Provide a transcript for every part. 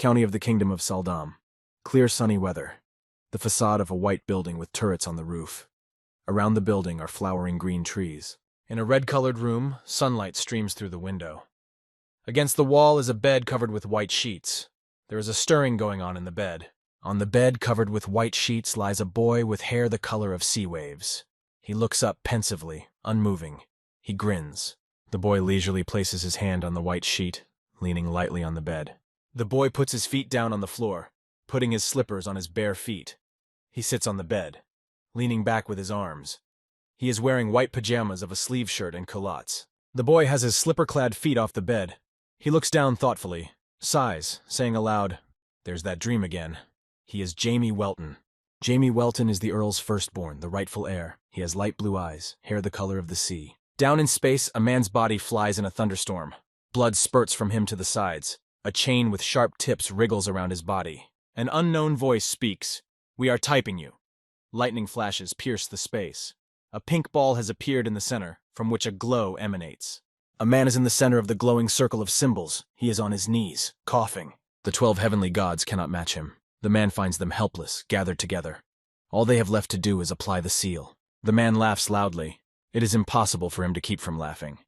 County of the Kingdom of Saldam. Clear sunny weather. The facade of a white building with turrets on the roof. Around the building are flowering green trees. In a red-colored room, sunlight streams through the window. Against the wall is a bed covered with white sheets. There is a stirring going on in the bed. On the bed covered with white sheets lies a boy with hair the color of sea waves. He looks up pensively, unmoving. He grins. The boy leisurely places his hand on the white sheet, leaning lightly on the bed. The boy puts his feet down on the floor, putting his slippers on his bare feet. He sits on the bed, leaning back with his arms. He is wearing white pajamas of a sleeve shirt and culottes. The boy has his slipper-clad feet off the bed. He looks down thoughtfully, sighs, saying aloud, "There's that dream again." He is Jamie Welton. Jamie Welton is the Earl's firstborn, the rightful heir. He has light blue eyes, hair the color of the sea. Down in space, a man's body flies in a thunderstorm. Blood spurts from him to the sides. A chain with sharp tips wriggles around his body. An unknown voice speaks. "We are typing you." Lightning flashes pierce the space. A pink ball has appeared in the center, from which a glow emanates. A man is in the center of the glowing circle of symbols. He is on his knees, coughing. The 12 heavenly gods cannot match him. The man finds them helpless, gathered together. All they have left to do is apply the seal. The man laughs loudly. It is impossible for him to keep from laughing.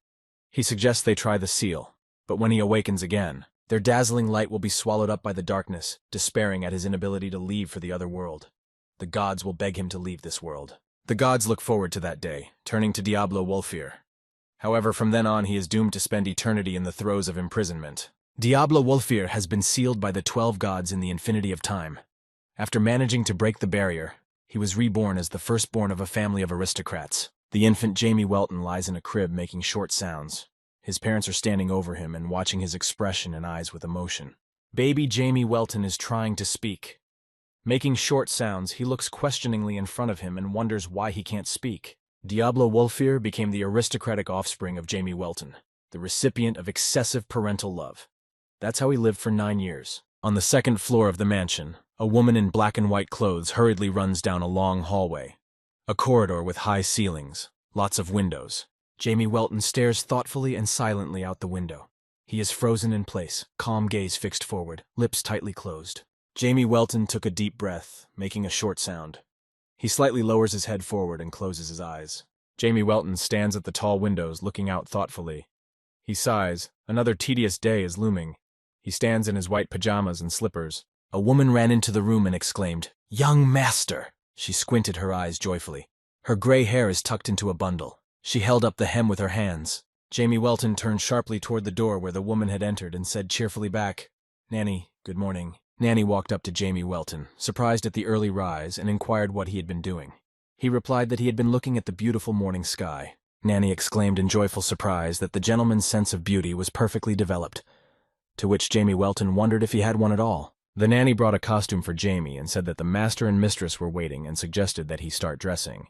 He suggests they try the seal, but when he awakens again, their dazzling light will be swallowed up by the darkness, despairing at his inability to leave for the other world. The gods will beg him to leave this world. The gods look forward to that day, turning to Diablo Wolfir. However, from then on he is doomed to spend eternity in the throes of imprisonment. Diablo Wolfir has been sealed by the 12 gods in the infinity of time. After managing to break the barrier, he was reborn as the firstborn of a family of aristocrats. The infant Jamie Welton lies in a crib making short sounds. His parents are standing over him and watching his expression and eyes with emotion. Baby Jamie Welton is trying to speak. Making short sounds, he looks questioningly in front of him and wonders why he can't speak. Diablo Wolfir became the aristocratic offspring of Jamie Welton, the recipient of excessive parental love. That's how he lived for 9 years. On the second floor of the mansion, a woman in black and white clothes hurriedly runs down a long hallway. A corridor with high ceilings, lots of windows. Jamie Welton stares thoughtfully and silently out the window. He is frozen in place, calm gaze fixed forward, lips tightly closed. Jamie Welton took a deep breath, making a short sound. He slightly lowers his head forward and closes his eyes. Jamie Welton stands at the tall windows, looking out thoughtfully. He sighs. Another tedious day is looming. He stands in his white pajamas and slippers. A woman ran into the room and exclaimed, "Young master!" She squinted her eyes joyfully. Her gray hair is tucked into a bundle. She held up the hem with her hands. Jamie Welton turned sharply toward the door where the woman had entered and said cheerfully back, "Nanny, good morning." Nanny walked up to Jamie Welton, surprised at the early rise, and inquired what he had been doing. He replied that he had been looking at the beautiful morning sky. Nanny exclaimed in joyful surprise that the gentleman's sense of beauty was perfectly developed, to which Jamie Welton wondered if he had one at all. The nanny brought a costume for Jamie and said that the master and mistress were waiting and suggested that he start dressing.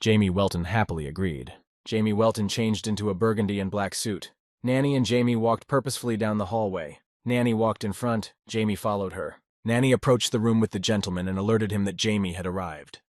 Jamie Welton happily agreed. Jamie Welton changed into a burgundy and black suit. Nanny and Jamie walked purposefully down the hallway. Nanny walked in front, Jamie followed her. Nanny approached the room with the gentleman and alerted him that Jamie had arrived.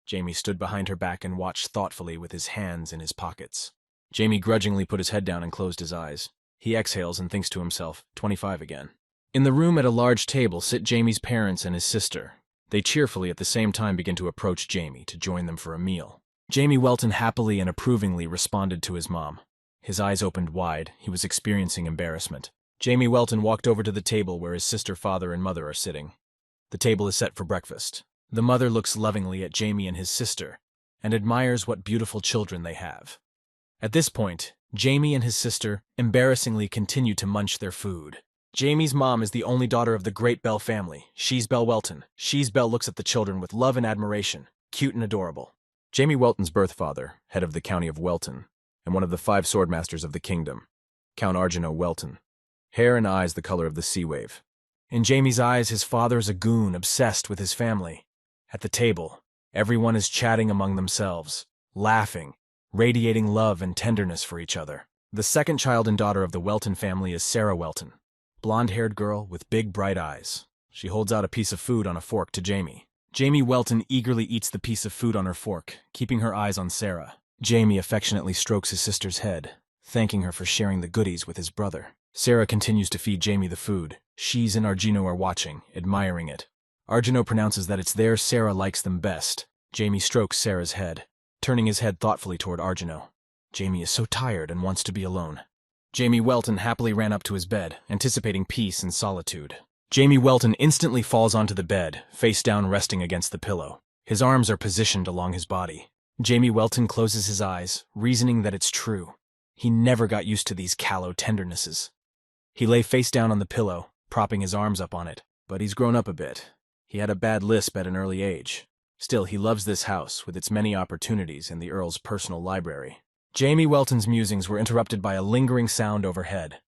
Jamie stood behind her back and watched thoughtfully with his hands in his pockets. Jamie grudgingly put his head down and closed his eyes. He exhales and thinks to himself, 25 again. In the room at a large table sit Jamie's parents and his sister. They cheerfully at the same time begin to approach Jamie to join them for a meal. Jamie Welton happily and approvingly responded to his mom. His eyes opened wide. He was experiencing embarrassment. Jamie Welton walked over to the table where his sister, father, and mother are sitting. The table is set for breakfast. The mother looks lovingly at Jamie and his sister and admires what beautiful children they have. At this point, Jamie and his sister embarrassingly continue to munch their food. Jamie's mom is the only daughter of the Great Bell family, She's Bell Welton. She's Bell looks at the children with love and admiration, cute and adorable. Jamie Welton's birth father, head of the county of Welton, and one of the 5 swordmasters of the kingdom, Count Argino Welton. Hair and eyes the color of the sea wave. In Jamie's eyes, his father is a goon obsessed with his family. At the table, everyone is chatting among themselves, laughing, radiating love and tenderness for each other. The second child and daughter of the Welton family is Sarah Welton, blonde-haired girl with big, bright eyes. She holds out a piece of food on a fork to Jamie. Jamie Welton eagerly eats the piece of food on her fork, keeping her eyes on Sarah. Jamie affectionately strokes his sister's head, thanking her for sharing the goodies with his brother. Sarah continues to feed Jamie the food. She's and Argino are watching, admiring it. Argino pronounces that it's there Sarah likes them best. Jamie strokes Sarah's head, turning his head thoughtfully toward Argino. Jamie is so tired and wants to be alone. Jamie Welton happily ran up to his bed, anticipating peace and solitude. Jamie Welton instantly falls onto the bed, face down resting against the pillow. His arms are positioned along his body. Jamie Welton closes his eyes, reasoning that it's true. He never got used to these callow tendernesses. He lay face down on the pillow, propping his arms up on it. But he's grown up a bit. He had a bad lisp at an early age. Still, he loves this house, with its many opportunities and the Earl's personal library. Jamie Welton's musings were interrupted by a lingering sound overhead.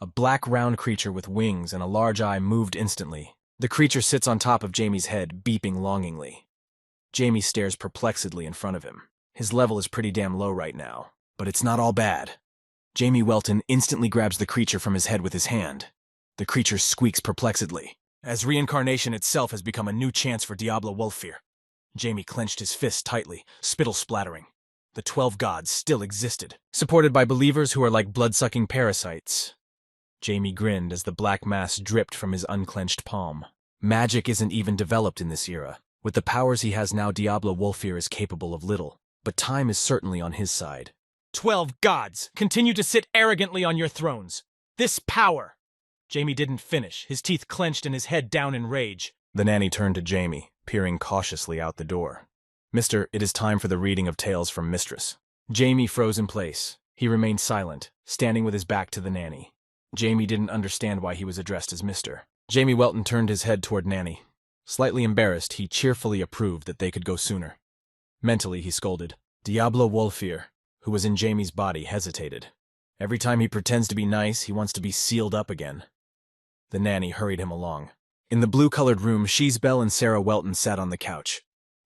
A black round creature with wings and a large eye moved instantly. The creature sits on top of Jamie's head, beeping longingly. Jamie stares perplexedly in front of him. His level is pretty damn low right now, but it's not all bad. Jamie Welton instantly grabs the creature from his head with his hand. The creature squeaks perplexedly, as reincarnation itself has become a new chance for Diablo Wolfir. Jamie clenched his fist tightly, spittle splattering. The 12 gods still existed, supported by believers who are like blood-sucking parasites. Jamie grinned as the black mass dripped from his unclenched palm. Magic isn't even developed in this era. With the powers he has now, Diablo Wolfir is capable of little, but time is certainly on his side. 12 gods, continue to sit arrogantly on your thrones. This power! Jamie didn't finish, his teeth clenched and his head down in rage. The nanny turned to Jamie, peering cautiously out the door. Mister, it is time for the reading of tales from Mistress. Jamie froze in place. He remained silent, standing with his back to the nanny. Jamie didn't understand why he was addressed as Mister. Jamie Welton turned his head toward Nanny. Slightly embarrassed, he cheerfully approved that they could go sooner. Mentally, he scolded. Diablo Wolfir, who was in Jamie's body, hesitated. Every time he pretends to be nice, he wants to be sealed up again. The nanny hurried him along. In the blue-colored room, Sheesbell and Sarah Welton sat on the couch.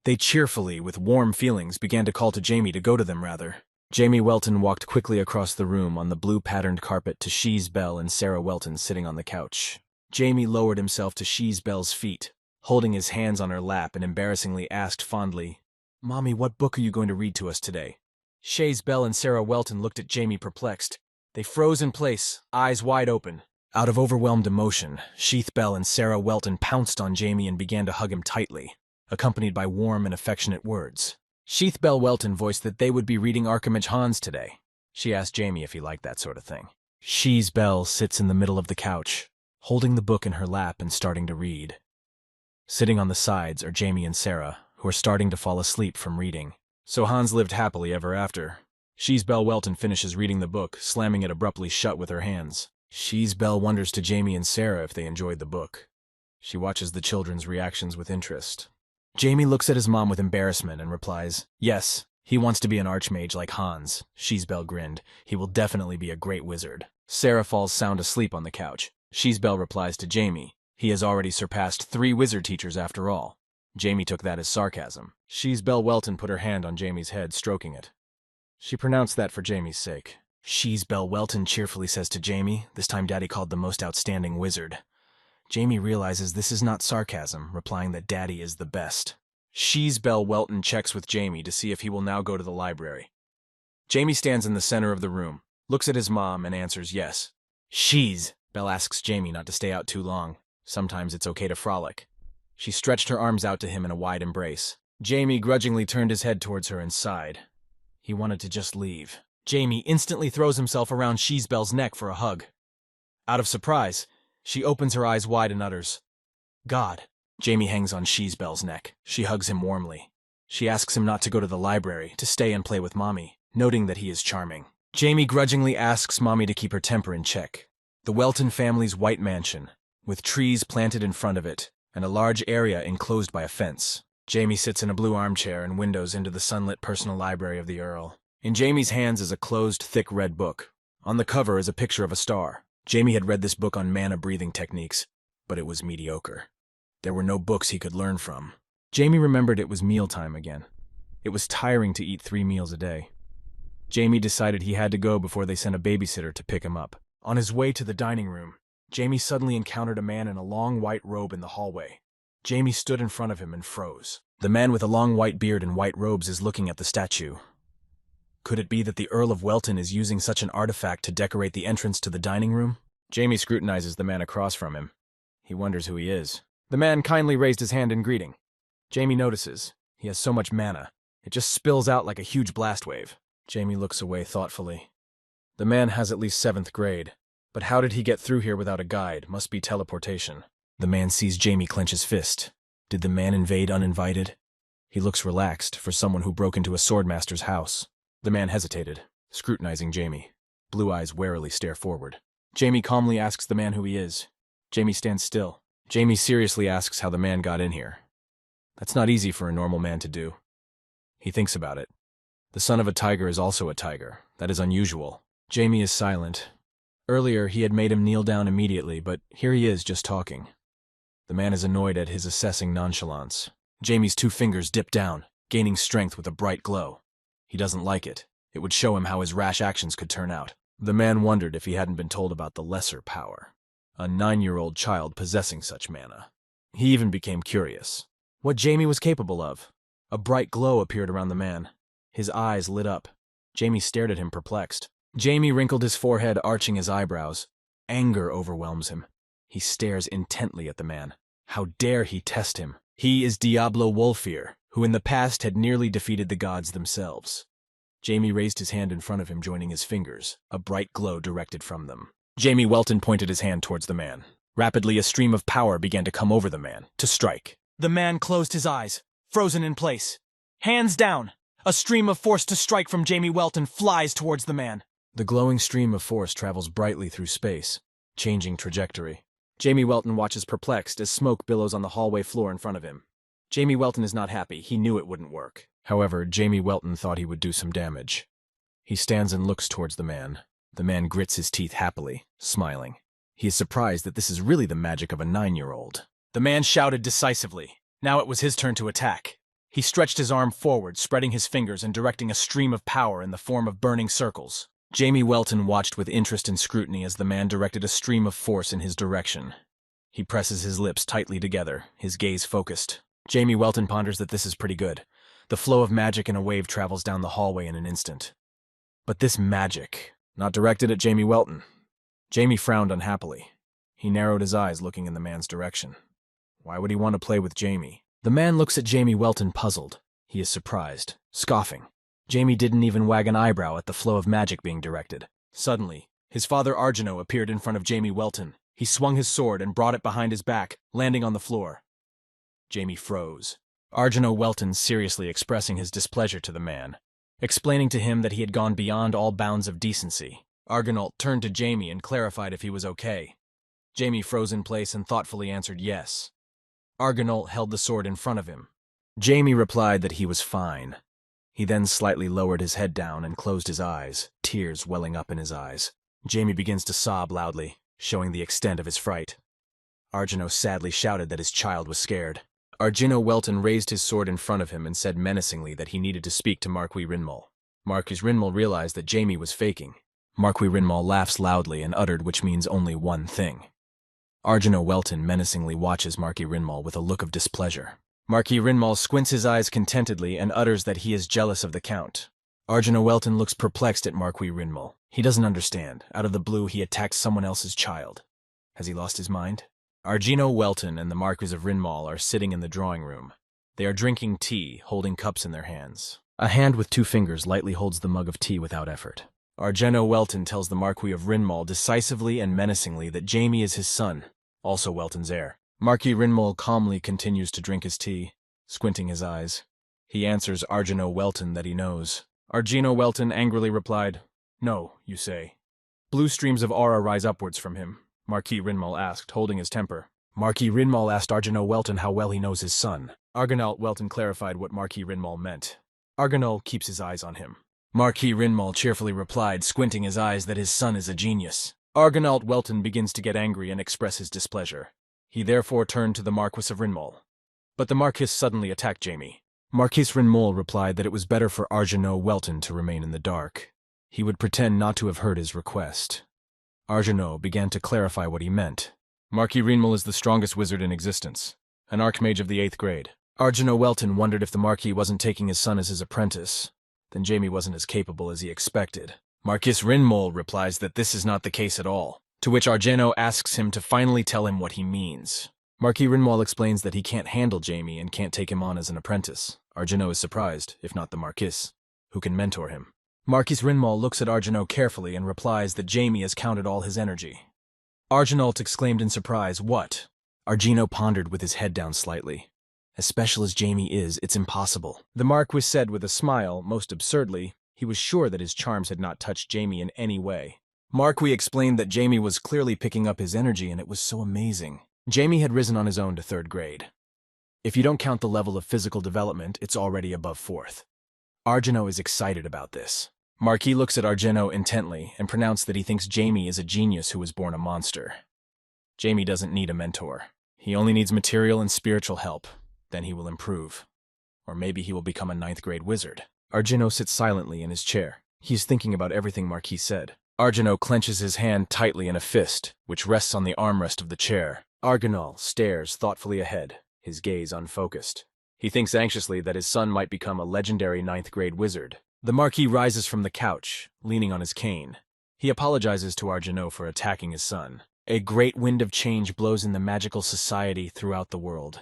They cheerfully, with warm feelings, began to call to Jamie to go to them, rather. Jamie Welton walked quickly across the room on the blue-patterned carpet to Sheesbell and Sarah Welton sitting on the couch. Jamie lowered himself to Sheesbell's feet, holding his hands on her lap and embarrassingly asked fondly, Mommy, what book are you going to read to us today? Sheesbell and Sarah Welton looked at Jamie perplexed. They froze in place, eyes wide open. Out of overwhelmed emotion, Sheathbell and Sarah Welton pounced on Jamie and began to hug him tightly, accompanied by warm and affectionate words. Sheathbell Welton voiced that they would be reading Archimage Hans today. She asked Jamie if he liked that sort of thing. Sheesbell sits in the middle of the couch, holding the book in her lap and starting to read. Sitting on the sides are Jamie and Sarah, who are starting to fall asleep from reading. So Hans lived happily ever after. Sheesbell Welton finishes reading the book, slamming it abruptly shut with her hands. Sheesbell wonders to Jamie and Sarah if they enjoyed the book. She watches the children's reactions with interest. Jamie looks at his mom with embarrassment and replies, Yes, he wants to be an archmage like Hans. Sheesbell grinned. He will definitely be a great wizard. Sarah falls sound asleep on the couch. Sheesbell replies to Jamie, He has already surpassed 3 wizard teachers after all. Jamie took that as sarcasm. Sheesbell Welton put her hand on Jamie's head, stroking it. She pronounced that for Jamie's sake. Sheesbell Welton cheerfully says to Jamie, this time Daddy called the most outstanding wizard. Jamie realizes this is not sarcasm, replying that Daddy is the best. Sheesbell Welton checks with Jamie to see if he will now go to the library. Jamie stands in the center of the room, looks at his mom, and answers yes. Bell asks Jamie not to stay out too long. Sometimes it's okay to frolic. She stretched her arms out to him in a wide embrace. Jamie grudgingly turned his head towards her and sighed. He wanted to just leave. Jamie instantly throws himself around Sheesbell's neck for a hug. Out of surprise, she opens her eyes wide and utters, God. Jamie hangs on Sheesbell's neck. She hugs him warmly. She asks him not to go to the library, to stay and play with Mommy, noting that he is charming. Jamie grudgingly asks Mommy to keep her temper in check. The Welton family's white mansion, with trees planted in front of it, and a large area enclosed by a fence. Jamie sits in a blue armchair and windows into the sunlit personal library of the Earl. In Jamie's hands is a closed, thick red book. On the cover is a picture of a star. Jamie had read this book on mana breathing techniques, but it was mediocre. There were no books he could learn from. Jamie remembered it was mealtime again. It was tiring to eat 3 meals a day. Jamie decided he had to go before they sent a babysitter to pick him up. On his way to the dining room, Jamie suddenly encountered a man in a long white robe in the hallway. Jamie stood in front of him and froze. The man with a long white beard and white robes is looking at the statue. Could it be that the Earl of Welton is using such an artifact to decorate the entrance to the dining room? Jamie scrutinizes the man across from him. He wonders who he is. The man kindly raised his hand in greeting. Jamie notices. He has so much mana. It just spills out like a huge blast wave. Jamie looks away thoughtfully. The man has at least 7th grade. But how did he get through here without a guide? Must be teleportation. The man sees Jamie clench his fist. Did the man invade uninvited? He looks relaxed for someone who broke into a swordmaster's house. The man hesitated, scrutinizing Jamie. Blue eyes warily stare forward. Jamie calmly asks the man who he is. Jamie stands still. Jamie seriously asks how the man got in here. That's not easy for a normal man to do. He thinks about it. The son of a tiger is also a tiger. That is unusual. Jamie is silent. Earlier, he had made him kneel down immediately, but here he is just talking. The man is annoyed at his assessing nonchalance. Jamie's 2 fingers dip down, gaining strength with a bright glow. He doesn't like it. It would show him how his rash actions could turn out. The man wondered if he hadn't been told about the lesser power. A 9-year-old child possessing such mana. He even became curious. What Jamie was capable of. A bright glow appeared around the man. His eyes lit up. Jamie stared at him perplexed. Jamie wrinkled his forehead, arching his eyebrows. Anger overwhelms him. He stares intently at the man. How dare he test him? He is Diablo Wolfir, who in the past had nearly defeated the gods themselves. Jamie raised his hand in front of him, joining his fingers, a bright glow directed from them. Jamie Welton pointed his hand towards the man. Rapidly, a stream of power began to come over the man, to strike. The man closed his eyes, frozen in place. Hands down! A stream of force to strike from Jamie Welton flies towards the man. The glowing stream of force travels brightly through space, changing trajectory. Jamie Welton watches perplexed as smoke billows on the hallway floor in front of him. Jamie Welton is not happy. He knew it wouldn't work. However, Jamie Welton thought he would do some damage. He stands and looks towards the man. The man grits his teeth happily, smiling. He is surprised that this is really the magic of a 9-year-old. The man shouted decisively. Now it was his turn to attack. He stretched his arm forward, spreading his fingers and directing a stream of power in the form of burning circles. Jamie Welton watched with interest and scrutiny as the man directed a stream of force in his direction. He presses his lips tightly together, his gaze focused. Jamie Welton ponders that this is pretty good. The flow of magic in a wave travels down the hallway in an instant. But this magic, not directed at Jamie Welton. Jamie frowned unhappily. He narrowed his eyes, looking in the man's direction. Why would he want to play with Jamie? The man looks at Jamie Welton puzzled. He is surprised, scoffing. Jamie didn't even wag an eyebrow at the flow of magic being directed. Suddenly, his father Arjano appeared in front of Jamie Welton. He swung his sword and brought it behind his back, landing on the floor. Jamie froze. Arjano Welton seriously expressing his displeasure to the man, explaining to him that he had gone beyond all bounds of decency. Argonaut turned to Jamie and clarified if he was okay. Jamie froze in place and thoughtfully answered yes. Argonaut held the sword in front of him. Jamie replied that he was fine. He then slightly lowered his head down and closed his eyes, tears welling up in his eyes. Jamie begins to sob loudly, showing the extent of his fright. Arjano sadly shouted that his child was scared. Arjano Welton raised his sword in front of him and said menacingly that he needed to speak to Marquis Rinmal. Marquis Rinmal realized that Jamie was faking. Marquis Rinmal laughs loudly and uttered which means only one thing. Arjano Welton menacingly watches Marquis Rinmal with a look of displeasure. Marquis Rinmal squints his eyes contentedly and utters that he is jealous of the Count. Arjano Welton looks perplexed at Marquis Rinmal. He doesn't understand. Out of the blue, he attacks someone else's child. Has he lost his mind? Arjano Welton and the Marquis of Rinmal are sitting in the drawing room. They are drinking tea, holding cups in their hands. A hand with 2 fingers lightly holds the mug of tea without effort. Arjano Welton tells the Marquis of Rinmal decisively and menacingly that Jamie is his son, also Welton's heir. Marquis Rinmal calmly continues to drink his tea, squinting his eyes. He answers Arjano Welton that he knows. Arjano Welton angrily replied, "No, you say." Blue streams of aura rise upwards from him, Marquis Rinmal asked, holding his temper. Marquis Rinmal asked Arjano Welton how well he knows his son. Argonaut Welton clarified what Marquis Rinmal meant. Argonaut keeps his eyes on him. Marquis Rinmal cheerfully replied, squinting his eyes, that his son is a genius. Argonaut Welton begins to get angry and express his displeasure. He therefore turned to the Marquis of Rinmal. But the Marquis suddenly attacked Jamie. Marquis Rinmal replied that it was better for Arjano Welton to remain in the dark. He would pretend not to have heard his request. Arjano began to clarify what he meant. Marquis Rinmal is the strongest wizard in existence, an archmage of the 8th grade. Arjano Welton wondered if the Marquis wasn't taking his son as his apprentice. then Jamie wasn't as capable as he expected. Marquis Rinmol replies that this is not the case at all, to which Argeno asks him to finally tell him what he means. Marquis Rinmol explains that he can't handle Jamie and can't take him on as an apprentice. Argeno is surprised, if not the Marquis, who can mentor him. Marquis Rinmol looks at Argeno carefully and replies that Jamie has counted all his energy. Argenault exclaimed in surprise, "What?" Argeno pondered with his head down slightly. "As special as Jamie is, it's impossible." The Marquis said with a smile, most absurdly, he was sure that his charms had not touched Jamie in any way. Marquis explained that Jamie was clearly picking up his energy and it was so amazing. Jamie had risen on his own to 3rd grade. If you don't count the level of physical development, it's already above 4th. Argeno is excited about this. Marquis looks at Argeno intently and pronounced that he thinks Jamie is a genius who was born a monster. Jamie doesn't need a mentor. He only needs material and spiritual help. Then he will improve. Or maybe he will become a 9th grade wizard. Argeno sits silently in his chair. He is thinking about everything Marquis said. Argeno clenches his hand tightly in a fist, which rests on the armrest of the chair. Argeno stares thoughtfully ahead, his gaze unfocused. He thinks anxiously that his son might become a legendary 9th grade wizard. The Marquis rises from the couch, leaning on his cane. He apologizes to Argeno for attacking his son. A great wind of change blows in the magical society throughout the world.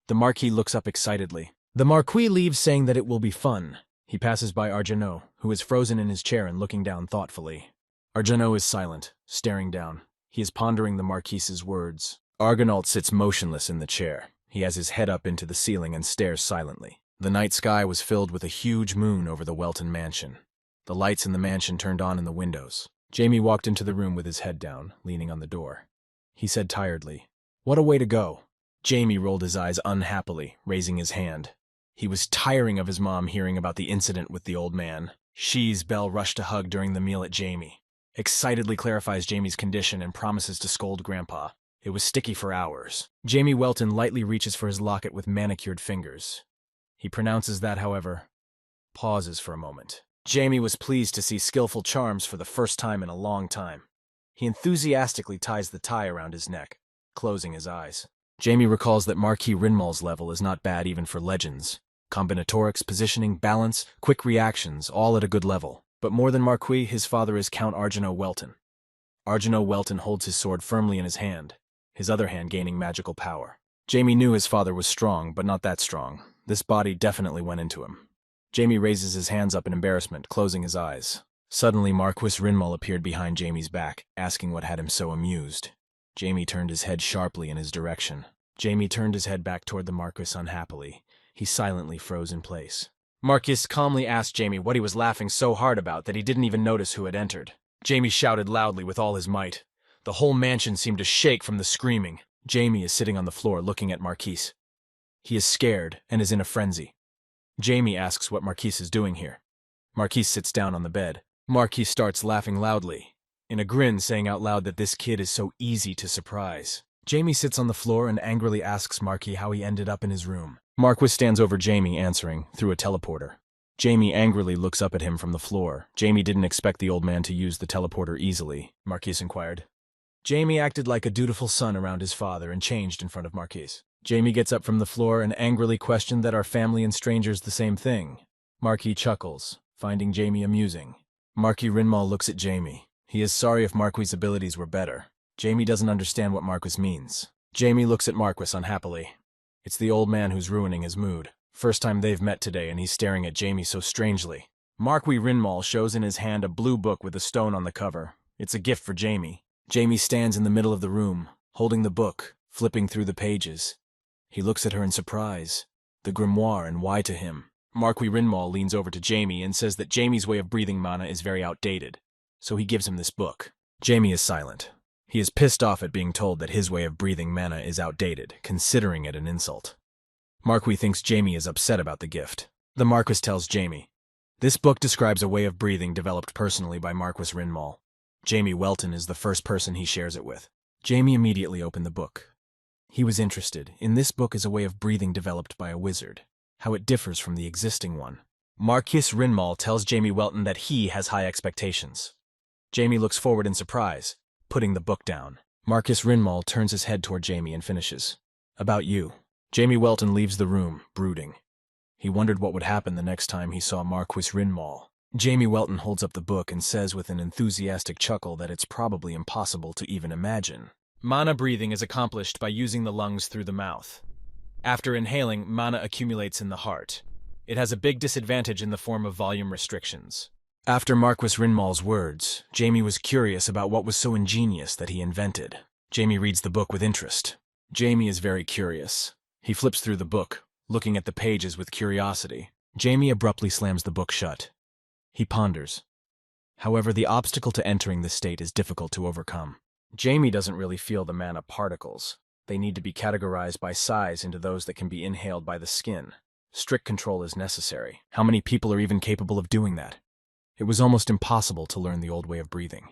The Marquis looks up excitedly. The Marquis leaves saying that it will be fun. He passes by Argeno, who is frozen in his chair and looking down thoughtfully. Argeno is silent, staring down. He is pondering the Marquis's words. Argenault sits motionless in the chair. He has his head up into the ceiling and stares silently. The night sky was filled with a huge moon over the Welton mansion. The lights in the mansion turned on in the windows. Jamie walked into the room with his head down, leaning on the door. He said tiredly, "What a way to go." Jamie rolled his eyes unhappily, raising his hand. He was tiring of his mom hearing about the incident with the old man. She's Belle rushed to hug during the meal at Jamie. Excitedly clarifies Jamie's condition and promises to scold Grandpa. It was sticky for hours. Jamie Welton lightly reaches for his locket with manicured fingers. He pronounces that, however, pauses for a moment. Jamie was pleased to see skillful charms for the first time in a long time. He enthusiastically ties the tie around his neck, closing his eyes. Jamie recalls that Marquis Rinmal's level is not bad even for legends. Combinatorics, positioning, balance, quick reactions, all at a good level. But more than Marquis, his father is Count Argeno Welton. Argeno Welton holds his sword firmly in his hand, his other hand gaining magical power. Jamie knew his father was strong, but not that strong. This body definitely went into him. Jamie raises his hands up in embarrassment, closing his eyes. Suddenly, Marquis Rinmal appeared behind Jamie's back, asking what had him so amused. Jamie turned his head sharply in his direction. Jamie turned his head back toward the Marquis unhappily. He silently froze in place. Marquis calmly asked Jamie what he was laughing so hard about that he didn't even notice who had entered. Jamie shouted loudly with all his might. The whole mansion seemed to shake from the screaming. Jamie is sitting on the floor looking at Marquis. He is scared and is in a frenzy. Jamie asks what Marquis is doing here. Marquis sits down on the bed. Marquis starts laughing loudly, in a grin saying out loud that this kid is so easy to surprise. Jamie sits on the floor and angrily asks Marquis how he ended up in his room. Marquis stands over Jamie, answering, through a teleporter. Jamie angrily looks up at him from the floor. Jamie didn't expect the old man to use the teleporter easily, Marquis inquired. Jamie acted like a dutiful son around his father and changed in front of Marquis. Jamie gets up from the floor and angrily questioned that are family and strangers the same thing. Marquis chuckles, finding Jamie amusing. Marquis Rinmal looks at Jamie. He is sorry if Marquis' abilities were better. Jamie doesn't understand what Marquis means. Jamie looks at Marquis unhappily. It's the old man who's ruining his mood. First time they've met today and he's staring at Jamie so strangely. Marquis Rinmal shows in his hand a blue book with a stone on the cover. It's a gift for Jamie. Jamie stands in the middle of the room, holding the book, flipping through the pages. He looks at her in surprise. The grimoire and why to him. Marquis Rinmal leans over to Jamie and says that Jamie's way of breathing mana is very outdated, so he gives him this book. Jamie is silent. He is pissed off at being told that his way of breathing mana is outdated, considering it an insult. Marquis thinks Jamie is upset about the gift. The Marquis tells Jamie, "This book describes a way of breathing developed personally by Marquis Rinmal. Jamie Welton is the first person he shares it with." Jamie immediately opened the book. He was interested. In this book is a way of breathing developed by a wizard, how it differs from the existing one. Marquis Rinmal tells Jamie Welton that he has high expectations. Jamie looks forward in surprise, putting the book down. Marquis Rinmal turns his head toward Jamie and finishes. "About you." Jamie Welton leaves the room, brooding. He wondered what would happen the next time he saw Marquis Rinmal. Jamie Welton holds up the book and says with an enthusiastic chuckle that it's probably impossible to even imagine. Mana breathing is accomplished by using the lungs through the mouth. After inhaling, mana accumulates in the heart. It has a big disadvantage in the form of volume restrictions. After Marquis Rinmal's words, Jamie was curious about what was so ingenious that he invented. Jamie reads the book with interest. Jamie is very curious. He flips through the book, looking at the pages with curiosity. Jamie abruptly slams the book shut. He ponders. However, the obstacle to entering this state is difficult to overcome. Jamie doesn't really feel the mana particles. They need to be categorized by size into those that can be inhaled by the skin. Strict control is necessary. How many people are even capable of doing that? It was almost impossible to learn the old way of breathing.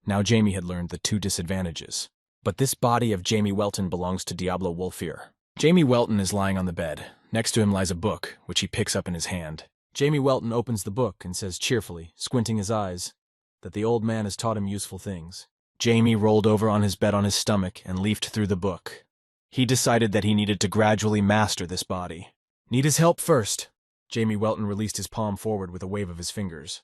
Now Jamie had learned the two disadvantages. But this body of Jamie Welton belongs to Diablo Wolfir. Jamie Welton is lying on the bed. Next to him lies a book, which he picks up in his hand. Jamie Welton opens the book and says cheerfully, squinting his eyes, that the old man has taught him useful things. Jamie rolled over on his bed on his stomach and leafed through the book. He decided that he needed to gradually master this body. Need his help first. Jamie Welton released his palm forward with a wave of his fingers.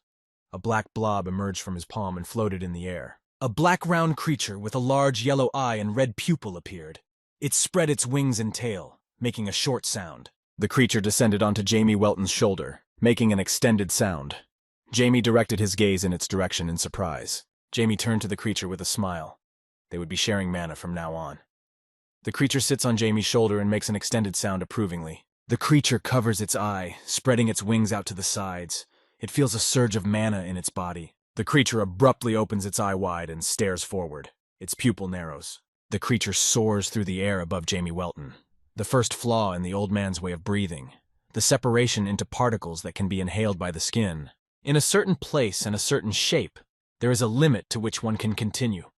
A black blob emerged from his palm and floated in the air. A black round creature with a large yellow eye and red pupil appeared. It spread its wings and tail, making a short sound. The creature descended onto Jamie Welton's shoulder, making an extended sound. Jamie directed his gaze in its direction in surprise. Jamie turned to the creature with a smile. They would be sharing mana from now on. The creature sits on Jamie's shoulder and makes an extended sound approvingly. The creature covers its eye, spreading its wings out to the sides. It feels a surge of mana in its body. The creature abruptly opens its eye wide and stares forward. Its pupil narrows. The creature soars through the air above Jamie Welton. The first flaw in the old man's way of breathing. The separation into particles that can be inhaled by the skin. In a certain place and a certain shape, there is a limit to which one can continue.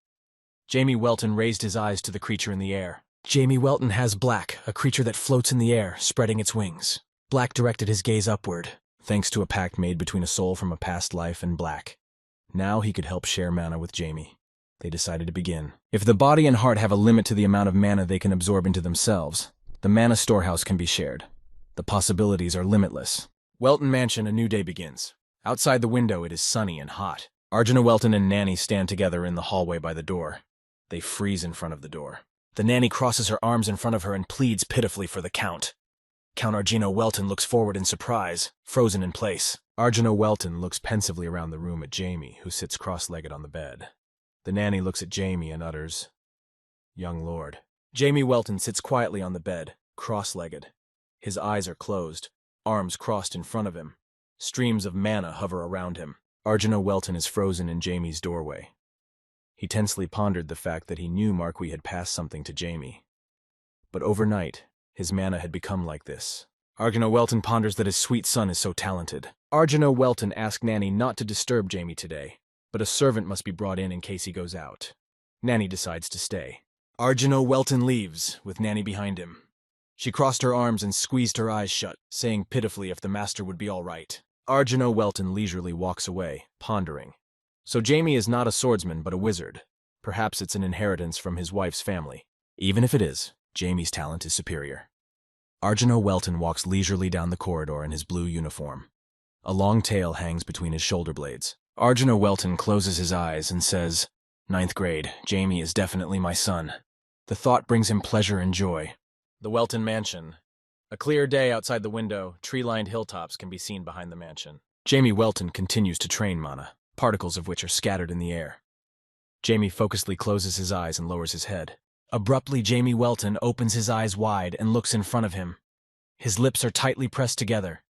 Jamie Welton raised his eyes to the creature in the air. Jamie Welton has Black, a creature that floats in the air, spreading its wings. Black directed his gaze upward, thanks to a pact made between a soul from a past life and Black. Now he could help share mana with Jamie. They decided to begin. If the body and heart have a limit to the amount of mana they can absorb into themselves, the mana storehouse can be shared. The possibilities are limitless. Welton Mansion, a new day begins. Outside the window it is sunny and hot. Arjuna Welton and Nanny stand together in the hallway by the door. They freeze in front of the door. The nanny crosses her arms in front of her and pleads pitifully for the Count. Count Arjuna Welton looks forward in surprise, frozen in place. Arjuna Welton looks pensively around the room at Jamie, who sits cross-legged on the bed. The nanny looks at Jamie and utters, "Young lord." Jamie Welton sits quietly on the bed, cross-legged. His eyes are closed, arms crossed in front of him. Streams of mana hover around him. Arjuna Welton is frozen in Jamie's doorway. He tensely pondered the fact that he knew Marquis had passed something to Jamie. But overnight, his mana had become like this. Arjuna Welton ponders that his sweet son is so talented. Arjuna Welton asked Nanny not to disturb Jamie today, but a servant must be brought in case he goes out. Nanny decides to stay. Arjuna Welton leaves, with Nanny behind him. She crossed her arms and squeezed her eyes shut, saying pitifully if the master would be all right. Arjuna Welton leisurely walks away, pondering. So Jamie is not a swordsman but a wizard. Perhaps it's an inheritance from his wife's family. Even if it is, Jamie's talent is superior. Arjuna Welton walks leisurely down the corridor in his blue uniform. A long tail hangs between his shoulder blades. Arjuna Welton closes his eyes and says, "Ninth grade, Jamie is definitely my son." The thought brings him pleasure and joy. The Welton Mansion. A clear day outside the window, tree-lined hilltops can be seen behind the mansion. Jamie Welton continues to train mana, particles of which are scattered in the air. Jamie focusedly closes his eyes and lowers his head. Abruptly, Jamie Welton opens his eyes wide and looks in front of him. His lips are tightly pressed together.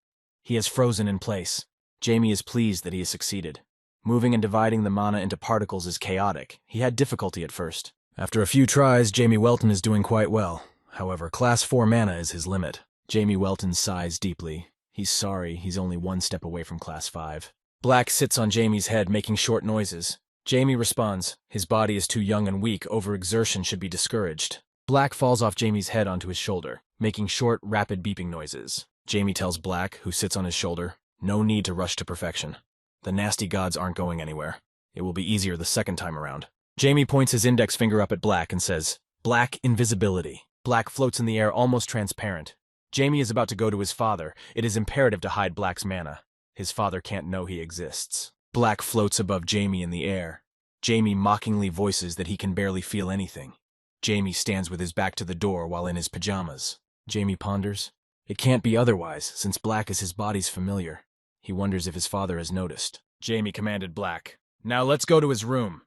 He is frozen in place. Jamie is pleased that he has succeeded. Moving and dividing the mana into particles is chaotic. He had difficulty at first. After a few tries, Jamie Welton is doing quite well. However, Class 4 mana is his limit. Jamie Welton sighs deeply. He's sorry he's only one step away from Class 5. Black sits on Jamie's head, making short noises. Jamie responds, his body is too young and weak, overexertion should be discouraged. Black falls off Jamie's head onto his shoulder, making short, rapid beeping noises. Jamie tells Black, who sits on his shoulder, no need to rush to perfection. The nasty gods aren't going anywhere. It will be easier the second time around. Jamie points his index finger up at Black and says, "Black invisibility." Black floats in the air almost transparent. Jamie is about to go to his father. It is imperative to hide Black's mana. His father can't know he exists. Black floats above Jamie in the air. Jamie mockingly voices that he can barely feel anything. Jamie stands with his back to the door while in his pajamas. Jamie ponders. It can't be otherwise, since Black is his body's familiar. He wonders if his father has noticed. Jamie commanded Black, "Now let's go to his room."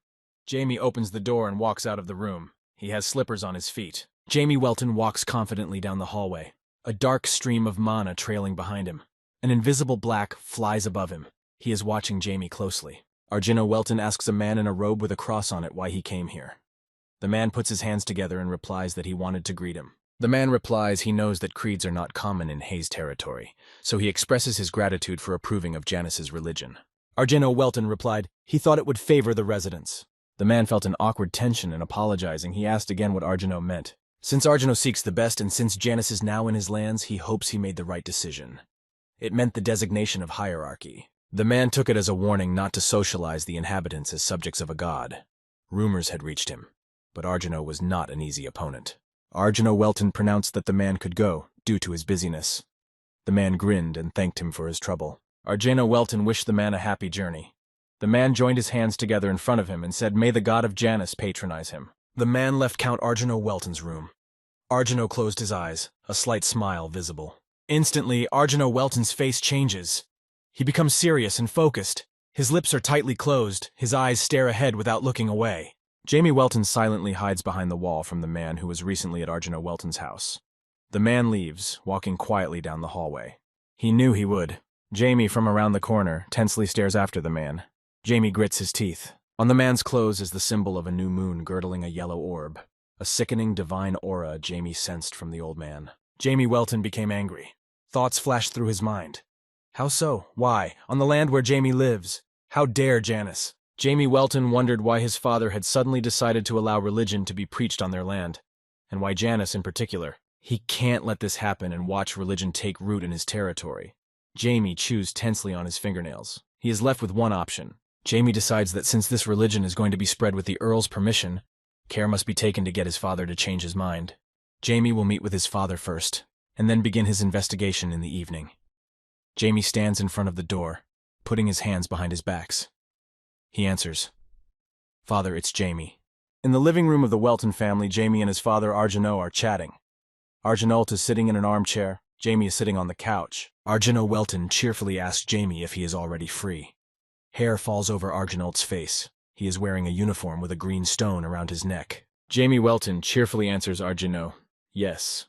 Jamie opens the door and walks out of the room. He has slippers on his feet. Jamie Welton walks confidently down the hallway, a dark stream of mana trailing behind him. An invisible Black flies above him. He is watching Jamie closely. Arjino Welton asks a man in a robe with a cross on it why he came here. The man puts his hands together and replies that he wanted to greet him. The man replies he knows that creeds are not common in Hayes territory, so he expresses his gratitude for approving of Janice's religion. Arjino Welton replied he thought it would favor the residents. The man felt an awkward tension and apologizing, he asked again what Arjino meant. Since Arjino seeks the best and since Janice is now in his lands, he hopes he made the right decision. It meant the designation of hierarchy. The man took it as a warning not to socialize the inhabitants as subjects of a god. Rumors had reached him, but Arjino was not an easy opponent. Arjino Welton pronounced that the man could go, due to his busyness. The man grinned and thanked him for his trouble. Arjino Welton wished the man a happy journey. The man joined his hands together in front of him and said, "May the god of Janice patronize him." The man left Count Arjino Welton's room. Arjino closed his eyes, a slight smile visible. Instantly, Arjino Welton's face changes. He becomes serious and focused. His lips are tightly closed, his eyes stare ahead without looking away. Jamie Welton silently hides behind the wall from the man who was recently at Arjino Welton's house. The man leaves, walking quietly down the hallway. He knew he would. Jamie, from around the corner, tensely stares after the man. Jamie grits his teeth. On the man's clothes is the symbol of a new moon girdling a yellow orb. A sickening, divine aura Jamie sensed from the old man. Jamie Welton became angry. Thoughts flashed through his mind. How so? Why? On the land where Jamie lives? How dare Janice? Jamie Welton wondered why his father had suddenly decided to allow religion to be preached on their land, and why Janice in particular. He can't let this happen and watch religion take root in his territory. Jamie chews tensely on his fingernails. He is left with one option. Jamie decides that since this religion is going to be spread with the Earl's permission, care must be taken to get his father to change his mind. Jamie will meet with his father first, and then begin his investigation in the evening. Jamie stands in front of the door, putting his hands behind his backs. He answers, "Father, it's Jamie." In the living room of the Welton family, Jamie and his father Arjino are chatting. Arjinolt is sitting in an armchair. Jamie is sitting on the couch. Arjino Welton cheerfully asks Jamie if he is already free. Hair falls over Arjinolt's face. He is wearing a uniform with a green stone around his neck. Jamie Welton cheerfully answers Arjino, "Yes."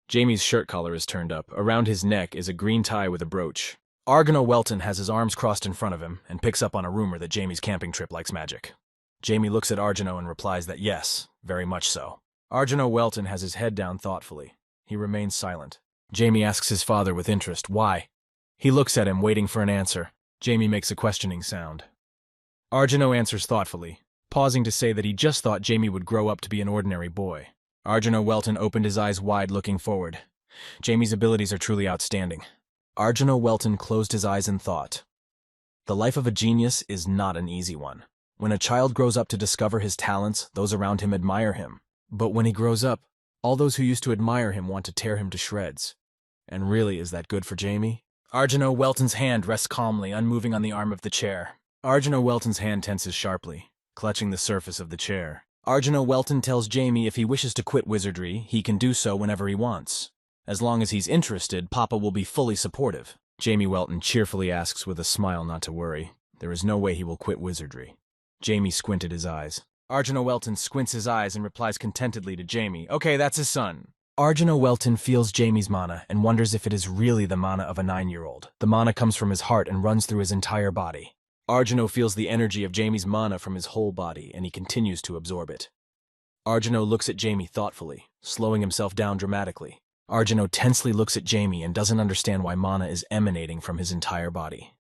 Jamie's shirt collar is turned up. Around his neck is a green tie with a brooch. Arjino Welton has his arms crossed in front of him and picks up on a rumor that Jamie's camping trip likes magic. Jamie looks at Arjino and replies that yes, very much so. Arjino Welton has his head down thoughtfully. He remains silent. Jamie asks his father with interest, "Why?" He looks at him, waiting for an answer. Jamie makes a questioning sound. Arjino answers thoughtfully, pausing to say that he just thought Jamie would grow up to be an ordinary boy. Arjino Welton opened his eyes wide, looking forward. Jamie's abilities are truly outstanding. Arjino Welton closed his eyes in thought. The life of a genius is not an easy one. When a child grows up to discover his talents, those around him admire him. But when he grows up, all those who used to admire him want to tear him to shreds. And really, is that good for Jamie? Arjino Welton's hand rests calmly, unmoving on the arm of the chair. Arjino Welton's hand tenses sharply, clutching the surface of the chair. Arjino Welton tells Jamie if he wishes to quit wizardry, he can do so whenever he wants. As long as he's interested, Papa will be fully supportive. Jamie Welton cheerfully asks with a smile not to worry. There is no way he will quit wizardry. Jamie squinted his eyes. Arjino Welton squints his eyes and replies contentedly to Jamie, "Okay, that's his son." Arjino Welton feels Jamie's mana and wonders if it is really the mana of a 9-year-old. The mana comes from his heart and runs through his entire body. Arjino feels the energy of Jamie's mana from his whole body, and he continues to absorb it. Arjino looks at Jamie thoughtfully, slowing himself down dramatically. Arjino tensely looks at Jamie and doesn't understand why mana is emanating from his entire body.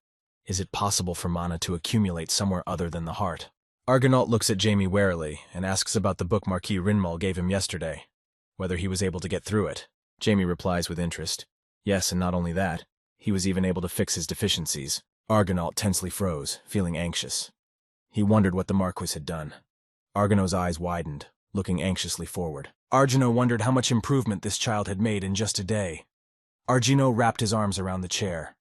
Is it possible for mana to accumulate somewhere other than the heart? Argonaut looks at Jamie warily and asks about the book Marquis Rinmal gave him yesterday, whether he was able to get through it. Jamie replies with interest. Yes, and not only that, he was even able to fix his deficiencies. Argonaut tensely froze, feeling anxious. He wondered what the Marquis had done. Argonaut's eyes widened, looking anxiously forward. Arjino wondered how much improvement this child had made in just a day. Argino wrapped his arms around the chair.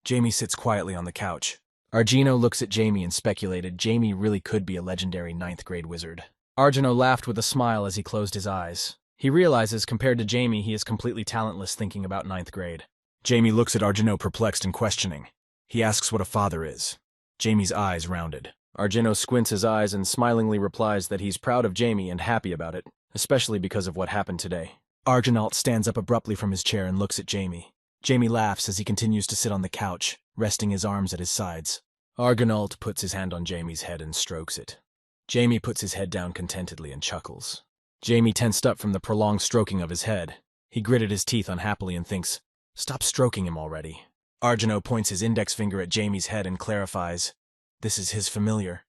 Jamie sits quietly on the couch. Argino looks at Jamie and speculated Jamie really could be a legendary ninth-grade wizard. Argino laughed with a smile as he closed his eyes. He realizes, compared to Jamie, he is completely talentless thinking about ninth grade. Jamie looks at Argino perplexed and questioning. He asks what a father is. Jamie's eyes rounded. Argino squints his eyes and smilingly replies that he's proud of Jamie and happy about it, especially because of what happened today. Arginault stands up abruptly from his chair and looks at Jamie. Jamie laughs as he continues to sit on the couch, resting his arms at his sides. Arginault puts his hand on Jamie's head and strokes it. Jamie puts his head down contentedly and chuckles. Jamie tensed up from the prolonged stroking of his head. He gritted his teeth unhappily and thinks, "Stop stroking him already." Argino points his index finger at Jamie's head and clarifies, "This is his familiar."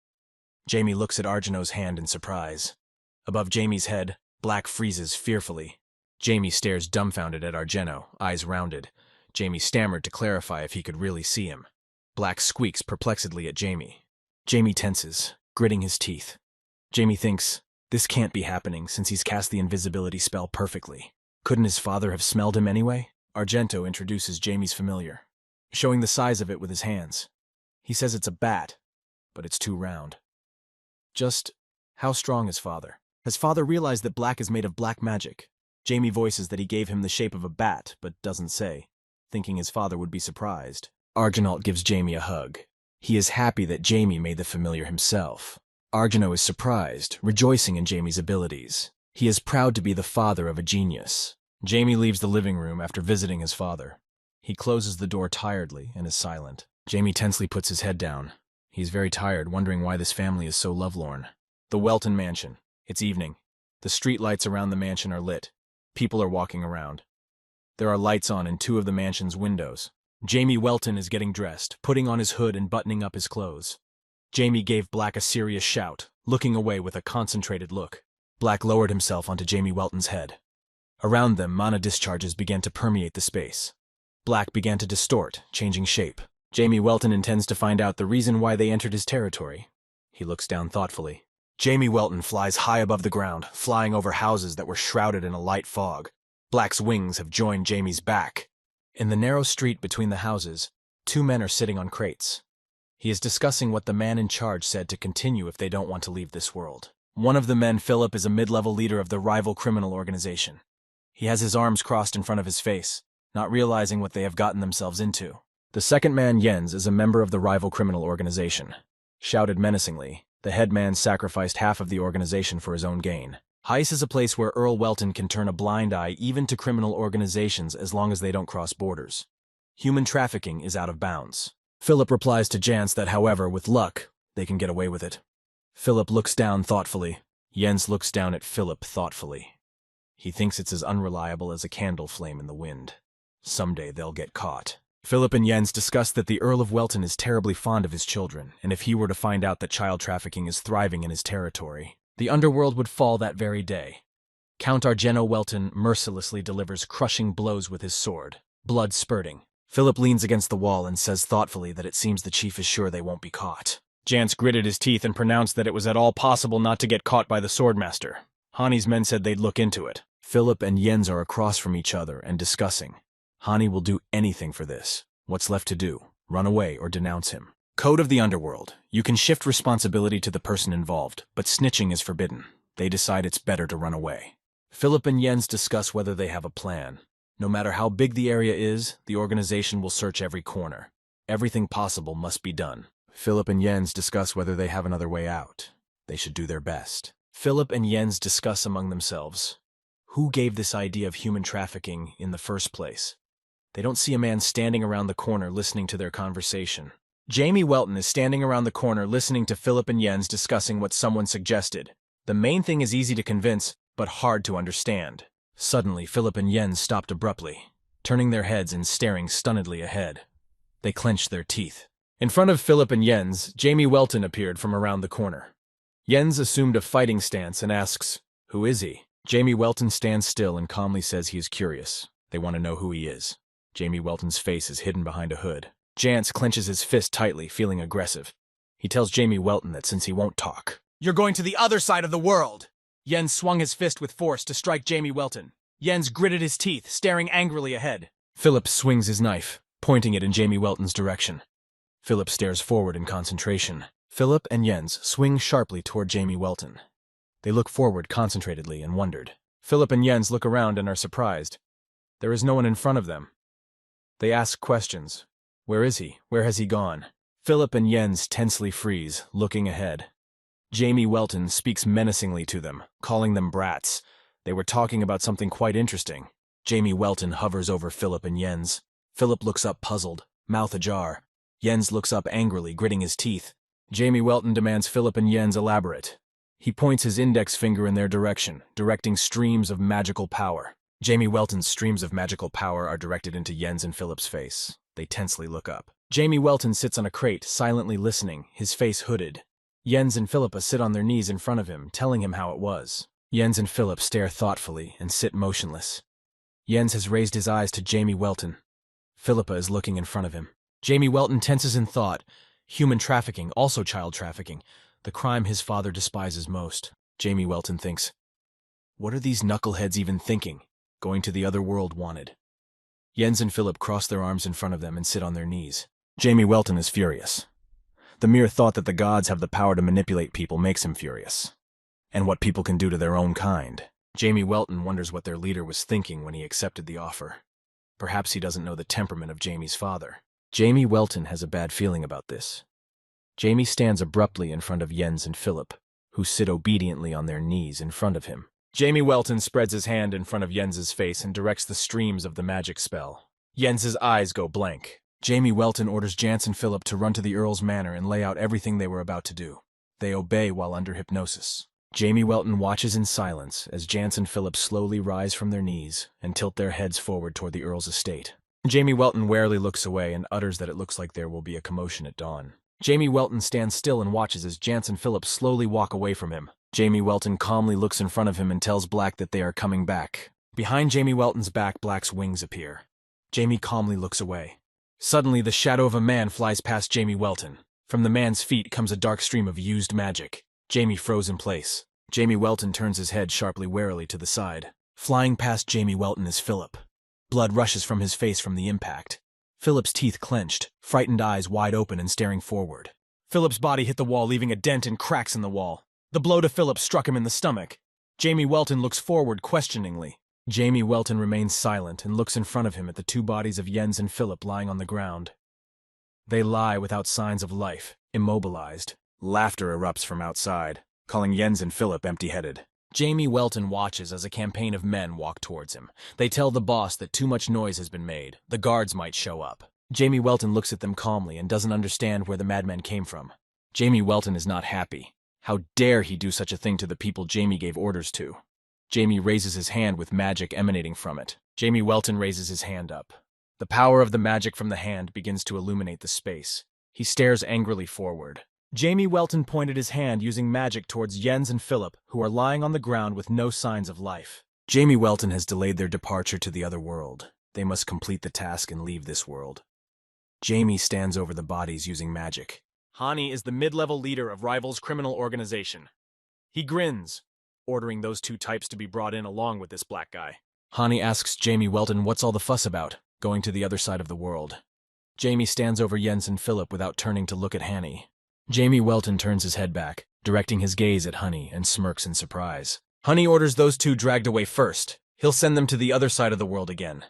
Jamie looks at Argino's hand in surprise. Above Jamie's head, Black freezes fearfully. Jamie stares dumbfounded at Argino, eyes rounded. Jamie stammered to clarify if he could really see him. Black squeaks perplexedly at Jamie. Jamie tenses, gritting his teeth. Jamie thinks, this can't be happening since he's cast the invisibility spell perfectly. Couldn't his father have smelled him anyway? Argento introduces Jamie's familiar, showing the size of it with his hands. He says it's a bat, but it's too round. Just how strong is father? Has father realized that Black is made of black magic? Jamie voices that he gave him the shape of a bat, but doesn't say, thinking his father would be surprised. Arginault gives Jamie a hug. He is happy that Jamie made the familiar himself. Argino is surprised, rejoicing in Jamie's abilities. He is proud to be the father of a genius. Jamie leaves the living room after visiting his father. He closes the door tiredly and is silent. Jamie tensely puts his head down. He's very tired, wondering why this family is so lovelorn. The Welton Mansion. It's evening. The street lights around the mansion are lit. People are walking around. There are lights on in 2 of the mansion's windows. Jamie Welton is getting dressed, putting on his hood and buttoning up his clothes. Jamie gave Black a serious shout, looking away with a concentrated look. Black lowered himself onto Jamie Welton's head. Around them, mana discharges began to permeate the space. Black began to distort, changing shape. Jamie Welton intends to find out the reason why they entered his territory. He looks down thoughtfully. Jamie Welton flies high above the ground, flying over houses that were shrouded in a light fog. Black's wings have joined Jamie's back. In the narrow street between the houses, 2 men are sitting on crates. He is discussing what the man in charge said to continue if they don't want to leave this world. One of the men, Philip, is a mid-level leader of the rival criminal organization. He has his arms crossed in front of his face, not realizing what they have gotten themselves into. The second man, Jens, is a member of the rival criminal organization. Shouted menacingly, the head man sacrificed half of the organization for his own gain. Heist is a place where Earl Welton can turn a blind eye even to criminal organizations as long as they don't cross borders. Human trafficking is out of bounds. Philip replies to Jans that, however, with luck, they can get away with it. Philip looks down thoughtfully. Jens looks down at Philip thoughtfully. He thinks it's as unreliable as a candle flame in the wind. Someday they'll get caught. Philip and Jens discuss that the Earl of Welton is terribly fond of his children, and if he were to find out that child trafficking is thriving in his territory, the underworld would fall that very day. Count Argeno Welton mercilessly delivers crushing blows with his sword, blood spurting. Philip leans against the wall and says thoughtfully that it seems the chief is sure they won't be caught. Jans gritted his teeth and pronounced that it was at all possible not to get caught by the swordmaster. Hani's men said they'd look into it. Philip and Jens are across from each other and discussing. Hani will do anything for this. What's left to do? Run away or denounce him. Code of the Underworld. You can shift responsibility to the person involved, but snitching is forbidden. They decide it's better to run away. Philip and Jens discuss whether they have a plan. No matter how big the area is, the organization will search every corner. Everything possible must be done. Philip and Jens discuss whether they have another way out. They should do their best. Philip and Jens discuss among themselves. Who gave this idea of human trafficking in the first place? They don't see a man standing around the corner listening to their conversation. Jamie Welton is standing around the corner listening to Philip and Jens discussing what someone suggested. The main thing is easy to convince, but hard to understand. Suddenly, Philip and Jens stopped abruptly, turning their heads and staring stunnedly ahead. They clenched their teeth. In front of Philip and Jens, Jamie Welton appeared from around the corner. Jens assumed a fighting stance and asks, "Who is he?" Jamie Welton stands still and calmly says he is curious. They want to know who he is. Jamie Welton's face is hidden behind a hood. Jans clenches his fist tightly, feeling aggressive. He tells Jamie Welton that since he won't talk, "You're going to the other side of the world!" Jens swung his fist with force to strike Jamie Welton. Jens gritted his teeth, staring angrily ahead. Philip swings his knife, pointing it in Jamie Welton's direction. Philip stares forward in concentration. Philip and Jens swing sharply toward Jamie Welton. They look forward concentratedly and wondered. Philip and Jens look around and are surprised. There is no one in front of them. They ask questions. Where is he? Where has he gone? Philip and Jens tensely freeze, looking ahead. Jamie Welton speaks menacingly to them, calling them brats. They were talking about something quite interesting. Jamie Welton hovers over Philip and Jens. Philip looks up puzzled, mouth ajar. Jens looks up angrily, gritting his teeth. Jamie Welton demands Philip and Jens elaborate. He points his index finger in their direction, directing streams of magical power. Jamie Welton's streams of magical power are directed into Jens and Philip's face. They tensely look up. Jamie Welton sits on a crate, silently listening, his face hooded. Jens and Philippa sit on their knees in front of him, telling him how it was. Jens and Philip stare thoughtfully and sit motionless. Jens has raised his eyes to Jamie Welton. Philippa is looking in front of him. Jamie Welton tenses in thought. Human trafficking, also child trafficking, the crime his father despises most. Jamie Welton thinks, what are these knuckleheads even thinking? Going to the other world wanted. Jens and Philip cross their arms in front of them and sit on their knees. Jamie Welton is furious. The mere thought that the gods have the power to manipulate people makes him furious. And what people can do to their own kind. Jamie Welton wonders what their leader was thinking when he accepted the offer. Perhaps he doesn't know the temperament of Jamie's father. Jamie Welton has a bad feeling about this. Jamie stands abruptly in front of Jens and Philip, who sit obediently on their knees in front of him. Jamie Welton spreads his hand in front of Jens's face and directs the streams of the magic spell. Jens's eyes go blank. Jamie Welton orders Jens and Philip to run to the Earl's manor and lay out everything they were about to do. They obey while under hypnosis. Jamie Welton watches in silence as Jens and Philip slowly rise from their knees and tilt their heads forward toward the Earl's estate. Jamie Welton warily looks away and utters that it looks like there will be a commotion at dawn. Jamie Welton stands still and watches as Jens and Philip slowly walk away from him. Jamie Welton calmly looks in front of him and tells Black that they are coming back. Behind Jamie Welton's back, Black's wings appear. Jamie calmly looks away. Suddenly, the shadow of a man flies past Jamie Welton. From the man's feet comes a dark stream of used magic. Jamie froze in place. Jamie Welton turns his head sharply warily to the side. Flying past Jamie Welton is Philip. Blood rushes from his face from the impact. Philip's teeth clenched, frightened eyes wide open and staring forward. Philip's body hit the wall, leaving a dent and cracks in the wall. The blow to Philip struck him in the stomach. Jamie Welton looks forward questioningly. Jamie Welton remains silent and looks in front of him at the two bodies of Jens and Philip lying on the ground. They lie without signs of life, immobilized. Laughter erupts from outside, calling Jens and Philip empty-headed. Jamie Welton watches as a campaign of men walk towards him. They tell the boss that too much noise has been made. The guards might show up. Jamie Welton looks at them calmly and doesn't understand where the madmen came from. Jamie Welton is not happy. How dare he do such a thing to the people Jamie gave orders to? Jamie raises his hand with magic emanating from it. Jamie Welton raises his hand up. The power of the magic from the hand begins to illuminate the space. He stares angrily forward. Jamie Welton pointed his hand using magic towards Jens and Philip, who are lying on the ground with no signs of life. Jamie Welton has delayed their departure to the other world. They must complete the task and leave this world. Jamie stands over the bodies using magic. Hani is the mid-level leader of Rival's criminal organization. He grins, ordering those two types to be brought in along with this black guy. Hani asks Jamie Welton what's all the fuss about, going to the other side of the world. Jamie stands over Jens and Philip without turning to look at Hani. Jamie Welton turns his head back, directing his gaze at Honey, and smirks in surprise. Honey orders those two dragged away first. He'll send them to the other side of the world again.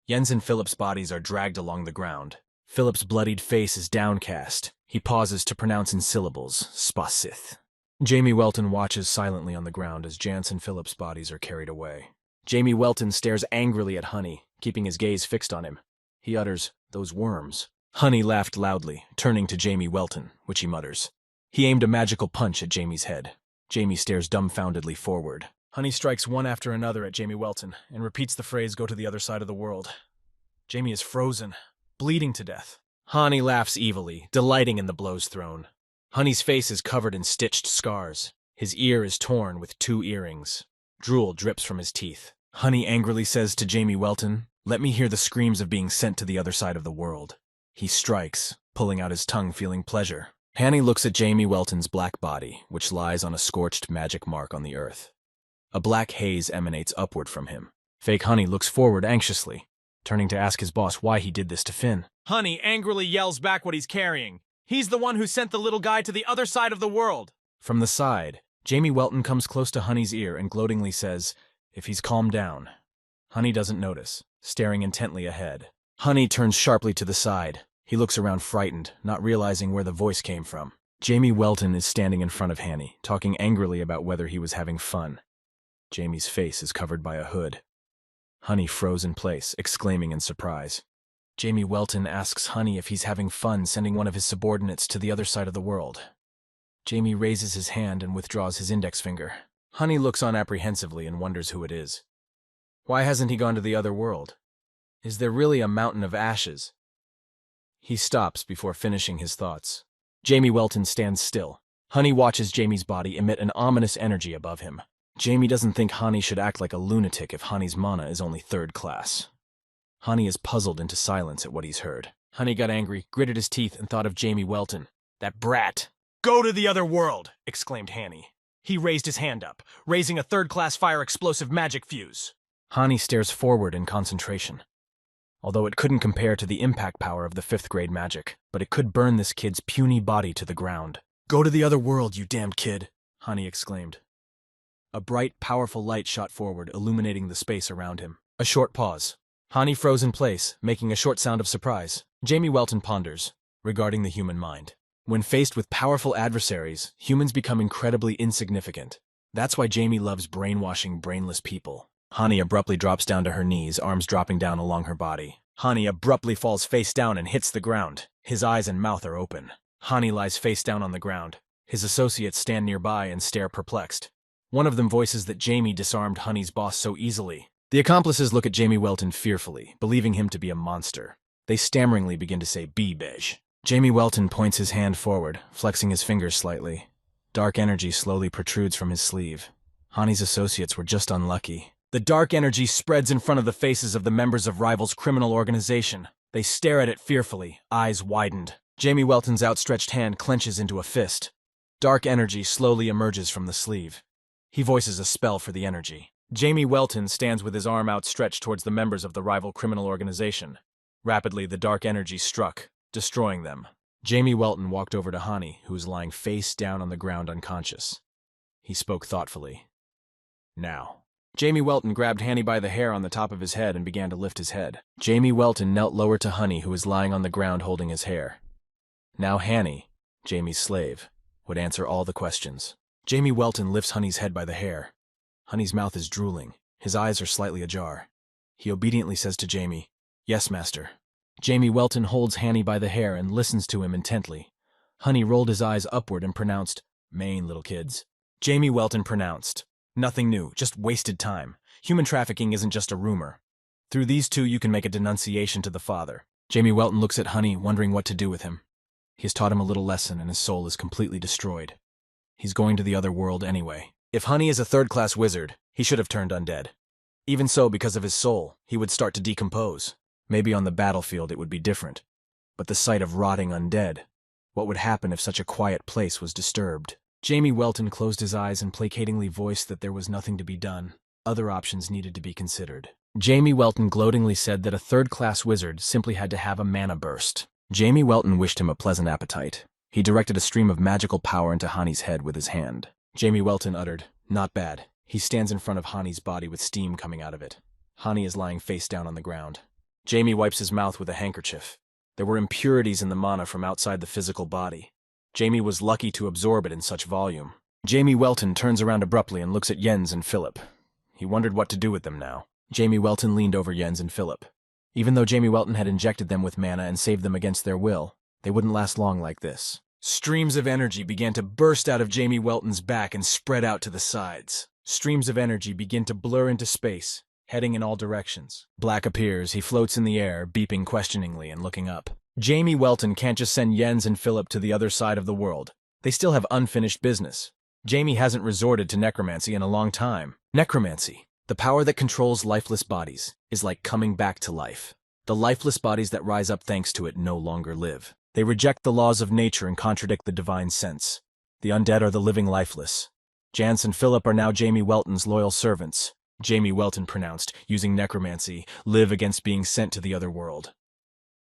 Jens and Philip's bodies are dragged along the ground. Philip's bloodied face is downcast. He pauses to pronounce in syllables, Spasith. Jamie Welton watches silently on the ground as Jens and Philip's bodies are carried away. Jamie Welton stares angrily at Honey, keeping his gaze fixed on him. He utters, those worms. Honey laughed loudly, turning to Jamie Welton, which he mutters. He aimed a magical punch at Jamie's head. Jamie stares dumbfoundedly forward. Honey strikes one after another at Jamie Welton and repeats the phrase, go to the other side of the world. Jamie is frozen, bleeding to death. Honey laughs evilly, delighting in the blows thrown. Honey's face is covered in stitched scars. His ear is torn with 2 earrings. Drool drips from his teeth. Honey angrily says to Jamie Welton, let me hear the screams of being sent to the other side of the world. He strikes, pulling out his tongue, feeling pleasure. Honey looks at Jamie Welton's black body, which lies on a scorched magic mark on the earth. A black haze emanates upward from him. Fake Honey looks forward anxiously. turning to ask his boss why he did this to Finn. Honey angrily yells back what he's carrying. He's the one who sent the little guy to the other side of the world. From the side, Jamie Welton comes close to Honey's ear and gloatingly says, "If he's calmed down." Honey doesn't notice, staring intently ahead. Honey turns sharply to the side. He looks around frightened, not realizing where the voice came from. Jamie Welton is standing in front of Hanny, talking angrily about whether he was having fun. Jamie's face is covered by a hood. Honey froze in place, exclaiming in surprise. Jamie Welton asks Honey if he's having fun sending one of his subordinates to the other side of the world. Jamie raises his hand and withdraws his index finger. Honey looks on apprehensively and wonders who it is. Why hasn't he gone to the other world? Is there really a mountain of ashes? He stops before finishing his thoughts. Jamie Welton stands still. Honey watches Jamie's body emit an ominous energy above him. Jamie doesn't think Honey should act like a lunatic if Honey's mana is only 3rd class. Honey is puzzled into silence at what he's heard. Honey got angry, gritted his teeth, and thought of Jamie Welton. That brat. Go to the other world, exclaimed Hanny. He raised his hand up, raising a 3rd-class fire explosive magic fuse. Honey stares forward in concentration. Although it couldn't compare to the impact power of the 5th grade magic, but it could burn this kid's puny body to the ground. Go to the other world, you damned kid, Honey exclaimed. A bright, powerful light shot forward, illuminating the space around him. A short pause. Honey froze in place, making a short sound of surprise. Jamie Welton ponders, regarding the human mind. When faced with powerful adversaries, humans become incredibly insignificant. That's why Jamie loves brainwashing brainless people. Honey abruptly drops down to her knees, arms dropping down along her body. Honey abruptly falls face down and hits the ground. His eyes and mouth are open. Honey lies face down on the ground. His associates stand nearby and stare perplexed. One of them voices that Jamie disarmed Honey's boss so easily. The accomplices look at Jamie Welton fearfully, believing him to be a monster. They stammeringly begin to say "Beej." Jamie Welton points his hand forward, flexing his fingers slightly. Dark energy slowly protrudes from his sleeve. Honey's associates were just unlucky. The dark energy spreads in front of the faces of the members of Rival's criminal organization. They stare at it fearfully, eyes widened. Jamie Welton's outstretched hand clenches into a fist. Dark energy slowly emerges from the sleeve. He voices a spell for the energy. Jamie Welton stands with his arm outstretched towards the members of the Rival criminal organization. Rapidly, the dark energy struck, destroying them. Jamie Welton walked over to Honey, who was lying face down on the ground unconscious. He spoke thoughtfully. Now. Jamie Welton grabbed Hanny by the hair on the top of his head and began to lift his head. Jamie Welton knelt lower to Honey, who was lying on the ground holding his hair. Now Hanny, Jamie's slave, would answer all the questions. Jamie Welton lifts Honey's head by the hair. Honey's mouth is drooling. His eyes are slightly ajar. He obediently says to Jamie, "Yes, master." Jamie Welton holds Hanny by the hair and listens to him intently. Honey rolled his eyes upward and pronounced, "Maine, little kids." Jamie Welton pronounced, "Nothing new, just wasted time. Human trafficking isn't just a rumor. Through these two you can make a denunciation to the father." Jamie Welton looks at Honey, wondering what to do with him. He has taught him a little lesson and his soul is completely destroyed. He's going to the other world anyway. If Honey is a 3rd-class wizard, he should have turned undead. Even so, because of his soul, he would start to decompose. Maybe on the battlefield it would be different. But the sight of rotting undead, what would happen if such a quiet place was disturbed? Jamie Welton closed his eyes and placatingly voiced that there was nothing to be done. Other options needed to be considered. Jamie Welton gloatingly said that a 3rd-class wizard simply had to have a mana burst. Jamie Welton wished him a pleasant appetite. He directed a stream of magical power into Honey's head with his hand. Jamie Welton uttered, "Not bad." He stands in front of Honey's body with steam coming out of it. Honey is lying face down on the ground. Jamie wipes his mouth with a handkerchief. There were impurities in the mana from outside the physical body. Jamie was lucky to absorb it in such volume. Jamie Welton turns around abruptly and looks at Jens and Philip. He wondered what to do with them now. Jamie Welton leaned over Jens and Philip. Even though Jamie Welton had injected them with mana and saved them against their will, they wouldn't last long like this. Streams of energy began to burst out of Jamie Welton's back and spread out to the sides. Streams of energy begin to blur into space, heading in all directions. Black appears, he floats in the air, beeping questioningly and looking up. Jamie Welton can't just send Jens and Philip to the other side of the world. They still have unfinished business. Jamie hasn't resorted to necromancy in a long time. Necromancy, the power that controls lifeless bodies, is like coming back to life. The lifeless bodies that rise up thanks to it no longer live. They reject the laws of nature and contradict the divine sense. The undead are the living lifeless. Jens and Philip are now Jamie Welton's loyal servants. Jamie Welton pronounced, using necromancy, live against being sent to the other world.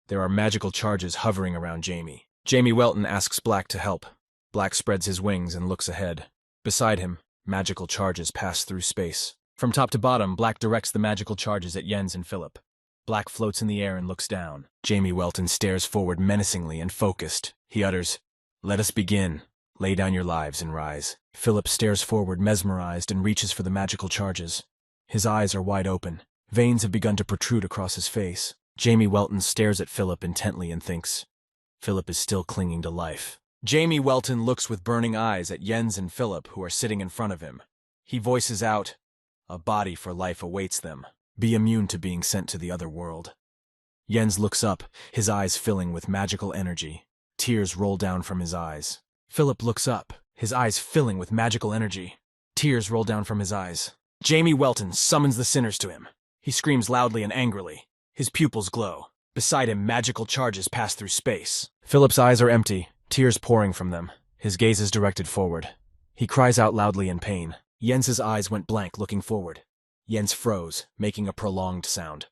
There are magical charges hovering around Jamie. Jamie Welton asks Black to help. Black spreads his wings and looks ahead. Beside him, magical charges pass through space. From top to bottom, Black directs the magical charges at Jens and Philip. Black floats in the air and looks down. Jamie Welton stares forward menacingly and focused. He utters, "Let us begin. Lay down your lives and rise." Philip stares forward, mesmerized, and reaches for the magical charges. His eyes are wide open. Veins have begun to protrude across his face. Jamie Welton stares at Philip intently and thinks, Philip is still clinging to life. Jamie Welton looks with burning eyes at Jens and Philip, who are sitting in front of him. He voices out, "A body for life awaits them. Be immune to being sent to the other world." Jens looks up, his eyes filling with magical energy. Tears roll down from his eyes. Philip looks up, his eyes filling with magical energy. Tears roll down from his eyes. Jamie Welton summons the sinners to him. He screams loudly and angrily. His pupils glow. Beside him, magical charges pass through space. Philip's eyes are empty, tears pouring from them. His gaze is directed forward. He cries out loudly in pain. Jens's eyes went blank, looking forward. Jens froze, making a prolonged sound.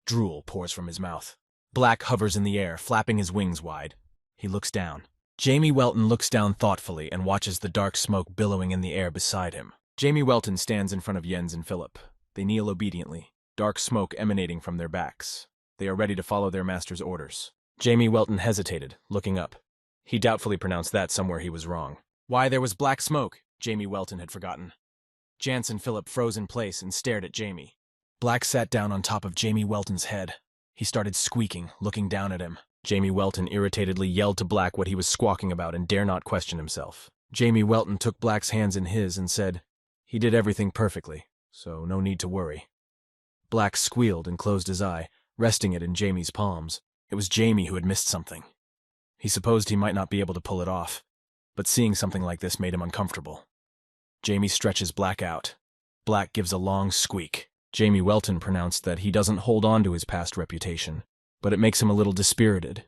Drool pours from his mouth. Black hovers in the air, flapping his wings wide. He looks down. Jamie Welton looks down thoughtfully and watches the dark smoke billowing in the air beside him. Jamie Welton stands in front of Jens and Philip. They kneel obediently, dark smoke emanating from their backs. They are ready to follow their master's orders. Jamie Welton hesitated, looking up. He doubtfully pronounced that somewhere he was wrong. Why there was black smoke, Jamie Welton had forgotten. Jens and Philip froze in place and stared at Jamie. Black sat down on top of Jamie Welton's head. He started squeaking, looking down at him. Jamie Welton irritatedly yelled to Black what he was squawking about and dare not question himself. Jamie Welton took Black's hands in his and said, "He did everything perfectly, so no need to worry." Black squealed and closed his eye, resting it in Jamie's palms. It was Jamie who had missed something. He supposed he might not be able to pull it off, but seeing something like this made him uncomfortable. Jamie stretches Black out. Black gives a long squeak. Jamie Welton pronounced that he doesn't hold on to his past reputation, but it makes him a little dispirited.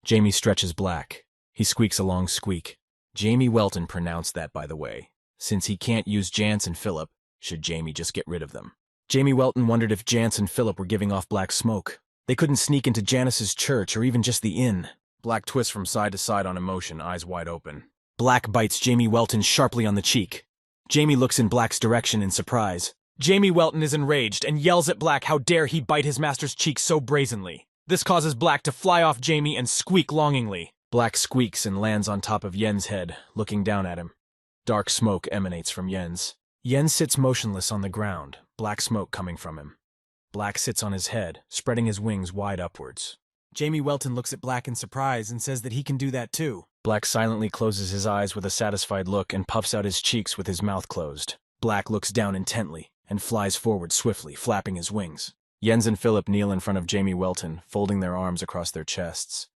Jamie stretches Black. He squeaks a long squeak. Jamie Welton pronounced that, by the way. Since he can't use Jans and Philip, should Jamie just get rid of them? Jamie Welton wondered if Jans and Philip were giving off black smoke. They couldn't sneak into Janice's church or even just the inn. Black twists from side to side on emotion, eyes wide open. Black bites Jamie Welton sharply on the cheek. Jamie looks in Black's direction in surprise. Jamie Welton is enraged and yells at Black how dare he bite his master's cheek so brazenly. This causes Black to fly off Jamie and squeak longingly. Black squeaks and lands on top of Yen's head, looking down at him. Dark smoke emanates from Yen's. Yen sits motionless on the ground, black smoke coming from him. Black sits on his head, spreading his wings wide upwards. Jamie Welton looks at Black in surprise and says that he can do that too. Black silently closes his eyes with a satisfied look and puffs out his cheeks with his mouth closed. Black looks down intently and flies forward swiftly, flapping his wings. Jens and Philip kneel in front of Jamie Welton, folding their arms across their chests.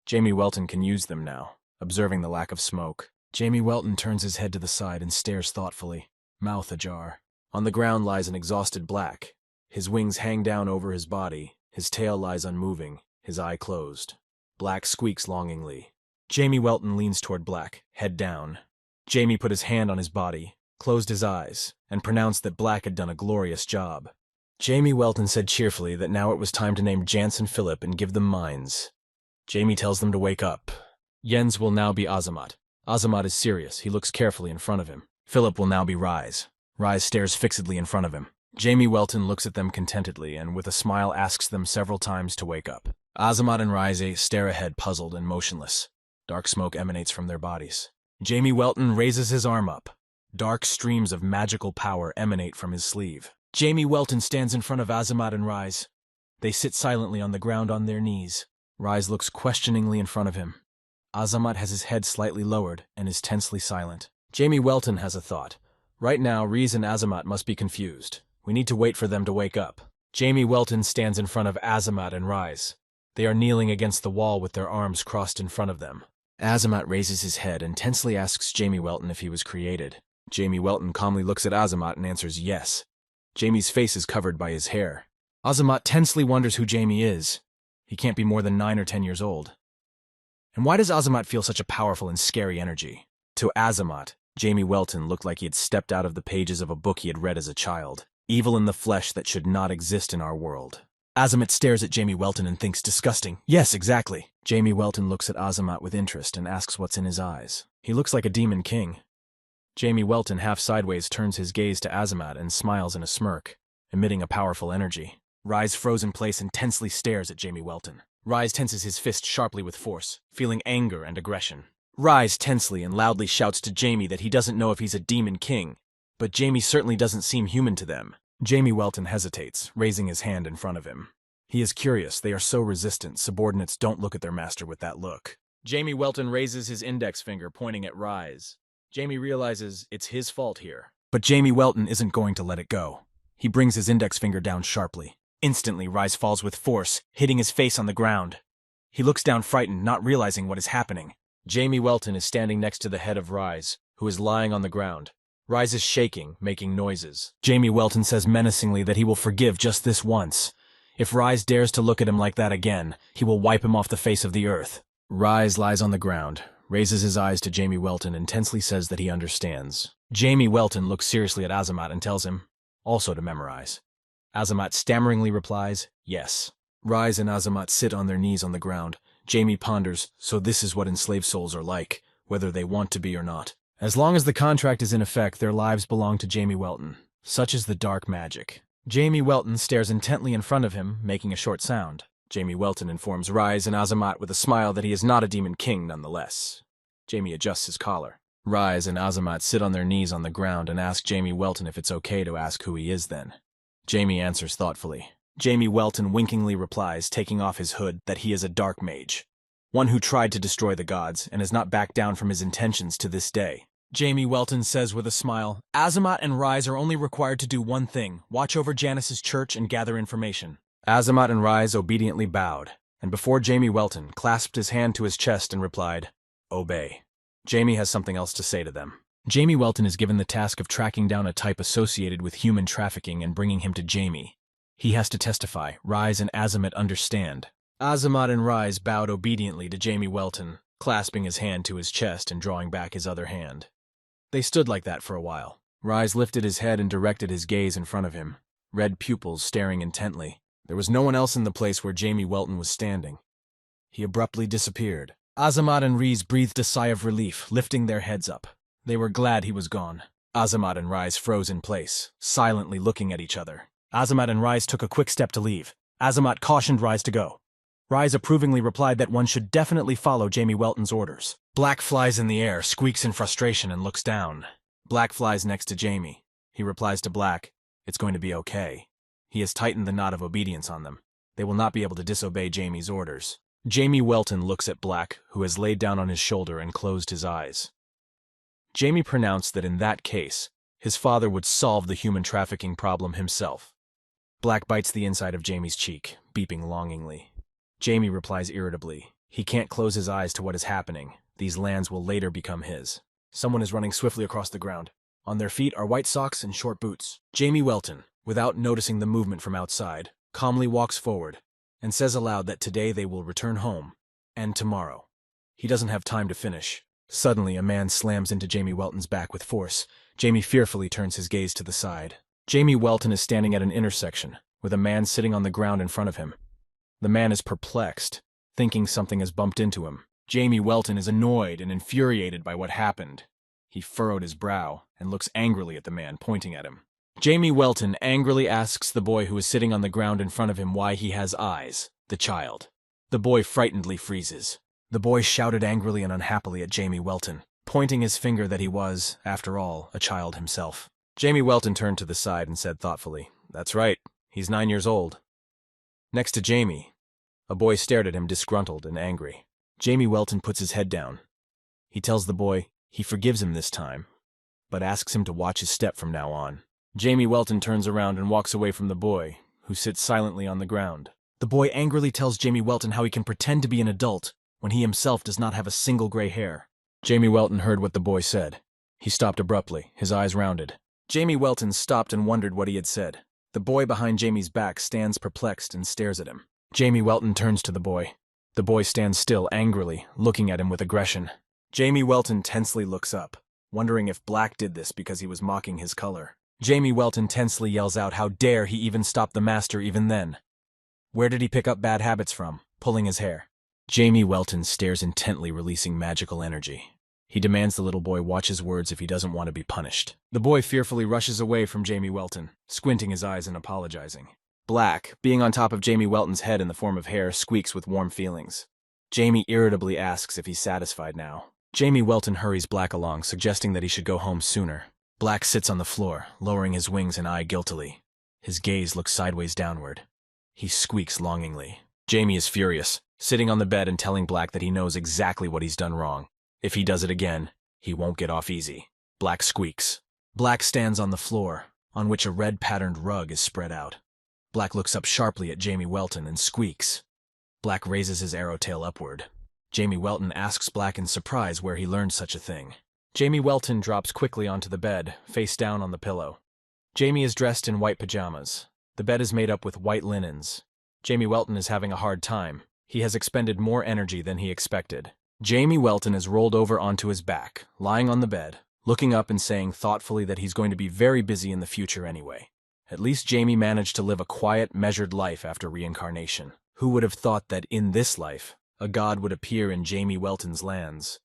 Jamie Welton can use them now, observing the lack of smoke. Jamie Welton turns his head to the side and stares thoughtfully, mouth ajar. On the ground lies an exhausted Black. His wings hang down over his body, his tail lies unmoving, his eye closed. Black squeaks longingly. Jamie Welton leans toward Black, head down. Jamie put his hand on his body, closed his eyes, and pronounced that Black had done a glorious job. Jamie Welton said cheerfully that now it was time to name Jans and Philip and give them minds. Jamie tells them to wake up. Jens will now be Azamat. Azamat is serious. He looks carefully in front of him. Philip will now be Rise. Rise stares fixedly in front of him. Jamie Welton looks at them contentedly and with a smile asks them several times to wake up. Azamat and Rise stare ahead puzzled and motionless. Dark smoke emanates from their bodies. Jamie Welton raises his arm up. Dark streams of magical power emanate from his sleeve. Jamie Welton stands in front of Azamat and Rise. They sit silently on the ground on their knees. Rise looks questioningly in front of him. Azamat has his head slightly lowered and is tensely silent. Jamie Welton has a thought. Right now, Rise and Azamat must be confused. We need to wait for them to wake up. Jamie Welton stands in front of Azamat and Rise. They are kneeling against the wall with their arms crossed in front of them. Azamat raises his head and tensely asks Jamie Welton if he was created. Jamie Welton calmly looks at Azamat and answers yes. Jamie's face is covered by his hair. Azamat tensely wonders who Jamie is. He can't be more than 9 or 10 years old. And why does Azamat feel such a powerful and scary energy? To Azamat, Jamie Welton looked like he had stepped out of the pages of a book he had read as a child. Evil in the flesh that should not exist in our world. Azamat stares at Jamie Welton and thinks disgusting. Yes, exactly. Jamie Welton looks at Azamat with interest and asks what's in his eyes. He looks like a demon king. Jamie Welton half sideways turns his gaze to Azamat and smiles in a smirk, emitting a powerful energy. Rise froze in place and tensely stares at Jamie Welton. Rise tenses his fist sharply with force, feeling anger and aggression. Rise tensely and loudly shouts to Jamie that he doesn't know if he's a demon king, but Jamie certainly doesn't seem human to them. Jamie Welton hesitates, raising his hand in front of him. He is curious. They are so resistant, subordinates don't look at their master with that look. Jamie Welton raises his index finger, pointing at Rise. Jamie realizes it's his fault here. But Jamie Welton isn't going to let it go. He brings his index finger down sharply. Instantly, Rise falls with force, hitting his face on the ground. He looks down frightened, not realizing what is happening. Jamie Welton is standing next to the head of Rise, who is lying on the ground. Rise is shaking, making noises. Jamie Welton says menacingly that he will forgive just this once. If Rise dares to look at him like that again, he will wipe him off the face of the earth. Rise lies on the ground, raises his eyes to Jamie Welton and tensely says that he understands. Jamie Welton looks seriously at Azamat and tells him, also to memorize. Azamat stammeringly replies, yes. Rise and Azamat sit on their knees on the ground. Jamie ponders, so this is what enslaved souls are like, whether they want to be or not. As long as the contract is in effect, their lives belong to Jamie Welton. Such is the dark magic. Jamie Welton stares intently in front of him, making a short sound. Jamie Welton informs Rise and Azamat with a smile that he is not a demon king nonetheless. Jamie adjusts his collar. Rise and Azamat sit on their knees on the ground and ask Jamie Welton if it's okay to ask who he is then. Jamie answers thoughtfully. Jamie Welton winkingly replies, taking off his hood, that he is a dark mage. One who tried to destroy the gods and has not backed down from his intentions to this day. Jamie Welton says with a smile, Azamat and Rise are only required to do one thing, watch over Janice's church and gather information. Azamat and Rise obediently bowed, and before Jamie Welton clasped his hand to his chest and replied, obey. Jamie has something else to say to them. Jamie Welton is given the task of tracking down a type associated with human trafficking and bringing him to Jamie. He has to testify. Rise and Azamat understand. Azamat and Rise bowed obediently to Jamie Welton, clasping his hand to his chest and drawing back his other hand. They stood like that for a while. Rise lifted his head and directed his gaze in front of him, red pupils staring intently. There was no one else in the place where Jamie Welton was standing. He abruptly disappeared. Azamat and Rise breathed a sigh of relief, lifting their heads up. They were glad he was gone. Azamat and Rise froze in place, silently looking at each other. Azamat and Rise took a quick step to leave. Azamat cautioned Rise to go. Rise approvingly replied that one should definitely follow Jamie Welton's orders. Black flies in the air, squeaks in frustration, and looks down. Black flies next to Jamie. He replies to Black, it's going to be okay. He has tightened the knot of obedience on them. They will not be able to disobey Jamie's orders. Jamie Welton looks at Black, who has laid down on his shoulder and closed his eyes. Jamie pronounced that in that case, his father would solve the human trafficking problem himself. Black bites the inside of Jamie's cheek, beeping longingly. Jamie replies irritably, he can't close his eyes to what is happening. These lands will later become his. Someone is running swiftly across the ground. On their feet are white socks and short boots. Jamie Welton, without noticing the movement from outside, calmly walks forward and says aloud that today they will return home, and tomorrow. He doesn't have time to finish. Suddenly, a man slams into Jamie Welton's back with force. Jamie fearfully turns his gaze to the side. Jamie Welton is standing at an intersection, with a man sitting on the ground in front of him. The man is perplexed, thinking something has bumped into him. Jamie Welton is annoyed and infuriated by what happened. He furrowed his brow and looks angrily at the man, pointing at him. Jamie Welton angrily asks the boy who is sitting on the ground in front of him why he has eyes, the child. The boy frightenedly freezes. The boy shouted angrily and unhappily at Jamie Welton, pointing his finger that he was, after all, a child himself. Jamie Welton turned to the side and said thoughtfully, that's right, he's 9 years old. Next to Jamie, a boy stared at him disgruntled and angry. Jamie Welton puts his head down. He tells the boy he forgives him this time, but asks him to watch his step from now on. Jamie Welton turns around and walks away from the boy, who sits silently on the ground. The boy angrily tells Jamie Welton how he can pretend to be an adult when he himself does not have a single gray hair. Jamie Welton heard what the boy said. He stopped abruptly, his eyes rounded. Jamie Welton stopped and wondered what he had said. The boy behind Jamie's back stands perplexed and stares at him. Jamie Welton turns to the boy. The boy stands still angrily, looking at him with aggression. Jamie Welton tensely looks up, wondering if Black did this because he was mocking his color. Jamie Welton tensely yells out how dare he even stop the master even then. Where did he pick up bad habits from? Pulling his hair. Jamie Welton stares intently, releasing magical energy. He demands the little boy watch his words if he doesn't want to be punished. The boy fearfully rushes away from Jamie Welton, squinting his eyes and apologizing. Black, being on top of Jamie Welton's head in the form of hair, squeaks with warm feelings. Jamie irritably asks if he's satisfied now. Jamie Welton hurries Black along, suggesting that he should go home sooner. Black sits on the floor, lowering his wings and eye guiltily. His gaze looks sideways downward. He squeaks longingly. Jamie is furious, sitting on the bed and telling Black that he knows exactly what he's done wrong. If he does it again, he won't get off easy. Black squeaks. Black stands on the floor, on which a red-patterned rug is spread out. Black looks up sharply at Jamie Welton and squeaks. Black raises his arrow tail upward. Jamie Welton asks Black in surprise where he learned such a thing. Jamie Welton drops quickly onto the bed, face down on the pillow. Jamie is dressed in white pajamas. The bed is made up with white linens. Jamie Welton is having a hard time. He has expended more energy than he expected. Jamie Welton is rolled over onto his back, lying on the bed, looking up and saying thoughtfully that he's going to be very busy in the future anyway. At least Jamie managed to live a quiet, measured life after reincarnation. Who would have thought that in this life, a god would appear in Jamie Welton's lands?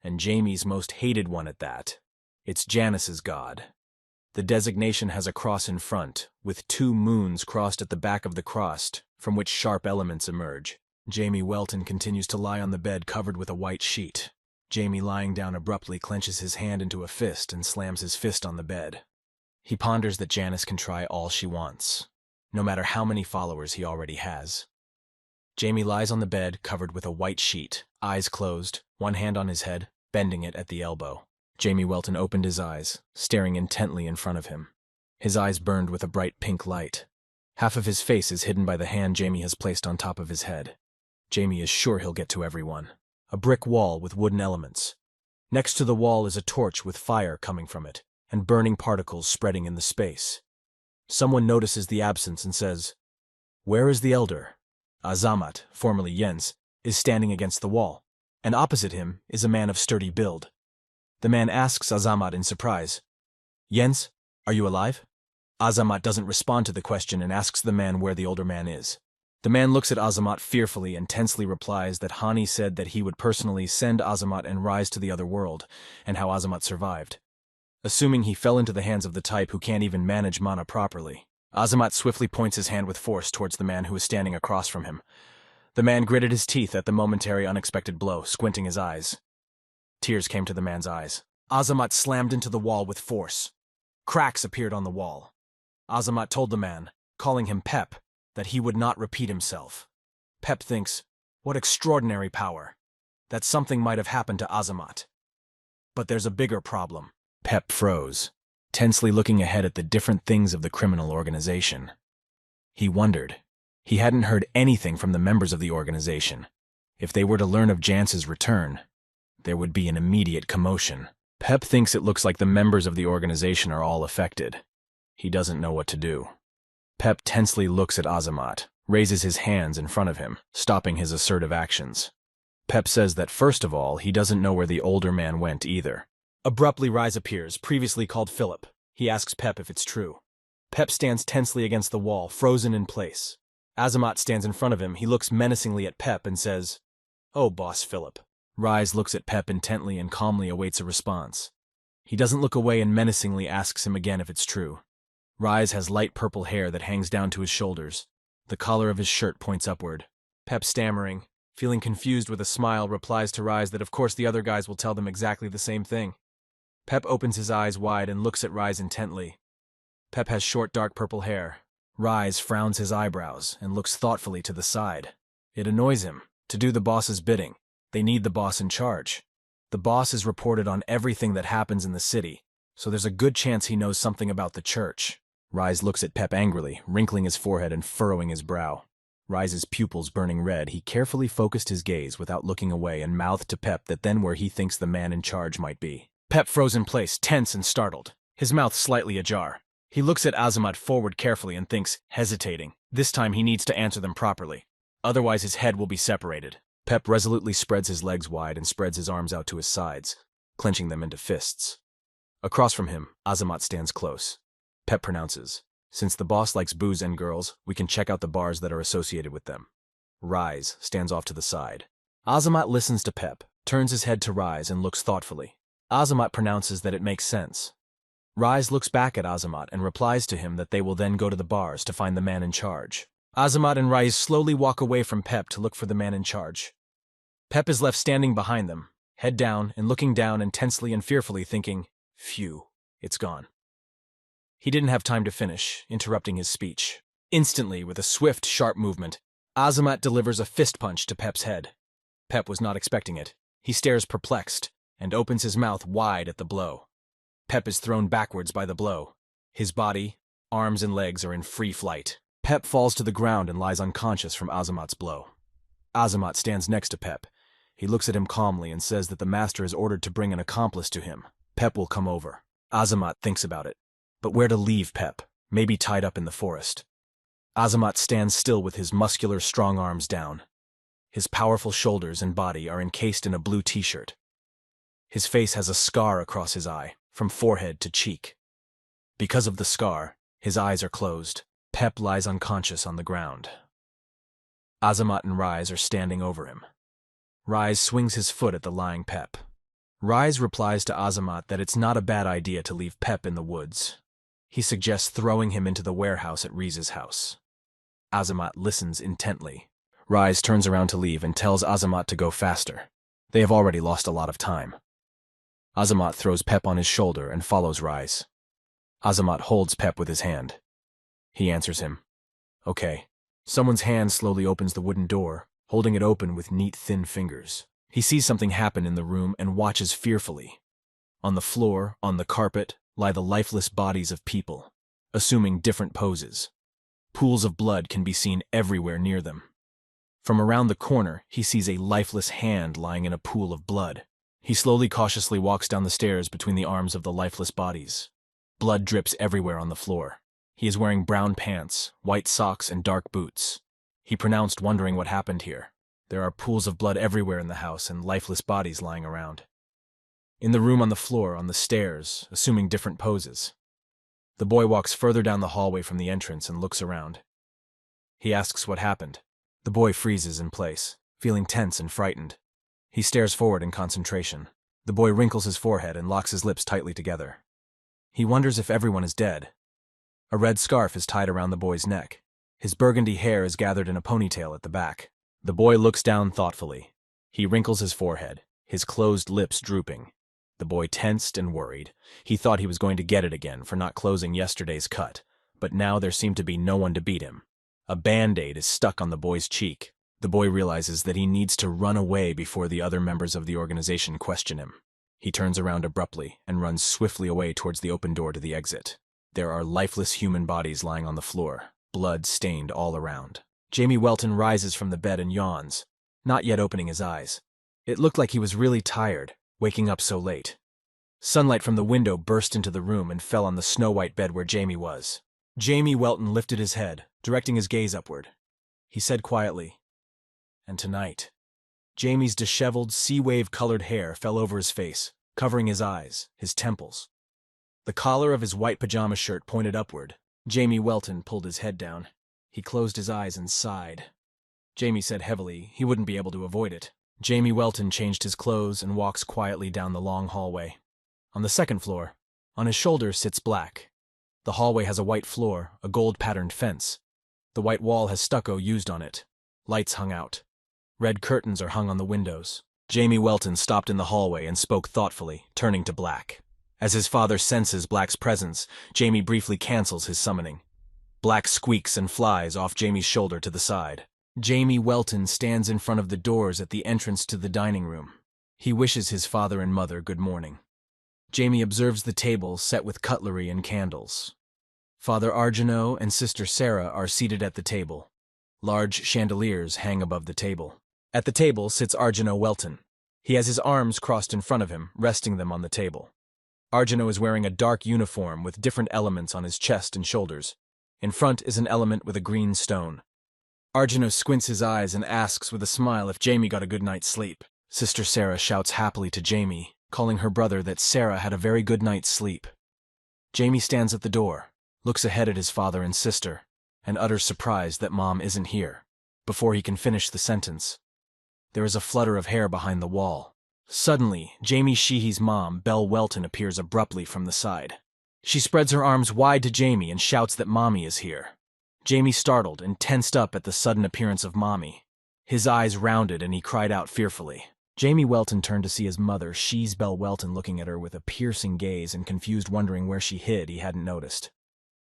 And Jamie's most hated one at that. It's Janice's god. The designation has a cross in front, with 2 moons crossed at the back of the cross, from which sharp elements emerge. Jamie Welton continues to lie on the bed covered with a white sheet. Jamie, lying down abruptly, clenches his hand into a fist and slams his fist on the bed. He ponders that Janice can try all she wants, no matter how many followers he already has. Jamie lies on the bed covered with a white sheet, eyes closed, one hand on his head, bending it at the elbow. Jamie Welton opened his eyes, staring intently in front of him. His eyes burned with a bright pink light. Half of his face is hidden by the hand Jamie has placed on top of his head. Jamie is sure he'll get to everyone. A brick wall with wooden elements. Next to the wall is a torch with fire coming from it, and burning particles spreading in the space. Someone notices the absence and says, "Where is the elder?" Azamat, formerly Jens, is standing against the wall, and opposite him is a man of sturdy build. The man asks Azamat in surprise, "Jens, are you alive?" Azamat doesn't respond to the question and asks the man where the older man is. The man looks at Azamat fearfully and tensely replies that Hani said that he would personally send Azamat and Rise to the other world, and how Azamat survived. Assuming he fell into the hands of the type who can't even manage mana properly, Azamat swiftly points his hand with force towards the man who is standing across from him. The man gritted his teeth at the momentary unexpected blow, squinting his eyes. Tears came to the man's eyes. Azamat slammed into the wall with force. Cracks appeared on the wall. Azamat told the man, calling him Pep, that he would not repeat himself. Pep thinks, what extraordinary power. That something might have happened to Azamat. But there's a bigger problem. Pep froze, tensely looking ahead at the different things of the criminal organization. He wondered. He hadn't heard anything from the members of the organization. If they were to learn of Jance's return, there would be an immediate commotion. Pep thinks it looks like the members of the organization are all affected. He doesn't know what to do. Pep tensely looks at Azamat, raises his hands in front of him, stopping his assertive actions. Pep says that first of all, he doesn't know where the older man went either. Abruptly Rise appears, previously called Philip. He asks Pep if it's true. Pep stands tensely against the wall, frozen in place. Azamat stands in front of him. He looks menacingly at Pep and says, "Oh, boss Philip." Rise looks at Pep intently and calmly awaits a response. He doesn't look away and menacingly asks him again if it's true. Rise has light purple hair that hangs down to his shoulders. The collar of his shirt points upward. Pep, stammering, feeling confused with a smile, replies to Rise that of course the other guys will tell them exactly the same thing. Pep opens his eyes wide and looks at Rise intently. Pep has short dark purple hair. Rise frowns his eyebrows and looks thoughtfully to the side. It annoys him. To do the boss's bidding, they need the boss in charge. The boss is reported on everything that happens in the city, so there's a good chance he knows something about the church. Rise looks at Pep angrily, wrinkling his forehead and furrowing his brow. Rise's pupils burning red, he carefully focused his gaze without looking away and mouthed to Pep that then where he thinks the man in charge might be. Pep froze in place, tense and startled, his mouth slightly ajar. He looks at Azamat forward carefully and thinks, hesitating. This time he needs to answer them properly. Otherwise his head will be separated. Pep resolutely spreads his legs wide and spreads his arms out to his sides, clenching them into fists. Across from him, Azamat stands close. Pep pronounces. Since the boss likes booze and girls, we can check out the bars that are associated with them. Rise stands off to the side. Azamat listens to Pep, turns his head to Rise and looks thoughtfully. Azamat pronounces that it makes sense. Rise looks back at Azamat and replies to him that they will then go to the bars to find the man in charge. Azamat and Rise slowly walk away from Pep to look for the man in charge. Pep is left standing behind them, head down and looking down intensely and fearfully, thinking, "Phew, it's gone." He didn't have time to finish, interrupting his speech. Instantly, with a swift, sharp movement, Azamat delivers a fist punch to Pep's head. Pep was not expecting it. He stares perplexed and opens his mouth wide at the blow. Pep is thrown backwards by the blow. His body, arms and legs are in free flight. Pep falls to the ground and lies unconscious from Azamat's blow. Azamat stands next to Pep. He looks at him calmly and says that the master has ordered to bring an accomplice to him. Pep will come over. Azamat thinks about it. But where to leave Pep? Maybe tied up in the forest. Azamat stands still with his muscular, strong arms down. His powerful shoulders and body are encased in a blue t-shirt. His face has a scar across his eye, from forehead to cheek. Because of the scar, his eyes are closed. Pep lies unconscious on the ground. Azamat and Rise are standing over him. Rise swings his foot at the lying Pep. Rise replies to Azamat that it's not a bad idea to leave Pep in the woods. He suggests throwing him into the warehouse at Rize's house. Azamat listens intently. Rise turns around to leave and tells Azamat to go faster. They have already lost a lot of time. Azamat throws Pep on his shoulder and follows Rise. Azamat holds Pep with his hand. He answers him. Okay. Someone's hand slowly opens the wooden door, holding it open with neat, thin fingers. He sees something happen in the room and watches fearfully. On the floor, on the carpet, lie the lifeless bodies of people, assuming different poses. Pools of blood can be seen everywhere near them. From around the corner, he sees a lifeless hand lying in a pool of blood. He slowly, cautiously walks down the stairs between the arms of the lifeless bodies. Blood drips everywhere on the floor. He is wearing brown pants, white socks, and dark boots. He pronounced, wondering what happened here. There are pools of blood everywhere in the house and lifeless bodies lying around. In the room, on the floor, on the stairs, assuming different poses. The boy walks further down the hallway from the entrance and looks around. He asks what happened. The boy freezes in place, feeling tense and frightened. He stares forward in concentration. The boy wrinkles his forehead and locks his lips tightly together. He wonders if everyone is dead. A red scarf is tied around the boy's neck. His burgundy hair is gathered in a ponytail at the back. The boy looks down thoughtfully. He wrinkles his forehead, his closed lips drooping. The boy tensed and worried. He thought he was going to get it again for not closing yesterday's cut, but now there seemed to be no one to beat him. A Band-Aid is stuck on the boy's cheek. The boy realizes that he needs to run away before the other members of the organization question him. He turns around abruptly and runs swiftly away towards the open door to the exit. There are lifeless human bodies lying on the floor, blood stained all around. Jamie Welton rises from the bed and yawns, not yet opening his eyes. It looked like he was really tired, waking up so late. Sunlight from the window burst into the room and fell on the snow-white bed where Jamie was. Jamie Welton lifted his head, directing his gaze upward. He said quietly, "And tonight." Jamie's disheveled, sea-wave-colored hair fell over his face, covering his eyes, his temples. The collar of his white pajama shirt pointed upward. Jamie Welton pulled his head down. He closed his eyes and sighed. Jamie said heavily he wouldn't be able to avoid it. Jamie Welton changed his clothes and walks quietly down the long hallway. On the second floor, on his shoulder sits Black. The hallway has a white floor, a gold-patterned fence. The white wall has stucco used on it. Lights hung out. Red curtains are hung on the windows. Jamie Welton stopped in the hallway and spoke thoughtfully, turning to Black. As his father senses Black's presence, Jamie briefly cancels his summoning. Black squeaks and flies off Jamie's shoulder to the side. Jamie Welton stands in front of the doors at the entrance to the dining room. He wishes his father and mother good morning. Jamie observes the table set with cutlery and candles. Father Arjano and Sister Sarah are seated at the table. Large chandeliers hang above the table. At the table sits Arjano Welton. He has his arms crossed in front of him, resting them on the table. Arjano is wearing a dark uniform with different elements on his chest and shoulders. In front is an element with a green stone. Arjano squints his eyes and asks with a smile if Jamie got a good night's sleep. Sister Sarah shouts happily to Jamie, calling her brother that Sarah had a very good night's sleep. Jamie stands at the door. looks ahead at his father and sister, and utters surprise that Mom isn't here. Before he can finish the sentence, there is a flutter of hair behind the wall. Suddenly, Jamie Sheehy's mom, Belle Welton, appears abruptly from the side. She spreads her arms wide to Jamie and shouts that Mommy is here. Jamie startled and tensed up at the sudden appearance of Mommy. His eyes rounded and he cried out fearfully. Jamie Welton turned to see his mother, She's Belle Welton, looking at her with a piercing gaze and confused, wondering where she hid. He hadn't noticed.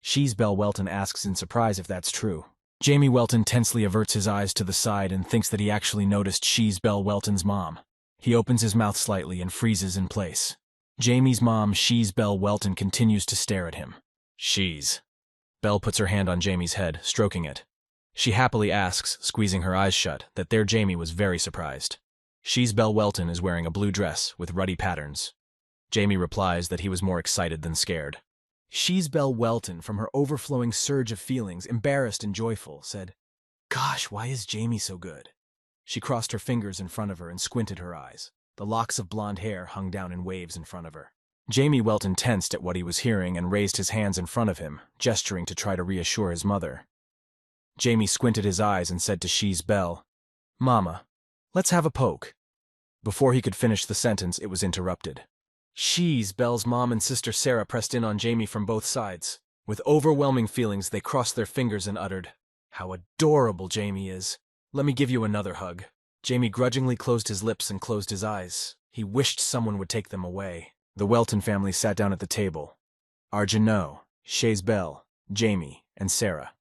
She's Belle Welton asks in surprise if that's true. Jamie Welton tensely averts his eyes to the side and thinks that he actually noticed She's Belle Welton's mom. He opens his mouth slightly and freezes in place. Jamie's mom, She's Belle Welton, continues to stare at him. She's. Belle puts her hand on Jamie's head, stroking it. She happily asks, squeezing her eyes shut, that their Jamie was very surprised. She's Belle Welton is wearing a blue dress with ruddy patterns. Jamie replies that he was more excited than scared. She's Belle Welton, from her overflowing surge of feelings, embarrassed and joyful, said, "Gosh, why is Jamie so good?" She crossed her fingers in front of her and squinted her eyes. The locks of blonde hair hung down in waves in front of her. Jamie Welton tensed at what he was hearing and raised his hands in front of him, gesturing to try to reassure his mother. Jamie squinted his eyes and said to She's Belle, "Mama, let's have a poke." Before he could finish the sentence, it was interrupted. She's Belle's mom and sister Sarah pressed in on Jamie from both sides. With overwhelming feelings, they crossed their fingers and uttered, "How adorable Jamie is. Let me give you another hug." Jamie grudgingly closed his lips and closed his eyes. He wished someone would take them away. The Welton family sat down at the table. Arjano, Shays Belle, Jamie, and Sarah.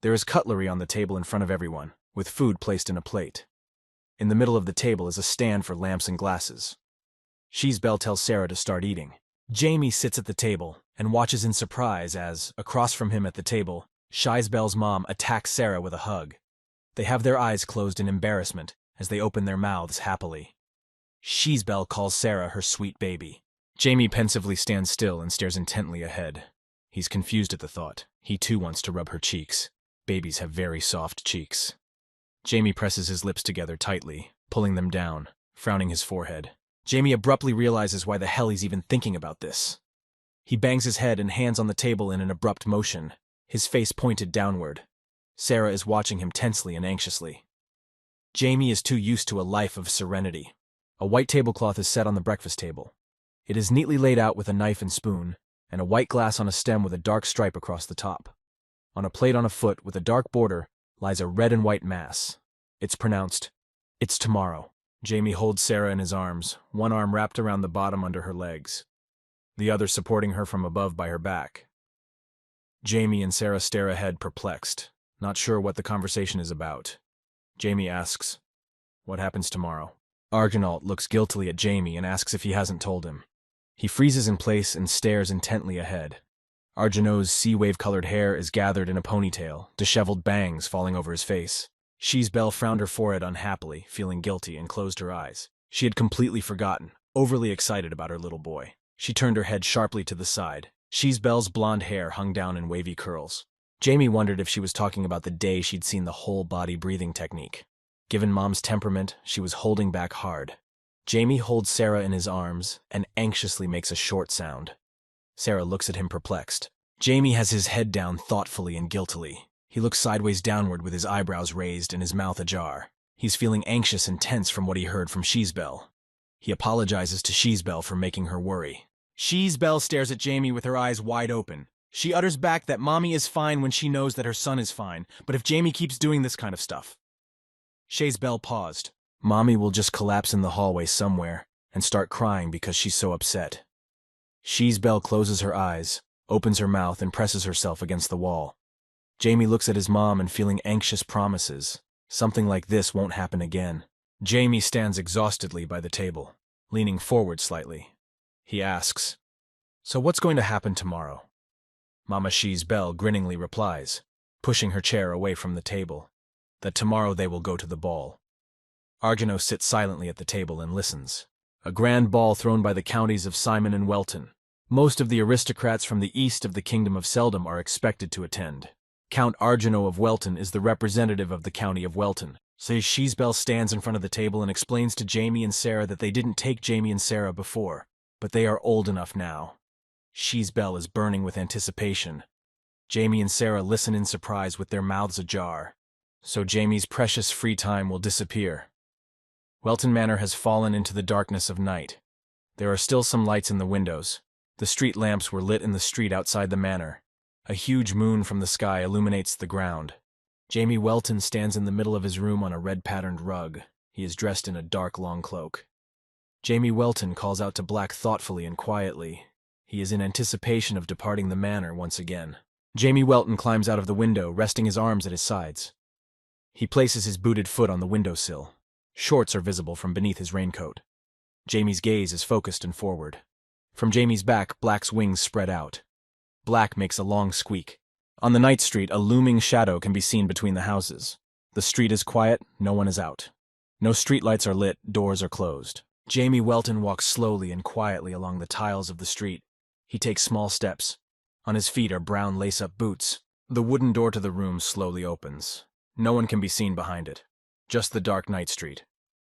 There is cutlery on the table in front of everyone, with food placed in a plate. In the middle of the table is a stand for lamps and glasses. She's Belle tells Sarah to start eating. Jamie sits at the table and watches in surprise as, across from him at the table, She's Belle's mom attacks Sarah with a hug. They have their eyes closed in embarrassment as they open their mouths happily. She's Belle calls Sarah her sweet baby. Jamie pensively stands still and stares intently ahead. He's confused at the thought. He too wants to rub her cheeks. Babies have very soft cheeks. Jamie presses his lips together tightly, pulling them down, frowning his forehead. Jamie abruptly realizes why the hell he's even thinking about this. He bangs his head and hands on the table in an abrupt motion, his face pointed downward. Sarah is watching him tensely and anxiously. Jamie is too used to a life of serenity. A white tablecloth is set on the breakfast table. It is neatly laid out with a knife and spoon, and a white glass on a stem with a dark stripe across the top. On a plate on a foot with a dark border lies a red and white mass. It's pronounced, "It's tomorrow." Jamie holds Sarah in his arms, one arm wrapped around the bottom under her legs, the other supporting her from above by her back. Jamie and Sarah stare ahead, perplexed, not sure what the conversation is about. Jamie asks, "What happens tomorrow?" Argonaut looks guiltily at Jamie and asks if he hasn't told him. He freezes in place and stares intently ahead. Arjano's sea-wave-colored hair is gathered in a ponytail, disheveled bangs falling over his face. She's Belle frowned her forehead unhappily, feeling guilty, and closed her eyes. She had completely forgotten, overly excited about her little boy. She turned her head sharply to the side. She's Belle's blonde hair hung down in wavy curls. Jamie wondered if she was talking about the day she'd seen the whole-body breathing technique. Given Mom's temperament, she was holding back hard. Jamie holds Sarah in his arms and anxiously makes a short sound. Sarah looks at him perplexed. Jamie has his head down thoughtfully and guiltily. He looks sideways downward with his eyebrows raised and his mouth ajar. He's feeling anxious and tense from what he heard from She's Belle. He apologizes to She's Belle for making her worry. She's Belle stares at Jamie with her eyes wide open. She utters back that Mommy is fine when she knows that her son is fine, but if Jamie keeps doing this kind of stuff. She's Belle paused. Mommy will just collapse in the hallway somewhere and start crying because she's so upset. She's Belle closes her eyes, opens her mouth, and presses herself against the wall. Jamie looks at his mom and feeling anxious promises. Something like this won't happen again. Jamie stands exhaustedly by the table, leaning forward slightly. He asks, "So what's going to happen tomorrow?" Mama She's Belle grinningly replies, pushing her chair away from the table, that tomorrow they will go to the ball. Argano sits silently at the table and listens. A grand ball thrown by the counties of Simon and Welton. Most of the aristocrats from the east of the Kingdom of Seldom are expected to attend. Count Argano of Welton is the representative of the county of Welton. So She's Belle stands in front of the table and explains to Jamie and Sarah that they didn't take Jamie and Sarah before, but they are old enough now. She's Belle is burning with anticipation, Jamie and Sarah listen in surprise with their mouths ajar. So Jamie's precious free time will disappear. Welton Manor has fallen into the darkness of night. There are still some lights in the windows. The street lamps were lit in the street outside the manor. A huge moon from the sky illuminates the ground. Jamie Welton stands in the middle of his room on a red-patterned rug. He is dressed in a dark, long cloak. Jamie Welton calls out to Black thoughtfully and quietly. He is in anticipation of departing the manor once again. Jamie Welton climbs out of the window, resting his arms at his sides. He places his booted foot on the windowsill. Shorts are visible from beneath his raincoat. Jamie's gaze is focused and forward. From Jamie's back, Black's wings spread out. Black makes a long squeak. On the night street, a looming shadow can be seen between the houses. The street is quiet, no one is out. No streetlights are lit, doors are closed. Jamie Welton walks slowly and quietly along the tiles of the street. He takes small steps. On his feet are brown lace-up boots. The wooden door to the room slowly opens. No one can be seen behind it. Just the dark night street.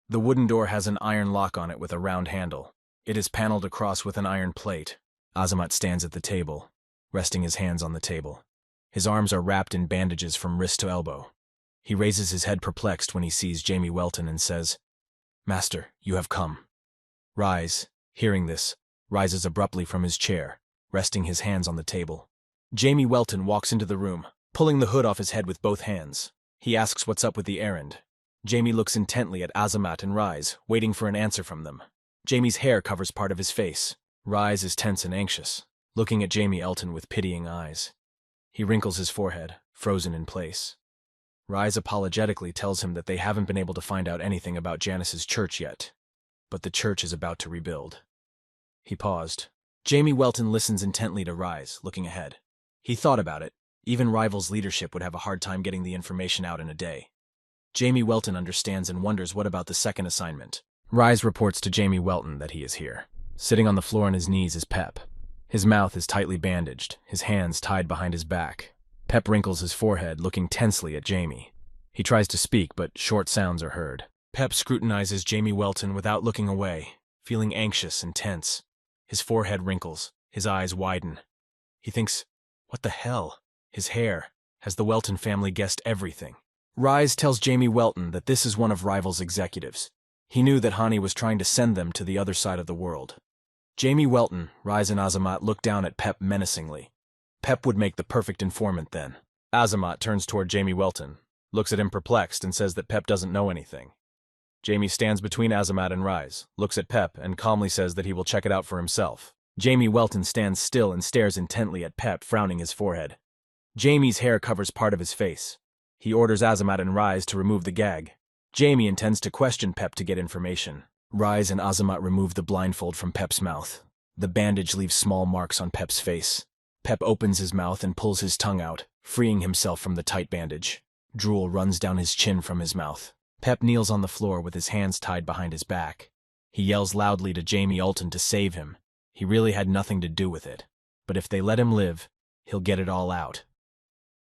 The wooden door has an iron lock on it with a round handle. It is paneled across with an iron plate. Azamat stands at the table, resting his hands on the table. His arms are wrapped in bandages from wrist to elbow. He raises his head perplexed when he sees Jamie Welton and says, "Master, you have come." Rise, hearing this, rises abruptly from his chair, resting his hands on the table. Jamie Welton walks into the room, pulling the hood off his head with both hands. He asks what's up with the errand. Jamie looks intently at Azamat and Rise, waiting for an answer from them. Jamie's hair covers part of his face. Rise is tense and anxious, looking at Jamie Elton with pitying eyes. He wrinkles his forehead, frozen in place. Rise apologetically tells him that they haven't been able to find out anything about Janice's church yet, but the church is about to rebuild. He paused. Jamie Welton listens intently to Rise, looking ahead. He thought about it. Even Rival's leadership would have a hard time getting the information out in a day. Jamie Welton understands and wonders what about the second assignment. Rise reports to Jamie Welton that he is here. Sitting on the floor on his knees is Pep. His mouth is tightly bandaged, his hands tied behind his back. Pep wrinkles his forehead, looking tensely at Jamie. He tries to speak, but short sounds are heard. Pep scrutinizes Jamie Welton without looking away, feeling anxious and tense. His forehead wrinkles, his eyes widen. He thinks, what the hell? His hair. Has the Welton family guessed everything? Rise tells Jamie Welton that this is one of Rival's executives. He knew that Hani was trying to send them to the other side of the world. Jamie Welton, Rise and Azamat look down at Pep menacingly. Pep would make the perfect informant then. Azamat turns toward Jamie Welton, looks at him perplexed and says that Pep doesn't know anything. Jamie stands between Azamat and Rise, looks at Pep and calmly says that he will check it out for himself. Jamie Welton stands still and stares intently at Pep, frowning his forehead. Jamie's hair covers part of his face. He orders Azamat and Rise to remove the gag. Jamie intends to question Pep to get information. Rise and Azamat remove the blindfold from Pep's mouth. The bandage leaves small marks on Pep's face. Pep opens his mouth and pulls his tongue out, freeing himself from the tight bandage. Drool runs down his chin from his mouth. Pep kneels on the floor with his hands tied behind his back. He yells loudly to Jamie Elton to save him. He really had nothing to do with it. But if they let him live, he'll get it all out.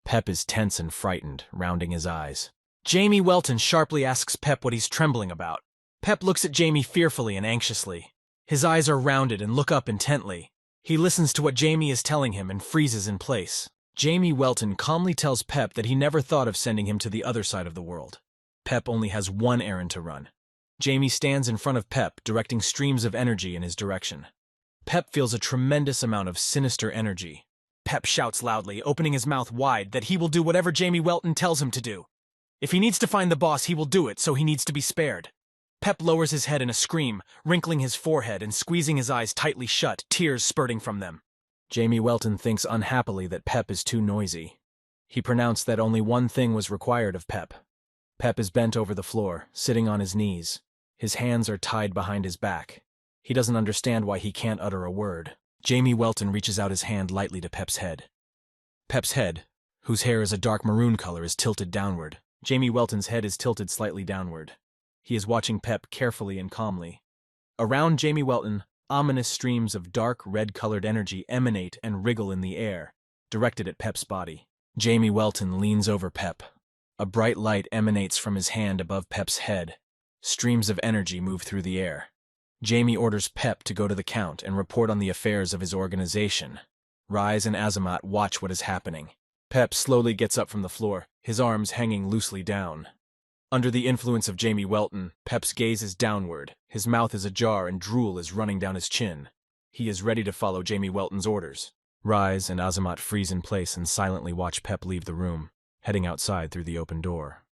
Pep is tense and frightened, rounding his eyes. Jamie Welton sharply asks Pep what he's trembling about. Pep looks at Jamie fearfully and anxiously. His eyes are rounded and look up intently. He listens to what Jamie is telling him and freezes in place. Jamie Welton calmly tells Pep that he never thought of sending him to the other side of the world. Pep only has one errand to run. Jamie stands in front of Pep, directing streams of energy in his direction. Pep feels a tremendous amount of sinister energy. Pep shouts loudly, opening his mouth wide, that he will do whatever Jamie Welton tells him to do. If he needs to find the boss, he will do it, so he needs to be spared. Pep lowers his head in a scream, wrinkling his forehead and squeezing his eyes tightly shut, tears spurting from them. Jamie Welton thinks unhappily that Pep is too noisy. He pronounced that only one thing was required of Pep. Pep is bent over the floor, sitting on his knees. His hands are tied behind his back. He doesn't understand why he can't utter a word. Jamie Welton reaches out his hand lightly to Pep's head. Pep's head, whose hair is a dark maroon color, is tilted downward. Jamie Welton's head is tilted slightly downward. He is watching Pep carefully and calmly. Around Jamie Welton, ominous streams of dark red-colored energy emanate and wriggle in the air, directed at Pep's body. Jamie Welton leans over Pep. A bright light emanates from his hand above Pep's head. Streams of energy move through the air. Jamie orders Pep to go to the Count and report on the affairs of his organization. Rise and Azamat watch what is happening. Pep slowly gets up from the floor, his arms hanging loosely down. Under the influence of Jamie Welton, Pep's gaze is downward, his mouth is ajar and drool is running down his chin. He is ready to follow Jamie Welton's orders. Rise and Azamat freeze in place and silently watch Pep leave the room, heading outside through the open door.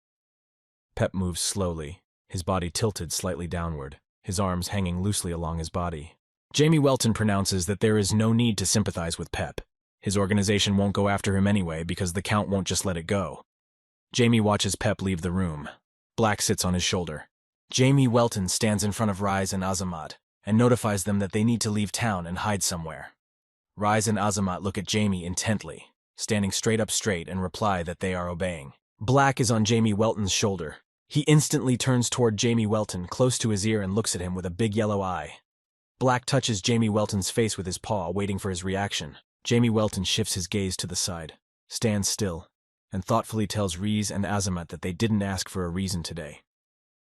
Pep moves slowly, his body tilted slightly downward, his arms hanging loosely along his body. Jamie Welton pronounces that there is no need to sympathize with Pep. His organization won't go after him anyway because the Count won't just let it go. Jamie watches Pep leave the room. Black sits on his shoulder. Jamie Welton stands in front of Rise and Azamat and notifies them that they need to leave town and hide somewhere. Rise and Azamat look at Jamie intently, standing straight, and reply that they are obeying. Black is on Jamie Welton's shoulder. He instantly turns toward Jamie Welton, close to his ear, and looks at him with a big yellow eye. Black touches Jamie Welton's face with his paw, waiting for his reaction. Jamie Welton shifts his gaze to the side, stands still, and thoughtfully tells Rise and Azamat that they didn't ask for a reason today.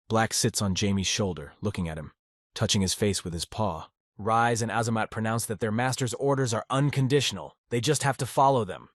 Black sits on Jamie's shoulder, looking at him, touching his face with his paw. Rise and Azamat pronounce that their master's orders are unconditional. They just have to follow them.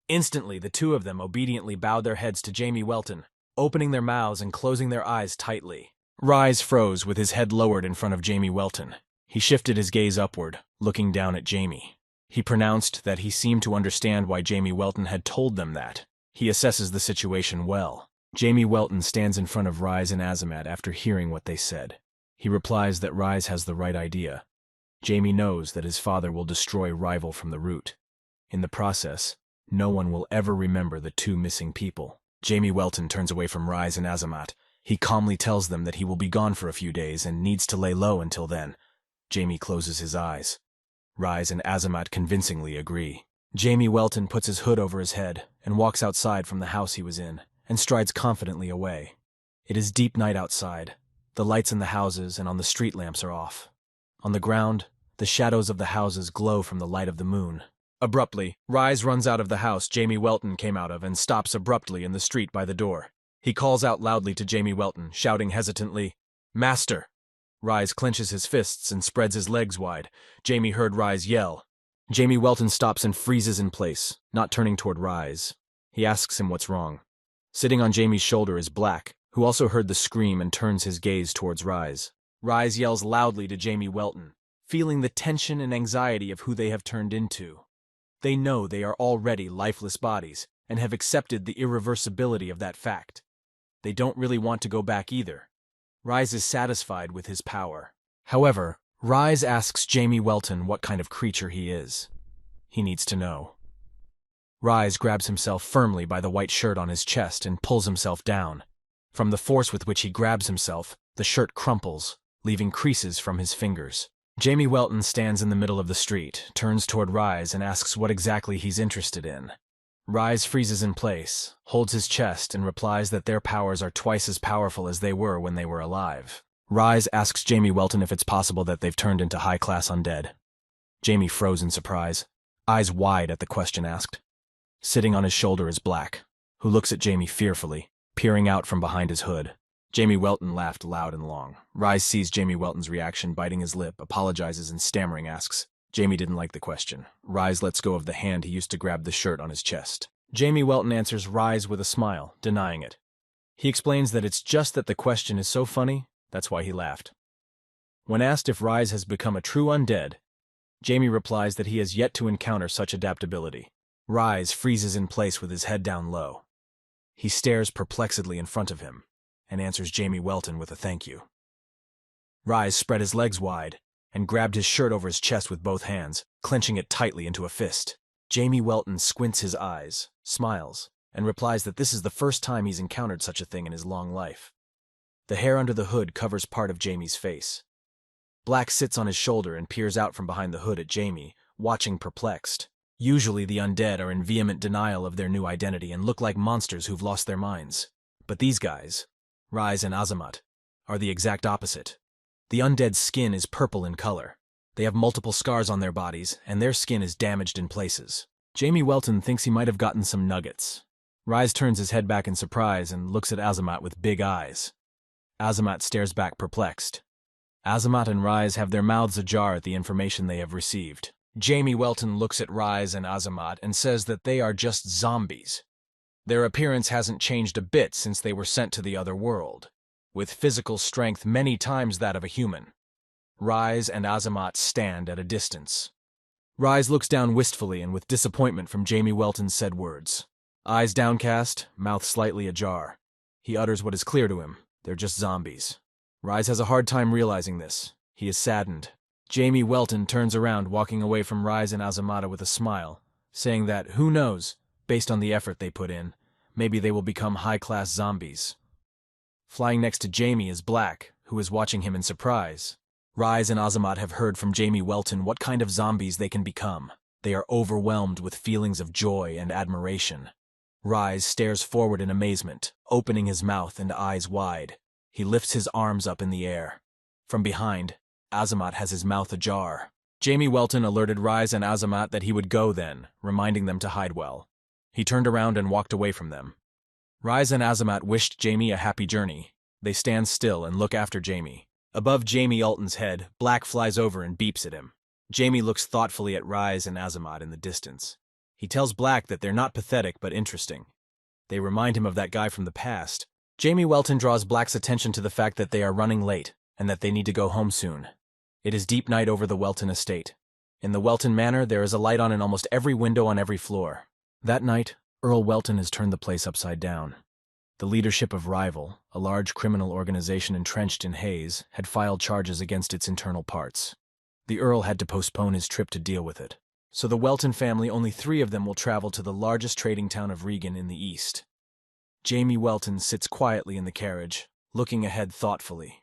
Instantly, the two of them obediently bowed their heads to Jamie Welton, opening their mouths and closing their eyes tightly. Rise froze with his head lowered in front of Jamie Welton. He shifted his gaze upward, looking down at Jamie. He pronounced that he seemed to understand why Jamie Welton had told them that. He assesses the situation well. Jamie Welton stands in front of Rise and Azamat after hearing what they said. He replies that Rise has the right idea. Jamie knows that his father will destroy Rival from the root. In the process, no one will ever remember the two missing people. Jamie Welton turns away from Rise and Azamat. He calmly tells them that he will be gone for a few days and needs to lay low until then. Jamie closes his eyes. Rise and Azamat convincingly agree. Jamie Welton puts his hood over his head and walks outside from the house he was in and strides confidently away. It is deep night outside. The lights in the houses and on the street lamps are off. On the ground, the shadows of the houses glow from the light of the moon. Abruptly, Rise runs out of the house Jamie Welton came out of and stops abruptly in the street by the door. He calls out loudly to Jamie Welton, shouting hesitantly, "Master!" Rise clenches his fists and spreads his legs wide. Jamie heard Rise yell. Jamie Welton stops and freezes in place, not turning toward Rise. He asks him what's wrong. Sitting on Jamie's shoulder is Black, who also heard the scream and turns his gaze towards Rise. Rise yells loudly to Jamie Welton, feeling the tension and anxiety of who they have turned into. They know they are already lifeless bodies and have accepted the irreversibility of that fact. They don't really want to go back either. Rise is satisfied with his power. However, Rise asks Jamie Welton what kind of creature he is. He needs to know. Rise grabs himself firmly by the white shirt on his chest and pulls himself down. From the force with which he grabs himself, the shirt crumples, leaving creases from his fingers. Jamie Welton stands in the middle of the street, turns toward Rise and asks what exactly he's interested in. Rise freezes in place, holds his chest, and replies that their powers are twice as powerful as they were when they were alive. Rise asks Jamie Welton if it's possible that they've turned into high-class undead. Jamie froze in surprise, eyes wide at the question asked. Sitting on his shoulder is Black, who looks at Jamie fearfully, peering out from behind his hood. Jamie Welton laughed loud and long. Rise sees Jamie Welton's reaction, biting his lip, apologizes, and stammering asks. Jamie didn't like the question. Rise lets go of the hand he used to grab the shirt on his chest. Jamie Welton answers Rise with a smile, denying it. He explains that it's just that the question is so funny, that's why he laughed. When asked if Rise has become a true undead, Jamie replies that he has yet to encounter such adaptability. Rise freezes in place with his head down low. He stares perplexedly in front of him and answers Jamie Welton with a thank you. Rise spread his legs wide and grabbed his shirt over his chest with both hands, clenching it tightly into a fist. Jamie Welton squints his eyes, smiles, and replies that this is the first time he's encountered such a thing in his long life. The hair under the hood covers part of Jamie's face. Black sits on his shoulder and peers out from behind the hood at Jamie, watching perplexed. Usually the undead are in vehement denial of their new identity and look like monsters who've lost their minds. But these guys, Rise and Azamat, are the exact opposite. The undead's skin is purple in color. They have multiple scars on their bodies, and their skin is damaged in places. Jamie Welton thinks he might have gotten some nuggets. Rise turns his head back in surprise and looks at Azamat with big eyes. Azamat stares back perplexed. Azamat and Rise have their mouths ajar at the information they have received. Jamie Welton looks at Rise and Azamat and says that they are just zombies. Their appearance hasn't changed a bit since they were sent to the other world, with physical strength many times that of a human. Rise and Azamat stand at a distance. Rise looks down wistfully and with disappointment from Jamie Welton's said words. Eyes downcast, mouth slightly ajar. He utters what is clear to him. They're just zombies. Rise has a hard time realizing this. He is saddened. Jamie Welton turns around, walking away from Rise and Azamata with a smile, saying that, who knows, based on the effort they put in, maybe they will become high-class zombies. Flying next to Jamie is Black, who is watching him in surprise. Rise and Azamat have heard from Jamie Welton what kind of zombies they can become. They are overwhelmed with feelings of joy and admiration. Rise stares forward in amazement, opening his mouth and eyes wide. He lifts his arms up in the air. From behind, Azamat has his mouth ajar. Jamie Welton alerted Rise and Azamat that he would go then, reminding them to hide well. He turned around and walked away from them. Rise and Azamat wished Jamie a happy journey. They stand still and look after Jamie. Above Jamie Alton's head, Black flies over and beeps at him. Jamie looks thoughtfully at Rise and Azamat in the distance. He tells Black that they're not pathetic but interesting. They remind him of that guy from the past. Jamie Welton draws Black's attention to the fact that they are running late and that they need to go home soon. It is deep night over the Welton estate. In the Welton Manor, there is a light on in almost every window on every floor. That night, Earl Welton has turned the place upside down. The leadership of Rival, a large criminal organization entrenched in haze, had filed charges against its internal parts. The Earl had to postpone his trip to deal with it. So the Welton family, only 3 of them will travel to the largest trading town of Regan in the east. Jamie Welton sits quietly in the carriage, looking ahead thoughtfully.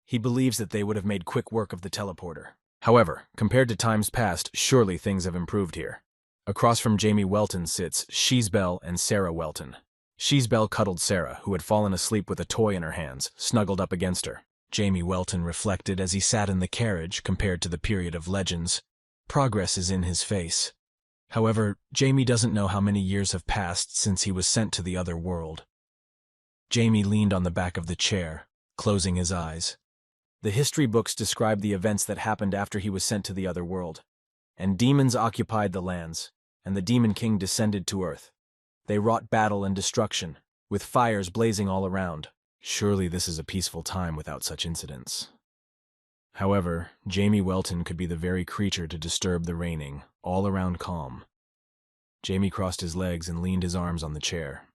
He believes that they would have made quick work of the teleporter. However, compared to times past, surely things have improved here. Across from Jamie Welton sits Sheesbell and Sarah Welton. Sheesbell cuddled Sarah, who had fallen asleep with a toy in her hands, snuggled up against her. Jamie Welton reflected as he sat in the carriage compared to the period of legends. Progress is in his face. However, Jamie doesn't know how many years have passed since he was sent to the other world. Jamie leaned on the back of the chair, closing his eyes. The history books describe the events that happened after he was sent to the other world. And demons occupied the lands, and the Demon King descended to Earth. They wrought battle and destruction, with fires blazing all around. Surely this is a peaceful time without such incidents. However, Jamie Welton could be the very creature to disturb the reigning, all-around calm. Jamie crossed his legs and leaned his arms on the chair.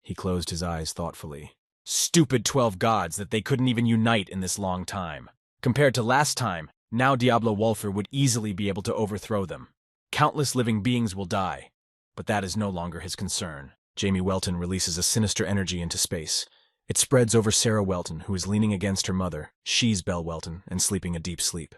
He closed his eyes thoughtfully. Stupid 12 gods that they couldn't even unite in this long time. Compared to last time, now Diablo Wolfer would easily be able to overthrow them. Countless living beings will die, but that is no longer his concern. Jamie Welton releases a sinister energy into space. It spreads over Sarah Welton, who is leaning against her mother, Sheesbell Welton, and sleeping a deep sleep.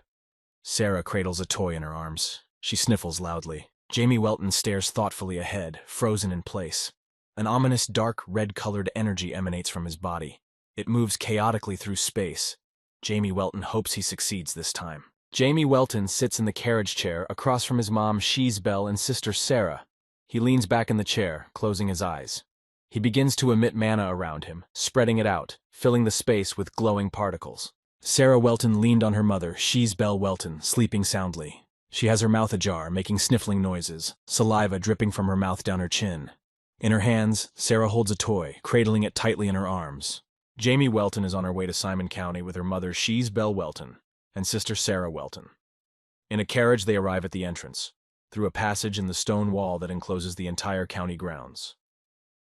Sarah cradles a toy in her arms. She sniffles loudly. Jamie Welton stares thoughtfully ahead, frozen in place. An ominous dark red-colored energy emanates from his body. It moves chaotically through space. Jamie Welton hopes he succeeds this time. Jamie Welton sits in the carriage chair across from his mom Sheesbell and sister Sarah. He leans back in the chair, closing his eyes. He begins to emit mana around him, spreading it out, filling the space with glowing particles. Sarah Welton leaned on her mother, Sheesbell Welton, sleeping soundly. She has her mouth ajar, making sniffling noises, saliva dripping from her mouth down her chin. In her hands, Sarah holds a toy, cradling it tightly in her arms. Jamie Welton is on her way to Simon County with her mother Sheesbell Welton and sister Sarah Welton. In a carriage they arrive at the entrance, through a passage in the stone wall that encloses the entire county grounds.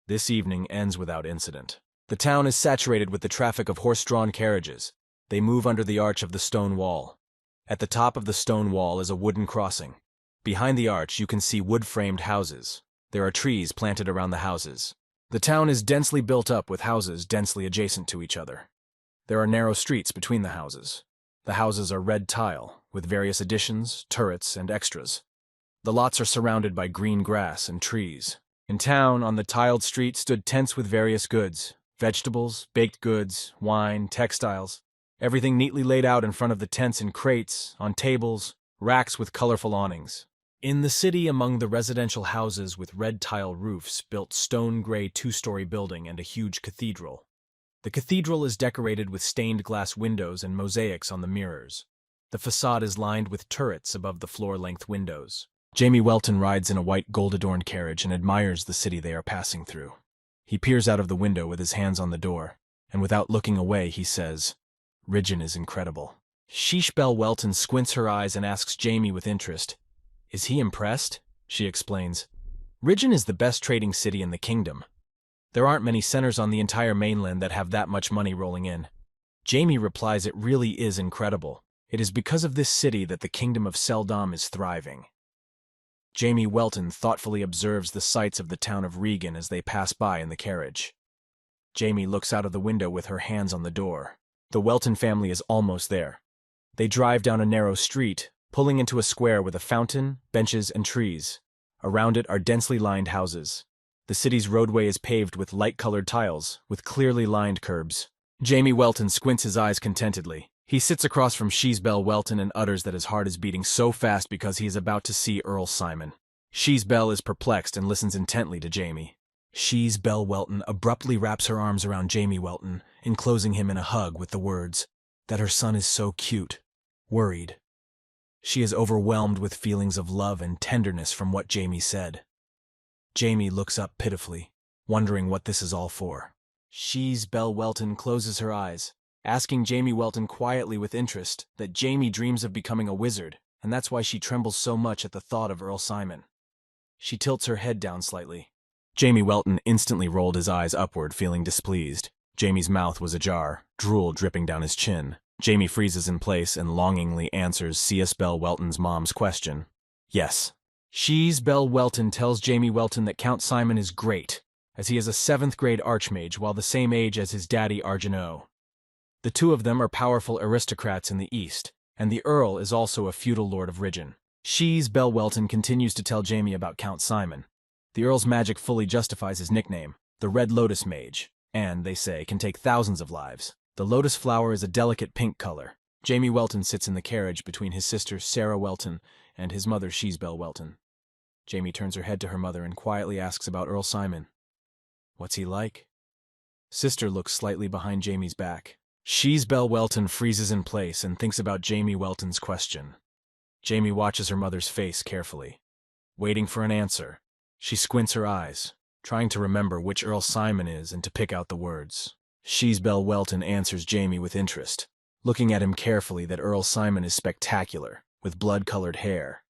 This evening ends without incident. The town is saturated with the traffic of horse-drawn carriages. They move under the arch of the stone wall. At the top of the stone wall is a wooden crossing. Behind the arch you can see wood-framed houses. There are trees planted around the houses. The town is densely built up with houses densely adjacent to each other. There are narrow streets between the houses. The houses are red tile, with various additions, turrets, and extras. The lots are surrounded by green grass and trees. In town, on the tiled street, stood tents with various goods, vegetables, baked goods, wine, textiles, everything neatly laid out in front of the tents in crates, on tables, racks with colorful awnings. In the city, among the residential houses with red tile roofs, built stone-gray 2-story building and a huge cathedral. The cathedral is decorated with stained glass windows and mosaics on the mirrors. The facade is lined with turrets above the floor-length windows. Jamie Welton rides in a white gold-adorned carriage and admires the city they are passing through. He peers out of the window with his hands on the door, and without looking away, he says, "Ridgeon is incredible." Sheesh Belle Welton squints her eyes and asks Jamie with interest, "Is he impressed?" She explains, "Ridgeon is the best trading city in the kingdom. There aren't many centers on the entire mainland that have that much money rolling in." Jamie replies it really is incredible. It is because of this city that the kingdom of Seldom is thriving. Jamie Welton thoughtfully observes the sights of the town of Regan as they pass by in the carriage. Jamie looks out of the window with her hands on the door. The Welton family is almost there. They drive down a narrow street, pulling into a square with a fountain, benches, and trees. Around it are densely lined houses. The city's roadway is paved with light-colored tiles, with clearly lined curbs. Jamie Welton squints his eyes contentedly. He sits across from Sheesh Belle Welton and utters that his heart is beating so fast because he is about to see Earl Simon. Sheesh Belle is perplexed and listens intently to Jamie. Sheesh Belle Welton abruptly wraps her arms around Jamie Welton, enclosing him in a hug with the words, "That her son is so cute." Worried. She is overwhelmed with feelings of love and tenderness from what Jamie said. Jamie looks up pitifully, wondering what this is all for. Sheesh Belle Welton closes her eyes, asking Jamie Welton quietly with interest that Jamie dreams of becoming a wizard, and that's why she trembles so much at the thought of Earl Simon. She tilts her head down slightly. Jamie Welton instantly rolled his eyes upward, feeling displeased. Jamie's mouth was ajar, drool dripping down his chin. Jamie freezes in place and longingly answers C.S. Belle Welton's mom's question. Yes. Sheesh Belle Welton tells Jamie Welton that Count Simon is great, as he is a 7th grade archmage while the same age as his daddy Arjano. The two of them are powerful aristocrats in the East, and the Earl is also a feudal lord of Ridgeon. Sheesh Belle Welton continues to tell Jamie about Count Simon. The Earl's magic fully justifies his nickname, the Red Lotus Mage, and, they say, can take thousands of lives. The lotus flower is a delicate pink color. Jamie Welton sits in the carriage between his sister Sarah Welton and his mother Sheesh Belle Welton. Jamie turns her head to her mother and quietly asks about Earl Simon. "What's he like?" Sister looks slightly behind Jamie's back. Sheesh Belle Welton freezes in place and thinks about Jamie Welton's question. Jamie watches her mother's face carefully. Waiting for an answer, she squints her eyes, trying to remember which Earl Simon is and to pick out the words. Sheesh Belle Welton answers Jamie with interest, looking at him carefully that Earl Simon is spectacular, with blood-colored hair.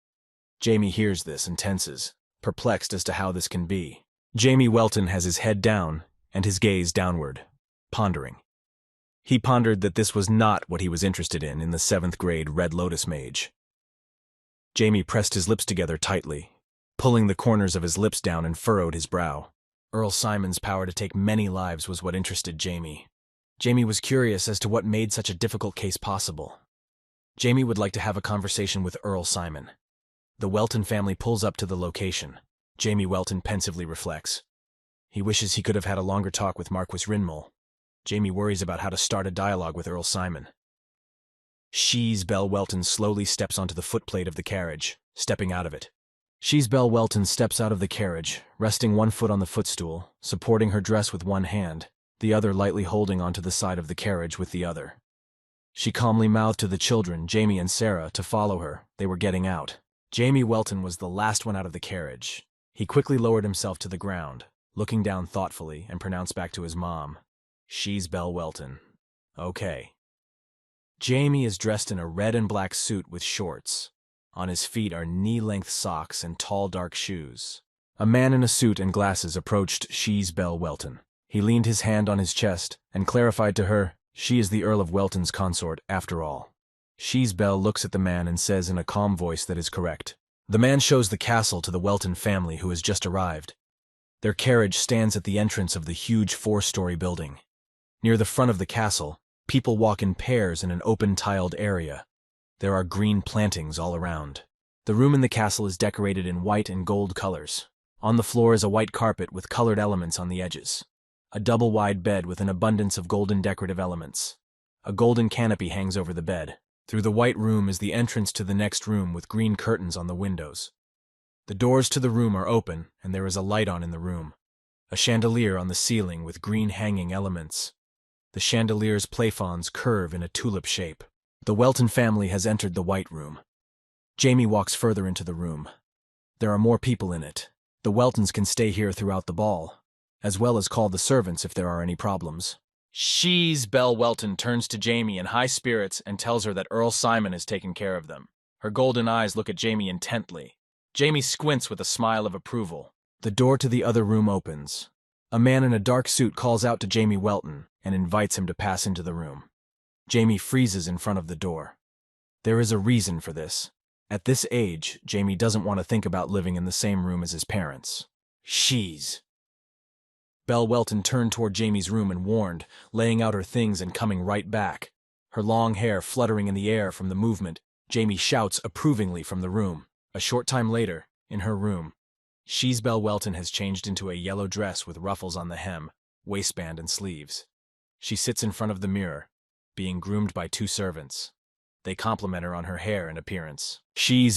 Jamie hears this and tenses, perplexed as to how this can be. Jamie Welton has his head down and his gaze downward, pondering. He pondered that this was not what he was interested in the 7th grade Red Lotus Mage. Jamie pressed his lips together tightly, pulling the corners of his lips down and furrowed his brow. Earl Simon's power to take many lives was what interested Jamie. Jamie was curious as to what made such a difficult case possible. Jamie would like to have a conversation with Earl Simon. The Welton family pulls up to the location. Jamie Welton pensively reflects. He wishes he could have had a longer talk with Marquis Rinmol. Jamie worries about how to start a dialogue with Earl Simon. Sheesh Belle Welton slowly steps onto the footplate of the carriage, stepping out of it. Sheesh Belle Welton steps out of the carriage, resting one foot on the footstool, supporting her dress with one hand, the other lightly holding onto the side of the carriage with the other. She calmly mouthed to the children, Jamie and Sarah, to follow her. They were getting out. Jamie Welton was the last one out of the carriage. He quickly lowered himself to the ground, looking down thoughtfully, and pronounced back to his mom, "Sheesh Belle Welton. Okay." Jamie is dressed in a red and black suit with shorts. On his feet are knee-length socks and tall dark shoes. A man in a suit and glasses approached Sheesh Belle Welton. He leaned his hand on his chest and clarified to her, she is the Earl of Welton's consort, after all. Sheesh Belle looks at the man and says in a calm voice that is correct. The man shows the castle to the Welton family who has just arrived. Their carriage stands at the entrance of the huge 4-story building. Near the front of the castle, people walk in pairs in an open tiled area. There are green plantings all around. The room in the castle is decorated in white and gold colors. On the floor is a white carpet with colored elements on the edges. A double-wide bed with an abundance of golden decorative elements. A golden canopy hangs over the bed. Through the white room is the entrance to the next room with green curtains on the windows. The doors to the room are open, and there is a light on in the room. A chandelier on the ceiling with green hanging elements. The chandelier's plafonds curve in a tulip shape. The Welton family has entered the White Room. Jamie walks further into the room. There are more people in it. The Weltons can stay here throughout the ball, as well as call the servants if there are any problems. Belle Welton turns to Jamie in high spirits and tells her that Earl Simon is taking care of them. Her golden eyes look at Jamie intently. Jamie squints with a smile of approval. The door to the other room opens. A man in a dark suit calls out to Jamie Welton and invites him to pass into the room. Jamie freezes in front of the door. There is a reason for this. At this age, Jamie doesn't want to think about living in the same room as his parents. Belle Welton turned toward Jamie's room and warned, laying out her things and coming right back. Her long hair fluttering in the air from the movement, Jamie shouts approvingly from the room. A short time later, in her room, Belle Welton has changed into a yellow dress with ruffles on the hem, waistband and sleeves. She sits in front of the mirror, being groomed by two servants. They compliment her on her hair and appearance.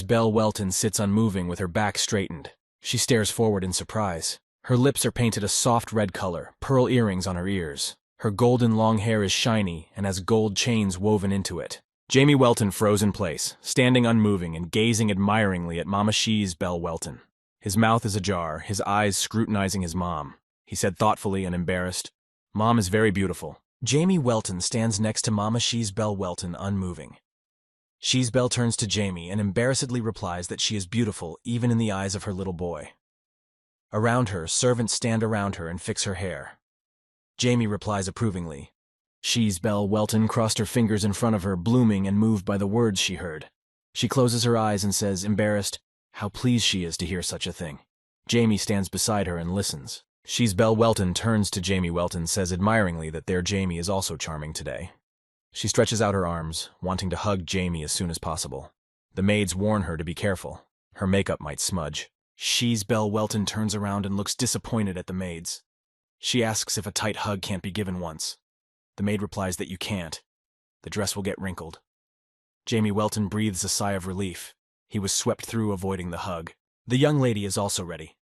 Belle Welton sits unmoving with her back straightened. She stares forward in surprise. Her lips are painted a soft red color, pearl earrings on her ears. Her golden long hair is shiny and has gold chains woven into it. Jamie Welton froze in place, standing unmoving and gazing admiringly at Mama Belle Welton. His mouth is ajar, his eyes scrutinizing his mom. He said thoughtfully and embarrassed, "Mom is very beautiful." Jamie Welton stands next to Mama Belle Welton unmoving. Belle turns to Jamie and embarrassedly replies that she is beautiful even in the eyes of her little boy. Around her, servants stand around her and fix her hair. Jamie replies approvingly. Belle Welton crossed her fingers in front of her, blooming and moved by the words she heard. She closes her eyes and says, embarrassed, how pleased she is to hear such a thing. Jamie stands beside her and listens. Belle Welton turns to Jamie Welton, says admiringly that their Jamie is also charming today. She stretches out her arms, wanting to hug Jamie as soon as possible. The maids warn her to be careful. Her makeup might smudge. Belle Welton turns around and looks disappointed at the maids. She asks if a tight hug can't be given once. The maid replies that you can't. The dress will get wrinkled. Jamie Welton breathes a sigh of relief. He was swept through avoiding the hug. The young lady is also ready.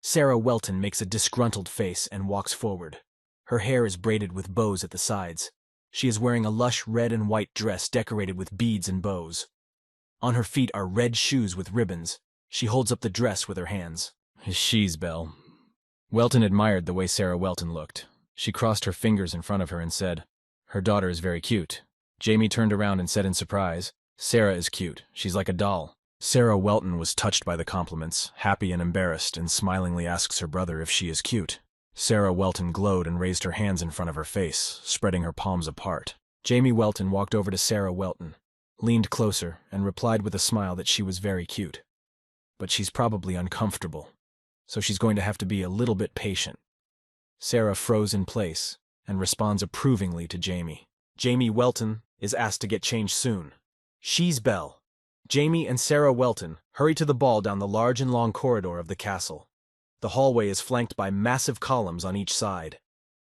Sarah Welton makes a disgruntled face and walks forward. Her hair is braided with bows at the sides. She is wearing a lush red and white dress decorated with beads and bows. On her feet are red shoes with ribbons. She holds up the dress with her hands. Belle. Welton admired the way Sarah Welton looked. She crossed her fingers in front of her and said, her daughter is very cute. Jamie turned around and said in surprise, Sarah is cute. She's like a doll. Sarah Welton was touched by the compliments, happy and embarrassed, and smilingly asks her brother if she is cute. Sarah Welton glowed and raised her hands in front of her face, spreading her palms apart. Jamie Welton walked over to Sarah Welton, leaned closer, and replied with a smile that she was very cute. But she's probably uncomfortable, so she's going to have to be a little bit patient. Sarah froze in place and responds approvingly to Jamie. Jamie Welton is asked to get changed soon. Belle. Jamie and Sarah Welton hurry to the ball down the large and long corridor of the castle. The hallway is flanked by massive columns on each side.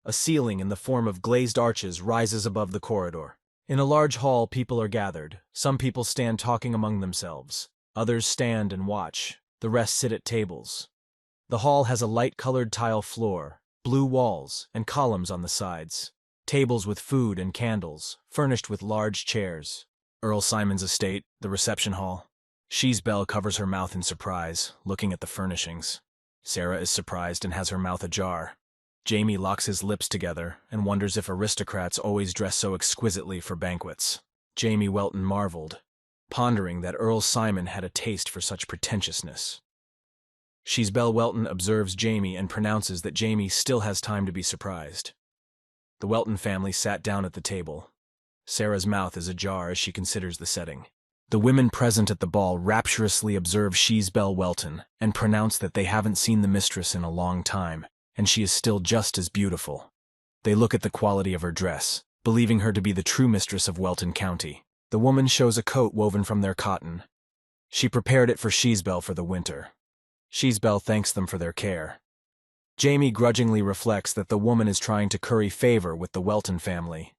A ceiling in the form of glazed arches rises above the corridor. In a large hall, people are gathered. Some people stand talking among themselves. Others stand and watch. The rest sit at tables. The hall has a light-colored tile floor, blue walls, and columns on the sides. Tables with food and candles, furnished with large chairs. Earl Simon's estate, the reception hall. Belle covers her mouth in surprise, looking at the furnishings. Sarah is surprised and has her mouth ajar. Jamie locks his lips together and wonders if aristocrats always dress so exquisitely for banquets. Jamie Welton marveled, pondering that Earl Simon had a taste for such pretentiousness. Belle Welton observes Jamie and pronounces that Jamie still has time to be surprised. The Welton family sat down at the table. Sarah's mouth is ajar as she considers the setting. The women present at the ball rapturously observe Belle Welton and pronounce that they haven't seen the mistress in a long time, and she is still just as beautiful. They look at the quality of her dress, believing her to be the true mistress of Welton County. The woman shows a coat woven from their cotton. She prepared it for Belle for the winter. Belle thanks them for their care. Jamie grudgingly reflects that the woman is trying to curry favor with the Welton family.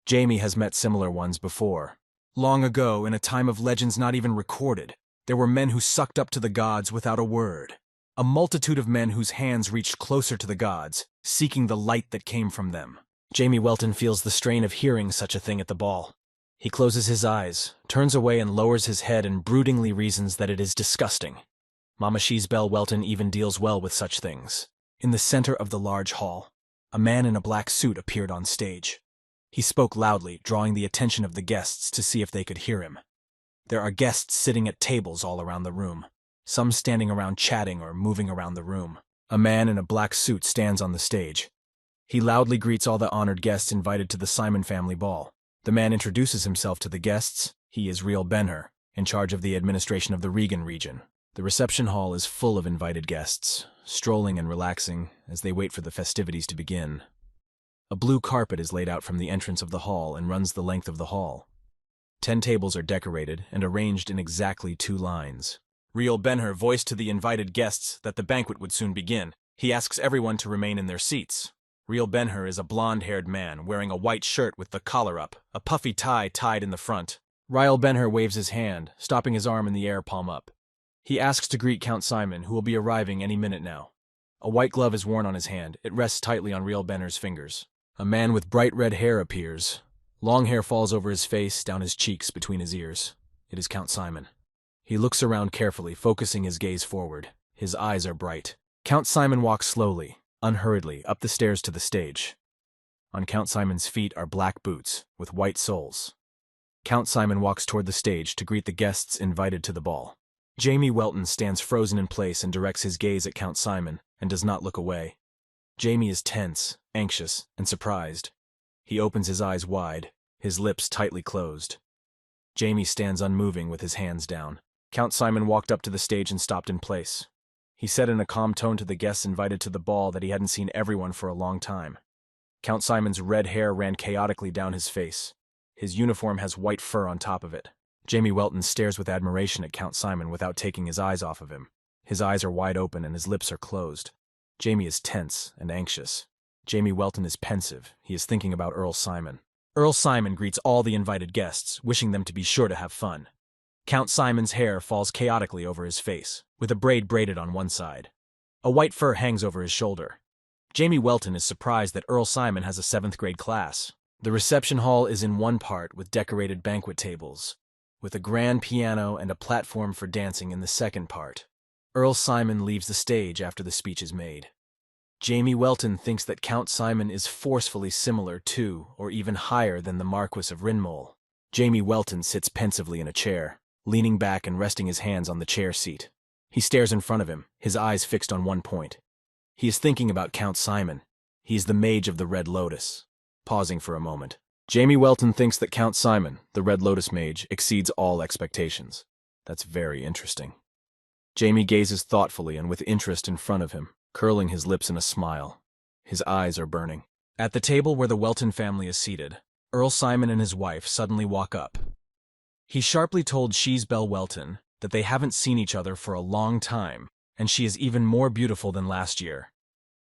Jamie has met similar ones before. Long ago, in a time of legends not even recorded, there were men who sucked up to the gods without a word. A multitude of men whose hands reached closer to the gods, seeking the light that came from them. Jamie Welton feels the strain of hearing such a thing at the ball. He closes his eyes, turns away and lowers his head and broodingly reasons that it is disgusting. Mama Sheesbell Welton even deals well with such things. In the center of the large hall, a man in a black suit appeared on stage. He spoke loudly, drawing the attention of the guests to see if they could hear him. There are guests sitting at tables all around the room, some standing around chatting or moving around the room. A man in a black suit stands on the stage. He loudly greets all the honored guests invited to the Simon family ball. The man introduces himself to the guests. He is Real Ben-Hur, in charge of the administration of the Regan region. The reception hall is full of invited guests, strolling and relaxing as they wait for the festivities to begin. A blue carpet is laid out from the entrance of the hall and runs the length of the hall. 10 tables are decorated and arranged in exactly 2 lines. Real Ben-Hur voiced to the invited guests that the banquet would soon begin. He asks everyone to remain in their seats. Real Ben-Hur is a blonde-haired man wearing a white shirt with the collar up, a puffy tie tied in the front. Real Ben-Hur waves his hand, stopping his arm in the air, palm up. He asks to greet Count Simon, who will be arriving any minute now. A white glove is worn on his hand. It rests tightly on Real Ben-Hur's fingers. A man with bright red hair appears. Long hair falls over his face, down his cheeks, between his ears. It is Count Simon. He looks around carefully, focusing his gaze forward. His eyes are bright. Count Simon walks slowly, unhurriedly, up the stairs to the stage. On Count Simon's feet are black boots, with white soles. Count Simon walks toward the stage to greet the guests invited to the ball. Jamie Welton stands frozen in place and directs his gaze at Count Simon, and does not look away. Jamie is tense, anxious, and surprised. He opens his eyes wide, his lips tightly closed. Jamie stands unmoving with his hands down. Count Simon walked up to the stage and stopped in place. He said in a calm tone to the guests invited to the ball that he hadn't seen everyone for a long time. Count Simon's red hair ran chaotically down his face. His uniform has white fur on top of it. Jamie Welton stares with admiration at Count Simon without taking his eyes off of him. His eyes are wide open and his lips are closed. Jamie is tense and anxious. Jamie Welton is pensive. He is thinking about Earl Simon. Earl Simon greets all the invited guests, wishing them to be sure to have fun. Count Simon's hair falls chaotically over his face, with a braid braided on one side. A white fur hangs over his shoulder. Jamie Welton is surprised that Earl Simon has a 7th grade class. The reception hall is in one part with decorated banquet tables, with a grand piano and a platform for dancing in the second part. Earl Simon leaves the stage after the speech is made. Jamie Welton thinks that Count Simon is forcefully similar to, or even higher than the Marquis of Rinmole. Jamie Welton sits pensively in a chair, leaning back and resting his hands on the chair seat. He stares in front of him, his eyes fixed on one point. He is thinking about Count Simon. He is the Mage of the Red Lotus. Pausing for a moment. Jamie Welton thinks that Count Simon, the Red Lotus Mage, exceeds all expectations. That's very interesting. Jamie gazes thoughtfully and with interest in front of him, curling his lips in a smile. His eyes are burning. At the table where the Welton family is seated, Earl Simon and his wife suddenly walk up. He sharply told Sheesbell Welton that they haven't seen each other for a long time, and she is even more beautiful than last year.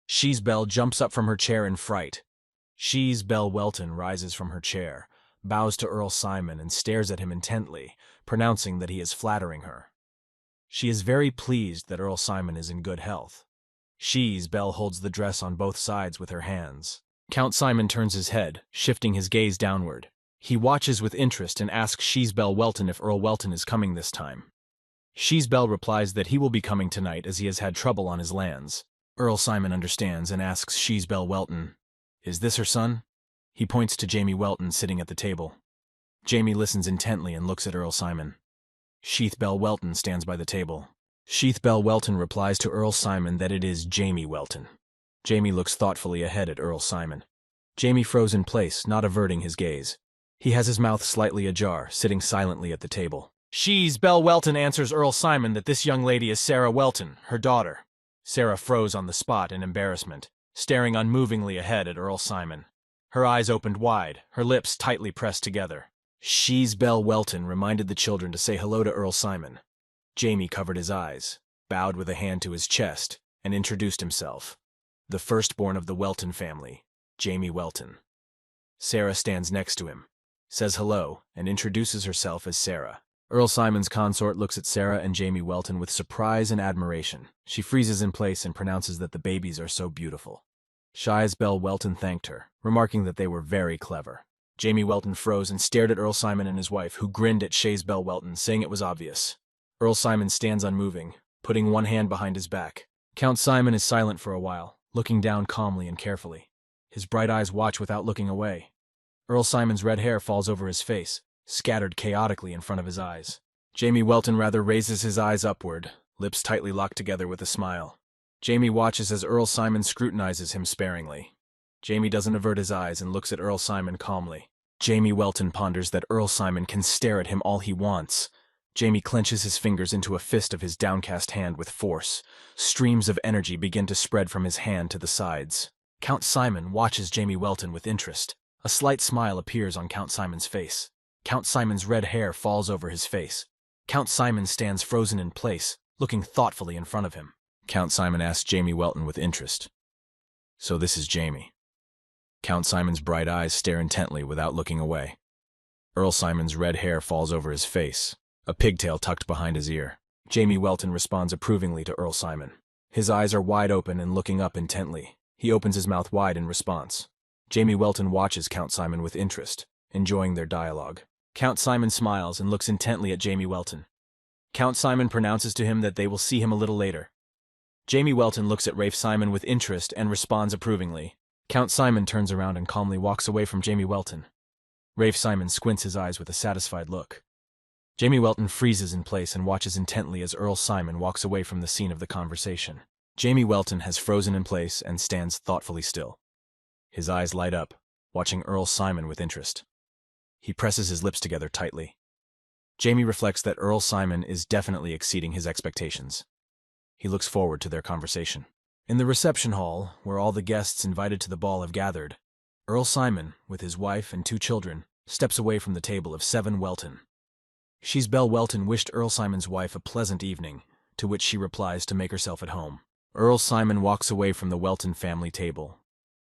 Sheesbell jumps up from her chair in fright. Sheesbell Welton rises from her chair, bows to Earl Simon and stares at him intently, pronouncing that he is flattering her. She is very pleased that Earl Simon is in good health. Sheesbell holds the dress on both sides with her hands. Count Simon turns his head, shifting his gaze downward. He watches with interest and asks Sheesbell Welton if Earl Welton is coming this time. Sheesbell replies that he will be coming tonight as he has had trouble on his lands. Earl Simon understands and asks Sheesbell Welton, "Is this her son?" He points to Jamie Welton sitting at the table. Jamie listens intently and looks at Earl Simon. Sheathbell Welton stands by the table. Sheathbell Welton replies to Earl Simon that it is Jamie Welton. Jamie looks thoughtfully ahead at Earl Simon. Jamie froze in place, not averting his gaze. He has his mouth slightly ajar, sitting silently at the table. Sheesbell Welton answers Earl Simon that this young lady is Sarah Welton, her daughter. Sarah froze on the spot in embarrassment, staring unmovingly ahead at Earl Simon. Her eyes opened wide, her lips tightly pressed together. Sheesbell Welton reminded the children to say hello to Earl Simon. Jamie covered his eyes, bowed with a hand to his chest, and introduced himself. The firstborn of the Welton family, Jamie Welton. Sarah stands next to him, says hello, and introduces herself as Sarah. Earl Simon's consort looks at Sarah and Jamie Welton with surprise and admiration. She freezes in place and pronounces that the babies are so beautiful. Sheesbell Welton thanked her, remarking that they were very clever. Jamie Welton froze and stared at Earl Simon and his wife, who grinned at Shays Bell Welton, saying it was obvious. Earl Simon stands unmoving, putting one hand behind his back. Count Simon is silent for a while, looking down calmly and carefully. His bright eyes watch without looking away. Earl Simon's red hair falls over his face, scattered chaotically in front of his eyes. Jamie Welton rather raises his eyes upward, lips tightly locked together with a smile. Jamie watches as Earl Simon scrutinizes him sparingly. Jamie doesn't avert his eyes and looks at Earl Simon calmly. Jamie Welton ponders that Earl Simon can stare at him all he wants. Jamie clenches his fingers into a fist of his downcast hand with force. Streams of energy begin to spread from his hand to the sides. Count Simon watches Jamie Welton with interest. A slight smile appears on Count Simon's face. Count Simon's red hair falls over his face. Count Simon stands frozen in place, looking thoughtfully in front of him. Count Simon asks Jamie Welton with interest. "So this is Jamie." Count Simon's bright eyes stare intently without looking away. Earl Simon's red hair falls over his face, a pigtail tucked behind his ear. Jamie Welton responds approvingly to Earl Simon. His eyes are wide open and looking up intently. He opens his mouth wide in response. Jamie Welton watches Count Simon with interest, enjoying their dialogue. Count Simon smiles and looks intently at Jamie Welton. Count Simon pronounces to him that they will see him a little later. Jamie Welton looks at Rafe Simon with interest and responds approvingly. Count Simon turns around and calmly walks away from Jamie Welton. Rafe Simon squints his eyes with a satisfied look. Jamie Welton freezes in place and watches intently as Earl Simon walks away from the scene of the conversation. Jamie Welton has frozen in place and stands thoughtfully still. His eyes light up, watching Earl Simon with interest. He presses his lips together tightly. Jamie reflects that Earl Simon is definitely exceeding his expectations. He looks forward to their conversation. In the reception hall, where all the guests invited to the ball have gathered, Earl Simon, with his wife and 2 children, steps away from the table of 7 Welton. Shays Bell Welton wished Earl Simon's wife a pleasant evening, to which she replies to make herself at home. Earl Simon walks away from the Welton family table.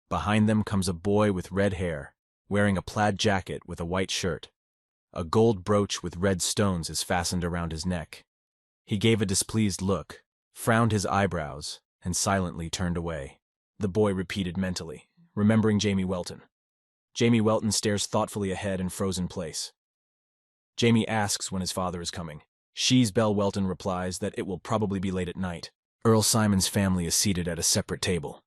Behind them comes a boy with red hair, wearing a plaid jacket with a white shirt. A gold brooch with red stones is fastened around his neck. He gave a displeased look, frowned his eyebrows, and silently turned away. The boy repeated mentally, remembering Jamie Welton. Jamie Welton stares thoughtfully ahead and froze in place. Jamie asks when his father is coming. Shays Bell Welton replies that it will probably be late at night. Earl Simon's family is seated at a separate table.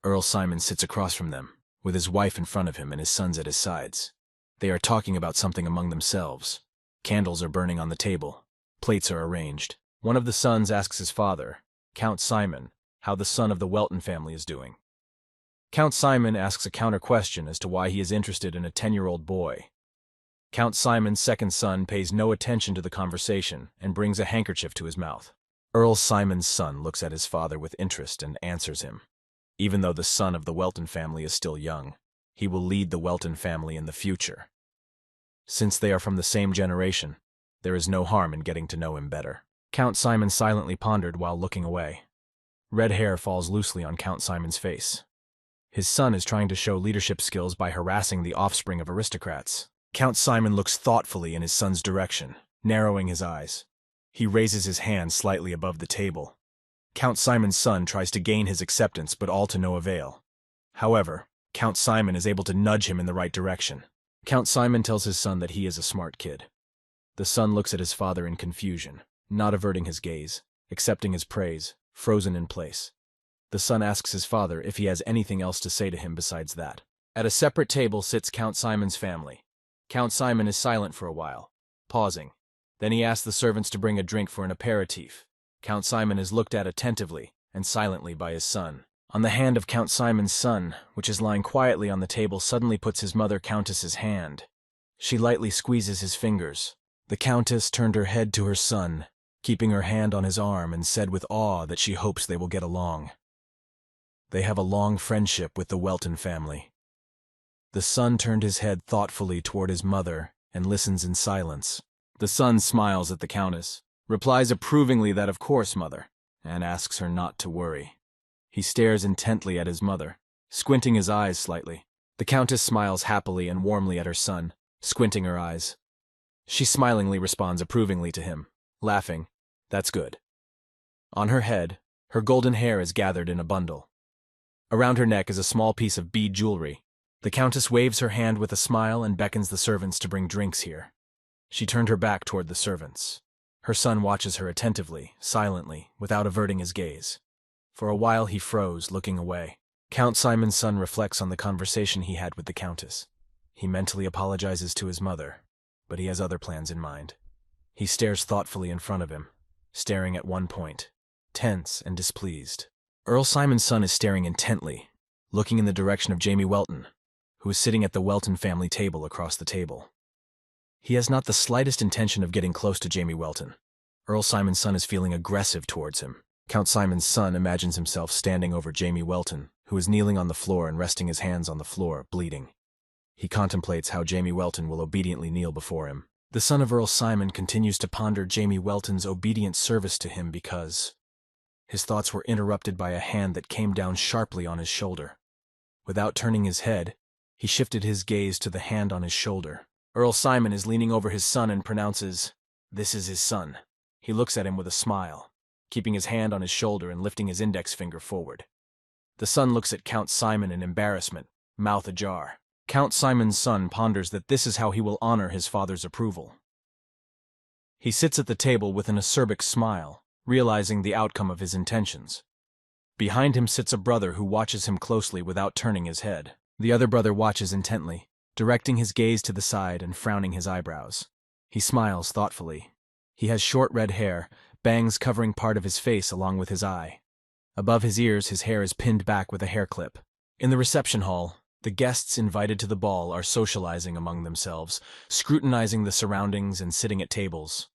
Earl Simon sits across from them, with his wife in front of him and his sons at his sides. They are talking about something among themselves. Candles are burning on the table. Plates are arranged. One of the sons asks his father, Count Simon, how the son of the Welton family is doing. Count Simon asks a counter-question as to why he is interested in a 10-year-old boy. Count Simon's second son pays no attention to the conversation and brings a handkerchief to his mouth. Earl Simon's son looks at his father with interest and answers him. Even though the son of the Welton family is still young, he will lead the Welton family in the future. Since they are from the same generation, there is no harm in getting to know him better. Count Simon silently pondered while looking away. Red hair falls loosely on Count Simon's face. His son is trying to show leadership skills by harassing the offspring of aristocrats. Count Simon looks thoughtfully in his son's direction, narrowing his eyes. He raises his hand slightly above the table. Count Simon's son tries to gain his acceptance, but all to no avail. However, Count Simon is able to nudge him in the right direction. Count Simon tells his son that he is a smart kid. The son looks at his father in confusion, not averting his gaze, accepting his praise, frozen in place. The son asks his father if he has anything else to say to him besides that. At a separate table sits Count Simon's family. Count Simon is silent for a while, pausing. Then he asks the servants to bring a drink for an aperitif. Count Simon is looked at attentively and silently by his son. On the hand of Count Simon's son, which is lying quietly on the table, suddenly puts his mother Countess's hand. She lightly squeezes his fingers. The Countess turned her head to her son, keeping her hand on his arm, and said with awe that she hopes they will get along. They have a long friendship with the Welton family. The son turned his head thoughtfully toward his mother and listens in silence. The son smiles at the Countess, replies approvingly that of course, mother, and asks her not to worry. He stares intently at his mother, squinting his eyes slightly. The Countess smiles happily and warmly at her son, squinting her eyes. She smilingly responds approvingly to him, laughing, "That's good." On her head, her golden hair is gathered in a bundle. Around her neck is a small piece of bead jewelry. The Countess waves her hand with a smile and beckons the servants to bring drinks here. She turned her back toward the servants. Her son watches her attentively, silently, without averting his gaze. For a while he froze, looking away. Count Simon's son reflects on the conversation he had with the Countess. He mentally apologizes to his mother, but he has other plans in mind. He stares thoughtfully in front of him, staring at one point, tense and displeased. Earl Simon's son is staring intently, looking in the direction of Jamie Welton, who is sitting at the Welton family table across the table. He has not the slightest intention of getting close to Jamie Welton. Earl Simon's son is feeling aggressive towards him. Count Simon's son imagines himself standing over Jamie Welton, who is kneeling on the floor and resting his hands on the floor, bleeding. He contemplates how Jamie Welton will obediently kneel before him. The son of Earl Simon continues to ponder Jamie Welton's obedient service to him because his thoughts were interrupted by a hand that came down sharply on his shoulder. Without turning his head, he shifted his gaze to the hand on his shoulder. Earl Simon is leaning over his son and pronounces, "This is his son." He looks at him with a smile, keeping his hand on his shoulder and lifting his index finger forward. The son looks at Count Simon in embarrassment, mouth ajar. Count Simon's son ponders that this is how he will honor his father's approval. He sits at the table with an acerbic smile, realizing the outcome of his intentions. Behind him sits a brother who watches him closely without turning his head. The other brother watches intently, directing his gaze to the side and frowning his eyebrows. He smiles thoughtfully. He has short red hair, bangs covering part of his face along with his eye. Above his ears, his hair is pinned back with a hair clip. In the reception hall, the guests invited to the ball are socializing among themselves, scrutinizing the surroundings and sitting at tables.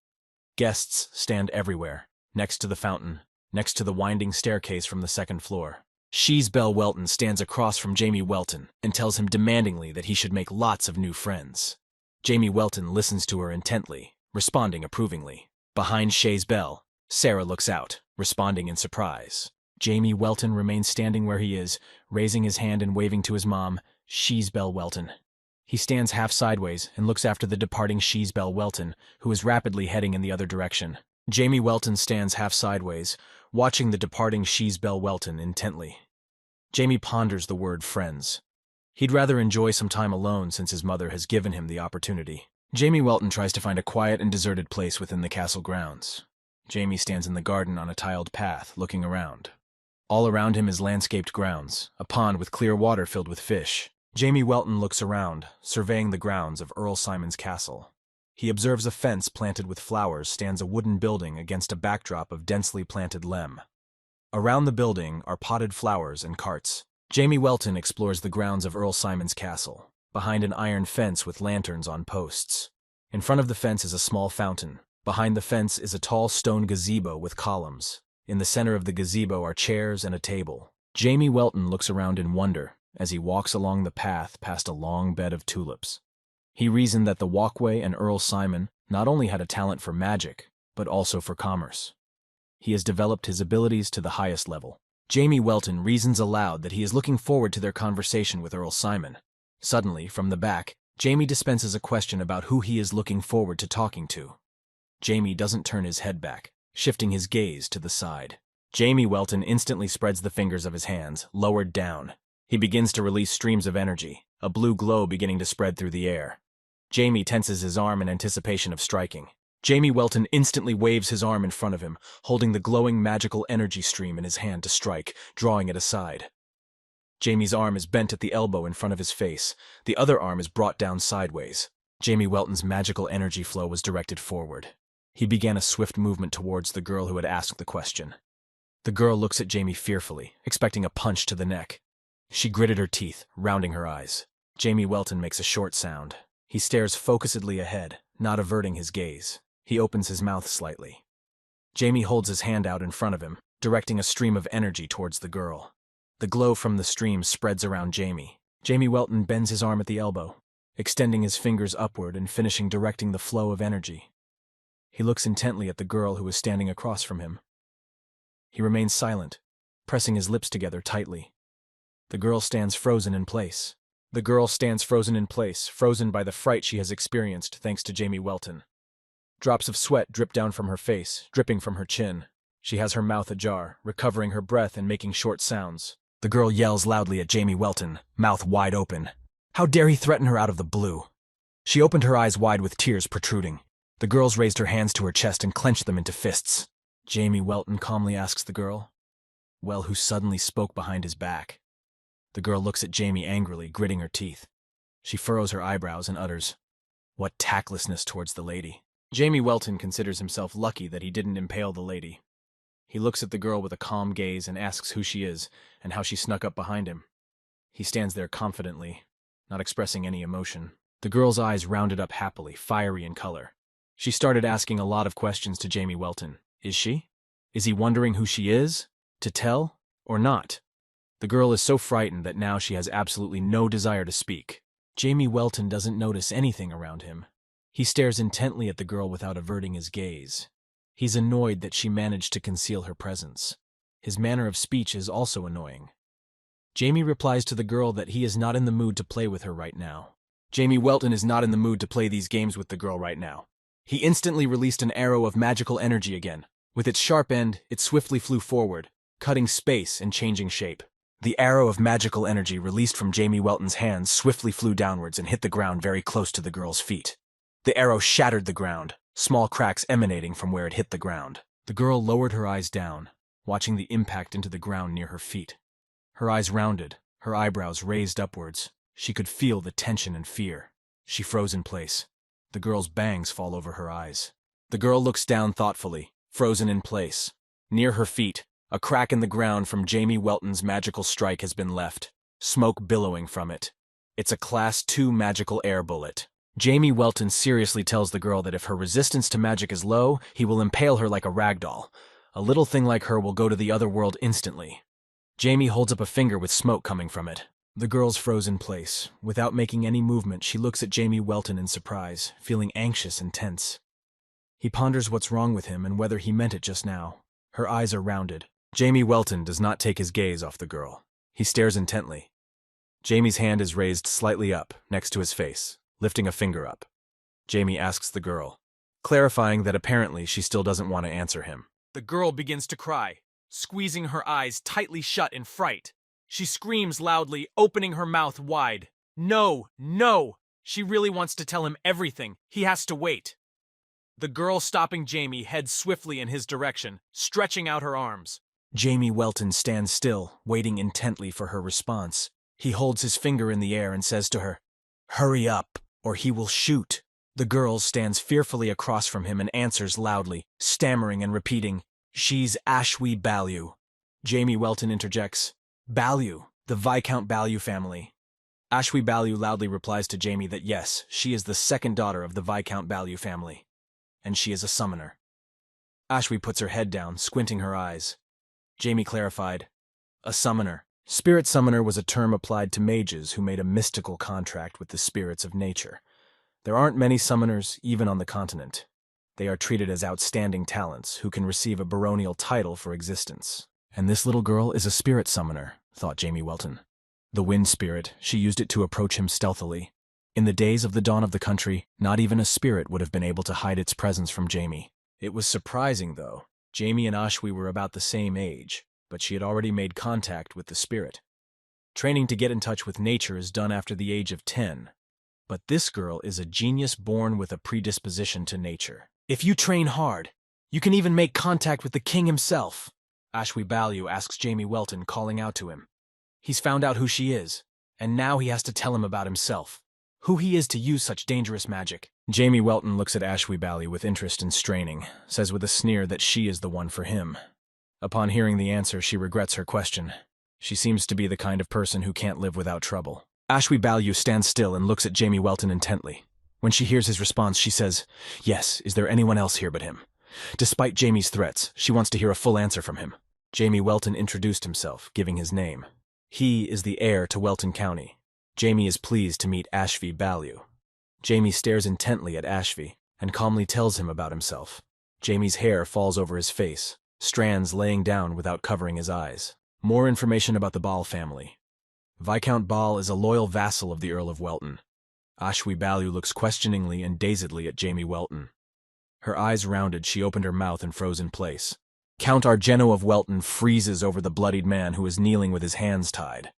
Guests stand everywhere, next to the fountain, next to the winding staircase from the second floor. Sheesbelle Welton stands across from Jamie Welton and tells him demandingly that he should make lots of new friends. Jamie Welton listens to her intently, responding approvingly. Behind Sheesbelle, Sarah looks out, responding in surprise. Jamie Welton remains standing where he is, raising his hand and waving to his mom, Sheesbelle Welton. He stands half sideways and looks after the departing Sheesbelle Welton, who is rapidly heading in the other direction. Jamie Welton stands half sideways, watching the departing Sheesbelle Welton intently. Jamie ponders the word friends. He'd rather enjoy some time alone since his mother has given him the opportunity. Jamie Welton tries to find a quiet and deserted place within the castle grounds. Jamie stands in the garden on a tiled path, looking around. All around him is landscaped grounds, a pond with clear water filled with fish. Jamie Welton looks around, surveying the grounds of Earl Simon's castle. He observes a fence planted with flowers stands a wooden building against a backdrop of densely planted lem. Around the building are potted flowers and carts. Jamie Welton explores the grounds of Earl Simon's castle, behind an iron fence with lanterns on posts. In front of the fence is a small fountain. Behind the fence is a tall stone gazebo with columns. In the center of the gazebo are chairs and a table. Jamie Welton looks around in wonder as he walks along the path past a long bed of tulips. He reasoned that the walkway and Earl Simon not only had a talent for magic, but also for commerce. He has developed his abilities to the highest level. Jamie Welton reasons aloud that he is looking forward to their conversation with Earl Simon. Suddenly, from the back, Jamie dispenses a question about who he is looking forward to talking to. Jamie doesn't turn his head back, shifting his gaze to the side. Jamie Welton instantly spreads the fingers of his hands, lowered down. He begins to release streams of energy, a blue glow beginning to spread through the air. Jamie tenses his arm in anticipation of striking. Jamie Welton instantly waves his arm in front of him, holding the glowing magical energy stream in his hand to strike, drawing it aside. Jamie's arm is bent at the elbow in front of his face. The other arm is brought down sideways. Jamie Welton's magical energy flow was directed forward. He began a swift movement towards the girl who had asked the question. The girl looks at Jamie fearfully, expecting a punch to the neck. She gritted her teeth, rounding her eyes. Jamie Welton makes a short sound. He stares focusedly ahead, not averting his gaze. He opens his mouth slightly. Jamie holds his hand out in front of him, directing a stream of energy towards the girl. The glow from the stream spreads around Jamie. Jamie Welton bends his arm at the elbow, extending his fingers upward and finishing directing the flow of energy. He looks intently at the girl who is standing across from him. He remains silent, pressing his lips together tightly. The girl stands frozen in place. Frozen by the fright she has experienced thanks to Jamie Welton. Drops of sweat drip down from her face, dripping from her chin. She has her mouth ajar, recovering her breath and making short sounds. The girl yells loudly at Jamie Welton, mouth wide open. How dare he threaten her out of the blue? She opened her eyes wide with tears protruding. The girl raised her hands to her chest and clenched them into fists. Jamie Welton calmly asks the girl. Well, who suddenly spoke behind his back. The girl looks at Jamie angrily, gritting her teeth. She furrows her eyebrows and utters, "What tactlessness towards the lady." Jamie Welton considers himself lucky that he didn't impale the lady. He looks at the girl with a calm gaze and asks who she is and how she snuck up behind him. He stands there confidently, not expressing any emotion. The girl's eyes rounded up happily, fiery in color. She started asking a lot of questions to Jamie Welton. Is she? Is he wondering who she is? To tell? Or not? The girl is so frightened that now she has absolutely no desire to speak. Jamie Welton doesn't notice anything around him. He stares intently at the girl without averting his gaze. He's annoyed that she managed to conceal her presence. His manner of speech is also annoying. Jamie replies to the girl that he is not in the mood to play with her right now. Jamie Welton is not in the mood to play these games with the girl right now. He instantly released an arrow of magical energy again. With its sharp end, it swiftly flew forward, cutting space and changing shape. The arrow of magical energy released from Jamie Welton's hands swiftly flew downwards and hit the ground very close to the girl's feet. The arrow shattered the ground, small cracks emanating from where it hit the ground. The girl lowered her eyes down, watching the impact into the ground near her feet. Her eyes rounded, her eyebrows raised upwards. She could feel the tension and fear. She froze in place. The girl's bangs fall over her eyes. The girl looks down thoughtfully, frozen in place. Near her feet, a crack in the ground from Jamie Welton's magical strike has been left, smoke billowing from it. It's a Class 2 magical air bullet. Jamie Welton seriously tells the girl that if her resistance to magic is low, he will impale her like a ragdoll. A little thing like her will go to the other world instantly. Jamie holds up a finger with smoke coming from it. The girl's froze in place. Without making any movement, she looks at Jamie Welton in surprise, feeling anxious and tense. He ponders what's wrong with him and whether he meant it just now. Her eyes are rounded. Jamie Welton does not take his gaze off the girl. He stares intently. Jamie's hand is raised slightly up, next to his face, lifting a finger up. Jamie asks the girl, clarifying that apparently she still doesn't want to answer him. The girl begins to cry, squeezing her eyes tightly shut in fright. She screams loudly, opening her mouth wide. No, no! She really wants to tell him everything. He has to wait. The girl stopping Jamie heads swiftly in his direction, stretching out her arms. Jamie Welton stands still, waiting intently for her response. He holds his finger in the air and says to her, "Hurry up, or he will shoot." The girl stands fearfully across from him and answers loudly, stammering and repeating, "She's Ashwi Balyu." Jamie Welton interjects, "Balyu, the Viscount Balyu family." Ashwi Balyu loudly replies to Jamie that yes, she is the second daughter of the Viscount Balyu family, and she is a summoner. Ashwi puts her head down, squinting her eyes. Jamie clarified, "A summoner." Spirit summoner was a term applied to mages who made a mystical contract with the spirits of nature. There aren't many summoners, even on the continent. They are treated as outstanding talents who can receive a baronial title for existence. And this little girl is a spirit summoner, thought Jamie Welton. The wind spirit, she used it to approach him stealthily. In the days of the dawn of the country, not even a spirit would have been able to hide its presence from Jamie. It was surprising, though. Jamie and Ashwi were about the same age, but she had already made contact with the spirit. Training to get in touch with nature is done after the age of 10. But this girl is a genius born with a predisposition to nature. If you train hard, you can even make contact with the king himself. Ashwi Balyu asks Jamie Welton, calling out to him. He's found out who she is, and now he has to tell him about himself. Who he is to use such dangerous magic. Jamie Welton looks at Ashwi Balyu with interest and straining, says with a sneer that she is the one for him. Upon hearing the answer, she regrets her question. She seems to be the kind of person who can't live without trouble. Ashwi Balyu stands still and looks at Jamie Welton intently. When she hears his response, she says, "Yes, is there anyone else here but him?" Despite Jamie's threats, she wants to hear a full answer from him. Jamie Welton introduced himself, giving his name. He is the heir to Welton County. Jamie is pleased to meet Ashwi Balyu. Jamie stares intently at Ashwi and calmly tells him about himself. Jamie's hair falls over his face, strands laying down without covering his eyes. More information about the Ball family. Viscount Ball is a loyal vassal of the Earl of Welton. Ashwi Balyu looks questioningly and dazedly at Jamie Welton. Her eyes rounded, she opened her mouth and froze in place. Count Argeno of Welton freezes over the bloodied man who is kneeling with his hands tied.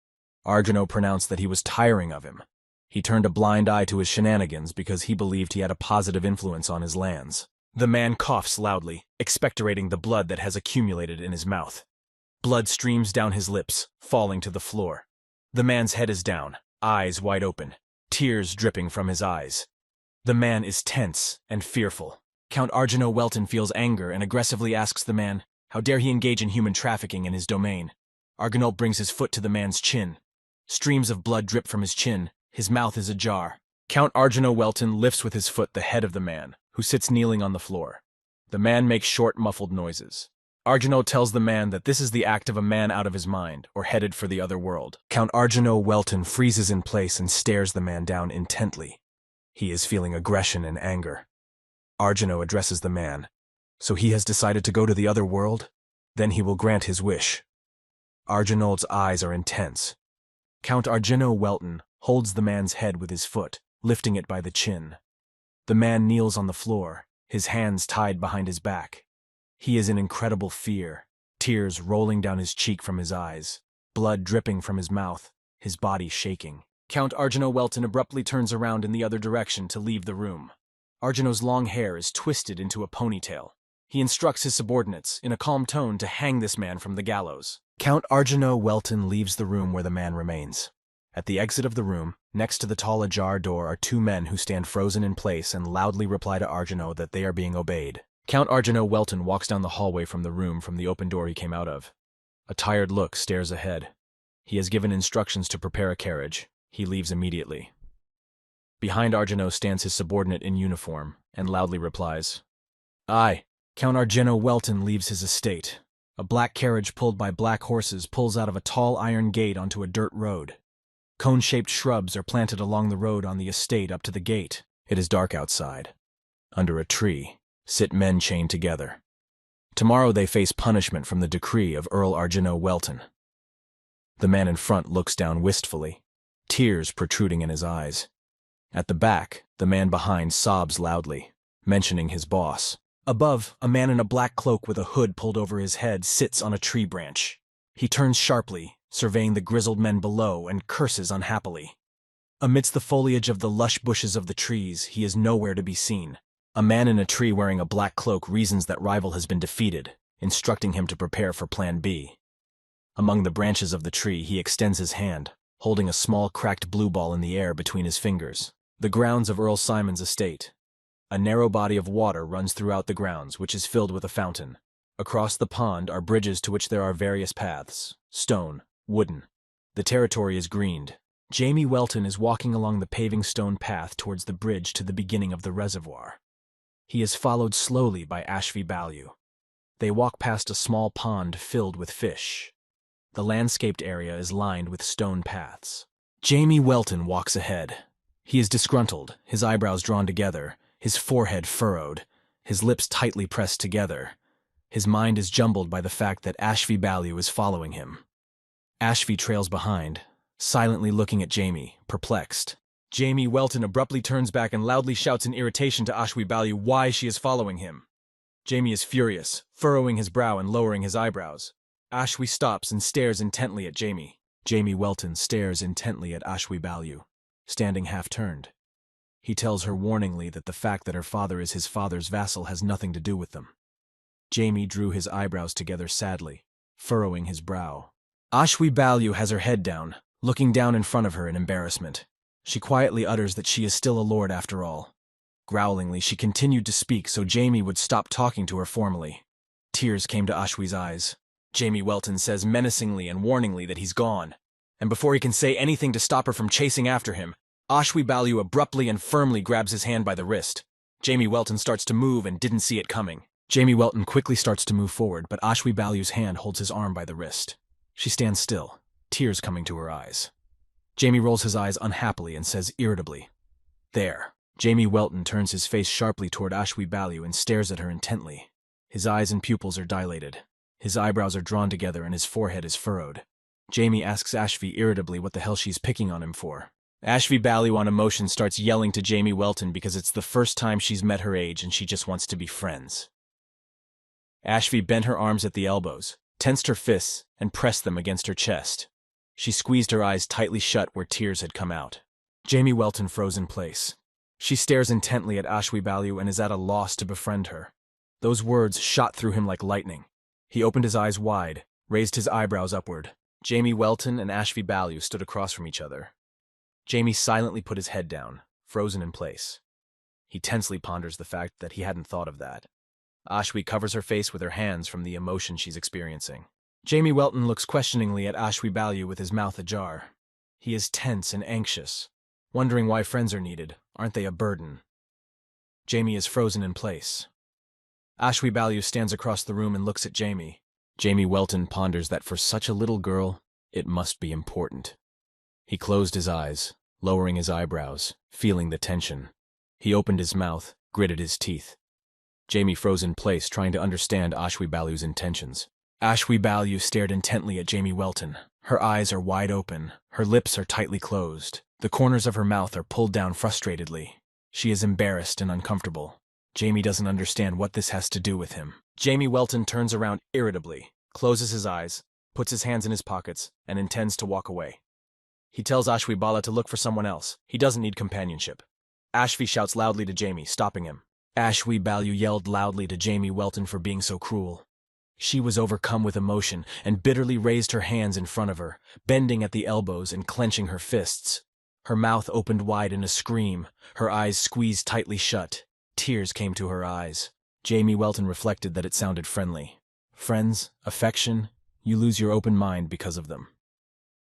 Argeno pronounced that he was tiring of him. He turned a blind eye to his shenanigans because he believed he had a positive influence on his lands. The man coughs loudly, expectorating the blood that has accumulated in his mouth. Blood streams down his lips, falling to the floor. The man's head is down, eyes wide open, tears dripping from his eyes. The man is tense and fearful. Count Arjano Welton feels anger and aggressively asks the man, how dare he engage in human trafficking in his domain? Argonaut brings his foot to the man's chin. Streams of blood drip from his chin. His mouth is ajar. Count Arjano Welton lifts with his foot the head of the man, who sits kneeling on the floor. The man makes short, muffled noises. Arjano tells the man that this is the act of a man out of his mind, or headed for the other world. Count Arjano Welton freezes in place and stares the man down intently. He is feeling aggression and anger. Arjano addresses the man. So he has decided to go to the other world? Then he will grant his wish. Arjano's eyes are intense. Count Arjano Welton holds the man's head with his foot, lifting it by the chin. The man kneels on the floor, his hands tied behind his back. He is in incredible fear, tears rolling down his cheek from his eyes, blood dripping from his mouth, his body shaking. Count Arjano Welton abruptly turns around in the other direction to leave the room. Arjano's long hair is twisted into a ponytail. He instructs his subordinates, in a calm tone, to hang this man from the gallows. Count Arjano Welton leaves the room where the man remains. At the exit of the room, next to the tall ajar door, are two men who stand frozen in place and loudly reply to Arjano that they are being obeyed. Count Arjano Welton walks down the hallway from the room from the open door he came out of. A tired look stares ahead. He has given instructions to prepare a carriage. He leaves immediately. Behind Arjano stands his subordinate in uniform and loudly replies, "Aye." Count Arjano Welton leaves his estate. A black carriage pulled by black horses pulls out of a tall iron gate onto a dirt road. Cone-shaped shrubs are planted along the road on the estate up to the gate. It is dark outside. Under a tree sit men chained together. Tomorrow they face punishment from the decree of Earl Arjano Welton. The man in front looks down wistfully, tears protruding in his eyes. At the back, the man behind sobs loudly, mentioning his boss. Above, a man in a black cloak with a hood pulled over his head sits on a tree branch. He turns sharply, surveying the grizzled men below, and curses unhappily. Amidst the foliage of the lush bushes of the trees, he is nowhere to be seen. A man in a tree wearing a black cloak reasons that rival has been defeated, instructing him to prepare for Plan B. Among the branches of the tree, he extends his hand, holding a small cracked blue ball in the air between his fingers. The grounds of Earl Simon's estate. A narrow body of water runs throughout the grounds, which is filled with a fountain. Across the pond are bridges to which there are various paths, stone, wooden. The territory is greened. Jamie Welton is walking along the paving stone path towards the bridge to the beginning of the reservoir. He is followed slowly by Ashvi Balyu. They walk past a small pond filled with fish. The landscaped area is lined with stone paths. Jamie Welton walks ahead. He is disgruntled, his eyebrows drawn together, his forehead furrowed, his lips tightly pressed together. His mind is jumbled by the fact that Ashvi Balyu is following him. Ashvi trails behind, silently looking at Jamie, perplexed. Jamie Welton abruptly turns back and loudly shouts in irritation to Ashvi Balyu why she is following him. Jamie is furious, furrowing his brow and lowering his eyebrows. Ashvi stops and stares intently at Jamie. Jamie Welton stares intently at Ashvi Balyu, standing half-turned. He tells her warningly that the fact that her father is his father's vassal has nothing to do with them. Jamie drew his eyebrows together sadly, furrowing his brow. Ashvi Balyu has her head down, looking down in front of her in embarrassment. She quietly utters that she is still a lord after all. Growlingly, she continued to speak so Jamie would stop talking to her formally. Tears came to Ashwi's eyes. Jamie Welton says menacingly and warningly that he's gone. And before he can say anything to stop her from chasing after him, Ashwi Balyu abruptly and firmly grabs his hand by the wrist. Jamie Welton starts to move and didn't see it coming. Jamie Welton quickly starts to move forward, but Ashwi Balyu's hand holds his arm by the wrist. She stands still, tears coming to her eyes. Jamie rolls his eyes unhappily and says irritably, "There." Jamie Welton turns his face sharply toward Ashwi Balyu and stares at her intently. His eyes and pupils are dilated. His eyebrows are drawn together and his forehead is furrowed. Jamie asks Ashvi irritably what the hell she's picking on him for. Ashvi Balyu on emotion starts yelling to Jamie Welton because it's the first time she's met her age and she just wants to be friends. Ashvi bent her arms at the elbows, tensed her fists, and pressed them against her chest. She squeezed her eyes tightly shut where tears had come out. Jamie Welton froze in place. She stares intently at Ashwi Balu and is at a loss to befriend her. Those words shot through him like lightning. He opened his eyes wide, raised his eyebrows upward. Jamie Welton and Ashvi Balu stood across from each other. Jamie silently put his head down, frozen in place. He tensely ponders the fact that he hadn't thought of that. Ashwi covers her face with her hands from the emotion she's experiencing. Jamie Welton looks questioningly at Ashwi Balu with his mouth ajar. He is tense and anxious, wondering why friends are needed. Aren't they a burden? Jamie is frozen in place. Ashwi Balu stands across the room and looks at Jamie. Jamie Welton ponders that for such a little girl, it must be important. He closed his eyes, lowering his eyebrows, feeling the tension. He opened his mouth, gritted his teeth. Jamie froze in place, trying to understand Ashwi Balu's intentions. Ashwi Balu stared intently at Jamie Welton. Her eyes are wide open, her lips are tightly closed. The corners of her mouth are pulled down frustratedly. She is embarrassed and uncomfortable. Jamie doesn't understand what this has to do with him. Jamie Welton turns around irritably, closes his eyes, puts his hands in his pockets, and intends to walk away. He tells Ashwi Bala to look for someone else. He doesn't need companionship. Ashvi shouts loudly to Jamie, stopping him. Ashwi Balu yelled loudly to Jamie Welton for being so cruel. She was overcome with emotion and bitterly raised her hands in front of her, bending at the elbows and clenching her fists. Her mouth opened wide in a scream, her eyes squeezed tightly shut. Tears came to her eyes. Jamie Welton reflected that it sounded friendly. Friends, affection, you lose your open mind because of them.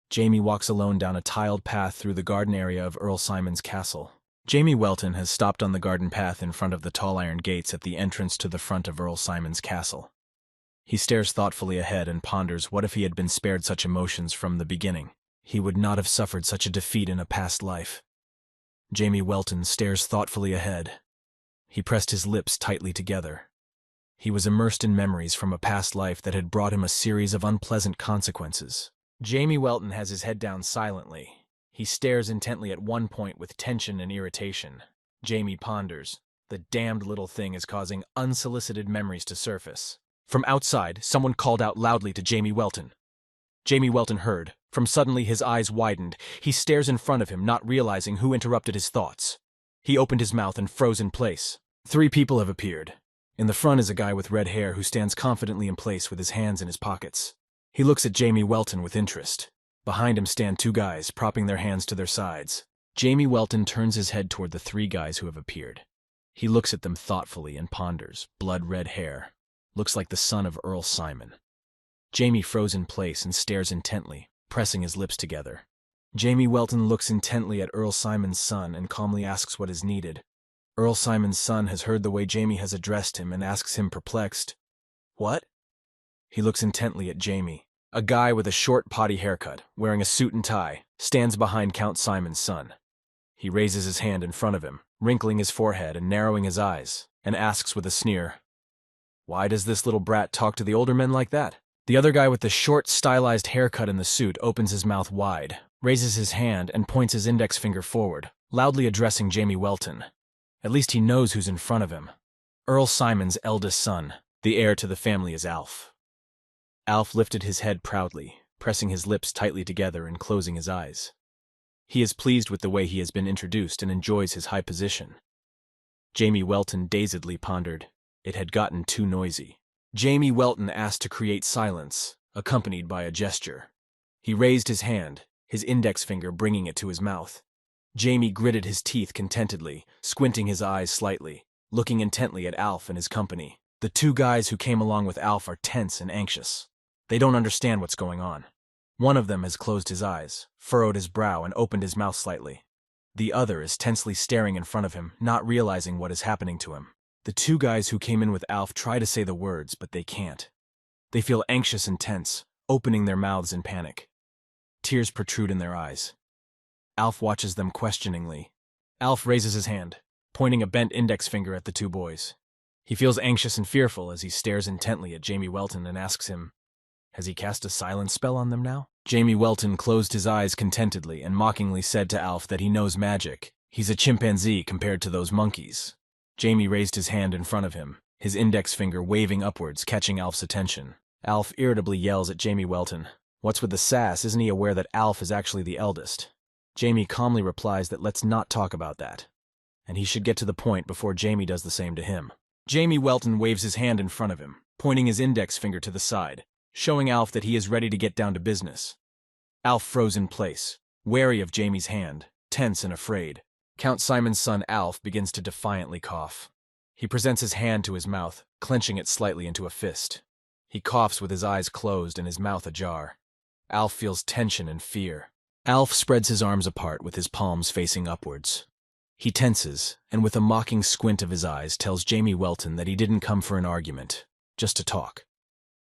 Jamie walks alone down a tiled path through the garden area of Earl Simon's castle. Jamie Welton has stopped on the garden path in front of the tall iron gates at the entrance to the front of Earl Simon's castle. He stares thoughtfully ahead and ponders what if he had been spared such emotions from the beginning. He would not have suffered such a defeat in a past life. Jamie Welton stares thoughtfully ahead. He pressed his lips tightly together. He was immersed in memories from a past life that had brought him a series of unpleasant consequences. Jamie Welton has his head down silently. He stares intently at one point with tension and irritation. Jamie ponders. The damned little thing is causing unsolicited memories to surface. From outside, someone called out loudly to Jamie Welton. Jamie Welton heard. From suddenly his eyes widened. He stares in front of him, not realizing who interrupted his thoughts. He opened his mouth and froze in place. 3 people have appeared. In the front is a guy with red hair who stands confidently in place with his hands in his pockets. He looks at Jamie Welton with interest. Behind him stand 2 guys, propping their hands to their sides. Jamie Welton turns his head toward the 3 guys who have appeared. He looks at them thoughtfully and ponders. Blood-red hair. Looks like the son of Earl Simon. Jamie froze in place and stares intently, pressing his lips together. Jamie Welton looks intently at Earl Simon's son and calmly asks what is needed. Earl Simon's son has heard the way Jamie has addressed him and asks him perplexed, "What?" He looks intently at Jamie. A guy with a short potty haircut, wearing a suit and tie, stands behind Count Simon's son. He raises his hand in front of him, wrinkling his forehead and narrowing his eyes, and asks with a sneer, "Why does this little brat talk to the older men like that?" The other guy with the short, stylized haircut in the suit opens his mouth wide, raises his hand, and points his index finger forward, loudly addressing Jamie Welton. At least he knows who's in front of him. Earl Simon's eldest son. The heir to the family is Alf. Alf lifted his head proudly, pressing his lips tightly together and closing his eyes. He is pleased with the way he has been introduced and enjoys his high position. Jamie Welton dazedly pondered. It had gotten too noisy. Jamie Welton asked to create silence, accompanied by a gesture. He raised his hand, his index finger bringing it to his mouth. Jamie gritted his teeth contentedly, squinting his eyes slightly, looking intently at Alf and his company. The 2 guys who came along with Alf are tense and anxious. They don't understand what's going on. One of them has closed his eyes, furrowed his brow, and opened his mouth slightly. The other is tensely staring in front of him, not realizing what is happening to him. The 2 guys who came in with Alf try to say the words, but they can't. They feel anxious and tense, opening their mouths in panic. Tears protrude in their eyes. Alf watches them questioningly. Alf raises his hand, pointing a bent index finger at the 2 boys. He feels anxious and fearful as he stares intently at Jamie Welton and asks him, has he cast a silence spell on them now? Jamie Welton closed his eyes contentedly and mockingly said to Alf that he knows magic. He's a chimpanzee compared to those monkeys. Jamie raised his hand in front of him, his index finger waving upwards, catching Alf's attention. Alf irritably yells at Jamie Welton. What's with the sass? Isn't he aware that Alf is actually the eldest? Jamie calmly replies that let's not talk about that, and he should get to the point before Jamie does the same to him. Jamie Welton waves his hand in front of him, pointing his index finger to the side, showing Alf that he is ready to get down to business. Alf froze in place, wary of Jamie's hand, tense and afraid. Count Simon's son Alf begins to defiantly cough. He presents his hand to his mouth, clenching it slightly into a fist. He coughs with his eyes closed and his mouth ajar. Alf feels tension and fear. Alf spreads his arms apart with his palms facing upwards. He tenses, and with a mocking squint of his eyes tells Jamie Welton that he didn't come for an argument, just to talk.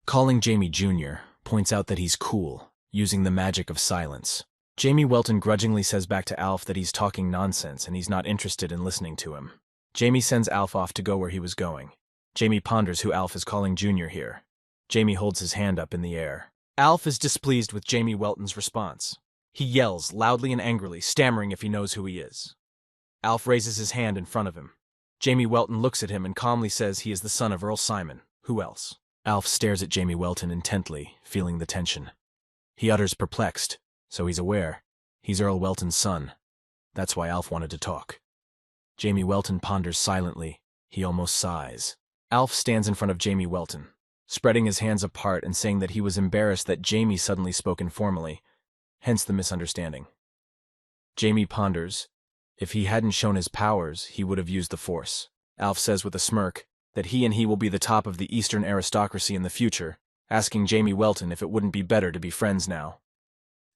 Calling Jamie Jr. points out that he's cool, using the magic of silence. Jamie Welton grudgingly says back to Alf that he's talking nonsense and he's not interested in listening to him. Jamie sends Alf off to go where he was going. Jamie ponders who Alf is calling Jr. here. Jamie holds his hand up in the air. Alf is displeased with Jamie Welton's response. He yells loudly and angrily, stammering if he knows who he is. Alf raises his hand in front of him. Jamie Welton looks at him and calmly says he is the son of Earl Simon. Who else? Alf stares at Jamie Welton intently, feeling the tension. He utters perplexed, so he's aware. He's Earl Welton's son. That's why Alf wanted to talk. Jamie Welton ponders silently. He almost sighs. Alf stands in front of Jamie Welton, spreading his hands apart and saying that he was embarrassed that Jamie suddenly spoke informally, hence the misunderstanding. Jamie ponders. If he hadn't shown his powers, he would have used the Force. Alf says with a smirk that he will be the top of the Eastern aristocracy in the future, asking Jamie Welton if it wouldn't be better to be friends now.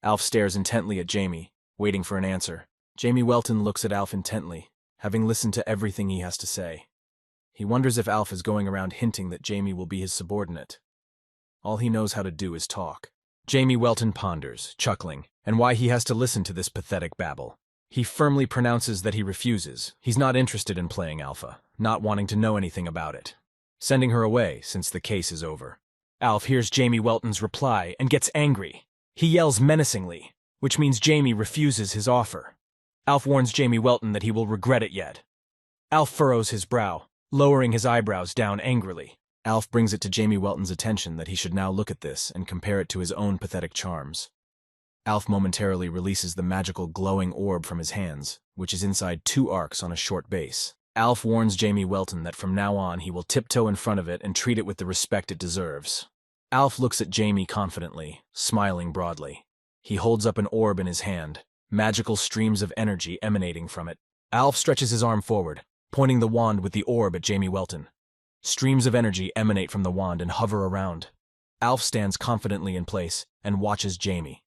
Alf stares intently at Jamie, waiting for an answer. Jamie Welton looks at Alf intently, having listened to everything he has to say. He wonders if Alf is going around hinting that Jamie will be his subordinate. All he knows how to do is talk. Jamie Welton ponders, chuckling, and why he has to listen to this pathetic babble. He firmly pronounces that he refuses. He's not interested in playing Alpha, not wanting to know anything about it. Sending her away since the case is over. Alf hears Jamie Welton's reply and gets angry. He yells menacingly, which means Jamie refuses his offer. Alf warns Jamie Welton that he will regret it yet. Alf furrows his brow, lowering his eyebrows down angrily. Alf brings it to Jamie Welton's attention that he should now look at this and compare it to his own pathetic charms. Alf momentarily releases the magical glowing orb from his hands, which is inside 2 arcs on a short base. Alf warns Jamie Welton that from now on he will tiptoe in front of it and treat it with the respect it deserves. Alf looks at Jamie confidently, smiling broadly. He holds up an orb in his hand, magical streams of energy emanating from it. Alf stretches his arm forward, pointing the wand with the orb at Jamie Welton. Streams of energy emanate from the wand and hover around. Alf stands confidently in place and watches Jamie.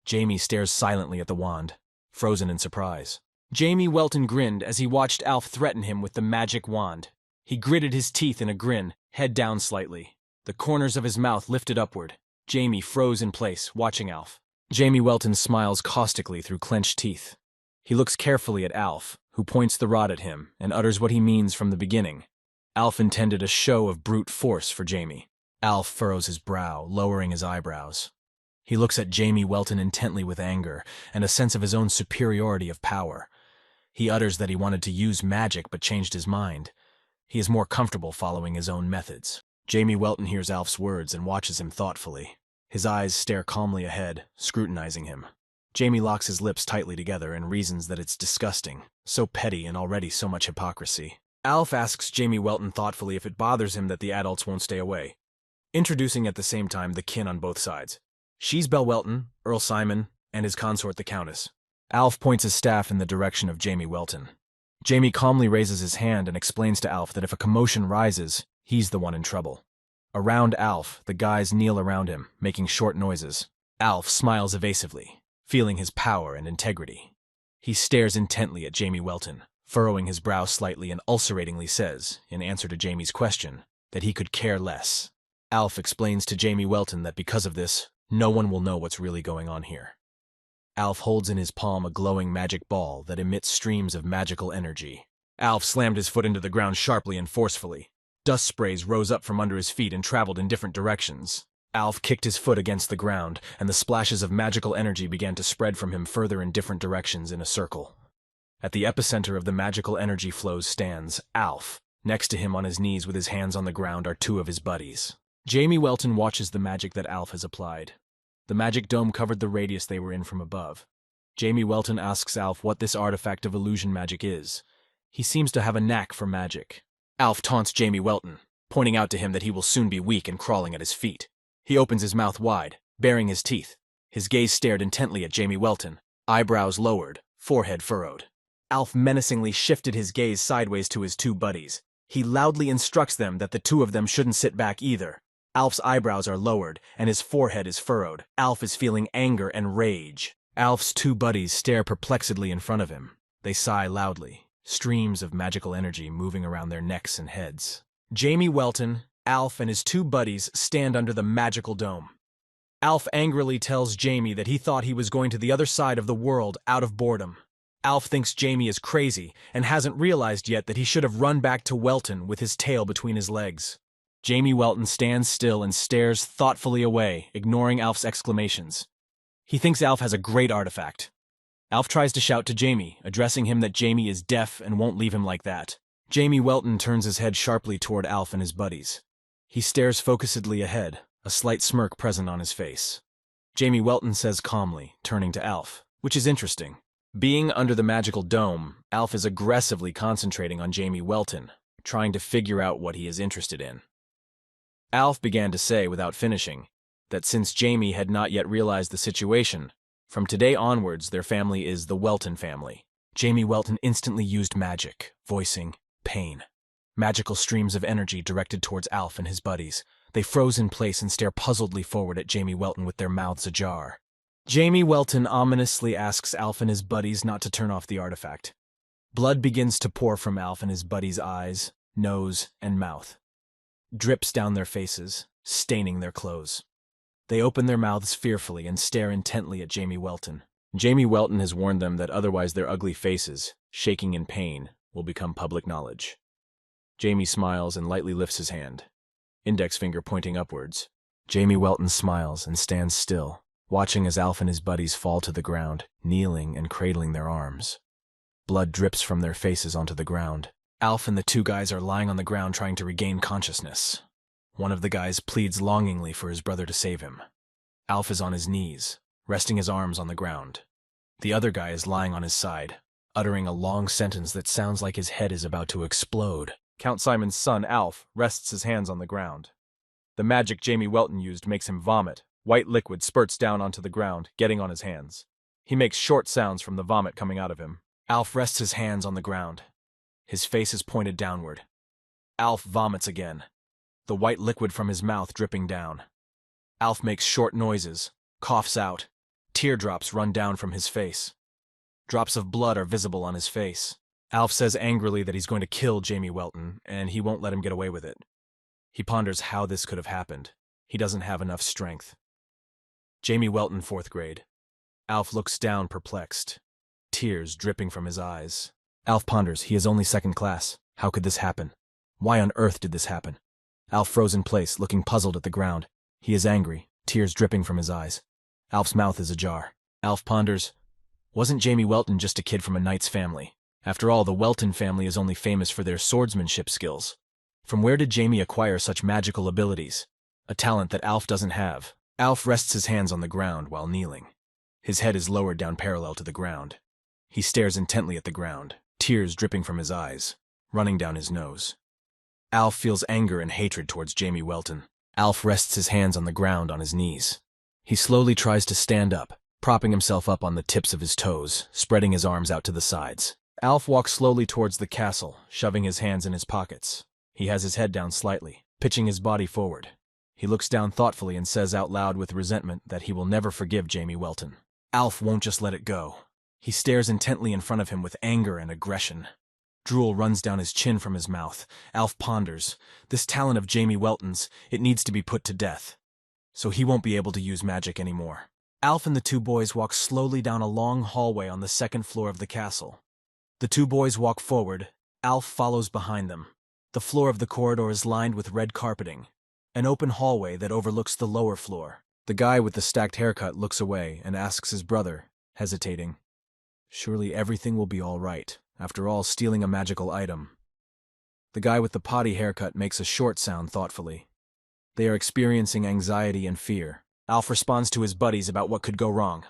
Jamie stares silently at the wand, frozen in surprise. Jamie Welton grinned as he watched Alf threaten him with the magic wand. He gritted his teeth in a grin, head down slightly. The corners of his mouth lifted upward. Jamie froze in place, watching Alf. Jamie Welton smiles caustically through clenched teeth. He looks carefully at Alf, who points the rod at him and utters what he means from the beginning. Alf intended a show of brute force for Jamie. Alf furrows his brow, lowering his eyebrows. He looks at Jamie Welton intently with anger and a sense of his own superiority of power. He utters that he wanted to use magic but changed his mind. He is more comfortable following his own methods. Jamie Welton hears Alf's words and watches him thoughtfully. His eyes stare calmly ahead, scrutinizing him. Jamie locks his lips tightly together and reasons that it's disgusting, so petty and already so much hypocrisy. Alf asks Jamie Welton thoughtfully if it bothers him that the adults won't stay away, introducing at the same time the kin on both sides. She's Belle Welton, Earl Simon, and his consort the Countess. Alf points his staff in the direction of Jamie Welton. Jamie calmly raises his hand and explains to Alf that if a commotion rises, he's the one in trouble. Around Alf, the guys kneel around him, making short noises. Alf smiles evasively, feeling his power and integrity. He stares intently at Jamie Welton, furrowing his brow slightly and ulceratingly says, in answer to Jamie's question, that he could care less. Alf explains to Jamie Welton that because of this, no one will know what's really going on here. Alf holds in his palm a glowing magic ball that emits streams of magical energy. Alf slammed his foot into the ground sharply and forcefully. Dust sprays rose up from under his feet and traveled in different directions. Alf kicked his foot against the ground, and the splashes of magical energy began to spread from him further in different directions in a circle. At the epicenter of the magical energy flows stands Alf. Next to him on his knees with his hands on the ground are 2 of his buddies. Jamie Welton watches the magic that Alf has applied. The magic dome covered the radius they were in from above. Jamie Welton asks Alf what this artifact of illusion magic is. He seems to have a knack for magic. Alf taunts Jamie Welton, pointing out to him that he will soon be weak and crawling at his feet. He opens his mouth wide, baring his teeth. His gaze stared intently at Jamie Welton, eyebrows lowered, forehead furrowed. Alf menacingly shifted his gaze sideways to his two buddies. He loudly instructs them that the two of them shouldn't sit back either. Alf's eyebrows are lowered, and his forehead is furrowed. Alf is feeling anger and rage. Alf's two buddies stare perplexedly in front of him. They sigh loudly, streams of magical energy moving around their necks and heads. Jamie Welton, Alf, and his two buddies stand under the magical dome. Alf angrily tells Jamie that he thought he was going to the other side of the world out of boredom. Alf thinks Jamie is crazy and hasn't realized yet that he should have run back to Welton with his tail between his legs. Jamie Welton stands still and stares thoughtfully away, ignoring Alf's exclamations. He thinks Alf has a great artifact. Alf tries to shout to Jamie, addressing him that Jamie is deaf and won't leave him like that. Jamie Welton turns his head sharply toward Alf and his buddies. He stares focusedly ahead, a slight smirk present on his face. Jamie Welton says calmly, turning to Alf, which is interesting. Being under the magical dome, Alf is aggressively concentrating on Jamie Welton, trying to figure out what he is interested in. Alf began to say, without finishing, that since Jamie had not yet realized the situation, from today onwards their family is the Welton family. Jamie Welton instantly used magic, voicing pain. Magical streams of energy directed towards Alf and his buddies. They froze in place and stare puzzledly forward at Jamie Welton with their mouths ajar. Jamie Welton ominously asks Alf and his buddies not to turn off the artifact. Blood begins to pour from Alf and his buddies' eyes, nose, and mouth. Drips down their faces, staining their clothes. They open their mouths fearfully and stare intently at Jamie Welton. Jamie Welton has warned them that otherwise their ugly faces, shaking in pain, will become public knowledge. Jamie smiles and lightly lifts his hand, index finger pointing upwards. Jamie Welton smiles and stands still, watching as Alf and his buddies fall to the ground, kneeling and cradling their arms. Blood drips from their faces onto the ground. Alf and the two guys are lying on the ground trying to regain consciousness. One of the guys pleads longingly for his brother to save him. Alf is on his knees, resting his arms on the ground. The other guy is lying on his side, uttering a long sentence that sounds like his head is about to explode. Count Simon's son, Alf, rests his hands on the ground. The magic Jamie Welton used makes him vomit. White liquid spurts down onto the ground, getting on his hands. He makes short sounds from the vomit coming out of him. Alf rests his hands on the ground. His face is pointed downward. Alf vomits again, the white liquid from his mouth dripping down. Alf makes short noises, coughs out. Teardrops run down from his face. Drops of blood are visible on his face. Alf says angrily that he's going to kill Jamie Welton, and he won't let him get away with it. He ponders how this could have happened. He doesn't have enough strength. Jamie Welton, 4th grade. Alf looks down perplexed, tears dripping from his eyes. Alf ponders, he is only 2nd class. How could this happen? Why on earth did this happen? Alf froze in place, looking puzzled at the ground. He is angry, tears dripping from his eyes. Alf's mouth is ajar. Alf ponders, wasn't Jamie Welton just a kid from a knight's family? After all, the Welton family is only famous for their swordsmanship skills. From where did Jamie acquire such magical abilities? A talent that Alf doesn't have. Alf rests his hands on the ground while kneeling. His head is lowered down parallel to the ground. He stares intently at the ground, tears dripping from his eyes, running down his nose. Alf feels anger and hatred towards Jamie Welton. Alf rests his hands on the ground on his knees. He slowly tries to stand up, propping himself up on the tips of his toes, spreading his arms out to the sides. Alf walks slowly towards the castle, shoving his hands in his pockets. He has his head down slightly, pitching his body forward. He looks down thoughtfully and says out loud with resentment that he will never forgive Jamie Welton. Alf won't just let it go. He stares intently in front of him with anger and aggression. Drool runs down his chin from his mouth. Alf ponders, this talent of Jamie Welton's, it needs to be put to death. So he won't be able to use magic anymore. Alf and the two boys walk slowly down a long hallway on the 2nd floor of the castle. The two boys walk forward. Alf follows behind them. The floor of the corridor is lined with red carpeting, an open hallway that overlooks the lower floor. The guy with the stacked haircut looks away and asks his brother, hesitating, surely everything will be all right. After all, stealing a magical item. The guy with the potty haircut makes a short sound thoughtfully. They are experiencing anxiety and fear. Alf responds to his buddies about what could go wrong.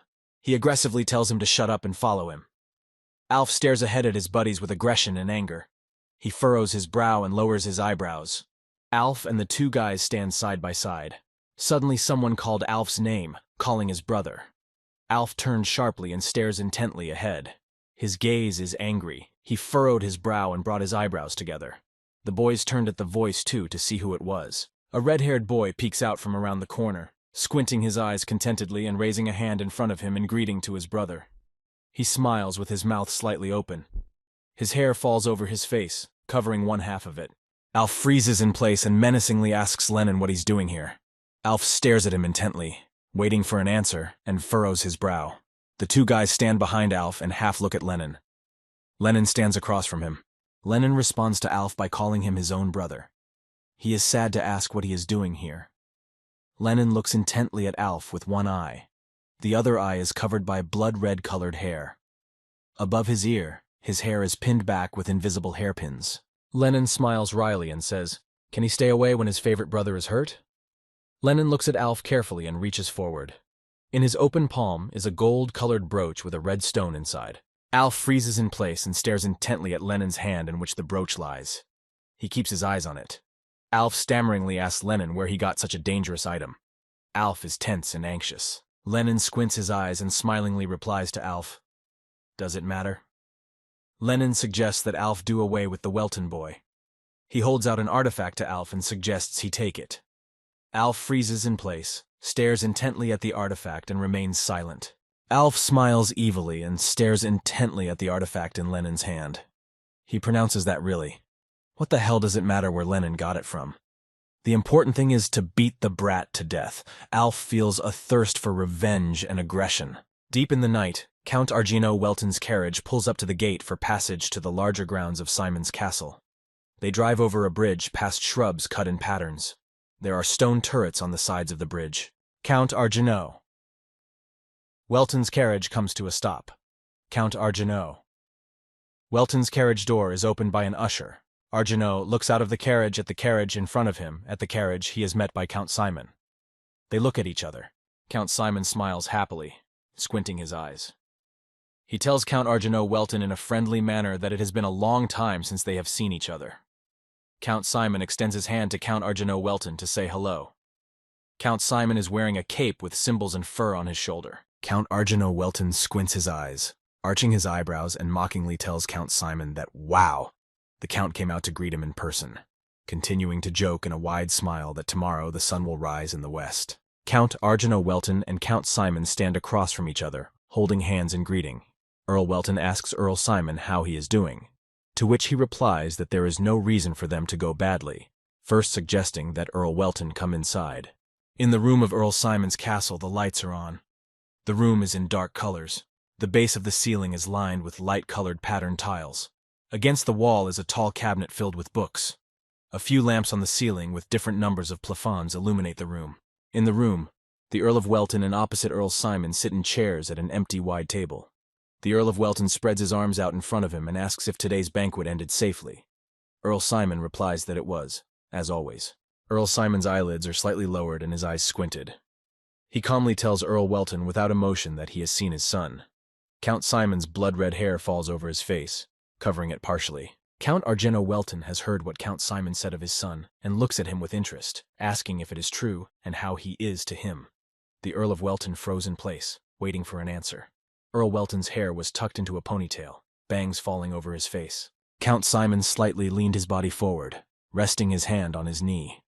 He aggressively tells him to shut up and follow him. Alf stares ahead at his buddies with aggression and anger. He furrows his brow and lowers his eyebrows. Alf and the two guys stand side by side. Suddenly someone called Alf's name, calling his brother. Alf turns sharply and stares intently ahead. His gaze is angry. He furrowed his brow and brought his eyebrows together. The boys turned at the voice, too, to see who it was. A red-haired boy peeks out from around the corner, squinting his eyes contentedly and raising a hand in front of him in greeting to his brother. He smiles with his mouth slightly open. His hair falls over his face, covering one half of it. Alf freezes in place and menacingly asks Lennon what he's doing here. Alf stares at him intently, waiting for an answer, and furrows his brow. The two guys stand behind Alf and half look at Lennon. Lennon stands across from him. Lennon responds to Alf by calling him his own brother. He is sad to ask what he is doing here. Lennon looks intently at Alf with one eye. The other eye is covered by blood-red-colored hair. Above his ear, his hair is pinned back with invisible hairpins. Lennon smiles wryly and says, "Can he stay away when his favorite brother is hurt?" Lennon looks at Alf carefully and reaches forward. In his open palm is a gold-colored brooch with a red stone inside. Alf freezes in place and stares intently at Lennon's hand in which the brooch lies. He keeps his eyes on it. Alf stammeringly asks Lennon where he got such a dangerous item. Alf is tense and anxious. Lennon squints his eyes and smilingly replies to Alf, "Does it matter?" Lennon suggests that Alf do away with the Welton boy. He holds out an artifact to Alf and suggests he take it. Alf freezes in place, stares intently at the artifact, and remains silent. Alf smiles evilly and stares intently at the artifact in Lennon's hand. He pronounces that really. What the hell does it matter where Lennon got it from? The important thing is to beat the brat to death. Alf feels a thirst for revenge and aggression. Deep in the night, Count Argino Welton's carriage pulls up to the gate for passage to the larger grounds of Simon's castle. They drive over a bridge past shrubs cut in patterns. There are stone turrets on the sides of the bridge. Count Argino. Welton's carriage comes to a stop. Count Argino. Welton's carriage door is opened by an usher. Argino looks out of the carriage at the carriage in front of him. At the carriage, he is met by Count Simon. They look at each other. Count Simon smiles happily, squinting his eyes. He tells Count Argino Welton in a friendly manner that it has been a long time since they have seen each other. Count Simon extends his hand to Count Argino Welton to say hello. Count Simon is wearing a cape with symbols and fur on his shoulder. Count Argino Welton squints his eyes, arching his eyebrows, and mockingly tells Count Simon that, wow, the Count came out to greet him in person, continuing to joke in a wide smile that tomorrow the sun will rise in the west. Count Argino Welton and Count Simon stand across from each other, holding hands in greeting. Earl Welton asks Earl Simon how he is doing, to which he replies that there is no reason for them to go badly, first suggesting that Earl Welton come inside. In the room of Earl Simon's castle, the lights are on. The room is in dark colors. The base of the ceiling is lined with light-colored patterned tiles. Against the wall is a tall cabinet filled with books. A few lamps on the ceiling with different numbers of plafonds illuminate the room. In the room, the Earl of Welton and opposite Earl Simon sit in chairs at an empty wide table. The Earl of Welton spreads his arms out in front of him and asks if today's banquet ended safely. Earl Simon replies that it was, as always. Earl Simon's eyelids are slightly lowered and his eyes squinted. He calmly tells Earl Welton without emotion that he has seen his son. Count Simon's blood-red hair falls over his face, covering it partially. Count Argino Welton has heard what Count Simon said of his son and looks at him with interest, asking if it is true and how he is to him. The Earl of Welton froze in place, waiting for an answer. Earl Welton's hair was tucked into a ponytail, bangs falling over his face. Count Simon slightly leaned his body forward, resting his hand on his knee.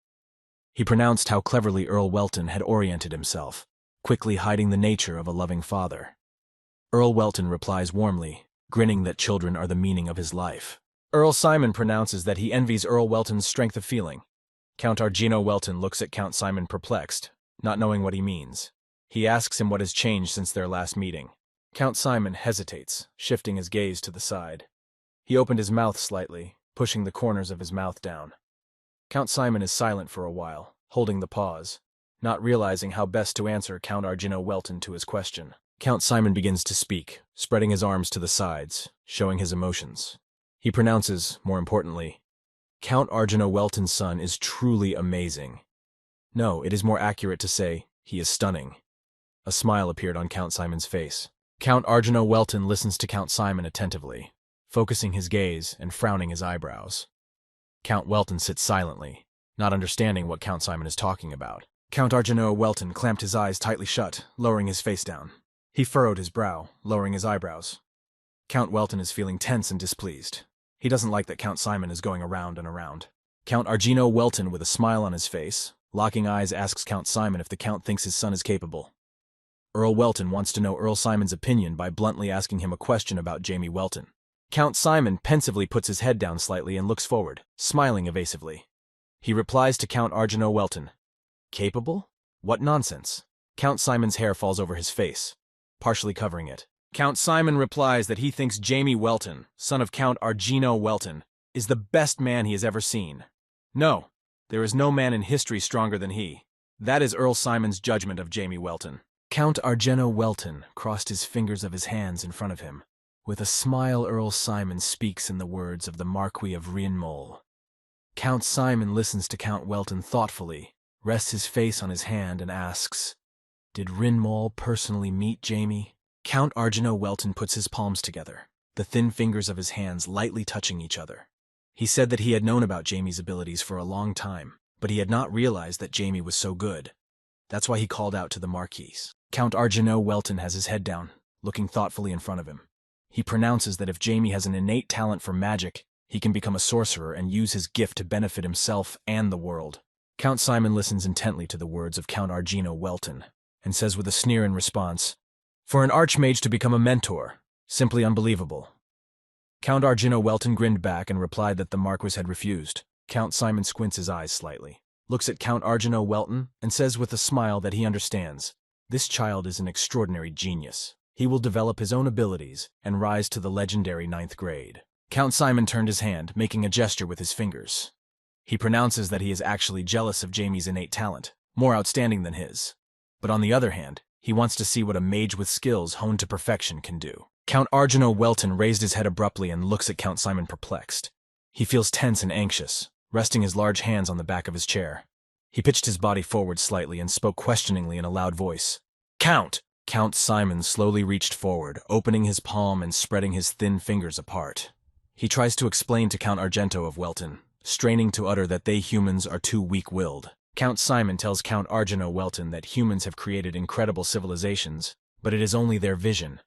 He pronounced how cleverly Earl Welton had oriented himself, quickly hiding the nature of a loving father. Earl Welton replies warmly, grinning that children are the meaning of his life. Earl Simon pronounces that he envies Earl Welton's strength of feeling. Count Argino Welton looks at Count Simon perplexed, not knowing what he means. He asks him what has changed since their last meeting. Count Simon hesitates, shifting his gaze to the side. He opened his mouth slightly, pushing the corners of his mouth down. Count Simon is silent for a while, holding the pause, not realizing how best to answer Count Argino Welton to his question. Count Simon begins to speak, spreading his arms to the sides, showing his emotions. He pronounces, more importantly, Count Argino Welton's son is truly amazing. No, it is more accurate to say, he is stunning. A smile appeared on Count Simon's face. Count Arjano Welton listens to Count Simon attentively, focusing his gaze and frowning his eyebrows. Count Welton sits silently, not understanding what Count Simon is talking about. Count Arjano Welton clamped his eyes tightly shut, lowering his face down. He furrowed his brow, lowering his eyebrows. Count Welton is feeling tense and displeased. He doesn't like that Count Simon is going around and around. Count Arjano Welton, with a smile on his face, locking eyes, asks Count Simon if the Count thinks his son is capable. Earl Welton wants to know Earl Simon's opinion by bluntly asking him a question about Jamie Welton. Count Simon pensively puts his head down slightly and looks forward, smiling evasively. He replies to Count Arjano Welton, "Capable? What nonsense." Count Simon's hair falls over his face, partially covering it. Count Simon replies that he thinks Jamie Welton, son of Count Arjano Welton, is the best man he has ever seen. No, there is no man in history stronger than he. That is Earl Simon's judgment of Jamie Welton. Count Arjano Welton crossed his fingers of his hands in front of him. With a smile, Earl Simon speaks in the words of the Marquis of Rinmol. Count Simon listens to Count Welton thoughtfully, rests his face on his hand, and asks, "Did Rinmol personally meet Jamie?" Count Arjano Welton puts his palms together, the thin fingers of his hands lightly touching each other. He said that he had known about Jamie's abilities for a long time, but he had not realized that Jamie was so good. That's why he called out to the Marquis. Count Arjano Welton has his head down, looking thoughtfully in front of him. He pronounces that if Jamie has an innate talent for magic, he can become a sorcerer and use his gift to benefit himself and the world. Count Simon listens intently to the words of Count Arjano Welton, and says with a sneer in response, "For an archmage to become a mentor, simply unbelievable." Count Arjano Welton grinned back and replied that the Marquis had refused. Count Simon squints his eyes slightly, looks at Count Arjano Welton, and says with a smile that he understands. This child is an extraordinary genius. He will develop his own abilities and rise to the legendary 9th grade. Count Simon turned his hand, making a gesture with his fingers. He pronounces that he is actually jealous of Jamie's innate talent, more outstanding than his. But on the other hand, he wants to see what a mage with skills honed to perfection can do. Count Arjano Welton raised his head abruptly and looks at Count Simon perplexed. He feels tense and anxious, resting his large hands on the back of his chair. He pitched his body forward slightly and spoke questioningly in a loud voice. "Count!" Count Simon slowly reached forward, opening his palm and spreading his thin fingers apart. He tries to explain to Count Argento of Welton, straining to utter that they humans are too weak-willed. Count Simon tells Count Arjano Welton that humans have created incredible civilizations, but it is only their vision.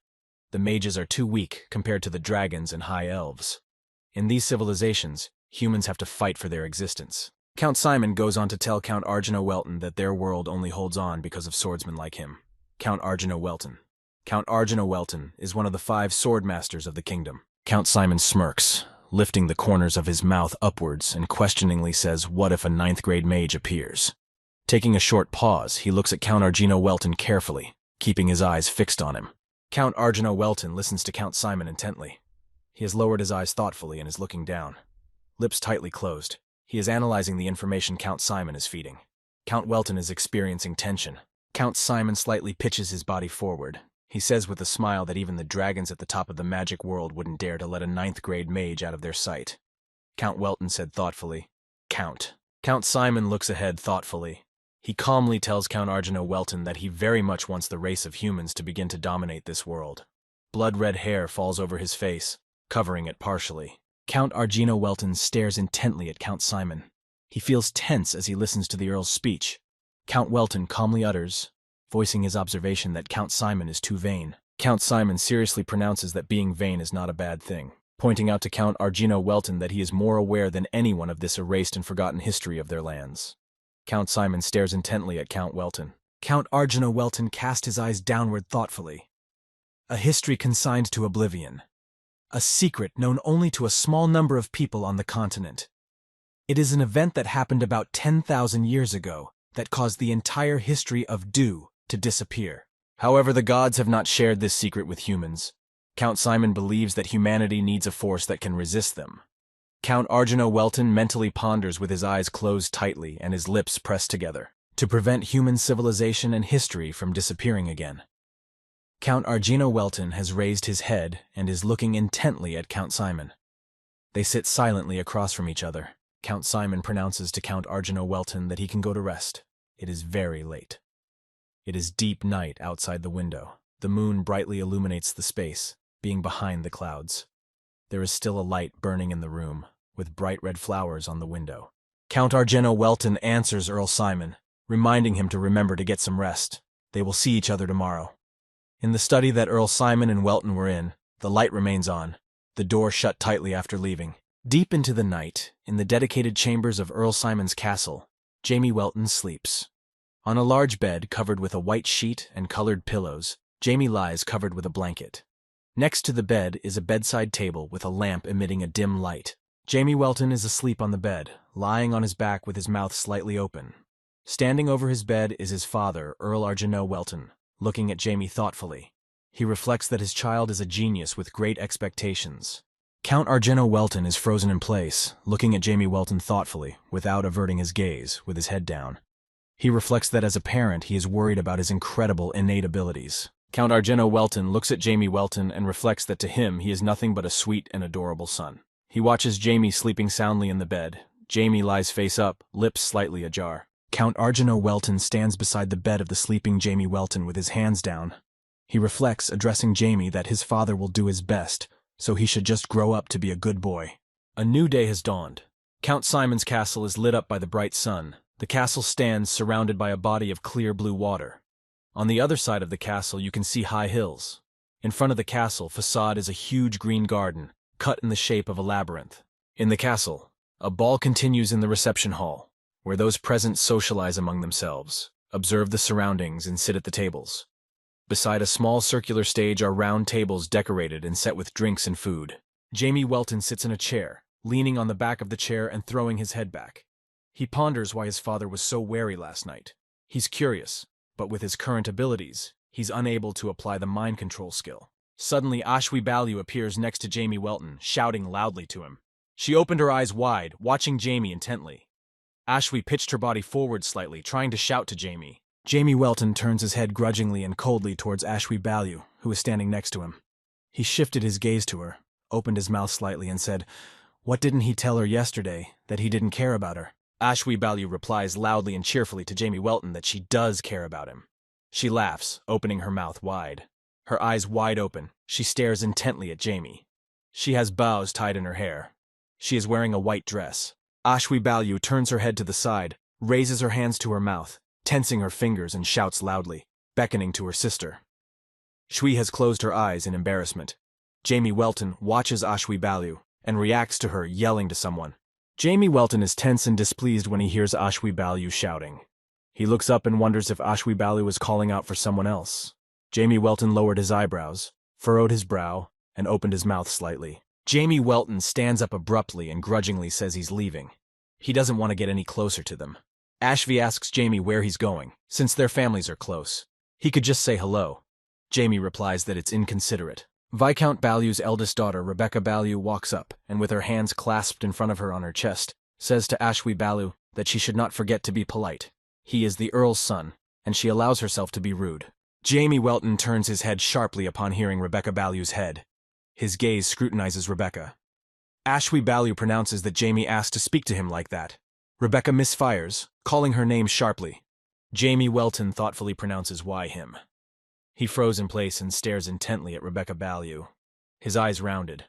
The mages are too weak compared to the dragons and high elves. In these civilizations, humans have to fight for their existence. Count Simon goes on to tell Count Arjano Welton that their world only holds on because of swordsmen like him. Count Arjano Welton. Count Arjano Welton is one of the 5 sword masters of the kingdom. Count Simon smirks, lifting the corners of his mouth upwards, and questioningly says, "What if a 9th grade mage appears?" Taking a short pause, he looks at Count Arjano Welton carefully, keeping his eyes fixed on him. Count Arjano Welton listens to Count Simon intently. He has lowered his eyes thoughtfully and is looking down, lips tightly closed. He is analyzing the information Count Simon is feeding. Count Welton is experiencing tension. Count Simon slightly pitches his body forward. He says with a smile that even the dragons at the top of the magic world wouldn't dare to let a 9th grade mage out of their sight. Count Welton said thoughtfully, "Count." Count Simon looks ahead thoughtfully. He calmly tells Count Arjano Welton that he very much wants the race of humans to begin to dominate this world. Blood-red hair falls over his face, covering it partially. Count Arjano Welton stares intently at Count Simon. He feels tense as he listens to the Earl's speech. Count Welton calmly utters, voicing his observation that Count Simon is too vain. Count Simon seriously pronounces that being vain is not a bad thing, pointing out to Count Arjano Welton that he is more aware than anyone of this erased and forgotten history of their lands. Count Simon stares intently at Count Welton. Count Arjano Welton cast his eyes downward thoughtfully. A history consigned to oblivion. A secret known only to a small number of people on the continent. It is an event that happened about 10,000 years ago that caused the entire history of Do to disappear. However, the gods have not shared this secret with humans. Count Simon believes that humanity needs a force that can resist them. Count Arjano Welton mentally ponders with his eyes closed tightly and his lips pressed together, to prevent human civilization and history from disappearing again. Count Arjano Welton has raised his head and is looking intently at Count Simon. They sit silently across from each other. Count Simon pronounces to Count Arjano Welton that he can go to rest. It is very late. It is deep night outside the window. The moon brightly illuminates the space, being behind the clouds. There is still a light burning in the room, with bright red flowers on the window. Count Argento Welton answers Earl Simon, reminding him to remember to get some rest. They will see each other tomorrow. In the study that Earl Simon and Welton were in, the light remains on, the door shut tightly after leaving. Deep into the night, in the dedicated chambers of Earl Simon's castle, Jamie Welton sleeps. On a large bed covered with a white sheet and colored pillows, Jamie lies covered with a blanket. Next to the bed is a bedside table with a lamp emitting a dim light. Jamie Welton is asleep on the bed, lying on his back with his mouth slightly open. Standing over his bed is his father, Earl Argento Welton, looking at Jamie thoughtfully. He reflects that his child is a genius with great expectations. Count Argento Welton is frozen in place, looking at Jamie Welton thoughtfully, without averting his gaze, with his head down. He reflects that as a parent he is worried about his incredible innate abilities. Count Argento Welton looks at Jamie Welton and reflects that to him he is nothing but a sweet and adorable son. He watches Jamie sleeping soundly in the bed. Jamie lies face up, lips slightly ajar. Count Argento Welton stands beside the bed of the sleeping Jamie Welton with his hands down. He reflects, addressing Jamie, that his father will do his best, so he should just grow up to be a good boy. A new day has dawned. Count Simon's castle is lit up by the bright sun. The castle stands surrounded by a body of clear blue water. On the other side of the castle you can see high hills. In front of the castle facade is a huge green garden, cut in the shape of a labyrinth. In the castle, a ball continues in the reception hall, where those present socialize among themselves, observe the surroundings, and sit at the tables. Beside a small circular stage are round tables decorated and set with drinks and food. Jamie Welton sits in a chair, leaning on the back of the chair and throwing his head back. He ponders why his father was so wary last night. He's curious, but with his current abilities, he's unable to apply the mind control skill. Suddenly, Ashwi Balu appears next to Jamie Welton, shouting loudly to him. She opened her eyes wide, watching Jamie intently. Ashwi pitched her body forward slightly, trying to shout to Jamie. Jamie Welton turns his head grudgingly and coldly towards Ashwi Balu, who is standing next to him. He shifted his gaze to her, opened his mouth slightly, and said, "What didn't he tell her yesterday, that he didn't care about her?" Ashwi Balu replies loudly and cheerfully to Jamie Welton that she does care about him. She laughs, opening her mouth wide. Her eyes wide open, she stares intently at Jamie. She has bows tied in her hair. She is wearing a white dress. Ashwi Balu turns her head to the side, raises her hands to her mouth, tensing her fingers, and shouts loudly, beckoning to her sister. Shwi has closed her eyes in embarrassment. Jamie Welton watches Ashwi Balu and reacts to her, yelling to someone. Jamie Welton is tense and displeased when he hears Ashwi Balu shouting. He looks up and wonders if Ashwi Balu is calling out for someone else. Jamie Welton lowered his eyebrows, furrowed his brow, and opened his mouth slightly. Jamie Welton stands up abruptly and grudgingly says he's leaving. He doesn't want to get any closer to them. Ashvi asks Jamie where he's going, since their families are close. He could just say hello. Jamie replies that it's inconsiderate. Viscount Balu's eldest daughter, Rebecca Balu, walks up, and with her hands clasped in front of her on her chest, says to Ashwi Balu that she should not forget to be polite. He is the Earl's son, and she allows herself to be rude. Jamie Welton turns his head sharply upon hearing Rebecca Balu's head. His gaze scrutinizes Rebecca. Ashwi Balu pronounces that Jamie asked to speak to him like that. Rebecca misfires, calling her name sharply. Jamie Welton thoughtfully pronounces why him. He froze in place and stares intently at Rebecca Balu. His eyes rounded.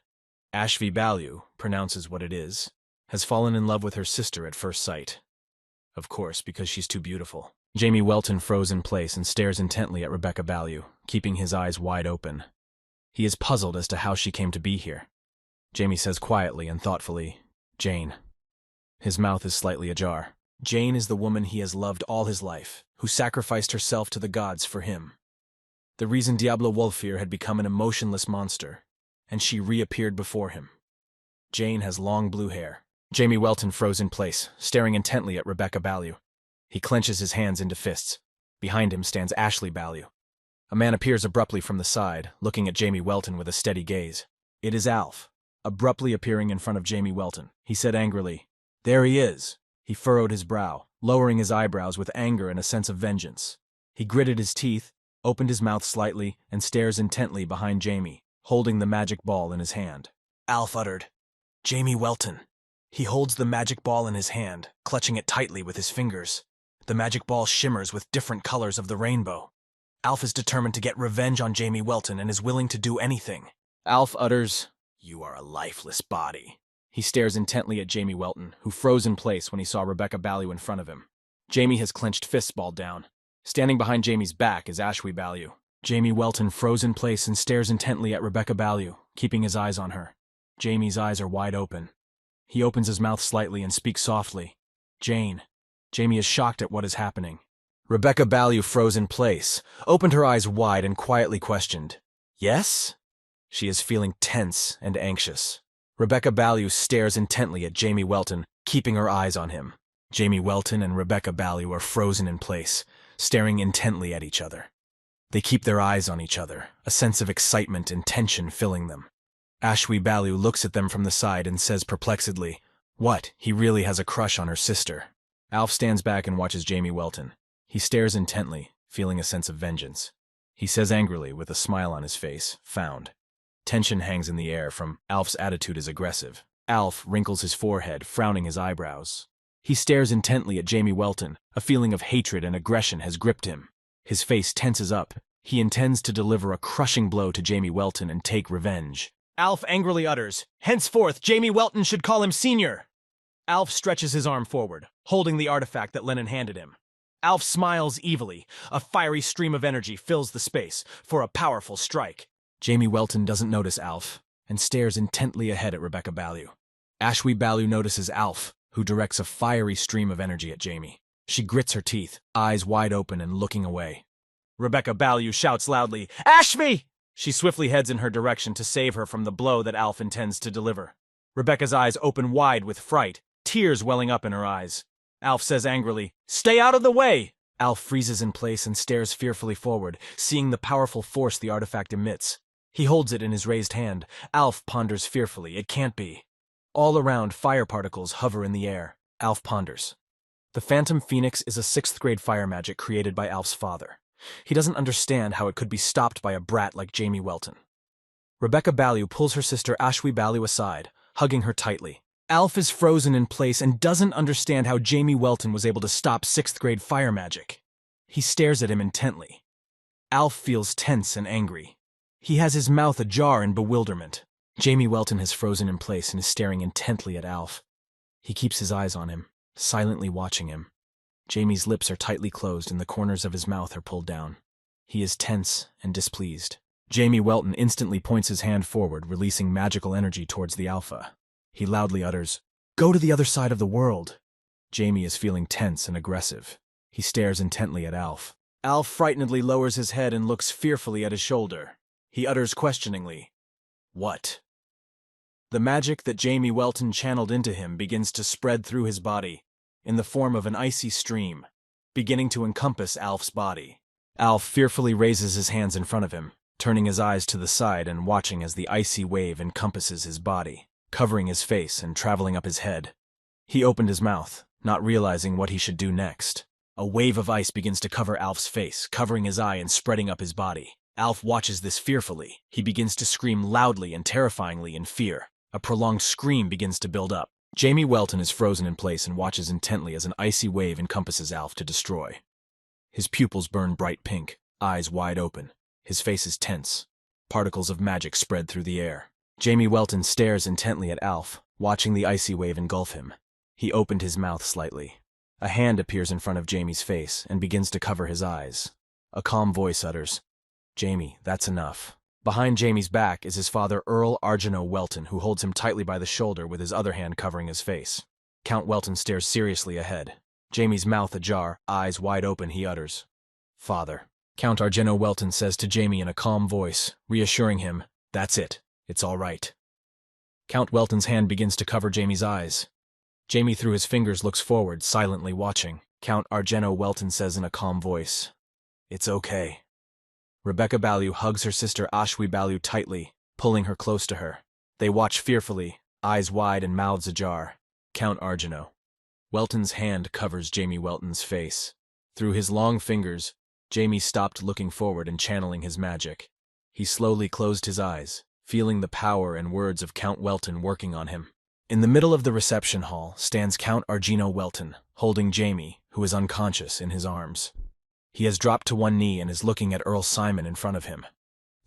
Ashvi Balu pronounces what it is, has fallen in love with her sister at first sight. Of course, because she's too beautiful. Jamie Welton froze in place and stares intently at Rebecca Balu, keeping his eyes wide open. He is puzzled as to how she came to be here. Jamie says quietly and thoughtfully, "Jane." His mouth is slightly ajar. Jane is the woman he has loved all his life, who sacrificed herself to the gods for him. The reason Diablo Wolfir had become an emotionless monster, and she reappeared before him. Jane has long blue hair. Jamie Welton froze in place, staring intently at Rebecca Balu. He clenches his hands into fists. Behind him stands Ashley Balu. A man appears abruptly from the side, looking at Jamie Welton with a steady gaze. It is Alf, abruptly appearing in front of Jamie Welton. He said angrily, "There he is." He furrowed his brow, lowering his eyebrows with anger and a sense of vengeance. He gritted his teeth, opened his mouth slightly, and stares intently behind Jamie, holding the magic ball in his hand. Alf uttered, "Jamie Welton." He holds the magic ball in his hand, clutching it tightly with his fingers. The magic ball shimmers with different colors of the rainbow. Alf is determined to get revenge on Jamie Welton and is willing to do anything. Alf utters, "You are a lifeless body." He stares intently at Jamie Welton, who froze in place when he saw Rebecca Ballou in front of him. Jamie has clenched fists balled down. Standing behind Jamie's back is Ashwi Ballou. Jamie Welton froze in place and stares intently at Rebecca Ballou, keeping his eyes on her. Jamie's eyes are wide open. He opens his mouth slightly and speaks softly. "Jane." Jamie is shocked at what is happening. Rebecca Ballou froze in place, opened her eyes wide and quietly questioned, "Yes?" She is feeling tense and anxious. Rebecca Ballou stares intently at Jamie Welton, keeping her eyes on him. Jamie Welton and Rebecca Ballou are frozen in place, staring intently at each other. They keep their eyes on each other, a sense of excitement and tension filling them. Ashwi Ballou looks at them from the side and says perplexedly, "What? He really has a crush on her sister." Alf stands back and watches Jamie Welton. He stares intently, feeling a sense of vengeance. He says angrily, with a smile on his face, "Found." Tension hangs in the air from Alf's attitude is aggressive. Alf wrinkles his forehead, frowning his eyebrows. He stares intently at Jamie Welton. A feeling of hatred and aggression has gripped him. His face tenses up. He intends to deliver a crushing blow to Jamie Welton and take revenge. Alf angrily utters, "Henceforth, Jamie Welton should call him Senior." Alf stretches his arm forward, holding the artifact that Lennon handed him. Alf smiles evilly. A fiery stream of energy fills the space for a powerful strike. Jamie Welton doesn't notice Alf and stares intently ahead at Rebecca Ballou. Ashwi Ballou notices Alf, who directs a fiery stream of energy at Jamie. She grits her teeth, eyes wide open and looking away. Rebecca Ballou shouts loudly, "Ashvi!" She swiftly heads in her direction to save her from the blow that Alf intends to deliver. Rebecca's eyes open wide with fright, tears welling up in her eyes. Alf says angrily, "Stay out of the way!" Alf freezes in place and stares fearfully forward, seeing the powerful force the artifact emits. He holds it in his raised hand. Alf ponders fearfully. It can't be. All around, fire particles hover in the air. Alf ponders. The Phantom Phoenix is a 6th grade fire magic created by Alf's father. He doesn't understand how it could be stopped by a brat like Jamie Welton. Rebecca Ballou pulls her sister Ashwi Ballou aside, hugging her tightly. Alf is frozen in place and doesn't understand how Jamie Welton was able to stop 6th grade fire magic. He stares at him intently. Alf feels tense and angry. He has his mouth ajar in bewilderment. Jamie Welton has frozen in place and is staring intently at Alf. He keeps his eyes on him, silently watching him. Jamie's lips are tightly closed and the corners of his mouth are pulled down. He is tense and displeased. Jamie Welton instantly points his hand forward, releasing magical energy towards the Alpha. He loudly utters, "Go to the other side of the world." Jamie is feeling tense and aggressive. He stares intently at Alf. Alf frightenedly lowers his head and looks fearfully at his shoulder. He utters questioningly, "What?" The magic that Jamie Welton channeled into him begins to spread through his body, in the form of an icy stream, beginning to encompass Alf's body. Alf fearfully raises his hands in front of him, turning his eyes to the side and watching as the icy wave encompasses his body, covering his face and traveling up his head. He opened his mouth, not realizing what he should do next. A wave of ice begins to cover Alf's face, covering his eye and spreading up his body. Alf watches this fearfully. He begins to scream loudly and terrifyingly in fear. A prolonged scream begins to build up. Jamie Welton is frozen in place and watches intently as an icy wave encompasses Alf to destroy. His pupils burn bright pink, eyes wide open. His face is tense. Particles of magic spread through the air. Jamie Welton stares intently at Alf, watching the icy wave engulf him. He opened his mouth slightly. A hand appears in front of Jamie's face and begins to cover his eyes. A calm voice utters, "Jamie, that's enough." Behind Jamie's back is his father Earl Argino Welton, who holds him tightly by the shoulder with his other hand covering his face. Count Welton stares seriously ahead. Jamie's mouth ajar, eyes wide open, he utters, "Father." Count Argino Welton says to Jamie in a calm voice, reassuring him, "That's it. It's all right." Count Welton's hand begins to cover Jamie's eyes. Jamie, through his fingers, looks forward, silently watching. Count Argeno Welton says in a calm voice, "It's okay." Rebecca Ballou hugs her sister Ashwi Ballou tightly, pulling her close to her. They watch fearfully, eyes wide and mouths ajar. Count Argeno Welton's hand covers Jamie Welton's face. Through his long fingers, Jamie stopped looking forward and channeling his magic. He slowly closed his eyes, feeling the power and words of Count Welton working on him. In the middle of the reception hall stands Count Argino Welton, holding Jamie, who is unconscious, in his arms. He has dropped to one knee and is looking at Earl Simon in front of him.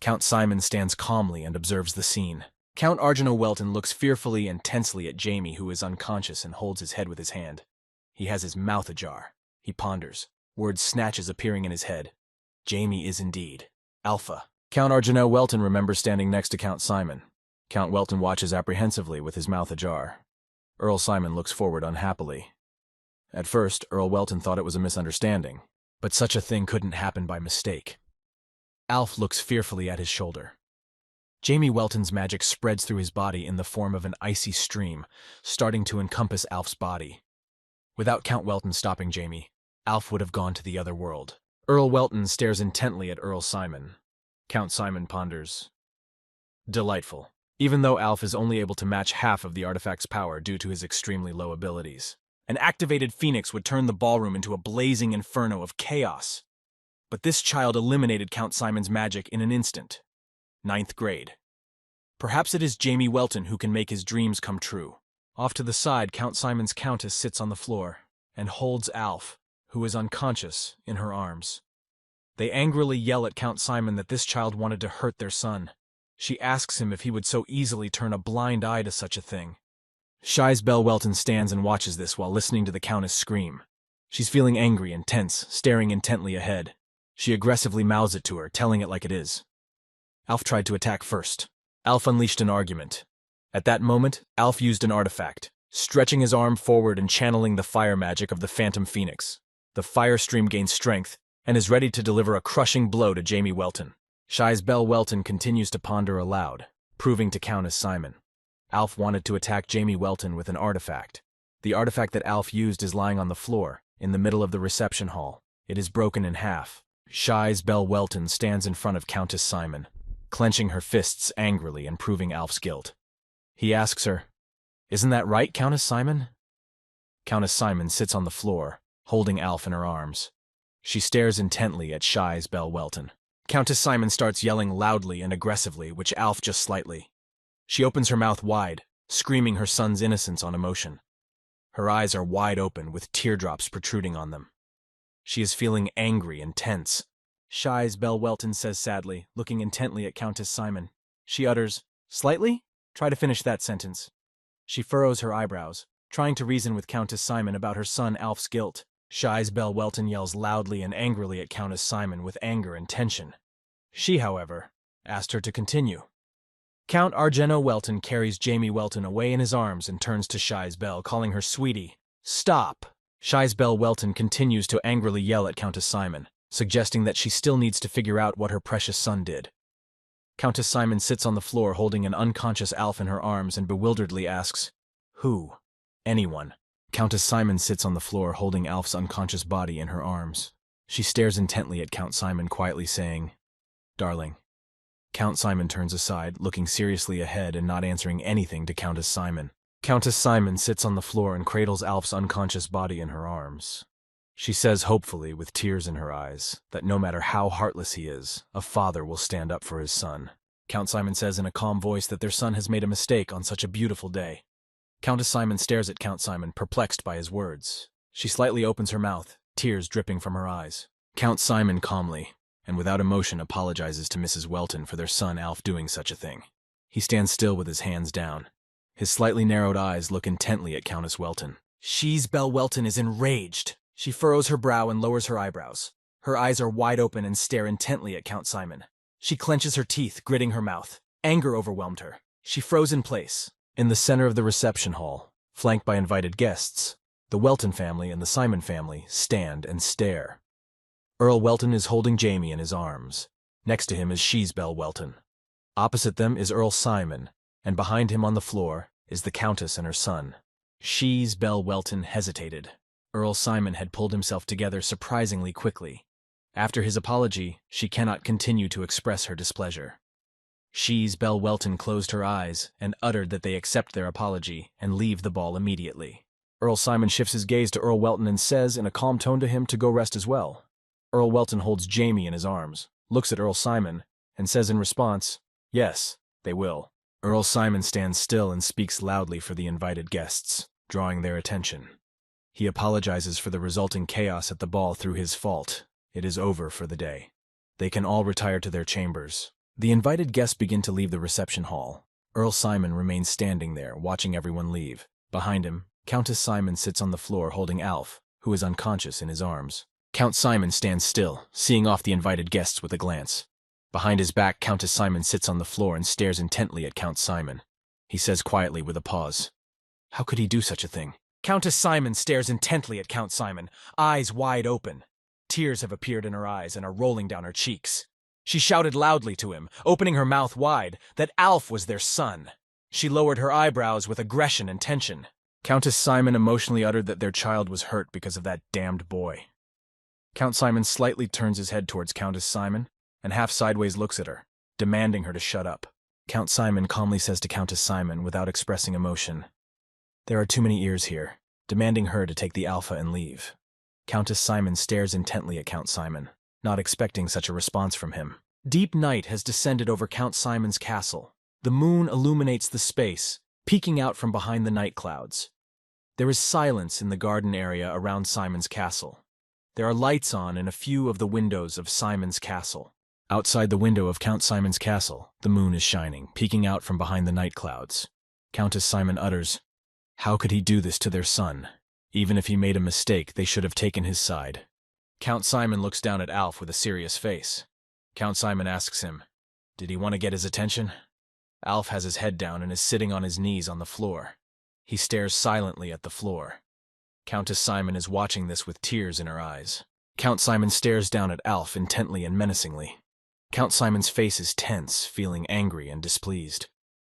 Count Simon stands calmly and observes the scene. Count Arjano Welton looks fearfully and tensely at Jamie, who is unconscious and holds his head with his hand. He has his mouth ajar. He ponders, word snatches appearing in his head. Jamie is indeed Alpha. Count Arjano Welton remembers standing next to Count Simon. Count Welton watches apprehensively with his mouth ajar. Earl Simon looks forward unhappily. At first, Earl Welton thought it was a misunderstanding, but such a thing couldn't happen by mistake. Alf looks fearfully at his shoulder. Jamie Welton's magic spreads through his body in the form of an icy stream, starting to encompass Alf's body. Without Count Welton stopping Jamie, Alf would have gone to the other world. Earl Welton stares intently at Earl Simon. Count Simon ponders. Delightful. Even though Alf is only able to match half of the artifact's power due to his extremely low abilities. An activated phoenix would turn the ballroom into a blazing inferno of chaos. But this child eliminated Count Simon's magic in an instant. 9th grade. Perhaps it is Jamie Welton who can make his dreams come true. Off to the side, Count Simon's countess sits on the floor and holds Alf, who is unconscious, in her arms. They angrily yell at Count Simon that this child wanted to hurt their son. She asks him if he would so easily turn a blind eye to such a thing. Shies Belle Welton stands and watches this while listening to the countess scream. She's feeling angry and tense, staring intently ahead. She aggressively mouths it to her, telling it like it is. Alf tried to attack first. Alf unleashed an argument. At that moment, Alf used an artifact, stretching his arm forward and channeling the fire magic of the Phantom Phoenix. The fire stream gains strength and is ready to deliver a crushing blow to Jamie Welton. Shies Belle Welton continues to ponder aloud, proving to Countess Simon. Alf wanted to attack Jamie Welton with an artifact. The artifact that Alf used is lying on the floor, in the middle of the reception hall. It is broken in half. Shies Belle Welton stands in front of Countess Simon, clenching her fists angrily and proving Alf's guilt. He asks her, "Isn't that right, Countess Simon?" Countess Simon sits on the floor, holding Alf in her arms. She stares intently at Shies Belle Welton. Countess Simon starts yelling loudly and aggressively, which Alf just slightly. She opens her mouth wide, screaming her son's innocence on emotion. Her eyes are wide open with teardrops protruding on them. She is feeling angry and tense. Shies Belle Welton says sadly, looking intently at Countess Simon. She utters, "Slightly? Try to finish that sentence." She furrows her eyebrows, trying to reason with Countess Simon about her son Alf's guilt. Shies Belle Welton yells loudly and angrily at Countess Simon with anger and tension. She, however, asked her to continue. Count Arjano Welton carries Jamie Welton away in his arms and turns to Shies Belle, calling her sweetie. "Stop!" Shies Belle Welton continues to angrily yell at Countess Simon, suggesting that she still needs to figure out what her precious son did. Countess Simon sits on the floor holding an unconscious Alf in her arms and bewilderedly asks, "Who?" "Anyone." Countess Simon sits on the floor holding Alf's unconscious body in her arms. She stares intently at Count Simon, quietly saying, "Darling." Count Simon turns aside, looking seriously ahead and not answering anything to Countess Simon. Countess Simon sits on the floor and cradles Alf's unconscious body in her arms. She says hopefully, with tears in her eyes, that no matter how heartless he is, a father will stand up for his son. Count Simon says in a calm voice that their son has made a mistake on such a beautiful day. Countess Simon stares at Count Simon, perplexed by his words. She slightly opens her mouth, tears dripping from her eyes. Count Simon calmly, and without emotion, apologizes to Mrs. Welton for their son Alf doing such a thing. He stands still with his hands down. His slightly narrowed eyes look intently at Countess Welton. Shies Belle Welton is enraged. She furrows her brow and lowers her eyebrows. Her eyes are wide open and stare intently at Count Simon. She clenches her teeth, gritting her mouth. Anger overwhelmed her. She froze in place. In the center of the reception hall, flanked by invited guests, the Welton family and the Simon family stand and stare. Earl Welton is holding Jamie in his arms. Next to him is Shies Belle Welton. Opposite them is Earl Simon, and behind him on the floor is the Countess and her son. Shies Belle Welton hesitated. Earl Simon had pulled himself together surprisingly quickly. After his apology, she cannot continue to express her displeasure. Shies Belle Welton closed her eyes and uttered that they accept their apology and leave the ball immediately. Earl Simon shifts his gaze to Earl Welton and says in a calm tone to him to go rest as well. Earl Welton holds Jamie in his arms, looks at Earl Simon, and says in response, "Yes, they will." Earl Simon stands still and speaks loudly for the invited guests, drawing their attention. He apologizes for the resulting chaos at the ball through his fault, It is over for the day. They can all retire to their chambers. The invited guests begin to leave the reception hall. Earl Simon remains standing there, watching everyone leave. Behind him, Countess Simon sits on the floor holding Alf, who is unconscious, in his arms. Count Simon stands still, seeing off the invited guests with a glance. Behind his back, Countess Simon sits on the floor and stares intently at Count Simon. He says quietly with a pause, "How could he do such a thing?" Countess Simon stares intently at Count Simon, eyes wide open. Tears have appeared in her eyes and are rolling down her cheeks. She shouted loudly to him, opening her mouth wide, that Alf was their son. She lowered her eyebrows with aggression and tension. Countess Simon emotionally uttered that their child was hurt because of that damned boy. Count Simon slightly turns his head towards Countess Simon and half sideways looks at her, demanding her to shut up. Count Simon calmly says to Countess Simon without expressing emotion, "There are too many ears here," demanding her to take the alpha and leave. Countess Simon stares intently at Count Simon, not expecting such a response from him. Deep night has descended over Count Simon's castle. The moon illuminates the space, peeking out from behind the night clouds. There is silence in the garden area around Simon's castle. There are lights on in a few of the windows of Simon's castle. Outside the window of Count Simon's castle, the moon is shining, peeking out from behind the night clouds. Countess Simon utters, "How could he do this to their son? Even if he made a mistake, they should have taken his side." Count Simon looks down at Alf with a serious face. Count Simon asks him, "Did he want to get his attention?" Alf has his head down and is sitting on his knees on the floor. He stares silently at the floor. Countess Simon is watching this with tears in her eyes. Count Simon stares down at Alf intently and menacingly. Count Simon's face is tense, feeling angry and displeased.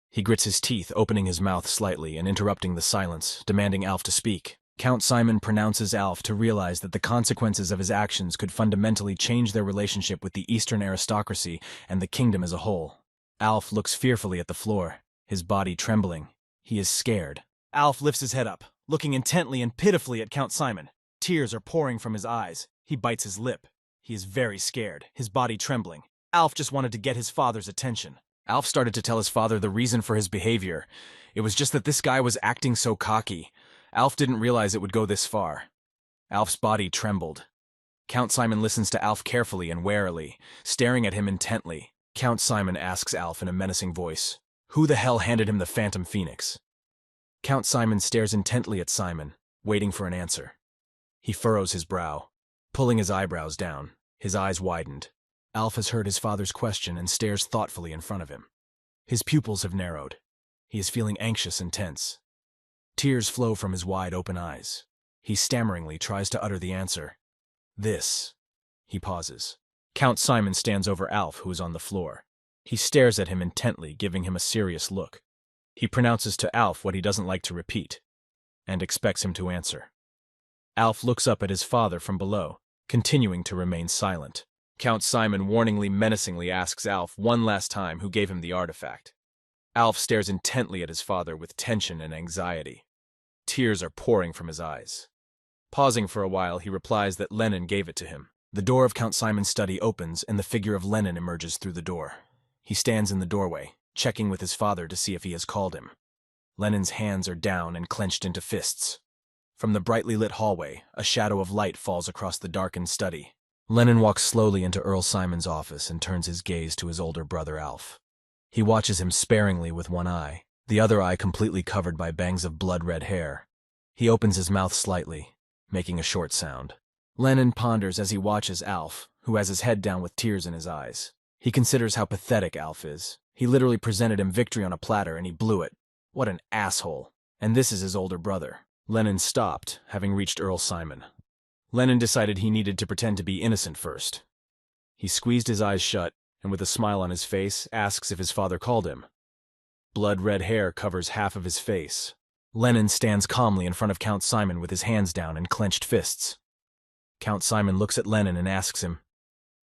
He grits his teeth, opening his mouth slightly and interrupting the silence, demanding Alf to speak. Count Simon pronounces Alf to realize that the consequences of his actions could fundamentally change their relationship with the Eastern aristocracy and the kingdom as a whole. Alf looks fearfully at the floor, his body trembling. He is scared. Alf lifts his head up, looking intently and pitifully at Count Simon. Tears are pouring from his eyes. He bites his lip. He is very scared, his body trembling. Alf just wanted to get his father's attention. Alf started to tell his father the reason for his behavior. It was just that this guy was acting so cocky. Alf didn't realize it would go this far. Alf's body trembled. Count Simon listens to Alf carefully and warily, staring at him intently. Count Simon asks Alf in a menacing voice, "Who the hell handed him the Phantom Phoenix?" Count Simon stares intently at Simon, waiting for an answer. He furrows his brow, pulling his eyebrows down, his eyes widened. Alf has heard his father's question and stares thoughtfully in front of him. His pupils have narrowed. He is feeling anxious and tense. Tears flow from his wide-open eyes. He stammeringly tries to utter the answer. "This." He pauses. Count Simon stands over Alf, who is on the floor. He stares at him intently, giving him a serious look. He pronounces to Alf what he doesn't like to repeat, and expects him to answer. Alf looks up at his father from below, continuing to remain silent. Count Simon warningly, menacingly asks Alf one last time who gave him the artifact. Alf stares intently at his father with tension and anxiety. Tears are pouring from his eyes. Pausing for a while, he replies that Lenin gave it to him. The door of Count Simon's study opens, and the figure of Lenin emerges through the door. He stands in the doorway, checking with his father to see if he has called him. Lenin's hands are down and clenched into fists. From the brightly lit hallway, a shadow of light falls across the darkened study. Lenin walks slowly into Earl Simon's office and turns his gaze to his older brother Alf. He watches him sparingly with one eye, the other eye completely covered by bangs of blood-red hair. He opens his mouth slightly, making a short sound. Lenin ponders as he watches Alf, who has his head down with tears in his eyes. He considers how pathetic Alf is. He literally presented him victory on a platter, and he blew it. What an asshole. And this is his older brother. Lenin stopped, having reached Earl Simon. Lenin decided he needed to pretend to be innocent first. He squeezed his eyes shut, and with a smile on his face, asks if his father called him. Blood-red hair covers half of his face. Lenin stands calmly in front of Count Simon with his hands down and clenched fists. Count Simon looks at Lenin and asks him,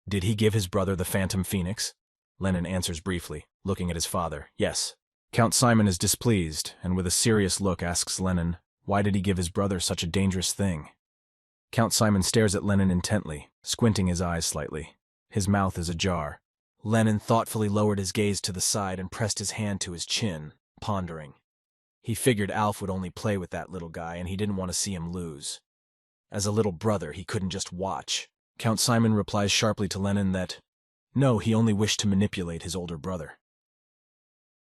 "Did he give his brother the Phantom Phoenix?" Lenin answers briefly, looking at his father, "Yes." Count Simon is displeased, and with a serious look asks Lenin, why did he give his brother such a dangerous thing? Count Simon stares at Lenin intently, squinting his eyes slightly. His mouth is ajar. Lenin thoughtfully lowered his gaze to the side and pressed his hand to his chin, pondering. He figured Alf would only play with that little guy, and he didn't want to see him lose. As a little brother, he couldn't just watch. Count Simon replies sharply to Lennon that, no, he only wished to manipulate his older brother.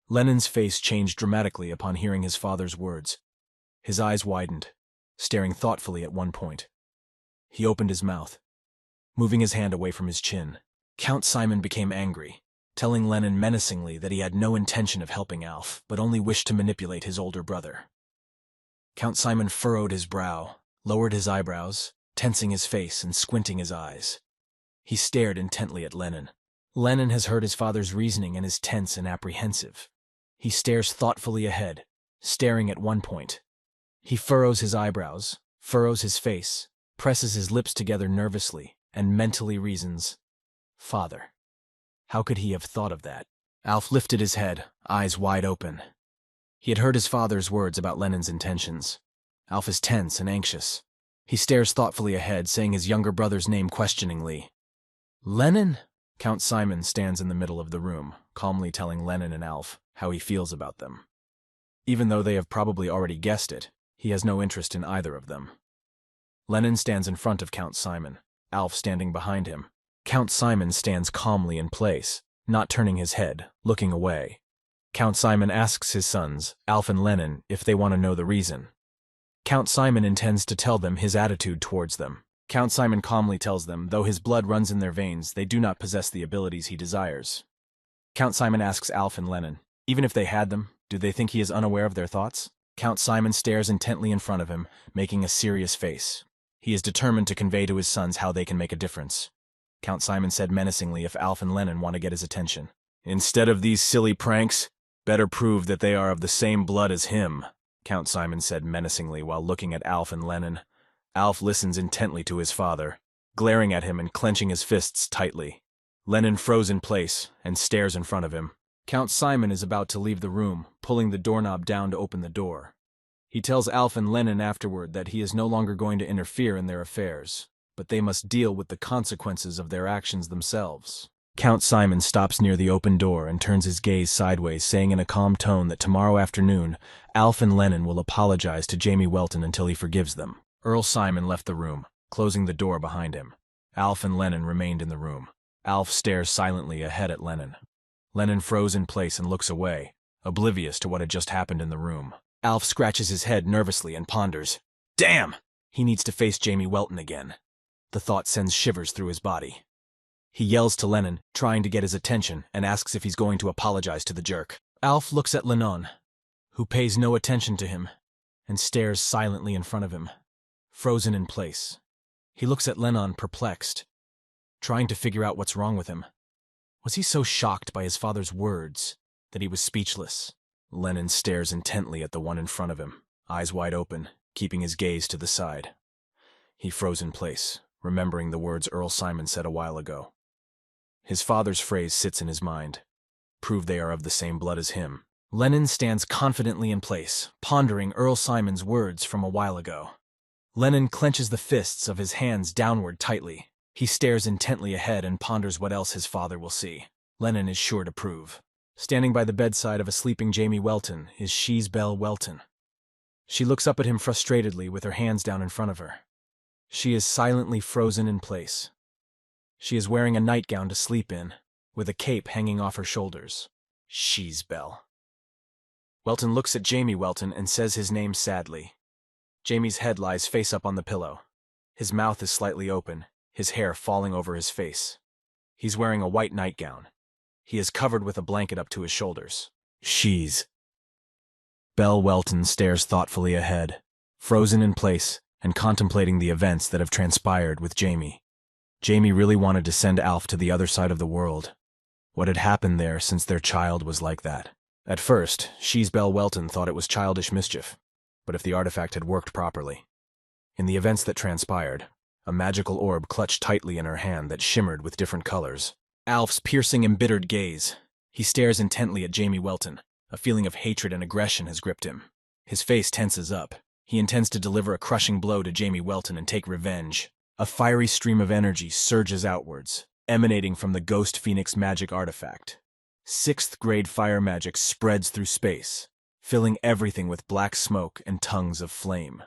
Lennon's face changed dramatically upon hearing his father's words. His eyes widened, staring thoughtfully at one point. He opened his mouth, moving his hand away from his chin. Count Simon became angry, telling Lennon menacingly that he had no intention of helping Alf, but only wished to manipulate his older brother. Count Simon furrowed his brow, lowered his eyebrows, tensing his face and squinting his eyes. He stared intently at Lennon. Lennon has heard his father's reasoning and is tense and apprehensive. He stares thoughtfully ahead, staring at one point. He furrows his eyebrows, furrows his face, presses his lips together nervously, and mentally reasons, "Father." How could he have thought of that? Alf lifted his head, eyes wide open. He had heard his father's words about Lennon's intentions. Alf is tense and anxious. He stares thoughtfully ahead, saying his younger brother's name questioningly. "Lennon?" Count Simon stands in the middle of the room, calmly telling Lennon and Alf how he feels about them. Even though they have probably already guessed it, he has no interest in either of them. Lennon stands in front of Count Simon, Alf standing behind him. Count Simon stands calmly in place, not turning his head, looking away. Count Simon asks his sons, Alf and Lennon, if they want to know the reason. Count Simon intends to tell them his attitude towards them. Count Simon calmly tells them, though his blood runs in their veins, they do not possess the abilities he desires. Count Simon asks Alf and Lennon, even if they had them, do they think he is unaware of their thoughts? Count Simon stares intently in front of him, making a serious face. He is determined to convey to his sons how they can make a difference. Count Simon said menacingly if Alf and Lennon want to get his attention. Instead of these silly pranks, better prove that they are of the same blood as him, Count Simon said menacingly while looking at Alf and Lennon. Alf listens intently to his father, glaring at him and clenching his fists tightly. Lennon froze in place and stares in front of him. Count Simon is about to leave the room, pulling the doorknob down to open the door. He tells Alf and Lennon afterward that he is no longer going to interfere in their affairs, but they must deal with the consequences of their actions themselves. Count Simon stops near the open door and turns his gaze sideways, saying in a calm tone that tomorrow afternoon, Alf and Lennon will apologize to Jamie Welton until he forgives them. Earl Simon left the room, closing the door behind him. Alf and Lennon remained in the room. Alf stares silently ahead at Lennon. Lennon froze in place and looks away, oblivious to what had just happened in the room. Alf scratches his head nervously and ponders. Damn! He needs to face Jamie Welton again. The thought sends shivers through his body. He yells to Lennon, trying to get his attention, and asks if he's going to apologize to the jerk. Alf looks at Lennon, who pays no attention to him, and stares silently in front of him, frozen in place. He looks at Lennon perplexed, trying to figure out what's wrong with him. Was he so shocked by his father's words that he was speechless? Lennon stares intently at the one in front of him, eyes wide open, keeping his gaze to the side. He froze in place, remembering the words Earl Simon said a while ago. His father's phrase sits in his mind. Prove they are of the same blood as him. Lennon stands confidently in place, pondering Earl Simon's words from a while ago. Lennon clenches the fists of his hands downward tightly. He stares intently ahead and ponders what else his father will see. Lennon is sure to prove. Standing by the bedside of a sleeping Jamie Welton is Sheesbelle Welton. She looks up at him frustratedly with her hands down in front of her. She is silently frozen in place. She is wearing a nightgown to sleep in, with a cape hanging off her shoulders. Sheesbelle. Welton looks at Jamie Welton and says his name sadly. Jamie's head lies face up on the pillow. His mouth is slightly open, his hair falling over his face. He's wearing a white nightgown. He is covered with a blanket up to his shoulders. Belle Welton stares thoughtfully ahead, frozen in place and contemplating the events that have transpired with Jamie. Jamie really wanted to send Alf to the other side of the world. What had happened there since their child was like that? At first, Sheesbelle Welton thought it was childish mischief, but if the artifact had worked properly. In the events that transpired, a magical orb clutched tightly in her hand that shimmered with different colors. Alf's piercing, embittered gaze. He stares intently at Jamie Welton. A feeling of hatred and aggression has gripped him. His face tenses up. He intends to deliver a crushing blow to Jamie Welton and take revenge. A fiery stream of energy surges outwards, emanating from the Ghost Phoenix magic artifact. 6th grade fire magic spreads through space, filling everything with black smoke and tongues of flame.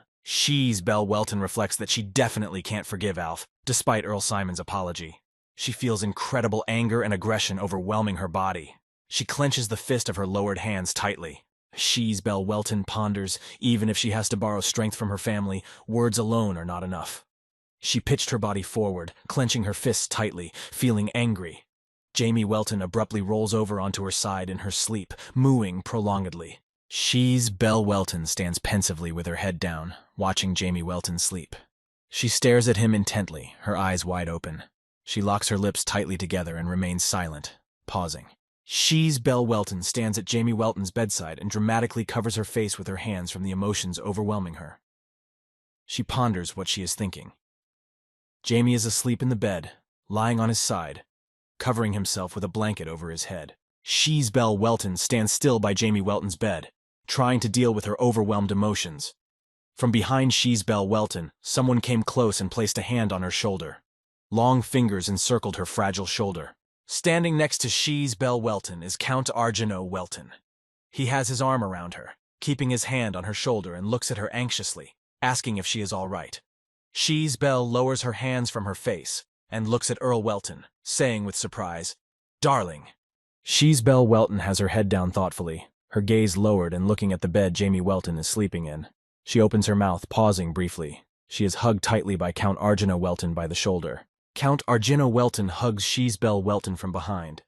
Belle Welton reflects that she definitely can't forgive Alf, despite Earl Simon's apology. She feels incredible anger and aggression overwhelming her body. She clenches the fist of her lowered hands tightly. Belle Welton ponders, even if she has to borrow strength from her family, words alone are not enough. She pitched her body forward, clenching her fists tightly, feeling angry. Jamie Welton abruptly rolls over onto her side in her sleep, mooing prolongedly. Belle Welton stands pensively with her head down, watching Jamie Welton sleep. She stares at him intently, her eyes wide open. She locks her lips tightly together and remains silent, pausing. Belle Welton stands at Jamie Welton's bedside and dramatically covers her face with her hands from the emotions overwhelming her. She ponders what she is thinking. Jamie is asleep in the bed, lying on his side, covering himself with a blanket over his head. Belle Welton stands still by Jamie Welton's bed, trying to deal with her overwhelmed emotions. From behind Belle Welton, someone came close and placed a hand on her shoulder. Long fingers encircled her fragile shoulder. Standing next to Belle Welton is Count Argino Welton. He has his arm around her, keeping his hand on her shoulder, and looks at her anxiously, asking if she is all right. Belle lowers her hands from her face and looks at Earl Welton, saying with surprise, "Darling." Belle Welton has her head down thoughtfully, her gaze lowered and looking at the bed Jamie Welton is sleeping in. She opens her mouth, pausing briefly. She is hugged tightly by Count Argino Welton by the shoulder. Count Argino Welton hugs Belle Welton from behind.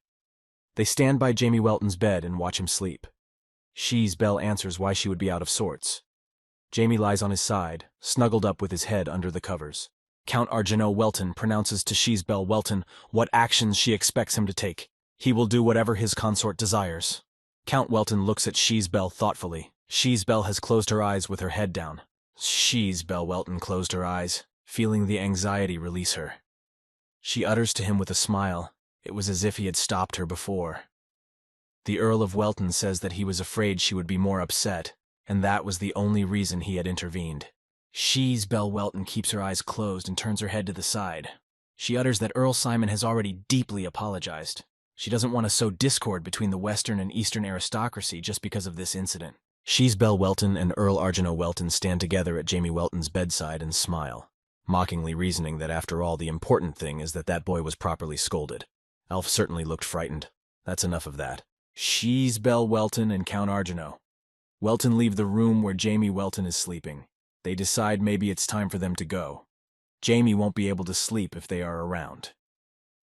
They stand by Jamie Welton's bed and watch him sleep. Belle answers why she would be out of sorts. Jamie lies on his side, snuggled up with his head under the covers. Count Argino Welton pronounces to Belle Welton what actions she expects him to take. He will do whatever his consort desires. Count Welton looks at Belle thoughtfully. Belle has closed her eyes with her head down. Belle Welton closed her eyes, feeling the anxiety release her. She utters to him with a smile. It was as if he had stopped her before. The Earl of Welton says that he was afraid she would be more upset, and that was the only reason he had intervened. Belle Welton keeps her eyes closed and turns her head to the side. She utters that Earl Simon has already deeply apologized. She doesn't want to sow discord between the Western and Eastern aristocracy just because of this incident. Belle Welton and Earl Argino Welton stand together at Jamie Welton's bedside and smile, mockingly reasoning that after all the important thing is that boy was properly scolded. Alf certainly looked frightened. That's enough of that. Belle Welton and Count Argino Welton leave the room where Jamie Welton is sleeping. They decide maybe it's time for them to go. Jamie won't be able to sleep if they are around.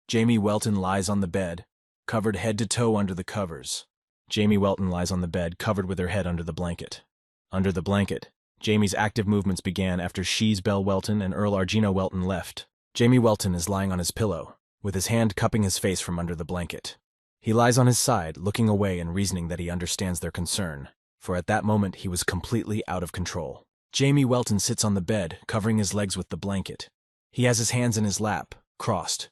Jamie Welton lies on the bed, covered head to toe under the covers. Jamie Welton lies on the bed, covered with her head under the blanket. Under the blanket, Jamie's active movements began after Belle Welton and Earl Argino Welton left. Jamie Welton is lying on his pillow, with his hand cupping his face from under the blanket. He lies on his side, looking away and reasoning that he understands their concern, for at that moment he was completely out of control. Jamie Welton sits on the bed, covering his legs with the blanket. He has his hands in his lap, crossed.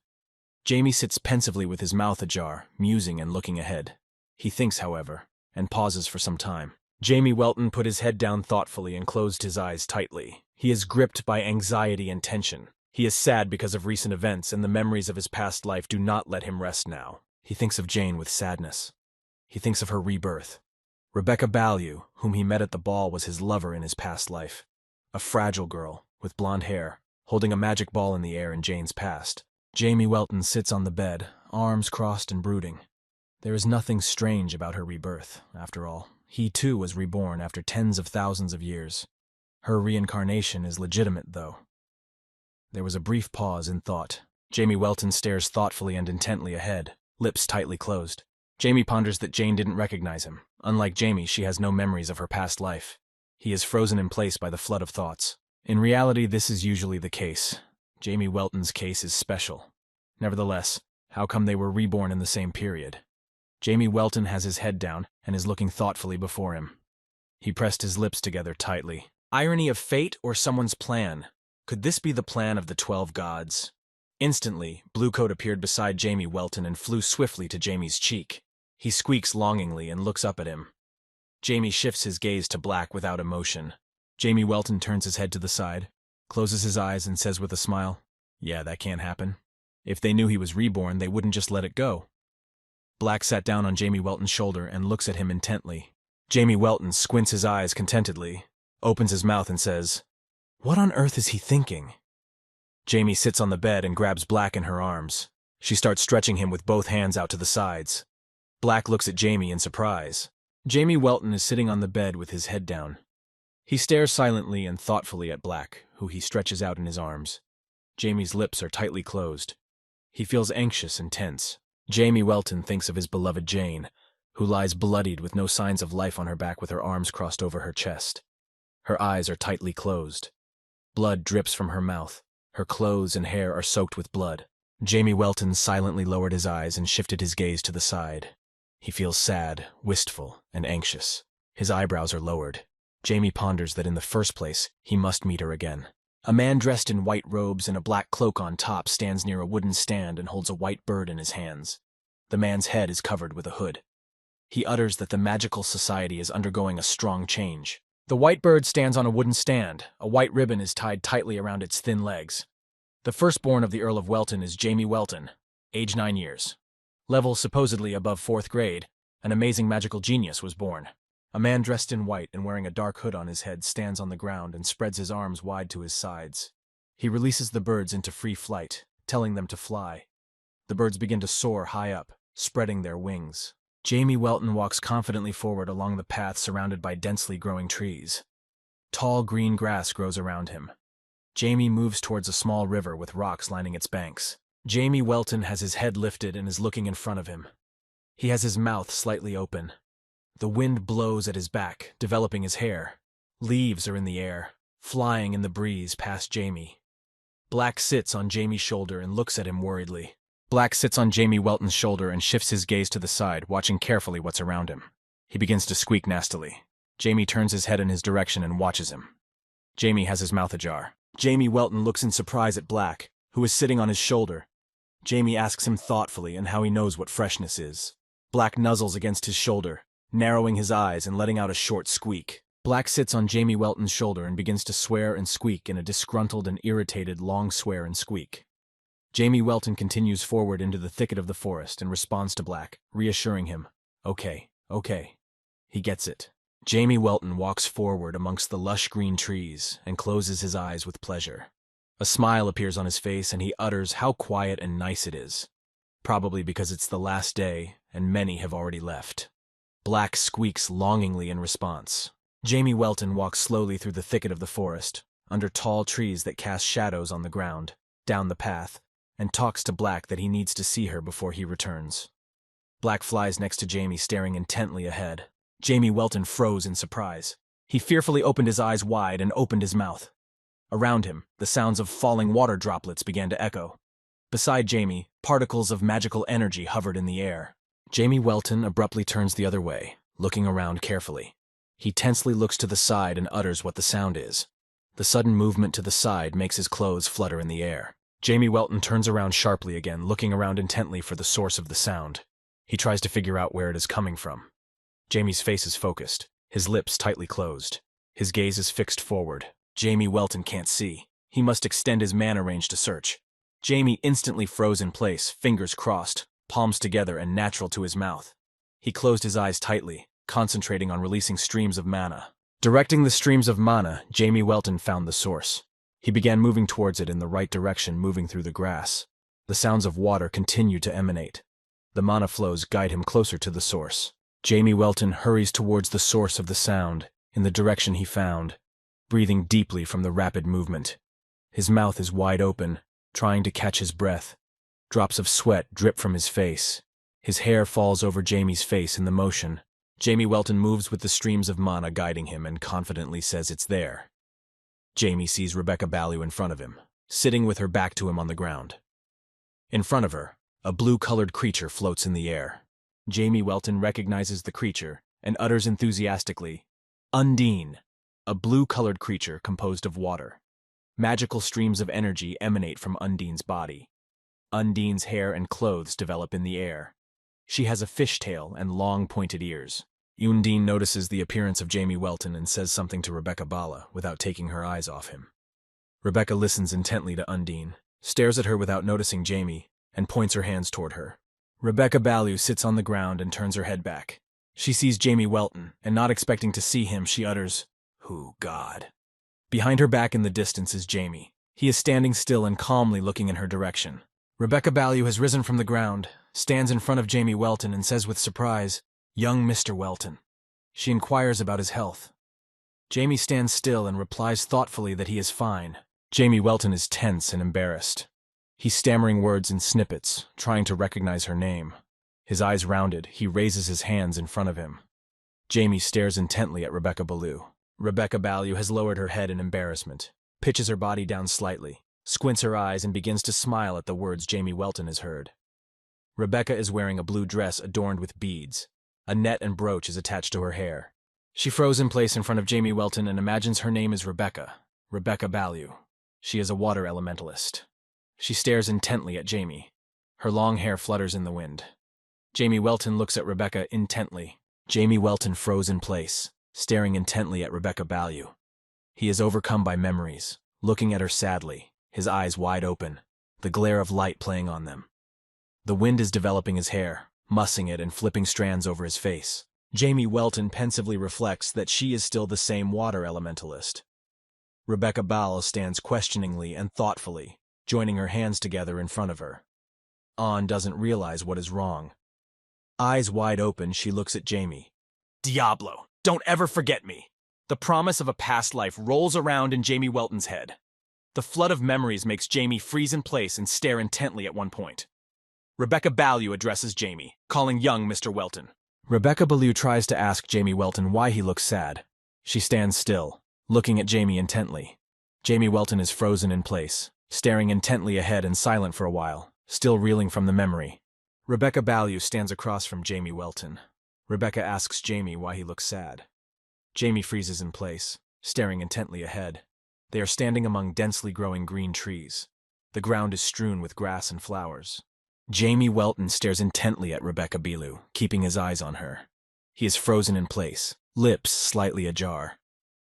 Jamie sits pensively with his mouth ajar, musing and looking ahead. He thinks, however, and pauses for some time. Jamie Welton put his head down thoughtfully and closed his eyes tightly. He is gripped by anxiety and tension. He is sad because of recent events, and the memories of his past life do not let him rest now. He thinks of Jane with sadness. He thinks of her rebirth. Rebecca Ballew, whom he met at the ball, was his lover in his past life. A fragile girl, with blonde hair, holding a magic ball in the air in Jane's past. Jamie Welton sits on the bed, arms crossed and brooding. There is nothing strange about her rebirth, after all. He too was reborn after tens of thousands of years. Her reincarnation is legitimate, though. There was a brief pause in thought. Jamie Welton stares thoughtfully and intently ahead, lips tightly closed. Jamie ponders that Jane didn't recognize him. Unlike Jamie, she has no memories of her past life. He is frozen in place by the flood of thoughts. In reality, this is usually the case. Jamie Welton's case is special. Nevertheless, how come they were reborn in the same period? Jamie Welton has his head down and is looking thoughtfully before him. He pressed his lips together tightly. Irony of fate or someone's plan? Could this be the plan of the 12 gods? Instantly, Bluecoat appeared beside Jamie Welton and flew swiftly to Jamie's cheek. He squeaks longingly and looks up at him. Jamie shifts his gaze to black without emotion. Jamie Welton turns his head to the side, closes his eyes and says with a smile, "Yeah, that can't happen. If they knew he was reborn, they wouldn't just let it go." Black sat down on Jamie Welton's shoulder and looks at him intently. Jamie Welton squints his eyes contentedly, opens his mouth and says, What on earth is he thinking? Jamie sits on the bed and grabs Black in her arms. She starts stretching him with both hands out to the sides. Black looks at Jamie in surprise. Jamie Welton is sitting on the bed with his head down. He stares silently and thoughtfully at Black, who he stretches out in his arms. Jamie's lips are tightly closed. He feels anxious and tense. Jamie Welton thinks of his beloved Jane, who lies bloodied with no signs of life on her back with her arms crossed over her chest. Her eyes are tightly closed. Blood drips from her mouth. Her clothes and hair are soaked with blood. Jamie Welton silently lowered his eyes and shifted his gaze to the side. He feels sad, wistful, and anxious. His eyebrows are lowered. Jamie ponders that in the first place, he must meet her again. A man dressed in white robes and a black cloak on top stands near a wooden stand and holds a white bird in his hands. The man's head is covered with a hood. He utters that the magical society is undergoing a strong change. The white bird stands on a wooden stand. A white ribbon is tied tightly around its thin legs. The firstborn of the Earl of Welton is Jamie Welton, age 9 years. Level supposedly above 4th grade, an amazing magical genius was born. A man dressed in white and wearing a dark hood on his head stands on the ground and spreads his arms wide to his sides. He releases the birds into free flight, telling them to fly. The birds begin to soar high up, spreading their wings. Jamie Welton walks confidently forward along the path surrounded by densely growing trees. Tall green grass grows around him. Jamie moves towards a small river with rocks lining its banks. Jamie Welton has his head lifted and is looking in front of him. He has his mouth slightly open. The wind blows at his back, developing his hair. Leaves are in the air, flying in the breeze past Jamie. Black sits on Jamie's shoulder and looks at him worriedly. Black sits on Jamie Welton's shoulder and shifts his gaze to the side, watching carefully what's around him. He begins to squeak nastily. Jamie turns his head in his direction and watches him. Jamie has his mouth ajar. Jamie Welton looks in surprise at Black, who is sitting on his shoulder. Jamie asks him thoughtfully and how he knows what freshness is. Black nuzzles against his shoulder, narrowing his eyes and letting out a short squeak. Black sits on Jamie Welton's shoulder and begins to swear and squeak in a disgruntled and irritated long swear and squeak. Jamie Welton continues forward into the thicket of the forest and responds to Black, reassuring him, Okay. He gets it. Jamie Welton walks forward amongst the lush green trees and closes his eyes with pleasure. A smile appears on his face and he utters how quiet and nice it is. Probably because it's the last day and many have already left. Black squeaks longingly in response. Jamie Welton walks slowly through the thicket of the forest, under tall trees that cast shadows on the ground, down the path, and talks to Black that he needs to see her before he returns. Black flies next to Jamie, staring intently ahead. Jamie Welton froze in surprise. He fearfully opened his eyes wide and opened his mouth. Around him, the sounds of falling water droplets began to echo. Beside Jamie, particles of magical energy hovered in the air. Jamie Welton abruptly turns the other way, looking around carefully. He tensely looks to the side and utters what the sound is. The sudden movement to the side makes his clothes flutter in the air. Jamie Welton turns around sharply again, looking around intently for the source of the sound. He tries to figure out where it is coming from. Jamie's face is focused, his lips tightly closed. His gaze is fixed forward. Jamie Welton can't see. He must extend his mana range to search. Jamie instantly froze in place, fingers crossed, palms together and natural to his mouth. He closed his eyes tightly, concentrating on releasing streams of mana. Directing the streams of mana, Jamie Welton found the source. He began moving towards it in the right direction, moving through the grass. The sounds of water continued to emanate. The mana flows guide him closer to the source. Jamie Welton hurries towards the source of the sound, in the direction he found, breathing deeply from the rapid movement. His mouth is wide open, trying to catch his breath. Drops of sweat drip from his face. His hair falls over Jamie's face in the motion. Jamie Welton moves with the streams of mana guiding him and confidently says it's there. Jamie sees Rebecca Ballou in front of him, sitting with her back to him on the ground. In front of her, a blue-colored creature floats in the air. Jamie Welton recognizes the creature and utters enthusiastically, Undine, a blue-colored creature composed of water. Magical streams of energy emanate from Undine's body. Undine's hair and clothes develop in the air. She has a fishtail and long pointed ears. Undine notices the appearance of Jamie Welton and says something to Rebecca Ballou without taking her eyes off him. Rebecca listens intently to Undine, stares at her without noticing Jamie, and points her hands toward her. Rebecca Ballou sits on the ground and turns her head back. She sees Jamie Welton, and not expecting to see him, she utters, "Oh, God." Behind her back in the distance is Jamie. He is standing still and calmly looking in her direction. Rebecca Ballew has risen from the ground, stands in front of Jamie Welton and says with surprise, "Young Mr. Welton." She inquires about his health. Jamie stands still and replies thoughtfully that he is fine. Jamie Welton is tense and embarrassed. He's stammering words in snippets, trying to recognize her name. His eyes rounded, he raises his hands in front of him. Jamie stares intently at Rebecca Ballew. Rebecca Ballew has lowered her head in embarrassment, pitches her body down slightly, squints her eyes and begins to smile at the words Jamie Welton has heard. Rebecca is wearing a blue dress adorned with beads. A net and brooch is attached to her hair. She froze in place in front of Jamie Welton and imagines her name is Rebecca Ballew. She is a water elementalist. She stares intently at Jamie. Her long hair flutters in the wind. Jamie Welton looks at Rebecca intently. Jamie Welton froze in place, staring intently at Rebecca Ballew. He is overcome by memories, looking at her sadly, his eyes wide open, the glare of light playing on them. The wind is developing his hair, mussing it and flipping strands over his face. Jamie Welton pensively reflects that she is still the same water elementalist. Rebecca Ballew stands questioningly and thoughtfully, joining her hands together in front of her. An doesn't realize what is wrong. Eyes wide open, she looks at Jamie. "Diablo, don't ever forget me." The promise of a past life rolls around in Jamie Welton's head. The flood of memories makes Jamie freeze in place and stare intently at one point. Rebecca Ballew addresses Jamie, calling young Mr. Welton. Rebecca Ballew tries to ask Jamie Welton why he looks sad. She stands still, looking at Jamie intently. Jamie Welton is frozen in place, staring intently ahead and silent for a while, still reeling from the memory. Rebecca Ballew stands across from Jamie Welton. Rebecca asks Jamie why he looks sad. Jamie freezes in place, staring intently ahead. They are standing among densely growing green trees. The ground is strewn with grass and flowers. Jamie Welton stares intently at Rebecca Ballew, keeping his eyes on her. He is frozen in place, lips slightly ajar.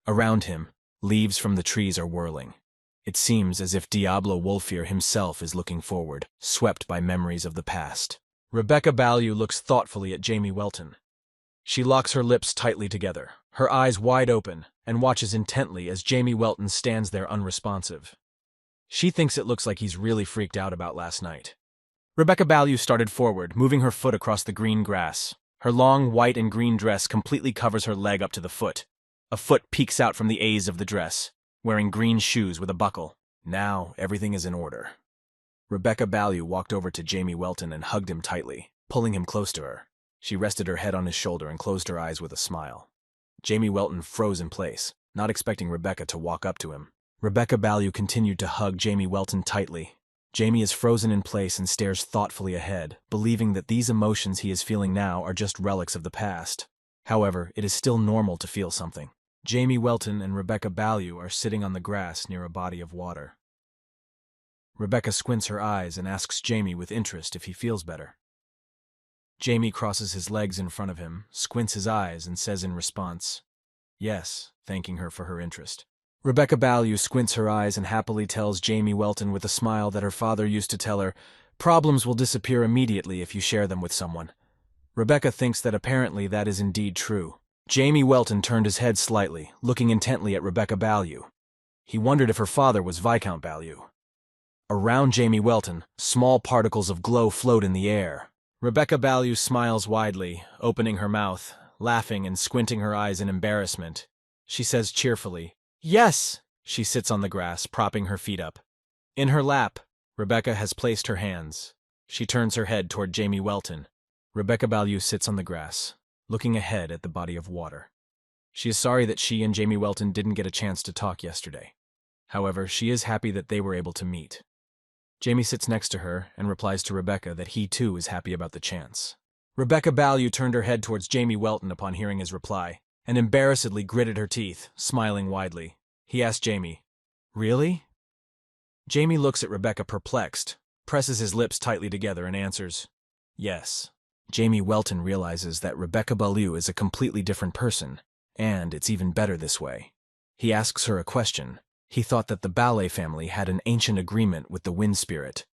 Around him, leaves from the trees are whirling. It seems as if Diablo Wolfir himself is looking forward, swept by memories of the past. Rebecca Ballew looks thoughtfully at Jamie Welton. She locks her lips tightly together, her eyes wide open, and watches intently as Jamie Welton stands there unresponsive. She thinks it looks like he's really freaked out about last night. Rebecca Ballew started forward, moving her foot across the green grass. Her long white and green dress completely covers her leg up to the foot. A foot peeks out from the A's of the dress, wearing green shoes with a buckle. Now everything is in order. Rebecca Ballew walked over to Jamie Welton and hugged him tightly, pulling him close to her. She rested her head on his shoulder and closed her eyes with a smile. Jamie Welton froze in place, not expecting Rebecca to walk up to him. Rebecca Ballew continued to hug Jamie Welton tightly. Jamie is frozen in place and stares thoughtfully ahead, believing that these emotions he is feeling now are just relics of the past. However, it is still normal to feel something. Jamie Welton and Rebecca Ballew are sitting on the grass near a body of water. Rebecca squints her eyes and asks Jamie with interest if he feels better. Jamie crosses his legs in front of him, squints his eyes, and says in response, "Yes," thanking her for her interest. Rebecca Ballew squints her eyes and happily tells Jamie Welton with a smile that her father used to tell her, "Problems will disappear immediately if you share them with someone." Rebecca thinks that apparently that is indeed true. Jamie Welton turned his head slightly, looking intently at Rebecca Ballew. He wondered if her father was Viscount Ballew. Around Jamie Welton, small particles of glow float in the air. Rebecca Ballew smiles widely, opening her mouth, laughing and squinting her eyes in embarrassment. She says cheerfully, "Yes!" She sits on the grass, propping her feet up. In her lap, Rebecca has placed her hands. She turns her head toward Jamie Welton. Rebecca Ballew sits on the grass, looking ahead at the body of water. She is sorry that she and Jamie Welton didn't get a chance to talk yesterday. However, she is happy that they were able to meet. Jamie sits next to her and replies to Rebecca that he too is happy about the chance. Rebecca Ballew turned her head towards Jamie Welton upon hearing his reply, and embarrassedly gritted her teeth, smiling widely. He asked Jamie, "Really?" Jamie looks at Rebecca perplexed, presses his lips tightly together and answers, "Yes." Jamie Welton realizes that Rebecca Ballew is a completely different person, and it's even better this way. He asks her a question. He thought that the ballet family had an ancient agreement with the wind spirit.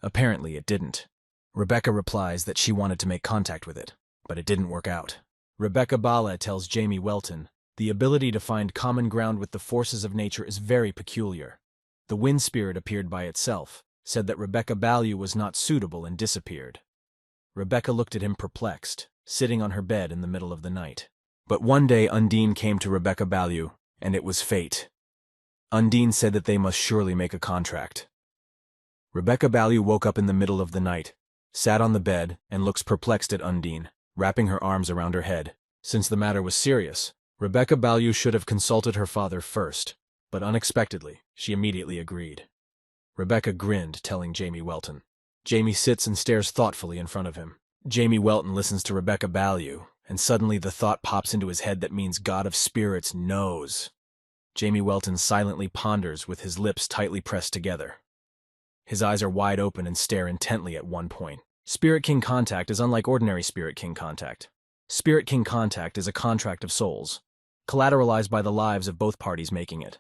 Apparently it didn't. Rebecca replies that she wanted to make contact with it, but it didn't work out. Rebecca Ballew tells Jamie Welton The ability to find common ground with the forces of nature is very peculiar. The wind spirit appeared by itself, said that Rebecca Ballew was not suitable and disappeared. Rebecca looked at him perplexed, sitting on her bed in the middle of the night. But one day Undine came to Rebecca Ballew, and it was fate. Undine said that they must surely make a contract. Rebecca Ballew woke up in the middle of the night, sat on the bed, and looks perplexed at Undine, wrapping her arms around her head. Since the matter was serious, Rebecca Ballew should have consulted her father first, but unexpectedly, she immediately agreed. Rebecca grinned, telling Jamie Welton. Jamie sits and stares thoughtfully in front of him. Jamie Welton listens to Rebecca Ballew, and suddenly the thought pops into his head that means God of Spirits knows. Jamie Welton silently ponders with his lips tightly pressed together. His eyes are wide open and stare intently at one point. Spirit King contact is unlike ordinary Spirit King contact. Spirit King contact is a contract of souls, collateralized by the lives of both parties making it.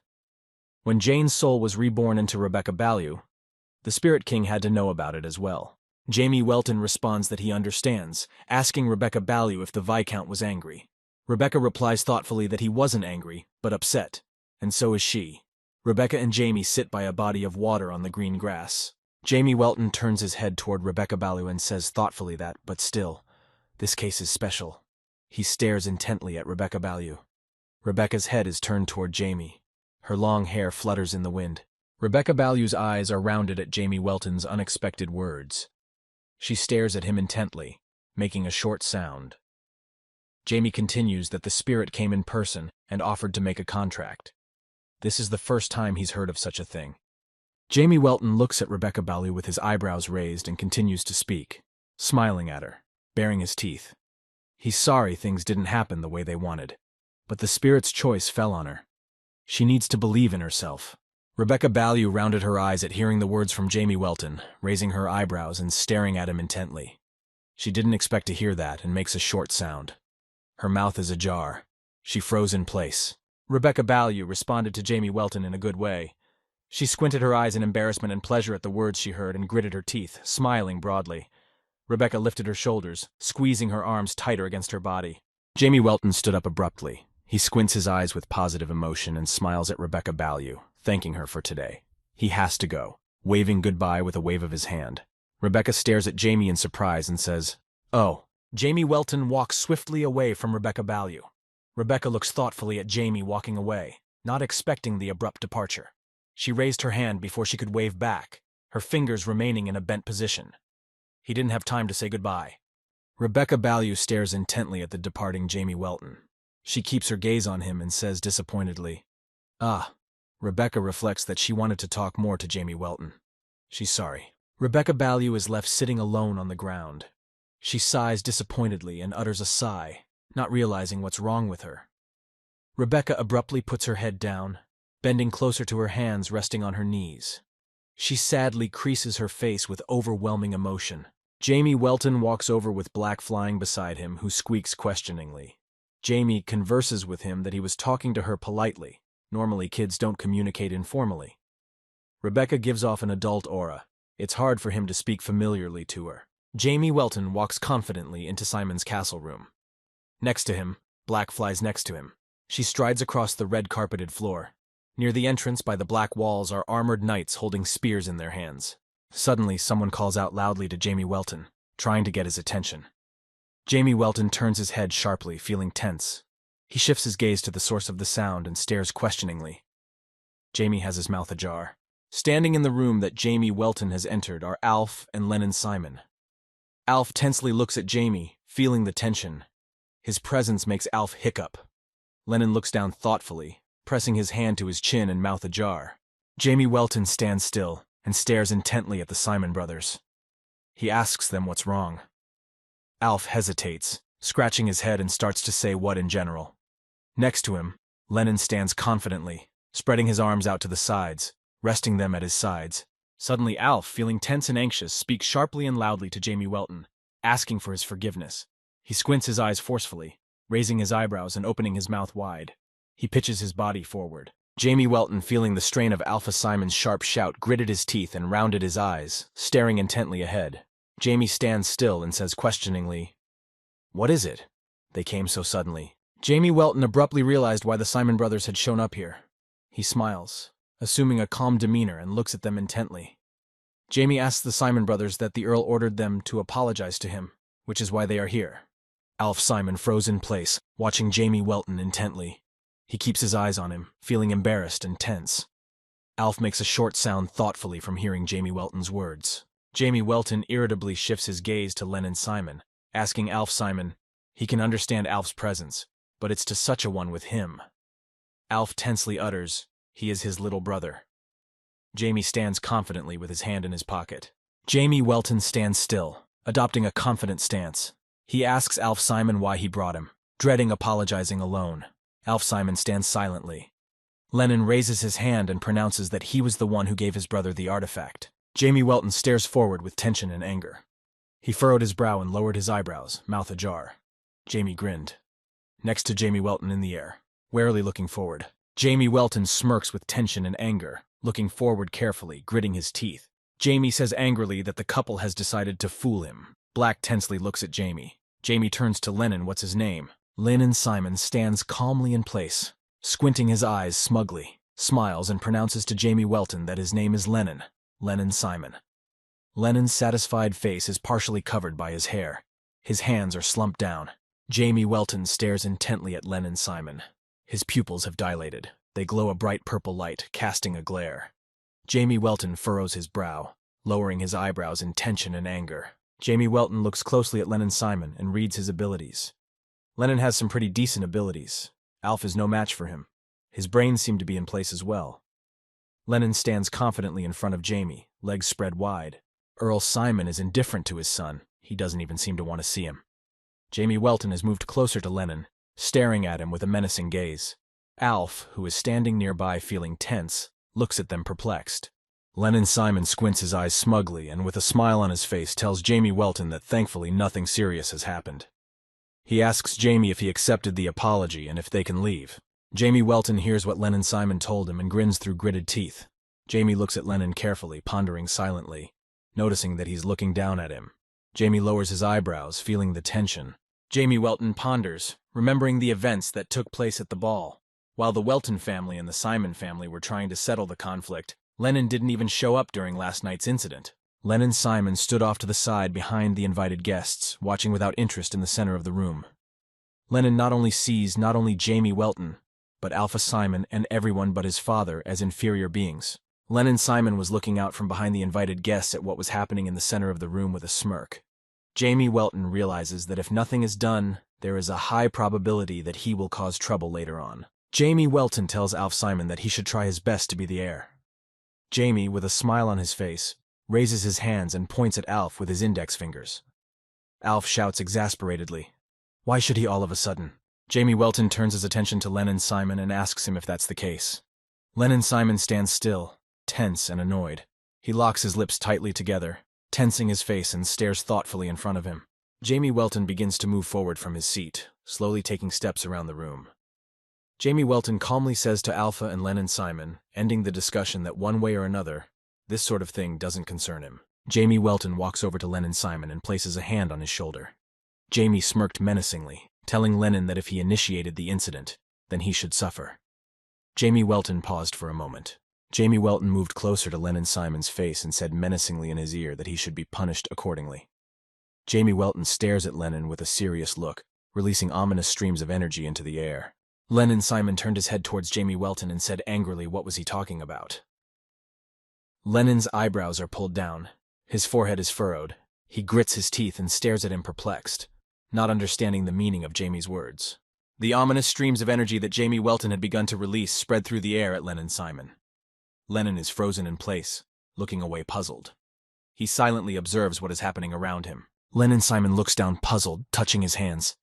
When Jane's soul was reborn into Rebecca Ballew, the Spirit King had to know about it as well. Jamie Welton responds that he understands, asking Rebecca Ballew if the Viscount was angry. Rebecca replies thoughtfully that he wasn't angry, but upset, and so is she. Rebecca and Jamie sit by a body of water on the green grass. Jamie Welton turns his head toward Rebecca Ballew and says thoughtfully that, but still, this case is special. He stares intently at Rebecca Ballew. Rebecca's head is turned toward Jamie. Her long hair flutters in the wind. Rebecca Ballew's eyes are rounded at Jamie Welton's unexpected words. She stares at him intently, making a short sound. Jamie continues that the spirit came in person and offered to make a contract. This is the first time he's heard of such a thing. Jamie Welton looks at Rebecca Ballew with his eyebrows raised and continues to speak, smiling at her, baring his teeth. He's sorry things didn't happen the way they wanted, but the spirit's choice fell on her. She needs to believe in herself. Rebecca Ballew rounded her eyes at hearing the words from Jamie Welton, raising her eyebrows and staring at him intently. She didn't expect to hear that and makes a short sound. Her mouth is ajar. She froze in place. Rebecca Ballew responded to Jamie Welton in a good way. She squinted her eyes in embarrassment and pleasure at the words she heard and gritted her teeth, smiling broadly. Rebecca lifted her shoulders, squeezing her arms tighter against her body. Jamie Welton stood up abruptly. He squints his eyes with positive emotion and smiles at Rebecca Ballew, thanking her for today. He has to go, waving goodbye with a wave of his hand. Rebecca stares at Jamie in surprise and says, "Oh." Jamie Welton walks swiftly away from Rebecca Ballew. Rebecca looks thoughtfully at Jamie walking away, not expecting the abrupt departure. She raised her hand before she could wave back, her fingers remaining in a bent position. He didn't have time to say goodbye. Rebecca Ballew stares intently at the departing Jamie Welton. She keeps her gaze on him and says disappointedly, "Ah." Rebecca reflects that she wanted to talk more to Jamie Welton. She's sorry. Rebecca Ballew is left sitting alone on the ground. She sighs disappointedly and utters a sigh, not realizing what's wrong with her. Rebecca abruptly puts her head down, bending closer to her hands resting on her knees. She sadly creases her face with overwhelming emotion. Jamie Welton walks over with Black flying beside him, who squeaks questioningly. Jamie converses with him that he was talking to her politely. Normally, kids don't communicate informally. Rebecca gives off an adult aura. It's hard for him to speak familiarly to her. Jamie Welton walks confidently into Simon's castle room. Next to him, Black flies next to him. She strides across the red-carpeted floor. Near the entrance by the black walls are armored knights holding spears in their hands. Suddenly, someone calls out loudly to Jamie Welton, trying to get his attention. Jamie Welton turns his head sharply, feeling tense. He shifts his gaze to the source of the sound and stares questioningly. Jamie has his mouth ajar. Standing in the room that Jamie Welton has entered are Alf and Lennon Simon. Alf tensely looks at Jamie, feeling the tension. His presence makes Alf hiccup. Lennon looks down thoughtfully, pressing his hand to his chin and mouth ajar. Jamie Welton stands still and stares intently at the Simon brothers. He asks them what's wrong. Alf hesitates, scratching his head and starts to say what in general. Next to him, Lennon stands confidently, spreading his arms out to the sides, resting them at his sides. Suddenly Alf, feeling tense and anxious, speaks sharply and loudly to Jamie Welton, asking for his forgiveness. He squints his eyes forcefully, raising his eyebrows and opening his mouth wide. He pitches his body forward. Jamie Welton, feeling the strain of Alpha Simon's sharp shout, gritted his teeth and rounded his eyes, staring intently ahead. Jamie stands still and says questioningly, "What is it?" They came so suddenly. Jamie Welton abruptly realized why the Simon brothers had shown up here. He smiles, assuming a calm demeanor, and looks at them intently. Jamie asks the Simon brothers that the Earl ordered them to apologize to him, which is why they are here. Alf Simon froze in place, watching Jamie Welton intently. He keeps his eyes on him, feeling embarrassed and tense. Alf makes a short sound thoughtfully from hearing Jamie Welton's words. Jamie Welton irritably shifts his gaze to Lennon Simon, asking Alf Simon. He can understand Alf's presence, but it's to such a one with him. Alf tensely utters, he is his little brother. Jamie stands confidently with his hand in his pocket. Jamie Welton stands still, adopting a confident stance. He asks Alf Simon why he brought him, dreading apologizing alone. Alf Simon stands silently. Lennon raises his hand and pronounces that he was the one who gave his brother the artifact. Jamie Welton stares forward with tension and anger. He furrowed his brow and lowered his eyebrows, mouth ajar. Jamie grinned. Next to Jamie Welton in the air, warily looking forward. Jamie Welton smirks with tension and anger, looking forward carefully, gritting his teeth. Jamie says angrily that the couple has decided to fool him. Black tensely looks at Jamie. Jamie turns to Lennon, what's his name? Lennon Simon stands calmly in place, squinting his eyes smugly, smiles and pronounces to Jamie Welton that his name is Lennon. Lennon Simon. Lennon's satisfied face is partially covered by his hair. His hands are slumped down. Jamie Welton stares intently at Lennon Simon. His pupils have dilated. They glow a bright purple light, casting a glare. Jamie Welton furrows his brow, lowering his eyebrows in tension and anger. Jamie Welton looks closely at Lennon Simon and reads his abilities. Lennon has some pretty decent abilities. Alf is no match for him. His brains seem to be in place as well. Lennon stands confidently in front of Jamie, legs spread wide. Earl Simon is indifferent to his son. He doesn't even seem to want to see him. Jamie Welton has moved closer to Lennon, staring at him with a menacing gaze. Alf, who is standing nearby feeling tense, looks at them perplexed. Lennon Simon squints his eyes smugly and with a smile on his face tells Jamie Welton that thankfully nothing serious has happened. He asks Jamie if he accepted the apology and if they can leave. Jamie Welton hears what Lennon Simon told him and grins through gritted teeth. Jamie looks at Lennon carefully, pondering silently, noticing that he's looking down at him. Jamie lowers his eyebrows, feeling the tension. Jamie Welton ponders, remembering the events that took place at the ball. While the Welton family and the Simon family were trying to settle the conflict, Lennon didn't even show up during last night's incident. Lennon Simon stood off to the side behind the invited guests, watching without interest in the center of the room. Lennon not only sees not only Jamie Welton, but Alpha Simon and everyone but his father as inferior beings. Lennon Simon was looking out from behind the invited guests at what was happening in the center of the room with a smirk. Jamie Welton realizes that if nothing is done, there is a high probability that he will cause trouble later on. Jamie Welton tells Alf Simon that he should try his best to be the heir. Jamie, with a smile on his face, raises his hands and points at Alf with his index fingers. Alf shouts exasperatedly, "Why should he all of a sudden?" Jamie Welton turns his attention to Lennon Simon and asks him if that's the case. Lennon Simon stands still, tense and annoyed. He locks his lips tightly together, tensing his face and stares thoughtfully in front of him. Jamie Welton begins to move forward from his seat, slowly taking steps around the room. Jamie Welton calmly says to Alpha and Lennon Simon, ending the discussion that one way or another, this sort of thing doesn't concern him. Jamie Welton walks over to Lennon Simon and places a hand on his shoulder. Jamie smirked menacingly, telling Lennon that if he initiated the incident, then he should suffer. Jamie Welton paused for a moment. Jamie Welton moved closer to Lennon Simon's face and said menacingly in his ear that he should be punished accordingly. Jamie Welton stares at Lennon with a serious look, releasing ominous streams of energy into the air. Lennon Simon turned his head towards Jamie Welton and said angrily, what was he talking about? Lennon's eyebrows are pulled down. His forehead is furrowed. He grits his teeth and stares at him perplexed, not understanding the meaning of Jamie's words. The ominous streams of energy that Jamie Welton had begun to release spread through the air at Lennon Simon. Lennon is frozen in place, looking away puzzled. He silently observes what is happening around him. Lennon Simon looks down puzzled, touching his hands.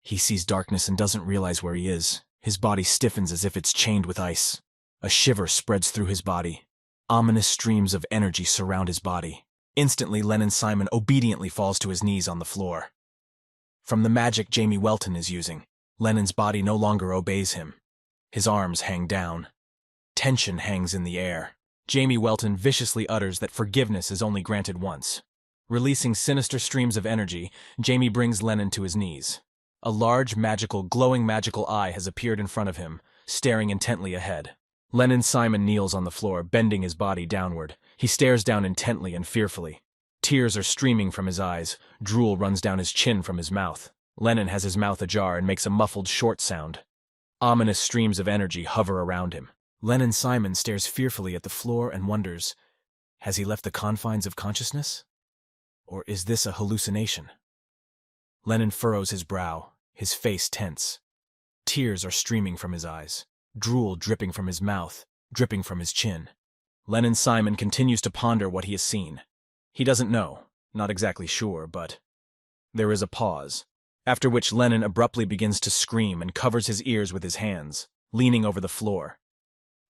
He sees darkness and doesn't realize where he is. His body stiffens as if it's chained with ice. A shiver spreads through his body. Ominous streams of energy surround his body. Instantly, Lennon Simon obediently falls to his knees on the floor. From the magic Jamie Welton is using, Lennon's body no longer obeys him. His arms hang down. Tension hangs in the air. Jamie Welton viciously utters that forgiveness is only granted once. Releasing sinister streams of energy, Jamie brings Lennon to his knees. A large, glowing magical eye has appeared in front of him, staring intently ahead. Lennon Simon kneels on the floor, bending his body downward. He stares down intently and fearfully. Tears are streaming from his eyes. Drool runs down his chin from his mouth. Lennon has his mouth ajar and makes a muffled, short sound. Ominous streams of energy hover around him. Lennon Simon stares fearfully at the floor and wonders, has he left the confines of consciousness? Or is this a hallucination? Lennon furrows his brow, his face tense. Tears are streaming from his eyes. Drool dripping from his mouth, dripping from his chin. Lennon Simon continues to ponder what he has seen. He doesn't know, not exactly sure, but there is a pause, after which Lennon abruptly begins to scream and covers his ears with his hands, leaning over the floor.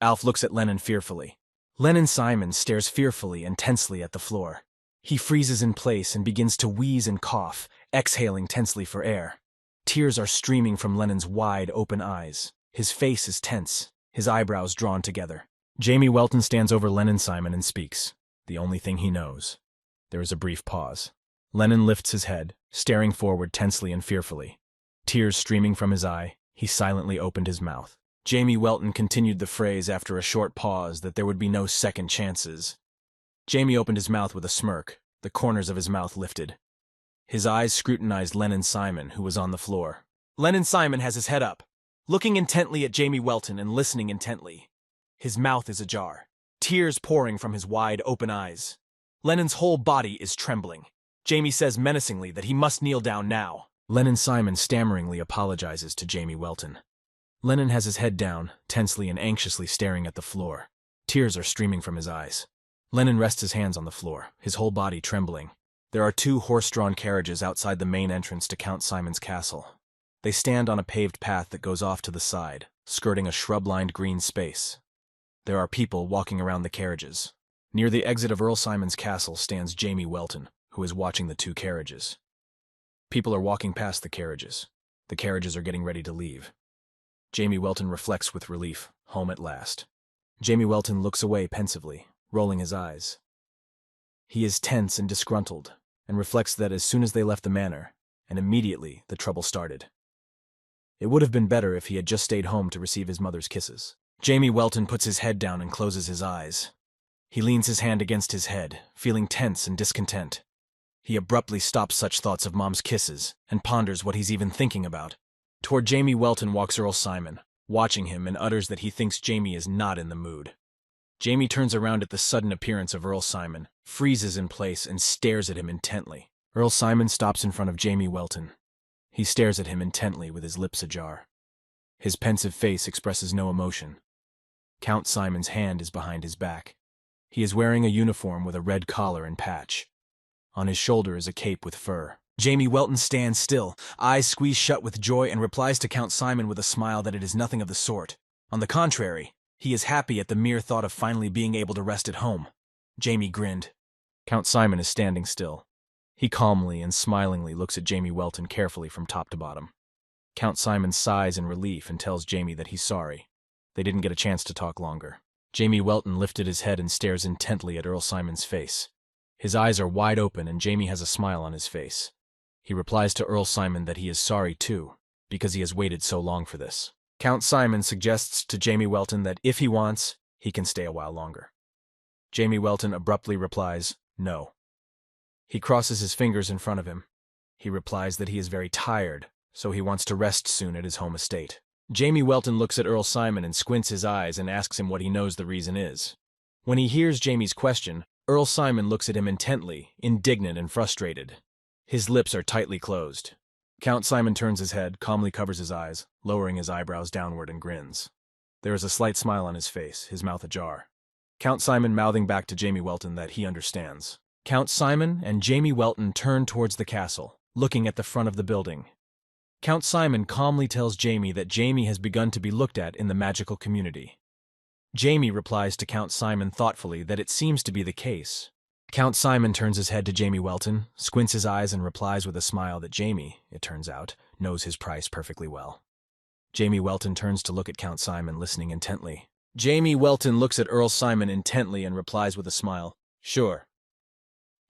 Alf looks at Lennon fearfully. Lennon Simon stares fearfully and tensely at the floor. He freezes in place and begins to wheeze and cough, exhaling tensely for air. Tears are streaming from Lennon's wide, open eyes. His face is tense, his eyebrows drawn together. Jamie Welton stands over Lennon Simon and speaks, the only thing he knows. There is a brief pause. Lennon lifts his head, staring forward tensely and fearfully. Tears streaming from his eye, he silently opened his mouth. Jamie Welton continued the phrase after a short pause that there would be no second chances. Jamie opened his mouth with a smirk, the corners of his mouth lifted. His eyes scrutinized Lennon Simon, who was on the floor. Lennon Simon has his head up, looking intently at Jamie Welton and listening intently. His mouth is ajar, tears pouring from his wide, open eyes. Lennon's whole body is trembling. Jamie says menacingly that he must kneel down now. Lennon Simon stammeringly apologizes to Jamie Welton. Lennon has his head down, tensely and anxiously staring at the floor. Tears are streaming from his eyes. Lennon rests his hands on the floor, his whole body trembling. There are 2 horse-drawn carriages outside the main entrance to Count Simon's castle. They stand on a paved path that goes off to the side, skirting a shrub-lined green space. There are people walking around the carriages. Near the exit of Earl Simon's castle stands Jamie Welton, who is watching the 2 carriages. People are walking past the carriages. The carriages are getting ready to leave. Jamie Welton reflects with relief, home at last. Jamie Welton looks away pensively, rolling his eyes. He is tense and disgruntled, and reflects that as soon as they left the manor, and immediately the trouble started. It would have been better if he had just stayed home to receive his mother's kisses. Jamie Welton puts his head down and closes his eyes. He leans his hand against his head, feeling tense and discontent. He abruptly stops such thoughts of Mom's kisses, and ponders what he's even thinking about. Toward Jamie Welton walks Earl Simon, watching him, and utters that he thinks Jamie is not in the mood. Jamie turns around at the sudden appearance of Earl Simon, freezes in place, and stares at him intently. Earl Simon stops in front of Jamie Welton. He stares at him intently with his lips ajar. His pensive face expresses no emotion. Count Simon's hand is behind his back. He is wearing a uniform with a red collar and patch. On his shoulder is a cape with fur. Jamie Welton stands still, eyes squeezed shut with joy, and replies to Count Simon with a smile that it is nothing of the sort. On the contrary, he is happy at the mere thought of finally being able to rest at home. Jamie grinned. Count Simon is standing still. He calmly and smilingly looks at Jamie Welton carefully from top to bottom. Count Simon sighs in relief and tells Jamie that he's sorry. They didn't get a chance to talk longer. Jamie Welton lifted his head and stares intently at Earl Simon's face. His eyes are wide open and Jamie has a smile on his face. He replies to Earl Simon that he is sorry too, because he has waited so long for this. Count Simon suggests to Jamie Welton that if he wants, he can stay a while longer. Jamie Welton abruptly replies, no. He crosses his fingers in front of him. He replies that he is very tired, so he wants to rest soon at his home estate. Jamie Welton looks at Earl Simon and squints his eyes and asks him what he knows the reason is. When he hears Jamie's question, Earl Simon looks at him intently, indignant and frustrated. His lips are tightly closed. Count Simon turns his head, calmly covers his eyes, lowering his eyebrows downward, and grins. There is a slight smile on his face, his mouth ajar. Count Simon mouthing back to Jamie Welton that he understands. Count Simon and Jamie Welton turn towards the castle, looking at the front of the building. Count Simon calmly tells Jamie that Jamie has begun to be looked at in the magical community. Jamie replies to Count Simon thoughtfully that it seems to be the case. Count Simon turns his head to Jamie Welton, squints his eyes, and replies with a smile that Jamie, it turns out, knows his price perfectly well. Jamie Welton turns to look at Count Simon, listening intently. Jamie Welton looks at Earl Simon intently and replies with a smile, sure.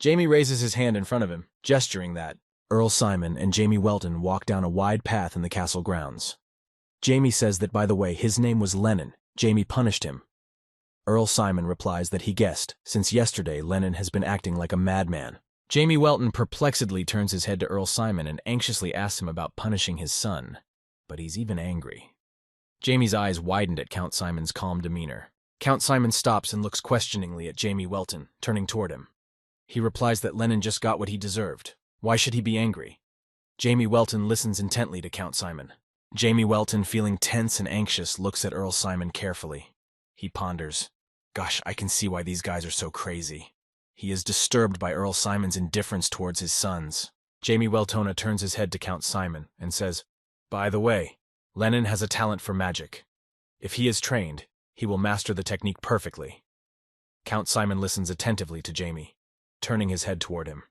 Jamie raises his hand in front of him, gesturing that, Earl Simon and Jamie Welton walk down a wide path in the castle grounds. Jamie says that, by the way, his name was Lennon. Jamie punished him. Earl Simon replies that he guessed, since yesterday Lennon has been acting like a madman. Jamie Welton perplexedly turns his head to Earl Simon and anxiously asks him about punishing his son. But he's even angry. Jamie's eyes widened at Count Simon's calm demeanor. Count Simon stops and looks questioningly at Jamie Welton, turning toward him. He replies that Lennon just got what he deserved. Why should he be angry? Jamie Welton listens intently to Count Simon. Jamie Welton, feeling tense and anxious, looks at Earl Simon carefully. He ponders. Gosh, I can see why these guys are so crazy. He is disturbed by Earl Simon's indifference towards his sons. Jamie Welton turns his head to Count Simon and says, "By the way, Lennon has a talent for magic. If he is trained, he will master the technique perfectly." Count Simon listens attentively to Jamie, turning his head toward him.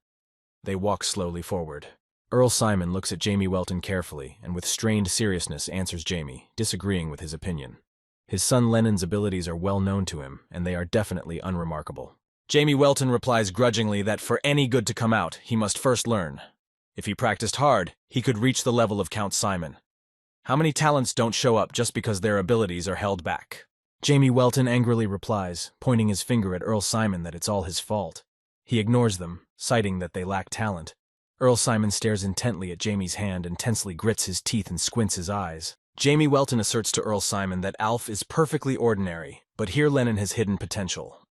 They walk slowly forward. Earl Simon looks at Jamie Welton carefully and with strained seriousness answers Jamie, disagreeing with his opinion. His son Lennon's abilities are well known to him, and they are definitely unremarkable. Jamie Welton replies grudgingly that for any good to come out, he must first learn. If he practiced hard, he could reach the level of Count Simon. How many talents don't show up just because their abilities are held back? Jamie Welton angrily replies, pointing his finger at Earl Simon that it's all his fault. He ignores them, citing that they lack talent. Earl Simon stares intently at Jamie's hand and tensely grits his teeth and squints his eyes. Jamie Welton asserts to Earl Simon that Alf is perfectly ordinary, but here Lennon has hidden potential.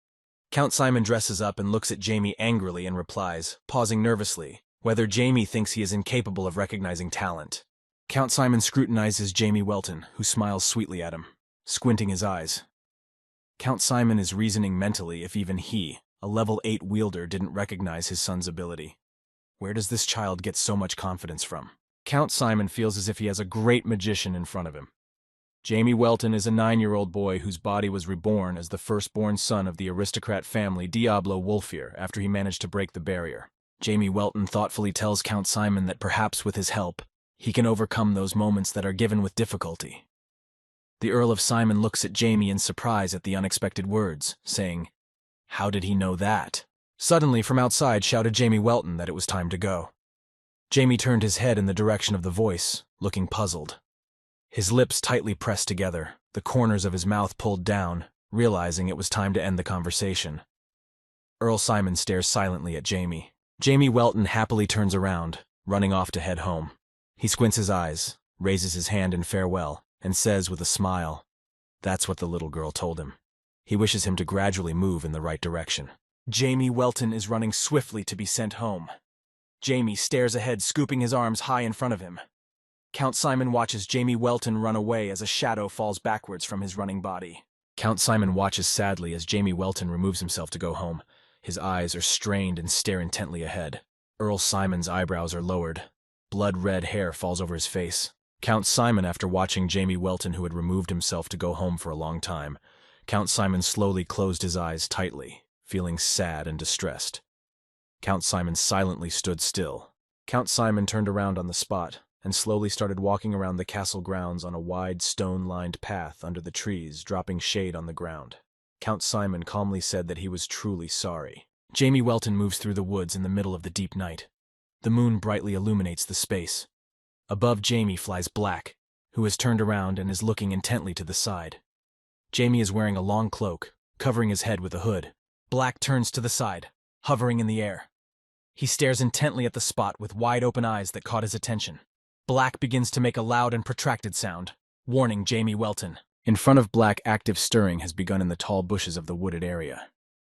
Count Simon dresses up and looks at Jamie angrily and replies, pausing nervously, whether Jamie thinks he is incapable of recognizing talent. Count Simon scrutinizes Jamie Welton, who smiles sweetly at him, squinting his eyes. Count Simon is reasoning mentally if even he, a level 8 wielder, didn't recognize his son's ability. Where does this child get so much confidence from? Count Simon feels as if he has a great magician in front of him. Jamie Welton is a 9-year-old boy whose body was reborn as the firstborn son of the aristocrat family Diablo Wolfir after he managed to break the barrier. Jamie Welton thoughtfully tells Count Simon that perhaps with his help, he can overcome those moments that are given with difficulty. The Earl of Simon looks at Jamie in surprise at the unexpected words, saying, "How did he know that?" Suddenly, from outside, shouted Jamie Welton that it was time to go. Jamie turned his head in the direction of the voice, looking puzzled. His lips tightly pressed together, the corners of his mouth pulled down, realizing it was time to end the conversation. Earl Simon stares silently at Jamie. Jamie Welton happily turns around, running off to head home. He squints his eyes, raises his hand in farewell, and says with a smile, "That's what the little girl told him." He wishes him to gradually move in the right direction. Jamie Welton is running swiftly to be sent home. Jamie stares ahead, scooping his arms high in front of him. Count Simon watches Jamie Welton run away as a shadow falls backwards from his running body. Count Simon watches sadly as Jamie Welton removes himself to go home. His eyes are strained and stare intently ahead. Earl Simon's eyebrows are lowered. Blood-red hair falls over his face. Count Simon, after watching Jamie Welton, who had removed himself to go home for a long time, Count Simon slowly closed his eyes tightly, feeling sad and distressed. Count Simon silently stood still. Count Simon turned around on the spot and slowly started walking around the castle grounds on a wide stone-lined path under the trees, dropping shade on the ground. Count Simon calmly said that he was truly sorry. Jamie Welton moves through the woods in the middle of the deep night. The moon brightly illuminates the space. Above Jamie flies Black, who has turned around and is looking intently to the side. Jamie is wearing a long cloak, covering his head with a hood. Black turns to the side, hovering in the air. He stares intently at the spot with wide-open eyes that caught his attention. Black begins to make a loud and protracted sound, warning Jamie Welton. In front of Black, active stirring has begun in the tall bushes of the wooded area.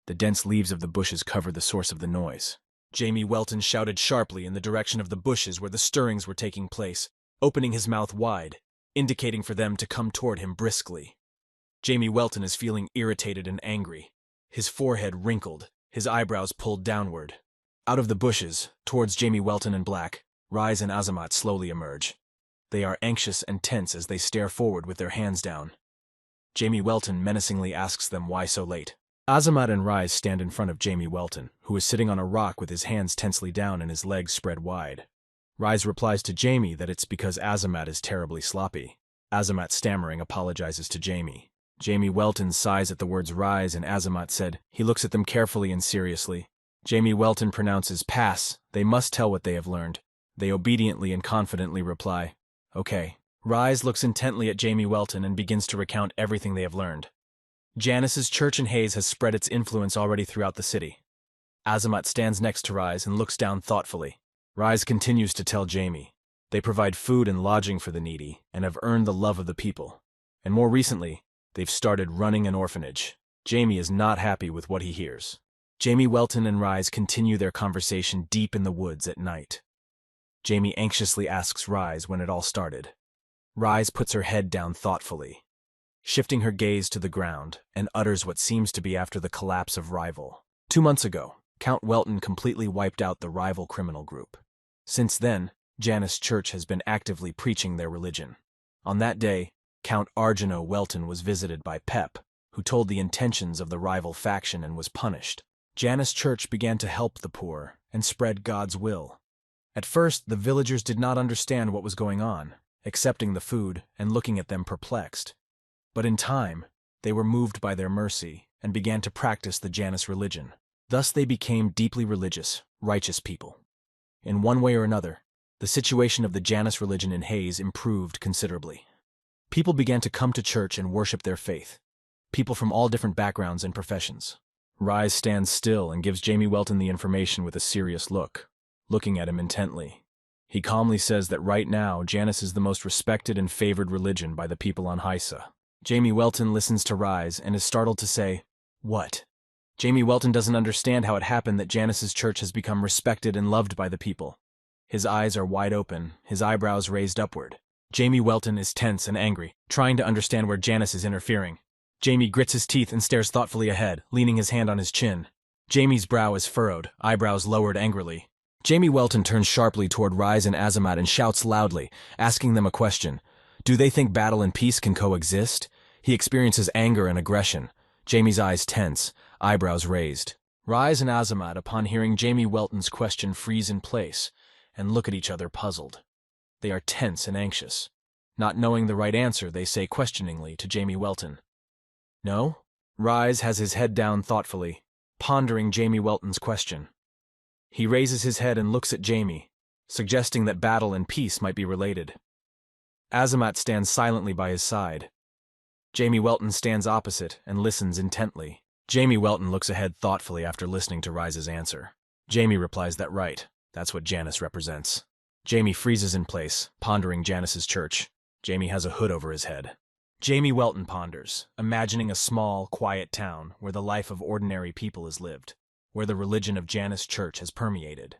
The dense leaves of the bushes cover the source of the noise. Jamie Welton shouted sharply in the direction of the bushes where the stirrings were taking place, opening his mouth wide, indicating for them to come toward him briskly. Jamie Welton is feeling irritated and angry, his forehead wrinkled, his eyebrows pulled downward. Out of the bushes, towards Jamie Welton and Black, Rise and Azamat slowly emerge. They are anxious and tense as they stare forward with their hands down. Jamie Welton menacingly asks them why so late. Azamat and Rise stand in front of Jamie Welton, who is sitting on a rock with his hands tensely down and his legs spread wide. Rise replies to Jamie that it's because Azamat is terribly sloppy. Azamat, stammering, apologizes to Jamie. Jamie Welton sighs at the words Rise and Azamat said. He looks at them carefully and seriously. Jamie Welton pronounces, "Pass. They must tell what they have learned. They obediently and confidently reply, "Okay." Rise looks intently at Jamie Welton and begins to recount everything they have learned. Janice's church in Hayes has spread its influence already throughout the city. Azamat stands next to Rise and looks down thoughtfully. Rise continues to tell Jamie. They provide food and lodging for the needy and have earned the love of the people. And more recently, they've started running an orphanage. Jamie is not happy with what he hears. Jamie Welton and Rise continue their conversation deep in the woods at night. Jamie anxiously asks Rise when it all started. Rise puts her head down thoughtfully, shifting her gaze to the ground, and utters what seems to be after the collapse of Rival. 2 months ago, Count Welton completely wiped out the Rival criminal group. Since then, Janus Church has been actively preaching their religion. On that day, Count Arjano Welton was visited by Pep, who told the intentions of the Rival faction and was punished. Janus Church began to help the poor and spread God's will. At first, the villagers did not understand what was going on, accepting the food and looking at them perplexed. But in time, they were moved by their mercy and began to practice the Janus religion. Thus they became deeply religious, righteous people. In one way or another, the situation of the Janus religion in Hayes improved considerably. People began to come to church and worship their faith. People from all different backgrounds and professions. Rise stands still and gives Jamie Welton the information with a serious look, looking at him intently. He calmly says that right now, Janus is the most respected and favored religion by the people on Hysa. Jamie Welton listens to Rise and is startled to say, "What?" Jamie Welton doesn't understand how it happened that Janus's church has become respected and loved by the people. His eyes are wide open, his eyebrows raised upward. Jamie Welton is tense and angry, trying to understand where Janus is interfering. Jamie grits his teeth and stares thoughtfully ahead, leaning his hand on his chin. Jamie's brow is furrowed, eyebrows lowered angrily. Jamie Welton turns sharply toward Rise and Azamat and shouts loudly, asking them a question. Do they think battle and peace can coexist? He experiences anger and aggression. Jamie's eyes tense, eyebrows raised. Rise and Azamat, upon hearing Jamie Welton's question, freeze in place and look at each other puzzled. They are tense and anxious. Not knowing the right answer, they say questioningly to Jamie Welton, "No?" Rise has his head down thoughtfully, pondering Jamie Welton's question. He raises his head and looks at Jamie, suggesting that battle and peace might be related. Azamat stands silently by his side. Jamie Welton stands opposite and listens intently. Jamie Welton looks ahead thoughtfully after listening to Rise's answer. Jamie replies that right, that's what Janus represents. Jamie freezes in place, pondering Janus's church. Jamie has a hood over his head. Jamie Welton ponders, imagining a small, quiet town where the life of ordinary people is lived, where the religion of Janus Church has permeated.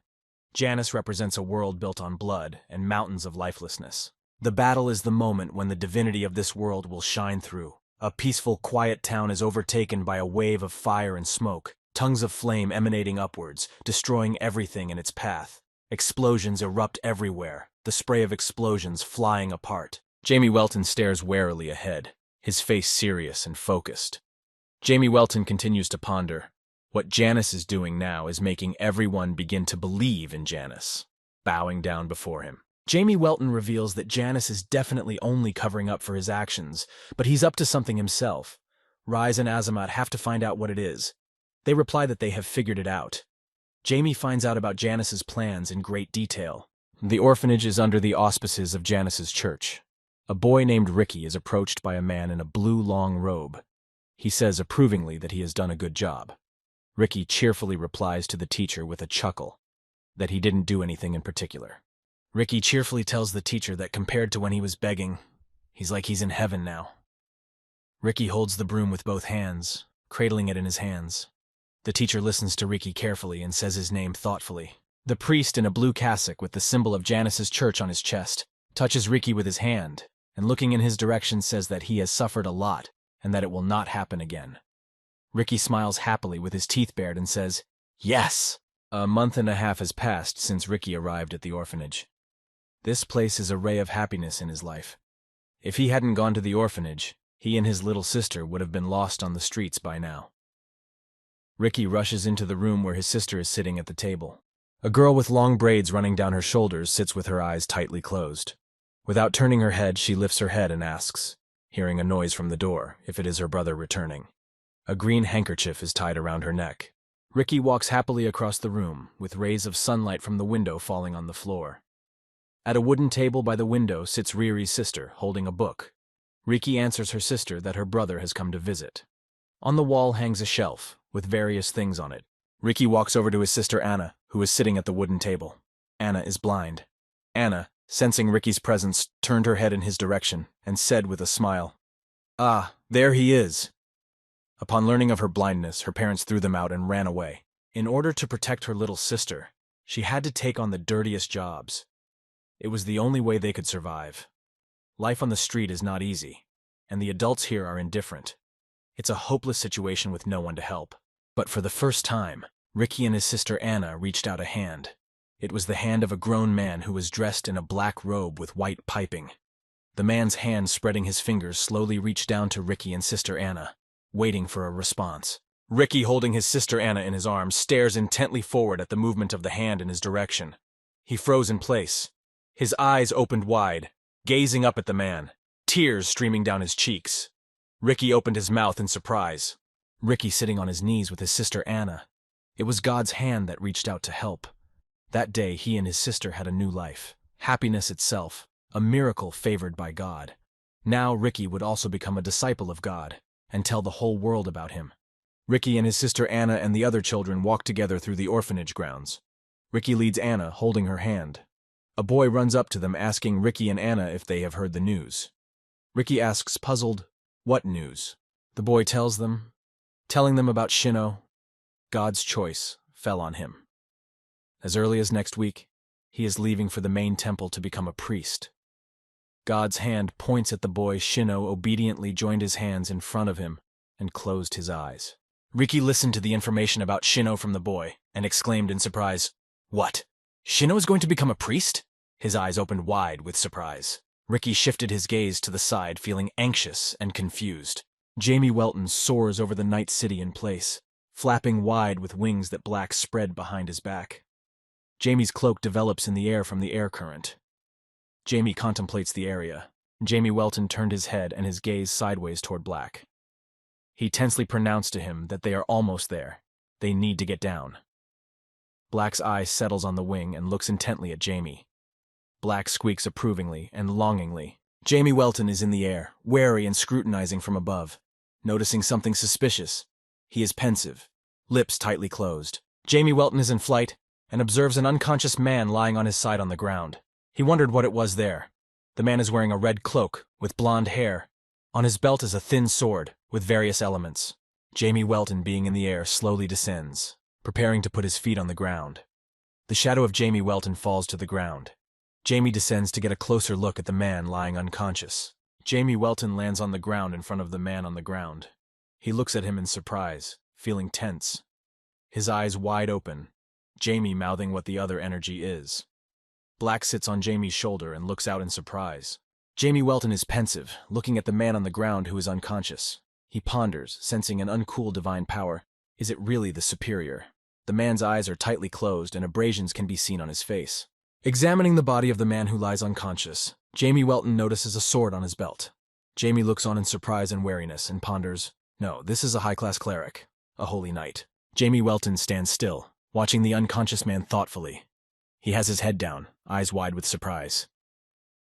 Janus represents a world built on blood and mountains of lifelessness. The battle is the moment when the divinity of this world will shine through. A peaceful, quiet town is overtaken by a wave of fire and smoke, tongues of flame emanating upwards, destroying everything in its path. Explosions erupt everywhere, the spray of explosions flying apart. Jamie Welton stares warily ahead, his face serious and focused. Jamie Welton continues to ponder. What Janus is doing now is making everyone begin to believe in Janus, bowing down before him. Jamie Welton reveals that Janus is definitely only covering up for his actions, but he's up to something himself. Rise and Azamat have to find out what it is. They reply that they have figured it out. Jamie finds out about Janus's plans in great detail. The orphanage is under the auspices of Janus's church. A boy named Ricky is approached by a man in a blue long robe. He says approvingly that he has done a good job. Ricky cheerfully replies to the teacher with a chuckle, that he didn't do anything in particular. Ricky cheerfully tells the teacher that compared to when he was begging, he's like he's in heaven now. Ricky holds the broom with both hands, cradling it in his hands. The teacher listens to Ricky carefully and says his name thoughtfully. The priest in a blue cassock with the symbol of Janus's church on his chest touches Ricky with his hand, and looking in his direction says that he has suffered a lot and that it will not happen again. Ricky smiles happily with his teeth bared and says, "Yes!" A month and a half has passed since Ricky arrived at the orphanage. This place is a ray of happiness in his life. If he hadn't gone to the orphanage, he and his little sister would have been lost on the streets by now. Ricky rushes into the room where his sister is sitting at the table. A girl with long braids running down her shoulders sits with her eyes tightly closed. Without turning her head, she lifts her head and asks, hearing a noise from the door, if it is her brother returning. A green handkerchief is tied around her neck. Ricky walks happily across the room, with rays of sunlight from the window falling on the floor. At a wooden table by the window sits Riri's sister, holding a book. Riki answers her sister that her brother has come to visit. On the wall hangs a shelf, with various things on it. Riki walks over to his sister Anna, who is sitting at the wooden table. Anna is blind. Anna, sensing Riki's presence, turned her head in his direction and said with a smile, "Ah, there he is." Upon learning of her blindness, her parents threw them out and ran away. In order to protect her little sister, she had to take on the dirtiest jobs. It was the only way they could survive. Life on the street is not easy, and the adults here are indifferent. It's a hopeless situation with no one to help. But for the first time, Riki and his sister Anna reached out a hand. It was the hand of a grown man who was dressed in a black robe with white piping. The man's hand, spreading his fingers, slowly reached down to Riki and sister Anna, waiting for a response. Riki, holding his sister Anna in his arms, stares intently forward at the movement of the hand in his direction. He froze in place. His eyes opened wide, gazing up at the man, tears streaming down his cheeks. Riki opened his mouth in surprise. Riki sitting on his knees with his sister Anna. It was God's hand that reached out to help. That day, he and his sister had a new life. Happiness itself, a miracle favored by God. Now Riki would also become a disciple of God and tell the whole world about him. Riki and his sister Anna and the other children walk together through the orphanage grounds. Riki leads Anna, holding her hand. A boy runs up to them asking Riki and Anna if they have heard the news. Riki asks, puzzled, "What news?" The boy tells them, telling them about Shino. God's choice fell on him. As early as next week, he is leaving for the main temple to become a priest. God's hand points at the boy. Shino obediently joined his hands in front of him and closed his eyes. Riki listened to the information about Shino from the boy and exclaimed in surprise, "What? Shino is going to become a priest?" His eyes opened wide with surprise. Riki shifted his gaze to the side, feeling anxious and confused. Jamie Welton soars over the night city in place, flapping wide with wings that black spread behind his back. Jamie's cloak develops in the air from the air current. Jamie contemplates the area. Jamie Welton turned his head and his gaze sideways toward Black. He tensely pronounced to him that they are almost there. They need to get down. Black's eye settles on the wing and looks intently at Jamie. Black squeaks approvingly and longingly. Jamie Welton is in the air, wary and scrutinizing from above. Noticing something suspicious, he is pensive, lips tightly closed. Jamie Welton is in flight and observes an unconscious man lying on his side on the ground. He wondered what it was there. The man is wearing a red cloak with blonde hair. On his belt is a thin sword with various elements. Jamie Welton, being in the air, slowly descends, preparing to put his feet on the ground. The shadow of Jamie Welton falls to the ground. Jamie descends to get a closer look at the man lying unconscious. Jamie Welton lands on the ground in front of the man on the ground. He looks at him in surprise, feeling tense. His eyes wide open, Jamie mouthing what the other energy is. Black sits on Jamie's shoulder and looks out in surprise. Jamie Welton is pensive, looking at the man on the ground who is unconscious. He ponders, sensing an uncool divine power. Is it really the superior? The man's eyes are tightly closed and abrasions can be seen on his face. Examining the body of the man who lies unconscious, Jamie Welton notices a sword on his belt. Jamie looks on in surprise and wariness and ponders, no, this is a high-class cleric, a holy knight. Jamie Welton stands still, watching the unconscious man thoughtfully. He has his head down, eyes wide with surprise.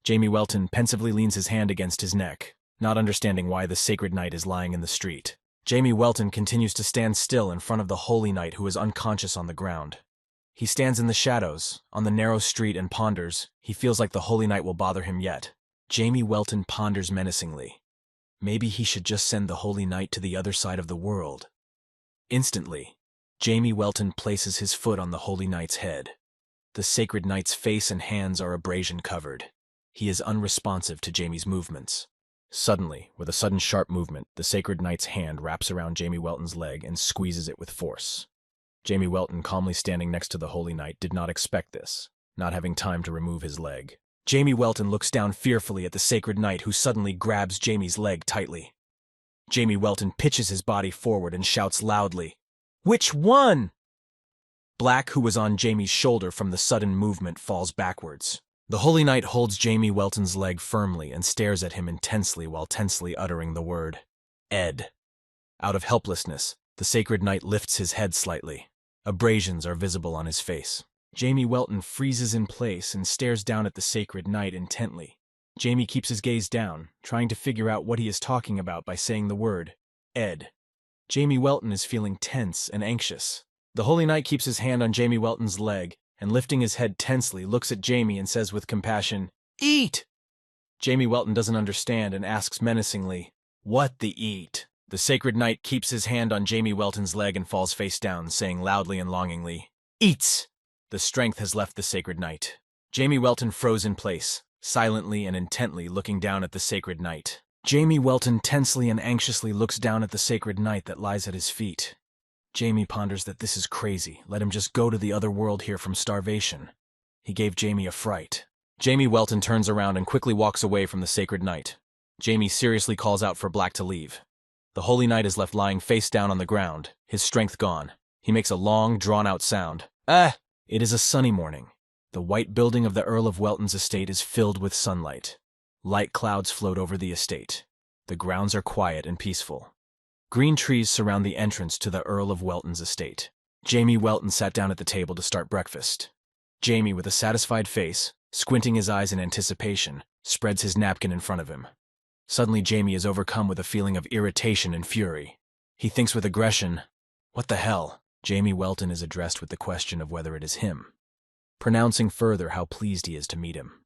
Jamie Welton pensively leans his hand against his neck, not understanding why the sacred knight is lying in the street. Jamie Welton continues to stand still in front of the holy knight who is unconscious on the ground. He stands in the shadows, on the narrow street, and ponders. He feels like the holy knight will bother him yet. Jamie Welton ponders menacingly. Maybe he should just send the holy knight to the other side of the world. Instantly, Jamie Welton places his foot on the holy knight's head. The sacred knight's face and hands are abrasion covered. He is unresponsive to Jamie's movements. Suddenly, with a sudden sharp movement, the sacred knight's hand wraps around Jamie Welton's leg and squeezes it with force. Jamie Welton, calmly standing next to the holy knight, did not expect this, not having time to remove his leg. Jamie Welton looks down fearfully at the sacred knight who suddenly grabs Jamie's leg tightly. Jamie Welton pitches his body forward and shouts loudly, "Which one?" Black, who was on Jamie's shoulder from the sudden movement, falls backwards. The holy knight holds Jamie Welton's leg firmly and stares at him intensely while tensely uttering the word, "Ed." Out of helplessness, the sacred knight lifts his head slightly. Abrasions are visible on his face. Jamie Welton freezes in place and stares down at the sacred knight intently. Jamie keeps his gaze down, trying to figure out what he is talking about by saying the word, Ed. Jamie Welton is feeling tense and anxious. The Holy Knight keeps his hand on Jamie Welton's leg and, lifting his head tensely, looks at Jamie and says with compassion, Eat! Jamie Welton doesn't understand and asks menacingly, What the eat? The sacred knight keeps his hand on Jamie Welton's leg and falls face down, saying loudly and longingly, Eats! The strength has left the sacred knight. Jamie Welton froze in place, silently and intently looking down at the sacred knight. Jamie Welton tensely and anxiously looks down at the sacred knight that lies at his feet. Jamie ponders that this is crazy. Let him just go to the other world here from starvation. He gave Jamie a fright. Jamie Welton turns around and quickly walks away from the sacred knight. Jamie seriously calls out for Black to leave. The Holy Knight is left lying face down on the ground, his strength gone. He makes a long, drawn-out sound. Ah! It is a sunny morning. The white building of the Earl of Welton's estate is filled with sunlight. Light clouds float over the estate. The grounds are quiet and peaceful. Green trees surround the entrance to the Earl of Welton's estate. Jamie Welton sat down at the table to start breakfast. Jamie, with a satisfied face, squinting his eyes in anticipation, spreads his napkin in front of him. Suddenly Jamie is overcome with a feeling of irritation and fury. He thinks with aggression, What the hell? Jamie Welton is addressed with the question of whether it is him, pronouncing further how pleased he is to meet him.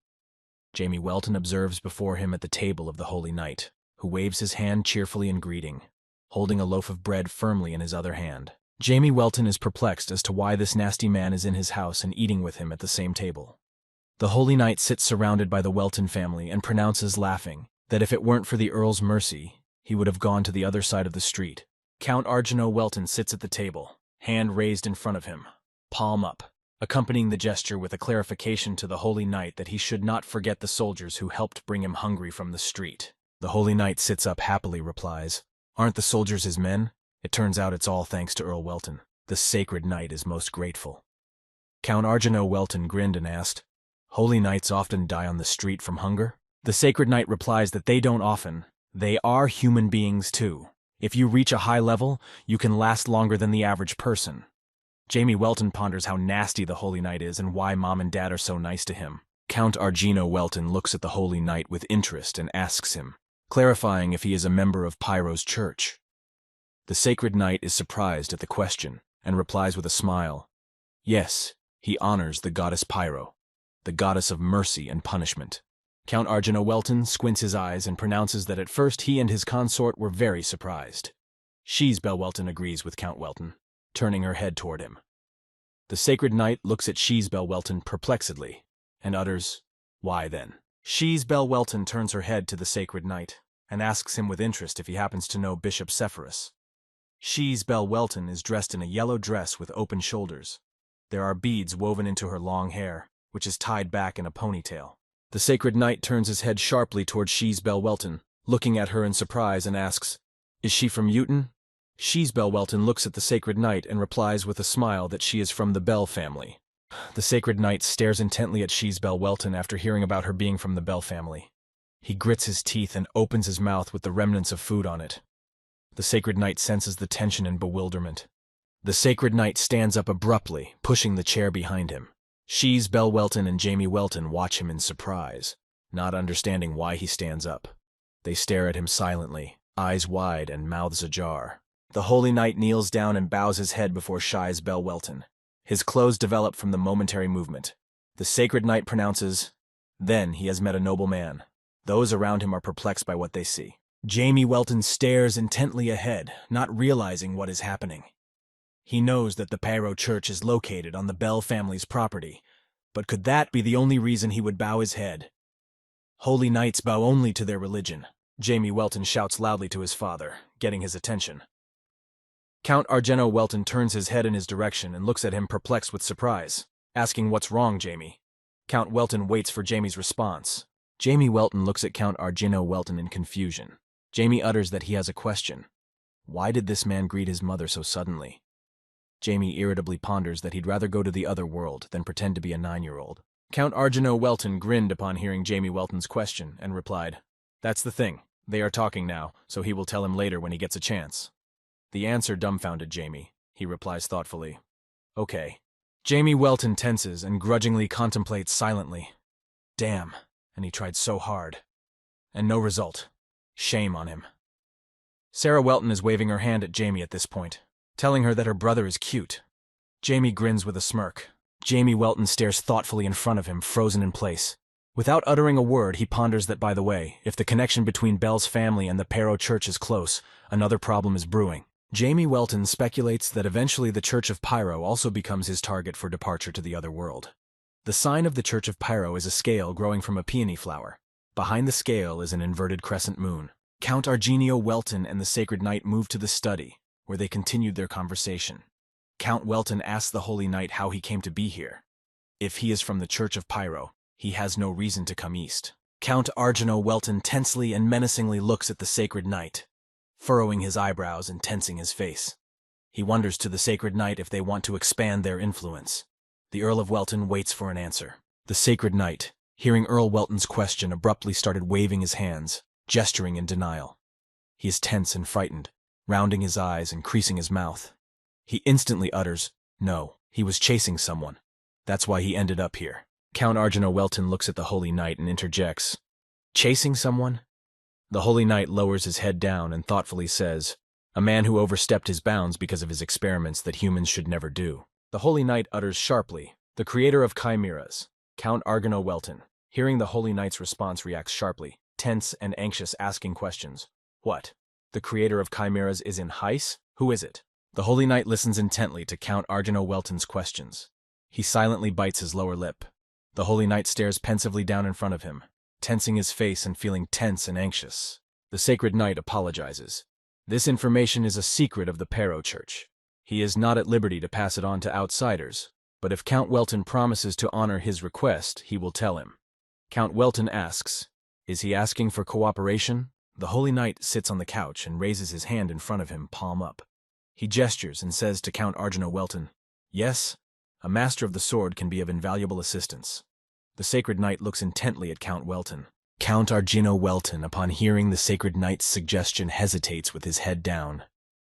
Jamie Welton observes before him at the table of the Holy Knight, who waves his hand cheerfully in greeting, holding a loaf of bread firmly in his other hand. Jamie Welton is perplexed as to why this nasty man is in his house and eating with him at the same table. The Holy Knight sits surrounded by the Welton family and pronounces, laughing, that if it weren't for the Earl's mercy, he would have gone to the other side of the street. Count Argino Welton sits at the table, hand raised in front of him, palm up, accompanying the gesture with a clarification to the Holy Knight that he should not forget the soldiers who helped bring him hungry from the street. The Holy Knight sits up happily, replies, Aren't the soldiers his men? It turns out it's all thanks to Earl Welton. The sacred knight is most grateful. Count Argino Welton grinned and asked, Holy Knights often die on the street from hunger? The sacred knight replies that they don't often. They are human beings too. If you reach a high level, you can last longer than the average person. Jamie Welton ponders how nasty the Holy Knight is and why Mom and Dad are so nice to him. Count Argino Welton looks at the Holy Knight with interest and asks him, clarifying if he is a member of Pyro's church. The sacred knight is surprised at the question and replies with a smile, Yes, he honors the goddess Pyro, the goddess of mercy and punishment. Count Argino Welton squints his eyes and pronounces that at first he and his consort were very surprised. Sheesbel Welton agrees with Count Welton, turning her head toward him. The sacred knight looks at Sheesbel Welton perplexedly and utters, Why then? Sheesbel Welton turns her head to the sacred knight and asks him with interest if he happens to know Bishop Sepphoris. Sheesbel Welton is dressed in a yellow dress with open shoulders. There are beads woven into her long hair, which is tied back in a ponytail. The sacred knight turns his head sharply toward Sheesbel Welton, looking at her in surprise and asks, Is she from Uton? Sheesbel Welton looks at the sacred knight and replies with a smile that she is from the Bell family. The sacred knight stares intently at Sheesbel Welton after hearing about her being from the Bell family. He grits his teeth and opens his mouth with the remnants of food on it. The sacred knight senses the tension and bewilderment. The sacred knight stands up abruptly, pushing the chair behind him. Sheesbel Welton and Jamie Welton watch him in surprise, not understanding why he stands up. They stare at him silently, eyes wide and mouths ajar. The Holy Knight kneels down and bows his head before Sheesbel Welton. His clothes develop from the momentary movement. The sacred knight pronounces, Then he has met a noble man. Those around him are perplexed by what they see. Jamie Welton stares intently ahead, not realizing what is happening. He knows that the Pyro Church is located on the Bell family's property, but could that be the only reason he would bow his head? Holy Knights bow only to their religion, Jamie Welton shouts loudly to his father, getting his attention. Count Argino Welton turns his head in his direction and looks at him perplexed with surprise, asking what's wrong, Jamie. Count Welton waits for Jamie's response. Jamie Welton looks at Count Argino Welton in confusion. Jamie utters that he has a question. Why did this man greet his mother so suddenly? Jamie irritably ponders that he'd rather go to the other world than pretend to be a 9-year-old. Count Argino Welton grinned upon hearing Jamie Welton's question and replied, That's the thing. They are talking now, so he will tell him later when he gets a chance. The answer dumbfounded Jamie. He replies thoughtfully, Okay. Jamie Welton tenses and grudgingly contemplates silently. Damn, and he tried so hard. And no result. Shame on him. Sarah Welton is waving her hand at Jamie at this point, telling her that her brother is cute. Jamie grins with a smirk. Jamie Welton stares thoughtfully in front of him, frozen in place. Without uttering a word, he ponders that, by the way, if the connection between Bell's family and the Pero Church is close, another problem is brewing. Jamie Welton speculates that eventually the Church of Pyro also becomes his target for departure to the other world. The sign of the Church of Pyro is a scale growing from a peony flower. Behind the scale is an inverted crescent moon. Count Argenio Welton and the Sacred Knight move to the study, where they continued their conversation. Count Welton asks the Holy Knight how he came to be here. If he is from the Church of Pyro, he has no reason to come east. Count Argenio Welton tensely and menacingly looks at the Sacred Knight, furrowing his eyebrows and tensing his face. He wonders to the Sacred Knight if they want to expand their influence. The Earl of Welton waits for an answer. The Sacred Knight, hearing Earl Welton's question, abruptly started waving his hands, gesturing in denial. He is tense and frightened, rounding his eyes and creasing his mouth. He instantly utters, "No, he was chasing someone. That's why he ended up here." Count Argenio Welton looks at the Holy Knight and interjects, "Chasing someone?" The Holy Knight lowers his head down and thoughtfully says, "A man who overstepped his bounds because of his experiments that humans should never do." The Holy Knight utters sharply, "The creator of chimeras, Count Argenio Welton." Hearing the Holy Knight's response, reacts sharply, tense and anxious, asking questions. "What? The creator of chimeras is in Heiss? Who is it?" The Holy Knight listens intently to Count Argenio Welton's questions. He silently bites his lower lip. The Holy Knight stares pensively down in front of him, tensing his face and feeling tense and anxious. The Sacred Knight apologizes. This information is a secret of the Pero Church. He is not at liberty to pass it on to outsiders, but if Count Welton promises to honor his request, he will tell him. Count Welton asks, "Is he asking for cooperation?" The Holy Knight sits on the couch and raises his hand in front of him, palm up. He gestures and says to Count Argenio Welton, "Yes, a master of the sword can be of invaluable assistance." The Sacred Knight looks intently at Count Welton. Count Argenio Welton, upon hearing the Sacred Knight's suggestion, hesitates with his head down.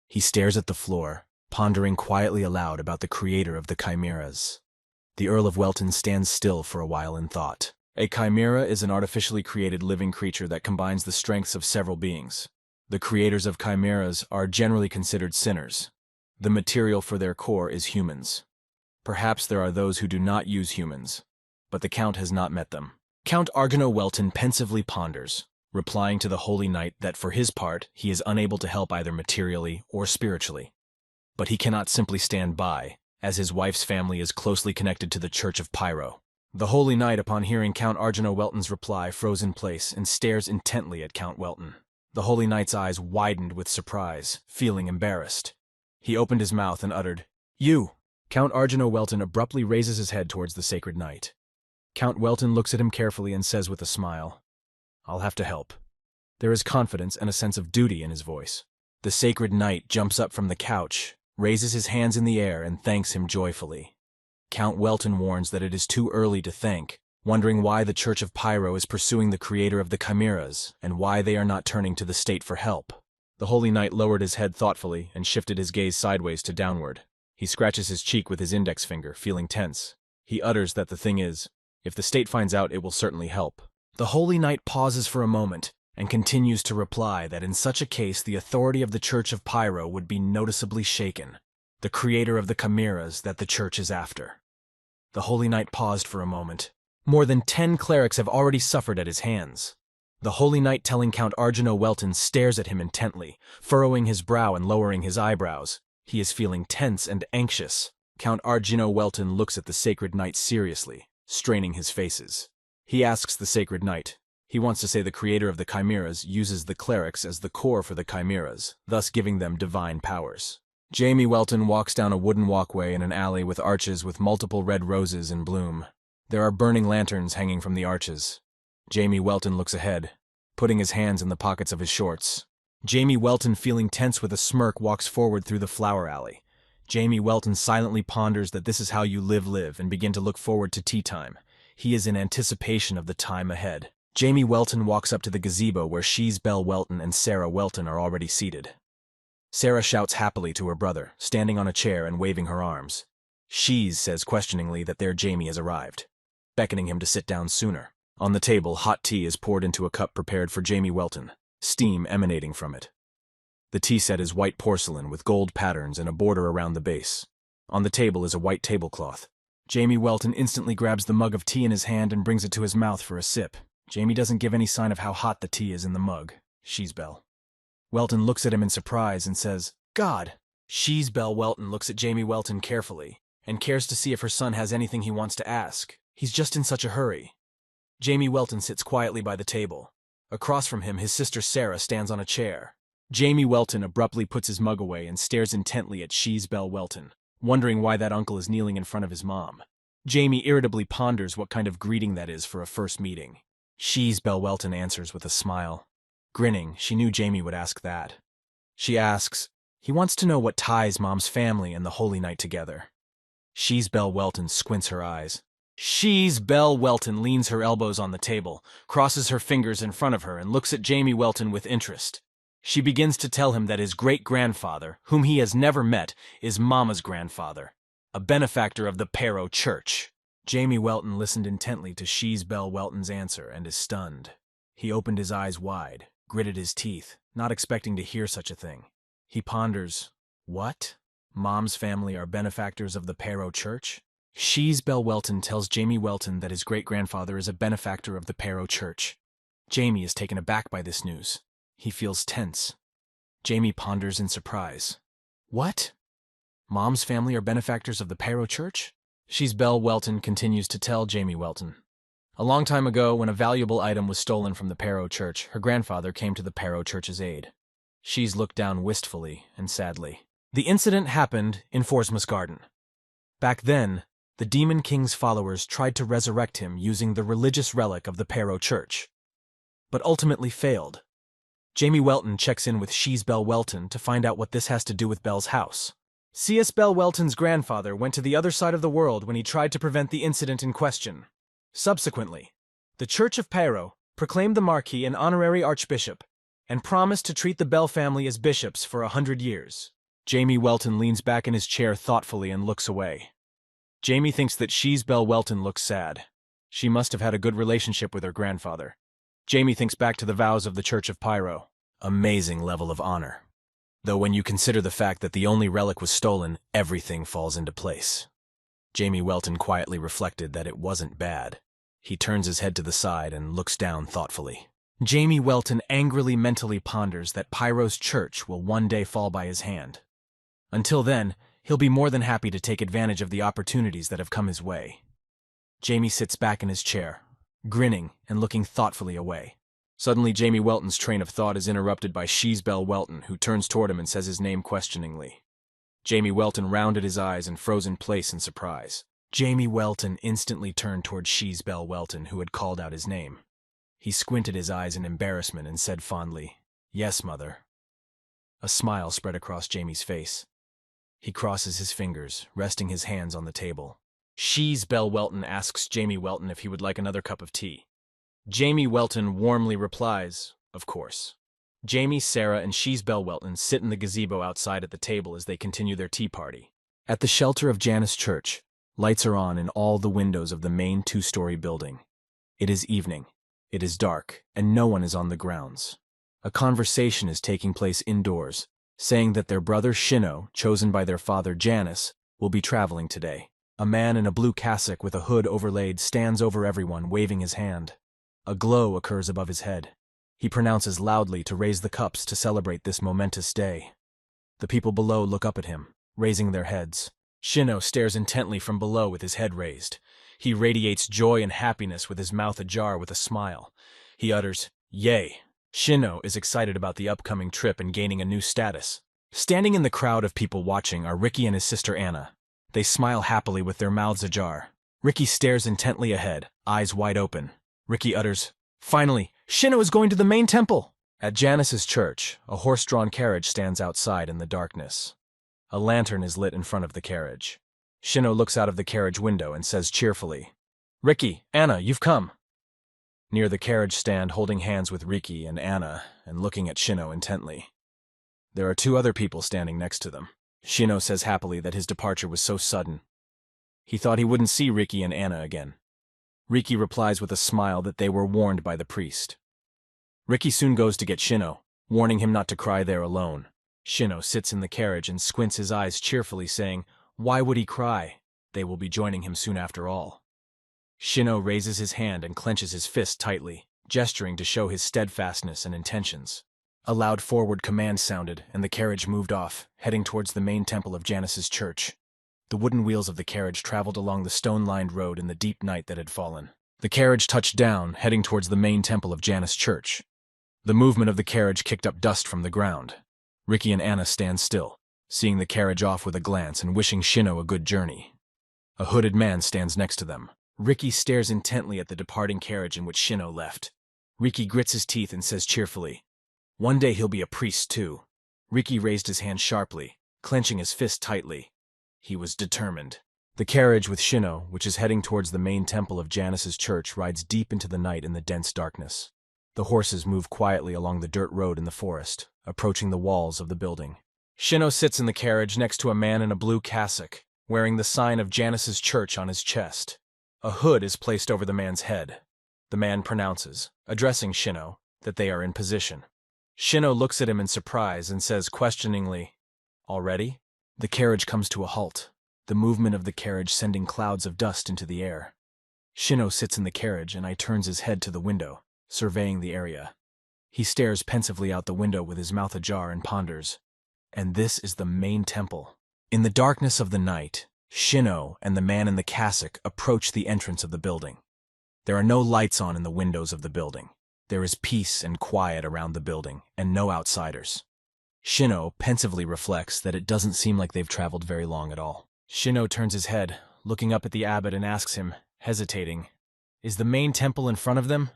He stares at the floor, pondering quietly aloud about the creator of the chimeras. The Earl of Welton stands still for a while in thought. A chimera is an artificially created living creature that combines the strengths of several beings. The creators of chimeras are generally considered sinners. The material for their core is humans. Perhaps there are those who do not use humans, but the Count has not met them. Count Argenio Welton pensively ponders, replying to the Holy Knight that for his part he is unable to help either materially or spiritually. But he cannot simply stand by, as his wife's family is closely connected to the Church of Pyro. The Holy Knight, upon hearing Count Argenio Welton's reply, froze in place and stares intently at Count Welton. The Holy Knight's eyes widened with surprise, feeling embarrassed. He opened his mouth and uttered, "You!" Count Argenio Welton abruptly raises his head towards the Sacred Knight. Count Welton looks at him carefully and says with a smile, "I'll have to help." There is confidence and a sense of duty in his voice. The Sacred Knight jumps up from the couch, raises his hands in the air, and thanks him joyfully. Count Welton warns that it is too early to thank, wondering why the Church of Pyro is pursuing the creator of the chimeras, and why they are not turning to the state for help. The Holy Knight lowered his head thoughtfully and shifted his gaze sideways to downward. He scratches his cheek with his index finger, feeling tense. He utters that the thing is, if the state finds out, it will certainly help. The Holy Knight pauses for a moment and continues to reply that in such a case the authority of the Church of Pyro would be noticeably shaken, the creator of the chimeras that the Church is after. The Holy Knight paused for a moment. More than 10 clerics have already suffered at his hands. The Holy Knight, telling Count Argenio Welton, stares at him intently, furrowing his brow and lowering his eyebrows. He is feeling tense and anxious. Count Argenio Welton looks at the Sacred Knight seriously, straining his faces. He asks the Sacred Knight. He wants to say the creator of the chimeras uses the clerics as the core for the chimeras, thus giving them divine powers. Jamie Welton walks down a wooden walkway in an alley with arches with multiple red roses in bloom. There are burning lanterns hanging from the arches. Jamie Welton looks ahead, putting his hands in the pockets of his shorts. Jamie Welton, feeling tense with a smirk, walks forward through the flower alley. Jamie Welton silently ponders that this is how you live, and begin to look forward to tea time. He is in anticipation of the time ahead. Jamie Welton walks up to the gazebo where Belle Welton and Sarah Welton are already seated. Sarah shouts happily to her brother, standing on a chair and waving her arms. Shees says questioningly that their Jamie has arrived, beckoning him to sit down sooner. On the table, hot tea is poured into a cup prepared for Jamie Welton, steam emanating from it. The tea set is white porcelain with gold patterns and a border around the base. On the table is a white tablecloth. Jamie Welton instantly grabs the mug of tea in his hand and brings it to his mouth for a sip. Jamie doesn't give any sign of how hot the tea is in the mug. Sheesbell. Welton looks at him in surprise and says, "God." Sheesbell Welton looks at Jamie Welton carefully and cares to see if her son has anything he wants to ask. He's just in such a hurry. Jamie Welton sits quietly by the table. Across from him, his sister Sarah stands on a chair. Jamie Welton abruptly puts his mug away and stares intently at Sheesbell Welton, wondering why that uncle is kneeling in front of his mom. Jamie irritably ponders what kind of greeting that is for a first meeting. Sheesbell Welton answers with a smile. Grinning, she knew Jamie would ask that. She asks, "He wants to know what ties Mom's family and the Holy Night together." Sheesbell Welton squints her eyes. Sheesbell Welton leans her elbows on the table, crosses her fingers in front of her, and looks at Jamie Welton with interest. She begins to tell him that his great-grandfather, whom he has never met, is Mama's grandfather, a benefactor of the Pero Church. Jamie Welton listened intently to Sheesbell Welton's answer and is stunned. He opened his eyes wide, gritted his teeth, not expecting to hear such a thing. He ponders, what? Mom's family are benefactors of the Pero Church? Sheesbell Welton tells Jamie Welton that his great-grandfather is a benefactor of the Pero Church. Jamie is taken aback by this news. He feels tense. Jamie ponders in surprise. What? Mom's family are benefactors of the Pero Church? Sheesbell Welton continues to tell Jamie Welton. A long time ago, when a valuable item was stolen from the Pero Church, her grandfather came to the Pero Church's aid. She's looked down wistfully and sadly. The incident happened in Forsmus Garden. Back then, the Demon King's followers tried to resurrect him using the religious relic of the Pero Church, but ultimately failed. Jamie Welton checks in with Sheesbell Welton to find out what this has to do with Bell's house. C.S. Bell Welton's grandfather went to the other side of the world when he tried to prevent the incident in question. Subsequently, the Church of Pero proclaimed the Marquis an honorary archbishop and promised to treat the Bell family as bishops for 100 years. Jamie Welton leans back in his chair thoughtfully and looks away. Jamie thinks that Sheesbell Welton looks sad. She must have had a good relationship with her grandfather. Jamie thinks back to the vows of the Church of Pyro. Amazing level of honor. Though when you consider the fact that the only relic was stolen, everything falls into place. Jamie Welton quietly reflected that it wasn't bad. He turns his head to the side and looks down thoughtfully. Jamie Welton angrily mentally ponders that Pyro's church will one day fall by his hand. Until then, he'll be more than happy to take advantage of the opportunities that have come his way. Jamie sits back in his chair, grinning and looking thoughtfully away. Suddenly, Jamie Welton's train of thought is interrupted by Sheesbell Welton, who turns toward him and says his name questioningly. Jamie Welton rounded his eyes and froze in place in surprise. Jamie Welton instantly turned toward Sheesbell Welton, who had called out his name. He squinted his eyes in embarrassment and said fondly, "Yes, Mother." A smile spread across Jamie's face. He crosses his fingers, resting his hands on the table. Sheesbell Welton asks Jamie Welton if he would like another cup of tea. Jamie Welton warmly replies, "Of course." Jamie, Sarah, and Sheesbell Welton sit in the gazebo outside at the table as they continue their tea party. At the shelter of Janus Church, lights are on in all the windows of the main two-story building. It is evening. It is dark, and no one is on the grounds. A conversation is taking place indoors, saying that their brother Shino, chosen by their father Janus, will be traveling today. A man in a blue cassock with a hood overlaid stands over everyone, waving his hand. A glow occurs above his head. He pronounces loudly to raise the cups to celebrate this momentous day. The people below look up at him, raising their heads. Shino stares intently from below with his head raised. He radiates joy and happiness with his mouth ajar with a smile. He utters, "Yay!" Shino is excited about the upcoming trip and gaining a new status. Standing in the crowd of people watching are Ricky and his sister Anna. They smile happily with their mouths ajar. Ricky stares intently ahead, eyes wide open. Ricky utters, "Finally, Shino is going to the main temple!" At Janus's church, a horse-drawn carriage stands outside in the darkness. A lantern is lit in front of the carriage. Shino looks out of the carriage window and says cheerfully, "Ricky, Anna, you've come." Near the carriage stand, holding hands with Ricky and Anna and looking at Shino intently. There are two other people standing next to them. Shino says happily that his departure was so sudden. He thought he wouldn't see Riki and Anna again. Riki replies with a smile that they were warned by the priest. Riki soon goes to get Shino, warning him not to cry there alone. Shino sits in the carriage and squints his eyes cheerfully, saying, "Why would he cry? They will be joining him soon after all." Shino raises his hand and clenches his fist tightly, gesturing to show his steadfastness and intentions. A loud forward command sounded, and the carriage moved off, heading towards the main temple of Janus's church. The wooden wheels of the carriage traveled along the stone-lined road in the deep night that had fallen. The carriage touched down, heading towards the main temple of Janus Church. The movement of the carriage kicked up dust from the ground. Riki and Anna stand still, seeing the carriage off with a glance and wishing Shino a good journey. A hooded man stands next to them. Riki stares intently at the departing carriage in which Shino left. Riki grits his teeth and says cheerfully, "One day he'll be a priest too." Riki raised his hand sharply, clenching his fist tightly. He was determined. The carriage with Shino, which is heading towards the main temple of Janus's church, rides deep into the night in the dense darkness. The horses move quietly along the dirt road in the forest, approaching the walls of the building. Shino sits in the carriage next to a man in a blue cassock, wearing the sign of Janus's church on his chest. A hood is placed over the man's head. The man pronounces, addressing Shino, that they are in position. Shino looks at him in surprise and says questioningly, "Already?" The carriage comes to a halt, the movement of the carriage sending clouds of dust into the air. Shino sits in the carriage and turns his head to the window, surveying the area. He stares pensively out the window with his mouth ajar and ponders. And this is the main temple. In the darkness of the night, Shino and the man in the cassock approach the entrance of the building. There are no lights on in the windows of the building. There is peace and quiet around the building, and no outsiders. Shino pensively reflects that it doesn't seem like they've traveled very long at all. Shino turns his head, looking up at the abbot, and asks him, hesitating, "Is the main temple in front of them?"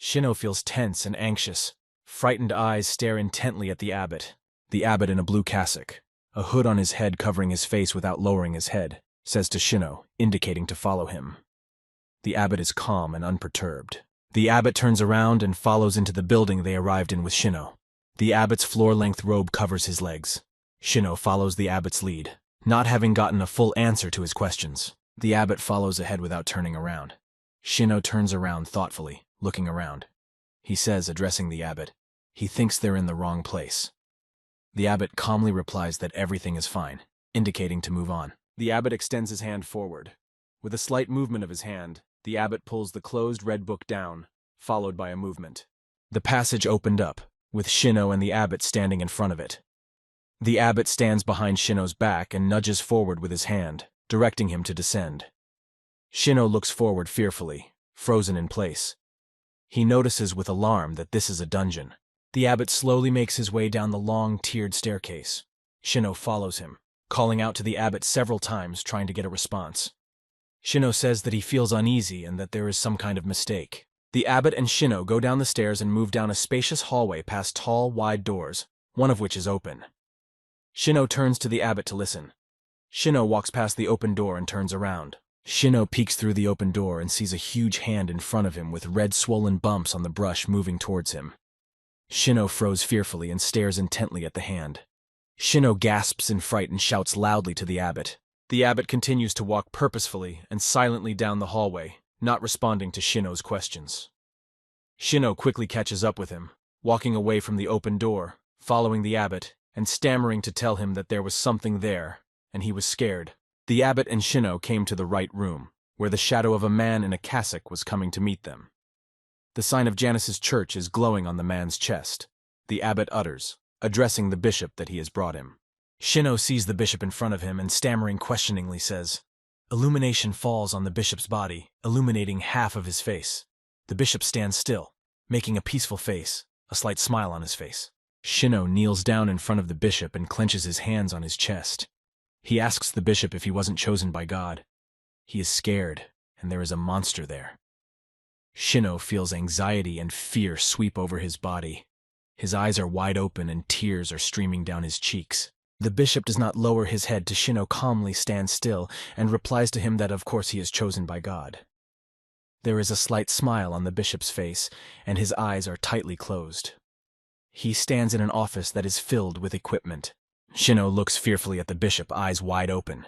Shino feels tense and anxious. Frightened eyes stare intently at the abbot. The abbot in a blue cassock, a hood on his head covering his face without lowering his head, says to Shino, indicating to follow him. The abbot is calm and unperturbed. The abbot turns around and follows into the building they arrived in with Shino. The abbot's floor-length robe covers his legs. Shino follows the abbot's lead, not having gotten a full answer to his questions. The abbot follows ahead without turning around. Shino turns around thoughtfully, looking around. He says, addressing the abbot, he thinks they're in the wrong place. The abbot calmly replies that everything is fine, indicating to move on. The abbot extends his hand forward. With a slight movement of his hand, the abbot pulls the closed red book down, followed by a movement. The passage opened up, with Shino and the abbot standing in front of it. The abbot stands behind Shino's back and nudges forward with his hand, directing him to descend. Shino looks forward fearfully, frozen in place. He notices with alarm that this is a dungeon. The abbot slowly makes his way down the long, tiered staircase. Shino follows him, calling out to the abbot several times, trying to get a response. Shino says that he feels uneasy and that there is some kind of mistake. The abbot and Shino go down the stairs and move down a spacious hallway past tall, wide doors, one of which is open. Shino turns to the abbot to listen. Shino walks past the open door and turns around. Shino peeks through the open door and sees a huge hand in front of him with red swollen bumps on the brush moving towards him. Shino froze fearfully and stares intently at the hand. Shino gasps in fright and shouts loudly to the abbot. The abbot continues to walk purposefully and silently down the hallway, not responding to Shino's questions. Shino quickly catches up with him, walking away from the open door, following the abbot, and stammering to tell him that there was something there, and he was scared. The abbot and Shino came to the right room, where the shadow of a man in a cassock was coming to meet them. The sign of Janus's church is glowing on the man's chest. The abbot utters, addressing the bishop that he has brought him. Shino sees the bishop in front of him and stammering questioningly says, Illumination falls on the bishop's body, illuminating half of his face. The bishop stands still, making a peaceful face, a slight smile on his face. Shino kneels down in front of the bishop and clenches his hands on his chest. He asks the bishop if he wasn't chosen by God. He is scared, and there is a monster there. Shino feels anxiety and fear sweep over his body. His eyes are wide open and tears are streaming down his cheeks. The bishop does not lower his head to Shino calmly stand still and replies to him that of course he is chosen by God. There is a slight smile on the bishop's face, and his eyes are tightly closed. He stands in an office that is filled with equipment. Shino looks fearfully at the bishop, eyes wide open.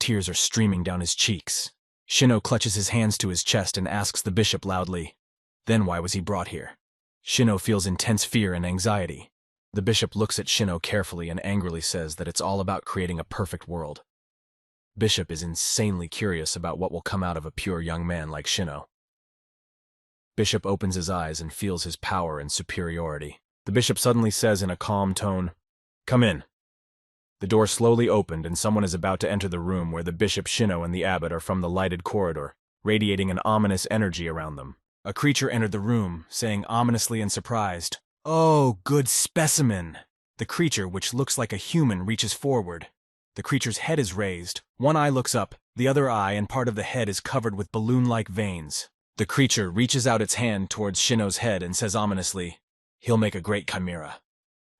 tears are streaming down his cheeks. Shino clutches his hands to his chest and asks the bishop loudly, "Then why was he brought here?" Shino feels intense fear and anxiety. The bishop looks at Shino carefully and angrily says that it's all about creating a perfect world. Bishop is insanely curious about what will come out of a pure young man like Shino. Bishop opens his eyes and feels his power and superiority. The bishop suddenly says in a calm tone, "Come in." The door slowly opened and someone is about to enter the room where the bishop, Shino, and the abbot are from the lighted corridor, radiating an ominous energy around them. A creature entered the room, saying ominously and surprised, "Oh, good specimen." The creature, which looks like a human, reaches forward. The creature's head is raised, one eye looks up, the other eye and part of the head is covered with balloon-like veins. The creature reaches out its hand towards Shino's head and says ominously, "He'll make a great chimera."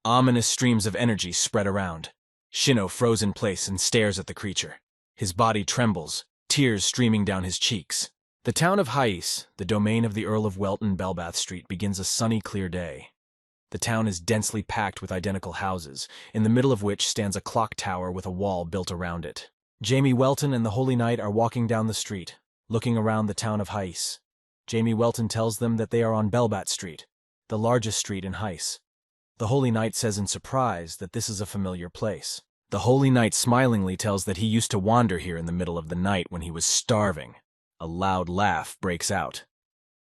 Ominous streams of energy spread around. Shino froze in place and stares at the creature. His body trembles, tears streaming down his cheeks. The town of Hais, the domain of the Earl of Welton, Belbath Street, begins a sunny, clear day. The town is densely packed with identical houses, in the middle of which stands a clock tower with a wall built around it. Jamie Welton and the Holy Knight are walking down the street, looking around the town of Hais. Jamie Welton tells them that they are on Belbat Street, the largest street in Hais. The Holy Knight says in surprise that this is a familiar place. The Holy Knight smilingly tells that he used to wander here in the middle of the night when he was starving. A loud laugh breaks out.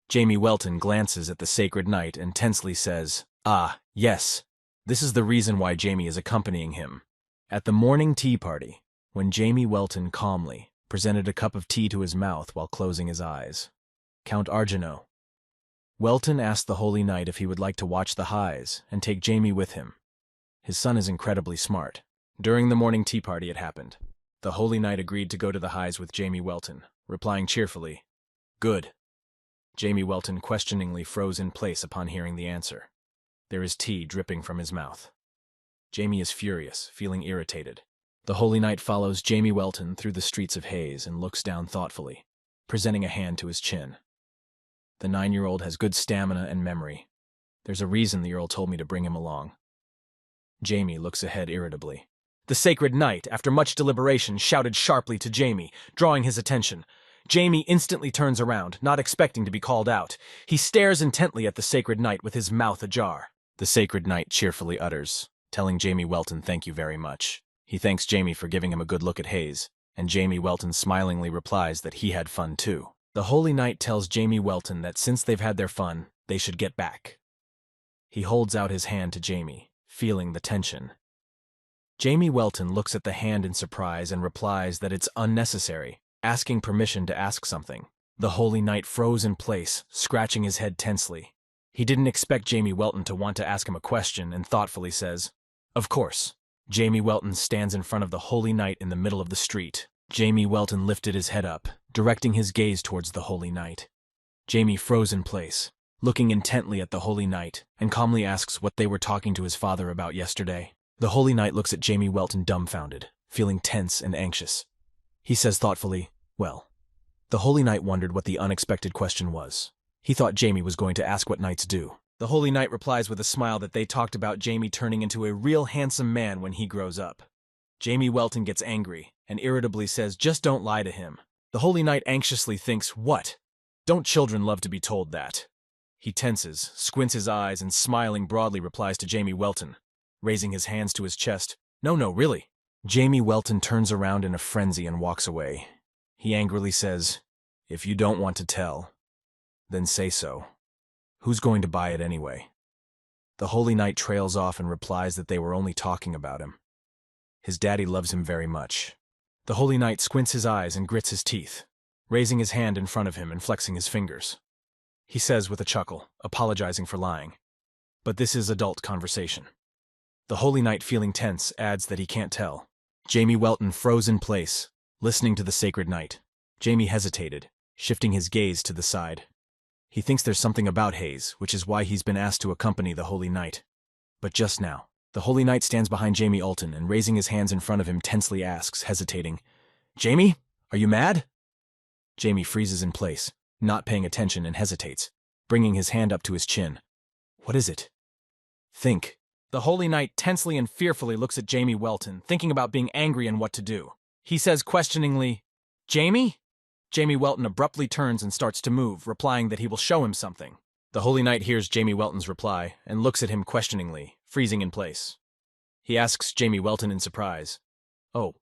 Jamie Welton glances at the Sacred Knight and tensely says, "Ah, yes, this is the reason why Jamie is accompanying him." At the morning tea party, when Jamie Welton calmly presented a cup of tea to his mouth while closing his eyes, Count Argino. Welton asked the Holy Knight if he would like to watch the Highs and take Jamie with him. His son is incredibly smart. During the morning tea party it happened. The Holy Knight agreed to go to the Highs with Jamie Welton, replying cheerfully, "Good." Jamie Welton questioningly froze in place upon hearing the answer. There is tea dripping from his mouth. Jamie is furious, feeling irritated. The Holy Knight follows Jamie Welton through the streets of Hais and looks down thoughtfully, presenting a hand to his chin. The 9-year-old has good stamina and memory. There's a reason the Earl told me to bring him along. Jamie looks ahead irritably. The Sacred Knight, after much deliberation, shouted sharply to Jamie, drawing his attention. Jamie instantly turns around, not expecting to be called out. He stares intently at the Sacred Knight with his mouth ajar. The Sacred Knight cheerfully utters, telling Jamie Welton thank you very much. He thanks Jamie for giving him a good look at Hais, and Jamie Welton smilingly replies that he had fun too. The Holy Knight tells Jamie Welton that since they've had their fun, they should get back. He holds out his hand to Jamie, feeling the tension. Jamie Welton looks at the hand in surprise and replies that it's unnecessary, asking permission to ask something. The Holy Knight froze in place, scratching his head tensely. He didn't expect Jamie Welton to want to ask him a question and thoughtfully says, "Of course." Jamie Welton stands in front of the Holy Knight in the middle of the street. Jamie Welton lifted his head up, directing his gaze towards the Holy Knight. Jamie froze in place, looking intently at the Holy Knight, and calmly asks what they were talking to his father about yesterday. The Holy Knight looks at Jamie Welton dumbfounded, feeling tense and anxious. He says thoughtfully, "Well." The Holy Knight wondered what the unexpected question was. He thought Jamie was going to ask what knights do. The Holy Knight replies with a smile that they talked about Jamie turning into a real handsome man when he grows up. Jamie Welton gets angry and irritably says, "Just don't lie to him." The Holy Knight anxiously thinks, "What? Don't children love to be told that?" He tenses, squints his eyes, and smiling broadly replies to Jamie Welton, raising his hands to his chest, "No, really." Jamie Welton turns around in a frenzy and walks away. He angrily says, "If you don't want to tell, then say so. Who's going to buy it anyway?" The Holy Knight trails off and replies that they were only talking about him. His daddy loves him very much. The Holy Knight squints his eyes and grits his teeth, raising his hand in front of him and flexing his fingers. He says with a chuckle, apologizing for lying, "But this is adult conversation." The Holy Knight, feeling tense, adds that he can't tell. Jamie Welton froze in place, listening to the Sacred Knight. Jamie hesitated, shifting his gaze to the side. He thinks there's something about Hais, which is why he's been asked to accompany the Holy Knight. But just now, the Holy Knight stands behind Jamie Welton and raising his hands in front of him tensely asks, hesitating, "Jamie, are you mad?" Jamie freezes in place, not paying attention, and hesitates, bringing his hand up to his chin. "What is it?" "Think." The Holy Knight tensely and fearfully looks at Jamie Welton, thinking about being angry and what to do. He says questioningly, "Jamie?" Jamie Welton abruptly turns and starts to move, replying that he will show him something. The Holy Knight hears Jamie Welton's reply and looks at him questioningly, freezing in place. He asks Jamie Welton in surprise, "Oh,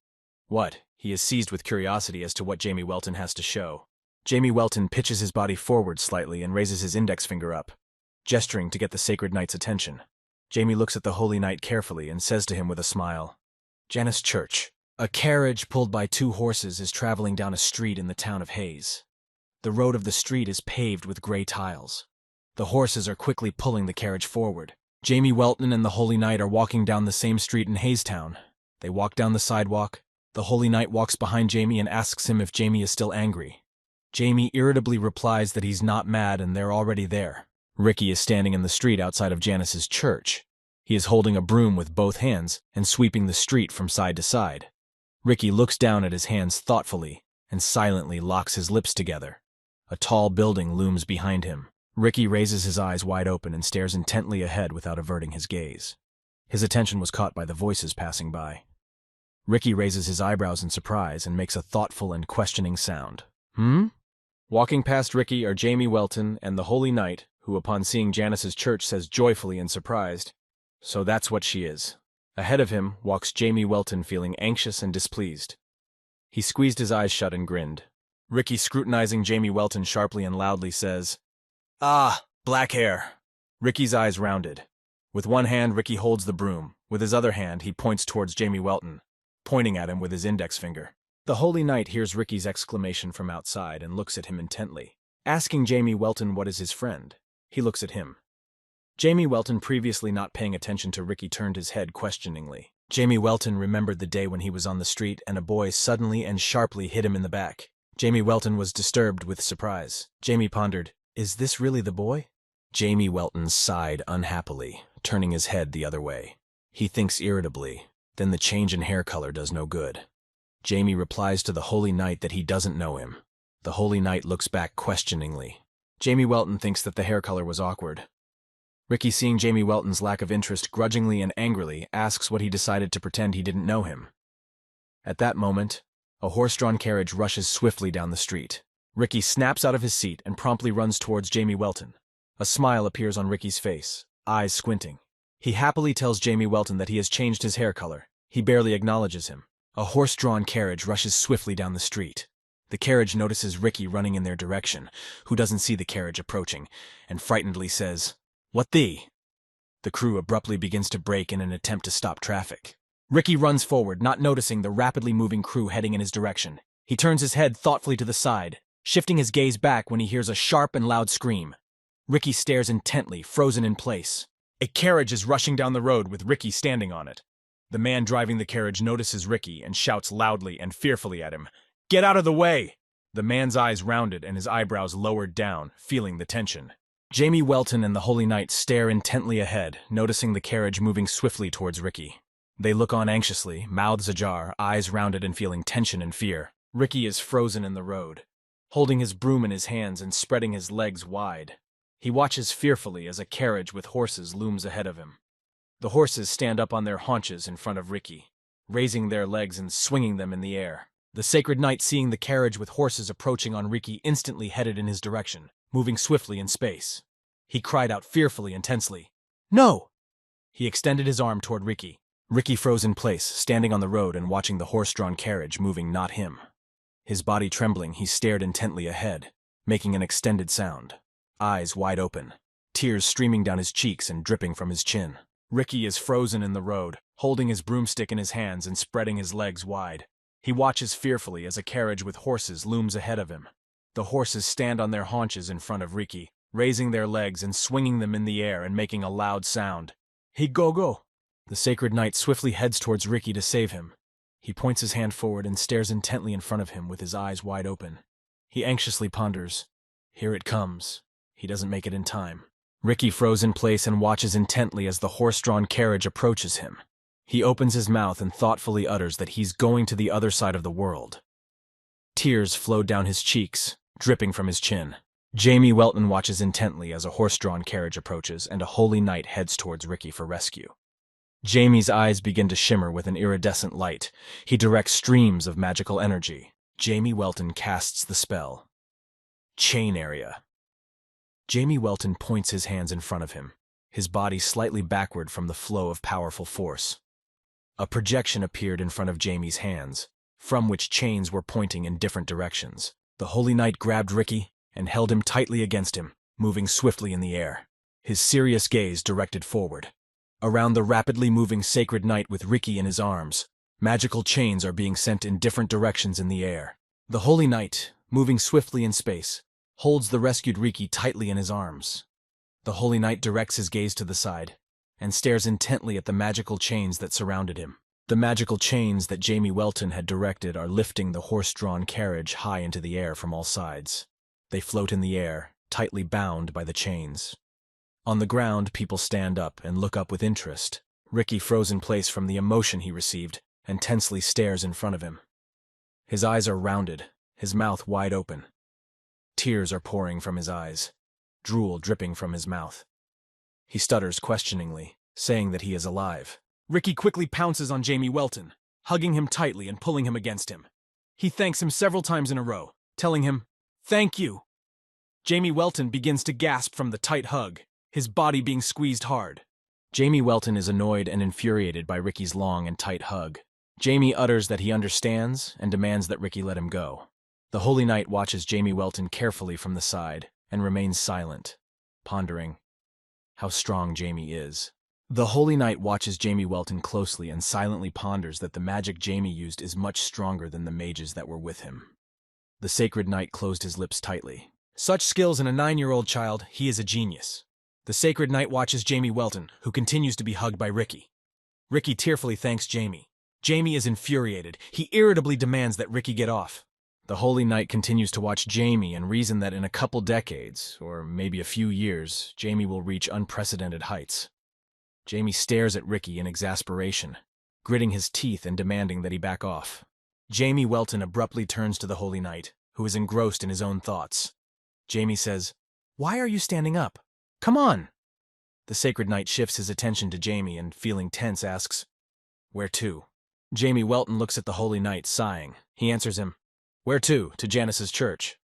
what?" He is seized with curiosity as to what Jamie Welton has to show. Jamie Welton pitches his body forward slightly and raises his index finger up, gesturing to get the Sacred Knight's attention. Jamie looks at the Holy Knight carefully and says to him with a smile, "Janus Church." A carriage pulled by 2 horses is traveling down a street in the town of Hayes. The road of the street is paved with gray tiles. The horses are quickly pulling the carriage forward. Jamie Welton and the Holy Knight are walking down the same street in Haystown. They walk down the sidewalk. The Holy Knight walks behind Jamie and asks him if Jamie is still angry. Jamie irritably replies that he's not mad and they're already there. Ricky is standing in the street outside of Janus's church. He is holding a broom with both hands and sweeping the street from side to side. Ricky looks down at his hands thoughtfully and silently locks his lips together. A tall building looms behind him. Ricky raises his eyes wide open and stares intently ahead without averting his gaze. His attention was caught by the voices passing by. Ricky raises his eyebrows in surprise and makes a thoughtful and questioning sound. Walking past Ricky are Jamie Welton and the Holy Knight, who upon seeing Janus's church says joyfully and surprised, "So that's what she is." Ahead of him walks Jamie Welton feeling anxious and displeased. He squeezed his eyes shut and grinned. Ricky, scrutinizing Jamie Welton sharply and loudly, says, "Ah, black hair." Ricky's eyes rounded. With one hand, Ricky holds the broom. With his other hand, he points towards Jamie Welton, pointing at him with his index finger. The Holy Knight hears Ricky's exclamation from outside and looks at him intently. Asking Jamie Welton what is his friend, he looks at him. Jamie Welton, previously not paying attention to Ricky, turned his head questioningly. Jamie Welton remembered the day when he was on the street and a boy suddenly and sharply hit him in the back. Jamie Welton was disturbed with surprise. Jamie pondered, "Is this really the boy?" Jamie Welton sighed unhappily, turning his head the other way. He thinks irritably, then the change in hair color does no good. Jamie replies to the Holy Knight that he doesn't know him. The Holy Knight looks back questioningly. Jamie Welton thinks that the hair color was awkward. Ricky, seeing Jamie Welton's lack of interest, grudgingly and angrily asks what he decided to pretend he didn't know him. At that moment, a horse-drawn carriage rushes swiftly down the street. Ricky snaps out of his seat and promptly runs towards Jamie Welton. A smile appears on Ricky's face, eyes squinting. He happily tells Jamie Welton that he has changed his hair color. He barely acknowledges him. A horse-drawn carriage rushes swiftly down the street. The carriage notices Ricky running in their direction, who doesn't see the carriage approaching, and frightenedly says, "What the?" The crew abruptly begins to brake in an attempt to stop traffic. Ricky runs forward, not noticing the rapidly moving crew heading in his direction. He turns his head thoughtfully to the side, shifting his gaze back when he hears a sharp and loud scream. Ricky stares intently, frozen in place. A carriage is rushing down the road with Ricky standing on it. The man driving the carriage notices Ricky and shouts loudly and fearfully at him, "Get out of the way!" The man's eyes rounded and his eyebrows lowered down, feeling the tension. Jamie Welton and the Holy Knight stare intently ahead, noticing the carriage moving swiftly towards Ricky. They look on anxiously, mouths ajar, eyes rounded and feeling tension and fear. Ricky is frozen in the road, holding his broom in his hands and spreading his legs wide. He watches fearfully as a carriage with horses looms ahead of him. The horses stand up on their haunches in front of Ricky, raising their legs and swinging them in the air. The Sacred Knight, seeing the carriage with horses approaching on Ricky, instantly headed in his direction, moving swiftly in space. He cried out fearfully and tensely, "No!" He extended his arm toward Ricky. Ricky froze in place, standing on the road and watching the horse-drawn carriage moving, not him. His body trembling, he stared intently ahead, making an extended sound, eyes wide open, tears streaming down his cheeks and dripping from his chin. Ricky is frozen in the road, holding his broomstick in his hands and spreading his legs wide. He watches fearfully as a carriage with horses looms ahead of him. The horses stand on their haunches in front of Ricky, raising their legs and swinging them in the air and making a loud sound. "He go!" The Sacred Knight swiftly heads towards Ricky to save him. He points his hand forward and stares intently in front of him with his eyes wide open. He anxiously ponders. Here it comes. He doesn't make it in time. Ricky froze in place and watches intently as the horse-drawn carriage approaches him. He opens his mouth and thoughtfully utters that he's going to the other side of the world. Tears flowed down his cheeks, dripping from his chin. Jamie Welton watches intently as a horse-drawn carriage approaches and a Holy Knight heads towards Ricky for rescue. Jamie's eyes begin to shimmer with an iridescent light. He directs streams of magical energy. Jamie Welton casts the spell. Chain area. Jamie Welton points his hands in front of him, his body slightly backward from the flow of powerful force. A projection appeared in front of Jamie's hands, from which chains were pointing in different directions. The Holy Knight grabbed Ricky and held him tightly against him, moving swiftly in the air, his serious gaze directed forward. Around the rapidly moving Sacred Knight with Ricky in his arms, magical chains are being sent in different directions in the air. The Holy Knight, moving swiftly in space, holds the rescued Ricky tightly in his arms. The Holy Knight directs his gaze to the side and stares intently at the magical chains that surrounded him. The magical chains that Jamie Welton had directed are lifting the horse-drawn carriage high into the air from all sides. They float in the air, tightly bound by the chains. On the ground, people stand up and look up with interest. Ricky froze in place from the emotion he received and tensely stares in front of him. His eyes are rounded, his mouth wide open. Tears are pouring from his eyes, drool dripping from his mouth. He stutters questioningly, saying that he is alive. Ricky quickly pounces on Jamie Welton, hugging him tightly and pulling him against him. He thanks him several times in a row, telling him, "Thank you." Jamie Welton begins to gasp from the tight hug, his body being squeezed hard. Jamie Welton is annoyed and infuriated by Ricky's long and tight hug. Jamie utters that he understands and demands that Ricky let him go. The Holy Knight watches Jamie Welton carefully from the side and remains silent, pondering how strong Jamie is. The Holy Knight watches Jamie Welton closely and silently ponders that the magic Jamie used is much stronger than the mages that were with him. The Sacred Knight closed his lips tightly. Such skills in a 9-year-old child, he is a genius. The Sacred Knight watches Jamie Welton, who continues to be hugged by Ricky. Ricky tearfully thanks Jamie. Jamie is infuriated. He irritably demands that Ricky get off. The Holy Knight continues to watch Jamie and reason that in a couple decades, or maybe a few years, Jamie will reach unprecedented heights. Jamie stares at Ricky in exasperation, gritting his teeth and demanding that he back off. Jamie Welton abruptly turns to the Holy Knight, who is engrossed in his own thoughts. Jamie says, "Why are you standing up? Come on!" The Sacred Knight shifts his attention to Jamie and, feeling tense, asks, "Where to?" Jamie Welton looks at the Holy Knight, sighing. He answers him, "Where to? To Janice's church."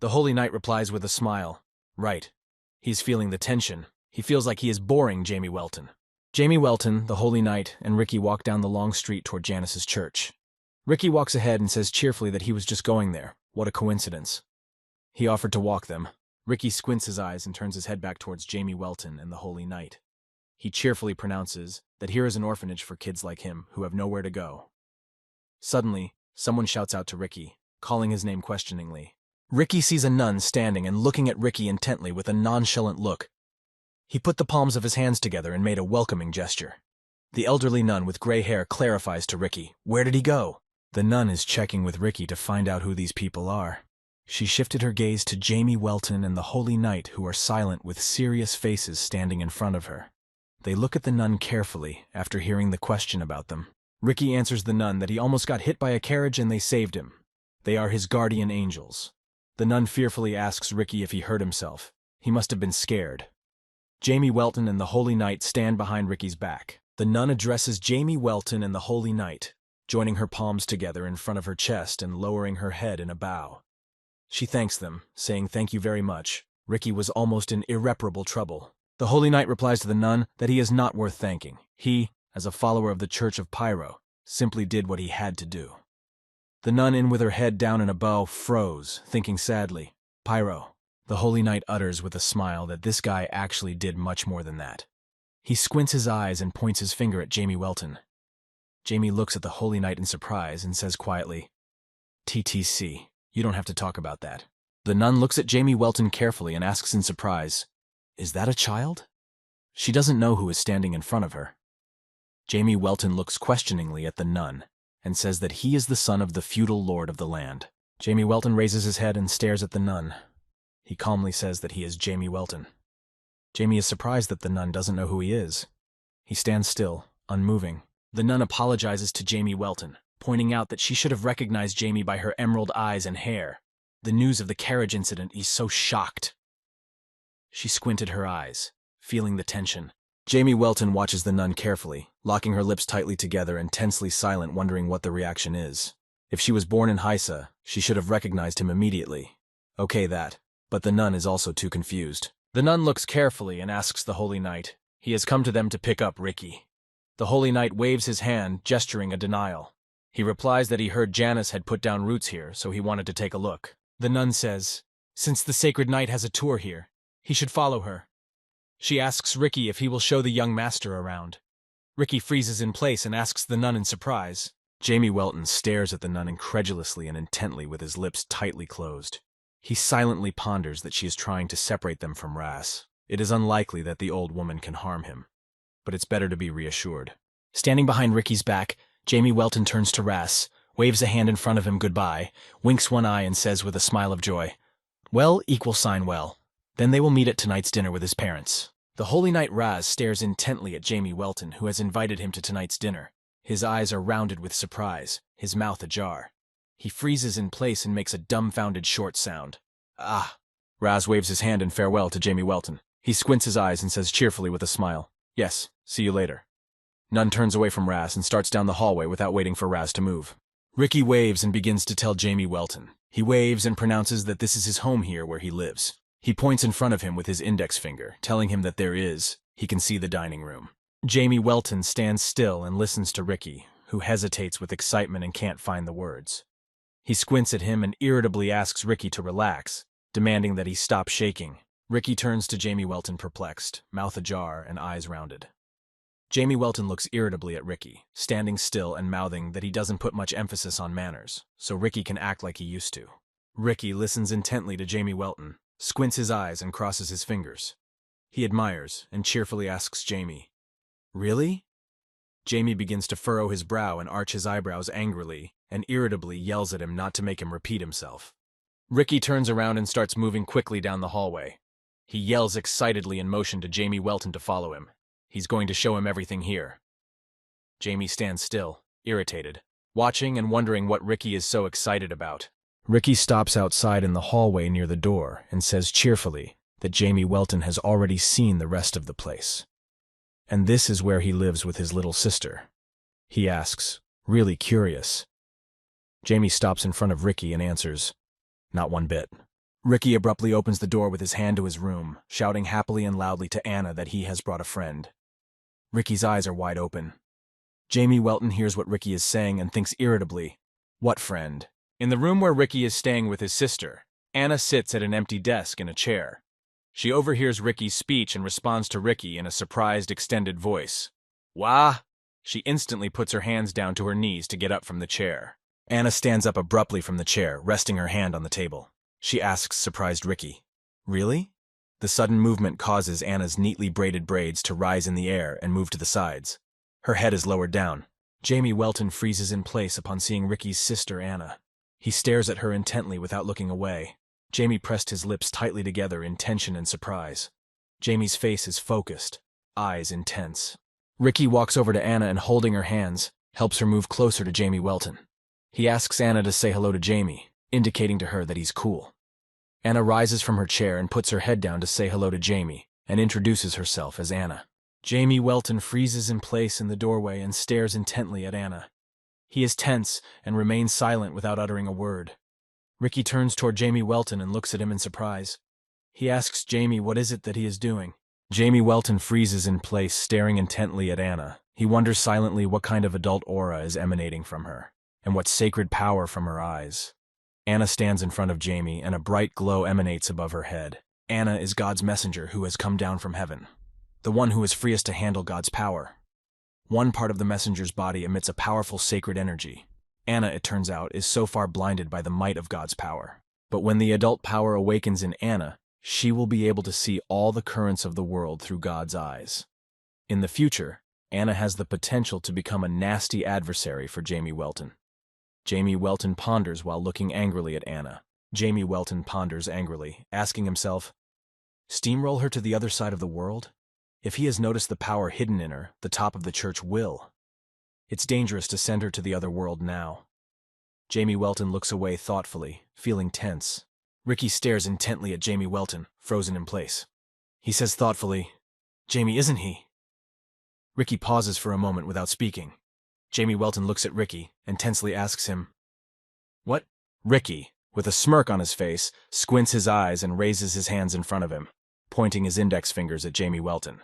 The Holy Knight replies with a smile, "Right." He's feeling the tension. He feels like he is boring Jamie Welton. Jamie Welton, the Holy Knight, and Ricky walk down the long street toward Janice's church. Ricky walks ahead and says cheerfully that he was just going there. What a coincidence. He offered to walk them. Ricky squints his eyes and turns his head back towards Jamie Welton and the Holy Knight. He cheerfully pronounces that here is an orphanage for kids like him who have nowhere to go. Suddenly, someone shouts out to Ricky, calling his name questioningly. Ricky sees a nun standing and looking at Ricky intently with a nonchalant look. He put the palms of his hands together and made a welcoming gesture. The elderly nun with gray hair clarifies to Ricky, "Where did he go?" The nun is checking with Ricky to find out who these people are. She shifted her gaze to Jamie Welton and the Holy Knight, who are silent with serious faces standing in front of her. They look at the nun carefully after hearing the question about them. Ricky answers the nun that he almost got hit by a carriage and they saved him. They are his guardian angels. The nun fearfully asks Ricky if he hurt himself. He must have been scared. Jamie Welton and the Holy Knight stand behind Ricky's back. The nun addresses Jamie Welton and the Holy Knight, joining her palms together in front of her chest and lowering her head in a bow. She thanks them, saying thank you very much. Ricky was almost in irreparable trouble. The Holy Knight replies to the nun that he is not worth thanking. He, as a follower of the Church of Pyro, simply did what he had to do. The nun, in with her head down in a bow, froze, thinking sadly, "Pyro." The Holy Knight utters with a smile that this guy actually did much more than that. He squints his eyes and points his finger at Jamie Welton. Jamie looks at the Holy Knight in surprise and says quietly, "TTC, you don't have to talk about that." The nun looks at Jamie Welton carefully and asks in surprise, "Is that a child?" She doesn't know who is standing in front of her. Jamie Welton looks questioningly at the nun and says that he is the son of the feudal lord of the land. Jamie Welton raises his head and stares at the nun. He calmly says that he is Jamie Welton. Jamie is surprised that the nun doesn't know who he is. He stands still, unmoving. The nun apologizes to Jamie Welton, pointing out that she should have recognized Jamie by her emerald eyes and hair. The news of the carriage incident is so shocked. She squinted her eyes, feeling the tension. Jamie Welton watches the nun carefully, locking her lips tightly together and tensely silent, wondering what the reaction is. If she was born in Haisa, she should have recognized him immediately. Okay, that. But the nun is also too confused. The nun looks carefully and asks the Holy Knight. He has come to them to pick up Ricky. The Holy Knight waves his hand, gesturing a denial. He replies that he heard Janice had put down roots here, so he wanted to take a look. The nun says, since the Sacred Knight has a tour here, he should follow her. She asks Ricky if he will show the young master around. Ricky freezes in place and asks the nun in surprise. Jamie Welton stares at the nun incredulously and intently with his lips tightly closed. He silently ponders that she is trying to separate them from Ras. It is unlikely that the old woman can harm him, but it's better to be reassured. Standing behind Ricky's back, Jamie Welton turns to Ras, waves a hand in front of him goodbye, winks one eye and says with a smile of joy, well, equal sign well. Then they will meet at tonight's dinner with his parents. The Holy Knight Raz stares intently at Jamie Welton, who has invited him to tonight's dinner. His eyes are rounded with surprise, his mouth ajar. He freezes in place and makes a dumbfounded short sound. Ah. Raz waves his hand in farewell to Jamie Welton. He squints his eyes and says cheerfully with a smile, yes, see you later. Nun turns away from Raz and starts down the hallway without waiting for Raz to move. Ricky waves and begins to tell Jamie Welton. He waves and pronounces that this is his home here where he lives. He points in front of him with his index finger, telling him that he can see the dining room. Jamie Welton stands still and listens to Ricky, who hesitates with excitement and can't find the words. He squints at him and irritably asks Ricky to relax, demanding that he stop shaking. Ricky turns to Jamie Welton perplexed, mouth ajar and eyes rounded. Jamie Welton looks irritably at Ricky, standing still and mouthing that he doesn't put much emphasis on manners, so Ricky can act like he used to. Ricky listens intently to Jamie Welton, squints his eyes and crosses his fingers. He admires and cheerfully asks Jamie, really? Jamie begins to furrow his brow and arch his eyebrows angrily and irritably yells at him not to make him repeat himself. Ricky turns around and starts moving quickly down the hallway. He yells excitedly in motion to Jamie Welton to follow him. He's going to show him everything here. Jamie stands still, irritated, watching and wondering what Ricky is so excited about. Ricky stops outside in the hallway near the door and says cheerfully that Jamie Welton has already seen the rest of the place. And this is where he lives with his little sister. He asks, really curious. Jamie stops in front of Ricky and answers, not one bit. Ricky abruptly opens the door with his hand to his room, shouting happily and loudly to Anna that he has brought a friend. Ricky's eyes are wide open. Jamie Welton hears what Ricky is saying and thinks irritably, what friend? In the room where Ricky is staying with his sister, Anna sits at an empty desk in a chair. She overhears Ricky's speech and responds to Ricky in a surprised, extended voice. Wah! She instantly puts her hands down to her knees to get up from the chair. Anna stands up abruptly from the chair, resting her hand on the table. She asks surprised Ricky, really? The sudden movement causes Anna's neatly braided braids to rise in the air and move to the sides. Her head is lowered down. Jamie Welton freezes in place upon seeing Ricky's sister, Anna. He stares at her intently without looking away. Jamie pressed his lips tightly together in tension and surprise. Jamie's face is focused, eyes intense. Ricky walks over to Anna and holding her hands, helps her move closer to Jamie Welton. He asks Anna to say hello to Jamie, indicating to her that he's cool. Anna rises from her chair and puts her head down to say hello to Jamie, and introduces herself as Anna. Jamie Welton freezes in place in the doorway and stares intently at Anna. He is tense and remains silent without uttering a word. Ricky turns toward Jamie Welton and looks at him in surprise. He asks Jamie what is it that he is doing. Jamie Welton freezes in place, staring intently at Anna. He wonders silently what kind of adult aura is emanating from her, and what sacred power from her eyes. Anna stands in front of Jamie, and a bright glow emanates above her head. Anna is God's messenger who has come down from heaven, the one who is freest to handle God's power. One part of the messenger's body emits a powerful sacred energy. Anna, it turns out, is so far blinded by the might of God's power. But when the adult power awakens in Anna, she will be able to see all the currents of the world through God's eyes. In the future, Anna has the potential to become a nasty adversary for Jamie Welton. Jamie Welton ponders while looking angrily at Anna. Jamie Welton ponders angrily, asking himself, steamroll her to the other side of the world? If he has noticed the power hidden in her, the top of the church will. It's dangerous to send her to the other world now. Jamie Welton looks away thoughtfully, feeling tense. Ricky stares intently at Jamie Welton, frozen in place. He says thoughtfully, Jamie, isn't he? Ricky pauses for a moment without speaking. Jamie Welton looks at Ricky and tensely asks him, "What?" Ricky, with a smirk on his face, squints his eyes and raises his hands in front of him, pointing his index fingers at Jamie Welton.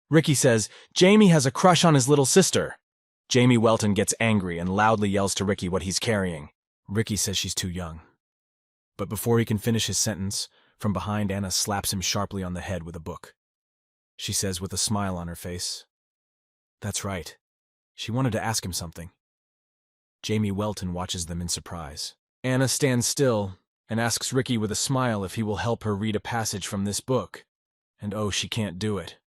Ricky says, "Jamie has a crush on his little sister." Jamie Welton gets angry and loudly yells to Ricky what he's carrying. Ricky says she's too young. But before he can finish his sentence, from behind Anna slaps him sharply on the head with a book. She says with a smile on her face, "That's right. She wanted to ask him something." Jamie Welton watches them in surprise. Anna stands still and asks Ricky with a smile if he will help her read a passage from this book. And oh, she can't do it.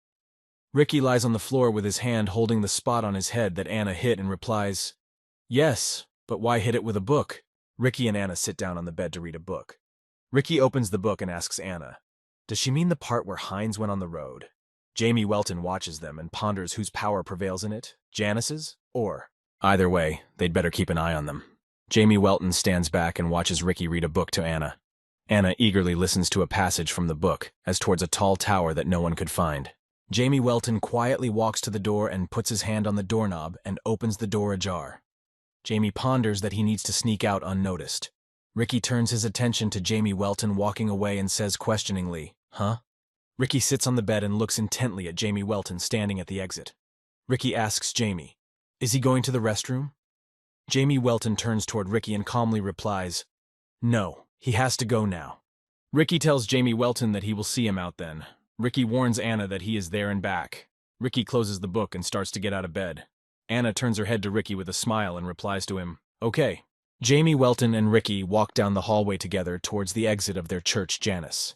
Ricky lies on the floor with his hand holding the spot on his head that Anna hit and replies, "Yes, but why hit it with a book?" Ricky and Anna sit down on the bed to read a book. Ricky opens the book and asks Anna, "Does she mean the part where Hines went on the road?" Jamie Welton watches them and ponders whose power prevails in it, Janice's or... Either way, they'd better keep an eye on them. Jamie Welton stands back and watches Ricky read a book to Anna. Anna eagerly listens to a passage from the book, as towards a tall tower that no one could find. Jamie Welton quietly walks to the door and puts his hand on the doorknob and opens the door ajar. Jamie ponders that he needs to sneak out unnoticed. Ricky turns his attention to Jamie Welton walking away and says questioningly, "Huh?" Ricky sits on the bed and looks intently at Jamie Welton standing at the exit. Ricky asks Jamie, "Is he going to the restroom?" Jamie Welton turns toward Ricky and calmly replies, "No, he has to go now." Ricky tells Jamie Welton that he will see him out then. Ricky warns Anna that he is there and back. Ricky closes the book and starts to get out of bed. Anna turns her head to Ricky with a smile and replies to him, "Okay." Jamie Welton and Ricky walk down the hallway together towards the exit of their church, Janice.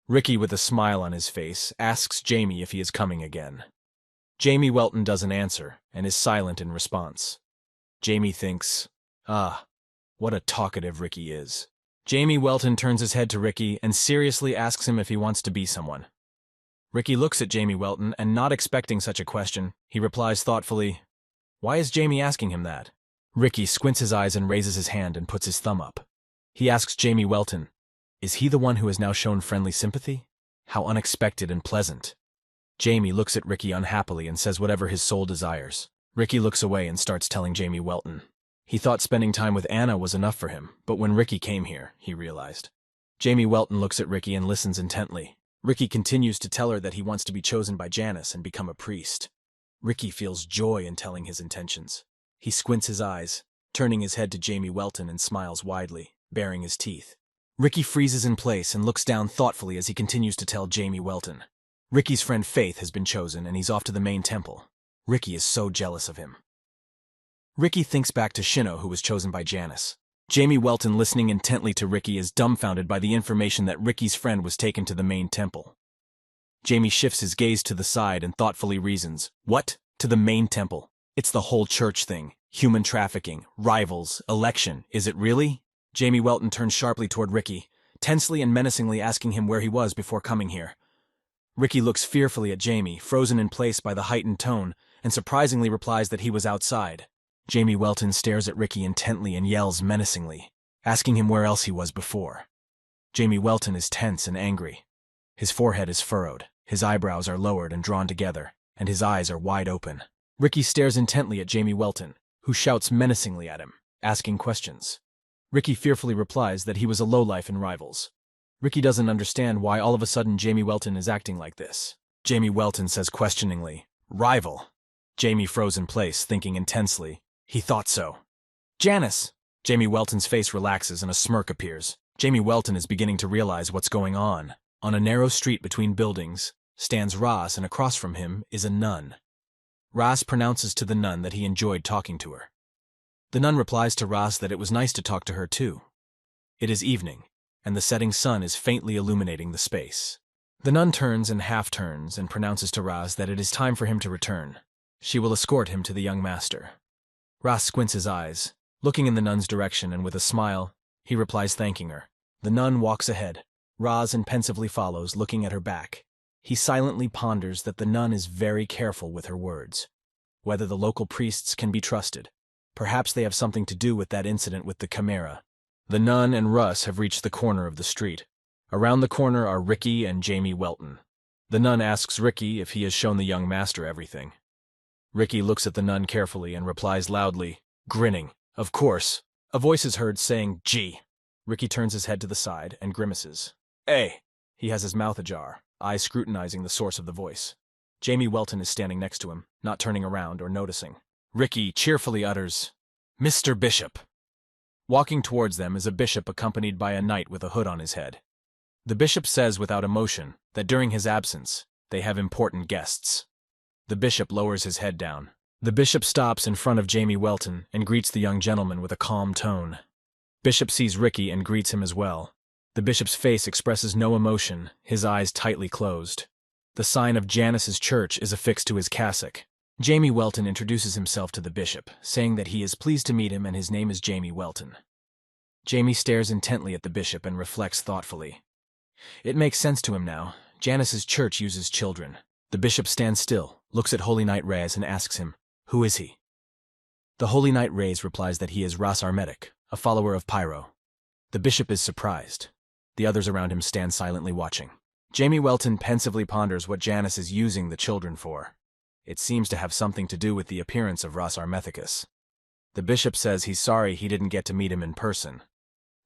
Ricky, with a smile on his face, asks Jamie if he is coming again. Jamie Welton doesn't answer and is silent in response. Jamie thinks, what a talkative Ricky is. Jamie Welton turns his head to Ricky and seriously asks him if he wants to be someone. Ricky looks at Jamie Welton and, not expecting such a question, he replies thoughtfully, "Why is Jamie asking him that?" Ricky squints his eyes and raises his hand and puts his thumb up. He asks Jamie Welton, "Is he the one who has now shown friendly sympathy? How unexpected and pleasant." Jamie looks at Ricky unhappily and says whatever his soul desires. Ricky looks away and starts telling Jamie Welton. He thought spending time with Anna was enough for him, but when Ricky came here, he realized. Jamie Welton looks at Ricky and listens intently. Ricky continues to tell her that he wants to be chosen by Janice and become a priest. Ricky feels joy in telling his intentions. He squints his eyes, turning his head to Jamie Welton, and smiles widely, baring his teeth. Ricky freezes in place and looks down thoughtfully as he continues to tell Jamie Welton. Ricky's friend Faith has been chosen and he's off to the main temple. Ricky is so jealous of him. Ricky thinks back to Shino, who was chosen by Janice. Jamie Welton, listening intently to Ricky, is dumbfounded by the information that Ricky's friend was taken to the main temple. Jamie shifts his gaze to the side and thoughtfully reasons, "What? To the main temple? It's the whole church thing. Human trafficking, rivals, election. Is it really?" Jamie Welton turns sharply toward Ricky, tensely and menacingly asking him where he was before coming here. Ricky looks fearfully at Jamie, frozen in place by the heightened tone, and surprisingly replies that he was outside. Jamie Welton stares at Ricky intently and yells menacingly, asking him where else he was before. Jamie Welton is tense and angry. His forehead is furrowed, his eyebrows are lowered and drawn together, and his eyes are wide open. Ricky stares intently at Jamie Welton, who shouts menacingly at him, asking questions. Ricky fearfully replies that he was a lowlife in rivals. Ricky doesn't understand why all of a sudden Jamie Welton is acting like this. Jamie Welton says questioningly, "Rival?" Jamie froze in place, thinking intensely. He thought so. "Janice!" Jamie Welton's face relaxes and a smirk appears. Jamie Welton is beginning to realize what's going on. On a narrow street between buildings stands Ross, and across from him is a nun. Ross pronounces to the nun that he enjoyed talking to her. The nun replies to Ross that it was nice to talk to her too. It is evening, and the setting sun is faintly illuminating the space. The nun turns and half-turns and pronounces to Ross that it is time for him to return. She will escort him to the young master. Ross squints his eyes, looking in the nun's direction, and with a smile, he replies thanking her. The nun walks ahead. Ross pensively follows, looking at her back. He silently ponders that the nun is very careful with her words. Whether the local priests can be trusted. Perhaps they have something to do with that incident with the chimera. The nun and Russ have reached the corner of the street. Around the corner are Ricky and Jamie Welton. The nun asks Ricky if he has shown the young master everything. Ricky looks at the nun carefully and replies loudly, grinning. Of course. A voice is heard saying, "Gee." Ricky turns his head to the side and grimaces. "Hey." He has his mouth ajar, eyes scrutinizing the source of the voice. Jamie Welton is standing next to him, not turning around or noticing. Ricky cheerfully utters, "Mr. Bishop." Walking towards them is a bishop accompanied by a knight with a hood on his head. The bishop says without emotion that during his absence, they have important guests. The bishop lowers his head down. The bishop stops in front of Jamie Welton and greets the young gentleman with a calm tone. Bishop sees Ricky and greets him as well. The bishop's face expresses no emotion, his eyes tightly closed. The sign of Janice's church is affixed to his cassock. Jamie Welton introduces himself to the bishop, saying that he is pleased to meet him and his name is Jamie Welton. Jamie stares intently at the bishop and reflects thoughtfully. It makes sense to him now. Janice's church uses children. The bishop stands still, looks at Holy Knight Reyes and asks him, "Who is he?" The Holy Knight Reyes replies that he is Ras Armetic, a follower of Pyro. The bishop is surprised. The others around him stand silently watching. Jamie Welton pensively ponders what Janice is using the children for. It seems to have something to do with the appearance of Ras Armethicus. The bishop says he's sorry he didn't get to meet him in person.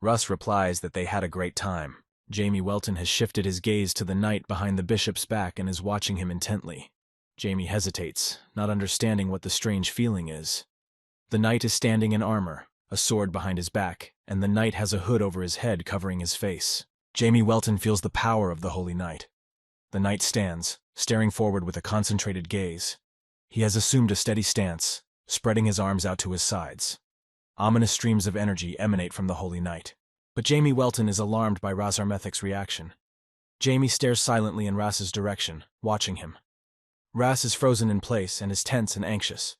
Russ replies that they had a great time. Jamie Welton has shifted his gaze to the knight behind the bishop's back and is watching him intently. Jamie hesitates, not understanding what the strange feeling is. The knight is standing in armor, a sword behind his back, and the knight has a hood over his head covering his face. Jamie Welton feels the power of the Holy Knight. The knight stands, staring forward with a concentrated gaze. He has assumed a steady stance, spreading his arms out to his sides. Ominous streams of energy emanate from the Holy Knight. But Jamie Welton is alarmed by Ras Armethic's reaction. Jamie stares silently in Ras's direction, watching him. Ras is frozen in place and is tense and anxious.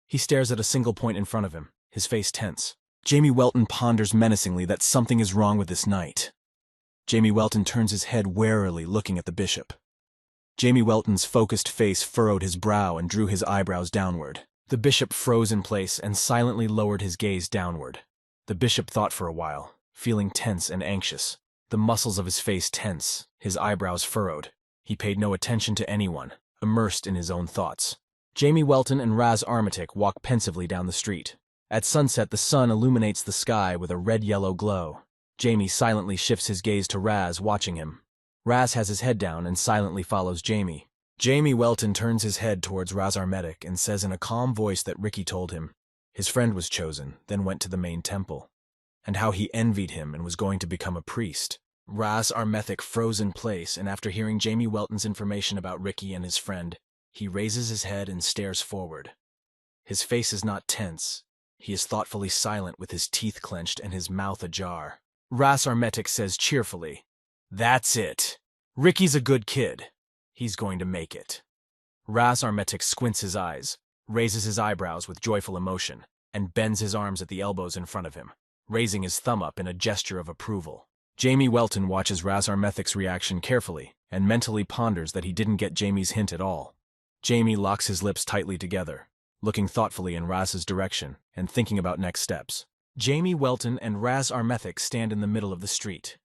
He stares at a single point in front of him, his face tense. Jamie Welton ponders menacingly that something is wrong with this knight. Jamie Welton turns his head warily, looking at the bishop. Jamie Welton's focused face furrowed his brow and drew his eyebrows downward. The bishop froze in place and silently lowered his gaze downward. The bishop thought for a while, feeling tense and anxious. The muscles of his face tense, his eyebrows furrowed. He paid no attention to anyone, immersed in his own thoughts. Jamie Welton and Ras Armetic walk pensively down the street. At sunset, the sun illuminates the sky with a red-yellow glow. Jamie silently shifts his gaze to Ras, watching him. Ras has his head down and silently follows Jamie. Jamie Welton turns his head towards Ras Armetic and says in a calm voice that Ricky told him his friend was chosen, then went to the main temple, and how he envied him and was going to become a priest. Ras Armetic froze in place, and after hearing Jamie Welton's information about Ricky and his friend, he raises his head and stares forward. His face is not tense. He is thoughtfully silent with his teeth clenched and his mouth ajar. Ras Armetic says cheerfully, "That's it. Ricky's a good kid. He's going to make it." Ras Armetic squints his eyes, raises his eyebrows with joyful emotion, and bends his arms at the elbows in front of him, raising his thumb up in a gesture of approval. Jamie Welton watches Ras Armethic's reaction carefully and mentally ponders that he didn't get Jamie's hint at all. Jamie locks his lips tightly together, looking thoughtfully in Ras's direction and thinking about next steps. Jamie Welton and Ras Armetic stand in the middle of the street.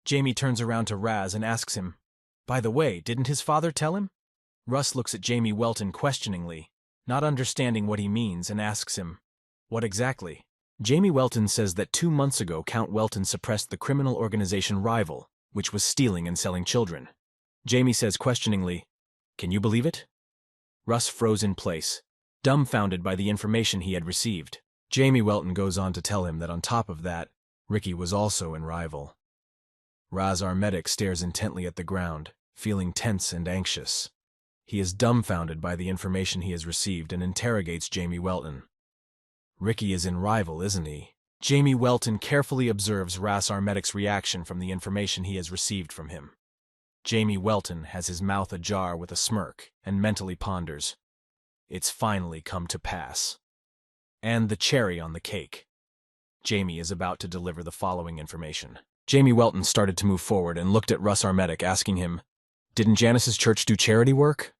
Jamie turns around to Ras and asks him, "By the way, didn't his father tell him?" Russ looks at Jamie Welton questioningly, not understanding what he means, and asks him, "What exactly?" Jamie Welton says that 2 months ago Count Welton suppressed the criminal organization Rival, which was stealing and selling children. Jamie says questioningly, "Can you believe it?" Russ froze in place, dumbfounded by the information he had received. Jamie Welton goes on to tell him that on top of that, Ricky was also in Rival. Ras Armetic stares intently at the ground, feeling tense and anxious. He is dumbfounded by the information he has received and interrogates Jamie Welton. "Ricky is in Rival, isn't he?" Jamie Welton carefully observes Ras Armetic's reaction from the information he has received from him. Jamie Welton has his mouth ajar with a smirk and mentally ponders, "It's finally come to pass." And the cherry on the cake. Jamie is about to deliver the following information. Jamie Welton started to move forward and looked at Ras Armetic, asking him, "Didn't Janice's church do charity work?"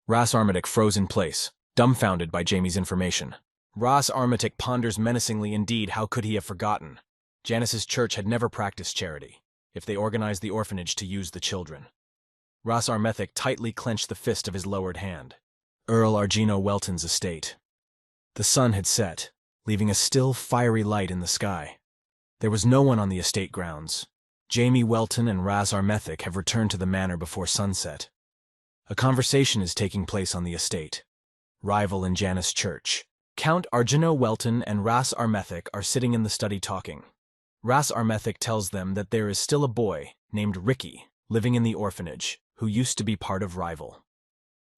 Ras Armetic froze in place, dumbfounded by Jamie's information. Ras Armetic ponders menacingly. Indeed, how could he have forgotten? Janice's church had never practiced charity, if they organized the orphanage to use the children. Ras Armetic tightly clenched the fist of his lowered hand. Earl Argino Welton's estate. The sun had set, leaving a still, fiery light in the sky. There was no one on the estate grounds. Jamie Welton and Raz Armethic have returned to the manor before sunset. A conversation is taking place on the estate. Rival in Janus Church. Count Argino Welton and Ras Armethic are sitting in the study talking. Ras Armethic tells them that there is still a boy, named Ricky, living in the orphanage, who used to be part of Rival.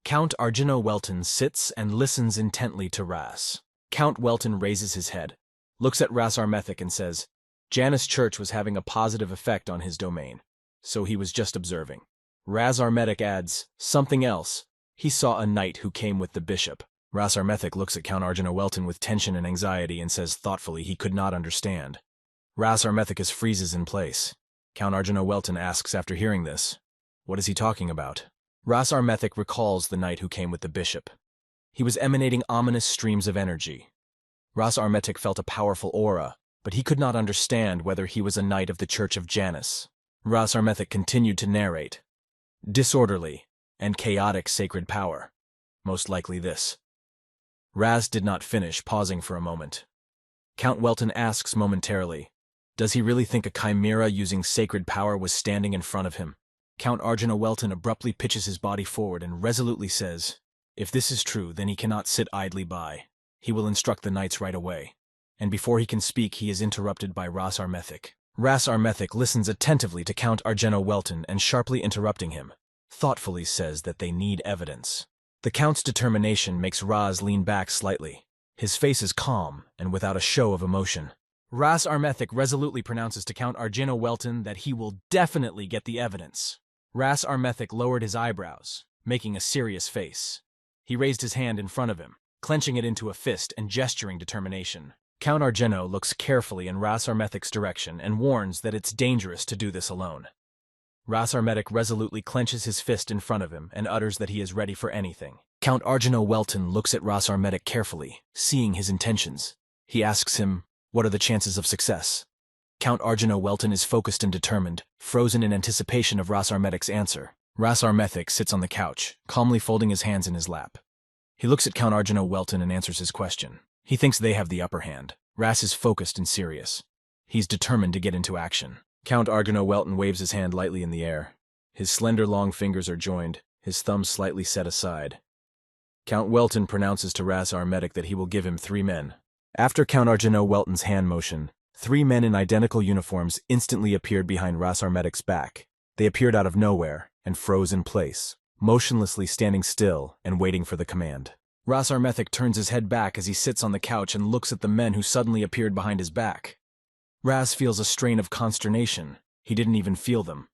Count Argino Welton sits and listens intently to Ras. Count Welton raises his head, looks at Ras Armethic and says, Janus Church was having a positive effect on his domain, so he was just observing. Ras Armethic adds, something else. He saw a knight who came with the bishop. Ras Armethic looks at Count Argino Welton with tension and anxiety and says thoughtfully he could not understand. Ras Armethicus freezes in place. Count Argino Welton asks after hearing this, what is he talking about? Ras Armethic recalls the knight who came with the bishop. He was emanating ominous streams of energy. Ras Armethic felt a powerful aura, but he could not understand whether he was a knight of the Church of Janus. Ras Armethic continued to narrate. Disorderly and chaotic sacred power. Most likely this. Raz did not finish, pausing for a moment. Count Welton asks momentarily, does he really think a chimera using sacred power was standing in front of him? Count Argino Welton abruptly pitches his body forward and resolutely says, if this is true, then he cannot sit idly by. He will instruct the knights right away. And before he can speak, he is interrupted by Ras Armethic. Ras Armethic listens attentively to Count Argino Welton and sharply interrupting him, thoughtfully says that they need evidence. The Count's determination makes Raz lean back slightly. His face is calm and without a show of emotion. Ras Armethic resolutely pronounces to Count Argino Welton that he will definitely get the evidence. Ras Armethic lowered his eyebrows, making a serious face. He raised his hand in front of him, clenching it into a fist and gesturing determination. Count Argino looks carefully in Ras Armethic's direction and warns that it's dangerous to do this alone. Ras Armethic resolutely clenches his fist in front of him and utters that he is ready for anything. Count Argino Welton looks at Ras Armethic carefully, seeing his intentions. He asks him, what are the chances of success? Count Argino Welton is focused and determined, frozen in anticipation of Ras Armethic's answer. Ras Armethic sits on the couch, calmly folding his hands in his lap. He looks at Count Argino Welton and answers his question. He thinks they have the upper hand. Ras is focused and serious. He's determined to get into action. Count Argino Welton waves his hand lightly in the air. His slender long fingers are joined, his thumbs slightly set aside. Count Welton pronounces to Ras Armethic that he will give him 3 men. After Count Argino Welton's hand motion, 3 men in identical uniforms instantly appeared behind Ras Armethic's back. They appeared out of nowhere and froze in place, motionlessly standing still and waiting for the command. Ras Armethic turns his head back as he sits on the couch and looks at the men who suddenly appeared behind his back. Ras feels a strain of consternation. He didn't even feel them.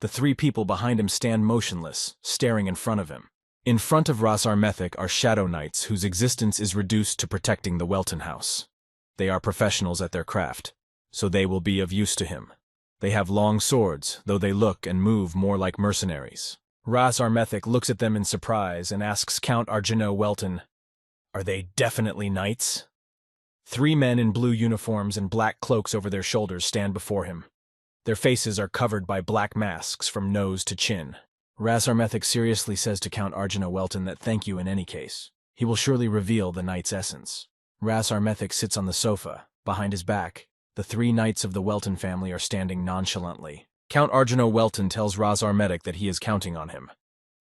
The 3 people behind him stand motionless, staring in front of him. In front of Ras Armethic are Shadow Knights whose existence is reduced to protecting the Welton house. They are professionals at their craft, so they will be of use to him. They have long swords, though they look and move more like mercenaries. Ras Armethic looks at them in surprise and asks Count Argino Welton, are they definitely knights? 3 men in blue uniforms and black cloaks over their shoulders stand before him. Their faces are covered by black masks from nose to chin. Ras Armethic seriously says to Count Argino Welton that thank you in any case. He will surely reveal the knight's essence. Ras Armethic sits on the sofa. Behind his back, the 3 knights of the Welton family are standing nonchalantly. Count Argino Welton tells Ras Armethic that he is counting on him.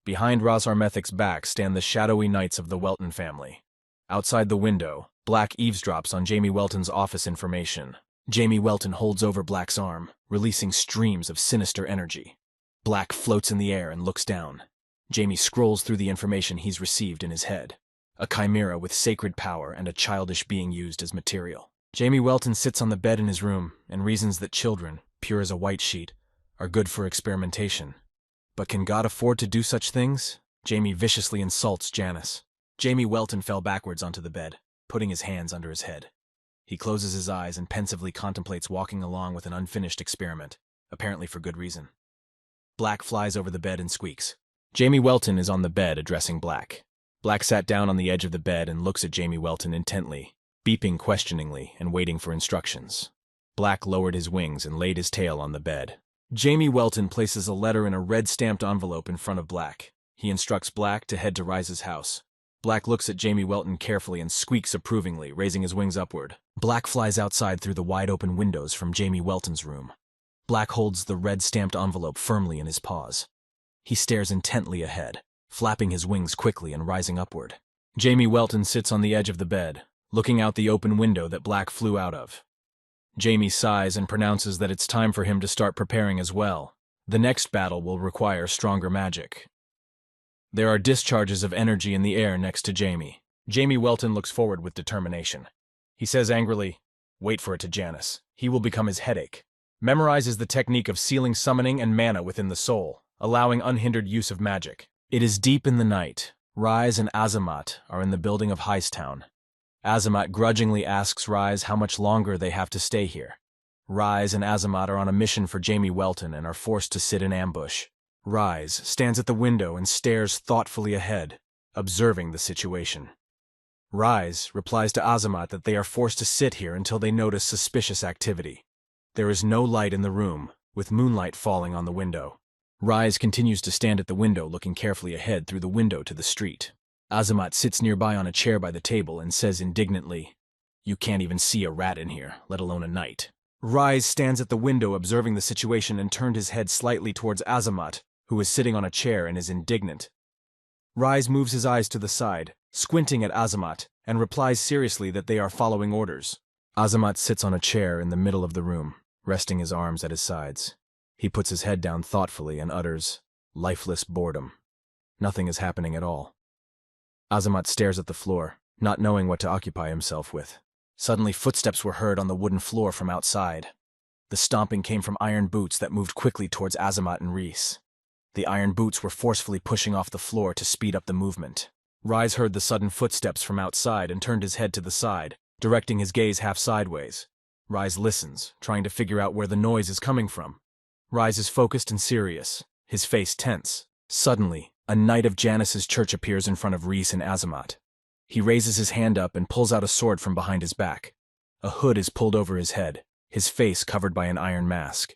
Behind Ras Armethic's back stand the shadowy knights of the Welton family. Outside the window, Black eavesdrops on Jamie Welton's office information. Jamie Welton holds over Black's arm, releasing streams of sinister energy. Black floats in the air and looks down. Jamie scrolls through the information he's received in his head. A chimera with sacred power and a childish being used as material. Jamie Welton sits on the bed in his room and reasons that children, pure as a white sheet, are good for experimentation. But can God afford to do such things? Jamie viciously insults Janus. Jamie Welton fell backwards onto the bed, putting his hands under his head. He closes his eyes and pensively contemplates walking along with an unfinished experiment, apparently for good reason. Black flies over the bed and squeaks. Jamie Welton is on the bed addressing Black. Black sat down on the edge of the bed and looks at Jamie Welton intently, beeping questioningly and waiting for instructions. Black lowered his wings and laid his tail on the bed. Jamie Welton places a letter in a red stamped envelope in front of Black. He instructs Black to head to Rise's house, Black looks at Jamie Welton carefully and squeaks approvingly, raising his wings upward. Black flies outside through the wide-open windows from Jamie Welton's room. Black holds the red-stamped envelope firmly in his paws. He stares intently ahead, flapping his wings quickly and rising upward. Jamie Welton sits on the edge of the bed, looking out the open window that Black flew out of. Jamie sighs and pronounces that it's time for him to start preparing as well. The next battle will require stronger magic. There are discharges of energy in the air next to Jamie. Jamie Welton looks forward with determination. He says angrily, "Wait for it to Janus. He will become his headache." Memorizes the technique of sealing summoning and mana within the soul, allowing unhindered use of magic. It is deep in the night. Rise and Azamat are in the building of Heisttown. Azamat grudgingly asks Rise how much longer they have to stay here. Rise and Azamat are on a mission for Jamie Welton and are forced to sit in ambush. Rise stands at the window and stares thoughtfully ahead, observing the situation. Rise replies to Azamat that they are forced to sit here until they notice suspicious activity. There is no light in the room, with moonlight falling on the window. Rise continues to stand at the window looking carefully ahead through the window to the street. Azamat sits nearby on a chair by the table and says indignantly, "You can't even see a rat in here, let alone a knight." Rise stands at the window observing the situation and turned his head slightly towards Azamat, who is sitting on a chair and is indignant. Rise moves his eyes to the side, squinting at Azamat, and replies seriously that they are following orders. Azamat sits on a chair in the middle of the room, resting his arms at his sides. He puts his head down thoughtfully and utters, lifeless boredom. Nothing is happening at all. Azamat stares at the floor, not knowing what to occupy himself with. Suddenly footsteps were heard on the wooden floor from outside. The stomping came from iron boots that moved quickly towards Azamat and Reese. The iron boots were forcefully pushing off the floor to speed up the movement. Rise heard the sudden footsteps from outside and turned his head to the side, directing his gaze half sideways. Rise listens, trying to figure out where the noise is coming from. Rise is focused and serious, his face tense. Suddenly, a knight of Janus's church appears in front of Reese and Azamat. He raises his hand up and pulls out a sword from behind his back. A hood is pulled over his head, his face covered by an iron mask.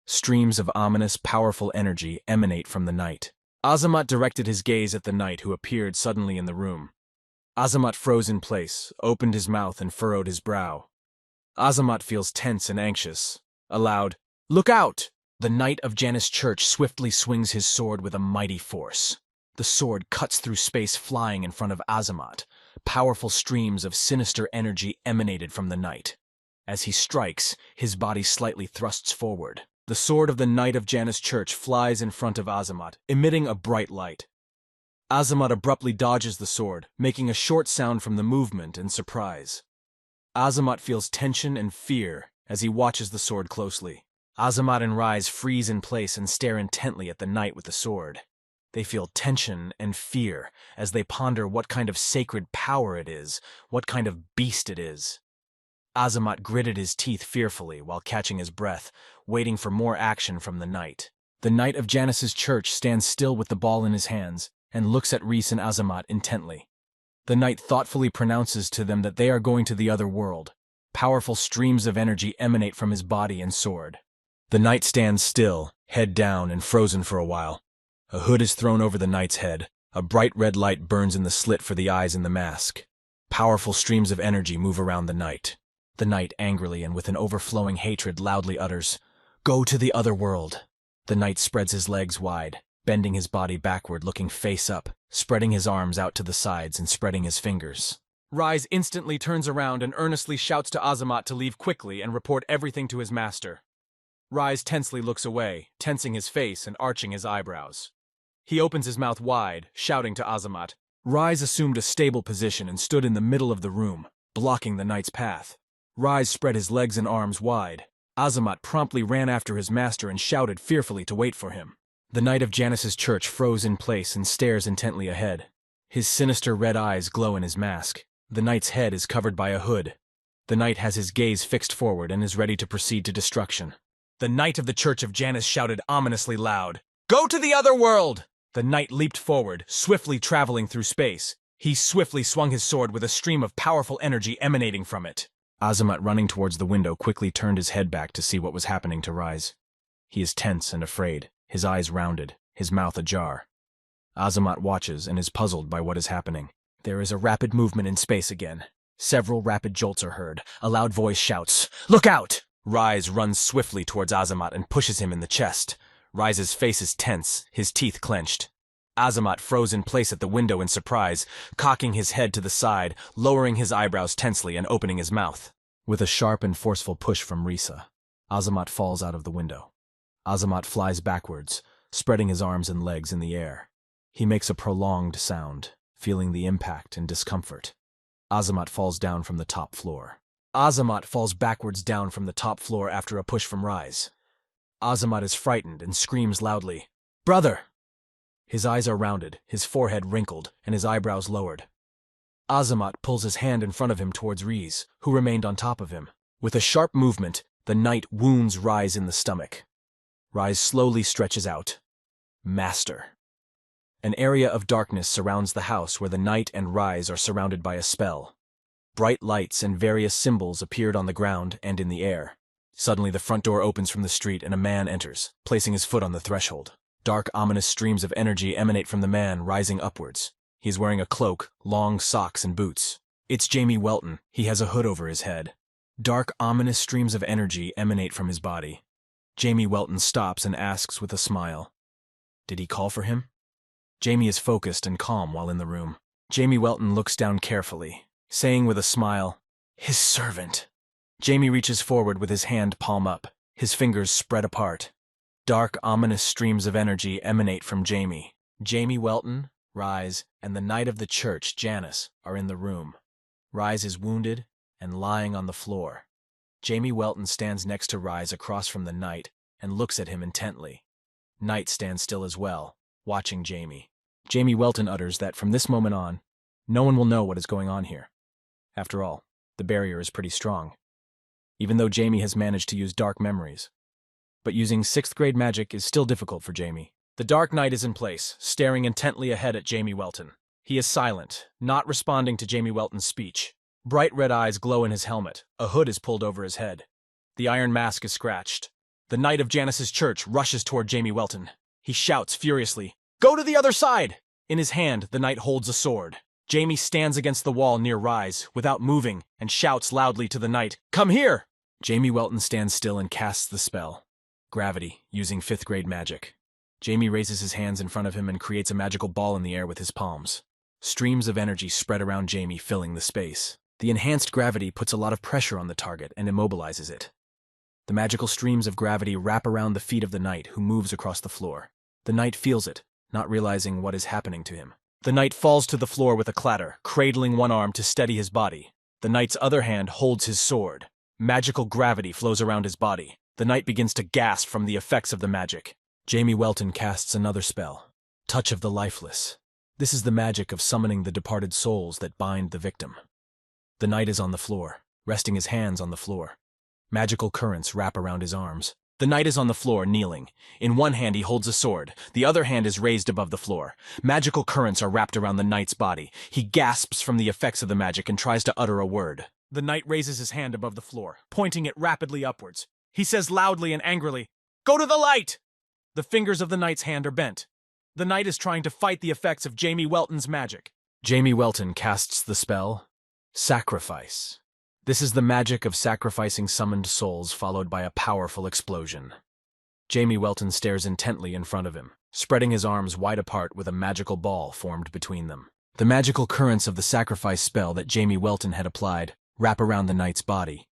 Streams of ominous, powerful energy emanate from the knight. Azamat directed his gaze at the knight who appeared suddenly in the room. Azamat froze in place, opened his mouth and furrowed his brow. Azamat feels tense and anxious. Aloud, "Look out!" The knight of Janus Church swiftly swings his sword with a mighty force. The sword cuts through space, flying in front of Azamat. Powerful streams of sinister energy emanated from the knight. As he strikes, his body slightly thrusts forward. The sword of the knight of Janus Church flies in front of Azamat, emitting a bright light. Azamat abruptly dodges the sword, making a short sound from the movement and surprise. Azamat feels tension and fear as he watches the sword closely. Azamat and Rise freeze in place and stare intently at the knight with the sword. They feel tension and fear as they ponder what kind of sacred power it is, what kind of beast it is. Azamat gritted his teeth fearfully while catching his breath, waiting for more action from the knight. The knight of Janus's church stands still with the ball in his hands and looks at Reese and Azamat intently. The knight thoughtfully pronounces to them that they are going to the other world. Powerful streams of energy emanate from his body and sword. The knight stands still, head down and frozen for a while. A hood is thrown over the knight's head. A bright red light burns in the slit for the eyes in the mask. Powerful streams of energy move around the knight. The knight angrily and with an overflowing hatred loudly utters, "Go to the other world." The knight spreads his legs wide, bending his body backward, looking face up, spreading his arms out to the sides and spreading his fingers. Rise instantly turns around and earnestly shouts to Azamat to leave quickly and report everything to his master. Rise tensely looks away, tensing his face and arching his eyebrows. He opens his mouth wide, shouting to Azamat. Rise assumed a stable position and stood in the middle of the room, blocking the knight's path. Rise spread his legs and arms wide. Azamat promptly ran after his master and shouted fearfully to wait for him. The knight of Janus's church froze in place and stares intently ahead. His sinister red eyes glow in his mask. The knight's head is covered by a hood. The knight has his gaze fixed forward and is ready to proceed to destruction. The knight of the Church of Janus shouted ominously loud, "Go to the other world!" The knight leaped forward, swiftly traveling through space. He swiftly swung his sword with a stream of powerful energy emanating from it. Azamat, running towards the window, quickly turned his head back to see what was happening to Rise. He is tense and afraid, his eyes rounded, his mouth ajar. Azamat watches and is puzzled by what is happening. There is a rapid movement in space again. Several rapid jolts are heard. A loud voice shouts, "Look out!" Rise runs swiftly towards Azamat and pushes him in the chest. Rise's face is tense, his teeth clenched. Azamat froze in place at the window in surprise, cocking his head to the side, lowering his eyebrows tensely and opening his mouth. With a sharp and forceful push from Risa, Azamat falls out of the window. Azamat flies backwards, spreading his arms and legs in the air. He makes a prolonged sound, feeling the impact and discomfort. Azamat falls down from the top floor. Azamat falls backwards down from the top floor after a push from Rise. Azamat is frightened and screams loudly, "Brother!" His eyes are rounded, his forehead wrinkled, and his eyebrows lowered. Azamat pulls his hand in front of him towards Rise, who remained on top of him. With a sharp movement, the knight wounds Rise in the stomach. Rise slowly stretches out. Master. An area of darkness surrounds the house where the knight and Rise are surrounded by a spell. Bright lights and various symbols appeared on the ground and in the air. Suddenly the front door opens from the street and a man enters, placing his foot on the threshold. Dark, ominous streams of energy emanate from the man, rising upwards. He is wearing a cloak, long socks, and boots. It's Jamie Welton. He has a hood over his head. Dark, ominous streams of energy emanate from his body. Jamie Welton stops and asks with a smile, "Did he call for him?" Jamie is focused and calm while in the room. Jamie Welton looks down carefully, saying with a smile, "His servant." Jamie reaches forward with his hand palm up, his fingers spread apart. Dark, ominous streams of energy emanate from Jamie. Jamie Welton, Rise, and the knight of the church, Janice, are in the room. Rise is wounded and lying on the floor. Jamie Welton stands next to Rise across from the knight and looks at him intently. Knight stands still as well, watching Jamie. Jamie Welton utters that from this moment on, no one will know what is going on here. After all, the barrier is pretty strong, even though Jamie has managed to use dark memories. But using 6th grade magic is still difficult for Jamie. The Dark Knight is in place, staring intently ahead at Jamie Welton. He is silent, not responding to Jamie Welton's speech. Bright red eyes glow in his helmet. A hood is pulled over his head. The iron mask is scratched. The knight of Janice's church rushes toward Jamie Welton. He shouts furiously, "Go to the other side!" In his hand, the knight holds a sword. Jamie stands against the wall near Rise, without moving, and shouts loudly to the knight, "Come here!" Jamie Welton stands still and casts the spell. Gravity, using 5th grade magic. Jamie raises his hands in front of him and creates a magical ball in the air with his palms. Streams of energy spread around Jamie, filling the space. The enhanced gravity puts a lot of pressure on the target and immobilizes it. The magical streams of gravity wrap around the feet of the knight, who moves across the floor. The knight feels it, not realizing what is happening to him. The knight falls to the floor with a clatter, cradling one arm to steady his body. The knight's other hand holds his sword. Magical gravity flows around his body. The knight begins to gasp from the effects of the magic. Jamie Welton casts another spell, Touch of the Lifeless. This is the magic of summoning the departed souls that bind the victim. The knight is on the floor, resting his hands on the floor. Magical currents wrap around his arms. The knight is on the floor, kneeling. In one hand he holds a sword. The other hand is raised above the floor. Magical currents are wrapped around the knight's body. He gasps from the effects of the magic and tries to utter a word. The knight raises his hand above the floor, pointing it rapidly upwards. He says loudly and angrily, "Go to the light!" The fingers of the knight's hand are bent. The knight is trying to fight the effects of Jamie Welton's magic. Jamie Welton casts the spell, Sacrifice. This is the magic of sacrificing summoned souls, followed by a powerful explosion. Jamie Welton stares intently in front of him, spreading his arms wide apart with a magical ball formed between them. The magical currents of the sacrifice spell that Jamie Welton had applied wrap around the knight's body.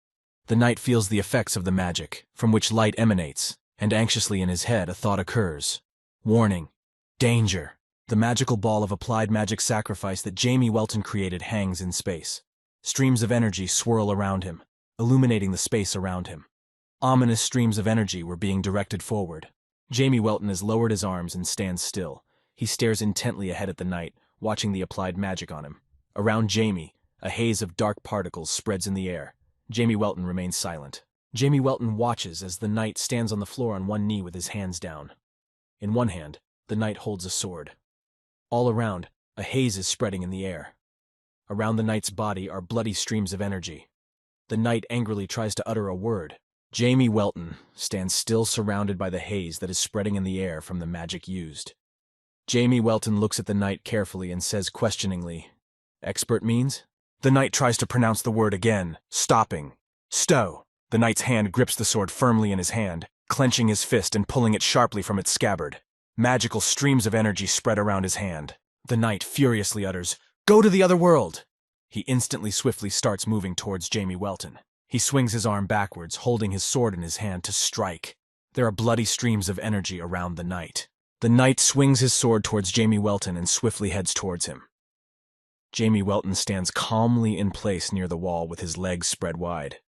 The knight feels the effects of the magic, from which light emanates, and anxiously in his head a thought occurs. Warning. Danger. The magical ball of applied magic sacrifice that Jamie Welton created hangs in space. Streams of energy swirl around him, illuminating the space around him. Ominous streams of energy were being directed forward. Jamie Welton has lowered his arms and stands still. He stares intently ahead at the knight, watching the applied magic on him. Around Jamie, a haze of dark particles spreads in the air. Jamie Welton remains silent. Jamie Welton watches as the knight stands on the floor on one knee with his hands down. In one hand, the knight holds a sword. All around, a haze is spreading in the air. Around the knight's body are bloody streams of energy. The knight angrily tries to utter a word. Jamie Welton stands still, surrounded by the haze that is spreading in the air from the magic used. Jamie Welton looks at the knight carefully and says questioningly, Expert means? The knight tries to pronounce the word again, stopping. Stow. The knight's hand grips the sword firmly in his hand, clenching his fist and pulling it sharply from its scabbard. Magical streams of energy spread around his hand. The knight furiously utters, "Go to the other world!" He instantly swiftly starts moving towards Jamie Welton. He swings his arm backwards, holding his sword in his hand to strike. There are bloody streams of energy around the knight. The knight swings his sword towards Jamie Welton and swiftly heads towards him. Jamie Welton stands calmly in place near the wall with his legs spread wide.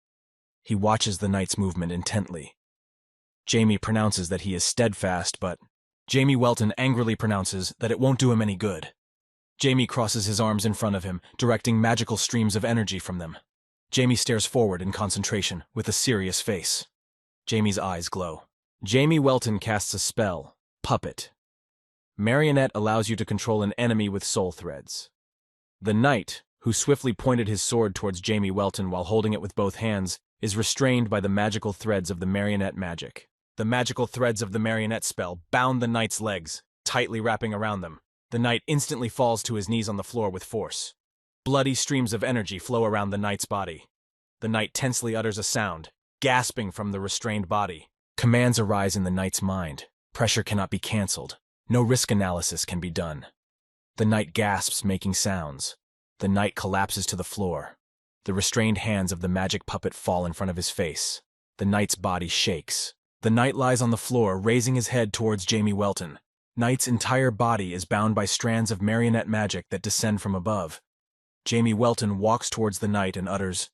He watches the knight's movement intently. Jamie pronounces that he is steadfast, but Jamie Welton angrily pronounces that it won't do him any good. Jamie crosses his arms in front of him, directing magical streams of energy from them. Jamie stares forward in concentration, with a serious face. Jamie's eyes glow. Jamie Welton casts a spell, Puppet. Marionette allows you to control an enemy with soul threads. The knight, who swiftly pointed his sword towards Jamie Welton while holding it with both hands, is restrained by the magical threads of the marionette magic. The magical threads of the marionette spell bound the knight's legs, tightly wrapping around them. The knight instantly falls to his knees on the floor with force. Bloody streams of energy flow around the knight's body. The knight tensely utters a sound, gasping from the restrained body. Commands arise in the knight's mind. Pressure cannot be cancelled. No risk analysis can be done. The knight gasps, making sounds. The knight collapses to the floor. The restrained hands of the magic puppet fall in front of his face. The knight's body shakes. The knight lies on the floor, raising his head towards Jamie Welton. Knight's entire body is bound by strands of marionette magic that descend from above. Jamie Welton walks towards the knight and utters.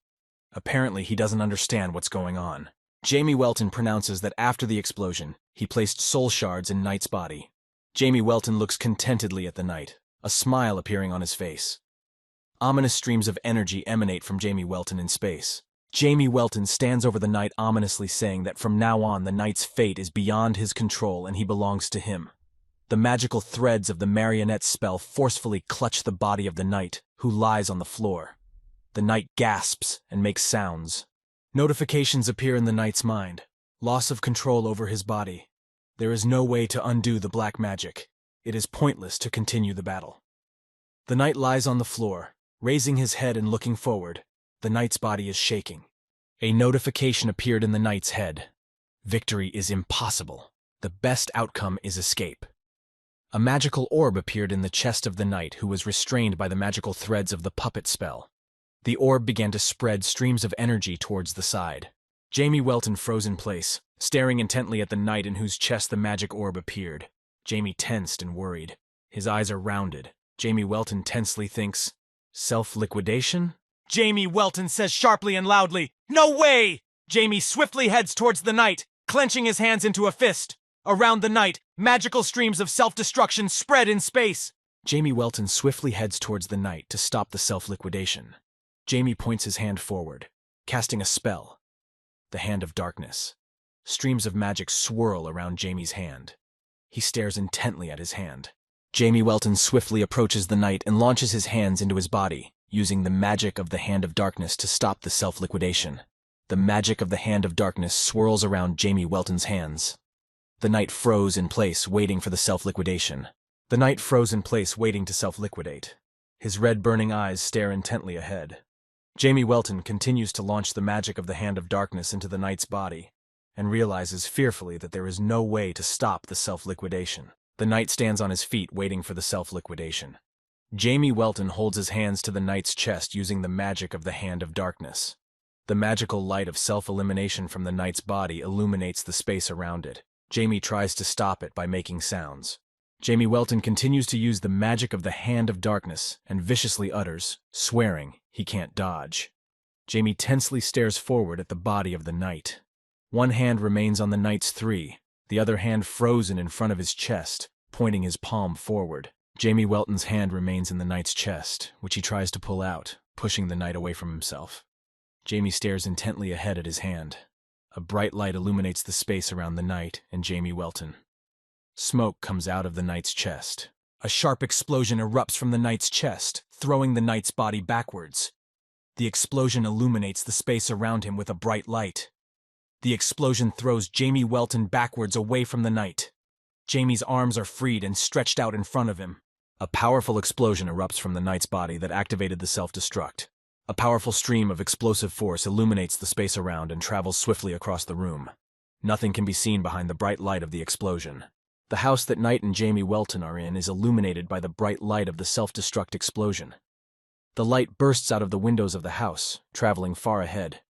Apparently, he doesn't understand what's going on. Jamie Welton pronounces that after the explosion, he placed soul shards in Knight's body. Jamie Welton looks contentedly at the knight, a smile appearing on his face. Ominous streams of energy emanate from Jamie Welton in space. Jamie Welton stands over the knight ominously, saying that from now on the knight's fate is beyond his control and he belongs to him. The magical threads of the marionette spell forcefully clutch the body of the knight, who lies on the floor. The knight gasps and makes sounds. Notifications appear in the knight's mind. Loss of control over his body. There is no way to undo the black magic. It is pointless to continue the battle. The knight lies on the floor, raising his head and looking forward. The knight's body is shaking. A notification appeared in the knight's head. Victory is impossible. The best outcome is escape. A magical orb appeared in the chest of the knight, who was restrained by the magical threads of the puppet spell. The orb began to spread streams of energy towards the side. Jamie Welton froze in place, staring intently at the knight in whose chest the magic orb appeared. Jamie tensed and worried. His eyes are rounded. Jamie Welton tensely thinks, self-liquidation? Jamie Welton says sharply and loudly, "No way!" Jamie swiftly heads towards the knight, clenching his hands into a fist. Around the knight, magical streams of self-destruction spread in space. Jamie Welton swiftly heads towards the knight to stop the self-liquidation. Jamie points his hand forward, casting a spell. The Hand of Darkness. Streams of magic swirl around Jamie's hand. He stares intently at his hand. Jamie Welton swiftly approaches the knight and launches his hands into his body, using the magic of the Hand of Darkness to stop the self-liquidation. The magic of the Hand of Darkness swirls around Jamie Welton's hands. The knight froze in place, waiting for the self-liquidation. The knight froze in place, waiting to self-liquidate. His red burning eyes stare intently ahead. Jamie Welton continues to launch the magic of the Hand of Darkness into the knight's body, and realizes fearfully that there is no way to stop the self-liquidation. The knight stands on his feet, waiting for the self-liquidation. Jamie Welton holds his hands to the knight's chest using the magic of the Hand of Darkness. The magical light of self-elimination from the knight's body illuminates the space around it. Jamie tries to stop it by making sounds. Jamie Welton continues to use the magic of the Hand of Darkness and viciously utters, swearing he can't dodge. Jamie tensely stares forward at the body of the knight. One hand remains on the knight's three, the other hand frozen in front of his chest, pointing his palm forward. Jamie Welton's hand remains in the knight's chest, which he tries to pull out, pushing the knight away from himself. Jamie stares intently ahead at his hand. A bright light illuminates the space around the knight and Jamie Welton. Smoke comes out of the knight's chest. A sharp explosion erupts from the knight's chest, throwing the knight's body backwards. The explosion illuminates the space around him with a bright light. The explosion throws Jamie Welton backwards away from the knight. Jamie's arms are freed and stretched out in front of him. A powerful explosion erupts from the knight's body that activated the self-destruct. A powerful stream of explosive force illuminates the space around and travels swiftly across the room. Nothing can be seen behind the bright light of the explosion. The house that Knight and Jamie Welton are in is illuminated by the bright light of the self-destruct explosion. The light bursts out of the windows of the house, traveling far ahead.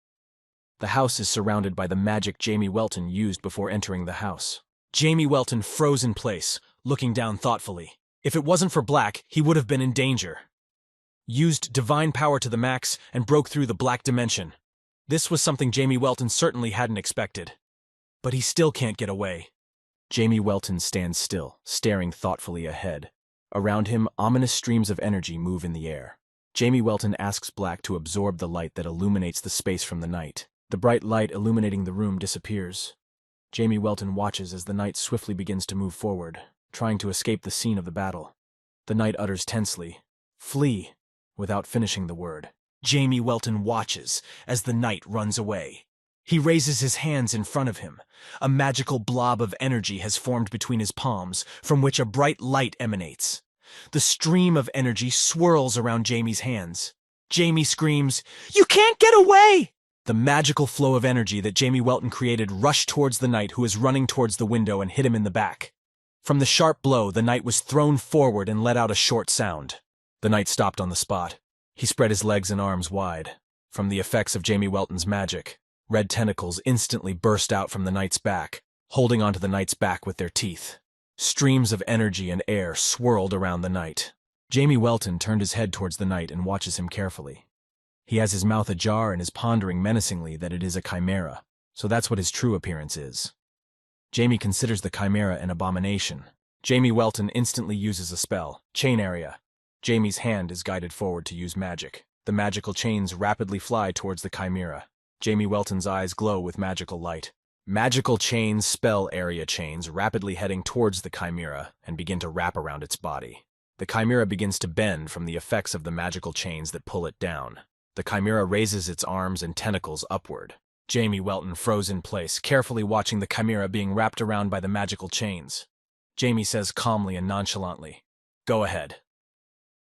The house is surrounded by the magic Jamie Welton used before entering the house. Jamie Welton froze in place, looking down thoughtfully. If it wasn't for Black, he would have been in danger. Used divine power to the max and broke through the black dimension. This was something Jamie Welton certainly hadn't expected. But he still can't get away. Jamie Welton stands still, staring thoughtfully ahead. Around him, ominous streams of energy move in the air. Jamie Welton asks Black to absorb the light that illuminates the space from the night. The bright light illuminating the room disappears. Jamie Welton watches as the knight swiftly begins to move forward, trying to escape the scene of the battle. The knight utters tensely, "Flee," without finishing the word. Jamie Welton watches as the knight runs away. He raises his hands in front of him. A magical blob of energy has formed between his palms, from which a bright light emanates. The stream of energy swirls around Jamie's hands. Jamie screams, "You can't get away!" The magical flow of energy that Jamie Welton created rushed towards the knight, who is running towards the window, and hit him in the back. From the sharp blow, the knight was thrown forward and let out a short sound. The knight stopped on the spot. He spread his legs and arms wide. From the effects of Jamie Welton's magic, red tentacles instantly burst out from the knight's back, holding onto the knight's back with their teeth. Streams of energy and air swirled around the knight. Jamie Welton turned his head towards the knight and watches him carefully. He has his mouth ajar and is pondering menacingly that it is a chimera, so that's what his true appearance is. Jamie considers the chimera an abomination. Jamie Welton instantly uses a spell, Chain Area. Jamie's hand is guided forward to use magic. The magical chains rapidly fly towards the chimera. Jamie Welton's eyes glow with magical light. Magical chains spell area chains rapidly heading towards the chimera and begin to wrap around its body. The chimera begins to bend from the effects of the magical chains that pull it down. The chimera raises its arms and tentacles upward. Jamie Welton froze in place, carefully watching the chimera being wrapped around by the magical chains. Jamie says calmly and nonchalantly, "Go ahead."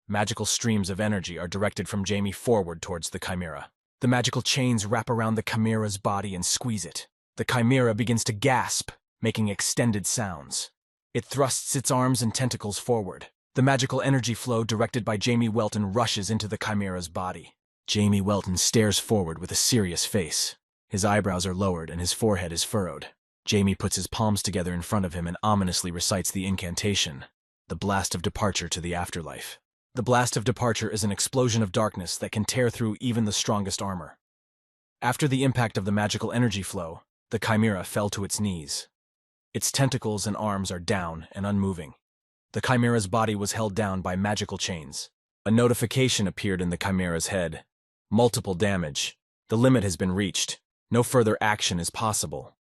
Magical streams of energy are directed from Jamie forward towards the chimera. The magical chains wrap around the chimera's body and squeeze it. The chimera begins to gasp, making extended sounds. It thrusts its arms and tentacles forward. The magical energy flow directed by Jamie Welton rushes into the chimera's body. Jamie Welton stares forward with a serious face. His eyebrows are lowered and his forehead is furrowed. Jamie puts his palms together in front of him and ominously recites the incantation, the blast of departure to the afterlife. The blast of departure is an explosion of darkness that can tear through even the strongest armor. After the impact of the magical energy flow, the chimera fell to its knees. Its tentacles and arms are down and unmoving. The chimera's body was held down by magical chains. A notification appeared in the chimera's head. Multiple damage. The limit has been reached. No further action is possible.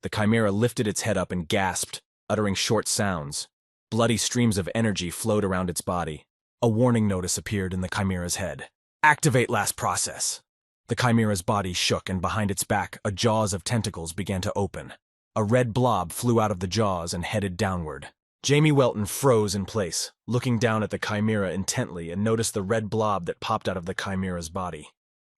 The chimera lifted its head up and gasped, uttering short sounds. Bloody streams of energy flowed around its body. A warning notice appeared in the chimera's head. Activate last process. The chimera's body shook, and behind its back, a jaws of tentacles began to open. A red blob flew out of the jaws and headed downward. Jamie Welton froze in place, looking down at the chimera intently, and noticed the red blob that popped out of the chimera's body.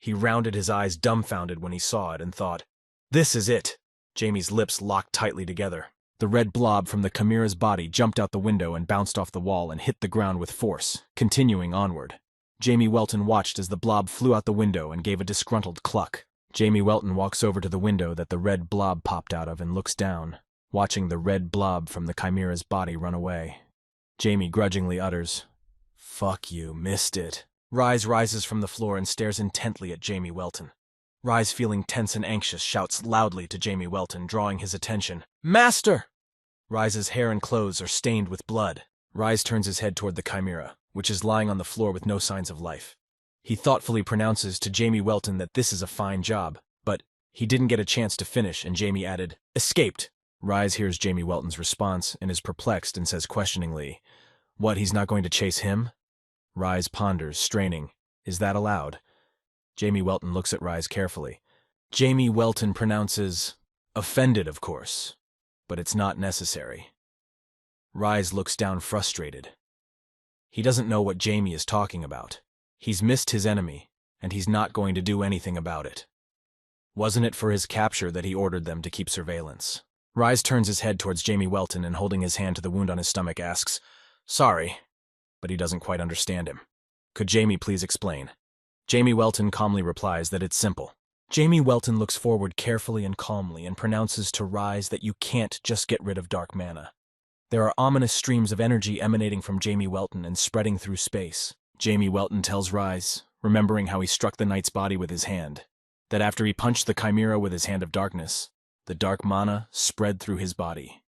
He rounded his eyes dumbfounded when he saw it and thought, "This is it." Jamie's lips locked tightly together. The red blob from the chimera's body jumped out the window and bounced off the wall and hit the ground with force, continuing onward. Jamie Welton watched as the blob flew out the window and gave a disgruntled cluck. Jamie Welton walks over to the window that the red blob popped out of and looks down, watching the red blob from the chimera's body run away. Jamie grudgingly utters, "Fuck you, missed it." Rise rises from the floor and stares intently at Jamie Welton. Rise, feeling tense and anxious, shouts loudly to Jamie Welton, drawing his attention. "Master!" Rise's hair and clothes are stained with blood. Rise turns his head toward the chimera, which is lying on the floor with no signs of life. He thoughtfully pronounces to Jamie Welton that this is a fine job, but he didn't get a chance to finish, and Jamie added, "Escaped." Rise hears Jamie Welton's response and is perplexed and says questioningly, "What, he's not going to chase him?" Rise ponders, straining. Is that allowed? Jamie Welton looks at Rise carefully. Jamie Welton pronounces, "Offended, of course, but it's not necessary." Rise looks down frustrated. He doesn't know what Jamie is talking about. He's missed his enemy, and he's not going to do anything about it. Wasn't it for his capture that he ordered them to keep surveillance? Rise turns his head towards Jamie Welton and holding his hand to the wound on his stomach asks, "Sorry," but he doesn't quite understand him. Could Jamie please explain? Jamie Welton calmly replies that it's simple. Jamie Welton looks forward carefully and calmly and pronounces to Rise that you can't just get rid of dark mana. There are ominous streams of energy emanating from Jamie Welton and spreading through space. Jamie Welton tells Rise, remembering how he struck the knight's body with his hand, that after he punched the chimera with his hand of darkness, the dark mana spread through his body.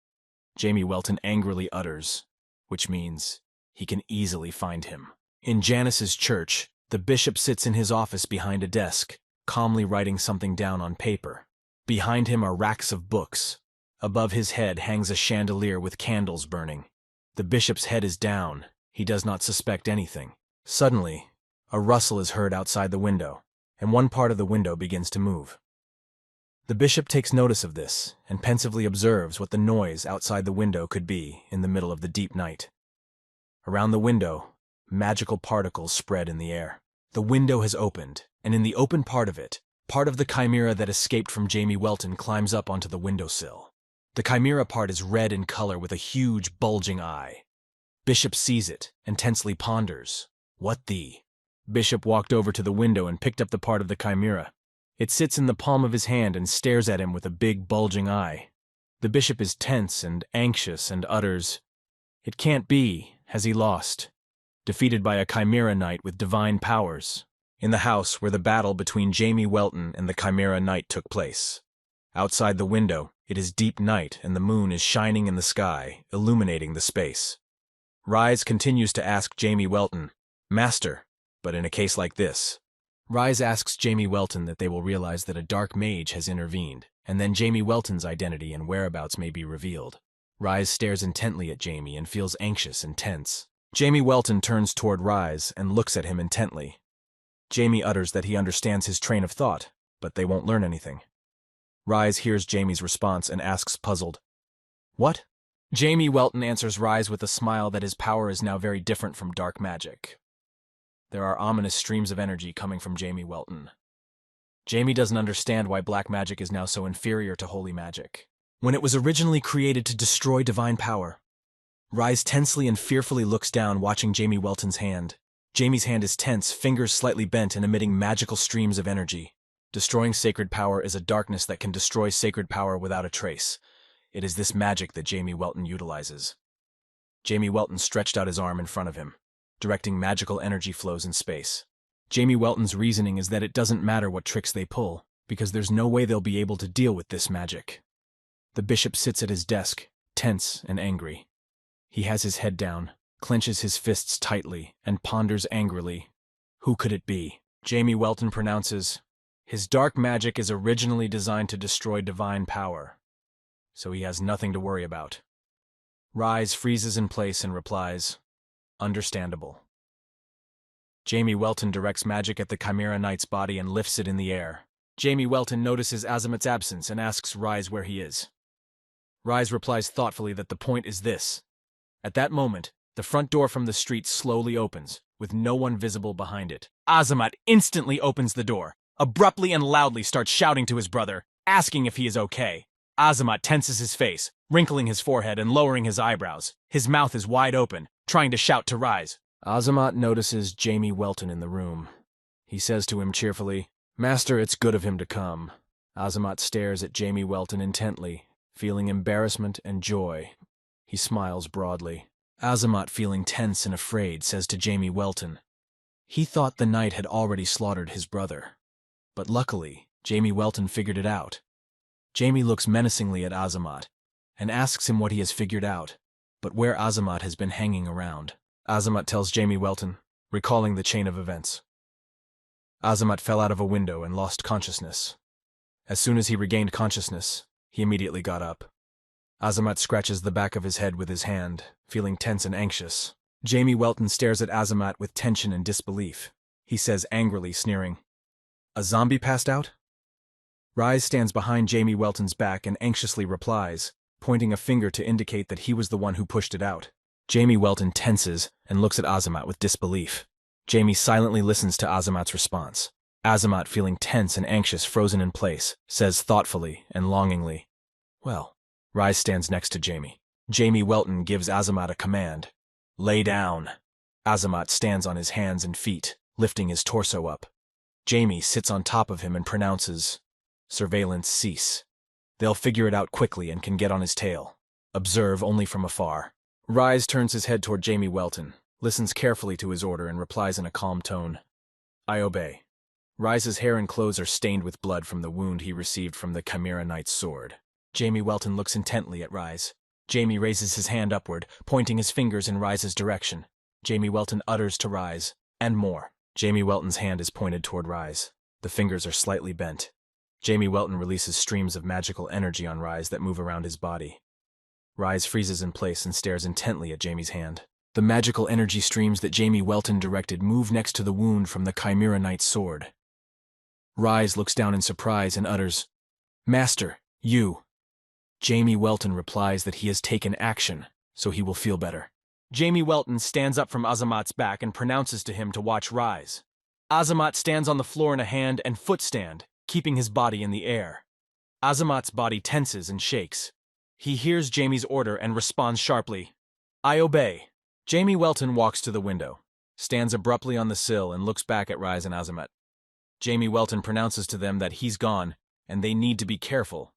Jamie Welton angrily utters, which means he can easily find him. In Janice's church, the bishop sits in his office behind a desk, calmly writing something down on paper. Behind him are racks of books. Above his head hangs a chandelier with candles burning. The bishop's head is down. He does not suspect anything. Suddenly, a rustle is heard outside the window, and one part of the window begins to move. The bishop takes notice of this and pensively observes what the noise outside the window could be in the middle of the deep night. Around the window, magical particles spread in the air. The window has opened, and in the open part of it, part of the chimera that escaped from Jamie Welton climbs up onto the windowsill. The chimera part is red in color with a huge, bulging eye. Bishop sees it and tensely ponders. What the? Bishop walked over to the window and picked up the part of the chimera. It sits in the palm of his hand and stares at him with a big, bulging eye. The bishop is tense and anxious and utters, "It can't be. Has he lost? Defeated by a chimera knight with divine powers." In the house where the battle between Jamie Welton and the chimera knight took place. Outside the window, it is deep night and the moon is shining in the sky, illuminating the space. Rise continues to ask Jamie Welton, "Master, but in a case like this." Rise asks Jamie Welton that they will realize that a dark mage has intervened, and then Jamie Welton's identity and whereabouts may be revealed. Rise stares intently at Jamie and feels anxious and tense. Jamie Welton turns toward Rise and looks at him intently. Jamie utters that he understands his train of thought, but they won't learn anything. Rise hears Jamie's response and asks puzzled, "What?" Jamie Welton answers Rise with a smile that his power is now very different from dark magic. There are ominous streams of energy coming from Jamie Welton. Jamie doesn't understand why black magic is now so inferior to holy magic, when it was originally created to destroy divine power. Rise tensely and fearfully looks down, watching Jamie Welton's hand. Jamie's hand is tense, fingers slightly bent and emitting magical streams of energy. Destroying sacred power is a darkness that can destroy sacred power without a trace. It is this magic that Jamie Welton utilizes. Jamie Welton stretched out his arm in front of him, directing magical energy flows in space. Jamie Welton's reasoning is that it doesn't matter what tricks they pull, because there's no way they'll be able to deal with this magic. The bishop sits at his desk, tense and angry. He has his head down, clenches his fists tightly, and ponders angrily. Who could it be? Jamie Welton pronounces, "His dark magic is originally designed to destroy divine power, so he has nothing to worry about." Rise freezes in place and replies, "Understandable." Jamie Welton directs magic at the chimera knight's body and lifts it in the air. Jamie Welton notices Azamat's absence and asks Rise where he is. Rise replies thoughtfully that the point is this. At that moment, the front door from the street slowly opens, with no one visible behind it. Azamat instantly opens the door, abruptly and loudly starts shouting to his brother, asking if he is okay. Azamat tenses his face, wrinkling his forehead and lowering his eyebrows. His mouth is wide open, trying to shout to Rise. Azamat notices Jamie Welton in the room. He says to him cheerfully, "Master, it's good of him to come." Azamat stares at Jamie Welton intently, feeling embarrassment and joy. He smiles broadly. Azamat, feeling tense and afraid, says to Jamie Welton, he thought the knight had already slaughtered his brother. But luckily, Jamie Welton figured it out. Jamie looks menacingly at Azamat and asks him what he has figured out, but where Azamat has been hanging around. Azamat tells Jamie Welton, recalling the chain of events. Azamat fell out of a window and lost consciousness. As soon as he regained consciousness, he immediately got up. Azamat scratches the back of his head with his hand, feeling tense and anxious. Jamie Welton stares at Azamat with tension and disbelief. He says angrily, sneering, "A zombie passed out?" Rise stands behind Jamie Welton's back and anxiously replies, pointing a finger to indicate that he was the one who pushed it out. Jamie Welton tenses and looks at Azamat with disbelief. Jamie silently listens to Azamat's response. Azamat, feeling tense and anxious, frozen in place, says thoughtfully and longingly, "Well." Rise stands next to Jamie. Jamie Welton gives Azamat a command. "Lay down." Azamat stands on his hands and feet, lifting his torso up. Jamie sits on top of him and pronounces, "Surveillance cease." They'll figure it out quickly and can get on his tail. Observe only from afar. Rise turns his head toward Jamie Welton, listens carefully to his order, and replies in a calm tone, "I obey." Rise's hair and clothes are stained with blood from the wound he received from the Chimera Knight's sword. Jamie Welton looks intently at Rise. Jamie raises his hand upward, pointing his fingers in Rise's direction. Jamie Welton utters to Rise, "And more." Jamie Welton's hand is pointed toward Rise. The fingers are slightly bent. Jamie Welton releases streams of magical energy on Rise that move around his body. Rise freezes in place and stares intently at Jamie's hand. The magical energy streams that Jamie Welton directed move next to the wound from the Chimera Knight's sword. Rise looks down in surprise and utters, "Master, you." Jamie Welton replies that he has taken action, so he will feel better. Jamie Welton stands up from Azamat's back and pronounces to him to watch Rise. Azamat stands on the floor in a hand and foot stand, keeping his body in the air. Azamat's body tenses and shakes. He hears Jamie's order and responds sharply, "I obey." Jamie Welton walks to the window, stands abruptly on the sill, and looks back at Rise and Azamat. Jamie Welton pronounces to them that he's gone, and they need to be careful.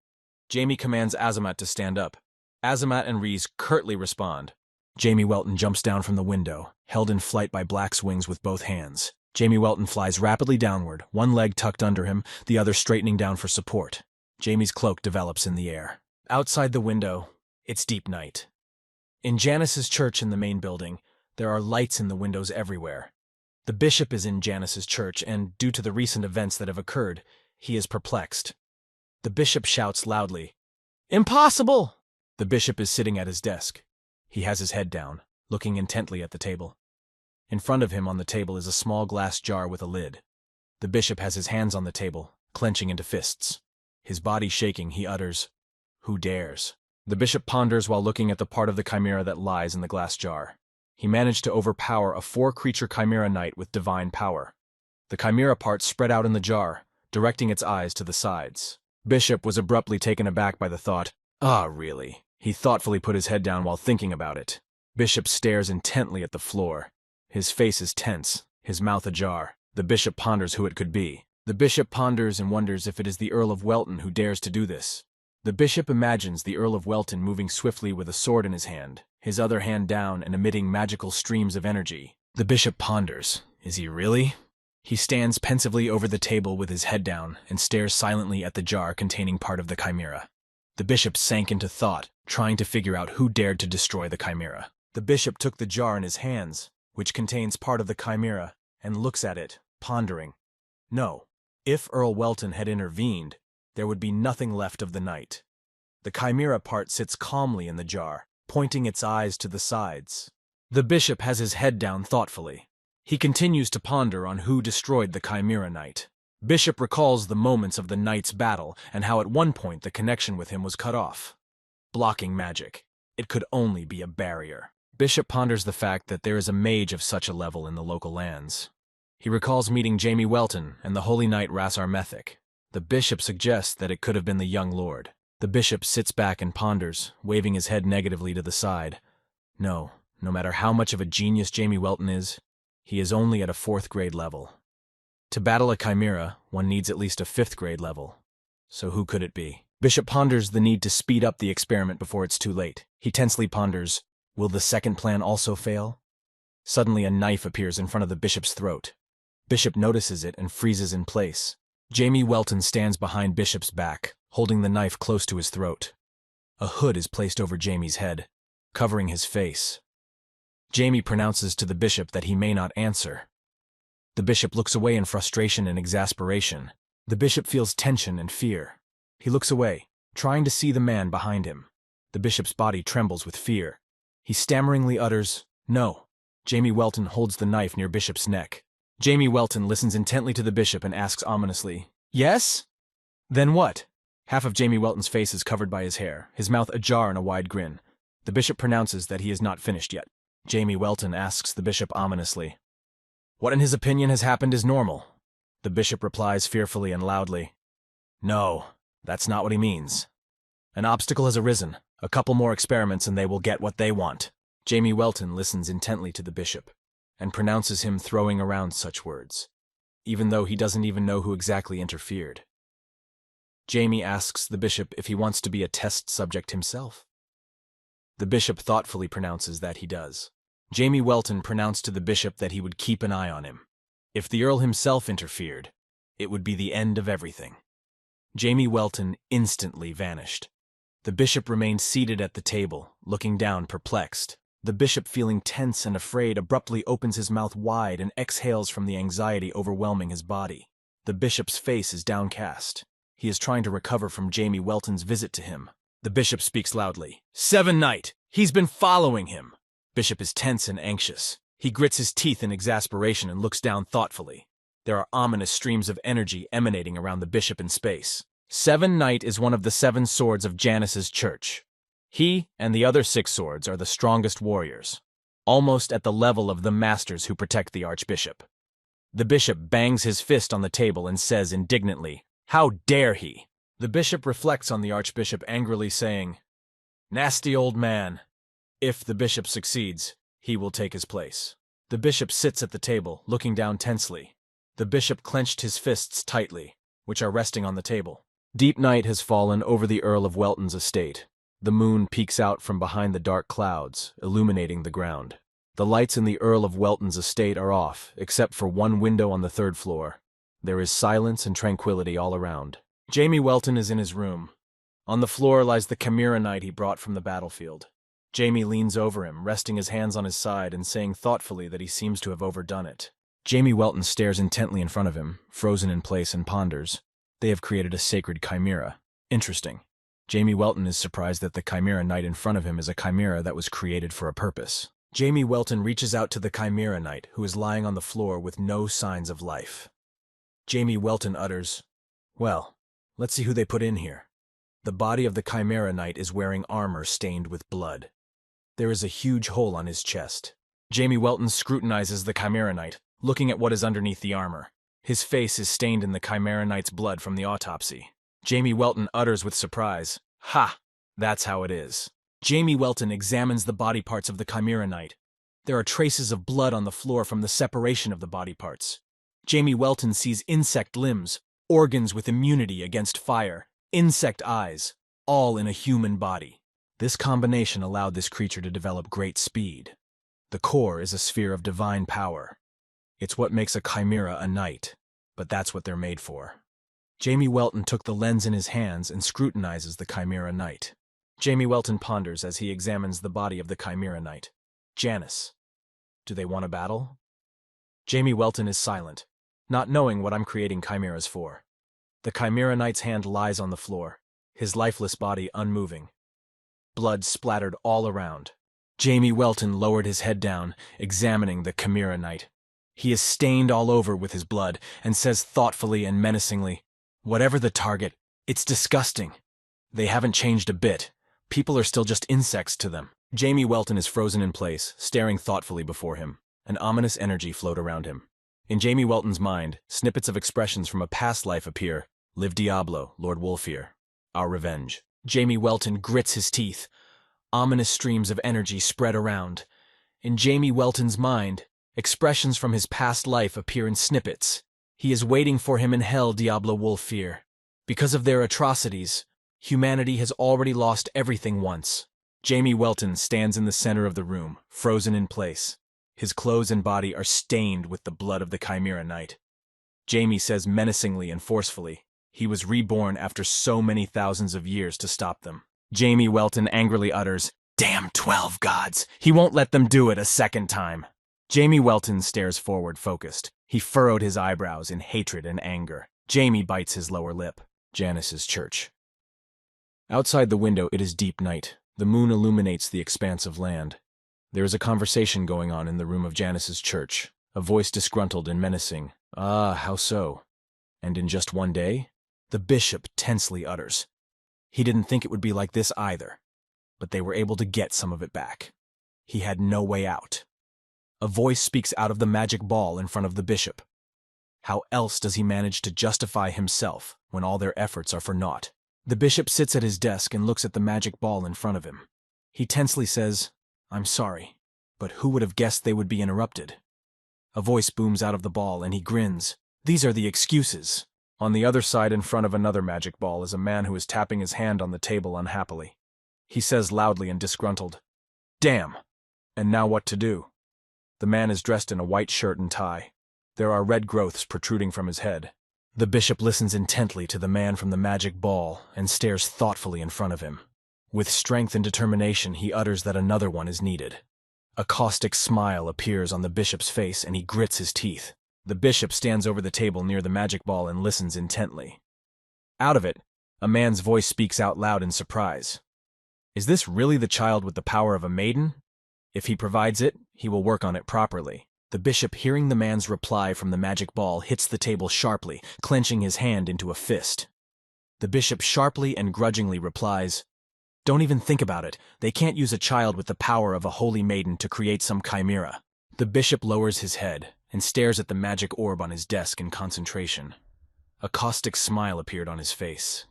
Jamie commands Azamat to stand up. Azamat and Rise curtly respond. Jamie Welton jumps down from the window, held in flight by Black's wings with both hands. Jamie Welton flies rapidly downward, one leg tucked under him, the other straightening down for support. Jamie's cloak develops in the air. Outside the window, it's deep night. In Janice's church in the main building, there are lights in the windows everywhere. The bishop is in Janice's church, and due to the recent events that have occurred, he is perplexed. The bishop shouts loudly, "Impossible!" The bishop is sitting at his desk. He has his head down, looking intently at the table. In front of him on the table is a small glass jar with a lid. The bishop has his hands on the table, clenching into fists. His body shaking, he utters, "Who dares?" The bishop ponders while looking at the part of the chimera that lies in the glass jar. He managed to overpower a 4-creature Chimera Knight with divine power. The chimera part spread out in the jar, directing its eyes to the sides. Bishop was abruptly taken aback by the thought. "Ah, really?" He thoughtfully put his head down while thinking about it. Bishop stares intently at the floor. His face is tense, his mouth ajar. The bishop ponders who it could be. The bishop ponders and wonders if it is the Earl of Welton who dares to do this. The bishop imagines the Earl of Welton moving swiftly with a sword in his hand, his other hand down and emitting magical streams of energy. The bishop ponders. Is he really? He stands pensively over the table with his head down and stares silently at the jar containing part of the chimera. The bishop sank into thought, trying to figure out who dared to destroy the chimera. The bishop took the jar in his hands, which contains part of the chimera, and looks at it, pondering. No, if Earl Welton had intervened, there would be nothing left of the knight. The chimera part sits calmly in the jar, pointing its eyes to the sides. The bishop has his head down thoughtfully. He continues to ponder on who destroyed the Chimera Knight. Bishop recalls the moments of the knight's battle and how at one point the connection with him was cut off. Blocking magic. It could only be a barrier. Bishop ponders the fact that there is a mage of such a level in the local lands. He recalls meeting Jamie Welton and the holy knight Rasar Methic. The bishop suggests that it could have been the young lord. The bishop sits back and ponders, waving his head negatively to the side. No matter how much of a genius Jamie Welton is, he is only at a 4th grade level. To battle a chimera, one needs at least a 5th grade level. So who could it be? Bishop ponders the need to speed up the experiment before it's too late. He tensely ponders, will the second plan also fail? Suddenly a knife appears in front of the bishop's throat. Bishop notices it and freezes in place. Jamie Welton stands behind Bishop's back, holding the knife close to his throat. A hood is placed over Jamie's head, covering his face. Jamie pronounces to the bishop that he may not answer. The bishop looks away in frustration and exasperation. The bishop feels tension and fear. He looks away, trying to see the man behind him. The bishop's body trembles with fear. He stammeringly utters, "No." Jamie Welton holds the knife near Bishop's neck. Jamie Welton listens intently to the bishop and asks ominously, "Yes? Then what?" Half of Jamie Welton's face is covered by his hair, his mouth ajar in a wide grin. The bishop pronounces that he is not finished yet. Jamie Welton asks the bishop ominously. What in his opinion has happened is normal. The bishop replies fearfully and loudly. No, that's not what he means. An obstacle has arisen. A couple more experiments and they will get what they want. Jamie Welton listens intently to the bishop and pronounces him throwing around such words, even though he doesn't even know who exactly interfered. Jamie asks the bishop if he wants to be a test subject himself. The bishop thoughtfully pronounces that he does. Jamie Welton pronounced to the bishop that he would keep an eye on him. If the earl himself interfered, it would be the end of everything. Jamie Welton instantly vanished. The bishop remained seated at the table, looking down perplexed. The bishop, feeling tense and afraid, abruptly opens his mouth wide and exhales from the anxiety overwhelming his body. The bishop's face is downcast. He is trying to recover from Jamie Welton's visit to him. The bishop speaks loudly. 7 Knight! He's been following him! Bishop is tense and anxious. He grits his teeth in exasperation and looks down thoughtfully. There are ominous streams of energy emanating around the bishop in space. 7 Knight is one of the 7 swords of Janus's church. He and the other 6 swords are the strongest warriors, almost at the level of the masters who protect the archbishop. The bishop bangs his fist on the table and says indignantly, "How dare he?" The bishop reflects on the archbishop angrily saying, "Nasty old man." If the bishop succeeds, he will take his place. The bishop sits at the table, looking down tensely. The bishop clenched his fists tightly, which are resting on the table. Deep night has fallen over the Earl of Welton's estate. The moon peeks out from behind the dark clouds, illuminating the ground. The lights in the Earl of Welton's estate are off, except for one window on the 3rd floor. There is silence and tranquility all around. Jamie Welton is in his room. On the floor lies the Chimera Knight he brought from the battlefield. Jamie leans over him, resting his hands on his side and saying thoughtfully that he seems to have overdone it. Jamie Welton stares intently in front of him, frozen in place, and ponders. They have created a sacred chimera. Interesting. Jamie Welton is surprised that the Chimera Knight in front of him is a chimera that was created for a purpose. Jamie Welton reaches out to the Chimera Knight, who is lying on the floor with no signs of life. Jamie Welton utters, "Well, let's see who they put in here." The body of the Chimera Knight is wearing armor stained with blood. There is a huge hole on his chest. Jamie Welton scrutinizes the Chimera Knight, looking at what is underneath the armor. His face is stained in the Chimera Knight's blood from the autopsy. Jamie Welton utters with surprise, "Ha! That's how it is." Jamie Welton examines the body parts of the Chimera Knight. There are traces of blood on the floor from the separation of the body parts. Jamie Welton sees insect limbs, organs with immunity against fire, insect eyes, all in a human body. This combination allowed this creature to develop great speed. The core is a sphere of divine power. It's what makes a chimera a knight, but that's what they're made for. Jamie Welton took the lens in his hands and scrutinizes the Chimera Knight. Jamie Welton ponders as he examines the body of the Chimera Knight. Janus. Do they want a battle? Jamie Welton is silent, not knowing what I'm creating chimeras for. The Chimera Knight's hand lies on the floor, his lifeless body unmoving. Blood splattered all around. Jamie Welton lowered his head down, examining the Chimera Knight. He is stained all over with his blood and says thoughtfully and menacingly, "Whatever the target, it's disgusting. They haven't changed a bit. People are still just insects to them." Jamie Welton is frozen in place, staring thoughtfully before him. An ominous energy float around him. In Jamie Welton's mind, snippets of expressions from a past life appear. Live Diablo, Lord Wolfear. Our revenge. Jamie Welton grits his teeth. Ominous streams of energy spread around. In Jamie Welton's mind, expressions from his past life appear in snippets. He is waiting for him in hell, Diablo Wolfear. Because of their atrocities, humanity has already lost everything once. Jamie Welton stands in the center of the room, frozen in place. His clothes and body are stained with the blood of the Chimera Knight. Jamie says menacingly and forcefully, he was reborn after so many thousands of years to stop them. Jamie Welton angrily utters, "Damn 12 gods! He won't let them do it a second time!" Jamie Welton stares forward, focused. He furrowed his eyebrows in hatred and anger. Jamie bites his lower lip. Janus's church. Outside the window, it is deep night. The moon illuminates the expanse of land. There is a conversation going on in the room of Janus's church, a voice disgruntled and menacing. "Ah, how so? And in just one day?" The bishop tensely utters. He didn't think it would be like this either, but they were able to get some of it back. He had no way out. A voice speaks out of the magic ball in front of the bishop. How else does he manage to justify himself when all their efforts are for naught? The bishop sits at his desk and looks at the magic ball in front of him. He tensely says, "I'm sorry, but who would have guessed they would be interrupted?" A voice booms out of the ball and he grins. "These are the excuses." On the other side in front of another magic ball is a man who is tapping his hand on the table unhappily. He says loudly and disgruntled, "Damn! And now what to do?" The man is dressed in a white shirt and tie. There are red growths protruding from his head. The bishop listens intently to the man from the magic ball and stares thoughtfully in front of him. With strength and determination, he utters that another one is needed. A caustic smile appears on the bishop's face and he grits his teeth. The bishop stands over the table near the magic ball and listens intently. Out of it, a man's voice speaks out loud in surprise. Is this really the child with the power of a maiden? If he provides it, he will work on it properly. The bishop, hearing the man's reply from the magic ball, hits the table sharply, clenching his hand into a fist. The bishop sharply and grudgingly replies, "Don't even think about it. They can't use a child with the power of a holy maiden to create some chimera." The bishop lowers his head and stares at the magic orb on his desk in concentration. A caustic smile appeared on his face.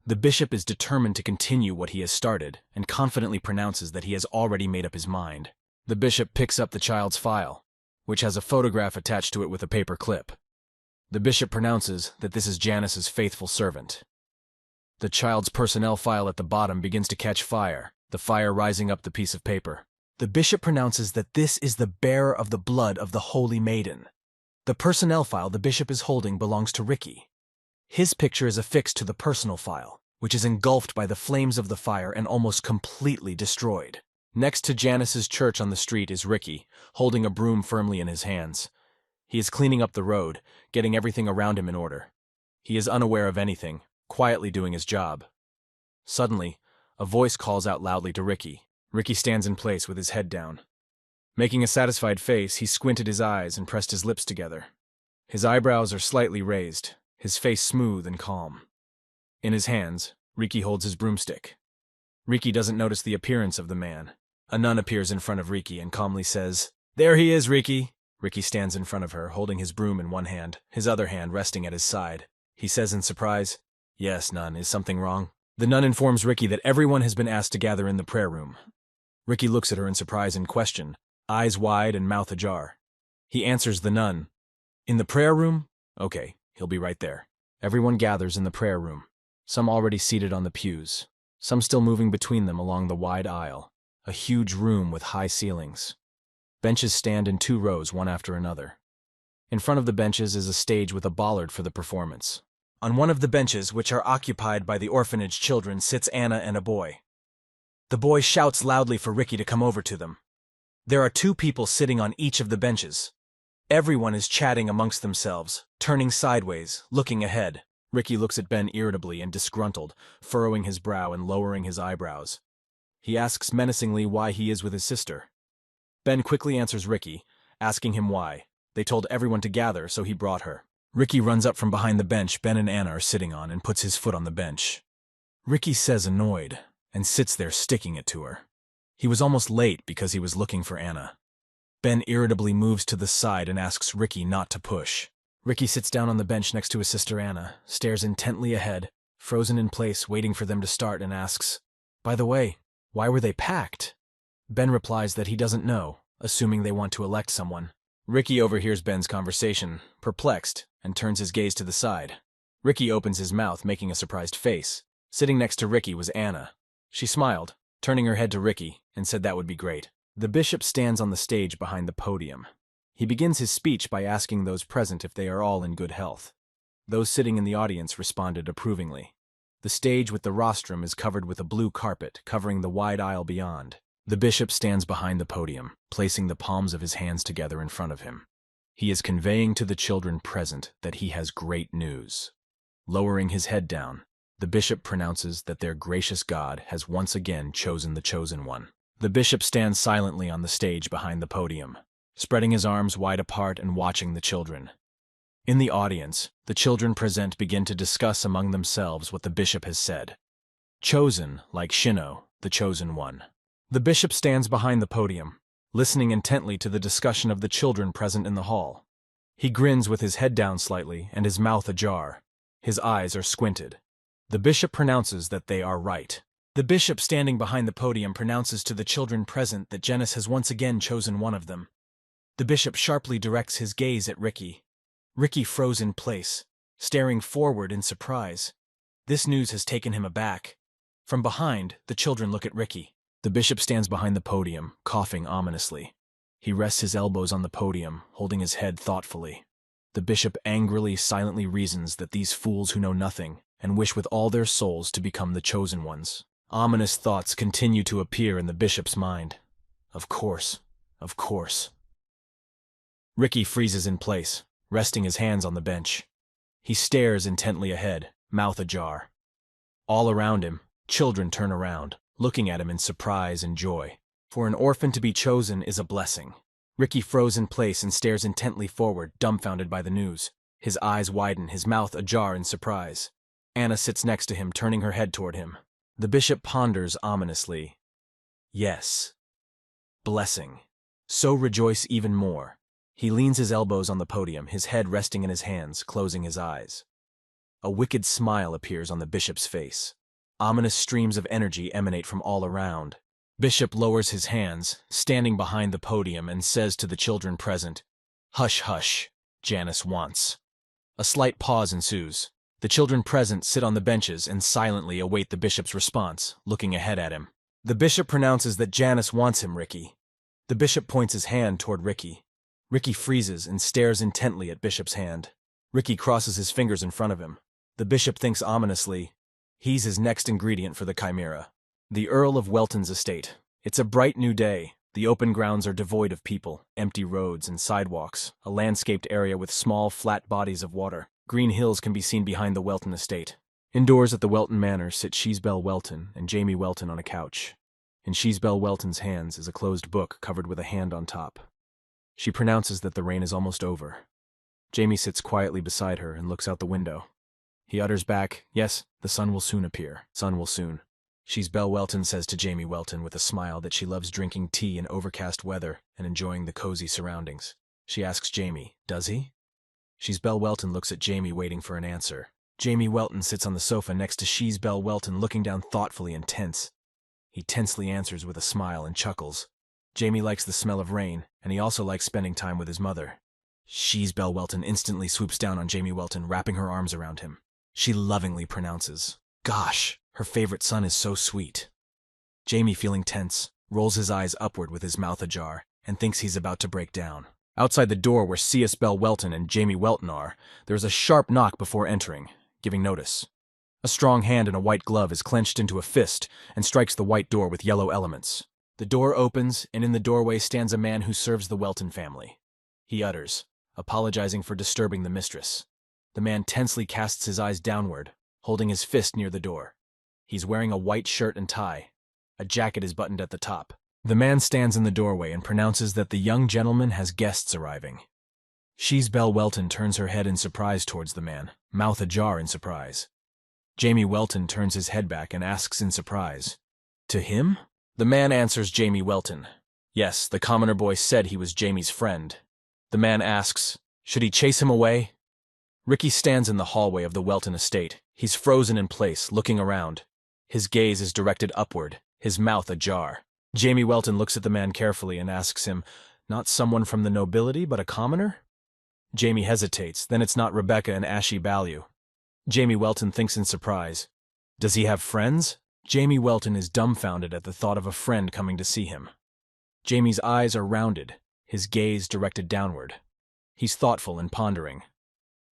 The bishop is determined to continue what he has started and confidently pronounces that he has already made up his mind. The bishop picks up the child's file, which has a photograph attached to it with a paper clip. The bishop pronounces that this is Janice's faithful servant. The child's personnel file at the bottom begins to catch fire, the fire rising up the piece of paper. The bishop pronounces that this is the bearer of the blood of the Holy Maiden. The personnel file the bishop is holding belongs to Ricky. His picture is affixed to the personal file, which is engulfed by the flames of the fire and almost completely destroyed. Next to Janice's church on the street is Ricky, holding a broom firmly in his hands. He is cleaning up the road, getting everything around him in order. He is unaware of anything, quietly doing his job. Suddenly, a voice calls out loudly to Ricky. Ricky stands in place with his head down. Making a satisfied face, he squinted his eyes and pressed his lips together. His eyebrows are slightly raised, his face smooth and calm. In his hands, Ricky holds his broomstick. Ricky doesn't notice the appearance of the man. A nun appears in front of Ricky and calmly says, "There he is, Ricky." Ricky stands in front of her, holding his broom in one hand, his other hand resting at his side. He says in surprise, "Yes, nun, is something wrong?" The nun informs Ricky that everyone has been asked to gather in the prayer room. Ricky looks at her in surprise and question, eyes wide and mouth ajar. He answers the nun, "In the prayer room? Okay, he'll be right there." Everyone gathers in the prayer room, some already seated on the pews, some still moving between them along the wide aisle, a huge room with high ceilings. Benches stand in 2 rows, one after another. In front of the benches is a stage with a bollard for the performance. On one of the benches, which are occupied by the orphanage children, sits Anna and a boy. The boy shouts loudly for Ricky to come over to them. There are 2 people sitting on each of the benches. Everyone is chatting amongst themselves, turning sideways, looking ahead. Ricky looks at Ben irritably and disgruntled, furrowing his brow and lowering his eyebrows. He asks menacingly why he is with his sister. Ben quickly answers Ricky, asking him why. They told everyone to gather, so he brought her. Ricky runs up from behind the bench Ben and Anna are sitting on and puts his foot on the bench. Ricky says annoyed, and sits there sticking it to her. He was almost late because he was looking for Anna. Ben irritably moves to the side and asks Ricky not to push. Ricky sits down on the bench next to his sister Anna, stares intently ahead, frozen in place waiting for them to start, and asks, "By the way, why were they packed?" Ben replies that he doesn't know, assuming they want to elect someone. Ricky overhears Ben's conversation, perplexed, and turns his gaze to the side. Ricky opens his mouth, making a surprised face. Sitting next to Ricky was Anna. She smiled, turning her head to Ricky, and said that would be great. The bishop stands on the stage behind the podium. He begins his speech by asking those present if they are all in good health. Those sitting in the audience responded approvingly. The stage with the rostrum is covered with a blue carpet, covering the wide aisle beyond. The bishop stands behind the podium, placing the palms of his hands together in front of him. He is conveying to the children present that he has great news. Lowering his head down, the bishop pronounces that their gracious God has once again chosen the chosen one. The bishop stands silently on the stage behind the podium, spreading his arms wide apart and watching the children. In the audience, the children present begin to discuss among themselves what the bishop has said. Chosen, like Shino, the chosen one. The bishop stands behind the podium, listening intently to the discussion of the children present in the hall. He grins with his head down slightly and his mouth ajar. His eyes are squinted. The bishop pronounces that they are right. The bishop standing behind the podium pronounces to the children present that Janus has once again chosen one of them. The bishop sharply directs his gaze at Ricky. Ricky froze in place, staring forward in surprise. This news has taken him aback. From behind, the children look at Ricky. The bishop stands behind the podium, coughing ominously. He rests his elbows on the podium, holding his head thoughtfully. The bishop angrily, silently reasons that these fools who know nothing and wish with all their souls to become the chosen ones. Ominous thoughts continue to appear in the bishop's mind. Of course, of course. Ricky freezes in place, resting his hands on the bench. He stares intently ahead, mouth ajar. All around him, children turn around, looking at him in surprise and joy. For an orphan to be chosen is a blessing. Ricky froze in place and stares intently forward, dumbfounded by the news. His eyes widen, his mouth ajar in surprise. Anna sits next to him, turning her head toward him. The bishop ponders ominously. Yes. Blessing. So rejoice even more. He leans his elbows on the podium, his head resting in his hands, closing his eyes. A wicked smile appears on the bishop's face. Ominous streams of energy emanate from all around. Bishop lowers his hands, standing behind the podium, and says to the children present, "Hush, hush, Janus wants." A slight pause ensues. The children present sit on the benches and silently await the bishop's response, looking ahead at him. The bishop pronounces that Janus wants him, Ricky. The bishop points his hand toward Ricky. Ricky freezes and stares intently at Bishop's hand. Ricky crosses his fingers in front of him. The bishop thinks ominously, he's his next ingredient for the chimera. The Earl of Welton's estate. It's a bright new day. The open grounds are devoid of people, empty roads and sidewalks, a landscaped area with small, flat bodies of water. Green hills can be seen behind the Welton estate. Indoors at the Welton Manor sit Sheesbelle Welton and Jamie Welton on a couch. In Sheesbelle Welton's hands is a closed book covered with a hand on top. She pronounces that the rain is almost over. Jamie sits quietly beside her and looks out the window. He utters back, "Yes, the sun will soon appear. Sun will soon." Sheesbelle Welton says to Jamie Welton with a smile that she loves drinking tea in overcast weather and enjoying the cozy surroundings. She asks Jamie, "Does he?" Sheesbelle Welton looks at Jamie, waiting for an answer. Jamie Welton sits on the sofa next to Sheesbelle Welton, looking down thoughtfully and tense. He tensely answers with a smile and chuckles. Jamie likes the smell of rain, and he also likes spending time with his mother. Sheesbelle Welton instantly swoops down on Jamie Welton, wrapping her arms around him. She lovingly pronounces, "Gosh, her favorite son is so sweet." Jamie, feeling tense, rolls his eyes upward with his mouth ajar and thinks he's about to break down. Outside the door where C.S. Belle Welton and Jamie Welton are, there is a sharp knock before entering, giving notice. A strong hand in a white glove is clenched into a fist and strikes the white door with yellow elements. The door opens, and in the doorway stands a man who serves the Welton family. He utters, apologizing for disturbing the mistress. The man tensely casts his eyes downward, holding his fist near the door. He's wearing a white shirt and tie. A jacket is buttoned at the top. The man stands in the doorway and pronounces that the young gentleman has guests arriving. Sheesbelle Welton turns her head in surprise towards the man, mouth ajar in surprise. Jamie Welton turns his head back and asks in surprise, "To him?" The man answers Jamie Welton. Yes, the commoner boy said he was Jamie's friend. The man asks, "Should he chase him away?" Ricky stands in the hallway of the Welton estate. He's frozen in place, looking around. His gaze is directed upward, his mouth ajar. Jamie Welton looks at the man carefully and asks him, "Not someone from the nobility, but a commoner?" Jamie hesitates, then it's not Rebecca and Ashy Ballew. Jamie Welton thinks in surprise. Does he have friends? Jamie Welton is dumbfounded at the thought of a friend coming to see him. Jamie's eyes are rounded, his gaze directed downward. He's thoughtful and pondering.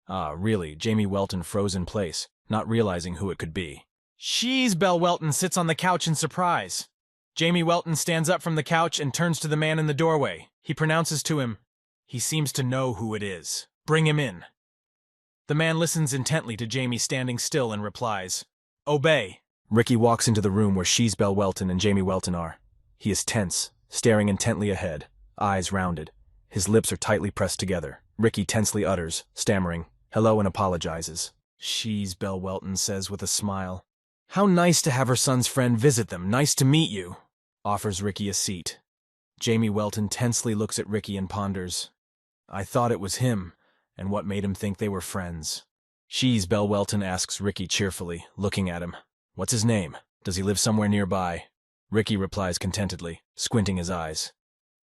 Really, Jamie Welton froze in place, not realizing who it could be. Sheesbelle Welton sits on the couch in surprise. Jamie Welton stands up from the couch and turns to the man in the doorway. He pronounces to him, "He seems to know who it is. Bring him in." The man listens intently to Jamie standing still and replies, "Obey." Ricky walks into the room where Sheesbelle Welton and Jamie Welton are. He is tense, staring intently ahead, eyes rounded. His lips are tightly pressed together. Ricky tensely utters, stammering, "Hello," and apologizes. Sheesbelle Welton says with a smile, "How nice to have her son's friend visit them. Nice to meet you." Offers Ricky a seat. Jamie Welton tensely looks at Ricky and ponders. I thought it was him, and what made him think they were friends. She's Belle Welton asks Ricky cheerfully, looking at him. What's his name? Does he live somewhere nearby? Ricky replies contentedly, squinting his eyes.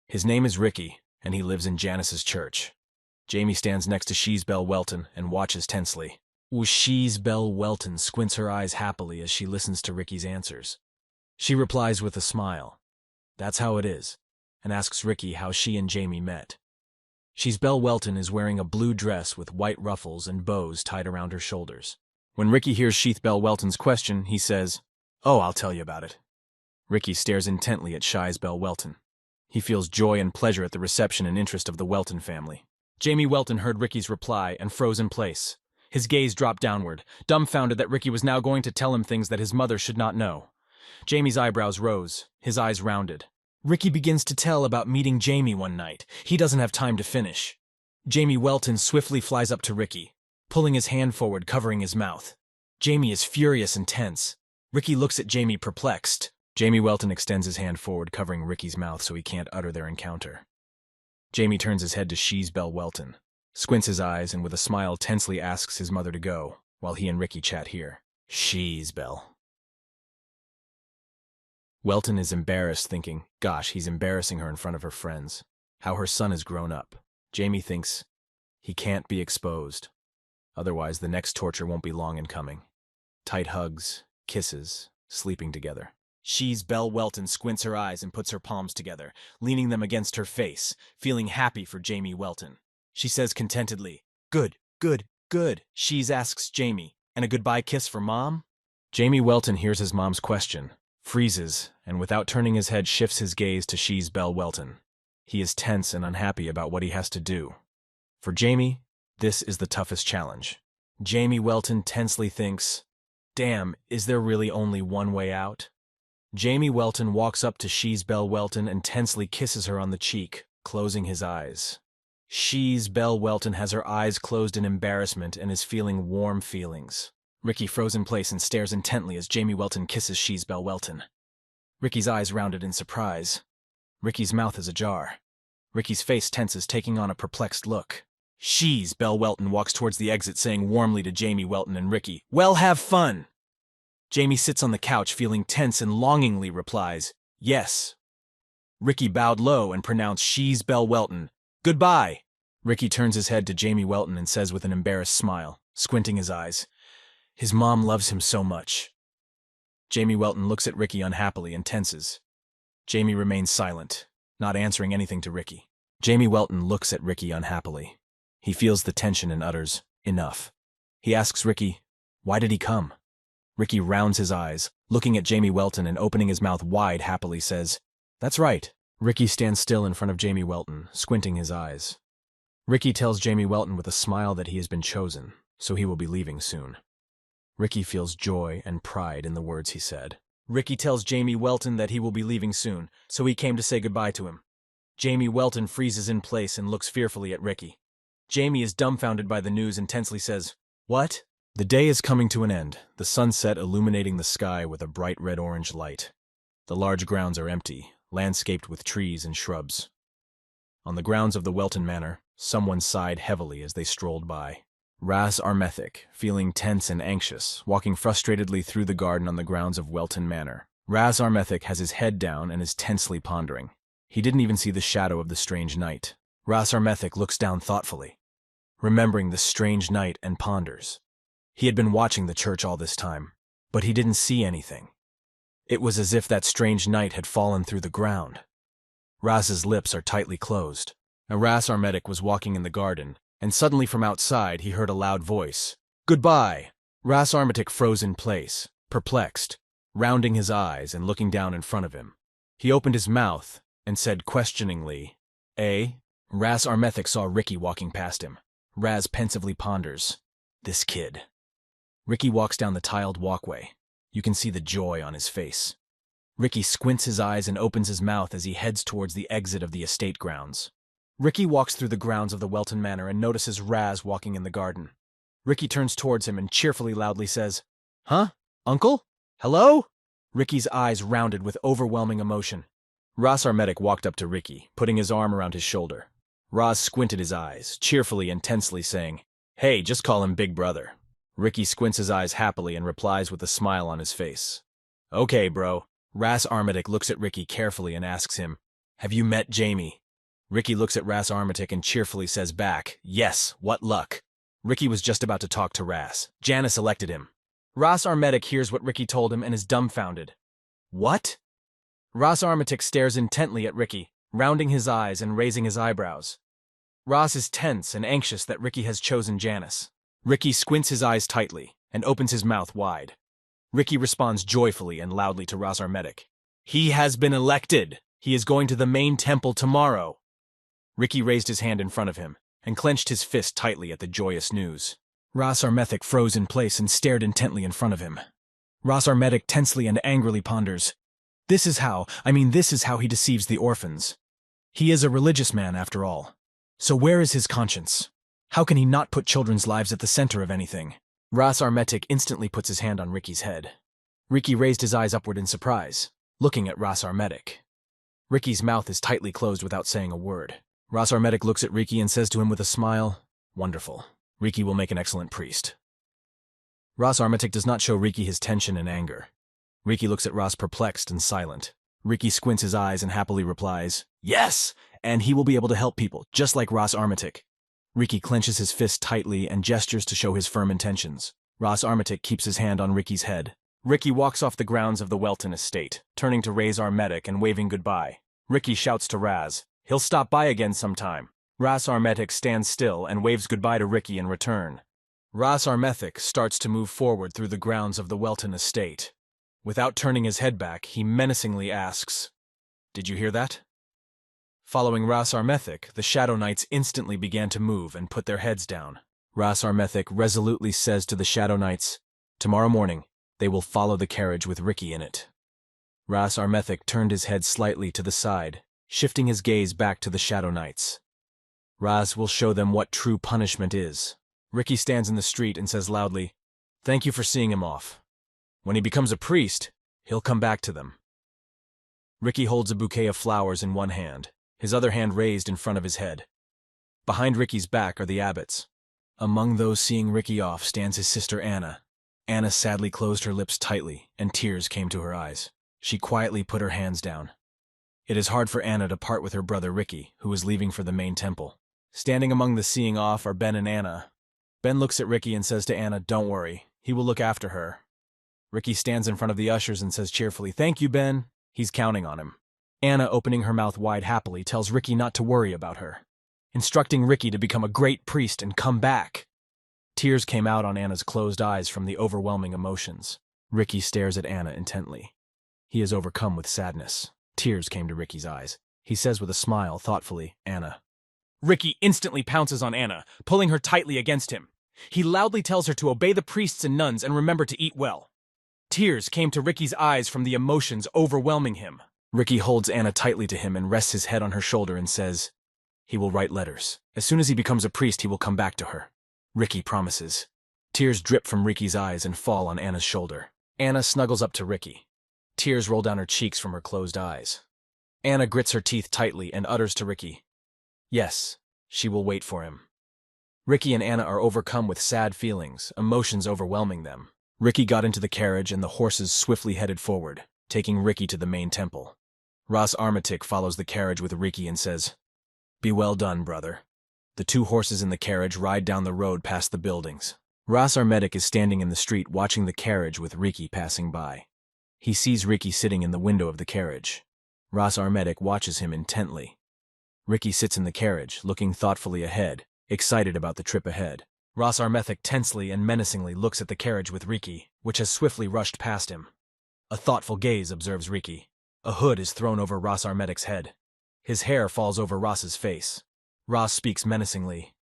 His name is Ricky, and he lives in Janice's church. Jamie stands next to She's Belle Welton and watches tensely. She's Belle Welton squints her eyes happily as she listens to Ricky's answers. She replies with a smile. That's how it is, and asks Ricky how she and Jamie met. She's Belle Welton is wearing a blue dress with white ruffles and bows tied around her shoulders. When Ricky hears Sheath Belle Welton's question, he says, Oh, I'll tell you about it. Ricky stares intently at She's Belle Welton. He feels joy and pleasure at the reception and interest of the Welton family. Jamie Welton heard Ricky's reply and froze in place. His gaze dropped downward, dumbfounded that Ricky was now going to tell him things that his mother should not know. Jamie's eyebrows rose, his eyes rounded. Ricky begins to tell about meeting Jamie one night. He doesn't have time to finish. Jamie Welton swiftly flies up to Ricky, pulling his hand forward, covering his mouth. Jamie is furious and tense. Ricky looks at Jamie perplexed. Jamie Welton extends his hand forward, covering Ricky's mouth so he can't utter their encounter. Jamie turns his head to She's Belle Welton, squints his eyes, and with a smile tensely asks his mother to go, while he and Ricky chat here. She's Belle. Welton is embarrassed, thinking, gosh, he's embarrassing her in front of her friends. How her son has grown up. Jamie thinks he can't be exposed. Otherwise, the next torture won't be long in coming. Tight hugs, kisses, sleeping together. She's Belle Welton squints her eyes and puts her palms together, leaning them against her face, feeling happy for Jamie Welton. She says contentedly, Good, good, good. She's asks Jamie, and a goodbye kiss for Mom? Jamie Welton hears his mom's question, freezes, and without turning his head shifts his gaze to She's Belle Welton. He is tense and unhappy about what he has to do. For Jamie, this is the toughest challenge. Jamie Welton tensely thinks, damn, is there really only one way out? Jamie Welton walks up to She's Belle Welton and tensely kisses her on the cheek, closing his eyes. She's Belle Welton has her eyes closed in embarrassment and is feeling warm feelings. Ricky froze in place and stares intently as Jamie Welton kisses She's Belle Welton. Ricky's eyes rounded in surprise. Ricky's mouth is ajar. Ricky's face tenses, taking on a perplexed look. She's Belle Welton walks towards the exit, saying warmly to Jamie Welton and Ricky, Well, have fun! Jamie sits on the couch, feeling tense, and longingly replies, Yes. Ricky bowed low and pronounced She's Belle Welton, Goodbye! Ricky turns his head to Jamie Welton and says with an embarrassed smile, squinting his eyes, His mom loves him so much. Jamie Welton looks at Ricky unhappily and tenses. Jamie remains silent, not answering anything to Ricky. Jamie Welton looks at Ricky unhappily. He feels the tension and utters, Enough. He asks Ricky, Why did he come? Ricky rounds his eyes, looking at Jamie Welton and opening his mouth wide happily says, That's right. Ricky stands still in front of Jamie Welton, squinting his eyes. Ricky tells Jamie Welton with a smile that he has been chosen, so he will be leaving soon. Ricky feels joy and pride in the words he said. Ricky tells Jamie Welton that he will be leaving soon, so he came to say goodbye to him. Jamie Welton freezes in place and looks fearfully at Ricky. Jamie is dumbfounded by the news and tensely says, What? The day is coming to an end, the sunset illuminating the sky with a bright red-orange light. The large grounds are empty, landscaped with trees and shrubs. On the grounds of the Welton Manor, someone sighed heavily as they strolled by. Ras Armethic, feeling tense and anxious, walking frustratedly through the garden on the grounds of Welton Manor. Ras Armethic has his head down and is tensely pondering. He didn't even see the shadow of the strange night. Ras Armethic looks down thoughtfully, remembering the strange night, and ponders. He had been watching the church all this time, but he didn't see anything. It was as if that strange night had fallen through the ground. Ras's lips are tightly closed. Ras Armetic was walking in the garden, and suddenly from outside he heard a loud voice. Goodbye! Ras Armetic froze in place, perplexed, rounding his eyes and looking down in front of him. He opened his mouth and said questioningly, Eh? Ras Armethic saw Ricky walking past him. Ras pensively ponders, This kid. Ricky walks down the tiled walkway. You can see the joy on his face. Ricky squints his eyes and opens his mouth as he heads towards the exit of the estate grounds. Ricky walks through the grounds of the Welton Manor and notices Ras walking in the garden. Ricky turns towards him and cheerfully loudly says, Huh? Uncle? Hello? Ricky's eyes rounded with overwhelming emotion. Ross Armetic walked up to Ricky, putting his arm around his shoulder. Ross squinted his eyes, cheerfully and tensely saying, "Hey, just call him Big Brother." Ricky squints his eyes happily and replies with a smile on his face. "Okay, bro." Ras Armitic looks at Ricky carefully and asks him, "Have you met Jamie?" Ricky looks at Ras Armitic and cheerfully says back, "Yes, what luck." Ricky was just about to talk to Ras. Janice elected him. Ras Armitic hears what Ricky told him and is dumbfounded. "What?" Ras Armitic stares intently at Ricky, rounding his eyes and raising his eyebrows. Ras is tense and anxious that Ricky has chosen Janice. Ricky squints his eyes tightly and opens his mouth wide. Ricky responds joyfully and loudly to Ras Armitic. "He has been elected! He is going to the main temple tomorrow!" Ricky raised his hand in front of him and clenched his fist tightly at the joyous news. Ras Armitic froze in place and stared intently in front of him. Ras Armitic tensely and angrily ponders. This is how he deceives the orphans. He is a religious man, after all. So where is his conscience? How can he not put children's lives at the center of anything? Ras Armitic instantly puts his hand on Ricky's head. Ricky raised his eyes upward in surprise, looking at Ras Armitic. Ricky's mouth is tightly closed without saying a word. Ras Armitic looks at Ricky and says to him with a smile, "Wonderful. Ricky will make an excellent priest." Ras Armitic does not show Ricky his tension and anger. Ricky looks at Ras perplexed and silent. Ricky squints his eyes and happily replies, "Yes, and he will be able to help people, just like Ras Armitic." Ricky clenches his fist tightly and gestures to show his firm intentions. Ras Armitic keeps his hand on Ricky's head. Ricky walks off the grounds of the Welton estate, turning to Ras Armitic and waving goodbye. Ricky shouts to Ras, "He'll stop by again sometime." Ras Armitic stands still and waves goodbye to Ricky in return. Ras Armitic starts to move forward through the grounds of the Welton estate. Without turning his head back, he menacingly asks, "Did you hear that?" Following Ras Armitic, the Shadow Knights instantly began to move and put their heads down. Ras Armitic resolutely says to the Shadow Knights, "Tomorrow morning, they will follow the carriage with Ricky in it." Ras Armitic turned his head slightly to the side, shifting his gaze back to the Shadow Knights. Ras will show them what true punishment is. Ricky stands in the street and says loudly, "Thank you for seeing him off. When he becomes a priest, he'll come back to them." Ricky holds a bouquet of flowers in one hand, his other hand raised in front of his head. Behind Ricky's back are the abbots. Among those seeing Ricky off stands his sister Anna. Anna sadly closed her lips tightly, and tears came to her eyes. She quietly put her hands down. It is hard for Anna to part with her brother Ricky, who is leaving for the main temple. Standing among the seeing off are Ben and Anna. Ben looks at Ricky and says to Anna, "Don't worry, he will look after her." Ricky stands in front of the ushers and says cheerfully, "Thank you, Ben." He's counting on him. Anna, opening her mouth wide happily, tells Ricky not to worry about her, instructing Ricky to become a great priest and come back. Tears came out on Anna's closed eyes from the overwhelming emotions. Ricky stares at Anna intently. He is overcome with sadness. Tears came to Ricky's eyes. He says with a smile, thoughtfully, "Anna." Ricky instantly pounces on Anna, pulling her tightly against him. He loudly tells her to obey the priests and nuns and remember to eat well. Tears came to Ricky's eyes from the emotions overwhelming him. Ricky holds Anna tightly to him and rests his head on her shoulder and says, "He will write letters. As soon as he becomes a priest, he will come back to her." Ricky promises. Tears drip from Ricky's eyes and fall on Anna's shoulder. Anna snuggles up to Ricky. Tears roll down her cheeks from her closed eyes. Anna grits her teeth tightly and utters to Ricky, "Yes, she will wait for him." Ricky and Anna are overcome with sad feelings, emotions overwhelming them. Ricky got into the carriage and the horses swiftly headed forward, taking Ricky to the main temple. Ras Armitic follows the carriage with Ricky and says, "Be well done, brother." The two horses in the carriage ride down the road past the buildings. Ras Armitic is standing in the street watching the carriage with Ricky passing by. He sees Ricky sitting in the window of the carriage. Ras Armitic watches him intently. Ricky sits in the carriage, looking thoughtfully ahead, excited about the trip ahead. Ras Armitic tensely and menacingly looks at the carriage with Ricky, which has swiftly rushed past him. A thoughtful gaze observes Ricky. A hood is thrown over Ras Armitic's head. His hair falls over Ras's face. Ras speaks menacingly.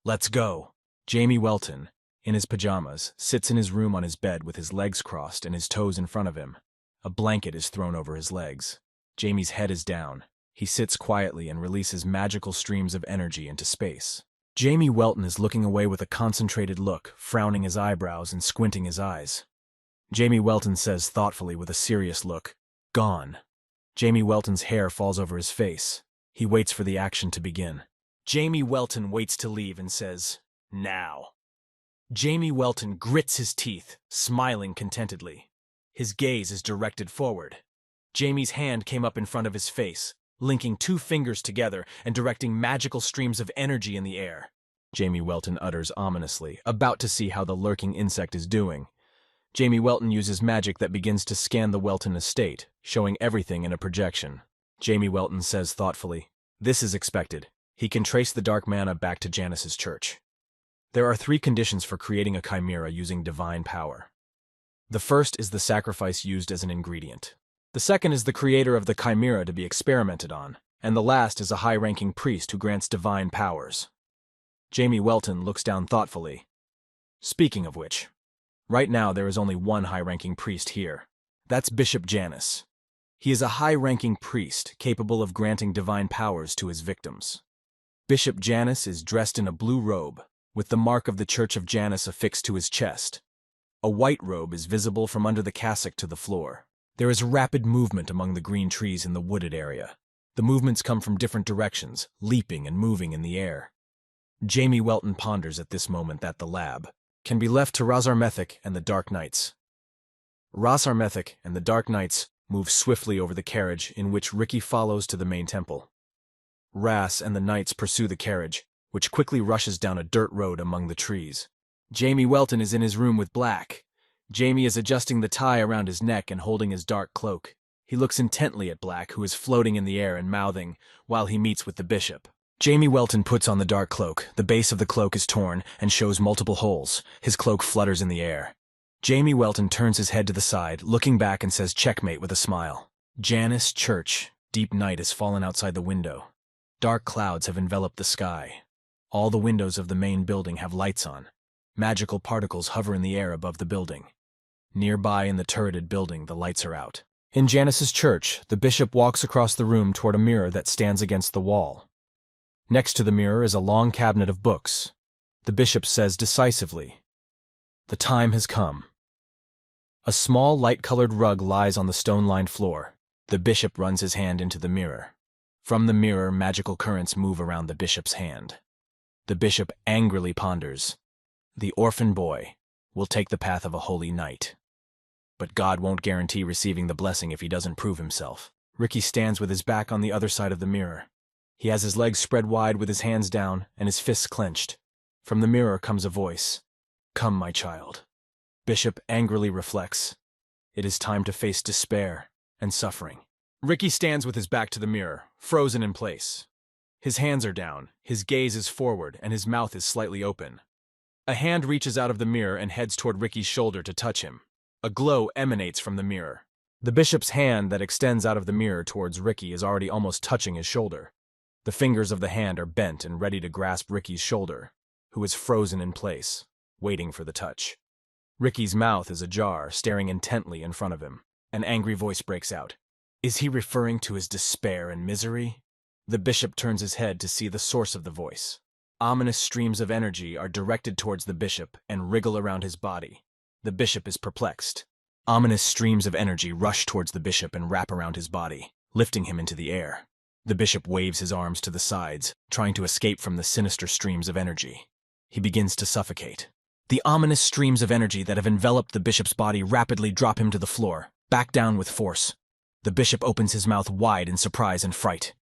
"Let's go." Jamie Welton, in his pajamas, sits in his room on his bed with his legs crossed and his toes in front of him. A blanket is thrown over his legs. Jamie's head is down. He sits quietly and releases magical streams of energy into space. Jamie Welton is looking away with a concentrated look, frowning his eyebrows and squinting his eyes. Jamie Welton says thoughtfully with a serious look, "Gone." Jamie Welton's hair falls over his face. He waits for the action to begin. Jamie Welton waits to leave and says, "Now." Jamie Welton grits his teeth, smiling contentedly. His gaze is directed forward. Jamie's hand came up in front of his face, linking two fingers together and directing magical streams of energy in the air. Jamie Welton utters ominously, about to see how the lurking insect is doing. Jamie Welton uses magic that begins to scan the Welton estate, showing everything in a projection. Jamie Welton says thoughtfully, "This is expected. He can trace the dark mana back to Janice's church." There are 3 conditions for creating a chimera using divine power. The first is the sacrifice used as an ingredient. The second is the creator of the chimera to be experimented on, and the last is a high-ranking priest who grants divine powers. Jamie Welton looks down thoughtfully. Speaking of which, right now there is only one high-ranking priest here. That's Bishop Janice. He is a high-ranking priest capable of granting divine powers to his victims. Bishop Janice is dressed in a blue robe, with the mark of the Church of Janus affixed to his chest. A white robe is visible from under the cassock to the floor. There is rapid movement among the green trees in the wooded area. The movements come from different directions, leaping and moving in the air. Jamie Welton ponders at this moment that the lab can be left to Razarmethik and the Dark Knights. Razarmethik and the Dark Knights move swiftly over the carriage in which Ricky follows to the main temple. Ras and the Knights pursue the carriage, which quickly rushes down a dirt road among the trees. Jamie Welton is in his room with Black. Jamie is adjusting the tie around his neck and holding his dark cloak. He looks intently at Black, who is floating in the air and mouthing, while he meets with the bishop. Jamie Welton puts on the dark cloak. The base of the cloak is torn and shows multiple holes. His cloak flutters in the air. Jamie Welton turns his head to the side, looking back and says checkmate with a smile. Janus Church. Deep night has fallen outside the window. Dark clouds have enveloped the sky. All the windows of the main building have lights on. Magical particles hover in the air above the building. Nearby in the turreted building, the lights are out. In Janus's church, the bishop walks across the room toward a mirror that stands against the wall. Next to the mirror is a long cabinet of books. The bishop says decisively, "The time has come." A small light-colored rug lies on the stone-lined floor. The bishop runs his hand into the mirror. From the mirror, magical currents move around the bishop's hand. The bishop angrily ponders. The orphan boy will take the path of a holy knight. But God won't guarantee receiving the blessing if he doesn't prove himself. Ricky stands with his back on the other side of the mirror. He has his legs spread wide with his hands down and his fists clenched. From the mirror comes a voice. "Come, my child." Bishop angrily reflects. It is time to face despair and suffering. Ricky stands with his back to the mirror, frozen in place. His hands are down, his gaze is forward, and his mouth is slightly open. A hand reaches out of the mirror and heads toward Ricky's shoulder to touch him. A glow emanates from the mirror. The bishop's hand that extends out of the mirror towards Ricky is already almost touching his shoulder. The fingers of the hand are bent and ready to grasp Ricky's shoulder, who is frozen in place, waiting for the touch. Ricky's mouth is ajar, staring intently in front of him. An angry voice breaks out. Is he referring to his despair and misery? The bishop turns his head to see the source of the voice. Ominous streams of energy are directed towards the bishop and wriggle around his body. The bishop is perplexed. Ominous streams of energy rush towards the bishop and wrap around his body, lifting him into the air. The bishop waves his arms to the sides, trying to escape from the sinister streams of energy. He begins to suffocate. The ominous streams of energy that have enveloped the bishop's body rapidly drop him to the floor, back down with force. The bishop opens his mouth wide in surprise and fright.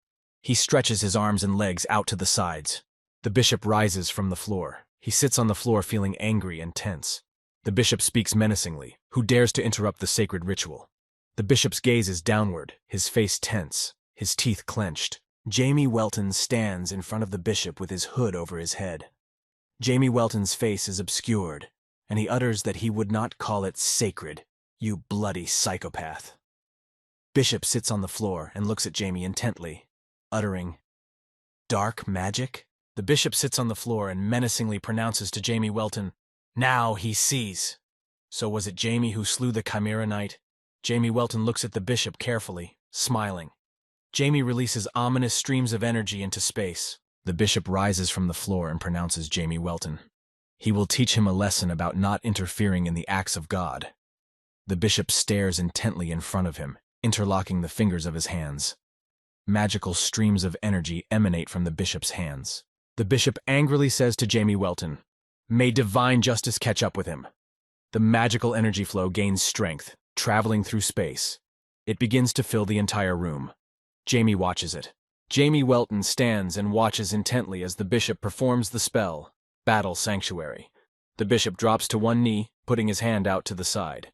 He stretches his arms and legs out to the sides. The bishop rises from the floor. He sits on the floor feeling angry and tense. The bishop speaks menacingly. Who dares to interrupt the sacred ritual? The bishop's gaze is downward, his face tense, his teeth clenched. Jamie Welton stands in front of the bishop with his hood over his head. Jamie Welton's face is obscured, and he utters that he would not call it sacred, "You bloody psychopath." Bishop sits on the floor and looks at Jamie intently, uttering, "Dark magic?" The bishop sits on the floor and menacingly pronounces to Jamie Welton, "Now he sees." So was it Jamie who slew the Chimera Knight? Jamie Welton looks at the bishop carefully, smiling. Jamie releases ominous streams of energy into space. The bishop rises from the floor and pronounces Jamie Welton. He will teach him a lesson about not interfering in the acts of God. The bishop stares intently in front of him, interlocking the fingers of his hands. Magical streams of energy emanate from the bishop's hands. The bishop angrily says to Jamie Welton, "May divine justice catch up with him." The magical energy flow gains strength, traveling through space. It begins to fill the entire room. Jamie watches it. Jamie Welton stands and watches intently as the bishop performs the spell, Battle Sanctuary. The bishop drops to one knee, putting his hand out to the side.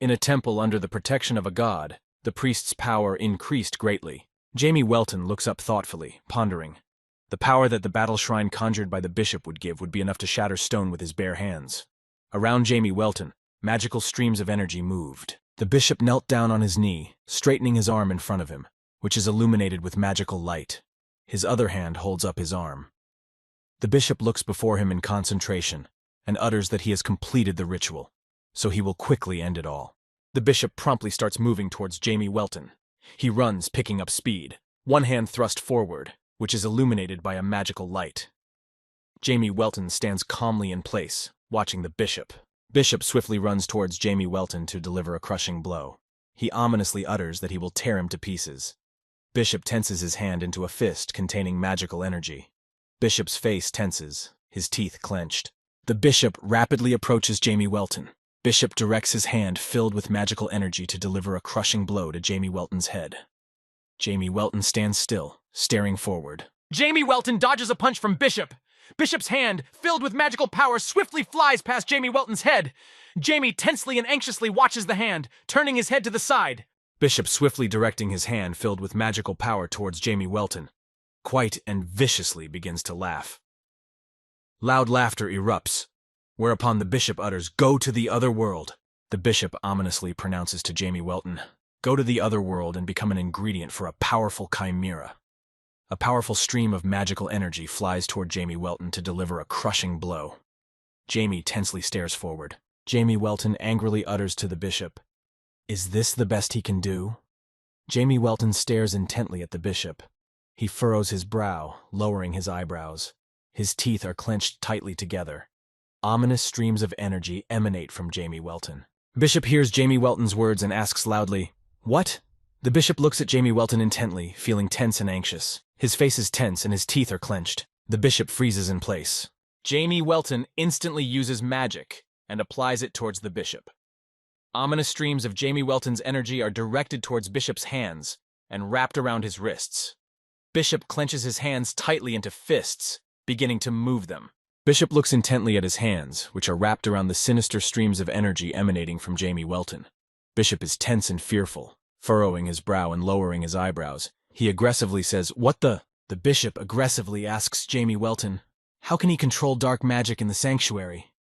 In a temple under the protection of a god, the priest's power increased greatly. Jamie Welton looks up thoughtfully, pondering. The power that the battle shrine conjured by the bishop would give would be enough to shatter stone with his bare hands. Around Jamie Welton, magical streams of energy moved. The bishop knelt down on his knee, straightening his arm in front of him, which is illuminated with magical light. His other hand holds up his arm. The bishop looks before him in concentration and utters that he has completed the ritual, so he will quickly end it all. The bishop promptly starts moving towards Jamie Welton. He runs, picking up speed, one hand thrust forward, which is illuminated by a magical light. Jamie Welton stands calmly in place, watching the bishop. Bishop swiftly runs towards Jamie Welton to deliver a crushing blow. He ominously utters that he will tear him to pieces. Bishop tenses his hand into a fist containing magical energy. Bishop's face tenses, his teeth clenched. The bishop rapidly approaches Jamie Welton. Bishop directs his hand filled with magical energy to deliver a crushing blow to Jamie Welton's head. Jamie Welton stands still, staring forward. Jamie Welton dodges a punch from Bishop. Bishop's hand, filled with magical power, swiftly flies past Jamie Welton's head. Jamie tensely and anxiously watches the hand, turning his head to the side. Bishop swiftly directing his hand filled with magical power towards Jamie Welton, quite and viciously begins to laugh. Loud laughter erupts, whereupon the bishop utters, "Go to the other world." The bishop ominously pronounces to Jamie Welton, "Go to the other world and become an ingredient for a powerful chimera." A powerful stream of magical energy flies toward Jamie Welton to deliver a crushing blow. Jamie tensely stares forward. Jamie Welton angrily utters to the bishop, "Is this the best he can do?" Jamie Welton stares intently at the bishop. He furrows his brow, lowering his eyebrows. His teeth are clenched tightly together. Ominous streams of energy emanate from Jamie Welton. Bishop hears Jamie Welton's words and asks loudly, "What?" The bishop looks at Jamie Welton intently, feeling tense and anxious. His face is tense and his teeth are clenched. The bishop freezes in place. Jamie Welton instantly uses magic and applies it towards the bishop. Ominous streams of Jamie Welton's energy are directed towards Bishop's hands and wrapped around his wrists. Bishop clenches his hands tightly into fists, beginning to move them. Bishop looks intently at his hands, which are wrapped around the sinister streams of energy emanating from Jamie Welton. Bishop is tense and fearful, furrowing his brow and lowering his eyebrows. He aggressively says, "What the?" The bishop aggressively asks Jamie Welton, "How can he control dark magic in the sanctuary?"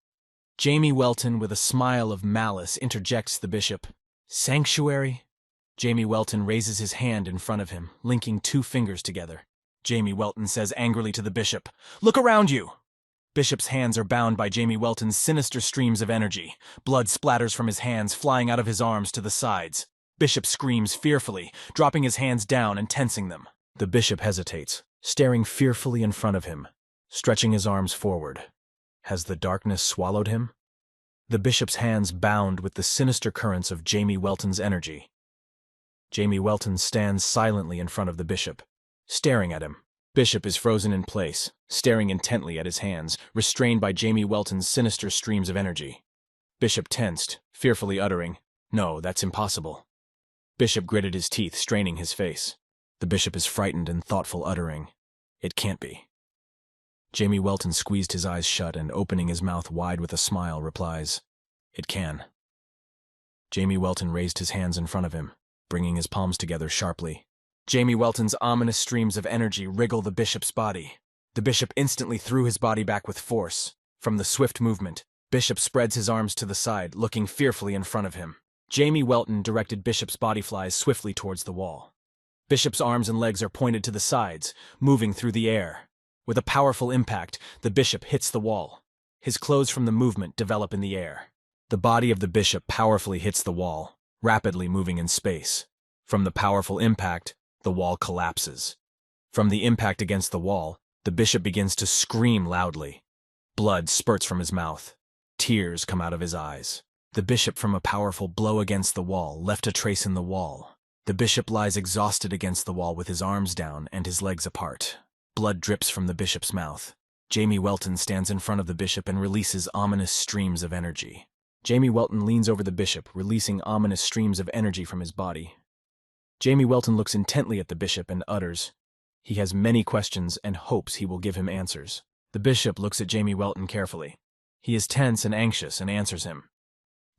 Jamie Welton, with a smile of malice, interjects the bishop, "Sanctuary?" Jamie Welton raises his hand in front of him, linking two fingers together. Jamie Welton says angrily to the bishop, "Look around you!" Bishop's hands are bound by Jamie Welton's sinister streams of energy. Blood splatters from his hands, flying out of his arms to the sides. Bishop screams fearfully, dropping his hands down and tensing them. The bishop hesitates, staring fearfully in front of him, stretching his arms forward. Has the darkness swallowed him? The bishop's hands bound with the sinister currents of Jamie Welton's energy. Jamie Welton stands silently in front of the bishop, staring at him. Bishop is frozen in place, staring intently at his hands, restrained by Jamie Welton's sinister streams of energy. Bishop tensed, fearfully uttering, "No, that's impossible." Bishop gritted his teeth, straining his face. The bishop is frightened and thoughtful, uttering, "It can't be." Jamie Welton squeezed his eyes shut and, opening his mouth wide with a smile, replies, "It can." Jamie Welton raised his hands in front of him, bringing his palms together sharply. Jamie Welton's ominous streams of energy wriggle the bishop's body. The bishop instantly threw his body back with force. From the swift movement, Bishop spreads his arms to the side, looking fearfully in front of him. Jamie Welton directed Bishop's body flies swiftly towards the wall. Bishop's arms and legs are pointed to the sides, moving through the air. With a powerful impact, the bishop hits the wall. His clothes from the movement develop in the air. The body of the bishop powerfully hits the wall, rapidly moving in space. From the powerful impact, the wall collapses. From the impact against the wall, the bishop begins to scream loudly. Blood spurts from his mouth. Tears come out of his eyes. The bishop, from a powerful blow against the wall, left a trace in the wall. The bishop lies exhausted against the wall with his arms down and his legs apart. Blood drips from the bishop's mouth. Jamie Welton stands in front of the bishop and releases ominous streams of energy. Jamie Welton leans over the bishop, releasing ominous streams of energy from his body. Jamie Welton looks intently at the bishop and utters, he has many questions and hopes he will give him answers. The bishop looks at Jamie Welton carefully. He is tense and anxious and answers him.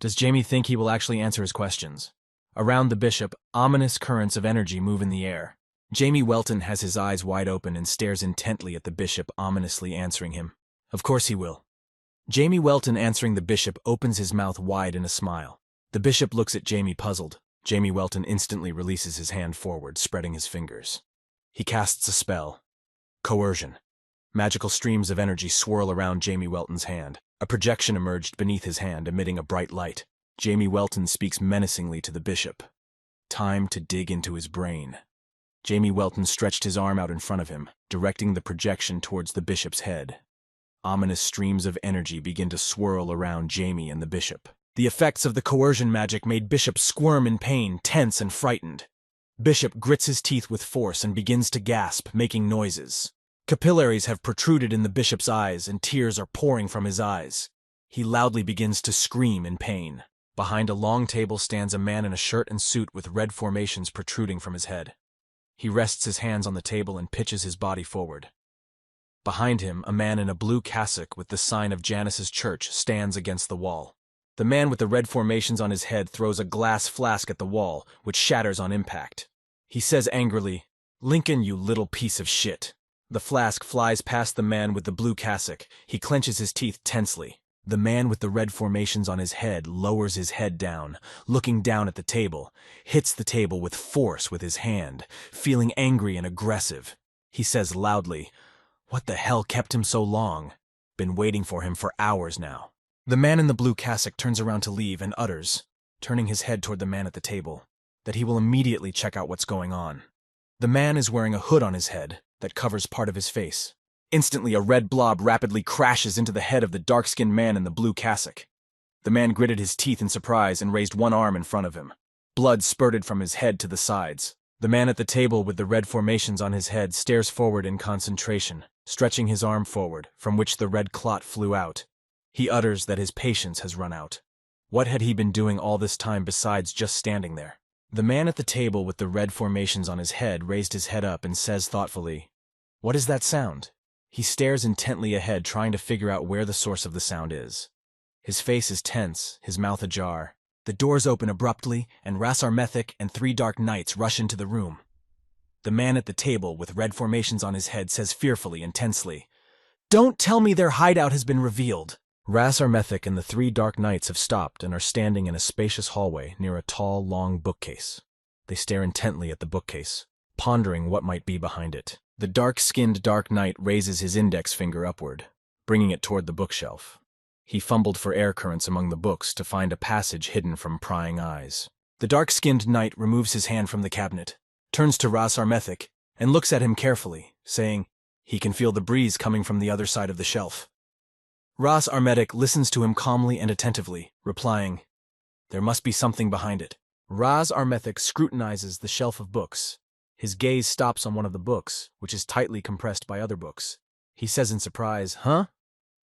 Does Jamie think he will actually answer his questions? Around the bishop, ominous currents of energy move in the air. Jamie Welton has his eyes wide open and stares intently at the bishop, ominously answering him. Of course he will. Jamie Welton answering the bishop opens his mouth wide in a smile. The bishop looks at Jamie puzzled. Jamie Welton instantly releases his hand forward, spreading his fingers. He casts a spell. Coercion. Magical streams of energy swirl around Jamie Welton's hand. A projection emerged beneath his hand, emitting a bright light. Jamie Welton speaks menacingly to the bishop. Time to dig into his brain. Jamie Welton stretched his arm out in front of him, directing the projection towards the bishop's head. Ominous streams of energy begin to swirl around Jamie and the bishop. The effects of the coercion magic made Bishop squirm in pain, tense and frightened. Bishop grits his teeth with force and begins to gasp, making noises. Capillaries have protruded in the bishop's eyes and tears are pouring from his eyes. He loudly begins to scream in pain. Behind a long table stands a man in a shirt and suit with red formations protruding from his head. He rests his hands on the table and pitches his body forward. Behind him, a man in a blue cassock with the sign of Janus's church stands against the wall. The man with the red formations on his head throws a glass flask at the wall, which shatters on impact. He says angrily, "Lincoln, you little piece of shit." The flask flies past the man with the blue cassock. He clenches his teeth tensely. The man with the red formations on his head lowers his head down, looking down at the table, hits the table with force with his hand, feeling angry and aggressive. He says loudly, "What the hell kept him so long? Been waiting for him for hours now." The man in the blue cassock turns around to leave and utters, turning his head toward the man at the table, that he will immediately check out what's going on. The man is wearing a hood on his head that covers part of his face. Instantly, a red blob rapidly crashes into the head of the dark-skinned man in the blue cassock. The man gritted his teeth in surprise and raised one arm in front of him. Blood spurted from his head to the sides. The man at the table with the red formations on his head stares forward in concentration, stretching his arm forward, from which the red clot flew out. He utters that his patience has run out. What had he been doing all this time besides just standing there? The man at the table with the red formations on his head raised his head up and says thoughtfully, "What is that sound?" He stares intently ahead, trying to figure out where the source of the sound is. His face is tense, his mouth ajar. The doors open abruptly, and Rasar Methik and 3 dark knights rush into the room. The man at the table with red formations on his head says fearfully and tensely, "Don't tell me their hideout has been revealed." Rasar Methik and the 3 dark knights have stopped and are standing in a spacious hallway near a tall, long bookcase. They stare intently at the bookcase, pondering what might be behind it. The dark-skinned dark knight raises his index finger upward, bringing it toward the bookshelf. He fumbled for air currents among the books to find a passage hidden from prying eyes. The dark-skinned knight removes his hand from the cabinet, turns to Rasar Methik, and looks at him carefully, saying, "He can feel the breeze coming from the other side of the shelf." Ras Armetic listens to him calmly and attentively, replying, "There must be something behind it." Ras Armetic scrutinizes the shelf of books. His gaze stops on one of the books, which is tightly compressed by other books. He says in surprise, "Huh?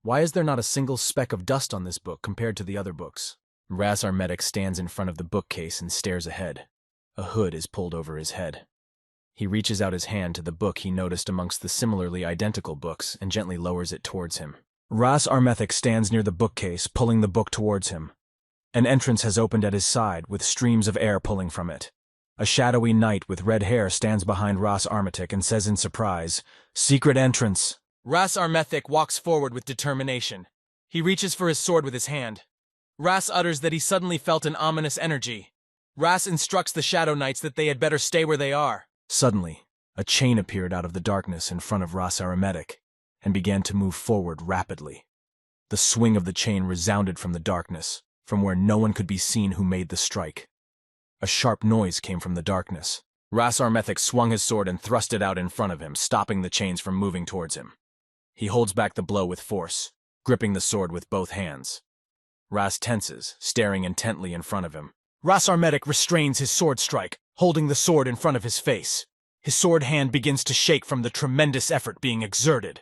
Why is there not a single speck of dust on this book compared to the other books?" Ras Armetic stands in front of the bookcase and stares ahead. A hood is pulled over his head. He reaches out his hand to the book he noticed amongst the similarly identical books and gently lowers it towards him. Ras Armetic stands near the bookcase, pulling the book towards him. An entrance has opened at his side, with streams of air pulling from it. A shadowy knight with red hair stands behind Ras Armetic and says in surprise, "Secret entrance." Ras Armetic walks forward with determination. He reaches for his sword with his hand. Ras utters that he suddenly felt an ominous energy. Ras instructs the Shadow Knights that they had better stay where they are. Suddenly, a chain appeared out of the darkness in front of Ras Armetic and began to move forward rapidly. The swing of the chain resounded from the darkness, from where no one could be seen who made the strike. A sharp noise came from the darkness. Ras Armetic swung his sword and thrust it out in front of him, stopping the chains from moving towards him. He holds back the blow with force, gripping the sword with both hands. Ras tenses, staring intently in front of him. Ras Armetic restrains his sword strike, holding the sword in front of his face. His sword hand begins to shake from the tremendous effort being exerted.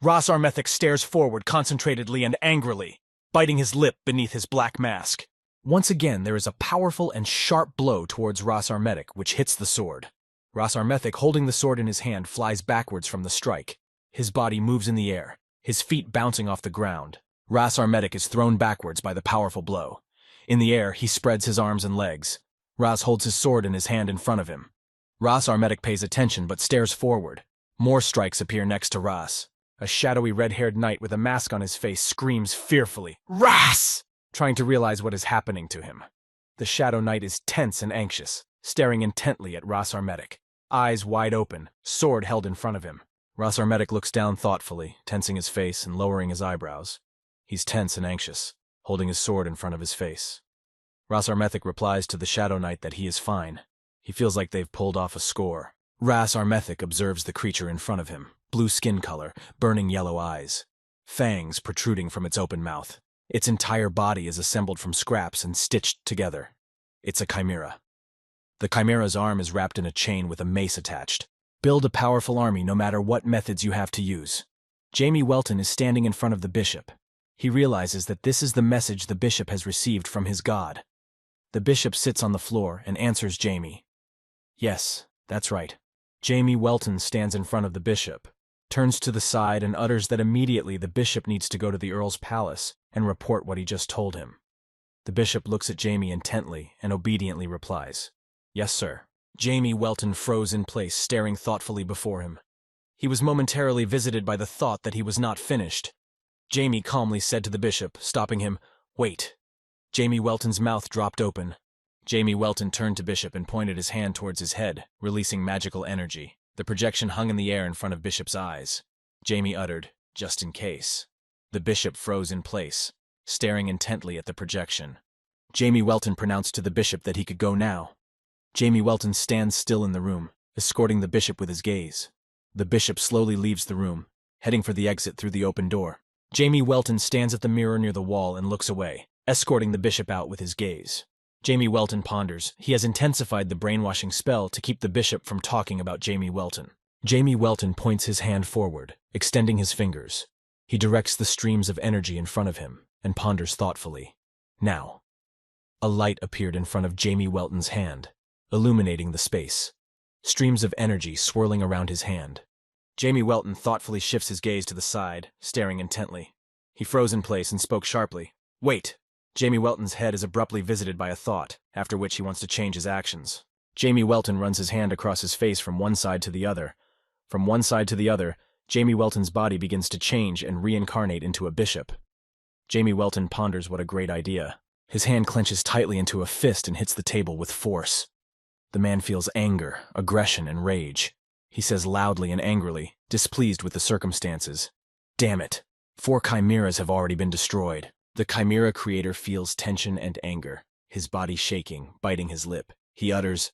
Ras Armethek stares forward concentratedly and angrily, biting his lip beneath his black mask. Once again, there is a powerful and sharp blow towards Ras Armethek, which hits the sword. Ras Armethek, holding the sword in his hand, flies backwards from the strike. His body moves in the air, his feet bouncing off the ground. Ras Armethek is thrown backwards by the powerful blow. In the air, he spreads his arms and legs. Ras holds his sword in his hand in front of him. Ras Armethek pays attention but stares forward. More strikes appear next to Ras. A shadowy red-haired knight with a mask on his face screams fearfully, "Ras!" trying to realize what is happening to him. The Shadow Knight is tense and anxious, staring intently at Ras Armethek, eyes wide open, sword held in front of him. Ras Armethek looks down thoughtfully, tensing his face and lowering his eyebrows. He's tense and anxious, holding his sword in front of his face. Ras Armethek replies to the Shadow Knight that he is fine. He feels like they've pulled off a score. Ras Armethek observes the creature in front of him, blue skin color, burning yellow eyes, fangs protruding from its open mouth. Its entire body is assembled from scraps and stitched together. It's a chimera. The chimera's arm is wrapped in a chain with a mace attached. Build a powerful army no matter what methods you have to use. Jamie Welton is standing in front of the bishop. He realizes that this is the message the bishop has received from his god. The bishop sits on the floor and answers Jamie. Yes, that's right. Jamie Welton stands in front of the bishop, turns to the side and utters that immediately the bishop needs to go to the Earl's palace and report what he just told him. The bishop looks at Jamie intently and obediently replies, "Yes, sir." Jamie Welton froze in place, staring thoughtfully before him. He was momentarily visited by the thought that he was not finished. Jamie calmly said to the bishop, stopping him, "Wait." Jamie Welton's mouth dropped open. Jamie Welton turned to Bishop and pointed his hand towards his head, releasing magical energy. The projection hung in the air in front of Bishop's eyes. Jamie uttered, "Just in case." The bishop froze in place, staring intently at the projection. Jamie Welton pronounced to the bishop that he could go now. Jamie Welton stands still in the room, escorting the bishop with his gaze. The bishop slowly leaves the room, heading for the exit through the open door. Jamie Welton stands at the mirror near the wall and looks away, escorting the bishop out with his gaze. Jamie Welton ponders. He has intensified the brainwashing spell to keep the bishop from talking about Jamie Welton. Jamie Welton points his hand forward, extending his fingers. He directs the streams of energy in front of him and ponders thoughtfully. Now, a light appeared in front of Jamie Welton's hand, illuminating the space. Streams of energy swirling around his hand. Jamie Welton thoughtfully shifts his gaze to the side, staring intently. He froze in place and spoke sharply. "Wait!" Jamie Welton's head is abruptly visited by a thought, after which he wants to change his actions. Jamie Welton runs his hand across his face from one side to the other. From one side to the other, Jamie Welton's body begins to change and reincarnate into a bishop. Jamie Welton ponders what a great idea. His hand clenches tightly into a fist and hits the table with force. The man feels anger, aggression, and rage. He says loudly and angrily, displeased with the circumstances, "Damn it! 4 chimeras have already been destroyed." The chimera creator feels tension and anger, his body shaking, biting his lip. He utters,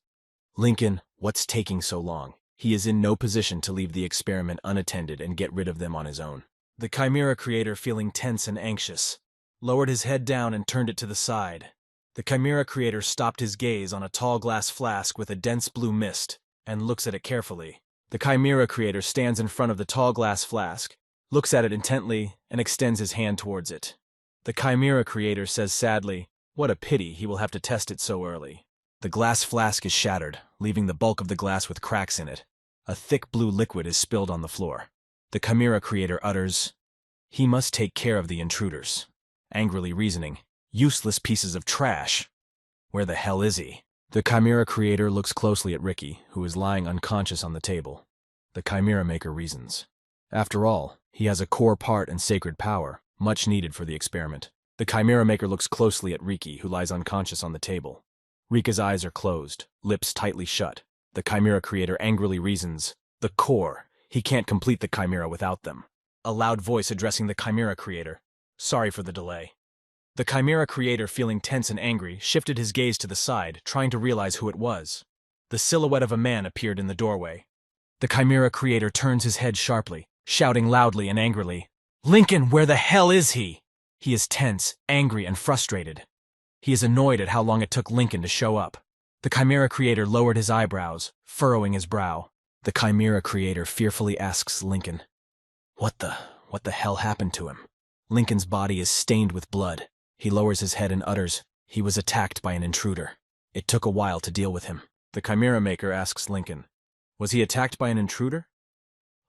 "Lincoln, what's taking so long?" He is in no position to leave the experiment unattended and get rid of them on his own. The chimera creator, feeling tense and anxious, lowered his head down and turned it to the side. The chimera creator stopped his gaze on a tall glass flask with a dense blue mist and looks at it carefully. The chimera creator stands in front of the tall glass flask, looks at it intently, and extends his hand towards it. The chimera creator says sadly, "What a pity he will have to test it so early." The glass flask is shattered, leaving the bulk of the glass with cracks in it. A thick blue liquid is spilled on the floor. The chimera creator utters, "He must take care of the intruders." Angrily reasoning, "Useless pieces of trash. Where the hell is he?" The chimera creator looks closely at Ricky, who is lying unconscious on the table. The chimera maker reasons. After all, he has a core part and sacred power, much needed for the experiment. The chimera maker looks closely at Riki, who lies unconscious on the table. Rika's eyes are closed, lips tightly shut. The chimera creator angrily reasons, "The core. He can't complete the chimera without them." A loud voice addressing the chimera creator, "Sorry for the delay." The chimera creator, feeling tense and angry, shifted his gaze to the side, trying to realize who it was. The silhouette of a man appeared in the doorway. The chimera creator turns his head sharply, shouting loudly and angrily, "Lincoln, where the hell is he?" He is tense, angry, and frustrated. He is annoyed at how long it took Lincoln to show up. The Chimera Creator lowered his eyebrows, furrowing his brow. The Chimera Creator fearfully asks Lincoln, What the hell happened to him? Lincoln's body is stained with blood. He lowers his head and utters, he was attacked by an intruder. It took a while to deal with him. The Chimera Maker asks Lincoln, was he attacked by an intruder?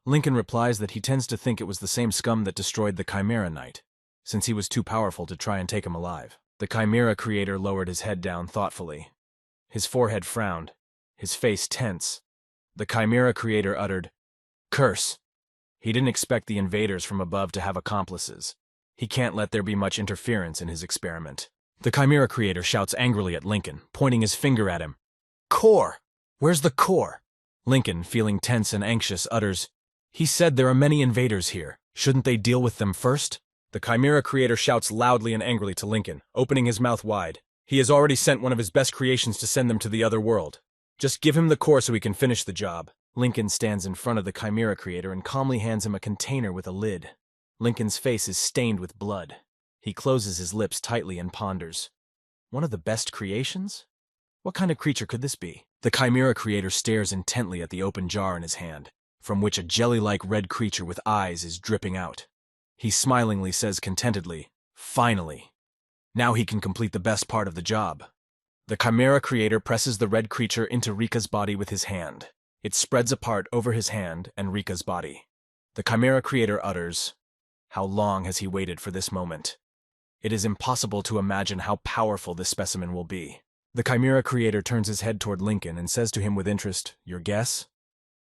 Lincoln replies that he tends to think it was the same scum that destroyed the Chimera Knight, since he was too powerful to try and take him alive. The Chimera Creator lowered his head down thoughtfully. His forehead frowned, his face tense. The Chimera Creator uttered, curse. He didn't expect the invaders from above to have accomplices. He can't let there be much interference in his experiment. The Chimera Creator shouts angrily at Lincoln, pointing his finger at him. Core! Where's the core? Lincoln, feeling tense and anxious, utters, he said there are many invaders here. Shouldn't they deal with them first? The Chimera Creator shouts loudly and angrily to Lincoln, opening his mouth wide. He has already sent one of his best creations to send them to the other world. Just give him the core so he can finish the job. Lincoln stands in front of the Chimera Creator and calmly hands him a container with a lid. Lincoln's face is stained with blood. He closes his lips tightly and ponders. One of the best creations? What kind of creature could this be? The Chimera Creator stares intently at the open jar in his hand, from which a jelly-like red creature with eyes is dripping out. He smilingly says contentedly, finally. Now he can complete the best part of the job. The Chimera Creator presses the red creature into Rika's body with his hand. It spreads apart over his hand and Rika's body. The Chimera Creator utters, how long has he waited for this moment? It is impossible to imagine how powerful this specimen will be. The Chimera Creator turns his head toward Lincoln and says to him with interest, your guess?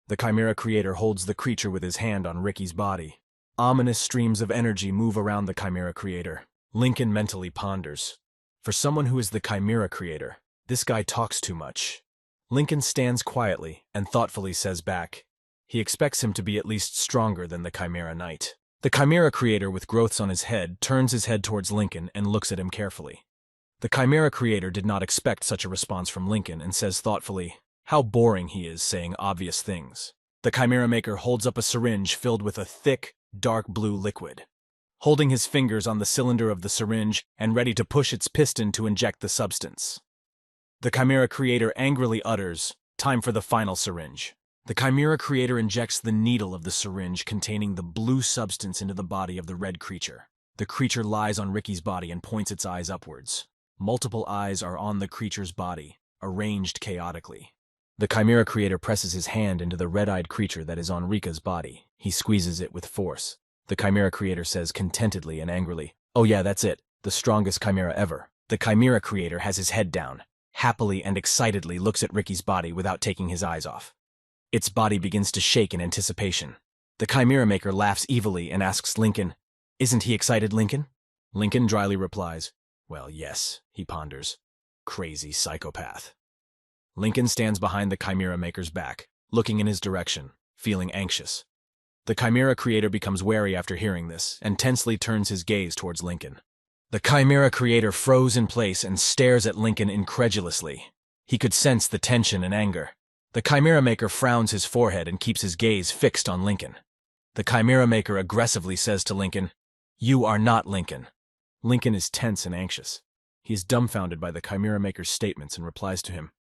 The Chimera Creator holds the creature with his hand on Ricky's body. Ominous streams of energy move around the Chimera Creator. Lincoln mentally ponders. For someone who is the Chimera Creator, this guy talks too much. Lincoln stands quietly and thoughtfully says back, he expects him to be at least stronger than the Chimera Knight. The Chimera Creator with growths on his head turns his head towards Lincoln and looks at him carefully. The Chimera Creator did not expect such a response from Lincoln and says thoughtfully, how boring he is saying obvious things. The Chimera Maker holds up a syringe filled with a thick, dark blue liquid. Holding his fingers on the cylinder of the syringe and ready to push its piston to inject the substance. The Chimera Creator angrily utters, time for the final syringe. The Chimera Creator injects the needle of the syringe containing the blue substance into the body of the red creature. The creature lies on Ricky's body and points its eyes upwards. Multiple eyes are on the creature's body, arranged chaotically. The Chimera Creator presses his hand into the red-eyed creature that is on Rika's body. He squeezes it with force. The Chimera Creator says contentedly and angrily, oh yeah, that's it, the strongest chimera ever. The Chimera Creator has his head down, happily and excitedly looks at Ricky's body without taking his eyes off. Its body begins to shake in anticipation. The Chimera Maker laughs evilly and asks Lincoln, isn't he excited, Lincoln? Lincoln dryly replies, well, yes, he ponders. Crazy psychopath. Lincoln stands behind the Chimera Maker's back, looking in his direction, feeling anxious. The Chimera Creator becomes wary after hearing this, and tensely turns his gaze towards Lincoln. The Chimera Creator froze in place and stares at Lincoln incredulously. He could sense the tension and anger. The Chimera Maker frowns his forehead and keeps his gaze fixed on Lincoln. The Chimera Maker aggressively says to Lincoln, you are not Lincoln. Lincoln is tense and anxious. He is dumbfounded by the Chimera Maker's statements and replies to him,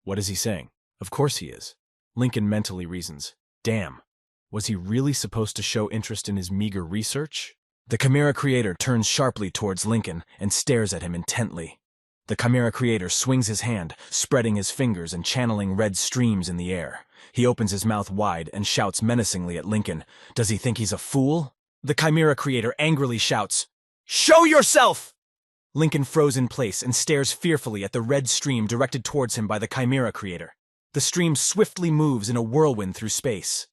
what is he saying? Of course he is. Lincoln mentally reasons, damn. Was he really supposed to show interest in his meager research? The Chimera Creator turns sharply towards Lincoln and stares at him intently. The Chimera Creator swings his hand, spreading his fingers and channeling red streams in the air. He opens his mouth wide and shouts menacingly at Lincoln. Does he think he's a fool? The Chimera Creator angrily shouts, show yourself! Lincoln froze in place and stares fearfully at the red stream directed towards him by the Chimera Creator. The stream swiftly moves in a whirlwind through space.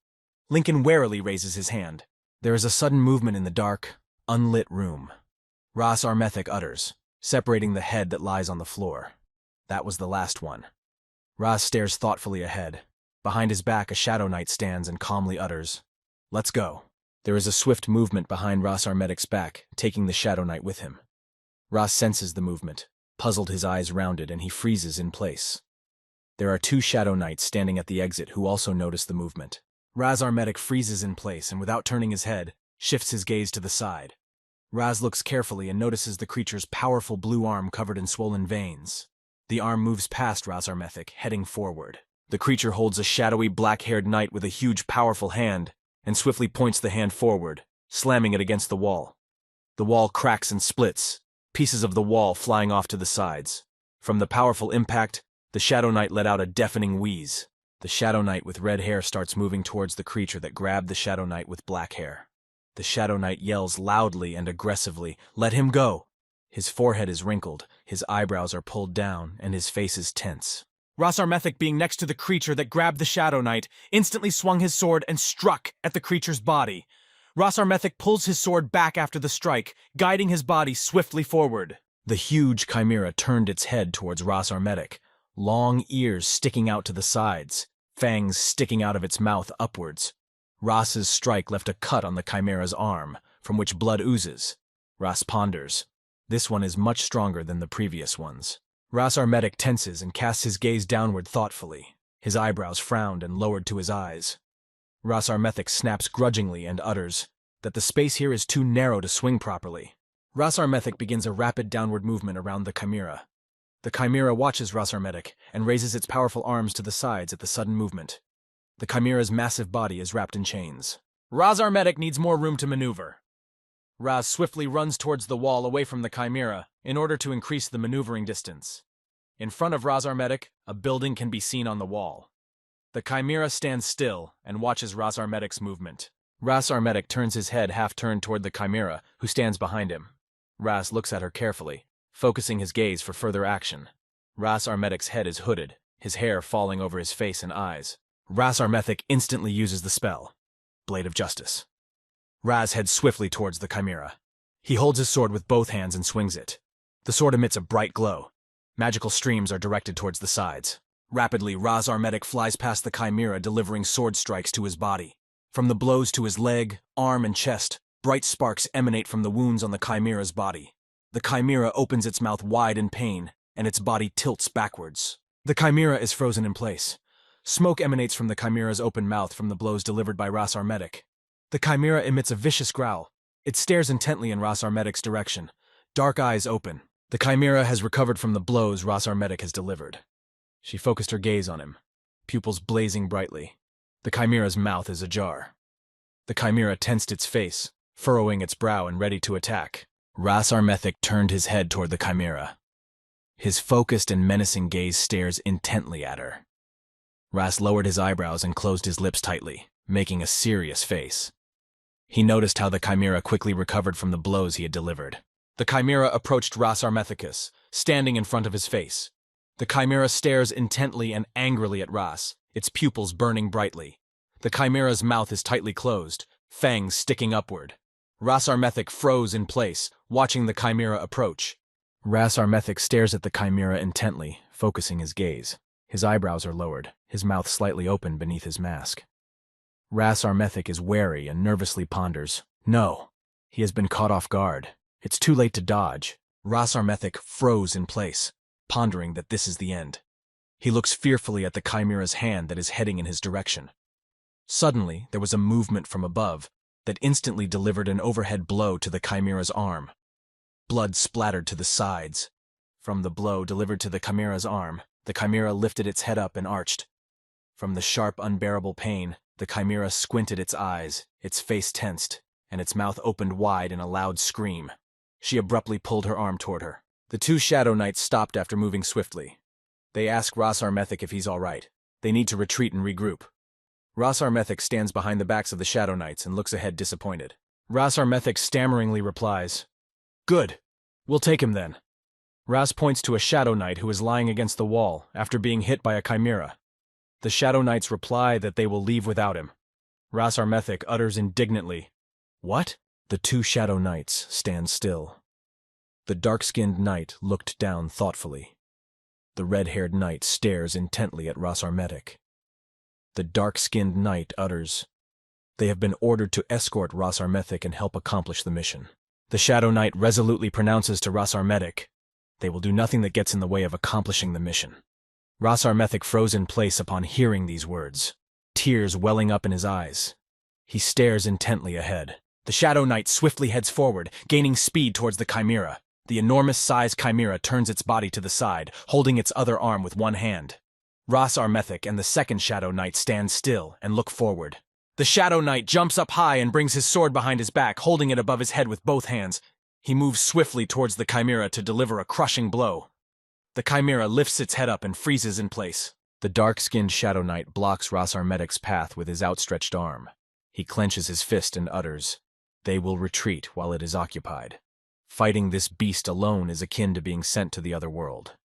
Lincoln warily raises his hand. There is a sudden movement in the dark, unlit room. Ras Armethic utters, separating the head that lies on the floor. That was the last one. Ras stares thoughtfully ahead. Behind his back, a Shadow Knight stands and calmly utters, let's go. There is a swift movement behind Ras Armetic's back, taking the Shadow Knight with him. Ras senses the movement, puzzled, his eyes rounded, and he freezes in place. There are two Shadow Knights standing at the exit who also notice the movement. Ras Armetic freezes in place and, without turning his head, shifts his gaze to the side. Ras looks carefully and notices the creature's powerful blue arm covered in swollen veins. The arm moves past Razarmethic, heading forward. The creature holds a shadowy black-haired knight with a huge, powerful hand, and swiftly points the hand forward, slamming it against the wall. The wall cracks and splits, pieces of the wall flying off to the sides. From the powerful impact, the Shadow Knight let out a deafening wheeze. The Shadow Knight with red hair starts moving towards the creature that grabbed the Shadow Knight with black hair. The Shadow Knight yells loudly and aggressively, "Let him go!" His forehead is wrinkled, his eyebrows are pulled down, and his face is tense. Razarmethic, being next to the creature that grabbed the Shadow Knight, instantly swung his sword and struck at the creature's body. Razarmethic pulls his sword back after the strike, guiding his body swiftly forward. The huge chimera turned its head towards Razarmethic, long ears sticking out to the sides, fangs sticking out of its mouth upwards. Ras's strike left a cut on the chimera's arm, from which blood oozes. Ras ponders. This one is much stronger than the previous ones. Razarmethic tenses and casts his gaze downward thoughtfully. His eyebrows frowned and lowered to his eyes. Razarmethic snaps grudgingly and utters that the space here is too narrow to swing properly. Razarmethic begins a rapid downward movement around the chimera. The chimera watches Razarmethic and raises its powerful arms to the sides at the sudden movement. The chimera's massive body is wrapped in chains. Razarmethic needs more room to maneuver. Raz swiftly runs towards the wall away from the chimera in order to increase the maneuvering distance. In front of Razarmethic, a building can be seen on the wall. The chimera stands still and watches Razarmethic's movement. Razarmethic turns his head half-turned toward the chimera, who stands behind him. Raz looks at her carefully, focusing his gaze for further action. Razarmethic's head is hooded, his hair falling over his face and eyes. Razarmethic instantly uses the spell, Blade of Justice. Raz heads swiftly towards the chimera. He holds his sword with both hands and swings it. The sword emits a bright glow. Magical streams are directed towards the sides. Rapidly, Razarmethic flies past the chimera, delivering sword strikes to his body. From the blows to his leg, arm, and chest, bright sparks emanate from the wounds on the chimera's body. The chimera opens its mouth wide in pain, and its body tilts backwards. The chimera is frozen in place. Smoke emanates from the chimera's open mouth from the blows delivered by Razarmethic. The chimera emits a vicious growl. It stares intently in Razarmethic's direction, dark eyes open. The chimera has recovered from the blows Razarmethic has delivered. She focused her gaze on him, pupils blazing brightly. The chimera's mouth is ajar. The chimera tensed its face, furrowing its brow and ready to attack. Razarmethic turned his head toward the chimera. His focused and menacing gaze stares intently at her. Ras lowered his eyebrows and closed his lips tightly, making a serious face. He noticed how the chimera quickly recovered from the blows he had delivered. The chimera approached Razarmethicus, standing in front of his face. The chimera stares intently and angrily at Ras, its pupils burning brightly. The chimera's mouth is tightly closed, fangs sticking upward. Razarmethic froze in place, watching the chimera approach. Razarmethic stares at the chimera intently, focusing his gaze. His eyebrows are lowered, his mouth slightly open beneath his mask. Razarmethic is wary and nervously ponders. No, he has been caught off guard. It's too late to dodge. Razarmethic froze in place, pondering that this is the end. He looks fearfully at the chimera's hand that is heading in his direction. Suddenly, there was a movement from above that instantly delivered an overhead blow to the chimera's arm. Blood splattered to the sides. From the blow delivered to the chimera's arm, the chimera lifted its head up and arched. From the sharp, unbearable pain, the chimera squinted its eyes, its face tensed, and its mouth opened wide in a loud scream. She abruptly pulled her arm toward her. The two Shadow Knights stopped after moving swiftly. They ask Razarmethic if he's all right. They need to retreat and regroup. Razarmethic stands behind the backs of the Shadow Knights and looks ahead disappointed. Razarmethic stammeringly replies, "Good. We'll take him then." Raz points to a Shadow Knight who is lying against the wall after being hit by a chimera. The Shadow Knights reply that they will leave without him. Razarmethic utters indignantly, "What?" The two Shadow Knights stand still. The dark-skinned knight looked down thoughtfully. The red-haired knight stares intently at Razarmethic. The dark-skinned knight utters, "They have been ordered to escort Razarmethic and help accomplish the mission." The Shadow Knight resolutely pronounces to Razarmethic, "They will do nothing that gets in the way of accomplishing the mission." Razarmethic froze in place upon hearing these words, tears welling up in his eyes. He stares intently ahead. The Shadow Knight swiftly heads forward, gaining speed towards the chimera. The enormous-sized chimera turns its body to the side, holding its other arm with one hand. Ras Armethek and the second Shadow Knight stand still and look forward. The Shadow Knight jumps up high and brings his sword behind his back, holding it above his head with both hands. He moves swiftly towards the chimera to deliver a crushing blow. The chimera lifts its head up and freezes in place. The dark-skinned Shadow Knight blocks Ras Armethek's path with his outstretched arm. He clenches his fist and utters, "They will retreat while it is occupied." Fighting this beast alone is akin to being sent to the other world.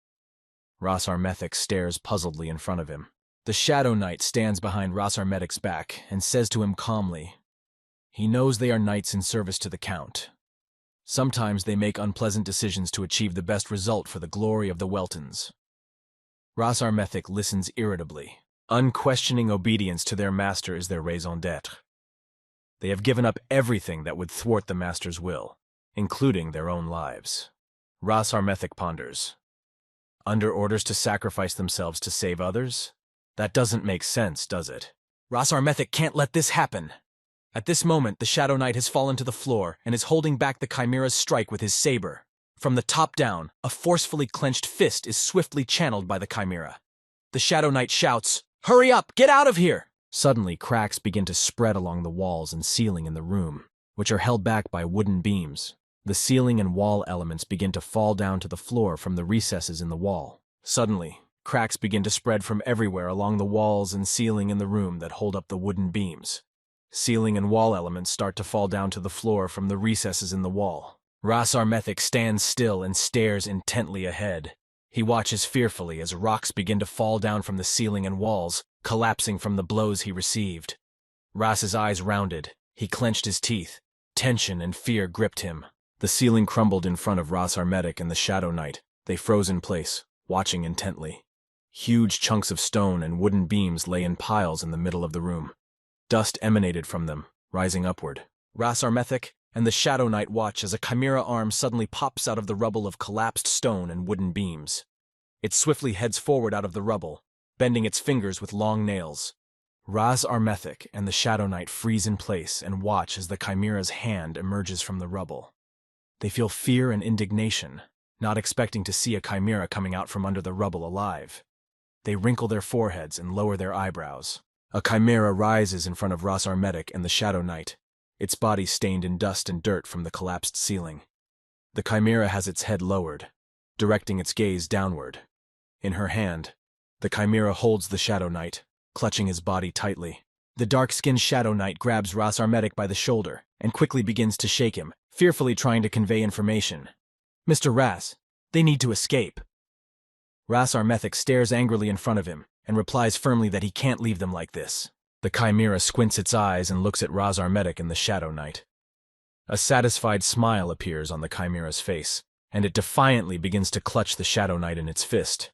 Ras Armethek stares puzzledly in front of him. The Shadow Knight stands behind Ras Armethek's back and says to him calmly, "He knows they are knights in service to the Count. Sometimes they make unpleasant decisions to achieve the best result for the glory of the Weltons." Ras Armethek listens irritably. Unquestioning obedience to their master is their raison d'etre. They have given up everything that would thwart the master's will, including their own lives. Ras Armethek ponders. Under orders to sacrifice themselves to save others? That doesn't make sense, does it? Ras Armethek can't let this happen. At this moment, the Shadow Knight has fallen to the floor and is holding back the chimera's strike with his saber. From the top down, a forcefully clenched fist is swiftly channeled by the chimera. The Shadow Knight shouts, "Hurry up! Get out of here!" Suddenly, cracks begin to spread along the walls and ceiling in the room, which are held back by wooden beams. The ceiling and wall elements begin to fall down to the floor from the recesses in the wall. Suddenly, cracks begin to spread from everywhere along the walls and ceiling in the room that hold up the wooden beams. Ceiling and wall elements start to fall down to the floor from the recesses in the wall. Ras Armethek stands still and stares intently ahead. He watches fearfully as rocks begin to fall down from the ceiling and walls, collapsing from the blows he received. Ras's eyes rounded. He clenched his teeth. Tension and fear gripped him. The ceiling crumbled in front of Ras Armethek and the Shadow Knight. They froze in place, watching intently. Huge chunks of stone and wooden beams lay in piles in the middle of the room. Dust emanated from them, rising upward. Ras Armethek and the Shadow Knight watch as a chimera arm suddenly pops out of the rubble of collapsed stone and wooden beams. It swiftly heads forward out of the rubble, bending its fingers with long nails. Ras Armethek and the Shadow Knight freeze in place and watch as the chimera's hand emerges from the rubble. They feel fear and indignation, not expecting to see a chimera coming out from under the rubble alive. They wrinkle their foreheads and lower their eyebrows. A chimera rises in front of Ras Armethek and the Shadow Knight, its body stained in dust and dirt from the collapsed ceiling. The chimera has its head lowered, directing its gaze downward. In her hand, the chimera holds the Shadow Knight, clutching his body tightly. The dark-skinned Shadow Knight grabs Ras Armethek by the shoulder and quickly begins to shake him, fearfully trying to convey information. "Mr. Ras, they need to escape." Ras Armethek stares angrily in front of him and replies firmly that he can't leave them like this. The chimera squints its eyes and looks at Ras Armethek and the Shadow Knight. A satisfied smile appears on the chimera's face, and it defiantly begins to clutch the Shadow Knight in its fist.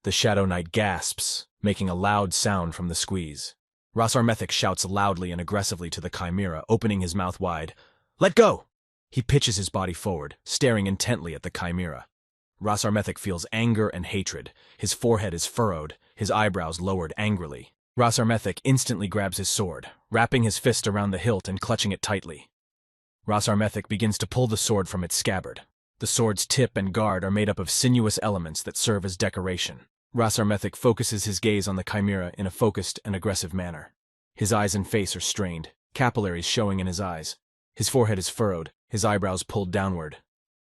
The Shadow Knight gasps, making a loud sound from the squeeze. Ras Armethek shouts loudly and aggressively to the chimera, opening his mouth wide. "Let go!" He pitches his body forward, staring intently at the chimera. Ras Armethek feels anger and hatred. His forehead is furrowed, his eyebrows lowered angrily. Ras Armethek instantly grabs his sword, wrapping his fist around the hilt and clutching it tightly. Ras Armethek begins to pull the sword from its scabbard. The sword's tip and guard are made up of sinuous elements that serve as decoration. Ras Armethek focuses his gaze on the chimera in a focused and aggressive manner. His eyes and face are strained, capillaries showing in his eyes. His forehead is furrowed, his eyebrows pulled downward.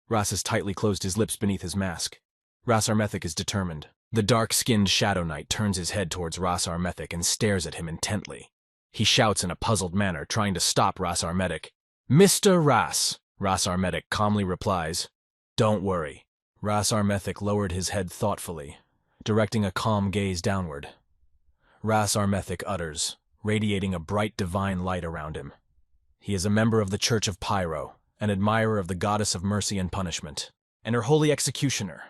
Ras has tightly closed his lips beneath his mask. Ras Armethek is determined. The dark-skinned Shadow Knight turns his head towards Ras Armethek and stares at him intently. He shouts in a puzzled manner, trying to stop Ras Armethek. "Mr. Ras," Ras Armethek calmly replies. "Don't worry." Ras Armethek lowered his head thoughtfully, directing a calm gaze downward. Ras Armethek utters, radiating a bright divine light around him. He is a member of the Church of Pyro, an admirer of the goddess of mercy and punishment, and her holy executioner.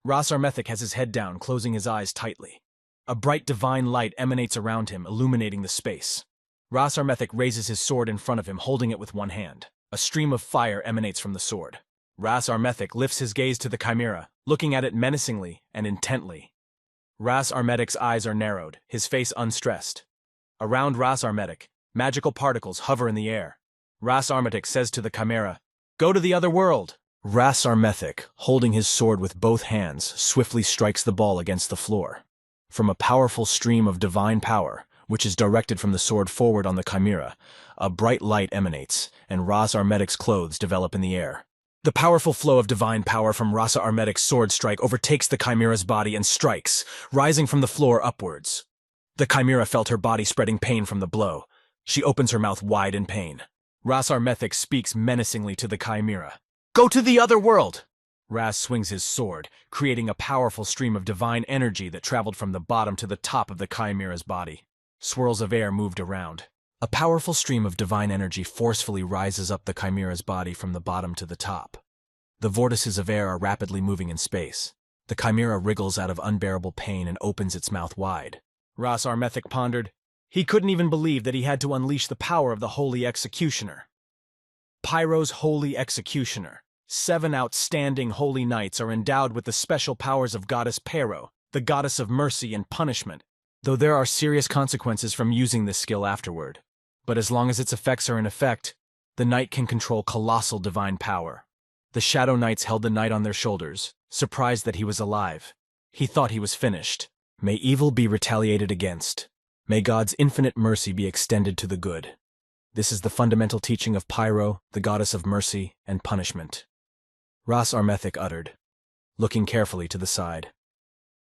Ras Armethek has his head down, closing his eyes tightly. A bright divine light emanates around him, illuminating the space. Ras Armethek raises his sword in front of him, holding it with one hand. A stream of fire emanates from the sword. Ras Armethek lifts his gaze to the chimera, looking at it menacingly and intently. Ras Armethek's eyes are narrowed, his face unstressed. Around Ras Armethek, magical particles hover in the air. Ras Armethek says to the chimera, "Go to the other world." Ras Armethic, holding his sword with both hands, swiftly strikes the ball against the floor. From a powerful stream of divine power, which is directed from the sword forward on the chimera, a bright light emanates, and Ras Armetic's clothes develop in the air. The powerful flow of divine power from Rasa Armetic's sword strike overtakes the chimera's body and strikes, rising from the floor upwards. The chimera felt her body spreading pain from the blow. She opens her mouth wide in pain. Ras Armethic speaks menacingly to the chimera. "Go to the other world!" Ras swings his sword, creating a powerful stream of divine energy that traveled from the bottom to the top of the chimera's body. Swirls of air moved around. A powerful stream of divine energy forcefully rises up the chimera's body from the bottom to the top. The vortices of air are rapidly moving in space. The chimera wriggles out of unbearable pain and opens its mouth wide. Ras Armethic pondered. He couldn't even believe that he had to unleash the power of the Holy Executioner. Pyro's Holy Executioner. 7 outstanding holy knights are endowed with the special powers of Goddess Pyro, the goddess of mercy and punishment, though there are serious consequences from using this skill afterward. But as long as its effects are in effect, the knight can control colossal divine power. The Shadow Knights held the knight on their shoulders, surprised that he was alive. He thought he was finished. May evil be retaliated against. May God's infinite mercy be extended to the good. This is the fundamental teaching of Pyro, the goddess of mercy and punishment. Ras Armethic uttered, looking carefully to the side.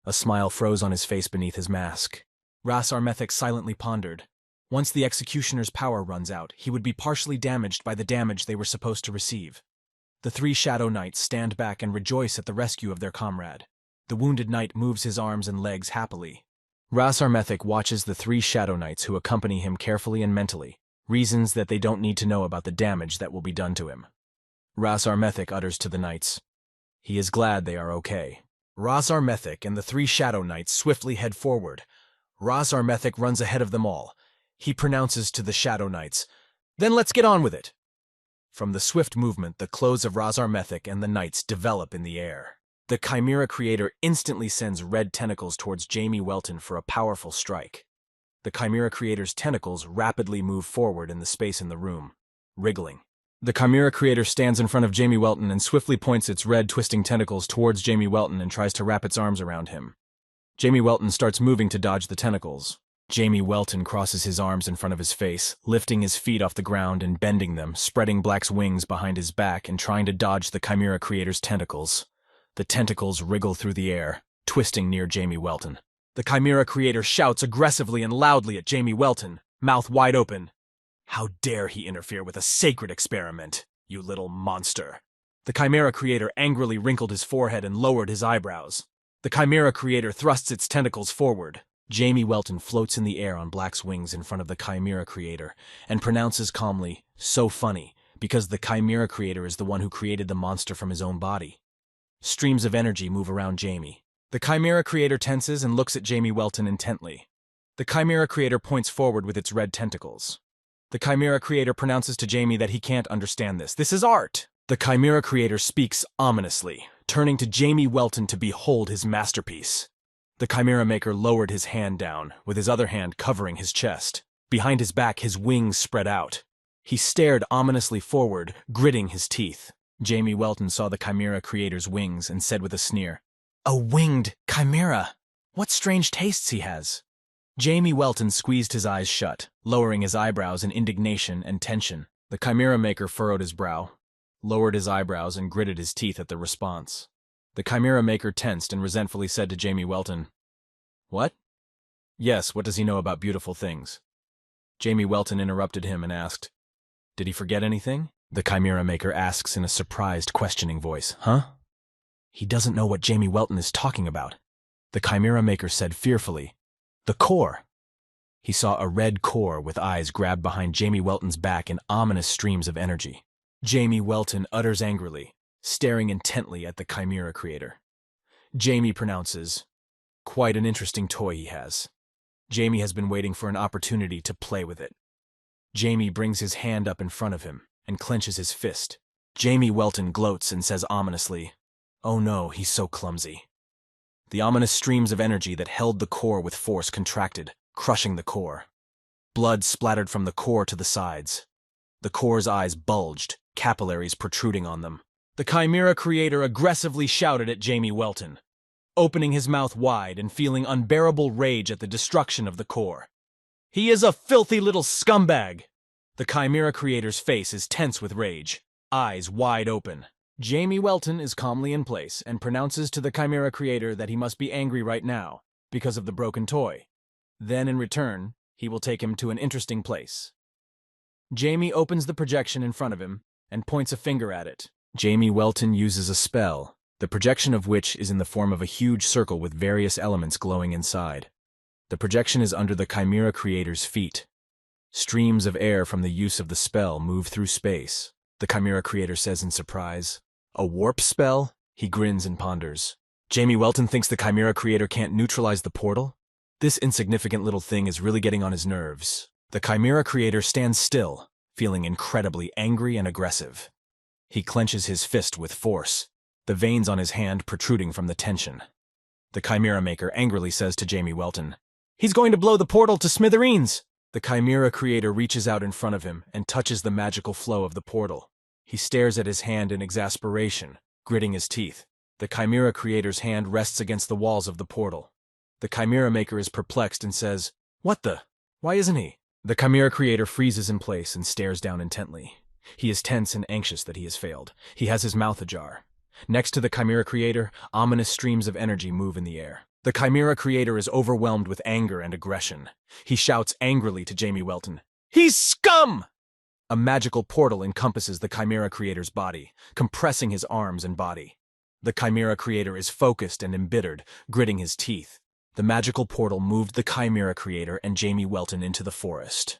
A smile froze on his face beneath his mask. Ras Armethic silently pondered. Once the executioner's power runs out, he would be partially damaged by the damage they were supposed to receive. The 3 Shadow Knights stand back and rejoice at the rescue of their comrade. The wounded knight moves his arms and legs happily. Ras Armethic watches the 3 Shadow Knights who accompany him carefully and mentally, reasons that they don't need to know about the damage that will be done to him. Ras Armethic utters to the knights. He is glad they are okay. Ras Armethic and the 3 Shadow Knights swiftly head forward. Ras Armethic runs ahead of them all. He pronounces to the Shadow Knights, "Then let's get on with it." From the swift movement, the clothes of Ras Armethic and the knights develop in the air. The Chimera Creator instantly sends red tentacles towards Jamie Welton for a powerful strike. The Chimera Creator's tentacles rapidly move forward in the space in the room, wriggling. The Chimera Creator stands in front of Jamie Welton and swiftly points its red, twisting tentacles towards Jamie Welton and tries to wrap its arms around him. Jamie Welton starts moving to dodge the tentacles. Jamie Welton crosses his arms in front of his face, lifting his feet off the ground and bending them, spreading Black's wings behind his back and trying to dodge the Chimera Creator's tentacles. The tentacles wriggle through the air, twisting near Jamie Welton. The Chimera Creator shouts aggressively and loudly at Jamie Welton, mouth wide open. How dare he interfere with a sacred experiment, you little monster. The Chimera Creator angrily wrinkled his forehead and lowered his eyebrows. The Chimera Creator thrusts its tentacles forward. Jamie Welton floats in the air on Black's wings in front of the Chimera Creator and pronounces calmly, "So funny, because the Chimera Creator is the one who created the monster from his own body." Streams of energy move around Jamie. The Chimera Creator tenses and looks at Jamie Welton intently. The Chimera Creator points forward with its red tentacles. The Chimera Creator pronounces to Jamie that he can't understand this. This is art! The Chimera Creator speaks ominously, turning to Jamie Welton to behold his masterpiece. The Chimera Maker lowered his hand down, with his other hand covering his chest. Behind his back, his wings spread out. He stared ominously forward, gritting his teeth. Jamie Welton saw the Chimera Creator's wings and said with a sneer, "A winged chimera! What strange tastes he has!" Jamie Welton squeezed his eyes shut, lowering his eyebrows in indignation and tension. The Chimera Maker furrowed his brow, lowered his eyebrows, and gritted his teeth at the response. The Chimera Maker tensed and resentfully said to Jamie Welton, "What?" "Yes, what does he know about beautiful things?" Jamie Welton interrupted him and asked, "Did he forget anything?" The Chimera Maker asks in a surprised, questioning voice, "Huh?" "He doesn't know what Jamie Welton is talking about." The Chimera Maker said fearfully, "The core." He saw a red core with eyes grabbed behind Jamie Welton's back in ominous streams of energy. Jamie Welton utters angrily, staring intently at the Chimera Creator. Jamie pronounces, "Quite an interesting toy he has." Jamie has been waiting for an opportunity to play with it. Jamie brings his hand up in front of him and clenches his fist. Jamie Welton gloats and says ominously, "Oh no, he's so clumsy." The ominous streams of energy that held the core with force contracted, crushing the core. Blood splattered from the core to the sides. The core's eyes bulged, capillaries protruding on them. The The Chimera creator aggressively shouted at Jamie Welton, opening his mouth wide and feeling unbearable rage at the destruction of the core. He is a filthy little scumbag! The Chimera creator's face is tense with rage, eyes wide open. Jamie Welton is calmly in place and pronounces to the Chimera creator that he must be angry right now because of the broken toy. Then, in return, he will take him to an interesting place. Jamie opens the projection in front of him and points a finger at it. Jamie Welton uses a spell, the projection of which is in the form of a huge circle with various elements glowing inside. The projection is under the Chimera creator's feet. Streams of air from the use of the spell move through space. The Chimera creator says in surprise, "A warp spell?" He grins and ponders. Jamie Welton thinks the Chimera creator can't neutralize the portal? This insignificant little thing is really getting on his nerves. The Chimera creator stands still, feeling incredibly angry and aggressive. He clenches his fist with force, the veins on his hand protruding from the tension. The Chimera maker angrily says to Jamie Welton, "He's going to blow the portal to smithereens!" The Chimera creator reaches out in front of him and touches the magical flow of the portal. He stares at his hand in exasperation, gritting his teeth. The Chimera creator's hand rests against the walls of the portal. The Chimera maker is perplexed and says, "What the? Why isn't he?" The Chimera creator freezes in place and stares down intently. He is tense and anxious that he has failed. He has his mouth ajar. Next to the Chimera creator, ominous streams of energy move in the air. The Chimera creator is overwhelmed with anger and aggression. He shouts angrily to Jamie Welton, "He's scum!" A magical portal encompasses the Chimera creator's body, compressing his arms and body. The Chimera creator is focused and embittered, gritting his teeth. The magical portal moved the Chimera creator and Jamie Welton into the forest.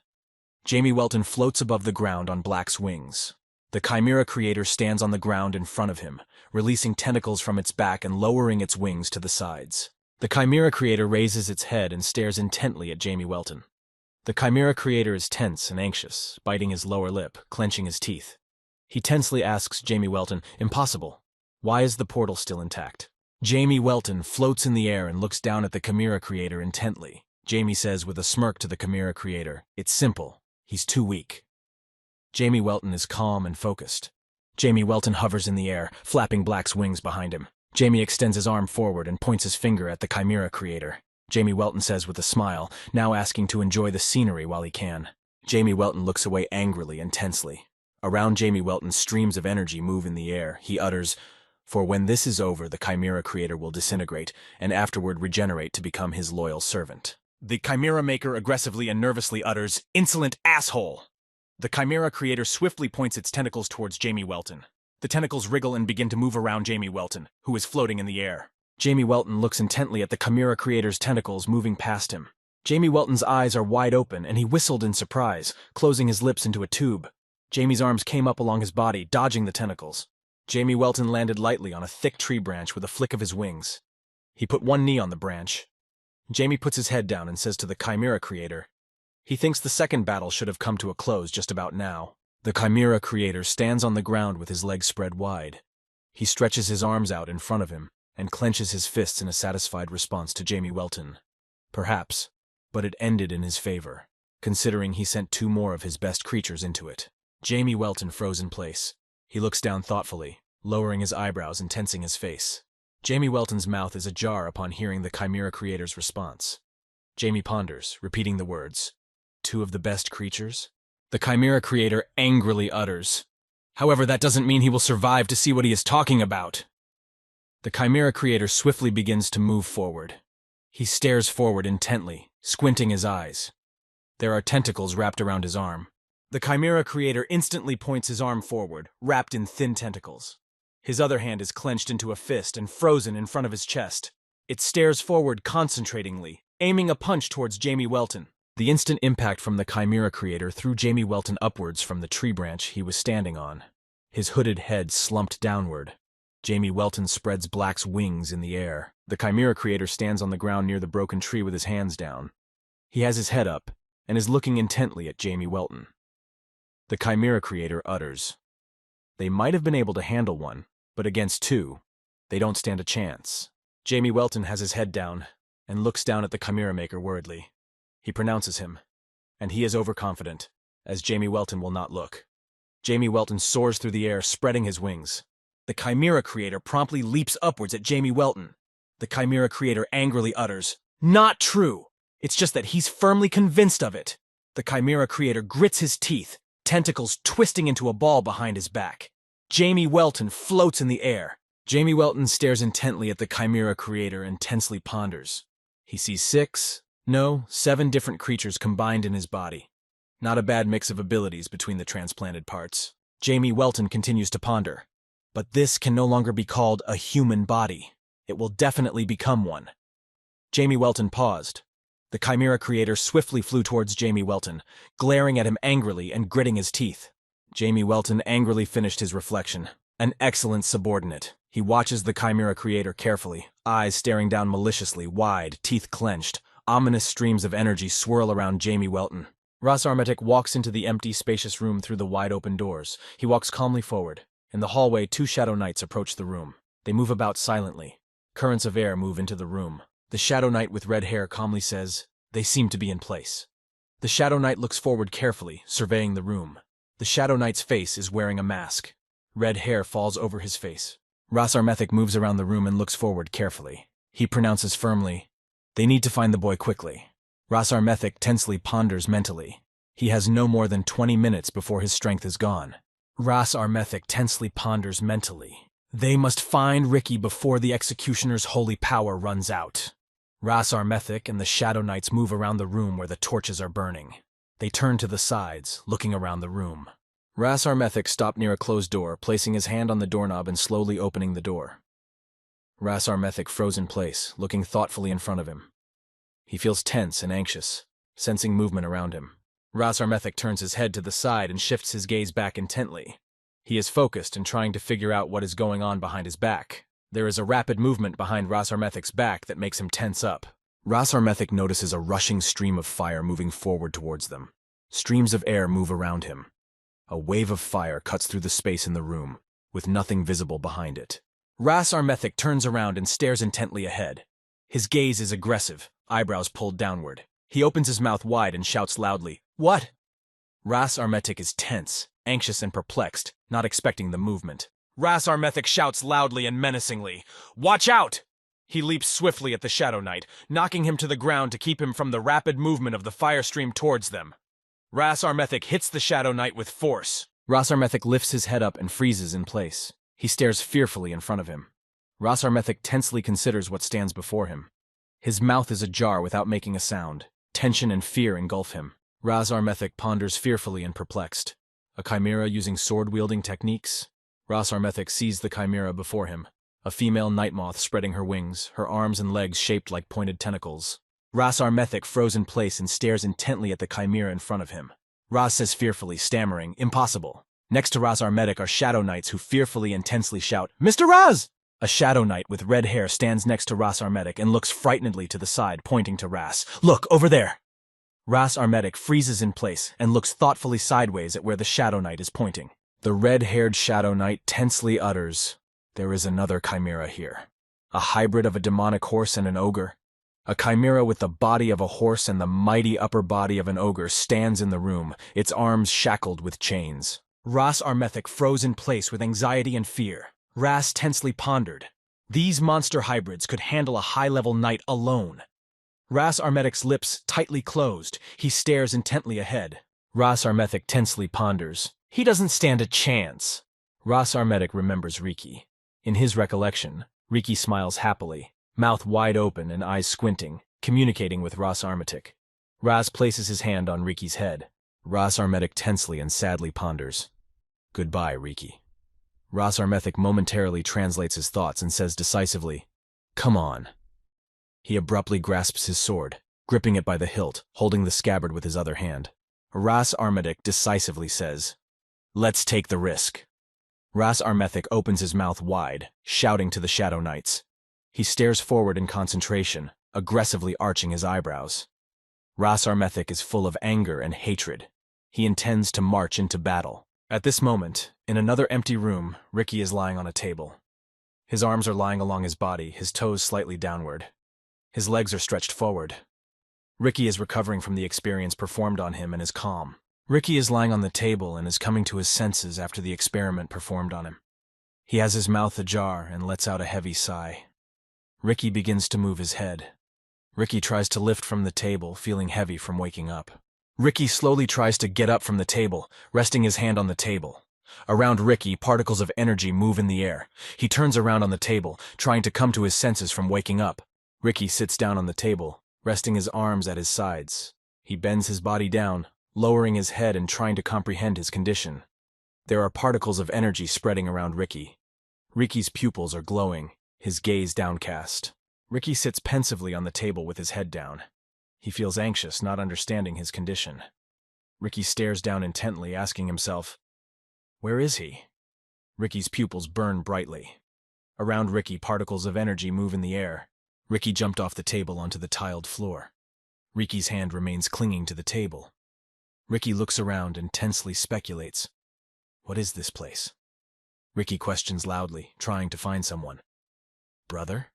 Jamie Welton floats above the ground on Black's wings. The Chimera creator stands on the ground in front of him, releasing tentacles from its back and lowering its wings to the sides. The Chimera creator raises its head and stares intently at Jamie Welton. The Chimera creator is tense and anxious, biting his lower lip, clenching his teeth. He tensely asks Jamie Welton, "Impossible. Why is the portal still intact?" Jamie Welton floats in the air and looks down at the Chimera creator intently. Jamie says with a smirk to the Chimera creator, "It's simple. He's too weak." Jamie Welton is calm and focused. Jamie Welton hovers in the air, flapping Black's wings behind him. Jamie extends his arm forward and points his finger at the Chimera creator. Jamie Welton says with a smile, now asking to enjoy the scenery while he can. Jamie Welton looks away angrily and tensely. Around Jamie Welton, streams of energy move in the air. He utters, "For when this is over, the Chimera creator will disintegrate and afterward regenerate to become his loyal servant." The Chimera maker aggressively and nervously utters, "Insolent asshole!" The Chimera creator swiftly points its tentacles towards Jamie Welton. The tentacles wriggle and begin to move around Jamie Welton, who is floating in the air. Jamie Welton looks intently at the Chimera creator's tentacles moving past him. Jamie Welton's eyes are wide open, and he whistled in surprise, closing his lips into a tube. Jamie's arms came up along his body, dodging the tentacles. Jamie Welton landed lightly on a thick tree branch with a flick of his wings. He put one knee on the branch. Jamie puts his head down and says to the Chimera creator, he thinks the second battle should have come to a close just about now. The Chimera creator stands on the ground with his legs spread wide. He stretches his arms out in front of him and clenches his fists in a satisfied response to Jamie Welton. Perhaps, but it ended in his favor, considering he sent two more of his best creatures into it. Jamie Welton froze in place. He looks down thoughtfully, lowering his eyebrows and tensing his face. Jamie Welton's mouth is ajar upon hearing the Chimera creator's response. Jamie ponders, repeating the words, "Two of the best creatures?" The Chimera creator angrily utters, "However, that doesn't mean he will survive to see what he is talking about." The Chimera creator swiftly begins to move forward. He stares forward intently, squinting his eyes. There are tentacles wrapped around his arm. The Chimera creator instantly points his arm forward, wrapped in thin tentacles. His other hand is clenched into a fist and frozen in front of his chest. It stares forward concentratingly, aiming a punch towards Jamie Welton. The instant impact from the Chimera creator threw Jamie Welton upwards from the tree branch he was standing on. His hooded head slumped downward. Jamie Welton spreads Black's wings in the air. The Chimera creator stands on the ground near the broken tree with his hands down. He has his head up and is looking intently at Jamie Welton. The Chimera creator utters, "They might have been able to handle one, but against two, they don't stand a chance." Jamie Welton has his head down and looks down at the Chimera maker worriedly. He pronounces him, and he is overconfident, as Jamie Welton will not look. Jamie Welton soars through the air, spreading his wings. The Chimera Creator promptly leaps upwards at Jamie Welton. The Chimera Creator angrily utters, "Not true! It's just that he's firmly convinced of it." The Chimera Creator grits his teeth, tentacles twisting into a ball behind his back. Jamie Welton floats in the air. Jamie Welton stares intently at the Chimera Creator and tensely ponders. He sees 7 different creatures combined in his body. Not a bad mix of abilities between the transplanted parts. Jamie Welton continues to ponder. But this can no longer be called a human body. It will definitely become one. Jamie Welton paused. The Chimera Creator swiftly flew towards Jamie Welton, glaring at him angrily and gritting his teeth. Jamie Welton angrily finished his reflection. An excellent subordinate. He watches the Chimera Creator carefully, eyes staring down maliciously, wide, teeth clenched. Ominous streams of energy swirl around Jamie Welton. Ras Armetic walks into the empty, spacious room through the wide-open doors. He walks calmly forward. In the hallway, 2 Shadow Knights approach the room. They move about silently. Currents of air move into the room. The Shadow Knight with red hair calmly says, "They seem to be in place." The Shadow Knight looks forward carefully, surveying the room. The Shadow Knight's face is wearing a mask. Red hair falls over his face. Ras Armetic moves around the room and looks forward carefully. He pronounces firmly, "They need to find the boy quickly." Ras Armetic tensely ponders mentally. He has no more than 20 minutes before his strength is gone. Ras Armetic tensely ponders mentally. They must find Ricky before the Executioner's holy power runs out. Ras Armetic and the Shadow Knights move around the room where the torches are burning. They turn to the sides, looking around the room. Ras Armetic stopped near a closed door, placing his hand on the doorknob and slowly opening the door. Ras Armetic froze in place, looking thoughtfully in front of him. He feels tense and anxious, sensing movement around him. Ras Armetic turns his head to the side and shifts his gaze back intently. He is focused and trying to figure out what is going on behind his back. There is a rapid movement behind Ras Armetic's back that makes him tense up. Ras Armetic notices a rushing stream of fire moving forward towards them. Streams of air move around him. A wave of fire cuts through the space in the room, with nothing visible behind it. Ras Armetic turns around and stares intently ahead. His gaze is aggressive, eyebrows pulled downward. He opens his mouth wide and shouts loudly, "What?" Ras Armetic is tense, anxious and perplexed, not expecting the movement. Ras Armetic shouts loudly and menacingly, "Watch out!" He leaps swiftly at the Shadow Knight, knocking him to the ground to keep him from the rapid movement of the fire stream towards them. Ras Armetic hits the Shadow Knight with force. Ras Armetic lifts his head up and freezes in place. He stares fearfully in front of him. Ras Armetic tensely considers what stands before him. His mouth is ajar without making a sound. Tension and fear engulf him. Ras Armetic ponders fearfully and perplexed. A chimera using sword-wielding techniques? Ras Armetic sees the chimera before him. A female night moth spreading her wings, her arms and legs shaped like pointed tentacles. Ras Armetic froze in place and stares intently at the chimera in front of him. Ras says fearfully, stammering, "Impossible." Next to Ras Armetic are Shadow Knights who fearfully and tensely shout, "Mr. Ras!" A Shadow Knight with red hair stands next to Ras Armetic and looks frightenedly to the side, pointing to Ras. "Look, over there!" Ras Armetic freezes in place and looks thoughtfully sideways at where the Shadow Knight is pointing. The red-haired Shadow Knight tensely utters, "There is another chimera here. A hybrid of a demonic horse and an ogre. A chimera with the body of a horse and the mighty upper body of an ogre stands in the room, its arms shackled with chains." Ras Armetic froze in place with anxiety and fear. Ras tensely pondered. These monster hybrids could handle a high-level knight alone. Ras Armetic's lips tightly closed. He stares intently ahead. Ras Armetic tensely ponders. He doesn't stand a chance. Ras Armetic remembers Riki. In his recollection, Riki smiles happily, mouth wide open and eyes squinting, communicating with Ras Armetic. Ras places his hand on Riki's head. Ras Armetic tensely and sadly ponders. "Goodbye, Riki." Ras Armetic momentarily translates his thoughts and says decisively, "Come on." He abruptly grasps his sword, gripping it by the hilt, holding the scabbard with his other hand. Ras Armetic decisively says, "Let's take the risk." Ras Armetic opens his mouth wide, shouting to the Shadow Knights. He stares forward in concentration, aggressively arching his eyebrows. Ras Armetic is full of anger and hatred. He intends to march into battle. At this moment, in another empty room, Riki is lying on a table. His arms are lying along his body, his toes slightly downward. His legs are stretched forward. Riki is recovering from the experience performed on him and is calm. Riki is lying on the table and is coming to his senses after the experiment performed on him. He has his mouth ajar and lets out a heavy sigh. Ricky begins to move his head. Ricky tries to lift from the table, feeling heavy from waking up. Ricky slowly tries to get up from the table, resting his hand on the table. Around Ricky, particles of energy move in the air. He turns around on the table, trying to come to his senses from waking up. Ricky sits down on the table, resting his arms at his sides. He bends his body down, lowering his head and trying to comprehend his condition. There are particles of energy spreading around Ricky. Ricky's pupils are glowing, his gaze downcast. Ricky sits pensively on the table with his head down. He feels anxious, not understanding his condition. Ricky stares down intently, asking himself, where is he? Ricky's pupils burn brightly. Around Ricky, particles of energy move in the air. Ricky jumped off the table onto the tiled floor. Ricky's hand remains clinging to the table. Ricky looks around and tensely speculates. What is this place? Ricky questions loudly, trying to find someone. Brother?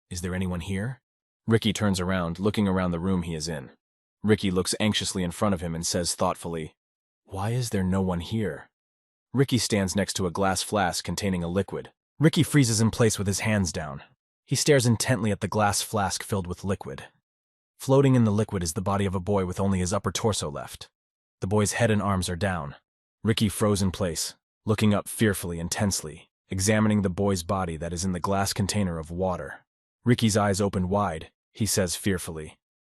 Is there anyone here? Ricky turns around, looking around the room he is in. Ricky looks anxiously in front of him and says thoughtfully, why is there no one here? Ricky stands next to a glass flask containing a liquid. Ricky freezes in place with his hands down. He stares intently at the glass flask filled with liquid. Floating in the liquid is the body of a boy with only his upper torso left. The boy's head and arms are down. Ricky froze in place, looking up fearfully and tensely, examining the boy's body that is in the glass container of water. Ricky's eyes open wide. He says fearfully,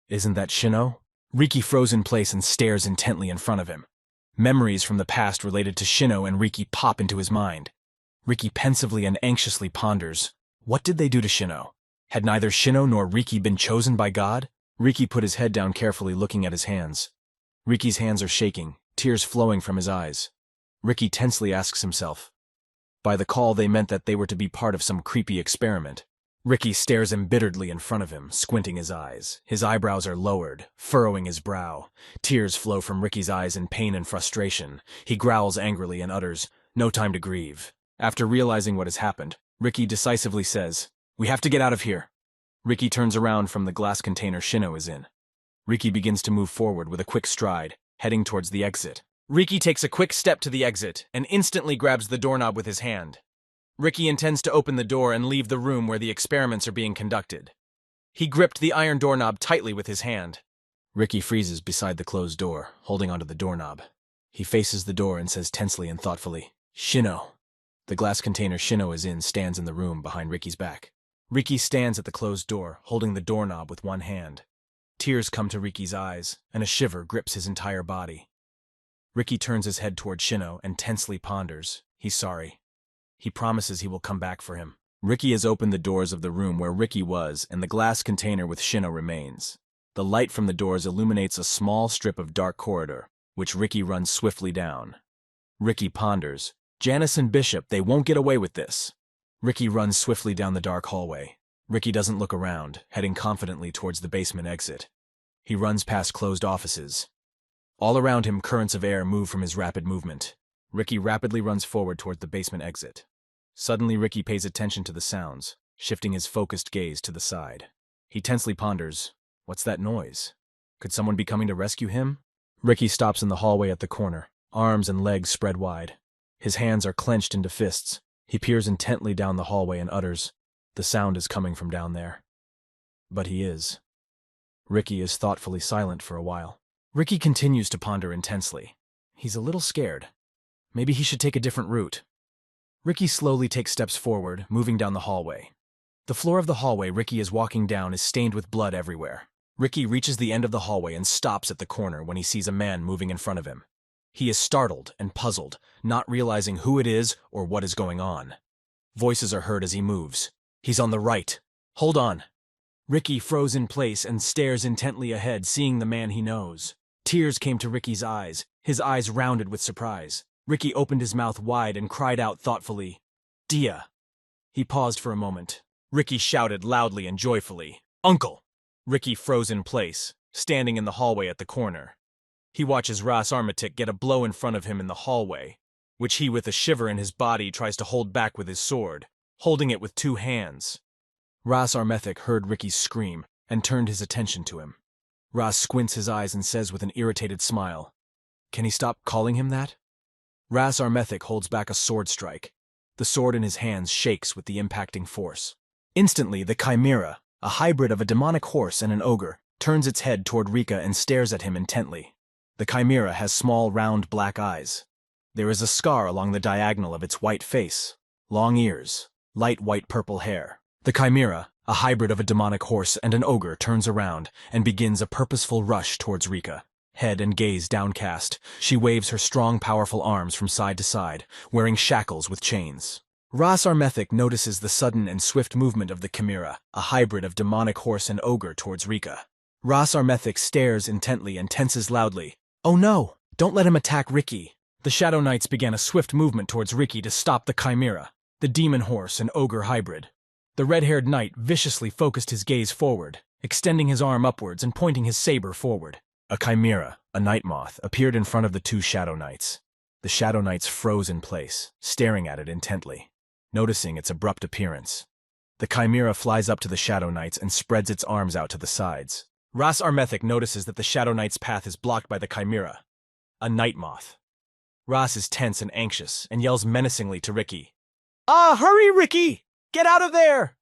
isn't that Shino? Ricky froze in place and stares intently in front of him. Memories from the past related to Shino and Ricky pop into his mind. Ricky pensively and anxiously ponders, what did they do to Shino? Had neither Shino nor Ricky been chosen by God? Ricky put his head down carefully, looking at his hands. Ricky's hands are shaking, tears flowing from his eyes. Ricky tensely asks himself, by the call they meant that they were to be part of some creepy experiment. Ricky stares embitteredly in front of him, squinting his eyes. His eyebrows are lowered, furrowing his brow. Tears flow from Ricky's eyes in pain and frustration. He growls angrily and utters, no time to grieve. After realizing what has happened, Ricky decisively says, we have to get out of here. Ricky turns around from the glass container Shino is in. Ricky begins to move forward with a quick stride, heading towards the exit. Ricky takes a quick step to the exit and instantly grabs the doorknob with his hand. Ricky intends to open the door and leave the room where the experiments are being conducted. He gripped the iron doorknob tightly with his hand. Ricky freezes beside the closed door, holding onto the doorknob. He faces the door and says tensely and thoughtfully, Shino. The glass container Shino is in stands in the room behind Ricky's back. Ricky stands at the closed door, holding the doorknob with one hand. Tears come to Ricky's eyes, and a shiver grips his entire body. Ricky turns his head toward Shino and tensely ponders. He's sorry. He promises he will come back for him. Ricky has opened the doors of the room where Ricky was, and the glass container with Shino remains. The light from the doors illuminates a small strip of dark corridor, which Ricky runs swiftly down. Ricky ponders. Janice and Bishop, they won't get away with this. Ricky runs swiftly down the dark hallway. Ricky doesn't look around, heading confidently towards the basement exit. He runs past closed offices. All around him, currents of air move from his rapid movement. Ricky rapidly runs forward toward the basement exit. Suddenly, Ricky pays attention to the sounds, shifting his focused gaze to the side. He tensely ponders, what's that noise? Could someone be coming to rescue him? Ricky stops in the hallway at the corner, arms and legs spread wide. His hands are clenched into fists. He peers intently down the hallway and utters, the sound is coming from down there. But he is. Ricky is thoughtfully silent for a while. Ricky continues to ponder intensely. He's a little scared. Maybe he should take a different route. Ricky slowly takes steps forward, moving down the hallway. The floor of the hallway Ricky is walking down is stained with blood everywhere. Ricky reaches the end of the hallway and stops at the corner when he sees a man moving in front of him. He is startled and puzzled, not realizing who it is or what is going on. Voices are heard as he moves. He's on the right. Hold on. Ricky froze in place and stares intently ahead, seeing the man he knows. Tears came to Ricky's eyes, his eyes rounded with surprise. Ricky opened his mouth wide and cried out thoughtfully, Dia. He paused for a moment. Ricky shouted loudly and joyfully, Uncle! Ricky froze in place, standing in the hallway at the corner. He watches Ras Armatic get a blow in front of him in the hallway, which he with a shiver in his body tries to hold back with his sword, holding it with two hands. Ras Armatic heard Ricky's scream and turned his attention to him. Ras squints his eyes and says with an irritated smile, Can he stop calling him that? Ras Armatic holds back a sword strike. The sword in his hands shakes with the impacting force. Instantly, the chimera, a hybrid of a demonic horse and an ogre, turns its head toward Rika and stares at him intently. The chimera has small, round black eyes. There is a scar along the diagonal of its white face, long ears, light white-purple hair. The chimera, a hybrid of a demonic horse and an ogre, turns around and begins a purposeful rush towards Rika. Head and gaze downcast, she waves her strong, powerful arms from side to side, wearing shackles with chains. Ras Armethic notices the sudden and swift movement of the chimera, a hybrid of demonic horse and ogre, towards Rika. Ras Armethic stares intently and tenses loudly. "Oh no! Don't let him attack Ricky!" The Shadow Knights began a swift movement towards Ricky to stop the chimera, the demon horse and ogre hybrid. The red-haired knight viciously focused his gaze forward, extending his arm upwards and pointing his saber forward. A chimera, a night moth, appeared in front of the two Shadow Knights. The Shadow Knights froze in place, staring at it intently. Noticing its abrupt appearance, the chimera flies up to the Shadow Knights and spreads its arms out to the sides. Ras Armethic notices that the Shadow Knight's path is blocked by the chimera, a night moth. Ras is tense and anxious and yells menacingly to Ricky. "Ah, hurry, Ricky! Get out of there!"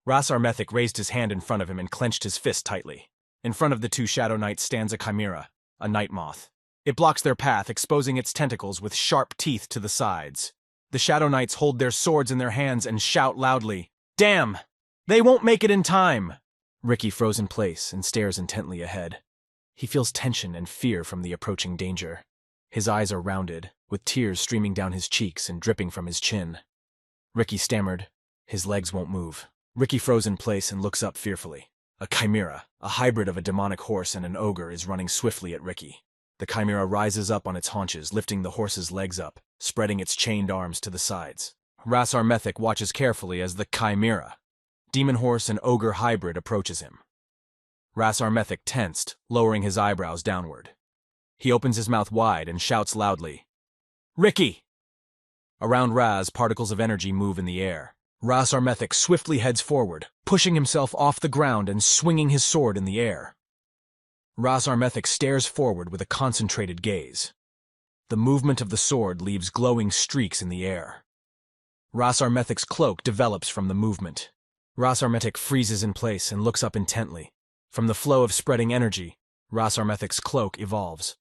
Ras Armethic raised his hand in front of him and clenched his fist tightly. In front of the two Shadow Knights stands a chimera, a night moth. It blocks their path, exposing its tentacles with sharp teeth to the sides. The Shadow Knights hold their swords in their hands and shout loudly, "Damn! They won't make it in time!" Ricky froze in place and stares intently ahead. He feels tension and fear from the approaching danger. His eyes are rounded, with tears streaming down his cheeks and dripping from his chin. Ricky stammered. His legs won't move. Ricky froze in place and looks up fearfully. A chimera, a hybrid of a demonic horse and an ogre, is running swiftly at Ricky. The chimera rises up on its haunches, lifting the horse's legs up, spreading its chained arms to the sides. Ras Armethic watches carefully as the chimera, demon horse and ogre hybrid, approaches him. Ras Armethic tensed, lowering his eyebrows downward. He opens his mouth wide and shouts loudly, "Ricky!" Around Ras, particles of energy move in the air. Ras Armethic swiftly heads forward, pushing himself off the ground and swinging his sword in the air. Ras Armethic stares forward with a concentrated gaze. The movement of the sword leaves glowing streaks in the air. Ras Armethic's cloak develops from the movement. Ras Armethic freezes in place and looks up intently. From the flow of spreading energy, Ras Armethic's cloak evolves.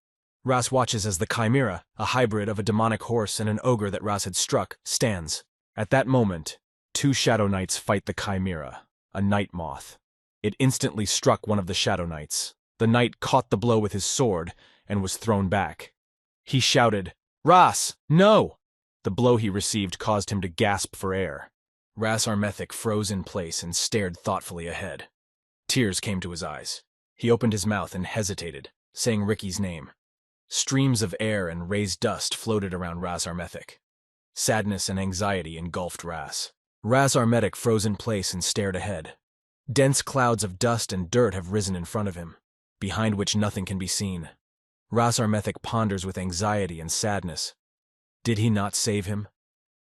Ras watches as the chimera, a hybrid of a demonic horse and an ogre that Ras had struck, stands. At that moment, two Shadow Knights fight the chimera, a night moth. It instantly struck one of the Shadow Knights. The knight caught the blow with his sword and was thrown back. He shouted, "Ras, no!" The blow he received caused him to gasp for air. Ras Armethic froze in place and stared thoughtfully ahead. Tears came to his eyes. He opened his mouth and hesitated, saying Ricky's name. Streams of air and raised dust floated around Ras Armethic. Sadness and anxiety engulfed Ras. Ras Armethic froze in place and stared ahead. Dense clouds of dust and dirt have risen in front of him, behind which nothing can be seen. Ras Armethic ponders with anxiety and sadness. Did he not save him?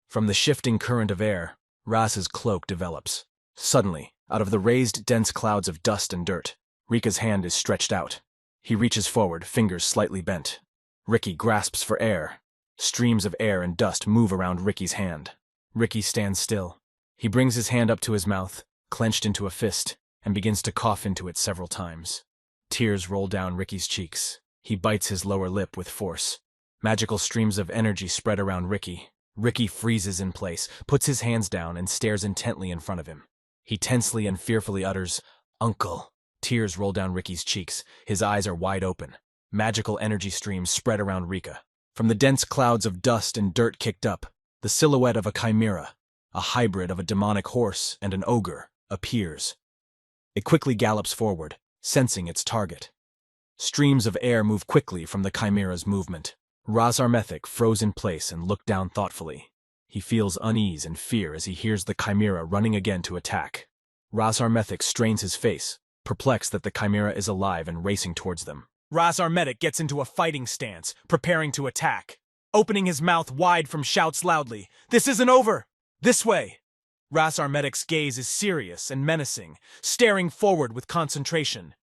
From the shifting current of air, Ras's cloak develops. Suddenly, out of the raised, dense clouds of dust and dirt, Rika's hand is stretched out. He reaches forward, fingers slightly bent. Ricky grasps for air. Streams of air and dust move around Ricky's hand. Ricky stands still. He brings his hand up to his mouth, clenched into a fist, and begins to cough into it several times. Tears roll down Ricky's cheeks. He bites his lower lip with force. Magical streams of energy spread around Ricky. Ricky freezes in place, puts his hands down, and stares intently in front of him. He tensely and fearfully utters, "Uncle." Tears roll down Ricky's cheeks. His eyes are wide open. Magical energy streams spread around Rika. From the dense clouds of dust and dirt kicked up, the silhouette of a chimera, a hybrid of a demonic horse and an ogre, appears. It quickly gallops forward, sensing its target. Streams of air move quickly from the chimera's movement. Ras Armethic froze in place and looked down thoughtfully. He feels unease and fear as he hears the chimera running again to attack. Ras Armethic strains his face, perplexed that the chimera is alive and racing towards them. Ras Armethic gets into a fighting stance, preparing to attack. Opening his mouth wide from shouts loudly, "This isn't over! This way!" Ras Armethic's gaze is serious and menacing, staring forward with concentration.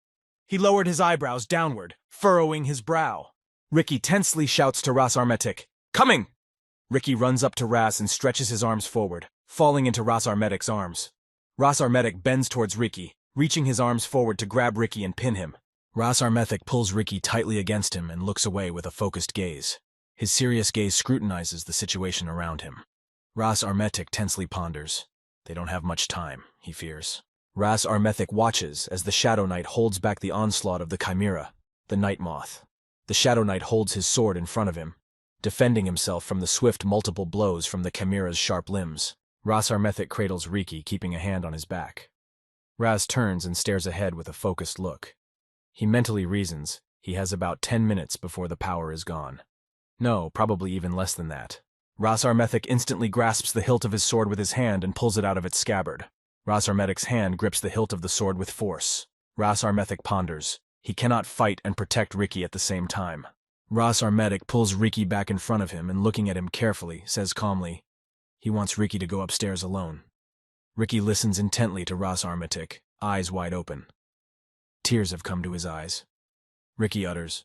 He lowered his eyebrows downward, furrowing his brow. Ricky tensely shouts to Ras Armethic, "Coming!" Ricky runs up to Ras and stretches his arms forward, falling into Ras Armedic's arms. Ras Armedic bends towards Ricky, reaching his arms forward to grab Ricky and pin him. Ras Armedic pulls Ricky tightly against him and looks away with a focused gaze. His serious gaze scrutinizes the situation around him. Ras Armedic tensely ponders. They don't have much time, he fears. Ras Armedic watches as the Shadow Knight holds back the onslaught of the Chimera, the Night Moth. The Shadow Knight holds his sword in front of him, defending himself from the swift multiple blows from the Chimera's sharp limbs. Ras Armedic cradles Ricky, keeping a hand on his back. Raz turns and stares ahead with a focused look. He mentally reasons he has about 10 minutes before the power is gone. No, probably even less than that. Ras Armedic instantly grasps the hilt of his sword with his hand and pulls it out of its scabbard. Ras Armedic's hand grips the hilt of the sword with force. Ras Armedic ponders. He cannot fight and protect Ricky at the same time. Ras Armedic pulls Ricky back in front of him and, looking at him carefully, says calmly, he wants Ricky to go upstairs alone. Ricky listens intently to Ras Armedic, eyes wide open. Tears have come to his eyes. Ricky utters,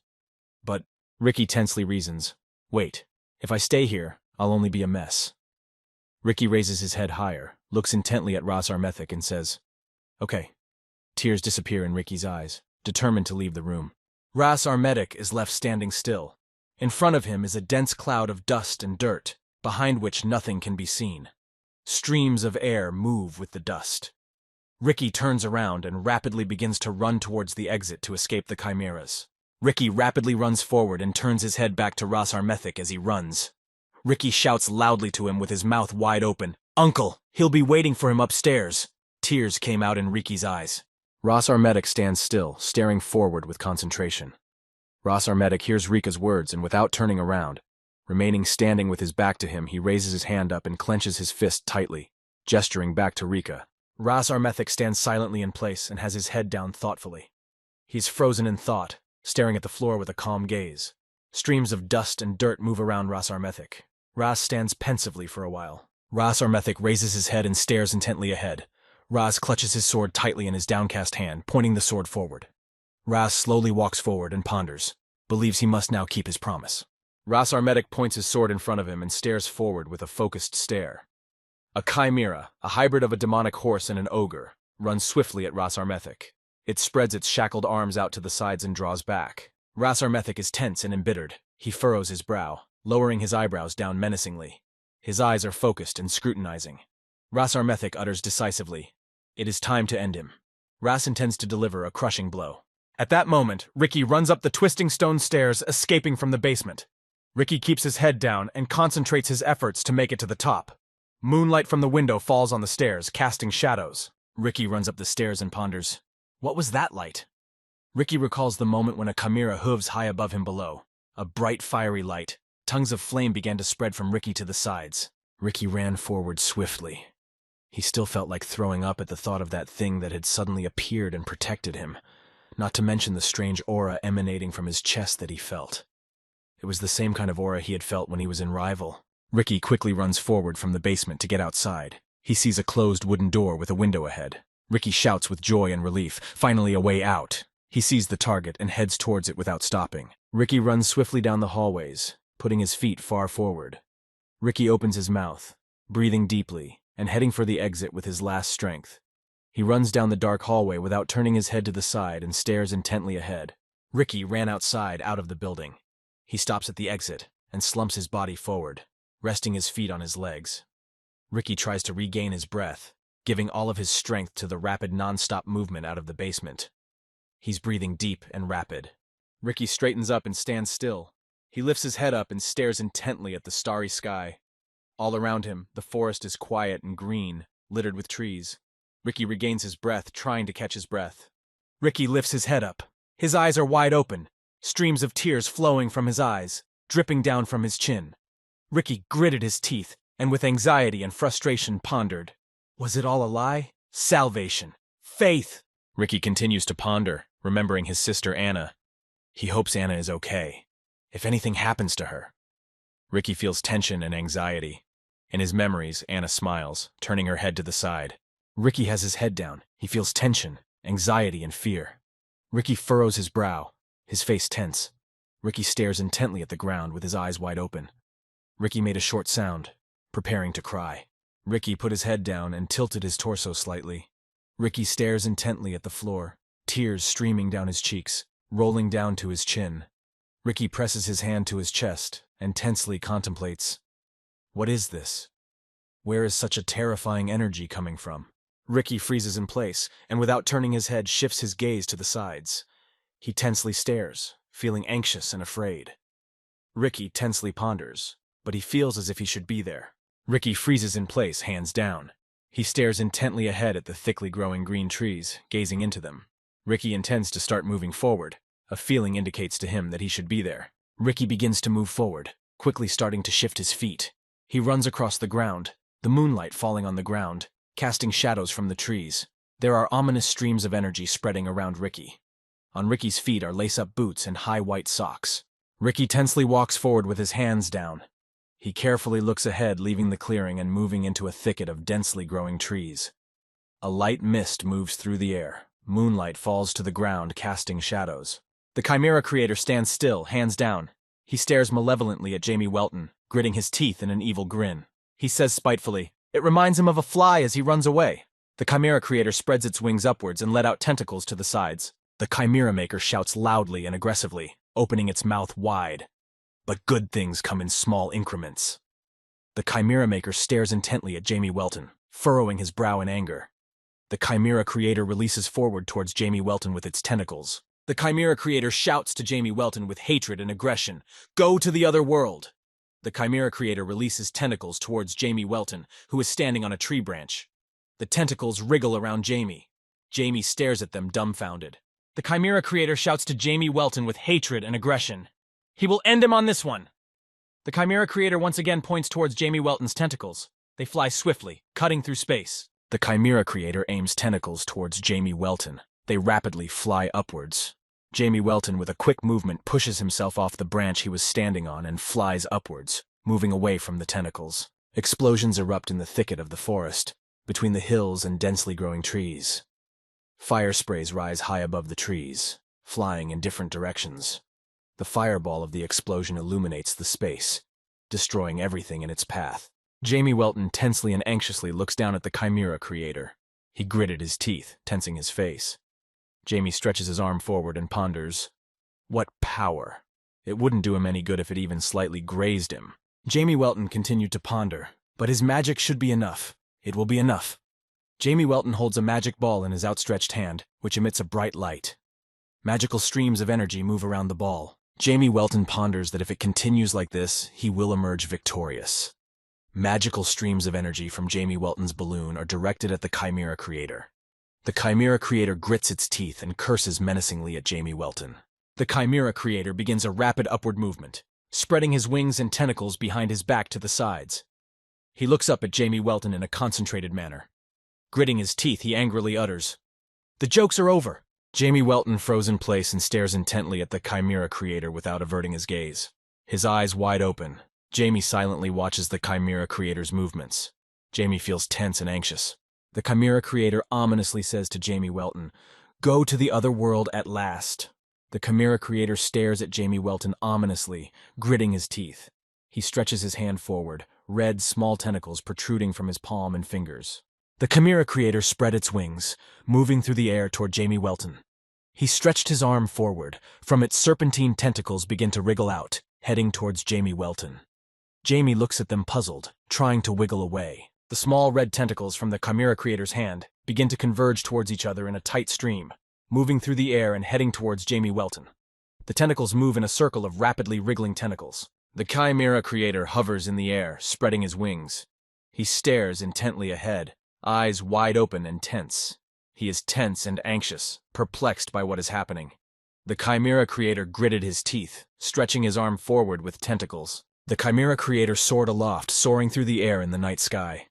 but Ricky tensely reasons, wait, if I stay here, I'll only be a mess. Ricky raises his head higher, looks intently at Ras Armedic and says, okay. Tears disappear in Ricky's eyes, determined to leave the room. Ras Armedic is left standing still. In front of him is a dense cloud of dust and dirt, behind which nothing can be seen. Streams of air move with the dust. Ricky turns around and rapidly begins to run towards the exit to escape the chimeras. Ricky rapidly runs forward and turns his head back to Ras Armedic as he runs. Ricky shouts loudly to him with his mouth wide open, "Uncle, he'll be waiting for him upstairs." Tears came out in Ricky's eyes. Ras Armedic stands still, staring forward with concentration. Ras Armedic hears Rika's words and, without turning around, remaining standing with his back to him, he raises his hand up and clenches his fist tightly, gesturing back to Rika. Ras Armedic stands silently in place and has his head down thoughtfully. He's frozen in thought, staring at the floor with a calm gaze. Streams of dust and dirt move around Ras Armedic. Ras stands pensively for a while. Ras Armedic raises his head and stares intently ahead. Ras clutches his sword tightly in his downcast hand, pointing the sword forward. Ras slowly walks forward and ponders, believes he must now keep his promise. Ras Armedic points his sword in front of him and stares forward with a focused stare. A chimera, a hybrid of a demonic horse and an ogre, runs swiftly at Ras Armedic. It spreads its shackled arms out to the sides and draws back. Ras Armedic is tense and embittered. He furrows his brow, lowering his eyebrows down menacingly. His eyes are focused and scrutinizing. Ras Armedic utters decisively, "It is time to end him." Ras intends to deliver a crushing blow. At that moment, Ricky runs up the twisting stone stairs, escaping from the basement. Ricky keeps his head down and concentrates his efforts to make it to the top. Moonlight from the window falls on the stairs, casting shadows. Ricky runs up the stairs and ponders, what was that light? Ricky recalls the moment when a chimera hooves high above him below. A bright, fiery light. Tongues of flame began to spread from Ricky to the sides. Ricky ran forward swiftly. He still felt like throwing up at the thought of that thing that had suddenly appeared and protected him, not to mention the strange aura emanating from his chest that he felt. It was the same kind of aura he had felt when he was in Rival. Ricky quickly runs forward from the basement to get outside. He sees a closed wooden door with a window ahead. Ricky shouts with joy and relief, finally a way out. He sees the target and heads towards it without stopping. Ricky runs swiftly down the hallways, putting his feet far forward. Ricky opens his mouth, breathing deeply, and heading for the exit with his last strength. He runs down the dark hallway without turning his head to the side and stares intently ahead. Ricky ran outside, out of the building. He stops at the exit and slumps his body forward, resting his feet on his legs. Ricky tries to regain his breath, giving all of his strength to the rapid non-stop movement out of the basement. He's breathing deep and rapid. Ricky straightens up and stands still. He lifts his head up and stares intently at the starry sky. All around him, the forest is quiet and green, littered with trees. Ricky regains his breath, trying to catch his breath. Ricky lifts his head up. His eyes are wide open, streams of tears flowing from his eyes, dripping down from his chin. Ricky gritted his teeth, and with anxiety and frustration pondered. Was it all a lie? Salvation. Faith! Ricky continues to ponder, remembering his sister Anna. He hopes Anna is okay. If anything happens to her. Ricky feels tension and anxiety. In his memories, Anna smiles, turning her head to the side. Ricky has his head down. He feels tension, anxiety, and fear. Ricky furrows his brow, his face tense. Ricky stares intently at the ground with his eyes wide open. Ricky made a short sound, preparing to cry. Ricky put his head down and tilted his torso slightly. Ricky stares intently at the floor, tears streaming down his cheeks, rolling down to his chin. Ricky presses his hand to his chest and tensely contemplates. What is this? Where is such a terrifying energy coming from? Ricky freezes in place, and without turning his head, shifts his gaze to the sides. He tensely stares, feeling anxious and afraid. Ricky tensely ponders, but he feels as if he should be there. Ricky freezes in place, hands down. He stares intently ahead at the thickly growing green trees, gazing into them. Ricky intends to start moving forward. A feeling indicates to him that he should be there. Ricky begins to move forward, quickly starting to shift his feet. He runs across the ground, the moonlight falling on the ground, casting shadows from the trees. There are ominous streams of energy spreading around Ricky. On Ricky's feet are lace-up boots and high white socks. Ricky tensely walks forward with his hands down. He carefully looks ahead, leaving the clearing and moving into a thicket of densely growing trees. A light mist moves through the air. Moonlight falls to the ground, casting shadows. The Chimera creator stands still, hands down. He stares malevolently at Jamie Welton, gritting his teeth in an evil grin. He says spitefully, "It reminds him of a fly as he runs away." The Chimera creator spreads its wings upwards and let out tentacles to the sides. The Chimera maker shouts loudly and aggressively, opening its mouth wide. But good things come in small increments. The Chimera maker stares intently at Jamie Welton, furrowing his brow in anger. The Chimera creator releases forward towards Jamie Welton with its tentacles. The Chimera creator shouts to Jamie Welton with hatred and aggression, "Go to the other world!" The Chimera creator releases tentacles towards Jamie Welton, who is standing on a tree branch. The tentacles wriggle around Jamie. Jamie stares at them dumbfounded. The Chimera creator shouts to Jamie Welton with hatred and aggression. He will end him on this one. The Chimera creator once again points towards Jamie Welton's tentacles. They fly swiftly, cutting through space. The Chimera creator aims tentacles towards Jamie Welton. They rapidly fly upwards. Jamie Welton, with a quick movement, pushes himself off the branch he was standing on and flies upwards, moving away from the tentacles. Explosions erupt in the thicket of the forest, between the hills and densely growing trees. Fire sprays rise high above the trees, flying in different directions. The fireball of the explosion illuminates the space, destroying everything in its path. Jamie Welton tensely and anxiously looks down at the Chimera creator. He gritted his teeth, tensing his face. Jamie stretches his arm forward and ponders. What power! It wouldn't do him any good if it even slightly grazed him. Jamie Welton continued to ponder, but his magic should be enough. It will be enough. Jamie Welton holds a magic ball in his outstretched hand, which emits a bright light. Magical streams of energy move around the ball. Jamie Welton ponders that if it continues like this, he will emerge victorious. Magical streams of energy from Jamie Welton's balloon are directed at the Chimera creator. The Chimera creator grits its teeth and curses menacingly at Jamie Welton. The Chimera creator begins a rapid upward movement, spreading his wings and tentacles behind his back to the sides. He looks up at Jamie Welton in a concentrated manner. Gritting his teeth, he angrily utters, "The jokes are over." Jamie Welton froze in place and stares intently at the Chimera creator without averting his gaze. His eyes wide open, Jamie silently watches the Chimera creator's movements. Jamie feels tense and anxious. The Chimera creator ominously says to Jamie Welton, "Go to the other world at last." The Chimera creator stares at Jamie Welton ominously, gritting his teeth. He stretches his hand forward, red, small tentacles protruding from his palm and fingers. The Chimera creator spread its wings, moving through the air toward Jamie Welton. He stretched his arm forward. From its serpentine tentacles begin to wriggle out, heading towards Jamie Welton. Jamie looks at them puzzled, trying to wiggle away. The small red tentacles from the Chimera creator's hand begin to converge towards each other in a tight stream, moving through the air and heading towards Jamie Welton. The tentacles move in a circle of rapidly wriggling tentacles. The Chimera creator hovers in the air, spreading his wings. He stares intently ahead, eyes wide open and tense. He is tense and anxious, perplexed by what is happening. The Chimera creator gritted his teeth, stretching his arm forward with tentacles. The Chimera creator soared aloft, soaring through the air in the night sky.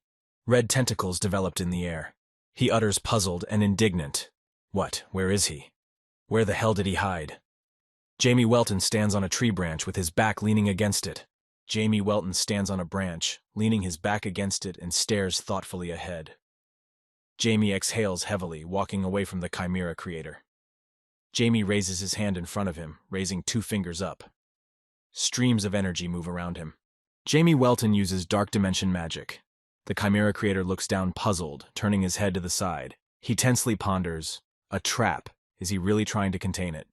Red tentacles developed in the air. He utters puzzled and indignant. What? Where is he? Where the hell did he hide? Jamie Welton stands on a tree branch with his back leaning against it. Jamie Welton stands on a branch, leaning his back against it and stares thoughtfully ahead. Jamie exhales heavily, walking away from the Chimera creator. Jamie raises his hand in front of him, raising 2 fingers up. Streams of energy move around him. Jamie Welton uses dark dimension magic. The Chimera creator looks down puzzled, turning his head to the side. He tensely ponders, a trap. Is he really trying to contain it?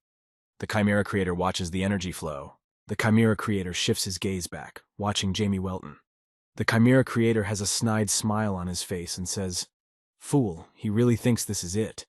The Chimera creator watches the energy flow. The Chimera creator shifts his gaze back, watching Jamie Welton. The Chimera creator has a snide smile on his face and says, "Fool, he really thinks this is it."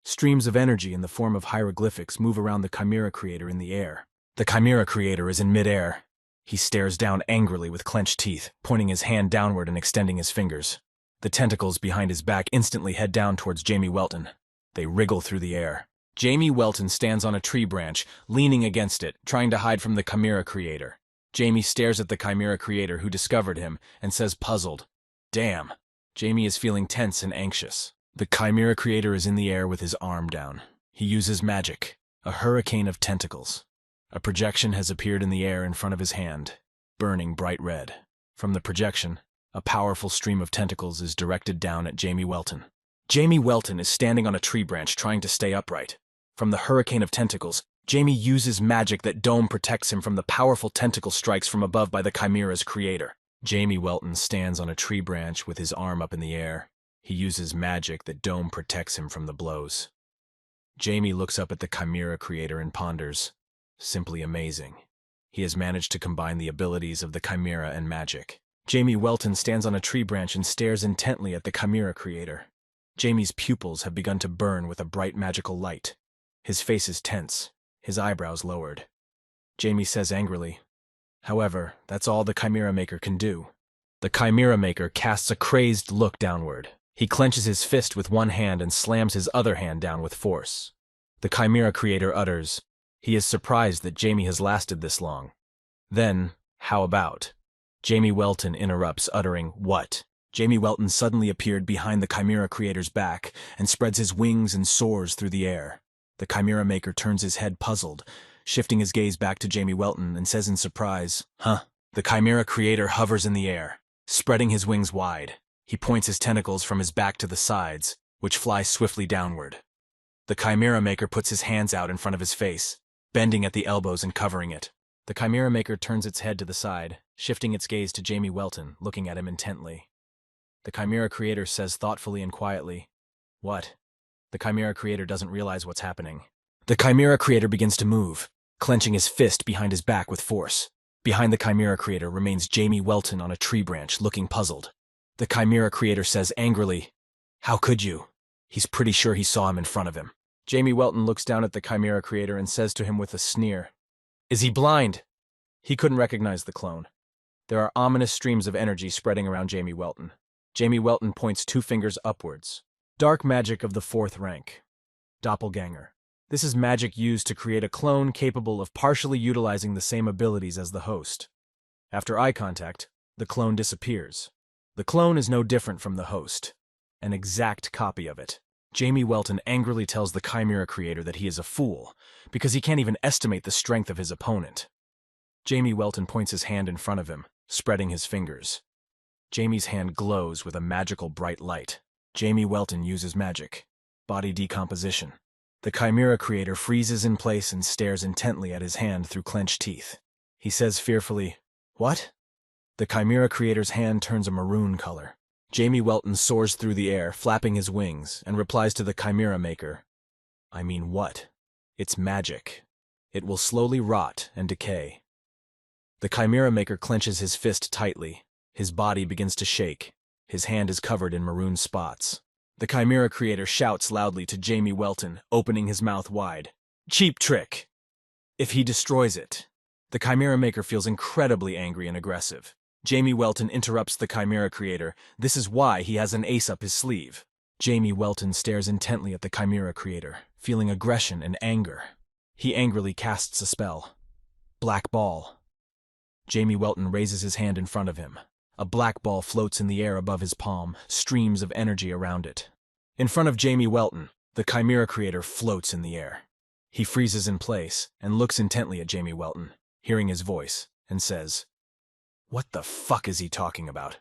Streams of energy in the form of hieroglyphics move around the Chimera creator in the air. The Chimera creator is in midair. He stares down angrily with clenched teeth, pointing his hand downward and extending his fingers. The tentacles behind his back instantly head down towards Jamie Welton. They wriggle through the air. Jamie Welton stands on a tree branch, leaning against it, trying to hide from the Chimera creator. Jamie stares at the Chimera creator who discovered him and says puzzled, "Damn." Jamie is feeling tense and anxious. The Chimera creator is in the air with his arm down. He uses magic, a hurricane of tentacles. A projection has appeared in the air in front of his hand, burning bright red. From the projection, a powerful stream of tentacles is directed down at Jamie Welton. Jamie Welton is standing on a tree branch trying to stay upright. From the hurricane of tentacles, Jamie uses magic that dome protects him from the powerful tentacle strikes from above by the Chimera's creator. Jamie Welton stands on a tree branch with his arm up in the air. He uses magic that dome protects him from the blows. Jamie looks up at the Chimera creator and ponders. Simply amazing. He has managed to combine the abilities of the Chimera and magic. Jamie Welton stands on a tree branch and stares intently at the Chimera creator. Jamie's pupils have begun to burn with a bright magical light. His face is tense, his eyebrows lowered. Jamie says angrily, "However, that's all the Chimera Maker can do." The Chimera Maker casts a crazed look downward. He clenches his fist with one hand and slams his other hand down with force. The Chimera creator utters, he is surprised that Jamie has lasted this long. Then, how about? Jamie Welton interrupts, uttering, "What?" Jamie Welton suddenly appeared behind the Chimera creator's back and spreads his wings and soars through the air. The Chimera Maker turns his head puzzled, shifting his gaze back to Jamie Welton and says in surprise, "Huh?" The Chimera creator hovers in the air, spreading his wings wide. He points his tentacles from his back to the sides, which fly swiftly downward. The Chimera Maker puts his hands out in front of his face, bending at the elbows and covering it. The Chimera Maker turns its head to the side, shifting its gaze to Jamie Welton, looking at him intently. The Chimera creator says thoughtfully and quietly, "What?" The Chimera creator doesn't realize what's happening. The Chimera creator begins to move, clenching his fist behind his back with force. Behind the Chimera creator remains Jamie Welton on a tree branch, looking puzzled. The Chimera creator says angrily, "How could you?" He's pretty sure he saw him in front of him. Jamie Welton looks down at the Chimera creator and says to him with a sneer, "Is he blind?" He couldn't recognize the clone. There are ominous streams of energy spreading around Jamie Welton. Jamie Welton points two fingers upwards. Dark magic of the 4th rank. Doppelganger. This is magic used to create a clone capable of partially utilizing the same abilities as the host. After eye contact, the clone disappears. The clone is no different from the host, an exact copy of it. Jamie Welton angrily tells the Chimera creator that he is a fool, because he can't even estimate the strength of his opponent. Jamie Welton points his hand in front of him, spreading his fingers. Jamie's hand glows with a magical bright light. Jamie Welton uses magic. Body decomposition. The Chimera creator freezes in place and stares intently at his hand through clenched teeth. He says fearfully, "What?" The Chimera creator's hand turns a maroon color. Jamie Welton soars through the air, flapping his wings, and replies to the Chimera Maker, "I mean what? It's magic. It will slowly rot and decay." The Chimera Maker clenches his fist tightly. His body begins to shake. His hand is covered in maroon spots. The Chimera creator shouts loudly to Jamie Welton, opening his mouth wide, "Cheap trick!" If he destroys it. The Chimera Maker feels incredibly angry and aggressive. Jamie Welton interrupts the Chimera creator. This is why he has an ace up his sleeve. Jamie Welton stares intently at the Chimera creator, feeling aggression and anger. He angrily casts a spell. Black ball. Jamie Welton raises his hand in front of him. A black ball floats in the air above his palm, streams of energy around it. In front of Jamie Welton, the Chimera creator floats in the air. He freezes in place and looks intently at Jamie Welton, hearing his voice, and says, "What the fuck is he talking about?"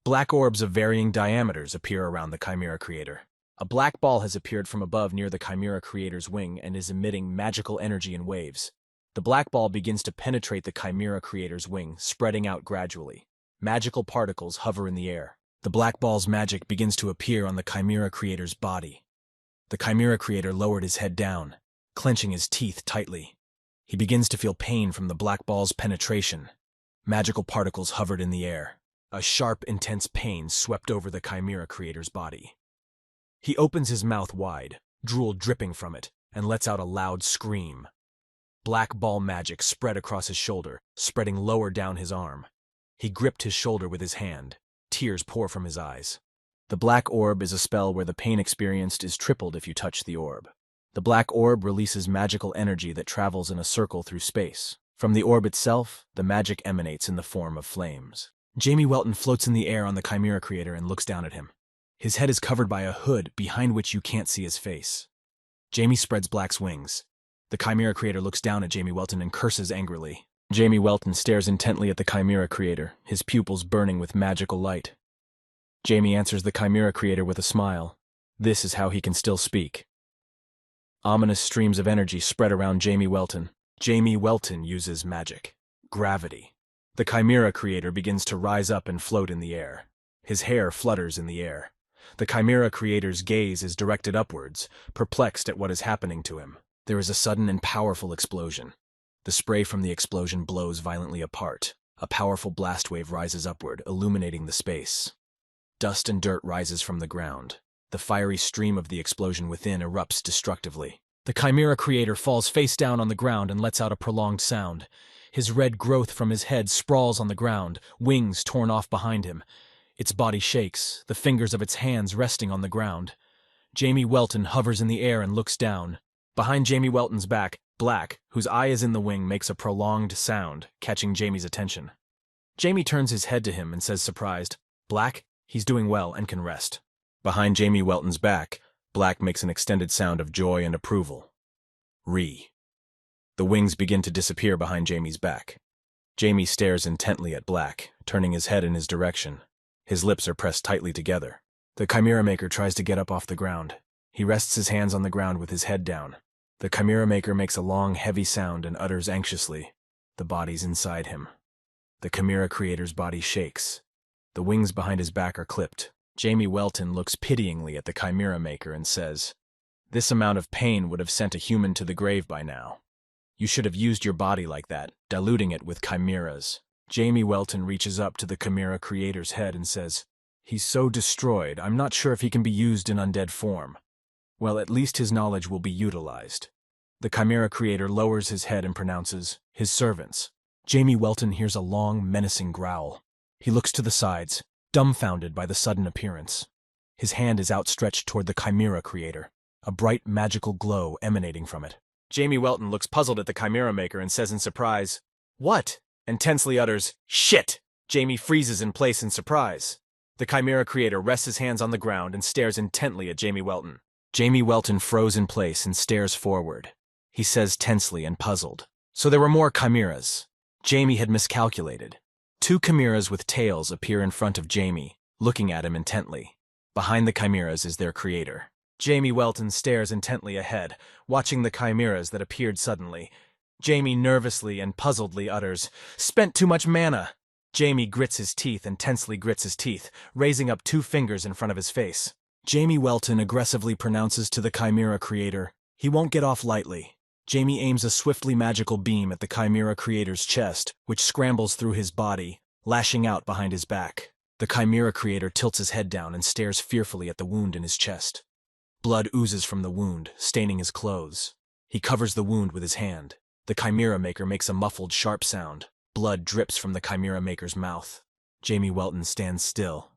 Black orbs of varying diameters appear around the Chimera creator. A black ball has appeared from above near the Chimera creator's wing and is emitting magical energy in waves. The black ball begins to penetrate the Chimera Creator's wing, spreading out gradually. Magical particles hover in the air. The black ball's magic begins to appear on the Chimera Creator's body. The Chimera Creator lowered his head down, clenching his teeth tightly. He begins to feel pain from the black ball's penetration. Magical particles hovered in the air. A sharp, intense pain swept over the Chimera Creator's body. He opens his mouth wide, drool dripping from it, and lets out a loud scream. Black ball magic spread across his shoulder, spreading lower down his arm. He gripped his shoulder with his hand. Tears pour from his eyes. The black orb is a spell where the pain experienced is tripled if you touch the orb. The black orb releases magical energy that travels in a circle through space. From the orb itself, the magic emanates in the form of flames. Jamie Welton floats in the air on the Chimera Creator and looks down at him. His head is covered by a hood behind which you can't see his face. Jamie spreads Black's wings. The Chimera Creator looks down at Jamie Welton and curses angrily. Jamie Welton stares intently at the Chimera Creator, his pupils burning with magical light. Jamie answers the Chimera Creator with a smile. This is how he can still speak. Ominous streams of energy spread around Jamie Welton. Jamie Welton uses magic. Gravity. The Chimera Creator begins to rise up and float in the air. His hair flutters in the air. The Chimera Creator's gaze is directed upwards, perplexed at what is happening to him. There is a sudden and powerful explosion. The spray from the explosion blows violently apart. A powerful blast wave rises upward, illuminating the space. Dust and dirt rises from the ground. The fiery stream of the explosion within erupts destructively. The Chimera Creator falls face down on the ground and lets out a prolonged sound. His red growth from his head sprawls on the ground, wings torn off behind him. Its body shakes, the fingers of its hands resting on the ground. Jamie Welton hovers in the air and looks down. Behind Jamie Welton's back, Black, whose eye is in the wing, makes a prolonged sound, catching Jamie's attention. Jamie turns his head to him and says surprised, "Black, he's doing well and can rest." Behind Jamie Welton's back, Black makes an extended sound of joy and approval. Re. The wings begin to disappear behind Jamie's back. Jamie stares intently at Black, turning his head in his direction. His lips are pressed tightly together. The Chimera Maker tries to get up off the ground. He rests his hands on the ground with his head down. The Chimera Maker makes a long, heavy sound and utters anxiously, "The body's inside him." The Chimera Creator's body shakes. The wings behind his back are clipped. Jamie Welton looks pityingly at the Chimera Maker and says, "This amount of pain would have sent a human to the grave by now. You should have used your body like that, diluting it with chimeras." Jamie Welton reaches up to the Chimera Creator's head and says, "He's so destroyed, I'm not sure if he can be used in undead form. Well, at least his knowledge will be utilized." The Chimera Creator lowers his head and pronounces, "His servants." Jamie Welton hears a long, menacing growl. He looks to the sides, dumbfounded by the sudden appearance. His hand is outstretched toward the Chimera Creator, a bright magical glow emanating from it. Jamie Welton looks puzzled at the Chimera Maker and says in surprise, "What?" and tensely utters, "Shit!" Jamie freezes in place in surprise. The Chimera Creator rests his hands on the ground and stares intently at Jamie Welton. Jamie Welton froze in place and stares forward. He says tensely and puzzled, "So there were more chimeras." Jamie had miscalculated. Two chimeras with tails appear in front of Jamie, looking at him intently. Behind the chimeras is their creator. Jamie Welton stares intently ahead, watching the chimeras that appeared suddenly. Jamie nervously and puzzledly utters, "Spent too much mana." Jamie grits his teeth and tensely grits his teeth, raising up two fingers in front of his face. Jamie Welton aggressively pronounces to the Chimera Creator, he won't get off lightly. Jamie aims a swiftly magical beam at the Chimera Creator's chest, which scrambles through his body, lashing out behind his back. The Chimera Creator tilts his head down and stares fearfully at the wound in his chest. Blood oozes from the wound, staining his clothes. He covers the wound with his hand. The Chimera Maker makes a muffled, sharp sound. Blood drips from the Chimera Maker's mouth. Jamie Welton stands still,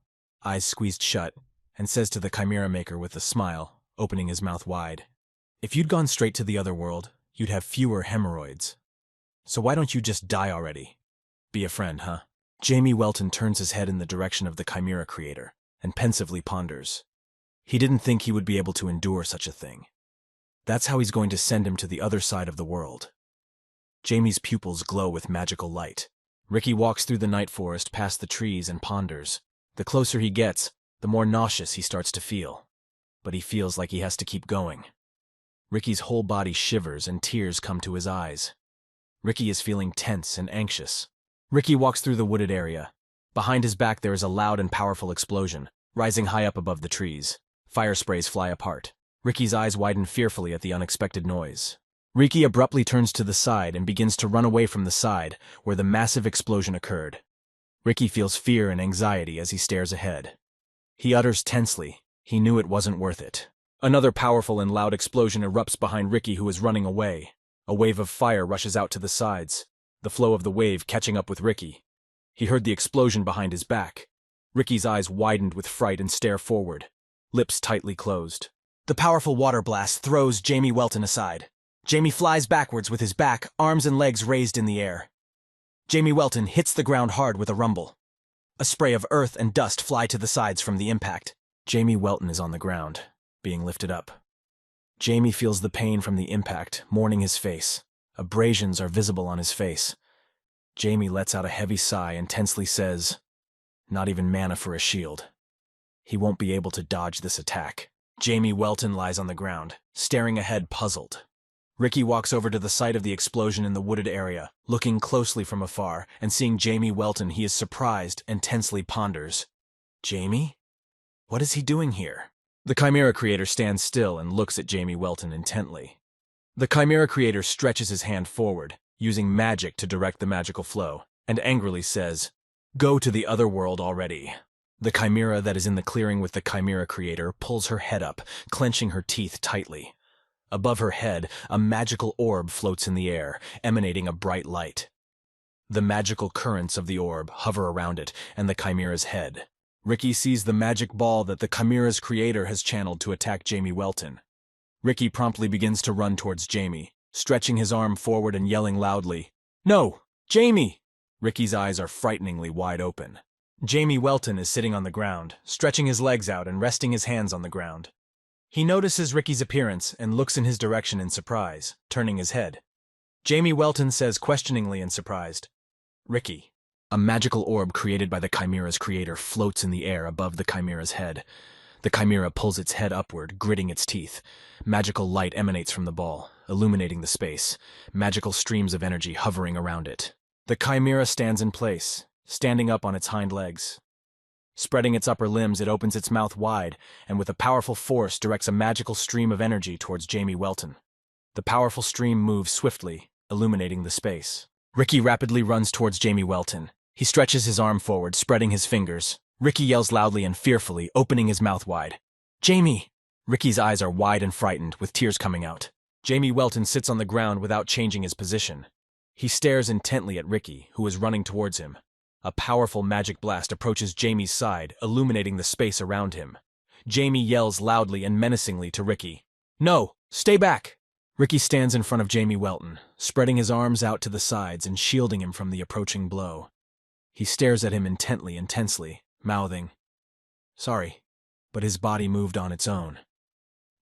eyes squeezed shut, and says to the Chimera Maker with a smile, opening his mouth wide, "If you'd gone straight to the other world, you'd have fewer hemorrhoids. So why don't you just die already? Be a friend, huh?" Jamie Welton turns his head in the direction of the Chimera Creator and pensively ponders. He didn't think he would be able to endure such a thing. That's how he's going to send him to the other side of the world. Jamie's pupils glow with magical light. Ricky walks through the night forest past the trees and ponders. The closer he gets, the more nauseous he starts to feel. But he feels like he has to keep going. Ricky's whole body shivers and tears come to his eyes. Ricky is feeling tense and anxious. Ricky walks through the wooded area. Behind his back there is a loud and powerful explosion, rising high up above the trees. Fire sprays fly apart. Ricky's eyes widen fearfully at the unexpected noise. Ricky abruptly turns to the side and begins to run away from the side where the massive explosion occurred. Ricky feels fear and anxiety as he stares ahead. He utters tensely, he knew it wasn't worth it. Another powerful and loud explosion erupts behind Ricky, who is running away. A wave of fire rushes out to the sides, the flow of the wave catching up with Ricky. He heard the explosion behind his back. Ricky's eyes widened with fright and stare forward, lips tightly closed. The powerful water blast throws Jamie Welton aside. Jamie flies backwards with his back, arms and legs raised in the air. Jamie Welton hits the ground hard with a rumble. A spray of earth and dust fly to the sides from the impact. Jamie Welton is on the ground, being lifted up. Jamie feels the pain from the impact, mourning his face. Abrasions are visible on his face. Jamie lets out a heavy sigh and tensely says, "Not even mana for a shield. He won't be able to dodge this attack." Jamie Welton lies on the ground, staring ahead puzzled. Ricky walks over to the site of the explosion in the wooded area, looking closely from afar, and seeing Jamie Welton, he is surprised and tensely ponders. Jamie? What is he doing here? The Chimera Creator stands still and looks at Jamie Welton intently. The Chimera Creator stretches his hand forward, using magic to direct the magical flow, and angrily says, "Go to the other world already." The Chimera that is in the clearing with the Chimera Creator pulls her head up, clenching her teeth tightly. Above her head, a magical orb floats in the air, emanating a bright light. The magical currents of the orb hover around it and the Chimera's head. Ricky sees the magic ball that the Chimera's creator has channeled to attack Jamie Welton. Ricky promptly begins to run towards Jamie, stretching his arm forward and yelling loudly, "No! Jamie!" Ricky's eyes are frighteningly wide open. Jamie Welton is sitting on the ground, stretching his legs out and resting his hands on the ground. He notices Ricky's appearance and looks in his direction in surprise, turning his head. Jamie Welton says questioningly and surprised, "Ricky." A magical orb created by the Chimera's creator floats in the air above the Chimera's head. The Chimera pulls its head upward, gritting its teeth. Magical light emanates from the ball, illuminating the space, magical streams of energy hovering around it. The Chimera stands in place, standing up on its hind legs. Spreading its upper limbs, it opens its mouth wide, and with a powerful force directs a magical stream of energy towards Jamie Welton. The powerful stream moves swiftly, illuminating the space. Ricky rapidly runs towards Jamie Welton. He stretches his arm forward, spreading his fingers. Ricky yells loudly and fearfully, opening his mouth wide. "Jamie!" Ricky's eyes are wide and frightened, with tears coming out. Jamie Welton sits on the ground without changing his position. He stares intently at Ricky, who is running towards him. A powerful magic blast approaches Jamie's side, illuminating the space around him. Jamie yells loudly and menacingly to Ricky, "No! Stay back!" Ricky stands in front of Jamie Welton, spreading his arms out to the sides and shielding him from the approaching blow. He stares at him intently and tensely, mouthing, "Sorry," but his body moved on its own.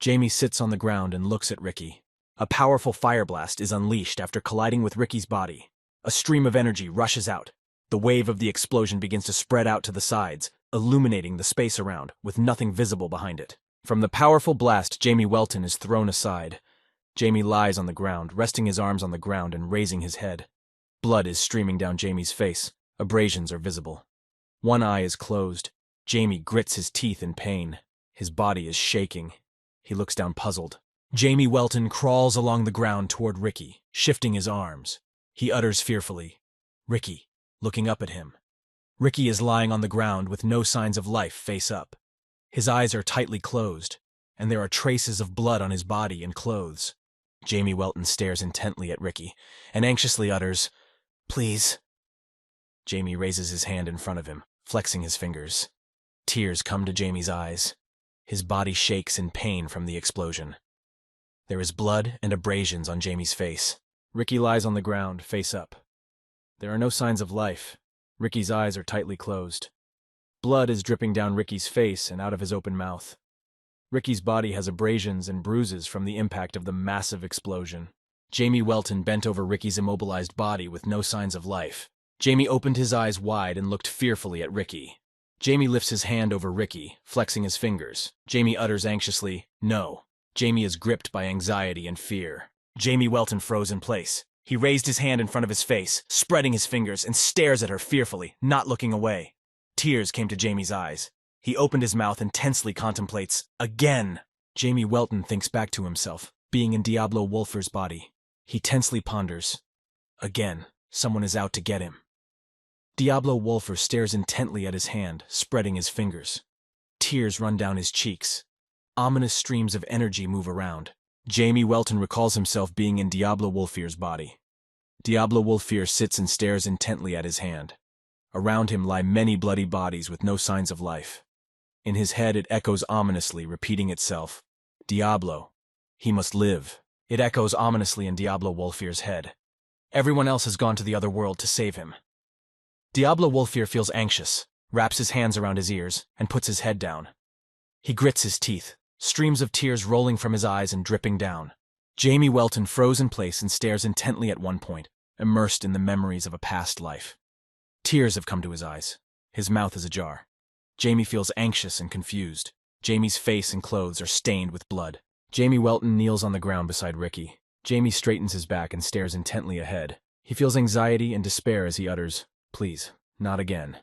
Jamie sits on the ground and looks at Ricky. A powerful fire blast is unleashed after colliding with Ricky's body. A stream of energy rushes out. The wave of the explosion begins to spread out to the sides, illuminating the space around, with nothing visible behind it. From the powerful blast, Jamie Welton is thrown aside. Jamie lies on the ground, resting his arms on the ground and raising his head. Blood is streaming down Jamie's face. Abrasions are visible. One eye is closed. Jamie grits his teeth in pain. His body is shaking. He looks down puzzled. Jamie Welton crawls along the ground toward Ricky, shifting his arms. He utters fearfully, "Ricky," looking up at him. Ricky is lying on the ground with no signs of life, face up. His eyes are tightly closed, and there are traces of blood on his body and clothes. Jamie Welton stares intently at Ricky and anxiously utters, "Please." Jamie raises his hand in front of him, flexing his fingers. Tears come to Jamie's eyes. His body shakes in pain from the explosion. There is blood and abrasions on Jamie's face. Ricky lies on the ground, face up. There are no signs of life. Ricky's eyes are tightly closed. Blood is dripping down Ricky's face and out of his open mouth. Ricky's body has abrasions and bruises from the impact of the massive explosion. Jamie Welton bent over Ricky's immobilized body with no signs of life. Jamie opened his eyes wide and looked fearfully at Ricky. Jamie lifts his hand over Ricky, flexing his fingers. Jamie utters anxiously, "No." Jamie is gripped by anxiety and fear. Jamie Welton froze in place. He raised his hand in front of his face, spreading his fingers, and stares at her fearfully, not looking away. Tears came to Jamie's eyes. He opened his mouth and tensely contemplates, again. Jamie Welton thinks back to himself, being in Diablo Wolfer's body. He tensely ponders. Again, someone is out to get him. Diablo Wolfer stares intently at his hand, spreading his fingers. Tears run down his cheeks. Ominous streams of energy move around. Jamie Welton recalls himself being in Diablo Wolfer's body. Diablo Wolfer sits and stares intently at his hand. Around him lie many bloody bodies with no signs of life. In his head it echoes ominously, repeating itself. Diablo. He must live. It echoes ominously in Diablo Wolfer's head. Everyone else has gone to the other world to save him. Diablo Wolfer feels anxious, wraps his hands around his ears, and puts his head down. He grits his teeth, streams of tears rolling from his eyes and dripping down. Jamie Welton froze in place and stares intently at one point, immersed in the memories of a past life. Tears have come to his eyes. His mouth is ajar. Jamie feels anxious and confused. Jamie's face and clothes are stained with blood. Jamie Welton kneels on the ground beside Ricky. Jamie straightens his back and stares intently ahead. He feels anxiety and despair as he utters, "Please, not again."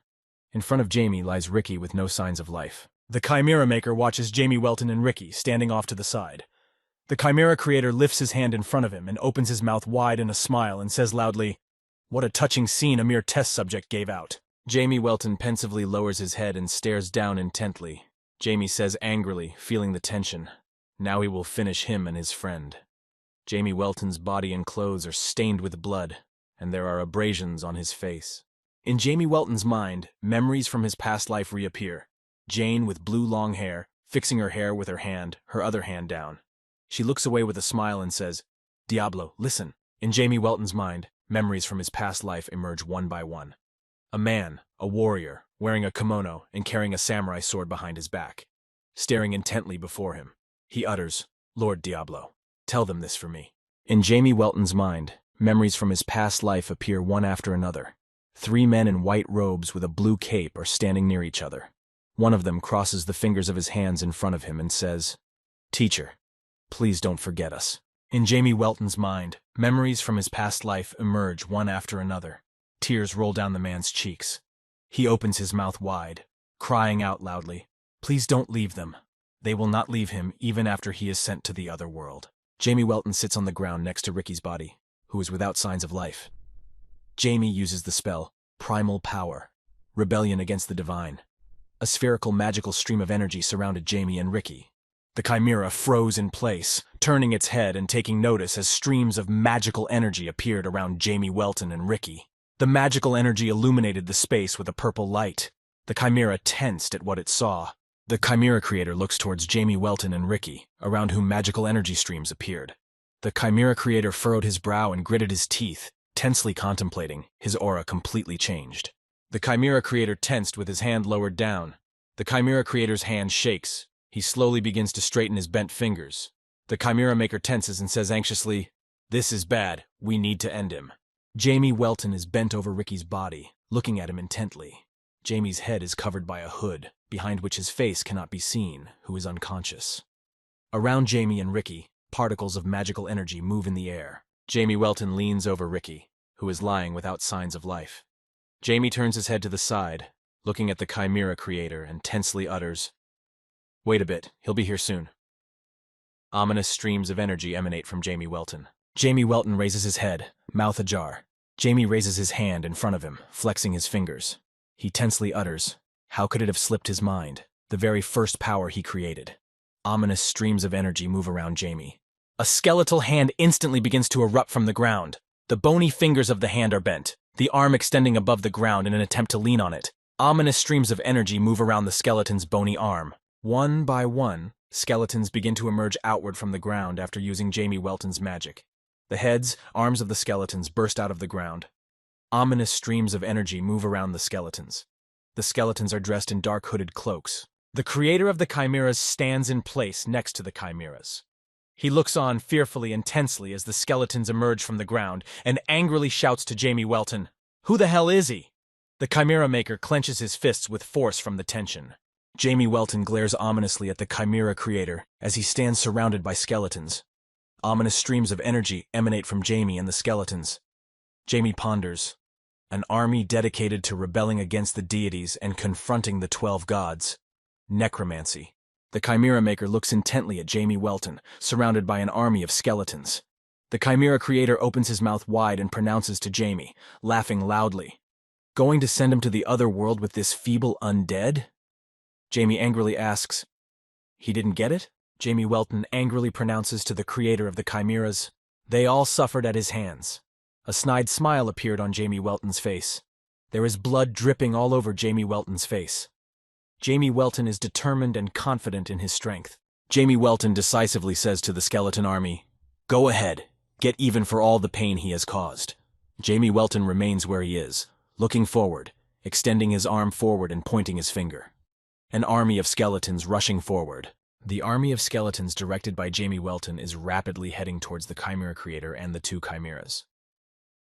In front of Jamie lies Ricky with no signs of life. The Chimera Maker watches Jamie Welton and Ricky standing off to the side. The Chimera Creator lifts his hand in front of him and opens his mouth wide in a smile and says loudly, "What a touching scene a mere test subject gave out." Jamie Welton pensively lowers his head and stares down intently. Jamie says angrily, feeling the tension, "Now he will finish him and his friend." Jamie Welton's body and clothes are stained with blood, and there are abrasions on his face. In Jamie Welton's mind, memories from his past life reappear. Jane with blue long hair, fixing her hair with her hand, her other hand down. She looks away with a smile and says, "Diablo, listen." In Jamie Welton's mind, memories from his past life emerge one by one. A man, a warrior, wearing a kimono and carrying a samurai sword behind his back. Staring intently before him, he utters, "Lord Diablo, tell them this for me." In Jamie Welton's mind, memories from his past life appear one after another. 3 men in white robes with a blue cape are standing near each other. One of them crosses the fingers of his hands in front of him and says, "Teacher, please don't forget us." In Jamie Welton's mind, memories from his past life emerge one after another. Tears roll down the man's cheeks. He opens his mouth wide, crying out loudly, "Please don't leave them. They will not leave him even after he is sent to the other world." Jamie Welton sits on the ground next to Ricky's body, who is without signs of life. Jamie uses the spell, Primal Power, Rebellion against the Divine. A spherical magical stream of energy surrounded Jamie and Ricky. The Chimera froze in place, turning its head and taking notice as streams of magical energy appeared around Jamie Welton and Ricky. The magical energy illuminated the space with a purple light. The Chimera tensed at what it saw. The Chimera Creator looks towards Jamie Welton and Ricky, around whom magical energy streams appeared. The Chimera Creator furrowed his brow and gritted his teeth, tensely contemplating. His aura completely changed. The Chimera Creator tensed with his hand lowered down. The Chimera Creator's hand shakes. He slowly begins to straighten his bent fingers. The Chimera Maker tenses and says anxiously, "This is bad. We need to end him." Jamie Welton is bent over Ricky's body, looking at him intently. Jamie's head is covered by a hood, behind which his face cannot be seen, who is unconscious. Around Jamie and Ricky, particles of magical energy move in the air. Jamie Welton leans over Ricky, who is lying without signs of life. Jamie turns his head to the side, looking at the Chimera Creator, and tensely utters, "Wait a bit, he'll be here soon." Ominous streams of energy emanate from Jamie Welton. Jamie Welton raises his head, mouth ajar. Jamie raises his hand in front of him, flexing his fingers. He tensely utters, how could it have slipped his mind? The very first power he created. Ominous streams of energy move around Jamie. A skeletal hand instantly begins to erupt from the ground. The bony fingers of the hand are bent, the arm extending above the ground in an attempt to lean on it. Ominous streams of energy move around the skeleton's bony arm. One by one, skeletons begin to emerge outward from the ground after using Jamie Welton's magic. The heads, arms of the skeletons burst out of the ground. Ominous streams of energy move around the skeletons. The skeletons are dressed in dark hooded cloaks. The creator of the chimeras stands in place next to the chimeras. He looks on fearfully and tensely as the skeletons emerge from the ground and angrily shouts to Jamie Welton, "Who the hell is he?" The Chimera Maker clenches his fists with force from the tension. Jamie Welton glares ominously at the Chimera Creator as he stands surrounded by skeletons. Ominous streams of energy emanate from Jamie and the skeletons. Jamie ponders. An army dedicated to rebelling against the deities and confronting the 12 gods. Necromancy. The Chimera Maker looks intently at Jamie Welton, surrounded by an army of skeletons. The Chimera Creator opens his mouth wide and pronounces to Jamie, laughing loudly. Going to send him to the other world with this feeble undead? Jamie angrily asks, "He didn't get it?" Jamie Welton angrily pronounces to the creator of the chimeras, "They all suffered at his hands." A snide smile appeared on Jamie Welton's face. There is blood dripping all over Jamie Welton's face. Jamie Welton is determined and confident in his strength. Jamie Welton decisively says to the skeleton army, "Go ahead, get even for all the pain he has caused." Jamie Welton remains where he is, looking forward, extending his arm forward and pointing his finger. An army of skeletons rushing forward. The army of skeletons directed by Jamie Welton is rapidly heading towards the Chimera Creator and the 2 chimeras.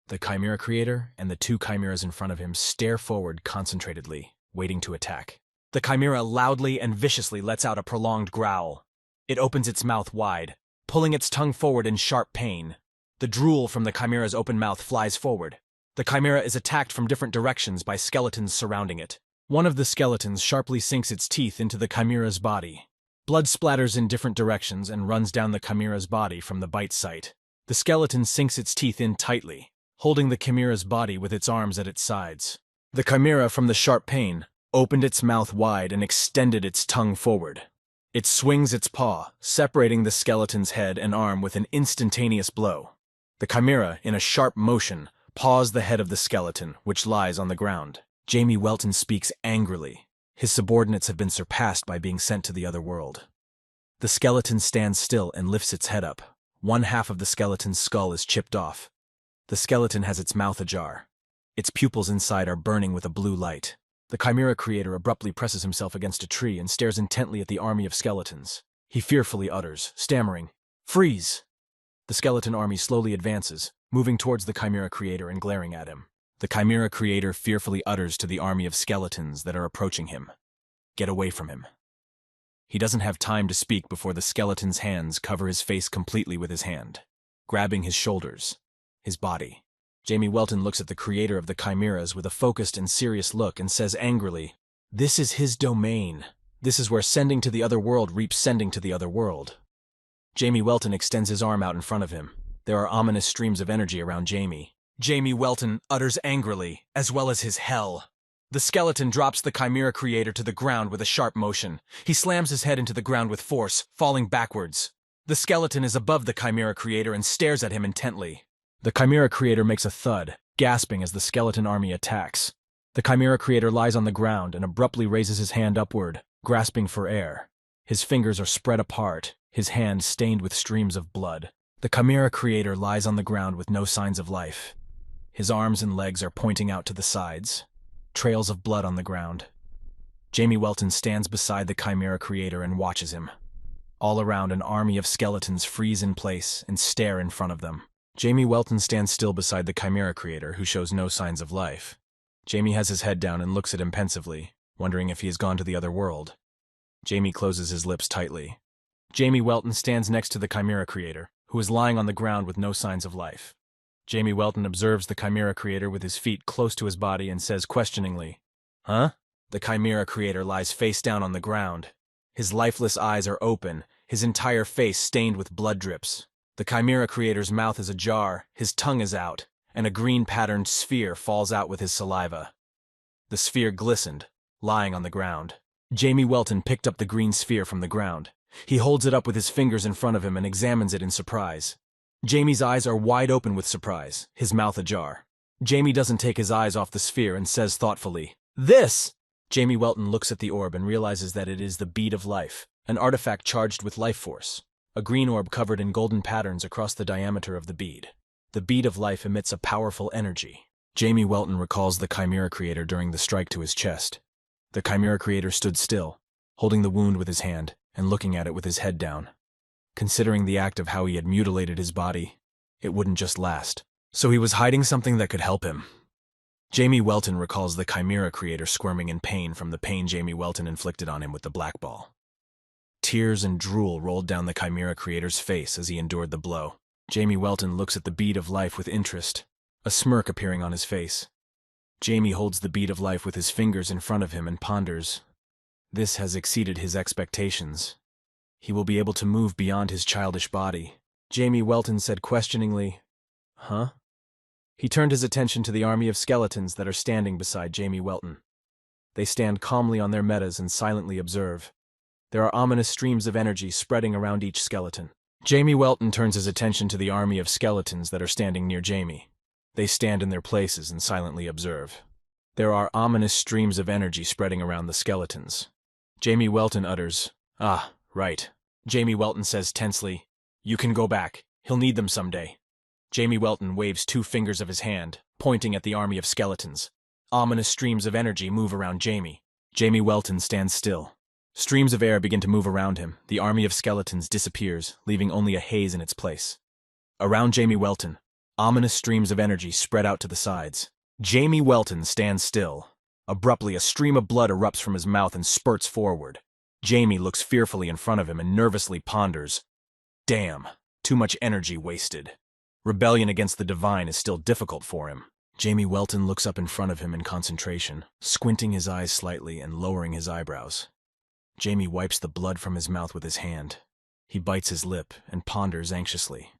The Chimera Creator and the 2 chimeras in front of him stare forward concentratedly, waiting to attack. The chimera loudly and viciously lets out a prolonged growl. It opens its mouth wide, pulling its tongue forward in sharp pain. The drool from the chimera's open mouth flies forward. The chimera is attacked from different directions by skeletons surrounding it. One of the skeletons sharply sinks its teeth into the chimera's body. Blood splatters in different directions and runs down the chimera's body from the bite site. The skeleton sinks its teeth in tightly, holding the chimera's body with its arms at its sides. The chimera, from the sharp pain, opened its mouth wide and extended its tongue forward. It swings its paw, separating the skeleton's head and arm with an instantaneous blow. The chimera, in a sharp motion, paws the head of the skeleton, which lies on the ground. Jamie Welton speaks angrily. His subordinates have been surpassed by being sent to the other world. The skeleton stands still and lifts its head up. One half of the skeleton's skull is chipped off. The skeleton has its mouth ajar. Its pupils inside are burning with a blue light. The Chimera Creator abruptly presses himself against a tree and stares intently at the army of skeletons. He fearfully utters, stammering, "Freeze!" The skeleton army slowly advances, moving towards the Chimera Creator and glaring at him. The Chimera Creator fearfully utters to the army of skeletons that are approaching him, "Get away from him." He doesn't have time to speak before the skeleton's hands cover his face completely with his hand, grabbing his shoulders, his body. Jamie Welton looks at the creator of the chimeras with a focused and serious look and says angrily, "This is his domain. This is where sending to the other world reaps sending to the other world." Jamie Welton extends his arm out in front of him. There are ominous streams of energy around Jamie. Jamie Welton utters angrily, as well as his hell. The skeleton drops the Chimera Creator to the ground with a sharp motion. He slams his head into the ground with force, falling backwards. The skeleton is above the Chimera Creator and stares at him intently. The Chimera Creator makes a thud, gasping as the skeleton army attacks. The Chimera Creator lies on the ground and abruptly raises his hand upward, grasping for air. His fingers are spread apart, his hand stained with streams of blood. The Chimera Creator lies on the ground with no signs of life. His arms and legs are pointing out to the sides, trails of blood on the ground. Jamie Welton stands beside the Chimera Creator and watches him. All around, an army of skeletons freeze in place and stare in front of them. Jamie Welton stands still beside the Chimera Creator, who shows no signs of life. Jamie has his head down and looks at him pensively, wondering if he has gone to the other world. Jamie closes his lips tightly. Jamie Welton stands next to the Chimera Creator, who is lying on the ground with no signs of life. Jamie Welton observes the Chimera Creator with his feet close to his body and says questioningly, "Huh?" The Chimera Creator lies face down on the ground. His lifeless eyes are open, his entire face stained with blood drips. The Chimera Creator's mouth is ajar, his tongue is out, and a green-patterned sphere falls out with his saliva. The sphere glistened, lying on the ground. Jamie Welton picked up the green sphere from the ground. He holds it up with his fingers in front of him and examines it in surprise. Jamie's eyes are wide open with surprise, his mouth ajar. Jamie doesn't take his eyes off the sphere and says thoughtfully, "This!" Jamie Welton looks at the orb and realizes that it is the Bead of Life, an artifact charged with life force. A green orb covered in golden patterns across the diameter of the bead. The Bead of Life emits a powerful energy. Jamie Welton recalls the Chimera Creator during the strike to his chest. The Chimera Creator stood still, holding the wound with his hand and looking at it with his head down. Considering the act of how he had mutilated his body, it wouldn't just last. So he was hiding something that could help him. Jamie Welton recalls the Chimera Creator squirming in pain from the pain Jamie Welton inflicted on him with the black ball. Tears and drool rolled down the Chimera creator's face as he endured the blow. Jamie Welton looks at the bead of life with interest, a smirk appearing on his face. Jamie holds the bead of life with his fingers in front of him and ponders. This has exceeded his expectations. He will be able to move beyond his childish body. Jamie Welton said questioningly, "Huh?" He turned his attention to the army of skeletons that are standing beside Jamie Welton. They stand calmly on their metas and silently observe. There are ominous streams of energy spreading around each skeleton. Jamie Welton turns his attention to the army of skeletons that are standing near Jamie. They stand in their places and silently observe. There are ominous streams of energy spreading around the skeletons. Jamie Welton utters, "Ah, right." Jamie Welton says tensely, "You can go back. He'll need them someday." Jamie Welton waves two fingers of his hand, pointing at the army of skeletons. Ominous streams of energy move around Jamie. Jamie Welton stands still. Streams of air begin to move around him. The army of skeletons disappears, leaving only a haze in its place. Around Jamie Welton, ominous streams of energy spread out to the sides. Jamie Welton stands still. Abruptly, a stream of blood erupts from his mouth and spurts forward. Jamie looks fearfully in front of him and nervously ponders. Damn, too much energy wasted. Rebellion against the divine is still difficult for him. Jamie Welton looks up in front of him in concentration, squinting his eyes slightly and lowering his eyebrows. Jamie wipes the blood from his mouth with his hand. He bites his lip and ponders anxiously.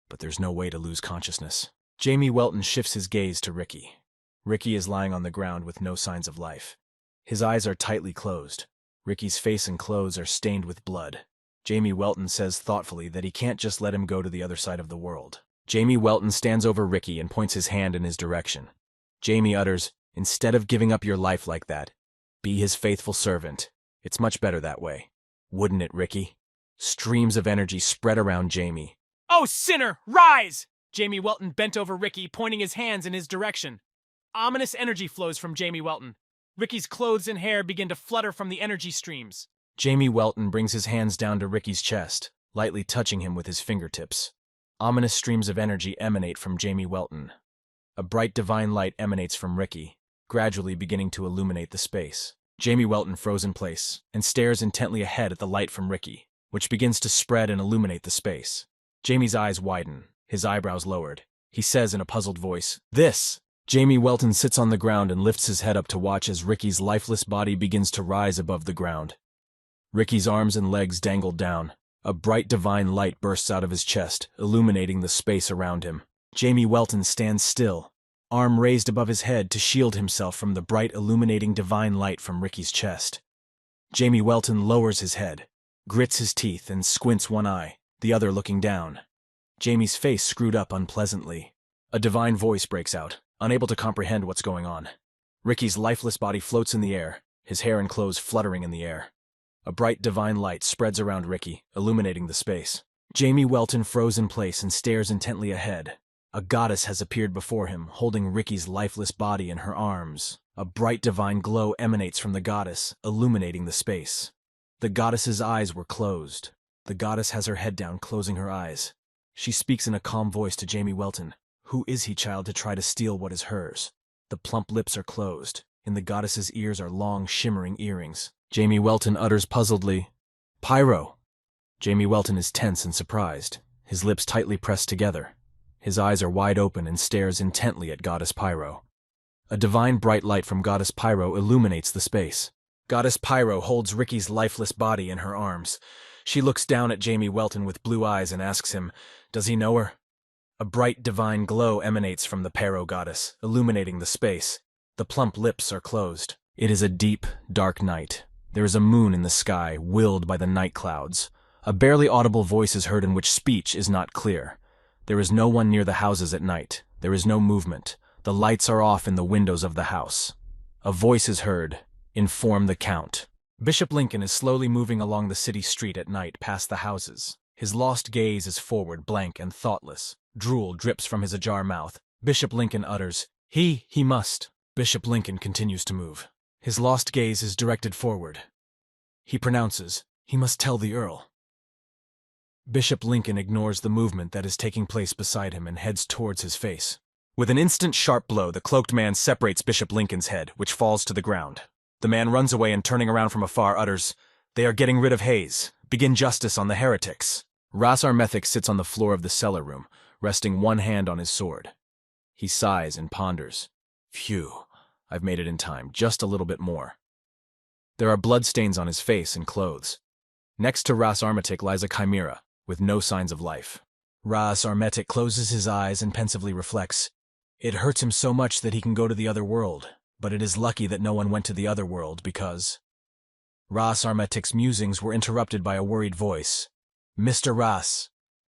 But there's no way to lose consciousness. Jamie Welton shifts his gaze to Ricky. Ricky is lying on the ground with no signs of life. His eyes are tightly closed. Ricky's face and clothes are stained with blood. Jamie Welton says thoughtfully that he can't just let him go to the other side of the world. Jamie Welton stands over Ricky and points his hand in his direction. Jamie utters, "Instead of giving up your life like that, be his faithful servant. It's much better that way. Wouldn't it, Ricky?" Streams of energy spread around Jamie. "Oh, sinner, rise!" Jamie Welton bent over Ricky, pointing his hands in his direction. Ominous energy flows from Jamie Welton. Ricky's clothes and hair begin to flutter from the energy streams. Jamie Welton brings his hands down to Ricky's chest, lightly touching him with his fingertips. Ominous streams of energy emanate from Jamie Welton. A bright divine light emanates from Ricky, gradually beginning to illuminate the space. Jamie Welton froze in place and stares intently ahead at the light from Ricky, which begins to spread and illuminate the space. Jamie's eyes widen, his eyebrows lowered. He says in a puzzled voice, "This!" Jamie Welton sits on the ground and lifts his head up to watch as Ricky's lifeless body begins to rise above the ground. Ricky's arms and legs dangle down. A bright divine light bursts out of his chest, illuminating the space around him. Jamie Welton stands still, arm raised above his head to shield himself from the bright illuminating divine light from Ricky's chest. Jamie Welton lowers his head, grits his teeth, and squints one eye, the other looking down. Jamie's face screwed up unpleasantly. A divine voice breaks out, unable to comprehend what's going on. Ricky's lifeless body floats in the air, his hair and clothes fluttering in the air. A bright divine light spreads around Ricky, illuminating the space. Jamie Welton froze in place and stares intently ahead. A goddess has appeared before him, holding Ricky's lifeless body in her arms. A bright divine glow emanates from the goddess, illuminating the space. The goddess's eyes were closed. The goddess has her head down, closing her eyes. She speaks in a calm voice to Jamie Welton. "Who is he, child, to try to steal what is hers?" The plump lips are closed. In the goddess's ears are long, shimmering earrings. Jamie Welton utters puzzledly, "Pyro." Jamie Welton is tense and surprised, his lips tightly pressed together. His eyes are wide open and stares intently at Goddess Pyro. A divine bright light from Goddess Pyro illuminates the space. Goddess Pyro holds Ricky's lifeless body in her arms. She looks down at Jamie Welton with blue eyes and asks him, does he know her? A bright divine glow emanates from the Pyro goddess, illuminating the space. The plump lips are closed. It is a deep, dark night. There is a moon in the sky, willed by the night clouds. A barely audible voice is heard in which speech is not clear. There is no one near the houses at night. There is no movement. The lights are off in the windows of the house. A voice is heard. Inform the Count. Bishop Lincoln is slowly moving along the city street at night past the houses. His lost gaze is forward, blank and thoughtless. Drool drips from his ajar mouth. Bishop Lincoln utters, he must. Bishop Lincoln continues to move. His lost gaze is directed forward. He pronounces, he must tell the Earl. Bishop Lincoln ignores the movement that is taking place beside him and heads towards his face. With an instant sharp blow, the cloaked man separates Bishop Lincoln's head, which falls to the ground. The man runs away and turning around from afar utters, they are getting rid of Hayes. Begin justice on the heretics. Ras Armethek sits on the floor of the cellar room, resting one hand on his sword. He sighs and ponders. Phew, I've made it in time, just a little bit more. There are bloodstains on his face and clothes. Next to Ras Armethek lies a chimera, with no signs of life. Ras Armethek closes his eyes and pensively reflects. It hurts him so much that he can go to the other world, but it is lucky that no one went to the other world because… Ras Armethek's musings were interrupted by a worried voice. Mr. Ras.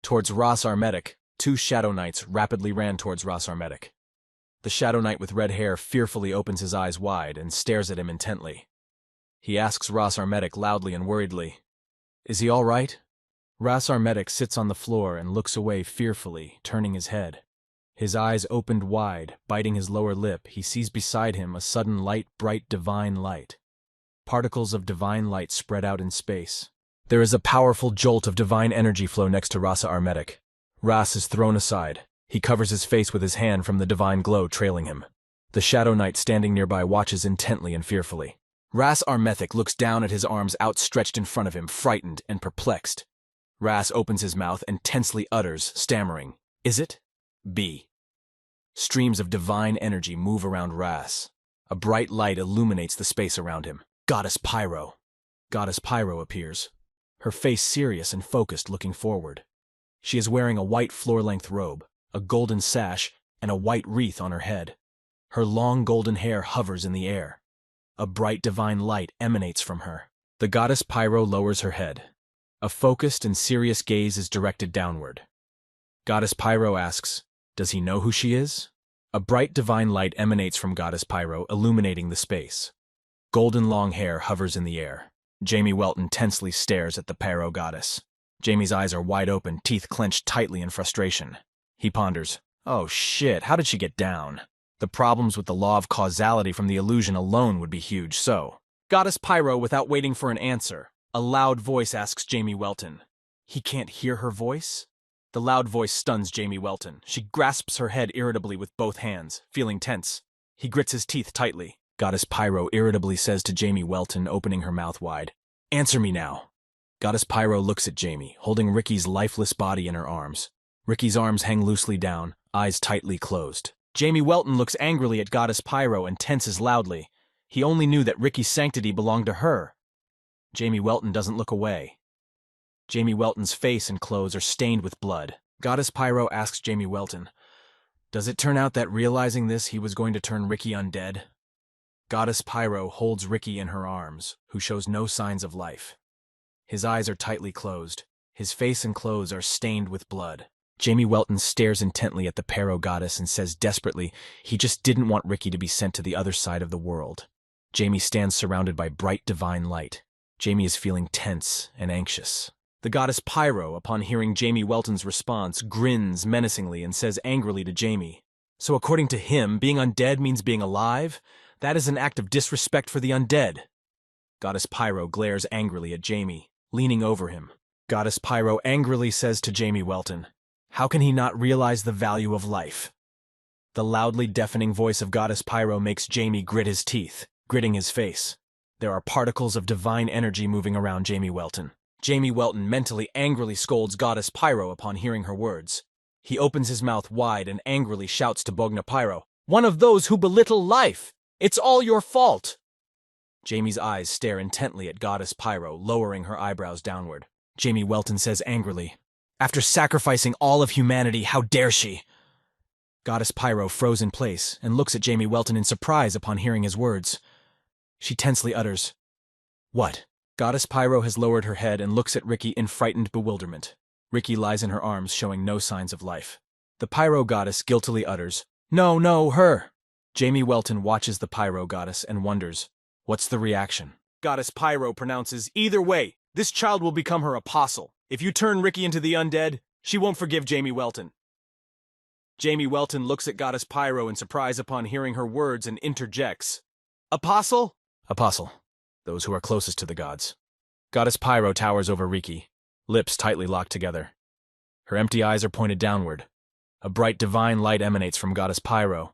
Towards Ras Armethek, two Shadow Knights rapidly ran towards Ras Armethek. The Shadow Knight with red hair fearfully opens his eyes wide and stares at him intently. He asks Ras Armethek loudly and worriedly, "Is he all right?" Ras Armethek sits on the floor and looks away fearfully, turning his head. His eyes opened wide, biting his lower lip, he sees beside him a sudden light, bright, divine light. Particles of divine light spread out in space. There is a powerful jolt of divine energy flow next to Ras Armethek. Ras is thrown aside. He covers his face with his hand from the divine glow trailing him. The Shadow Knight standing nearby watches intently and fearfully. Ras Armethek looks down at his arms outstretched in front of him, frightened and perplexed. Ras opens his mouth and tensely utters, stammering, "Is it? B." Streams of divine energy move around Ras. A bright light illuminates the space around him. Goddess Pyro. Goddess Pyro appears, her face serious and focused, looking forward. She is wearing a white floor-length robe, a golden sash, and a white wreath on her head. Her long golden hair hovers in the air. A bright divine light emanates from her. The goddess Pyro lowers her head. A focused and serious gaze is directed downward. Goddess Pyro asks, "Does he know who she is?" A bright divine light emanates from Goddess Pyro, illuminating the space. Golden long hair hovers in the air. Jamie Welton tensely stares at the Pyro goddess. Jamie's eyes are wide open, teeth clenched tightly in frustration. He ponders, "Oh shit, how did she get down?" The problems with the law of causality from the illusion alone would be huge, so… Goddess Pyro, without waiting for an answer, a loud voice asks Jamie Welton. He can't hear her voice? The loud voice stuns Jamie Welton. She grasps her head irritably with both hands, feeling tense. He grits his teeth tightly. Goddess Pyro irritably says to Jamie Welton, opening her mouth wide, "Answer me now." Goddess Pyro looks at Jamie, holding Ricky's lifeless body in her arms. Ricky's arms hang loosely down, eyes tightly closed. Jamie Welton looks angrily at Goddess Pyro and tenses loudly. He only knew that Ricky's sanctity belonged to her. Jamie Welton doesn't look away. Jamie Welton's face and clothes are stained with blood. Goddess Pyro asks Jamie Welton, "Does it turn out that realizing this, he was going to turn Ricky undead?" Goddess Pyro holds Ricky in her arms, who shows no signs of life. His eyes are tightly closed. His face and clothes are stained with blood. Jamie Welton stares intently at the Pyro goddess and says desperately he just didn't want Ricky to be sent to the other side of the world. Jamie stands surrounded by bright divine light. Jamie is feeling tense and anxious. The goddess Pyro, upon hearing Jamie Welton's response, grins menacingly and says angrily to Jamie, "So according to him, being undead means being alive? That is an act of disrespect for the undead." Goddess Pyro glares angrily at Jamie, leaning over him. Goddess Pyro angrily says to Jamie Welton, "How can he not realize the value of life?" The loudly deafening voice of Goddess Pyro makes Jamie grit his teeth, gritting his face. There are particles of divine energy moving around Jamie Welton. Jamie Welton mentally angrily scolds Goddess Pyro upon hearing her words. He opens his mouth wide and angrily shouts to Bogna Pyro, "One of those who belittle life! It's all your fault!" Jamie's eyes stare intently at Goddess Pyro, lowering her eyebrows downward. Jamie Welton says angrily, "After sacrificing all of humanity, how dare she?" Goddess Pyro froze in place and looks at Jamie Welton in surprise upon hearing his words. She tensely utters, "What?" Goddess Pyro has lowered her head and looks at Ricky in frightened bewilderment. Ricky lies in her arms, showing no signs of life. The Pyro goddess guiltily utters, No, her!" Jamie Welton watches the Pyro goddess and wonders, what's the reaction? Goddess Pyro pronounces, "Either way, this child will become her apostle. If you turn Ricky into the undead, she won't forgive Jamie Welton." Jamie Welton looks at Goddess Pyro in surprise upon hearing her words and interjects, "Apostle?" "Apostle. Those who are closest to the gods." Goddess Pyro towers over Riki, lips tightly locked together. Her empty eyes are pointed downward. A bright divine light emanates from Goddess Pyro.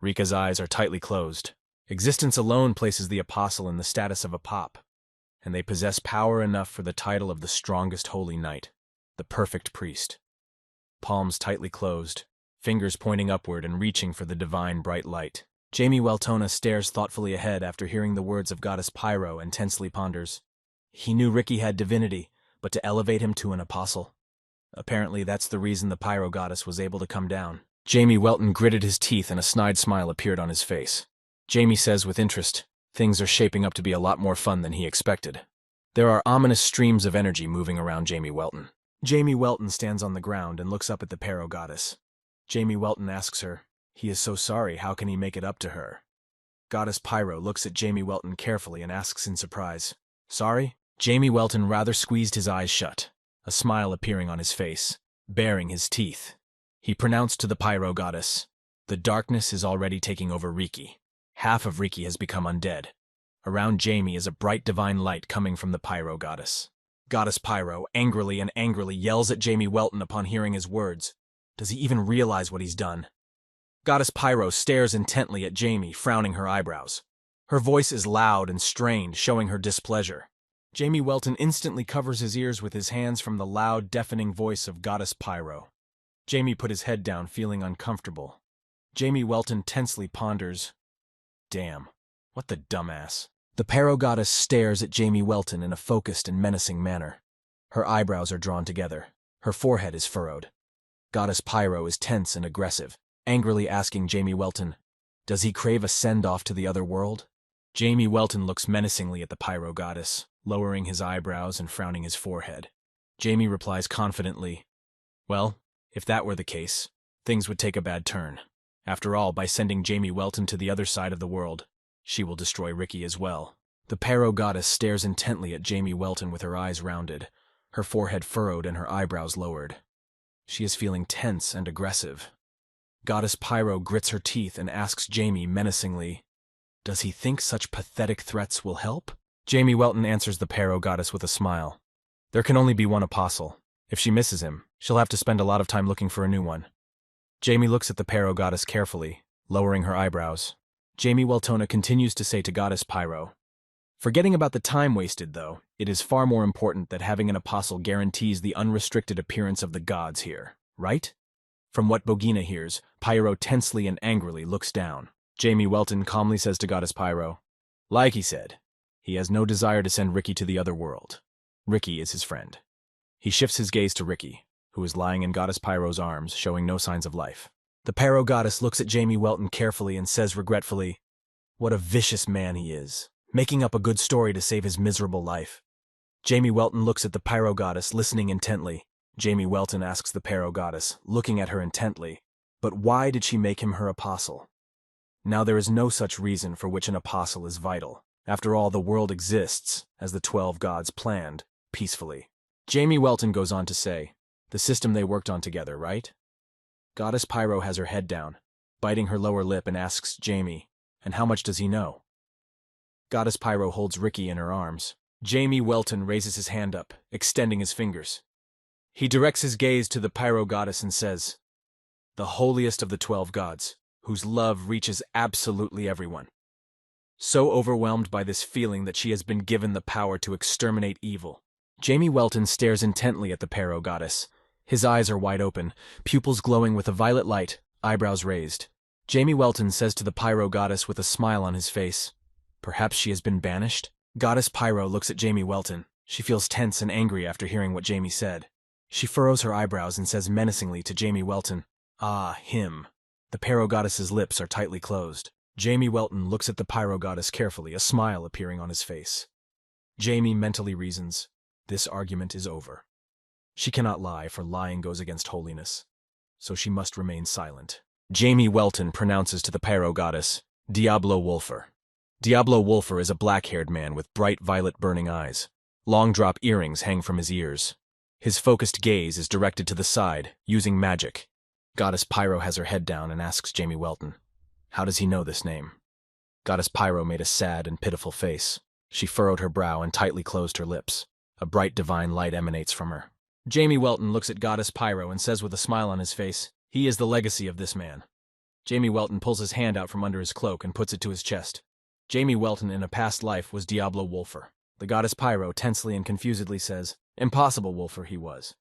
Rika's eyes are tightly closed. Existence alone places the apostle in the status of a pop. and they possess power enough for the title of the strongest holy knight, the perfect priest. Palms tightly closed, fingers pointing upward and reaching for the divine bright light. Jamie Weltona stares thoughtfully ahead after hearing the words of Goddess Pyro and tensely ponders. He knew Ricky had divinity, but to elevate him to an apostle? Apparently that's the reason the Pyro Goddess was able to come down. Jamie Welton gritted his teeth and a snide smile appeared on his face. Jamie says with interest, things are shaping up to be a lot more fun than he expected. There are ominous streams of energy moving around Jamie Welton. Jamie Welton stands on the ground and looks up at the Pyro Goddess. Jamie Welton asks her, he is so sorry, how can he make it up to her? Goddess Pyro looks at Jamie Welton carefully and asks in surprise, sorry? Jamie Welton rather squeezed his eyes shut, a smile appearing on his face, baring his teeth. He pronounced to the Pyro Goddess, the darkness is already taking over Riki. Half of Riki has become undead. Around Jamie is a bright divine light coming from the Pyro Goddess. Goddess Pyro angrily yells at Jamie Welton upon hearing his words. Does he even realize what he's done? Goddess Pyro stares intently at Jamie, frowning her eyebrows. Her voice is loud and strained, showing her displeasure. Jamie Welton instantly covers his ears with his hands from the loud, deafening voice of Goddess Pyro. Jamie put his head down, feeling uncomfortable. Jamie Welton tensely ponders, damn, what the dumbass. The Pyro Goddess stares at Jamie Welton in a focused and menacing manner. Her eyebrows are drawn together. Her forehead is furrowed. Goddess Pyro is tense and aggressive, angrily asking Jamie Welton, does he crave a send-off to the other world? Jamie Welton looks menacingly at the Pyro Goddess, lowering his eyebrows and frowning his forehead. Jamie replies confidently, well, if that were the case, things would take a bad turn. After all, by sending Jamie Welton to the other side of the world, she will destroy Riki as well. The Pyro Goddess stares intently at Jamie Welton with her eyes rounded, her forehead furrowed and her eyebrows lowered. She is feeling tense and aggressive. Goddess Pyro grits her teeth and asks Jamie menacingly, does he think such pathetic threats will help? Jamie Welton answers the Pyro Goddess with a smile. There can only be one apostle. If she misses him, she'll have to spend a lot of time looking for a new one. Jamie looks at the Pyro Goddess carefully, lowering her eyebrows. Jamie Weltona continues to say to Goddess Pyro, forgetting about the time wasted, though, it is far more important that having an apostle guarantees the unrestricted appearance of the gods here, right? From what Bogina hears, Pyro tensely and angrily looks down. Jamie Welton calmly says to Goddess Pyro, like he said, he has no desire to send Riki to the other world. Riki is his friend. He shifts his gaze to Riki, who is lying in Goddess Pyro's arms, showing no signs of life. The Pyro Goddess looks at Jamie Welton carefully and says regretfully, what a vicious man he is, making up a good story to save his miserable life. Jamie Welton looks at the Pyro Goddess, listening intently. Jamie Welton asks the Pyro Goddess, looking at her intently, but why did she make him her apostle? Now there is no such reason for which an apostle is vital. After all, the world exists, as the 12 gods planned, peacefully. Jamie Welton goes on to say, the system they worked on together, right? Goddess Pyro has her head down, biting her lower lip and asks Jamie, and how much does he know? Goddess Pyro holds Riki in her arms. Jamie Welton raises his hand up, extending his fingers. He directs his gaze to the Pyro Goddess and says, the holiest of the 12 gods, whose love reaches absolutely everyone. So overwhelmed by this feeling that she has been given the power to exterminate evil. Jamie Welton stares intently at the Pyro Goddess. His eyes are wide open, pupils glowing with a violet light, eyebrows raised. Jamie Welton says to the Pyro Goddess with a smile on his face, perhaps she has been banished? Goddess Pyro looks at Jamie Welton. She feels tense and angry after hearing what Jamie said. She furrows her eyebrows and says menacingly to Jamie Welton, ah, him. The Pyro Goddess's lips are tightly closed. Jamie Welton looks at the Pyro Goddess carefully, a smile appearing on his face. Jamie mentally reasons, this argument is over. She cannot lie, for lying goes against holiness, so she must remain silent. Jamie Welton pronounces to the Pyro Goddess, Diablo Wolfer. Diablo Wolfer is a black-haired man with bright violet burning eyes. Long drop earrings hang from his ears. His focused gaze is directed to the side, using magic. Goddess Pyro has her head down and asks Jamie Welton, how does he know this name? Goddess Pyro made a sad and pitiful face. She furrowed her brow and tightly closed her lips. A bright divine light emanates from her. Jamie Welton looks at Goddess Pyro and says with a smile on his face, he is the legacy of this man. Jamie Welton pulls his hand out from under his cloak and puts it to his chest. Jamie Welton in a past life was Diablo Wolfer. The goddess Pyro tensely and confusedly says, "Impossible, Wolfer," he was.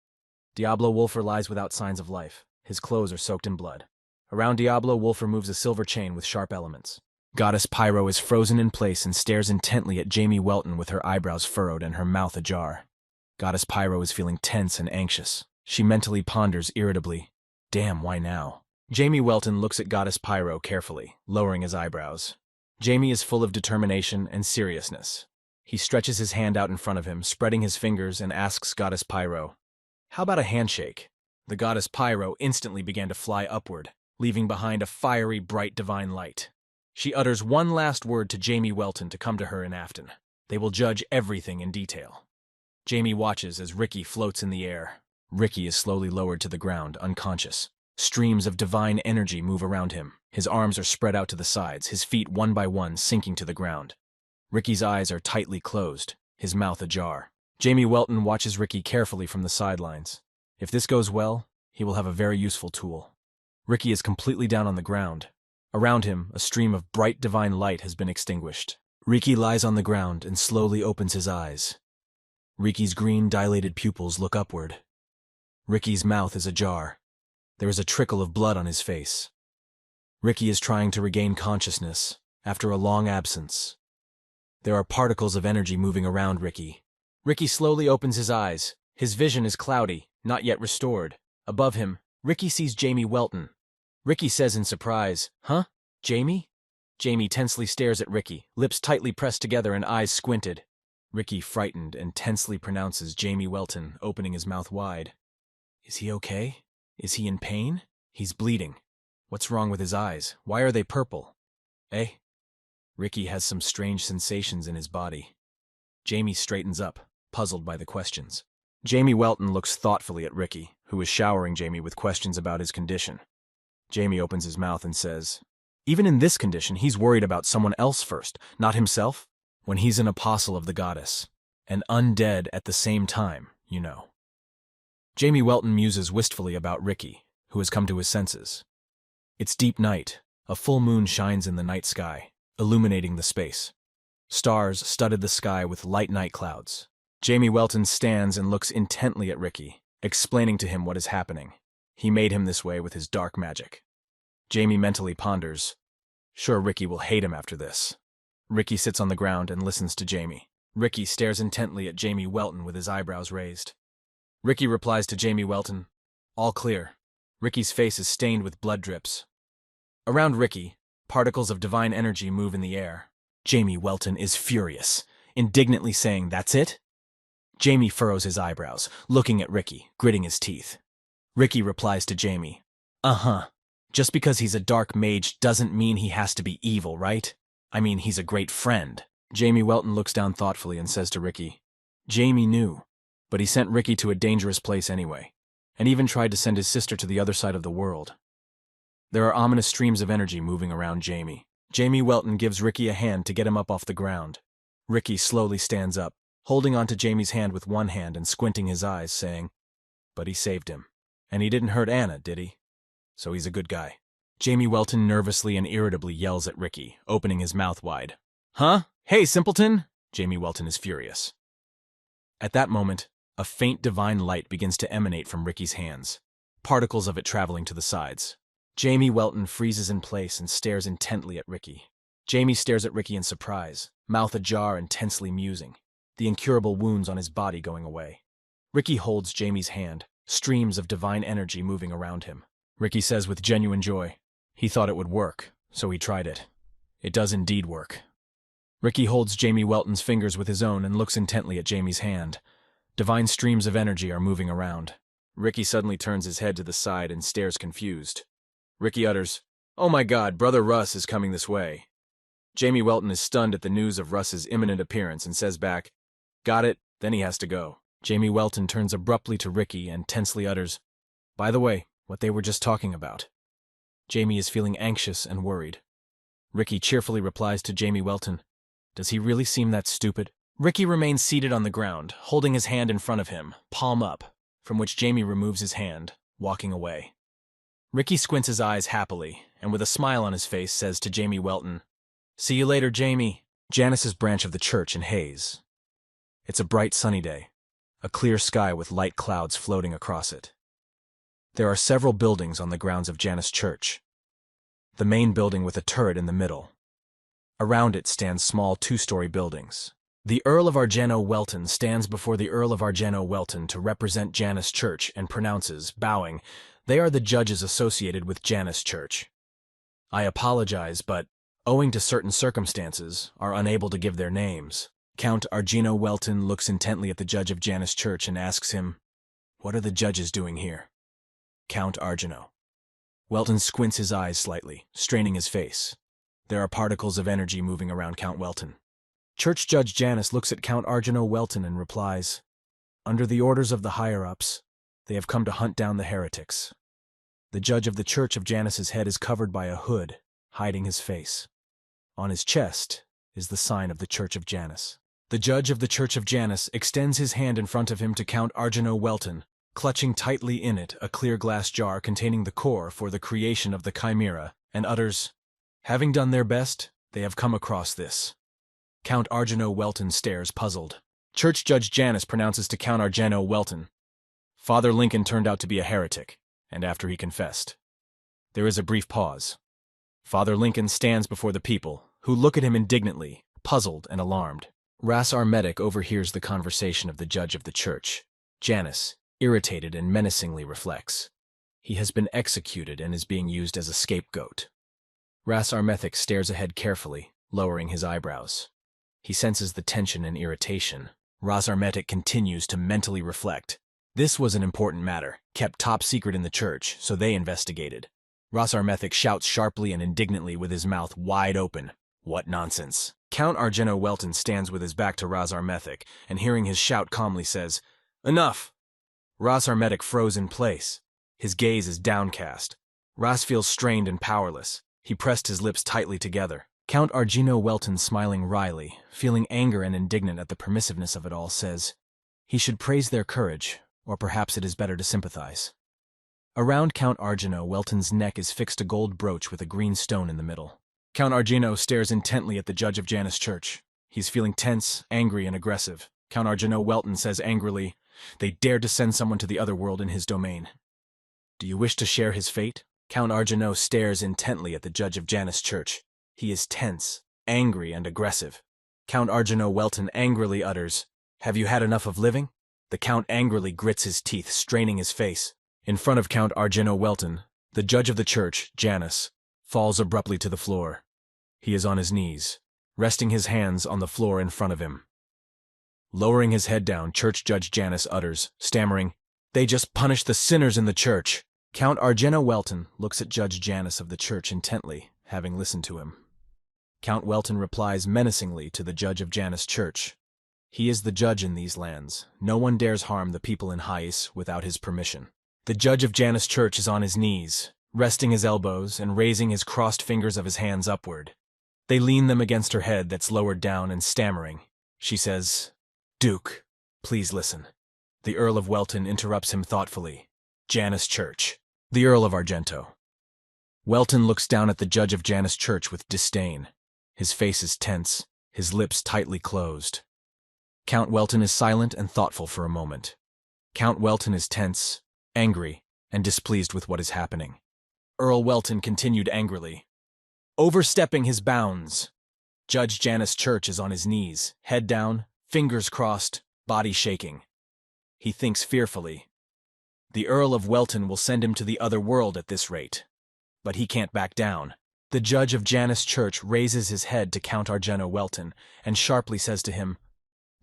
Diablo Wolfer lies without signs of life. His clothes are soaked in blood. Around Diablo, Wolfer moves a silver chain with sharp elements. Goddess Pyro is frozen in place and stares intently at Jamie Welton with her eyebrows furrowed and her mouth ajar. Goddess Pyro is feeling tense and anxious. She mentally ponders irritably, "Damn, why now?" Jamie Welton looks at Goddess Pyro carefully, lowering his eyebrows. Jamie is full of determination and seriousness. He stretches his hand out in front of him, spreading his fingers, and asks Goddess Pyro, "How about a handshake?" The Goddess Pyro instantly began to fly upward, leaving behind a fiery, bright divine light. She utters one last word to Jamie Welton to come to her in Afton. They will judge everything in detail. Jamie watches as Ricky floats in the air. Ricky is slowly lowered to the ground, unconscious. Streams of divine energy move around him. His arms are spread out to the sides, his feet one by one sinking to the ground. Ricky's eyes are tightly closed, his mouth ajar. Jamie Welton watches Ricky carefully from the sidelines. If this goes well, he will have a very useful tool. Ricky is completely down on the ground. Around him, a stream of bright divine light has been extinguished. Ricky lies on the ground and slowly opens his eyes. Ricky's green, dilated pupils look upward. Ricky's mouth is ajar. There is a trickle of blood on his face. Ricky is trying to regain consciousness after a long absence. There are particles of energy moving around Ricky. Ricky slowly opens his eyes. His vision is cloudy, not yet restored. Above him, Ricky sees Jamie Welton. Ricky says in surprise, "Huh? Jamie?" Jamie tensely stares at Ricky, lips tightly pressed together and eyes squinted. Ricky, frightened and tensely, pronounces Jamie Welton, opening his mouth wide. "Is he okay? Is he in pain? He's bleeding. What's wrong with his eyes? Why are they purple? Eh?" Ricky has some strange sensations in his body. Jamie straightens up, puzzled by the questions. Jamie Welton looks thoughtfully at Ricky, who is showering Jamie with questions about his condition. Jamie opens his mouth and says, "Even in this condition, he's worried about someone else first, not himself? When he's an apostle of the goddess, and undead at the same time, you know." Jamie Welton muses wistfully about Ricky, who has come to his senses. It's deep night. A full moon shines in the night sky, illuminating the space. Stars studded the sky with light night clouds. Jamie Welton stands and looks intently at Ricky, explaining to him what is happening. He made him this way with his dark magic. Jamie mentally ponders, "Sure, Ricky will hate him after this." Ricky sits on the ground and listens to Jamie. Ricky stares intently at Jamie Welton with his eyebrows raised. Ricky replies to Jamie Welton, "All clear." Ricky's face is stained with blood drips. Around Ricky, particles of divine energy move in the air. Jamie Welton is furious, indignantly saying, "That's it?" Jamie furrows his eyebrows, looking at Ricky, gritting his teeth. Ricky replies to Jamie, "Uh-huh. Just because he's a dark mage doesn't mean he has to be evil, right? I mean, he's a great friend." Jamie Welton looks down thoughtfully and says to Ricky, "Jamie knew, but he sent Ricky to a dangerous place anyway, and even tried to send his sister to the other side of the world." There are ominous streams of energy moving around Jamie. Jamie Welton gives Ricky a hand to get him up off the ground. Ricky slowly stands up, holding onto Jamie's hand with one hand and squinting his eyes, saying, "But he saved him. And he didn't hurt Anna, did he? So he's a good guy." Jamie Welton nervously and irritably yells at Ricky, opening his mouth wide. "Huh? Hey, simpleton!" Jamie Welton is furious. At that moment, a faint divine light begins to emanate from Ricky's hands, particles of it traveling to the sides. Jamie Welton freezes in place and stares intently at Ricky. Jamie stares at Ricky in surprise, mouth ajar and tensely musing, the incurable wounds on his body going away. Ricky holds Jamie's hand, streams of divine energy moving around him. Ricky says with genuine joy, he thought it would work, so he tried it. It does indeed work. Ricky holds Jamie Welton's fingers with his own and looks intently at Jamie's hand. Divine streams of energy are moving around. Ricky suddenly turns his head to the side and stares confused. Ricky utters, "Oh my God, Brother Russ is coming this way." Jamie Welton is stunned at the news of Russ's imminent appearance and says back, "Got it," then he has to go. Jamie Welton turns abruptly to Ricky and tensely utters, "By the way, what they were just talking about." Jamie is feeling anxious and worried. Ricky cheerfully replies to Jamie Welton, "Does he really seem that stupid?" Ricky remains seated on the ground, holding his hand in front of him, palm up, from which Jamie removes his hand, walking away. Ricky squints his eyes happily, and with a smile on his face says to Jamie Welton, "See you later, Jamie." Janice's branch of the church in Hayes. It's a bright sunny day, a clear sky with light clouds floating across it. There are several buildings on the grounds of Janus Church. The main building with a turret in the middle. Around it stand small two-story buildings. The Earl of Argeno-Welton stands before the Earl of Argeno-Welton to represent Janus Church and pronounces, bowing, "They are the judges associated with Janus Church. I apologize, but, owing to certain circumstances, are unable to give their names." Count Argeno-Welton looks intently at the judge of Janus Church and asks him, "What are the judges doing here?" Count Argeno. Welton squints his eyes slightly, straining his face. There are particles of energy moving around Count Welton. Church Judge Janus looks at Count Argeno-Welton and replies, "Under the orders of the higher-ups, they have come to hunt down the heretics." The judge of the Church of Janus's head is covered by a hood, hiding his face. On his chest is the sign of the Church of Janus. The judge of the Church of Janus extends his hand in front of him to Count Argeno-Welton, clutching tightly in it a clear glass jar containing the core for the creation of the chimera, and utters, "Having done their best, they have come across this." Count Argeno-Welton stares puzzled. Church Judge Janus pronounces to Count Argeno-Welton, "Father Lincoln turned out to be a heretic, and after he confessed." There is a brief pause. Father Lincoln stands before the people, who look at him indignantly, puzzled and alarmed. Ras Armetic overhears the conversation of the judge of the church. Janus, irritated and menacingly, reflects. He has been executed and is being used as a scapegoat. Ras Armetic stares ahead carefully, lowering his eyebrows. He senses the tension and irritation. Ras Armetic continues to mentally reflect. This was an important matter, kept top secret in the church, so they investigated. Ras Armetic shouts sharply and indignantly with his mouth wide open. "What nonsense!" Count Argeno-Welton stands with his back to Ras Armetic, and hearing his shout calmly says, "Enough!" Ras Armetic froze in place. His gaze is downcast. Ras feels strained and powerless. He pressed his lips tightly together. Count Argeno-Welton, smiling wryly, feeling anger and indignant at the permissiveness of it all, says, "He should praise their courage, or perhaps it is better to sympathize." Around Count Argeno-Welton's neck is fixed a gold brooch with a green stone in the middle. Count Argeno stares intently at the judge of Janus Church. He's feeling tense, angry, and aggressive. Count Argeno-Welton says angrily, "They dared to send someone to the other world in his domain. Do you wish to share his fate?" Count Argeno stares intently at the judge of Janus Church. He is tense, angry, and aggressive. Count Argeno-Welton angrily utters, "Have you had enough of living?" The Count angrily grits his teeth, straining his face. In front of Count Argeno-Welton, the judge of the church, Janus, falls abruptly to the floor. He is on his knees, resting his hands on the floor in front of him. Lowering his head down, Church Judge Janus utters, stammering, "They just punished the sinners in the church." Count Argeno-Welton looks at Judge Janus of the church intently, having listened to him. Count Welton replies menacingly to the judge of Janus Church. He is the judge in these lands. No one dares harm the people in Hais without his permission. The judge of Janus Church is on his knees, resting his elbows and raising his crossed fingers of his hands upward. They lean them against her head that's lowered down and stammering. She says, "Duke, please listen." The Earl of Welton interrupts him thoughtfully. Janus Church. The Earl of Argento. Welton looks down at the judge of Janus Church with disdain. His face is tense, his lips tightly closed. Count Welton is silent and thoughtful for a moment. Count Welton is tense, angry, and displeased with what is happening. Earl Welton continued angrily, overstepping his bounds. Judge Janus Church is on his knees, head down, fingers crossed, body shaking. He thinks fearfully. The Earl of Welton will send him to the other world at this rate. But he can't back down. The judge of Janus Church raises his head to Count Argeno-Welton and sharply says to him,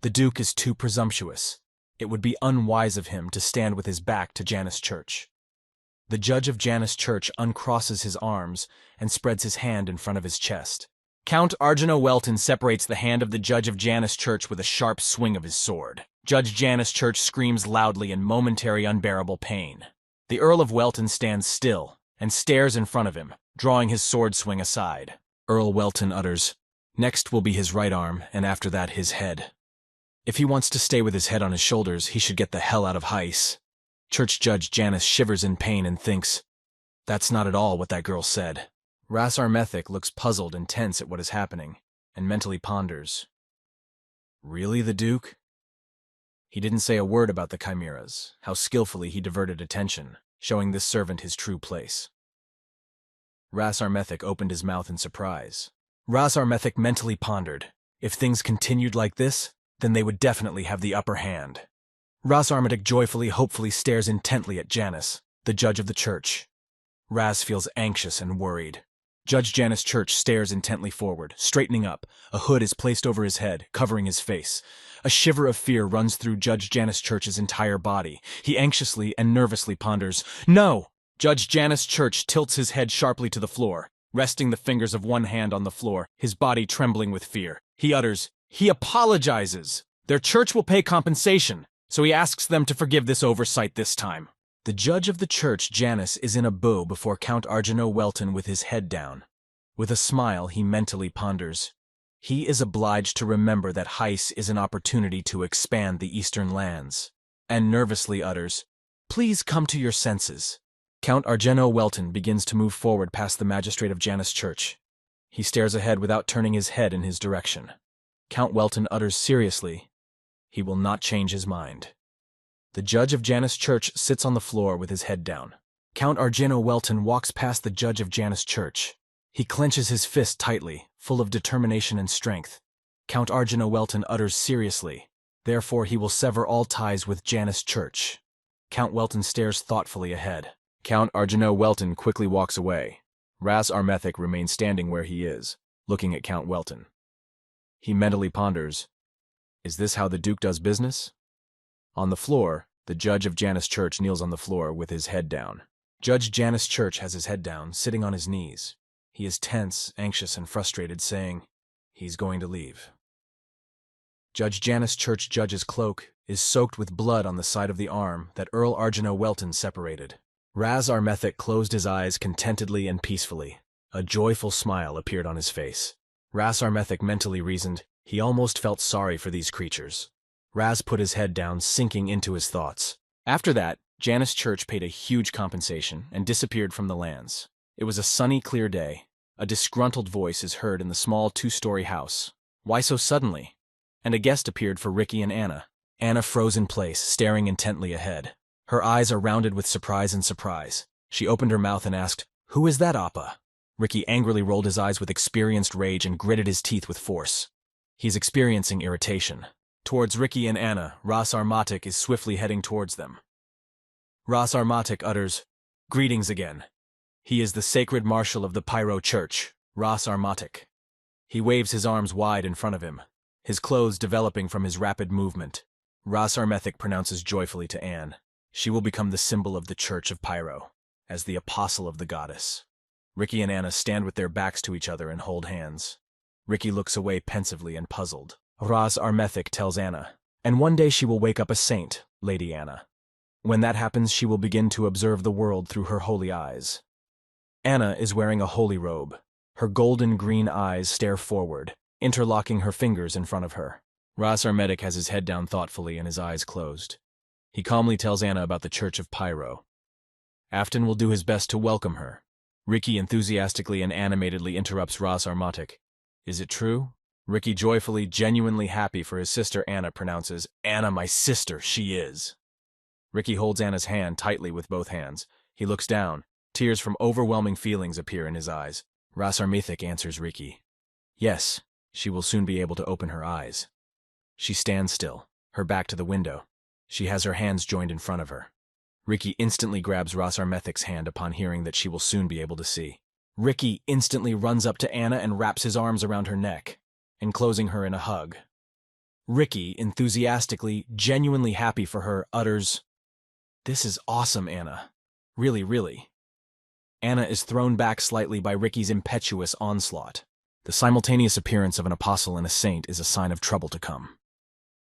"The Duke is too presumptuous. It would be unwise of him to stand with his back to Janus Church." The judge of Janus Church uncrosses his arms and spreads his hand in front of his chest. Count Argeno-Welton separates the hand of the judge of Janus Church with a sharp swing of his sword. Judge Janus Church screams loudly in momentary unbearable pain. The Earl of Welton stands still and stares in front of him, drawing his sword swing aside. Earl Welton utters, "Next will be his right arm, and after that his head. If he wants to stay with his head on his shoulders, he should get the hell out of Hais." Church Judge Janus shivers in pain and thinks, "That's not at all what that girl said." Ras Armetic looks puzzled and tense at what is happening, and mentally ponders. Really, the Duke? He didn't say a word about the chimeras, how skillfully he diverted attention, showing this servant his true place. Ras Armethik opened his mouth in surprise. Ras Armethik mentally pondered. If things continued like this, then they would definitely have the upper hand. Ras Armethik joyfully, hopefully stares intently at Janus, the judge of the church. Ras feels anxious and worried. Judge Janus Church stares intently forward, straightening up. A hood is placed over his head, covering his face. A shiver of fear runs through Judge Janus Church's entire body. He anxiously and nervously ponders, "No!" Judge Janus Church tilts his head sharply to the floor, resting the fingers of one hand on the floor, his body trembling with fear. He utters, "He apologizes! Their church will pay compensation, so he asks them to forgive this oversight this time." The judge of the church, Janus, is in a bow before Count Arjano Welton with his head down. With a smile, he mentally ponders. He is obliged to remember that Heis is an opportunity to expand the eastern lands, and nervously utters, "Please come to your senses." Count Arjano Welton begins to move forward past the magistrate of Janus Church. He stares ahead without turning his head in his direction. Count Welton utters seriously, he will not change his mind. The judge of Janus Church sits on the floor with his head down. Count Arjano Welton walks past the judge of Janus Church. He clenches his fist tightly, full of determination and strength. Count Arjano Welton utters seriously, therefore he will sever all ties with Janus Church. Count Welton stares thoughtfully ahead. Count Arjano Welton quickly walks away. Ras Armethik remains standing where he is, looking at Count Welton. He mentally ponders, is this how the Duke does business? On the floor, the judge of Janus Church kneels on the floor with his head down. Judge Janus Church has his head down, sitting on his knees. He is tense, anxious, and frustrated, saying, he's going to leave. Judge Janus Church judge's cloak is soaked with blood on the side of the arm that Earl Arjano Welton separated. Ras Armethik closed his eyes contentedly and peacefully. A joyful smile appeared on his face. Ras Armethik mentally reasoned, he almost felt sorry for these creatures. Ras put his head down, sinking into his thoughts. After that, Janus Church paid a huge compensation and disappeared from the lands. It was a sunny, clear day. A disgruntled voice is heard in the small two-story house. Why so suddenly? And a guest appeared for Ricky and Anna. Anna froze in place, staring intently ahead. Her eyes are rounded with surprise and surprise. She opened her mouth and asked, "Who is that, Appa?" Ricky angrily rolled his eyes with experienced rage and gritted his teeth with force. He's experiencing irritation. Towards Ricky and Anna, Ras Armethik is swiftly heading towards them. Ras Armethik utters, "Greetings again." He is the sacred marshal of the Pyro Church, Ras Armethik. He waves his arms wide in front of him, his clothes developing from his rapid movement. Ras Armethik pronounces joyfully to Anne, she will become the symbol of the Church of Pyro, as the apostle of the goddess. Ricky and Anna stand with their backs to each other and hold hands. Ricky looks away pensively and puzzled. Ras Armethik tells Anna, and one day she will wake up a saint, Lady Anna. When that happens, she will begin to observe the world through her holy eyes. Anna is wearing a holy robe. Her golden green eyes stare forward, interlocking her fingers in front of her. Ras Armethik has his head down thoughtfully and his eyes closed. He calmly tells Anna about the Church of Pyro. Afton will do his best to welcome her. Ricky enthusiastically and animatedly interrupts Ras Armethik. Is it true? Ricky, joyfully, genuinely happy for his sister Anna, pronounces, "Anna, my sister, she is." Ricky holds Anna's hand tightly with both hands. He looks down. Tears from overwhelming feelings appear in his eyes. Ras Armethik answers Ricky. Yes, she will soon be able to open her eyes. She stands still, her back to the window. She has her hands joined in front of her. Ricky instantly grabs Ras Armethik's hand upon hearing that she will soon be able to see. Ricky instantly runs up to Anna and wraps his arms around her neck, enclosing her in a hug. Ricky, enthusiastically, genuinely happy for her, utters, "This is awesome, Anna. Really, really." Anna is thrown back slightly by Ricky's impetuous onslaught. The simultaneous appearance of an apostle and a saint is a sign of trouble to come.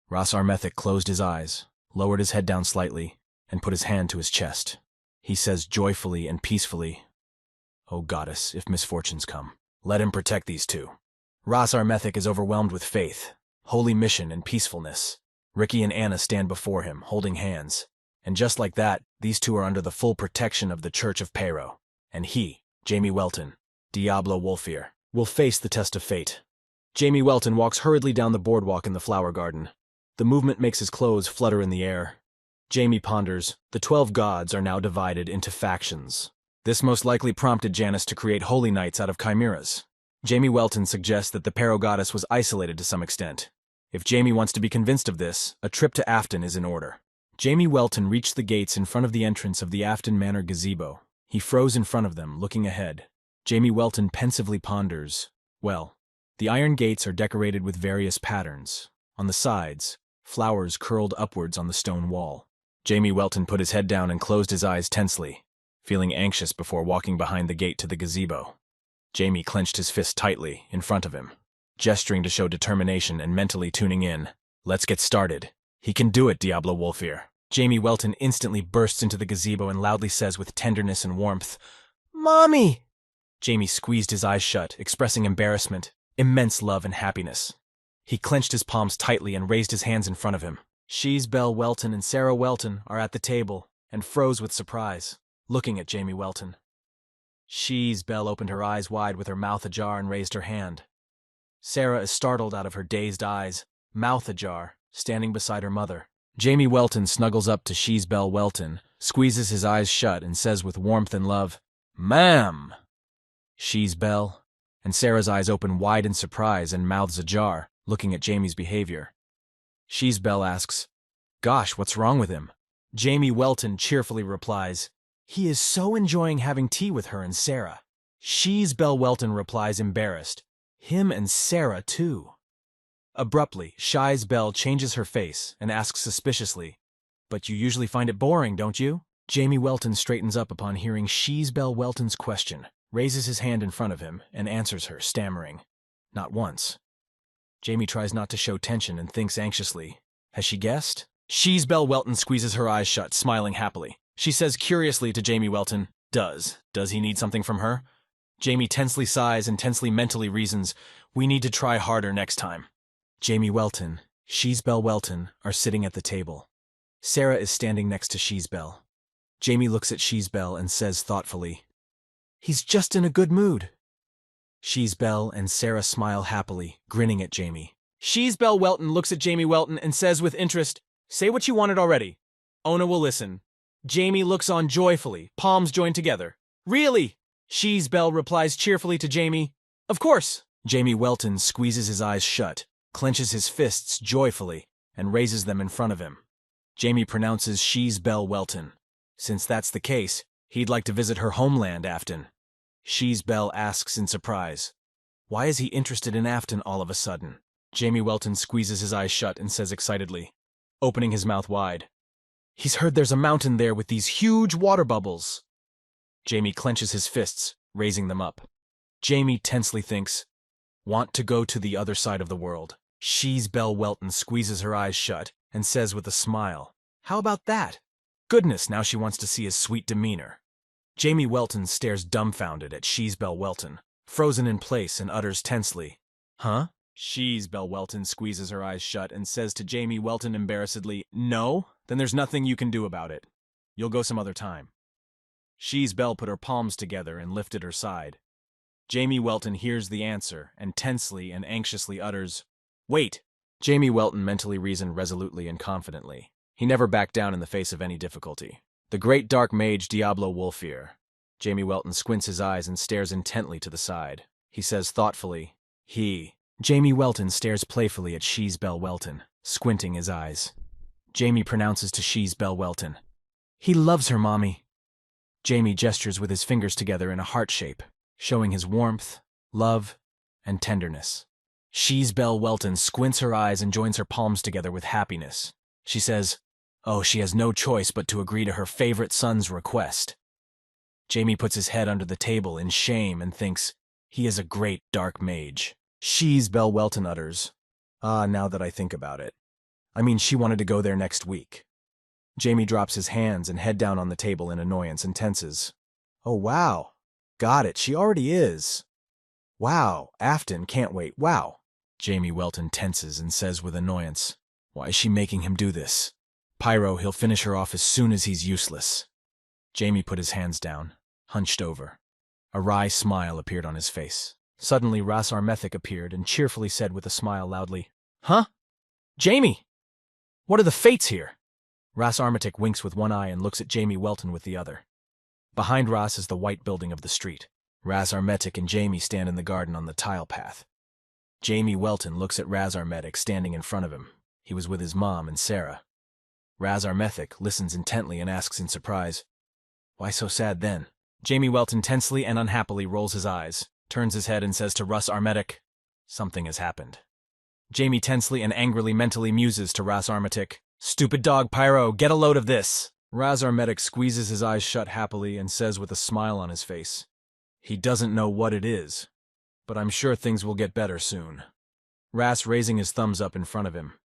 Ras Armethik closed his eyes, lowered his head down slightly, and put his hand to his chest. He says joyfully and peacefully, "O goddess, if misfortunes come, let him protect these two." Ras Armethik is overwhelmed with faith, holy mission, and peacefulness. Ricky and Anna stand before him, holding hands. And just like that, these two are under the full protection of the Church of Pyro. And he, Jamie Welton, Diablo Wolfear, will face the test of fate. Jamie Welton walks hurriedly down the boardwalk in the flower garden. The movement makes his clothes flutter in the air. Jamie ponders, the 12 gods are now divided into factions. This most likely prompted Janus to create holy knights out of chimeras. Jamie Welton suggests that the Pero-goddess was isolated to some extent. If Jamie wants to be convinced of this, a trip to Afton is in order. Jamie Welton reached the gates in front of the entrance of the Afton Manor gazebo. He froze in front of them, looking ahead. Jamie Welton pensively ponders, well, the iron gates are decorated with various patterns. On the sides, flowers curled upwards on the stone wall. Jamie Welton put his head down and closed his eyes tensely, feeling anxious before walking behind the gate to the gazebo. Jamie clenched his fist tightly in front of him, gesturing to show determination and mentally tuning in. Let's get started. He can do it, Diablo Wolfir. Jamie Welton instantly bursts into the gazebo and loudly says with tenderness and warmth, Mommy! Jamie squeezed his eyes shut, expressing embarrassment, immense love and happiness. He clenched his palms tightly and raised his hands in front of him. Sheesbelle Welton and Sarah Welton are at the table, and froze with surprise, looking at Jamie Welton. Sheesbelle opened her eyes wide with her mouth ajar and raised her hand. Sarah is startled out of her dazed eyes, mouth ajar, standing beside her mother. Jamie Welton snuggles up to Sheesbelle Welton, squeezes his eyes shut, and says with warmth and love, Ma'am! Sheesbelle, and Sarah's eyes open wide in surprise and mouths ajar, looking at Jamie's behavior. Sheesbelle asks, Gosh, what's wrong with him? Jamie Welton cheerfully replies, He is so enjoying having tea with her and Sarah. Sheesbelle Welton replies embarrassed, Him and Sarah too. Abruptly, Sheesbelle changes her face and asks suspiciously, But you usually find it boring, don't you? Jamie Welton straightens up upon hearing Sheesbelle Welton's question, raises his hand in front of him, and answers her, stammering, Not once. Jamie tries not to show tension and thinks anxiously, Has she guessed? Sheesbelle Welton squeezes her eyes shut, smiling happily. She says curiously to Jamie Welton, Does he need something from her? Jamie tensely sighs and tensely mentally reasons, We need to try harder next time. Jamie Welton, Sheesbelle Welton are sitting at the table. Sarah is standing next to Sheesbelle. Jamie looks at Sheesbelle and says thoughtfully, He's just in a good mood. Sheesbelle and Sarah smile happily, grinning at Jamie. Sheesbelle Welton looks at Jamie Welton and says with interest, Say what you wanted already. Ona will listen. Jamie looks on joyfully, palms joined together. Really? Sheesbelle replies cheerfully to Jamie, Of course. Jamie Welton squeezes his eyes shut, clenches his fists joyfully, and raises them in front of him. Jamie pronounces Sheesbelle Welton. Since that's the case, he'd like to visit her homeland, Afton. Sheesbelle asks in surprise, Why is he interested in Afton all of a sudden? Jamie Welton squeezes his eyes shut and says excitedly, opening his mouth wide, He's heard there's a mountain there with these huge water bubbles. Jamie clenches his fists, raising them up. Jamie tensely thinks, Want to go to the other side of the world. Sheesbelle Welton squeezes her eyes shut and says with a smile, How about that? Goodness, now she wants to see his sweet demeanor. Jamie Welton stares dumbfounded at Sheesbelle Welton, frozen in place, and utters tensely, Huh? Sheesbelle Welton squeezes her eyes shut and says to Jamie Welton embarrassedly, No? Then there's nothing you can do about it. You'll go some other time. Sheesbelle put her palms together and lifted her side. Jamie Welton hears the answer and tensely and anxiously utters, Wait! Jamie Welton mentally reasoned resolutely and confidently. He never backed down in the face of any difficulty. The great dark mage Diablo Wolfir. Jamie Welton squints his eyes and stares intently to the side. He says thoughtfully, Jamie Welton stares playfully at Sheesbelle Welton, squinting his eyes. Jamie pronounces to Sheesbelle Welton, He loves her, Mommy. Jamie gestures with his fingers together in a heart shape, showing his warmth, love, and tenderness. Sheesbelle Welton squints her eyes and joins her palms together with happiness. She says, Oh, she has no choice but to agree to her favorite son's request. Jamie puts his head under the table in shame and thinks, He is a great dark mage. Sheesbelle Welton utters, Now that I think about it. I mean, she wanted to go there next week. Jamie drops his hands and head down on the table in annoyance and tenses. Oh, wow. Got it, she already is. Wow, Afton can't wait, wow. Jamie Welton tenses and says with annoyance, Why is she making him do this? Pyro, he'll finish her off as soon as he's useless. Jamie put his hands down, hunched over. A wry smile appeared on his face. Suddenly Ras Armethic appeared and cheerfully said with a smile loudly, Huh? Jamie! What are the fates here? Ras Armatic winks with one eye and looks at Jamie Welton with the other. Behind Ras is the white building of the street. Ras Armatic and Jamie stand in the garden on the tile path. Jamie Welton looks at Ras Armatic standing in front of him. He was with his mom and Sarah. Ras Armatic listens intently and asks in surprise, "Why so sad then?" Jamie Welton tensely and unhappily rolls his eyes, turns his head and says to Ras Armatic, "Something has happened." Jamie tensely and angrily mentally muses to Ras Armatic, "Stupid dog, Pyro, get a load of this." Ras Armatic squeezes his eyes shut happily and says with a smile on his face, "He doesn't know what it is, but I'm sure things will get better soon." Ras raising his thumbs up in front of him.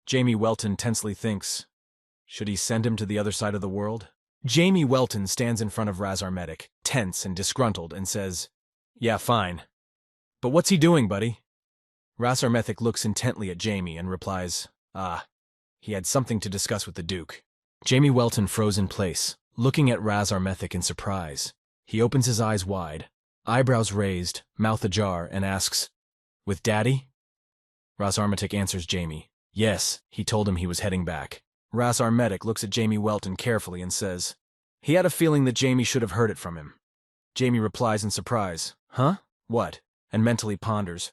Jamie Welton tensely thinks, should he send him to the other side of the world? Jamie Welton stands in front of Ras Armatic, tense and disgruntled, and says, "Yeah, fine. But what's he doing, buddy?" Ras Armatic looks intently at Jamie and replies, he had something to discuss with the Duke." Jamie Welton froze in place, looking at Ras Armatic in surprise. He opens his eyes wide, eyebrows raised, mouth ajar, and asks, "With Daddy?" Ras Armatic answers Jamie, "Yes, he told him he was heading back." Ras Armatic looks at Jamie Welton carefully and says, "He had a feeling that Jamie should have heard it from him." Jamie replies in surprise, "Huh? What?" and mentally ponders,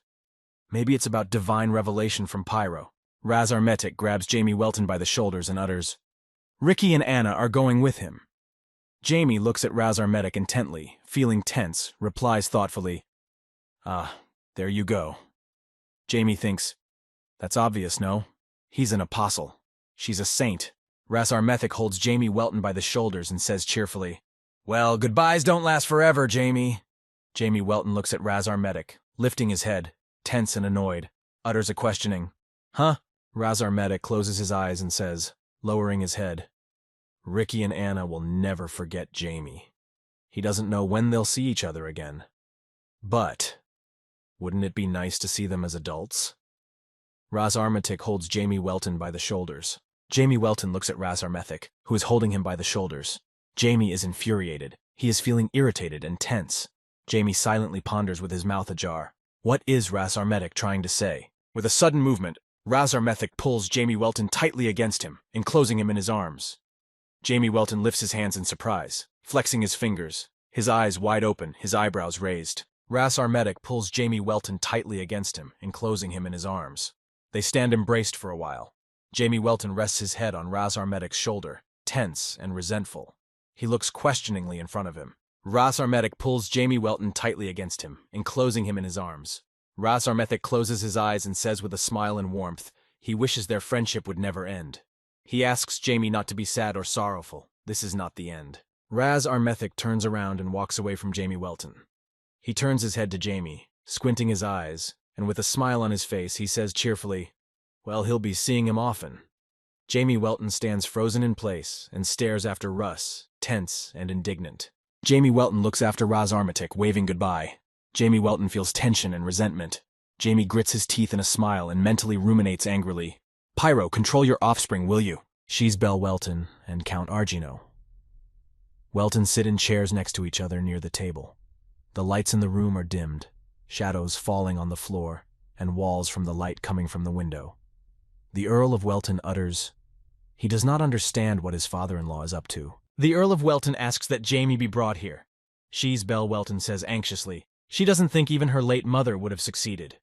"Maybe it's about divine revelation from Pyro." Ras Armatic grabs Jamie Welton by the shoulders and utters, "Ricky and Anna are going with him." Jamie looks at Ras Armatic intently, feeling tense, replies thoughtfully, "There you go." Jamie thinks, "That's obvious, no? He's an apostle. She's a saint." Ras Armatic holds Jamie Welton by the shoulders and says cheerfully, "Well, goodbyes don't last forever, Jamie." Jamie Welton looks at Ras Armatic, lifting his head, tense and annoyed, utters a questioning, "Huh?" Ras Armatic closes his eyes and says, lowering his head, "Ricky and Anna will never forget Jamie. He doesn't know when they'll see each other again. But wouldn't it be nice to see them as adults?" Ras Armatic holds Jamie Welton by the shoulders. Jamie Welton looks at Ras Armatic, who is holding him by the shoulders. Jamie is infuriated. He is feeling irritated and tense. Jamie silently ponders with his mouth ajar. What is Ras Armatic trying to say? With a sudden movement, Ras Armatic pulls Jamie Welton tightly against him, enclosing him in his arms. Jamie Welton lifts his hands in surprise, flexing his fingers, his eyes wide open, his eyebrows raised. Ras Armatic pulls Jamie Welton tightly against him, enclosing him in his arms. They stand embraced for a while. Jamie Welton rests his head on Ras Armatic's shoulder, tense and resentful. He looks questioningly in front of him. Ras Armatic pulls Jamie Welton tightly against him, enclosing him in his arms. Ras Armatic closes his eyes and says with a smile and warmth, he wishes their friendship would never end. He asks Jamie not to be sad or sorrowful. This is not the end. Ras Armatic turns around and walks away from Jamie Welton. He turns his head to Jamie, squinting his eyes, and with a smile on his face, he says cheerfully, "Well, he'll be seeing him often." Jamie Welton stands frozen in place and stares after Russ, tense and indignant. Jamie Welton looks after Ras Armatic, waving goodbye. Jamie Welton feels tension and resentment. Jamie grits his teeth in a smile and mentally ruminates angrily, "Pyro, control your offspring, will you?" She's Belle Welton and Count Argino. Welton sit in chairs next to each other near the table. The lights in the room are dimmed, shadows falling on the floor, and walls from the light coming from the window. The Earl of Welton utters, he does not understand what his father-in-law is up to. The Earl of Welton asks that Jamie be brought here. She's Belle Welton says anxiously, she doesn't think even her late mother would have succeeded.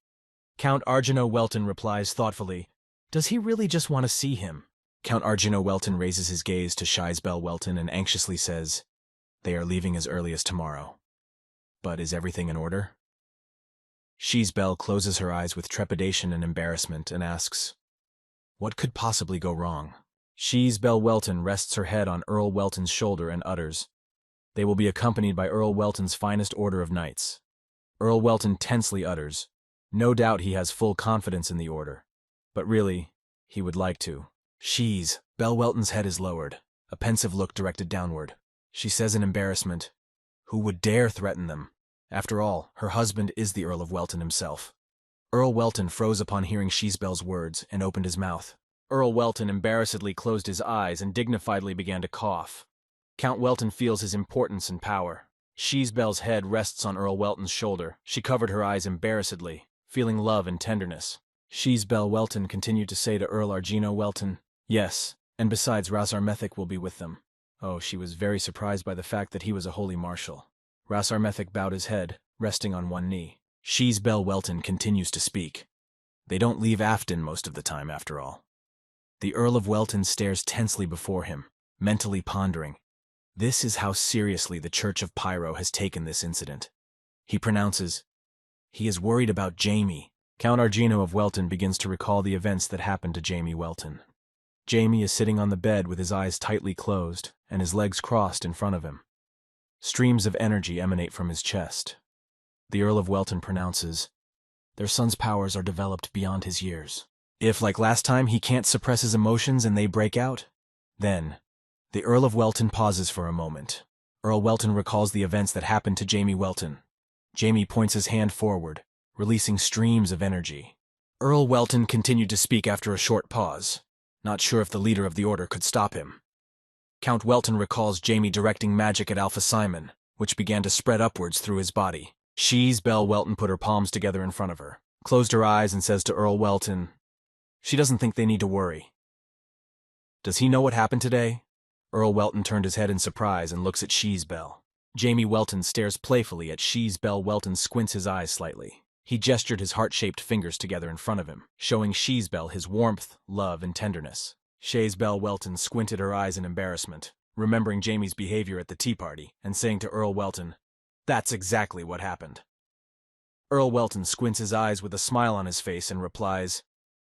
Count Argino Welton replies thoughtfully, does he really just want to see him? Count Argino Welton raises his gaze to Shies Belle Welton and anxiously says, they are leaving as early as tomorrow. But is everything in order? Shies Belle closes her eyes with trepidation and embarrassment and asks, what could possibly go wrong? Shies Belle Welton rests her head on Earl Welton's shoulder and utters, they will be accompanied by Earl Welton's finest order of knights. Earl Welton tensely utters, no doubt he has full confidence in the order, but really, he would like to. Shies Belle Welton's head is lowered, a pensive look directed downward. She says in embarrassment, who would dare threaten them? After all, her husband is the Earl of Welton himself. Earl Welton froze upon hearing Shies Belle's words and opened his mouth. Earl Welton embarrassedly closed his eyes and dignifiedly began to cough. Count Welton feels his importance and power. Shies Belle's head rests on Earl Welton's shoulder. She covered her eyes embarrassedly, feeling love and tenderness. Shies Belle Welton continued to say to Earl Argino Welton, Yes, and besides, Rasar Methik will be with them. Oh, she was very surprised by the fact that he was a holy marshal. Rasar Methik bowed his head, resting on one knee. Shees Bell Welton continues to speak. They don't leave Afton most of the time, after all. The Earl of Welton stares tensely before him, mentally pondering. This is how seriously the Church of Pyro has taken this incident. He pronounces, "He is worried about Jamie." Count Argino of Welton begins to recall the events that happened to Jamie Welton. Jamie is sitting on the bed with his eyes tightly closed and his legs crossed in front of him. Streams of energy emanate from his chest. The Earl of Welton pronounces, "Their son's powers are developed beyond his years. If, like last time, he can't suppress his emotions and they break out, then..." The Earl of Welton pauses for a moment. Earl Welton recalls the events that happened to Jamie Welton. Jamie points his hand forward, releasing streams of energy. Earl Welton continued to speak after a short pause, not sure if the leader of the order could stop him. Count Welton recalls Jamie directing magic at Alpha Simon, which began to spread upwards through his body. Shees Bell Welton put her palms together in front of her, closed her eyes and says to Earl Welton, "She doesn't think they need to worry." "Does he know what happened today?" Earl Welton turned his head in surprise and looks at Shees Bell. Jamie Welton stares playfully at Shees Bell Welton, squints his eyes slightly. He gestured his heart-shaped fingers together in front of him, showing Shees Bell his warmth, love, and tenderness. Shees Bell Welton squinted her eyes in embarrassment, remembering Jamie's behavior at the tea party, and saying to Earl Welton, "That's exactly what happened." Earl Welton squints his eyes with a smile on his face and replies,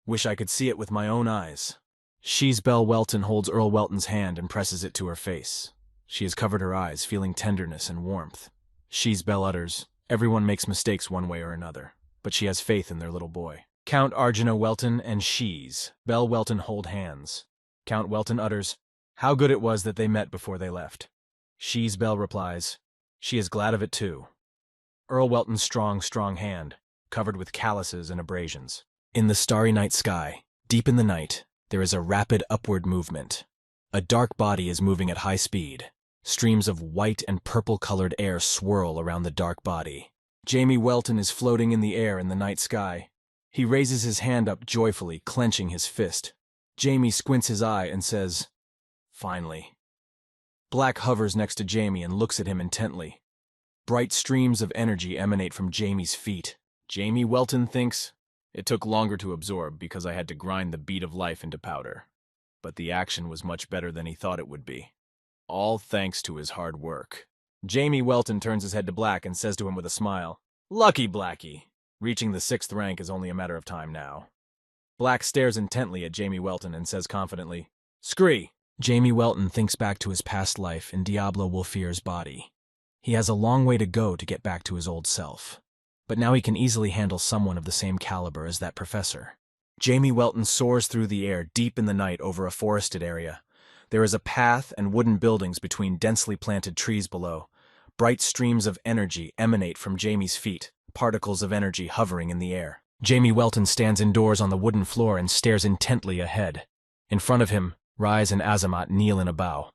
"Wish I could see it with my own eyes." Shees Bell Welton holds Earl Welton's hand and presses it to her face. She has covered her eyes, feeling tenderness and warmth. Shees Bell utters, "Everyone makes mistakes one way or another, but she has faith in their little boy." Count Argino Welton and Shees Bell Welton hold hands. Count Welton utters, "How good it was that they met before they left." Shees Bell replies, "She is glad of it too." Earl Welton's strong hand, covered with calluses and abrasions. In the starry night sky, deep in the night, there is a rapid upward movement. A dark body is moving at high speed. Streams of white and purple-colored air swirl around the dark body. Jamie Welton is floating in the air in the night sky. He raises his hand up joyfully, clenching his fist. Jamie squints his eye and says, "Finally." Black hovers next to Jamie and looks at him intently. Bright streams of energy emanate from Jamie's feet. Jamie Welton thinks, "It took longer to absorb because I had to grind the beat of life into powder. But the action was much better than he thought it would be. All thanks to his hard work." Jamie Welton turns his head to Black and says to him with a smile, "Lucky Blackie. Reaching the 6th rank is only a matter of time now." Black stares intently at Jamie Welton and says confidently, "Scree." Jamie Welton thinks back to his past life in Diablo Wolfier's body. He has a long way to go to get back to his old self, but now he can easily handle someone of the same caliber as that professor. Jamie Welton soars through the air deep in the night over a forested area. There is a path and wooden buildings between densely planted trees below. Bright streams of energy emanate from Jamie's feet, particles of energy hovering in the air. Jamie Welton stands indoors on the wooden floor and stares intently ahead. In front of him, Rise and Azamat kneel in a bow.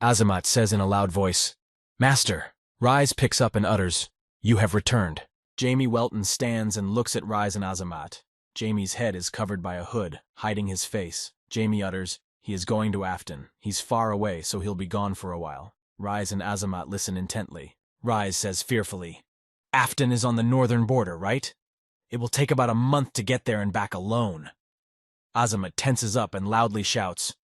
Azamat says in a loud voice, "Master." Rise picks up and utters, "You have returned." Jamie Welton stands and looks at Rise and Azamat. Jamie's head is covered by a hood, hiding his face. Jamie utters, "He is going to Afton. He's far away, so he'll be gone for a while." Rise and Azamat listen intently. Rise says fearfully, "Afton is on the northern border, right? It will take about a month to get there and back alone." Azamat tenses up and loudly shouts,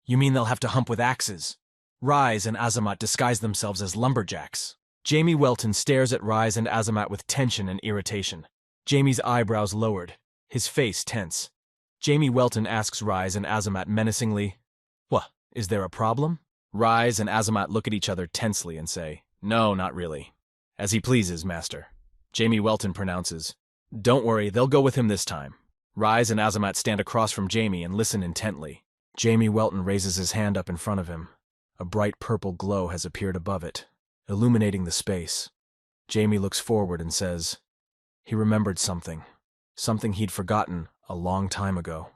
"You mean they'll have to hump with axes?" Rise and Azamat disguise themselves as lumberjacks. Jamie Welton stares at Rise and Azamat with tension and irritation. Jamie's eyebrows lowered, his face tense. Jamie Welton asks Rise and Azamat menacingly, "What, is there a problem?" Rise and Azamat look at each other tensely and say, "No, not really." "As he pleases, master." Jamie Welton pronounces, "Don't worry, they'll go with him this time." Rise and Azamat stand across from Jamie and listen intently. Jamie Welton raises his hand up in front of him. A bright purple glow has appeared above it, illuminating the space. Jamie looks forward and says, he remembered something he'd forgotten a long time ago.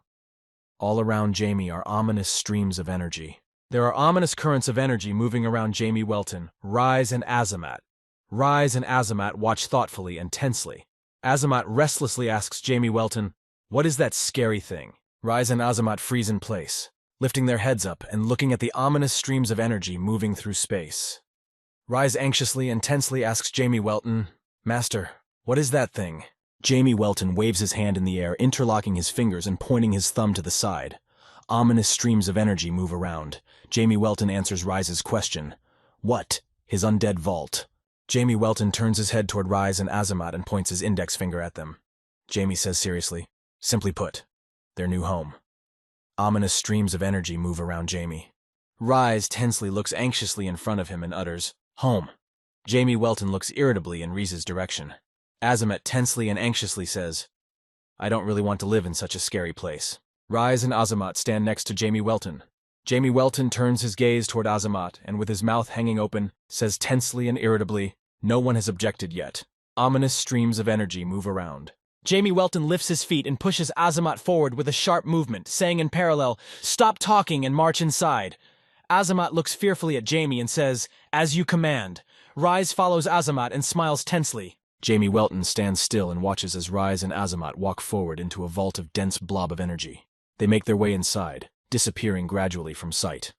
All around Jamie are ominous streams of energy. There are ominous currents of energy moving around Jamie Welton, Rise and Azamat. Rise and Azamat watch thoughtfully and tensely. Azamat restlessly asks Jamie Welton, "What is that scary thing?" Rise and Azamat freeze in place. lifting their heads up and looking at the ominous streams of energy moving through space. Rise anxiously and tensely asks Jamie Welton, "Master, what is that thing?" Jamie Welton waves his hand in the air, interlocking his fingers and pointing his thumb to the side. Ominous streams of energy move around. Jamie Welton answers Rise's question. "What?" "His undead vault." Jamie Welton turns his head toward Rise and Azamat and points his index finger at them. Jamie says seriously, "Simply put, their new home." Ominous streams of energy move around Jamie. Rise tensely looks anxiously in front of him and utters, "Home." Jamie Welton looks irritably in Rise's direction. Azamat tensely and anxiously says, "I don't really want to live in such a scary place." Rise and Azamat stand next to Jamie Welton. Jamie Welton turns his gaze toward Azamat and with his mouth hanging open, says tensely and irritably, "No one has objected yet." Ominous streams of energy move around. Jamie Welton lifts his feet and pushes Azamat forward with a sharp movement, saying in parallel, "Stop talking and march inside." Azamat looks fearfully at Jamie and says, "As you command." Rise follows Azamat and smiles tensely. Jamie Welton stands still and watches as Rise and Azamat walk forward into a vault of dense blob of energy. They make their way inside, disappearing gradually from sight.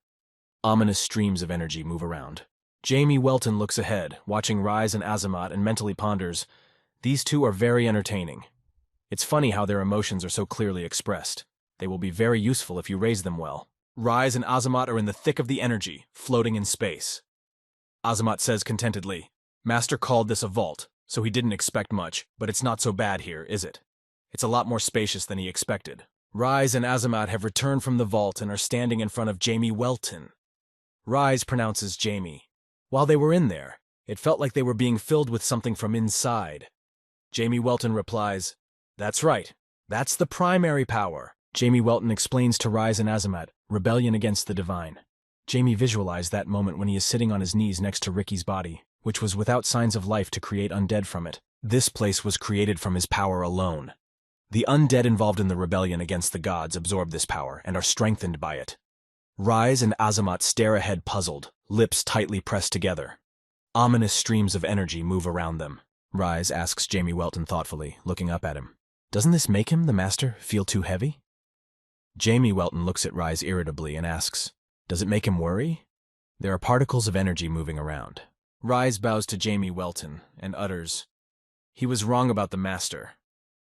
Ominous streams of energy move around. Jamie Welton looks ahead, watching Rise and Azamat, and mentally ponders, "These two are very entertaining. It's funny how their emotions are so clearly expressed. They will be very useful if you raise them well." Rise and Azamat are in the thick of the energy, floating in space. Azamat says contentedly, "Master called this a vault, so he didn't expect much, but it's not so bad here, is it? It's a lot more spacious than he expected." Rise and Azamat have returned from the vault and are standing in front of Jamie Welton. Rise pronounces Jamie. While they were in there, it felt like they were being filled with something from inside. Jamie Welton replies, "That's right. That's the primary power." Jamie Welton explains to Rise and Azamat, "Rebellion against the divine." Jamie visualized that moment when he is sitting on his knees next to Ricky's body, which was without signs of life to create undead from it. This place was created from his power alone. The undead involved in the rebellion against the gods absorb this power and are strengthened by it. Rise and Azamat stare ahead puzzled, lips tightly pressed together. Ominous streams of energy move around them. Rise asks Jamie Welton thoughtfully, looking up at him, "Doesn't this make him, the master, feel too heavy?" Jamie Welton looks at Rise irritably and asks, "Does it make him worry?" There are particles of energy moving around. Rise bows to Jamie Welton and utters, "He was wrong about the master,"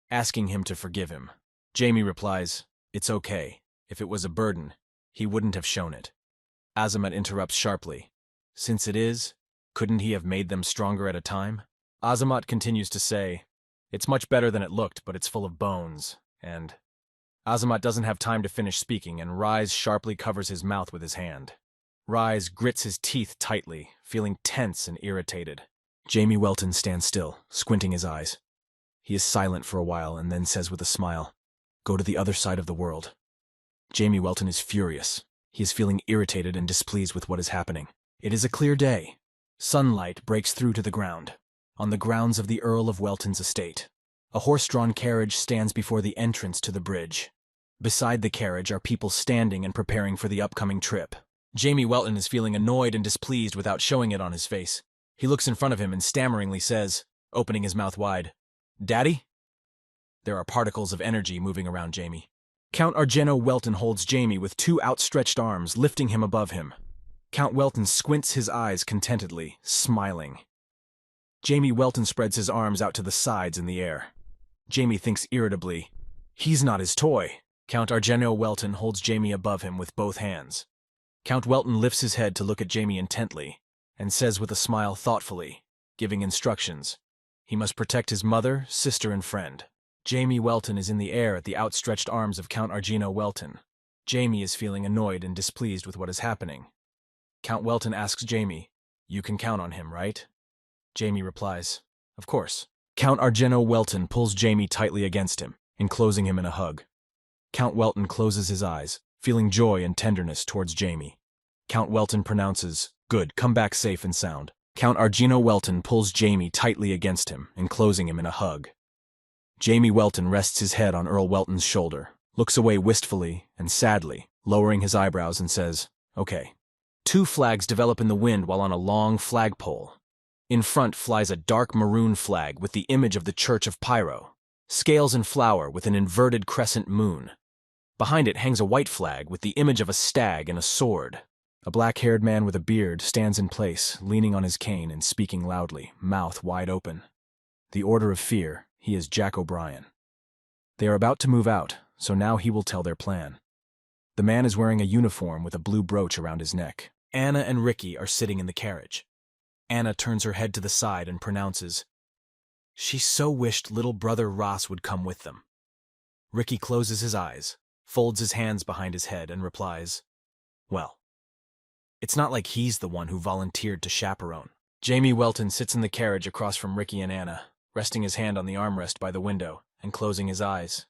asking him to forgive him. Jamie replies, "It's okay. If it was a burden, he wouldn't have shown it." Azamat interrupts sharply, "Since it is, couldn't he have made them stronger at a time?" Azamat continues to say, "It's much better than it looked, but it's full of bones, and..." Azamat doesn't have time to finish speaking, and Rise sharply covers his mouth with his hand. Rise grits his teeth tightly, feeling tense and irritated. Jamie Welton stands still, squinting his eyes. He is silent for a while and then says with a smile, "Go to the other side of the world." Jamie Welton is furious. He is feeling irritated and displeased with what is happening. It is a clear day. Sunlight breaks through to the ground. On the grounds of the Earl of Welton's estate, a horse-drawn carriage stands before the entrance to the bridge. Beside the carriage are people standing and preparing for the upcoming trip. Jamie Welton is feeling annoyed and displeased without showing it on his face. He looks in front of him and stammeringly says, opening his mouth wide, "Daddy?" There are particles of energy moving around Jamie. Count Argeno Welton holds Jamie with two outstretched arms, lifting him above him. Count Welton squints his eyes contentedly, smiling. Jamie Welton spreads his arms out to the sides in the air. Jamie thinks irritably, "He's not his toy." Count Argeno Welton holds Jamie above him with both hands. Count Welton lifts his head to look at Jamie intently, and says with a smile thoughtfully, giving instructions, he must protect his mother, sister, and friend. Jamie Welton is in the air at the outstretched arms of Count Argeno Welton. Jamie is feeling annoyed and displeased with what is happening. Count Welton asks Jamie, "You can count on him, right?" Jamie replies, "Of course." Count Argeno Welton pulls Jamie tightly against him, enclosing him in a hug. Count Welton closes his eyes, feeling joy and tenderness towards Jamie. Count Welton pronounces, "Good, come back safe and sound." Count Argeno Welton pulls Jamie tightly against him, enclosing him in a hug. Jamie Welton rests his head on Earl Welton's shoulder, looks away wistfully and sadly, lowering his eyebrows and says, "Okay." Two flags develop in the wind while on a long flagpole. In front flies a dark maroon flag with the image of the Church of Pyro, scales and flower with an inverted crescent moon. Behind it hangs a white flag with the image of a stag and a sword. A black-haired man with a beard stands in place, leaning on his cane and speaking loudly, mouth wide open. The Order of Fear, he is Jack O'Brien. They are about to move out, so now he will tell their plan. The man is wearing a uniform with a blue brooch around his neck. Anna and Ricky are sitting in the carriage. Anna turns her head to the side and pronounces, "She so wished little brother Ross would come with them." Ricky closes his eyes, folds his hands behind his head, and replies, "Well, it's not like he's the one who volunteered to chaperone." Jamie Welton sits in the carriage across from Ricky and Anna, resting his hand on the armrest by the window and closing his eyes.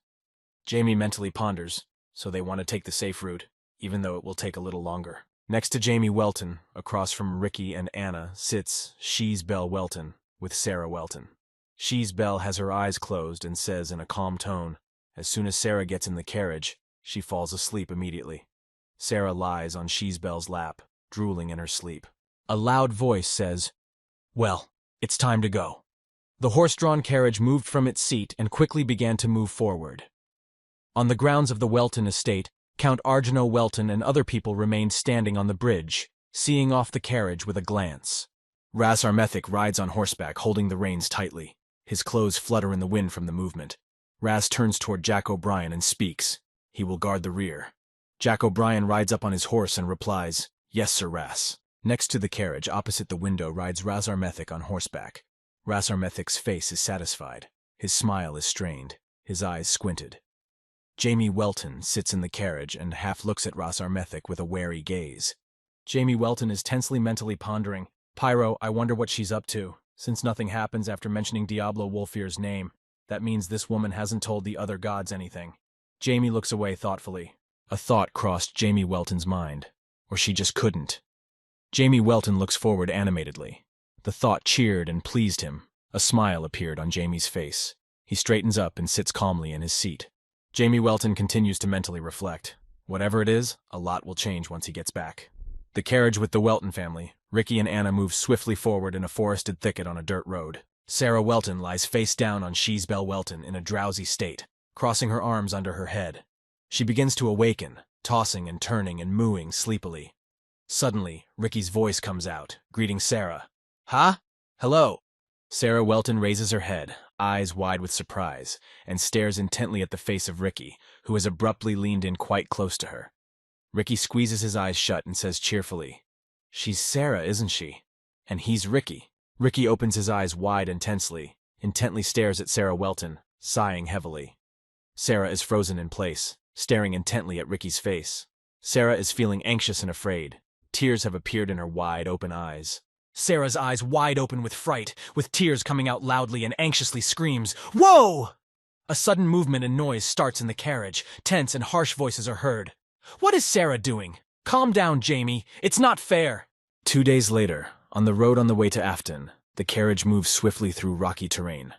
Jamie mentally ponders, so they want to take the safe route, even though it will take a little longer. Next to Jamie Welton, across from Ricky and Anna, sits She's Belle Welton with Sarah Welton. She's Belle has her eyes closed and says in a calm tone, as soon as Sarah gets in the carriage, she falls asleep immediately. Sarah lies on She's Belle's lap, drooling in her sleep. A loud voice says, "Well, it's time to go." The horse-drawn carriage moved from its seat and quickly began to move forward. On the grounds of the Welton estate, Count Argino Welton and other people remained standing on the bridge, seeing off the carriage with a glance. Ras Armethic rides on horseback, holding the reins tightly. His clothes flutter in the wind from the movement. Ras turns toward Jack O'Brien and speaks. He will guard the rear. Jack O'Brien rides up on his horse and replies, "Yes, Sir Ras." Next to the carriage, opposite the window, rides Ras Armethic on horseback. Ras Armethic's face is satisfied. His smile is strained, his eyes squinted. Jamie Welton sits in the carriage and half looks at Ras Armethic with a wary gaze. Jamie Welton is tensely mentally pondering, "Pyro, I wonder what she's up to. Since nothing happens after mentioning Diablo Wolfier's name, that means this woman hasn't told the other gods anything." Jamie looks away thoughtfully. A thought crossed Jamie Welton's mind. Or she just couldn't. Jamie Welton looks forward animatedly. The thought cheered and pleased him. A smile appeared on Jamie's face. He straightens up and sits calmly in his seat. Jamie Welton continues to mentally reflect. Whatever it is, a lot will change once he gets back. The carriage with the Welton family, Ricky and Anna, moves swiftly forward in a forested thicket on a dirt road. Sarah Welton lies face down on She's Belle Welton in a drowsy state, crossing her arms under her head. She begins to awaken, tossing and turning and mooing sleepily. Suddenly, Ricky's voice comes out, greeting Sarah. "Huh? Hello." Sarah Welton raises her head, eyes wide with surprise, and stares intently at the face of Ricky, who has abruptly leaned in quite close to her. Ricky squeezes his eyes shut and says cheerfully, "She's Sarah, isn't she? And he's Ricky." Ricky opens his eyes wide and intently stares at Sarah Welton, sighing heavily. Sarah is frozen in place, staring intently at Ricky's face. Sarah is feeling anxious and afraid. Tears have appeared in her wide-open eyes. Sarah's eyes wide open with fright, with tears coming out loudly, and anxiously screams, "Whoa!" A sudden movement and noise starts in the carriage. Tense and harsh voices are heard. "What is Sarah doing? Calm down, Jamie. It's not fair." 2 days later, on the road on the way to Afton, the carriage moves swiftly through rocky terrain.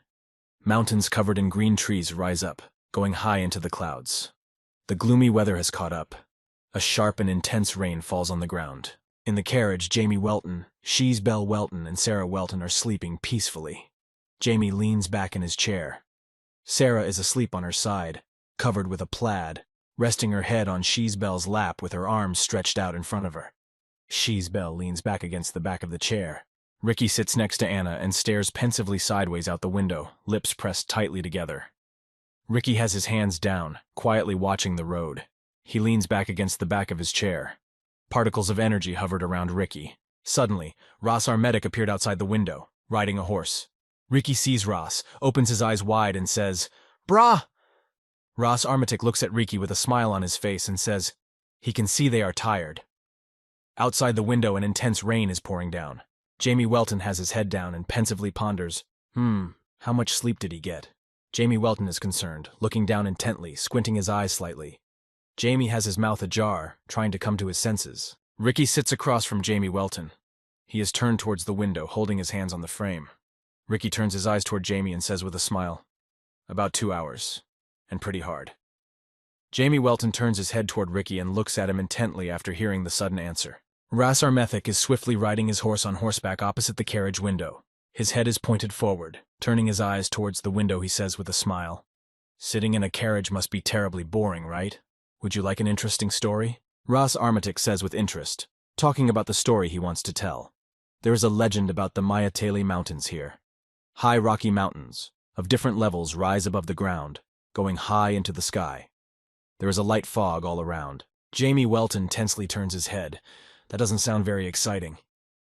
Mountains covered in green trees rise up, going high into the clouds. The gloomy weather has caught up. A sharp and intense rain falls on the ground. In the carriage, Jamie Welton, She's Belle Welton, and Sarah Welton are sleeping peacefully. Jamie leans back in his chair. Sarah is asleep on her side, covered with a plaid, resting her head on She's Belle's lap with her arms stretched out in front of her. She's Belle leans back against the back of the chair. Ricky sits next to Anna and stares pensively sideways out the window, lips pressed tightly together. Ricky has his hands down, quietly watching the road. He leans back against the back of his chair. Particles of energy hovered around Ricky. Suddenly, Ras Armetic appeared outside the window, riding a horse. Ricky sees Ras, opens his eyes wide, and says, "Brah!" Ras Armetic looks at Ricky with a smile on his face and says, he can see they are tired. Outside the window, an intense rain is pouring down. Jamie Welton has his head down and pensively ponders, how much sleep did he get? Jamie Welton is concerned, looking down intently, squinting his eyes slightly. Jamie has his mouth ajar, trying to come to his senses. Ricky sits across from Jamie Welton. He is turned towards the window, holding his hands on the frame. Ricky turns his eyes toward Jamie and says with a smile, "About 2 hours, and pretty hard." Jamie Welton turns his head toward Ricky and looks at him intently after hearing the sudden answer. Ras Armethic is swiftly riding his horse on horseback opposite the carriage window. His head is pointed forward. Turning his eyes towards the window, he says with a smile, "Sitting in a carriage must be terribly boring, right? Would you like an interesting story? Ross Armitage says with interest, talking about the story he wants to tell. There is a legend about the Mayatele Mountains here. High rocky mountains, of different levels, rise above the ground, going high into the sky. There is a light fog all around. Jamie Welton tensely turns his head. That doesn't sound very exciting.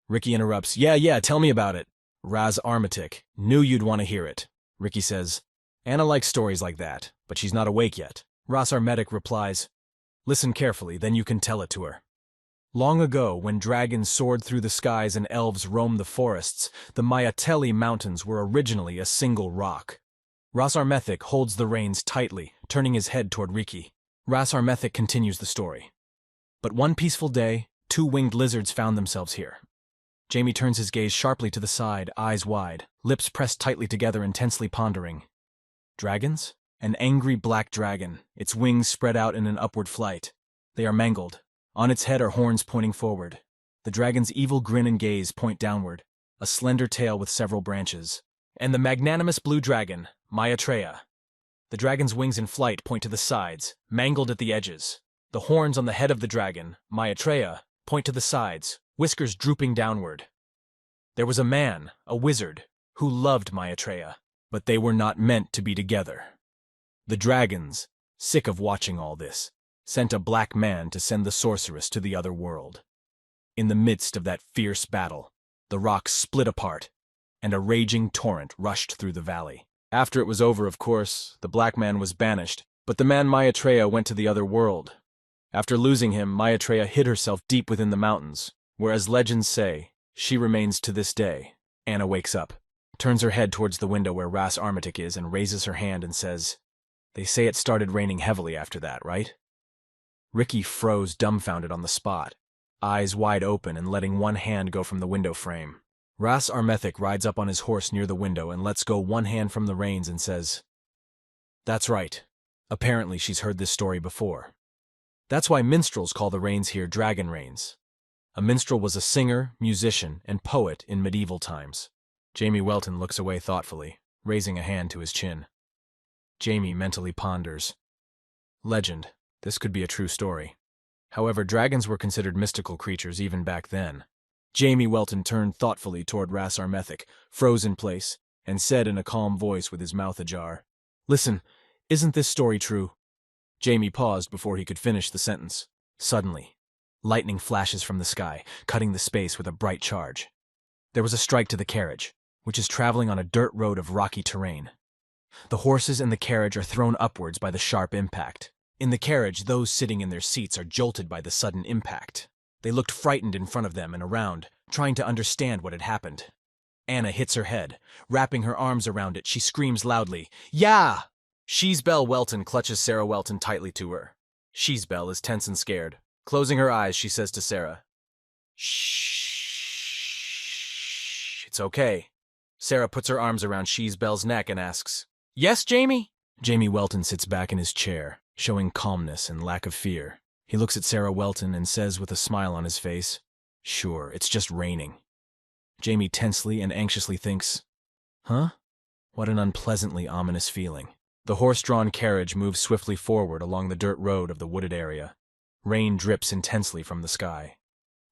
Ricky interrupts, Yeah, tell me about it. Raz Armitage, knew you'd want to hear it. Ricky says, Anna likes stories like that, but she's not awake yet. Ras Armitage replies, Listen carefully, then you can tell it to her. Long ago, when dragons soared through the skies and elves roamed the forests, the Mayatele Mountains were originally a single rock. Ras Armitage holds the reins tightly, turning his head toward Ricky. Ras Armitage continues the story. But one peaceful day, 2 winged lizards found themselves here. Jamie turns his gaze sharply to the side, eyes wide, lips pressed tightly together, intensely pondering. Dragons? An angry black dragon, its wings spread out in an upward flight. They are mangled. On its head are horns pointing forward. The dragon's evil grin and gaze point downward, a slender tail with several branches. And the magnanimous blue dragon, Maitreya. The dragon's wings in flight point to the sides, mangled at the edges. The horns on the head of the dragon, Maitreya, point to the sides, whiskers drooping downward. There was a man, a wizard, who loved Maitreya, but they were not meant to be together. The dragons, sick of watching all this, sent a black man to send the sorceress to the other world. In the midst of that fierce battle, the rocks split apart, and a raging torrent rushed through the valley. After it was over, of course, the black man was banished, but the man Maitreya went to the other world. After losing him, Maitreya hid herself deep within the mountains, where, as legends say, she remains to this day. Anna wakes up, turns her head towards the window where Ras Armitage is, and raises her hand and says, They say it started raining heavily after that, right? Ricky froze dumbfounded on the spot, eyes wide open and letting one hand go from the window frame. Ras Armitage rides up on his horse near the window and lets go one hand from the reins and says, That's right. Apparently she's heard this story before. That's why minstrels call the rains here dragon rains. A minstrel was a singer, musician, and poet in medieval times. Jamie Welton looks away thoughtfully, raising a hand to his chin. Jamie mentally ponders. Legend. This could be a true story. However, dragons were considered mystical creatures even back then. Jamie Welton turned thoughtfully toward Ras Armitage, froze in place, and said in a calm voice with his mouth ajar, Listen, isn't this story true? Jamie paused before he could finish the sentence. Suddenly, lightning flashes from the sky, cutting the space with a bright charge. There was a strike to the carriage, which is traveling on a dirt road of rocky terrain. The horses in the carriage are thrown upwards by the sharp impact. In the carriage, those sitting in their seats are jolted by the sudden impact. They looked frightened in front of them and around, trying to understand what had happened. Anna hits her head. Wrapping her arms around it, she screams loudly, Yeah! Sheesbelle Welton clutches Sarah Welton tightly to her. Sheesbelle is tense and scared. Closing her eyes, she says to Sarah, Shh. It's okay. Sarah puts her arms around Sheesbelle's neck and asks, Yes, Jamie? Jamie Welton sits back in his chair, showing calmness and lack of fear. He looks at Sarah Welton and says with a smile on his face, Sure, it's just raining. Jamie tensely and anxiously thinks, Huh? What an unpleasantly ominous feeling. The horse-drawn carriage moves swiftly forward along the dirt road of the wooded area. Rain drips intensely from the sky.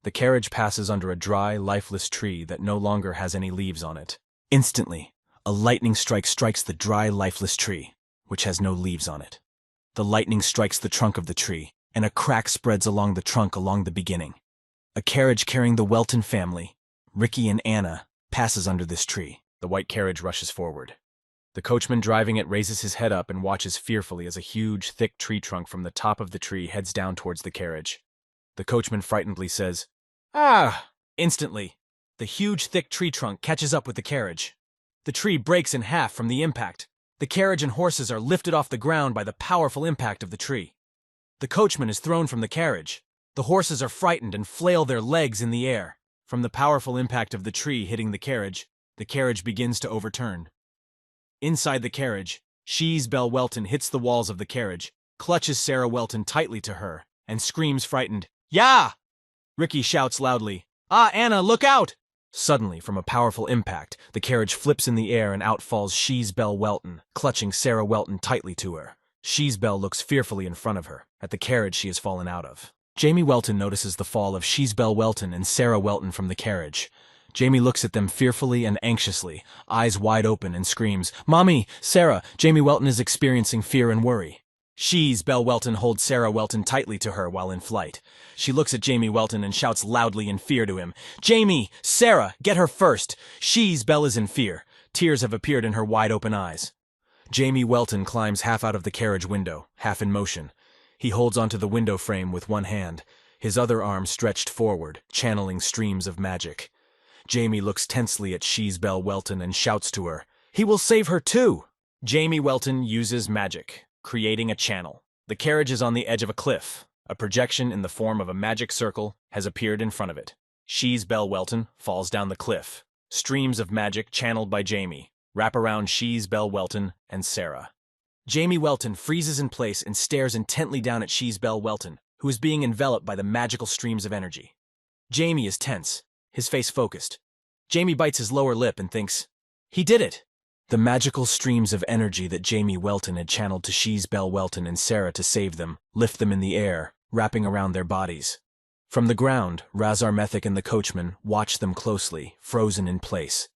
The carriage passes under a dry, lifeless tree that no longer has any leaves on it. Instantly, a lightning strike strikes the dry, lifeless tree, which has no leaves on it. The lightning strikes the trunk of the tree, and a crack spreads along the trunk along the beginning. A carriage carrying the Welton family, Ricky and Anna, passes under this tree. The white carriage rushes forward. The coachman driving it raises his head up and watches fearfully as a huge, thick tree trunk from the top of the tree heads down towards the carriage. The coachman frightenedly says, Ah! Instantly, the huge, thick tree trunk catches up with the carriage. The tree breaks in half from the impact. The carriage and horses are lifted off the ground by the powerful impact of the tree. The coachman is thrown from the carriage. The horses are frightened and flail their legs in the air. From the powerful impact of the tree hitting the carriage begins to overturn. Inside the carriage, Sheesbelle Welton hits the walls of the carriage, clutches Sarah Welton tightly to her, and screams frightened, Yeah! Ricky shouts loudly, Ah, Anna, look out! Suddenly, from a powerful impact, the carriage flips in the air and out falls Sheesbelle Welton, clutching Sarah Welton tightly to her. Sheesbelle looks fearfully in front of her, at the carriage she has fallen out of. Jamie Welton notices the fall of Sheesbelle Welton and Sarah Welton from the carriage. Jamie looks at them fearfully and anxiously, eyes wide open, and screams, "Mommy! Sarah!" Jamie Welton is experiencing fear and worry. Sheesbelle Welton holds Sarah Welton tightly to her while in flight. She looks at Jamie Welton and shouts loudly in fear to him, "Jamie! Sarah! Get her first!" Sheesbelle is in fear. Tears have appeared in her wide-open eyes. Jamie Welton climbs half out of the carriage window, half in motion. He holds onto the window frame with one hand, his other arm stretched forward, channeling streams of magic. Jamie looks tensely at Sheesbelle Welton and shouts to her, "He will save her too!" Jamie Welton uses magic, creating a channel. The carriage is on the edge of a cliff. A projection in the form of a magic circle has appeared in front of it. Sheesbelle Welton falls down the cliff. Streams of magic channeled by Jamie wrap around Sheesbelle Welton and Sarah. Jamie Welton freezes in place and stares intently down at Sheesbelle Welton, who is being enveloped by the magical streams of energy. Jamie is tense, his face focused. Jamie bites his lower lip and thinks, "He did it!" The magical streams of energy that Jamie Welton had channeled to Sheesbelle Welton and Sarah to save them lift them in the air, wrapping around their bodies. From the ground, Razar Methik and the coachman watch them closely, frozen in place.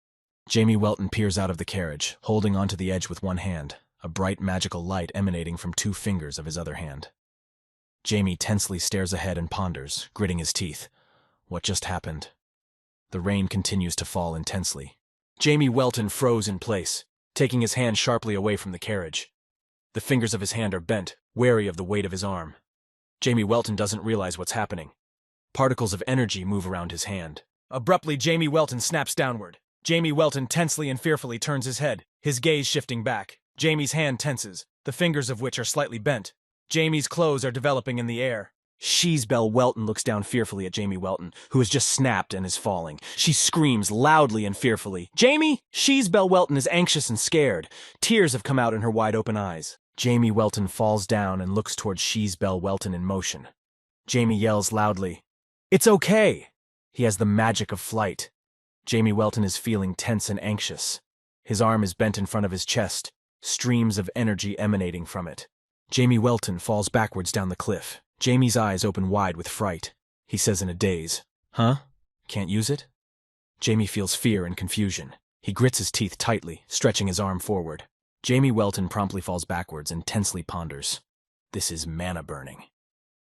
Jamie Welton peers out of the carriage, holding onto the edge with one hand, a bright magical light emanating from 2 fingers of his other hand. Jamie tensely stares ahead and ponders, gritting his teeth. What just happened? The rain continues to fall intensely. Jamie Welton froze in place, taking his hand sharply away from the carriage. The fingers of his hand are bent, wary of the weight of his arm. Jamie Welton doesn't realize what's happening. Particles of energy move around his hand. Abruptly, Jamie Welton snaps downward. Jamie Welton tensely and fearfully turns his head, his gaze shifting back. Jamie's hand tenses, the fingers of which are slightly bent. Jamie's clothes are developing in the air. Sheesbelle Welton looks down fearfully at Jamie Welton, who has just snapped and is falling. She screams loudly and fearfully, "Jamie!" Sheesbelle Welton is anxious and scared. Tears have come out in her wide-open eyes. Jamie Welton falls down and looks towards Sheesbelle Welton in motion. Jamie yells loudly, "It's okay!" He has the magic of flight. Jamie Welton is feeling tense and anxious. His arm is bent in front of his chest, streams of energy emanating from it. Jamie Welton falls backwards down the cliff. Jamie's eyes open wide with fright. He says in a daze, "Huh? Can't use it?" Jamie feels fear and confusion. He grits his teeth tightly, stretching his arm forward. Jamie Welton promptly falls backwards and tensely ponders. This is mana burning.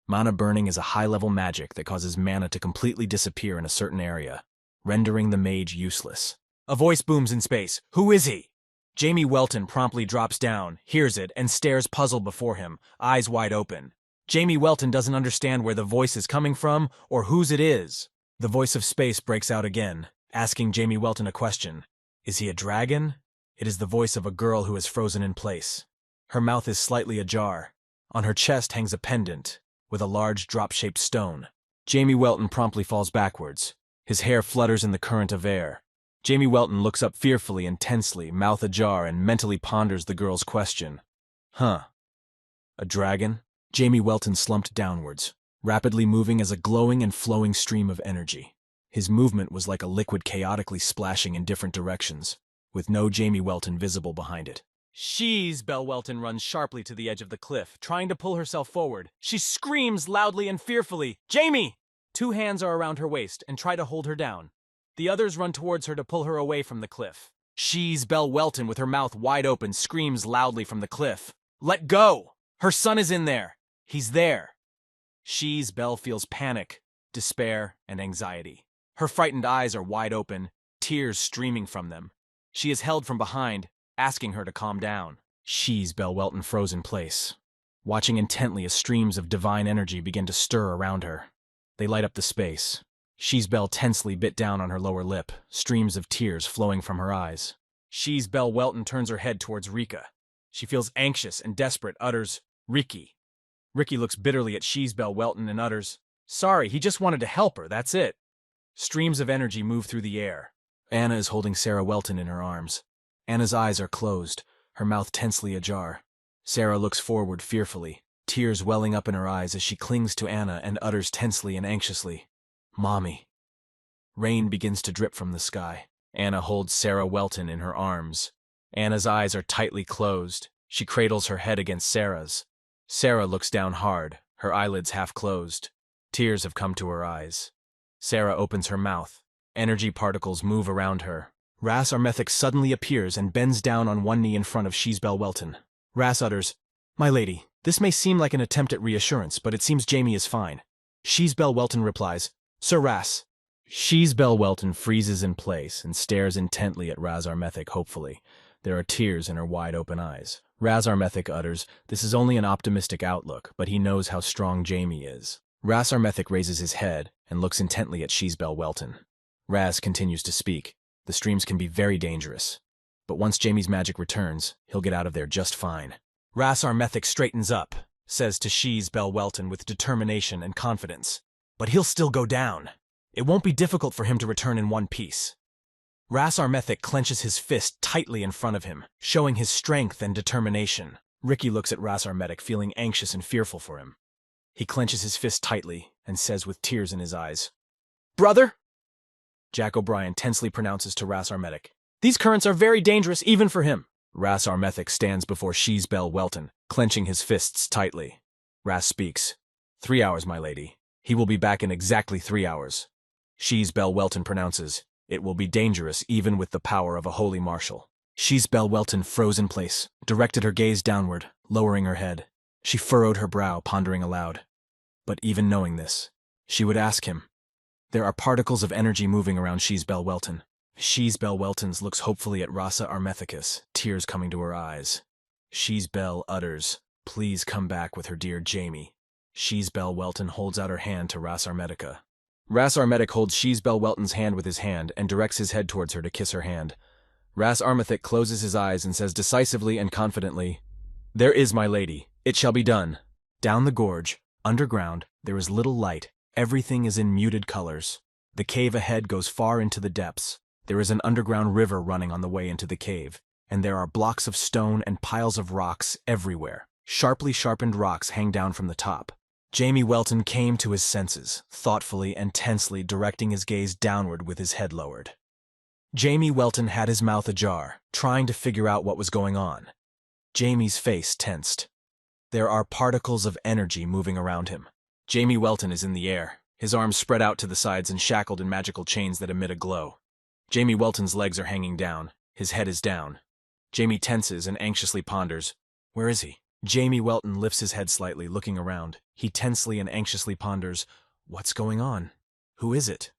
Mana burning is a high-level magic that causes mana to completely disappear in a certain area, rendering the mage useless. A voice booms in space. "Who is he?" Jamie Welton promptly drops down, hears it, and stares puzzled before him, eyes wide open. Jamie Welton doesn't understand where the voice is coming from or whose it is. The voice of space breaks out again, asking Jamie Welton a question. Is he a dragon? It is the voice of a girl who is frozen in place. Her mouth is slightly ajar. On her chest hangs a pendant with a large drop-shaped stone. Jamie Welton promptly falls backwards. His hair flutters in the current of air. Jamie Welton looks up fearfully and tensely, mouth ajar, and mentally ponders the girl's question. Huh. A dragon? Jamie Welton slumped downwards, rapidly moving as a glowing and flowing stream of energy. His movement was like a liquid chaotically splashing in different directions, with no Jamie Welton visible behind it. Sheesbelle Welton runs sharply to the edge of the cliff, trying to pull herself forward. She screams loudly and fearfully, "Jamie!" 2 hands are around her waist and try to hold her down. The others run towards her to pull her away from the cliff. Sheesbelle Welton, with her mouth wide open, screams loudly from the cliff. "Let go! Her son is in there! He's there!" Sheesbelle feels panic, despair, and anxiety. Her frightened eyes are wide open, tears streaming from them. She is held from behind, asking her to calm down. Sheesbelle Welton froze in place, watching intently as streams of divine energy begin to stir around her. They light up the space. Sheesbelle tensely bit down on her lower lip, streams of tears flowing from her eyes. Sheesbelle Welton turns her head towards Rika. She feels anxious and desperate, utters, "Ricky." Ricky looks bitterly at Sheesbelle Welton and utters, "Sorry, he just wanted to help her, that's it." Streams of energy move through the air. Anna is holding Sarah Welton in her arms. Anna's eyes are closed, her mouth tensely ajar. Sarah looks forward fearfully, tears welling up in her eyes as she clings to Anna and utters tensely and anxiously, "Mommy." Rain begins to drip from the sky. Anna holds Sarah Welton in her arms. Anna's eyes are tightly closed. She cradles her head against Sarah's. Sarah looks down hard, her eyelids half closed. Tears have come to her eyes. Sarah opens her mouth. Energy particles move around her. Ras Armethic suddenly appears and bends down on one knee in front of Sheesbel Welton. Ras utters, "My lady, this may seem like an attempt at reassurance, but it seems Jamie is fine." Sheesbel Welton replies, "Sir Ras." Sheesbel Welton freezes in place and stares intently at Ras Armethic hopefully. There are tears in her wide-open eyes. Ras Armethic utters, this is only an optimistic outlook, but he knows how strong Jamie is. Ras Armethic raises his head and looks intently at Sheesbel Welton. Ras continues to speak. The streams can be very dangerous, but once Jamie's magic returns, he'll get out of there just fine. Ras Armethic straightens up, says to Sheesbel Welton with determination and confidence, but he'll still go down. It won't be difficult for him to return in one piece. Ras Armethic clenches his fist tightly in front of him, showing his strength and determination. Ricky looks at Ras Armethic, feeling anxious and fearful for him. He clenches his fist tightly and says with tears in his eyes, "Brother?" Jack O'Brien tensely pronounces to Ras Armethic, "These currents are very dangerous even for him." Ras Armethic stands before Sheesbel Welton, clenching his fists tightly. Ras speaks, 3 hours, my lady. He will be back in exactly 3 hours. Sheesbel Welton pronounces, "It will be dangerous even with the power of a holy marshal." Sheesbel Welton froze in place, directed her gaze downward, lowering her head. She furrowed her brow, pondering aloud. But even knowing this, she would ask him. There are particles of energy moving around Sheesbel Welton. Sheesbel Welton looks hopefully at Rasa Armethicus, tears coming to her eyes. Sheesbel utters, "Please come back with her dear Jamie." Sheesbel Welton holds out her hand to Ras Armetica. Ras Armetic holds Sheesbel Welton's hand with his hand and directs his head towards her to kiss her hand. Ras Armethic closes his eyes and says decisively and confidently, "There is, my lady. It shall be done." Down the gorge, underground, there is little light. Everything is in muted colors. The cave ahead goes far into the depths. There is an underground river running on the way into the cave, and there are blocks of stone and piles of rocks everywhere. Sharply sharpened rocks hang down from the top. Jamie Welton came to his senses, thoughtfully and tensely directing his gaze downward with his head lowered. Jamie Welton had his mouth ajar, trying to figure out what was going on. Jamie's face tensed. There are particles of energy moving around him. Jamie Welton is in the air, his arms spread out to the sides and shackled in magical chains that emit a glow. Jamie Welton's legs are hanging down, his head is down. Jamie tenses and anxiously ponders, where is he? Jamie Welton lifts his head slightly, looking around. He tensely and anxiously ponders, what's going on? Who is it?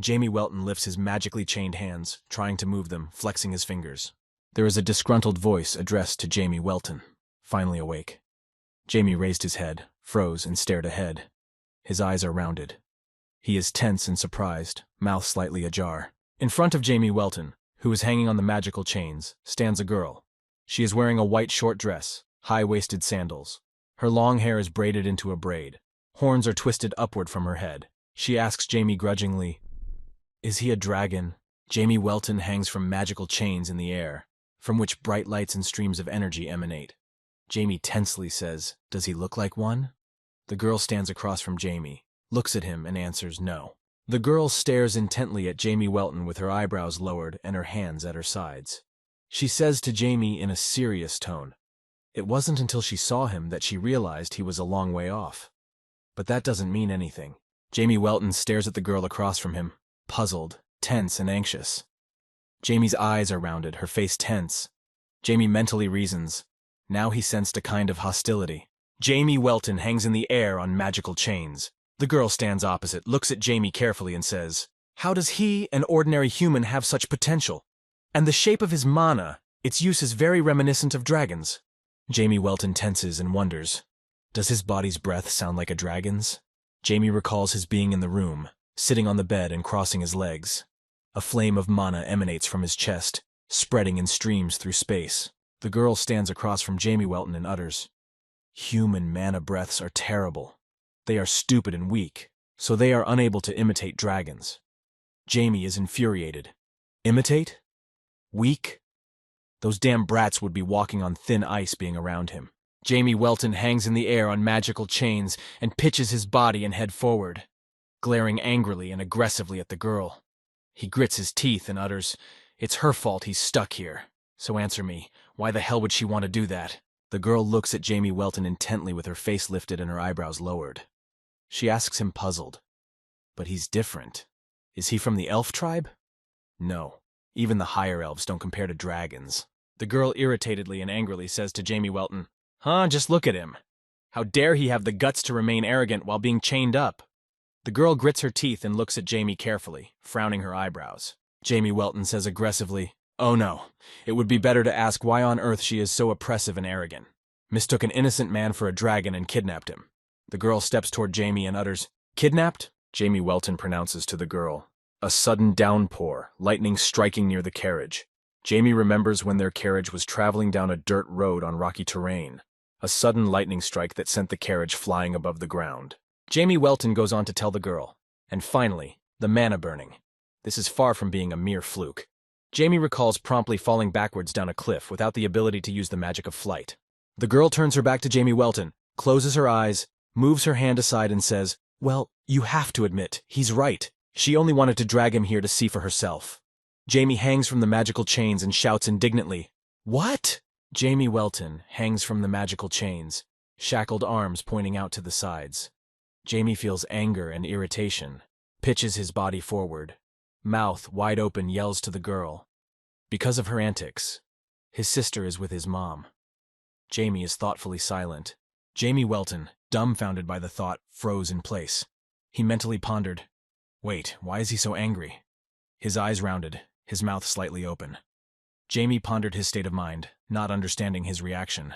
Jamie Welton lifts his magically chained hands, trying to move them, flexing his fingers. There is a disgruntled voice addressed to Jamie Welton, finally awake. Jamie raised his head, froze, and stared ahead. His eyes are rounded. He is tense and surprised, mouth slightly ajar. In front of Jamie Welton, who is hanging on the magical chains, stands a girl. She is wearing a white short dress, high-waisted sandals. Her long hair is braided into a braid. Horns are twisted upward from her head. She asks Jamie grudgingly, "Is he a dragon?" Jamie Welton hangs from magical chains in the air, from which bright lights and streams of energy emanate. Jamie tensely says, "Does he look like one?" The girl stands across from Jamie, looks at him, and answers no. The girl stares intently at Jamie Welton with her eyebrows lowered and her hands at her sides. She says to Jamie in a serious tone. It wasn't until she saw him that she realized he was a long way off. But that doesn't mean anything. Jamie Welton stares at the girl across from him, puzzled, tense, and anxious. Jamie's eyes are rounded, her face tense. Jamie mentally reasons. Now he sensed a kind of hostility. Jamie Welton hangs in the air on magical chains. The girl stands opposite, looks at Jamie carefully and says, "How does he, an ordinary human, have such potential? And the shape of his mana, its use is very reminiscent of dragons." Jamie Welton tenses and wonders, does his body's breath sound like a dragon's? Jamie recalls his being in the room, sitting on the bed and crossing his legs. A flame of mana emanates from his chest, spreading in streams through space. The girl stands across from Jamie Welton and utters, "Human mana breaths are terrible. They are stupid and weak, so they are unable to imitate dragons." Jamie is infuriated. Imitate? Weak? Those damn brats would be walking on thin ice being around him. Jamie Welton hangs in the air on magical chains and pitches his body and head forward, glaring angrily and aggressively at the girl. He grits his teeth and utters, "It's her fault he's stuck here. So answer me, why the hell would she want to do that? The girl looks at Jamie Welton intently with her face lifted and her eyebrows lowered. She asks him puzzled. But he's different. Is he from the elf tribe? No. Even the higher elves don't compare to dragons. The girl irritatedly and angrily says to Jamie Welton, "Huh, just look at him. How dare he have the guts to remain arrogant while being chained up?" The girl grits her teeth and looks at Jamie carefully, frowning her eyebrows. Jamie Welton says aggressively, "Oh no, it would be better to ask why on earth she is so oppressive and arrogant. Mistook an innocent man for a dragon and kidnapped him." The girl steps toward Jamie and utters, "Kidnapped?" Jamie Welton pronounces to the girl, "A sudden downpour, lightning striking near the carriage." Jamie remembers when their carriage was traveling down a dirt road on rocky terrain. A sudden lightning strike that sent the carriage flying above the ground. Jamie Welton goes on to tell the girl, and finally, the mana burning. This is far from being a mere fluke. Jamie recalls promptly falling backwards down a cliff without the ability to use the magic of flight. The girl turns her back to Jamie Welton, closes her eyes, moves her hand aside and says, "Well, you have to admit, he's right. She only wanted to drag him here to see for herself." Jamie hangs from the magical chains and shouts indignantly, "What?" Jamie Welton hangs from the magical chains, shackled arms pointing out to the sides. Jamie feels anger and irritation, pitches his body forward, mouth wide open yells to the girl. Because of her antics, his sister is with his mom. Jamie is thoughtfully silent. Jamie Welton, dumbfounded by the thought, froze in place. He mentally pondered, "Wait, why is he so angry?" His eyes rounded, his mouth slightly open. Jamie pondered his state of mind, not understanding his reaction.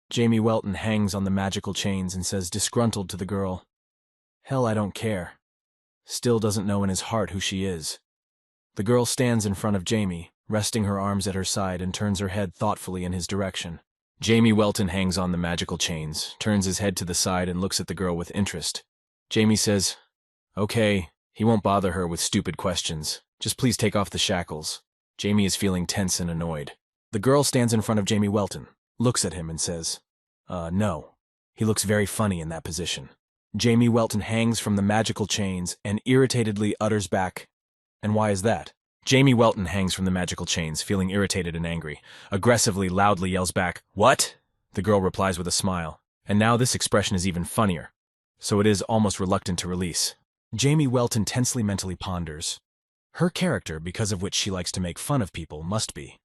Jamie Welton hangs on the magical chains and says disgruntled to the girl, "Hell, I don't care." Still doesn't know in his heart who she is. The girl stands in front of Jamie, resting her arms at her side and turns her head thoughtfully in his direction. Jamie Welton hangs on the magical chains, turns his head to the side and looks at the girl with interest. Jamie says, "Okay, he won't bother her with stupid questions. Just please take off the shackles." Jamie is feeling tense and annoyed. The girl stands in front of Jamie Welton, looks at him and says, No. He looks very funny in that position." Jamie Welton hangs from the magical chains and irritatedly utters back, "And why is that?" Jamie Welton hangs from the magical chains, feeling irritated and angry. Aggressively, loudly yells back, "What?" The girl replies with a smile, and now this expression is even funnier, so it is almost reluctant to release. Jamie Welton tensely mentally ponders. Her character, because of which she likes to make fun of people, must be.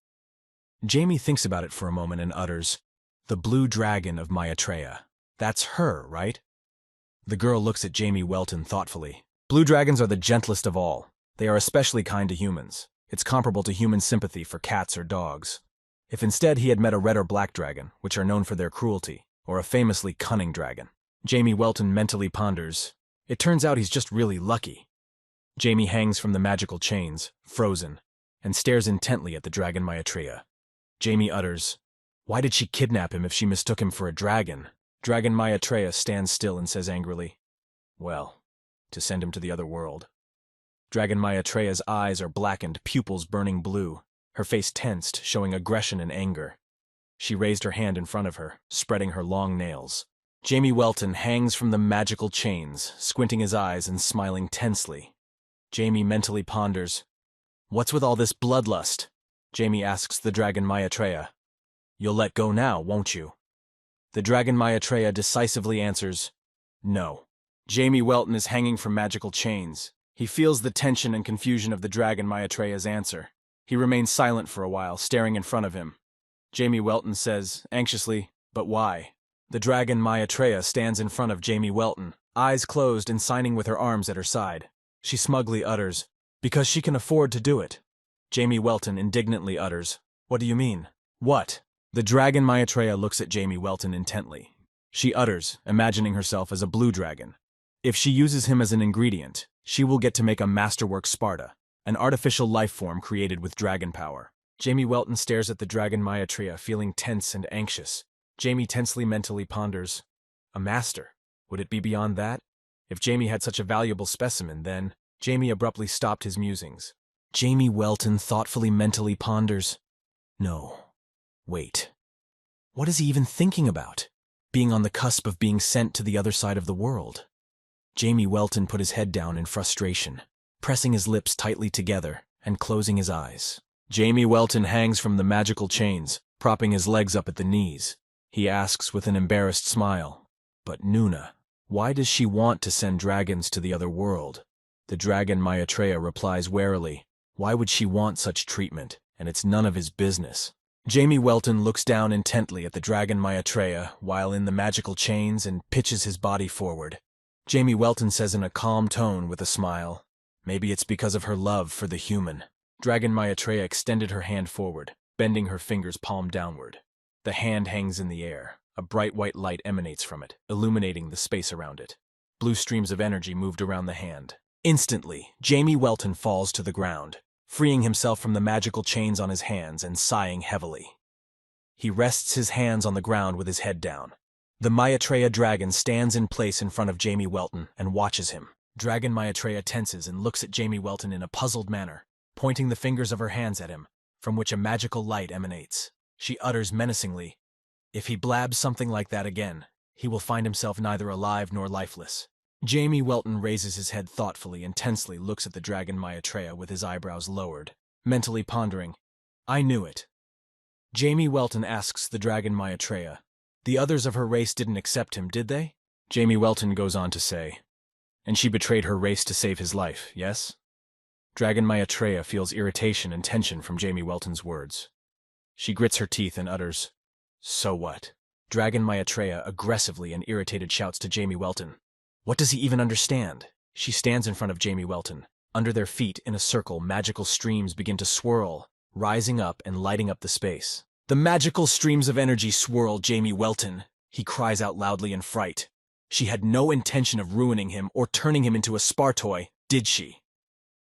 Jamie thinks about it for a moment and utters, "The blue dragon of Maitreya. That's her, right?" The girl looks at Jamie Welton thoughtfully. "Blue dragons are the gentlest of all. They are especially kind to humans. It's comparable to human sympathy for cats or dogs. If instead he had met a red or black dragon, which are known for their cruelty, or a famously cunning dragon." Jamie Welton mentally ponders. It turns out he's just really lucky. Jamie hangs from the magical chains, frozen, and stares intently at the dragon Maitreya. Jamie utters, "Why did she kidnap him if she mistook him for a dragon?" Dragon Maitreya stands still and says angrily, "Well, to send him to the other world." Dragon Maitreya's eyes are blackened, pupils burning blue, her face tensed, showing aggression and anger. She raised her hand in front of her, spreading her long nails. Jamie Welton hangs from the magical chains, squinting his eyes and smiling tensely. Jamie mentally ponders, "What's with all this bloodlust?" Jamie asks the dragon Maitreya, "You'll let go now, won't you?" The dragon Maitreya decisively answers, "No." Jamie Welton is hanging from magical chains. He feels the tension and confusion of the dragon Maitreya's answer. He remains silent for a while, staring in front of him. Jamie Welton says, anxiously, "But why?" The dragon Maitreya stands in front of Jamie Welton, eyes closed and signing with her arms at her side. She smugly utters, "Because she can afford to do it." Jamie Welton indignantly utters, "What do you mean? What?" The dragon Maitreya looks at Jamie Welton intently. She utters, imagining herself as a blue dragon. If she uses him as an ingredient, she will get to make a masterwork Sparta, an artificial life form created with dragon power. Jamie Welton stares at the dragon Maitreya, feeling tense and anxious. Jamie tensely mentally ponders, "A master? Would it be beyond that?" If Jamie had such a valuable specimen, then Jamie abruptly stopped his musings. Jamie Welton thoughtfully mentally ponders, "No. Wait. What is he even thinking about? Being on the cusp of being sent to the other side of the world." Jamie Welton put his head down in frustration, pressing his lips tightly together and closing his eyes. Jamie Welton hangs from the magical chains, propping his legs up at the knees. He asks with an embarrassed smile, "But Nuna, why does she want to send dragons to the other world?" The dragon Maitreya replies warily, "Why would she want such treatment? And it's none of his business." Jamie Welton looks down intently at the dragon Maitreya while in the magical chains and pitches his body forward. Jamie Welton says in a calm tone with a smile, "Maybe it's because of her love for the human." Dragon Maitreya extended her hand forward, bending her fingers palm downward. The hand hangs in the air. A bright white light emanates from it, illuminating the space around it. Blue streams of energy moved around the hand. Instantly, Jamie Welton falls to the ground, freeing himself from the magical chains on his hands and sighing heavily. He rests his hands on the ground with his head down. The Maitreya dragon stands in place in front of Jamie Welton and watches him. Dragon Maitreya tenses and looks at Jamie Welton in a puzzled manner, pointing the fingers of her hands at him, from which a magical light emanates. She utters menacingly, "If he blabs something like that again, he will find himself neither alive nor lifeless." Jamie Welton raises his head thoughtfully and tensely looks at the dragon Maitreya with his eyebrows lowered, mentally pondering, "I knew it." Jamie Welton asks the dragon Maitreya, "The others of her race didn't accept him, did they?" Jamie Welton goes on to say, "And she betrayed her race to save his life, yes?" Dragon Maitreya feels irritation and tension from Jamie Welton's words. She grits her teeth and utters, "So what?" Dragon Maitreya aggressively and irritated shouts to Jamie Welton, "What does he even understand?" She stands in front of Jamie Welton. Under their feet, in a circle, magical streams begin to swirl, rising up and lighting up the space. "The magical streams of energy swirl Jamie Welton," he cries out loudly in fright. She had no intention of ruining him or turning him into a Spartoy, did she?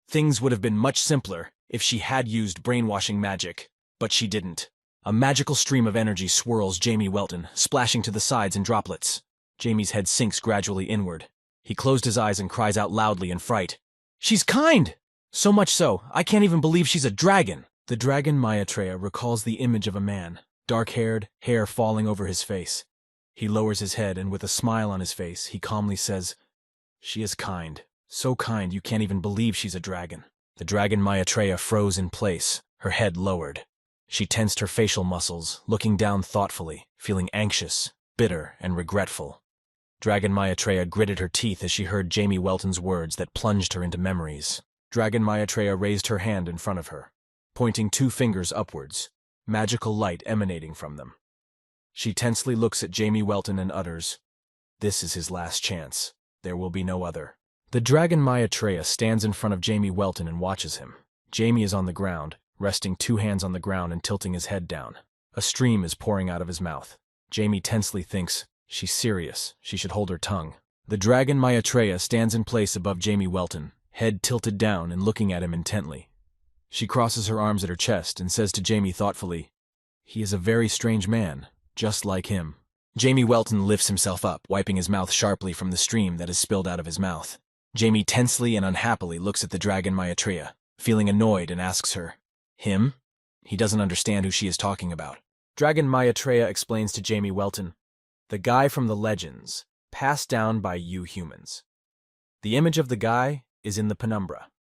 Things would have been much simpler if she had used brainwashing magic, but she didn't. A magical stream of energy swirls Jamie Welton, splashing to the sides in droplets. Jamie's head sinks gradually inward. He closed his eyes and cries out loudly in fright, "She's kind! So much so, I can't even believe she's a dragon!" The dragon Maitreya recalls the image of a man, dark-haired, hair falling over his face. He lowers his head and with a smile on his face, he calmly says, "She is kind. So kind you can't even believe she's a dragon." The dragon Maitreya froze in place, her head lowered. She tensed her facial muscles, looking down thoughtfully, feeling anxious, bitter, and regretful. Dragon Maitreya gritted her teeth as she heard Jamie Welton's words that plunged her into memories. Dragon Maitreya raised her hand in front of her, pointing 2 fingers upwards, magical light emanating from them. She tensely looks at Jamie Welton and utters, "This is his last chance. There will be no other." The dragon Maitreya stands in front of Jamie Welton and watches him. Jamie is on the ground, resting 2 hands on the ground and tilting his head down. A stream is pouring out of his mouth. Jamie tensely thinks, "She's serious. She should hold her tongue." The dragon Maitreya stands in place above Jamie Welton, head tilted down and looking at him intently. She crosses her arms at her chest and says to Jamie thoughtfully, "He is a very strange man, just like him." Jamie Welton lifts himself up, wiping his mouth sharply from the stream that has spilled out of his mouth. Jamie tensely and unhappily looks at the dragon Maitreya, feeling annoyed, and asks her, "Him?" He doesn't understand who she is talking about. Dragon Maitreya explains to Jamie Welton, "The guy from the legends, passed down by you humans. The image of the guy is in the penumbra.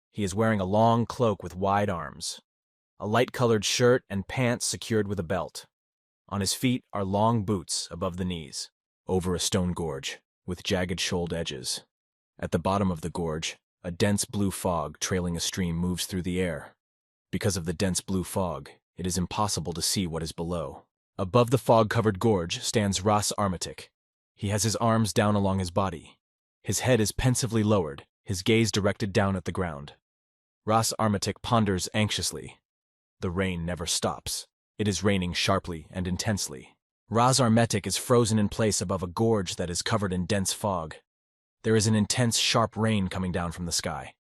He is wearing a long cloak with wide arms, a light-colored shirt and pants secured with a belt. On his feet are long boots above the knees, over a stone gorge, with jagged shoaled edges. At the bottom of the gorge, a dense blue fog trailing a stream moves through the air. Because of the dense blue fog, it is impossible to see what is below. Above the fog-covered gorge stands Ras Armatic. He has his arms down along his body. His head is pensively lowered, his gaze directed down at the ground. Ras Armatic ponders anxiously. The rain never stops. It is raining sharply and intensely. Ras Armatic is frozen in place above a gorge that is covered in dense fog. There is an intense, sharp rain coming down from the sky.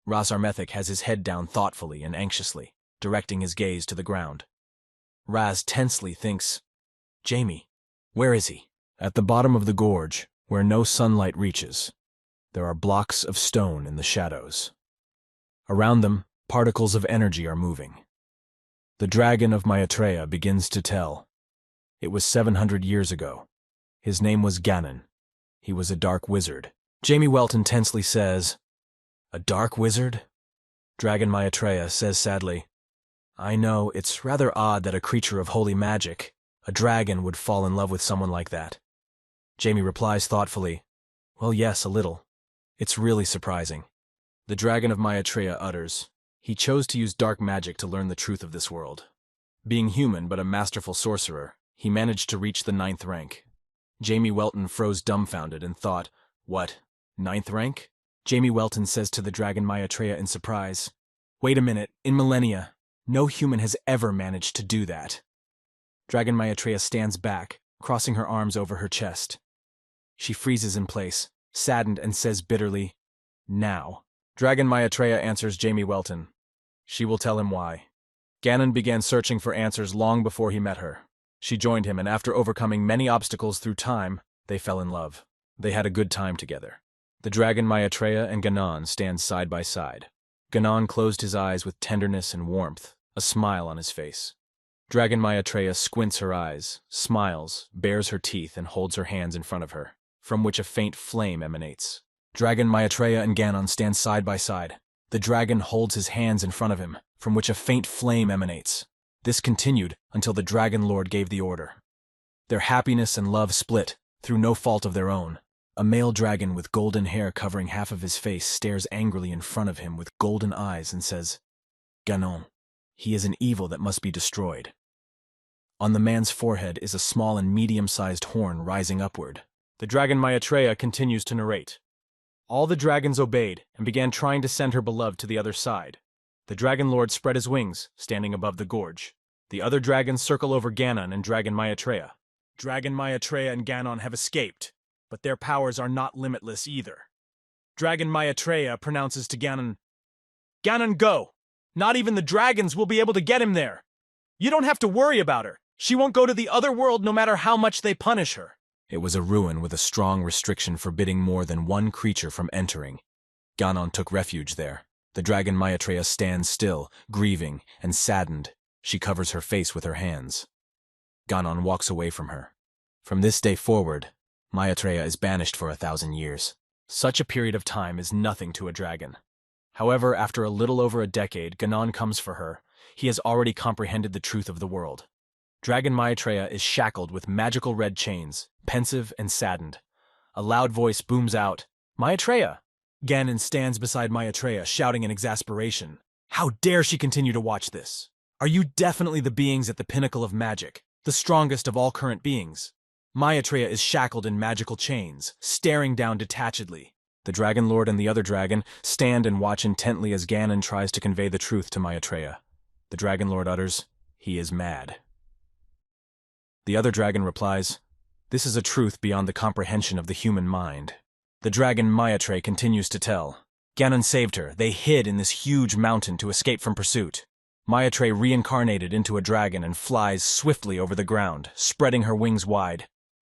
Ras Armatic has his head down thoughtfully and anxiously, directing his gaze to the ground. Raz tensely thinks, "Jamie, where is he?" At the bottom of the gorge, where no sunlight reaches, there are blocks of stone in the shadows. Around them, particles of energy are moving. The dragon of Maitreya begins to tell. It was 700 years ago. His name was Ganon. He was a dark wizard. Jamie Welton tensely says, "A dark wizard?" Dragon Maitreya says sadly, I know, it's rather odd that a creature of holy magic, a dragon, would fall in love with someone like that. Jamie replies thoughtfully, well, yes, a little. It's really surprising. The dragon of Maitreya utters, he chose to use dark magic to learn the truth of this world. Being human but a masterful sorcerer, he managed to reach the 9th rank. Jamie Welton froze dumbfounded and thought, what, 9th rank? Jamie Welton says to the dragon Maitreya in surprise, wait a minute, in millennia, no human has ever managed to do that. Dragon Maitreya stands back, crossing her arms over her chest. She freezes in place, saddened, and says bitterly, now. Dragon Maitreya answers Jamie Welton. She will tell him why. Ganon began searching for answers long before he met her. She joined him, and after overcoming many obstacles through time, they fell in love. They had a good time together. The dragon Maitreya and Ganon stand side by side. Ganon closed his eyes with tenderness and warmth, a smile on his face. Dragon Maitreya squints her eyes, smiles, bares her teeth, and holds her hands in front of her, from which a faint flame emanates. Dragon Maitreya and Ganon stand side by side. The dragon holds his hands in front of him, from which a faint flame emanates. This continued until the Dragon Lord gave the order. Their happiness and love split, through no fault of their own. A male dragon with golden hair covering half of his face stares angrily in front of him with golden eyes and says, Ganon, he is an evil that must be destroyed. On the man's forehead is a small and medium-sized horn rising upward. The dragon Maitreya continues to narrate. All the dragons obeyed and began trying to send her beloved to the other side. The Dragon Lord spread his wings, standing above the gorge. The other dragons circle over Ganon and Dragon Maitreya. Dragon Maitreya and Ganon have escaped, but their powers are not limitless either. Dragon Maitreya pronounces to Ganon, Ganon, go! Not even the dragons will be able to get him there. You don't have to worry about her. She won't go to the other world no matter how much they punish her. It was a ruin with a strong restriction forbidding more than one creature from entering. Ganon took refuge there. The dragon Maitreya stands still, grieving and saddened. She covers her face with her hands. Ganon walks away from her. From this day forward, Maitreya is banished for 1,000 years. Such a period of time is nothing to a dragon. However, after a little over a decade, Ganon comes for her. He has already comprehended the truth of the world. Dragon Maitreya is shackled with magical red chains, pensive and saddened. A loud voice booms out, Maitreya! Ganon stands beside Maitreya, shouting in exasperation. How dare she continue to watch this? Are you definitely the beings at the pinnacle of magic, the strongest of all current beings? Maitreya is shackled in magical chains, staring down detachedly. The Dragon Lord and the other dragon stand and watch intently as Ganon tries to convey the truth to Maitreya. The Dragon Lord utters, he is mad. The other dragon replies, this is a truth beyond the comprehension of the human mind. The dragon Maitreya continues to tell. Ganon saved her. They hid in this huge mountain to escape from pursuit. Maitreya reincarnated into a dragon and flies swiftly over the ground, spreading her wings wide.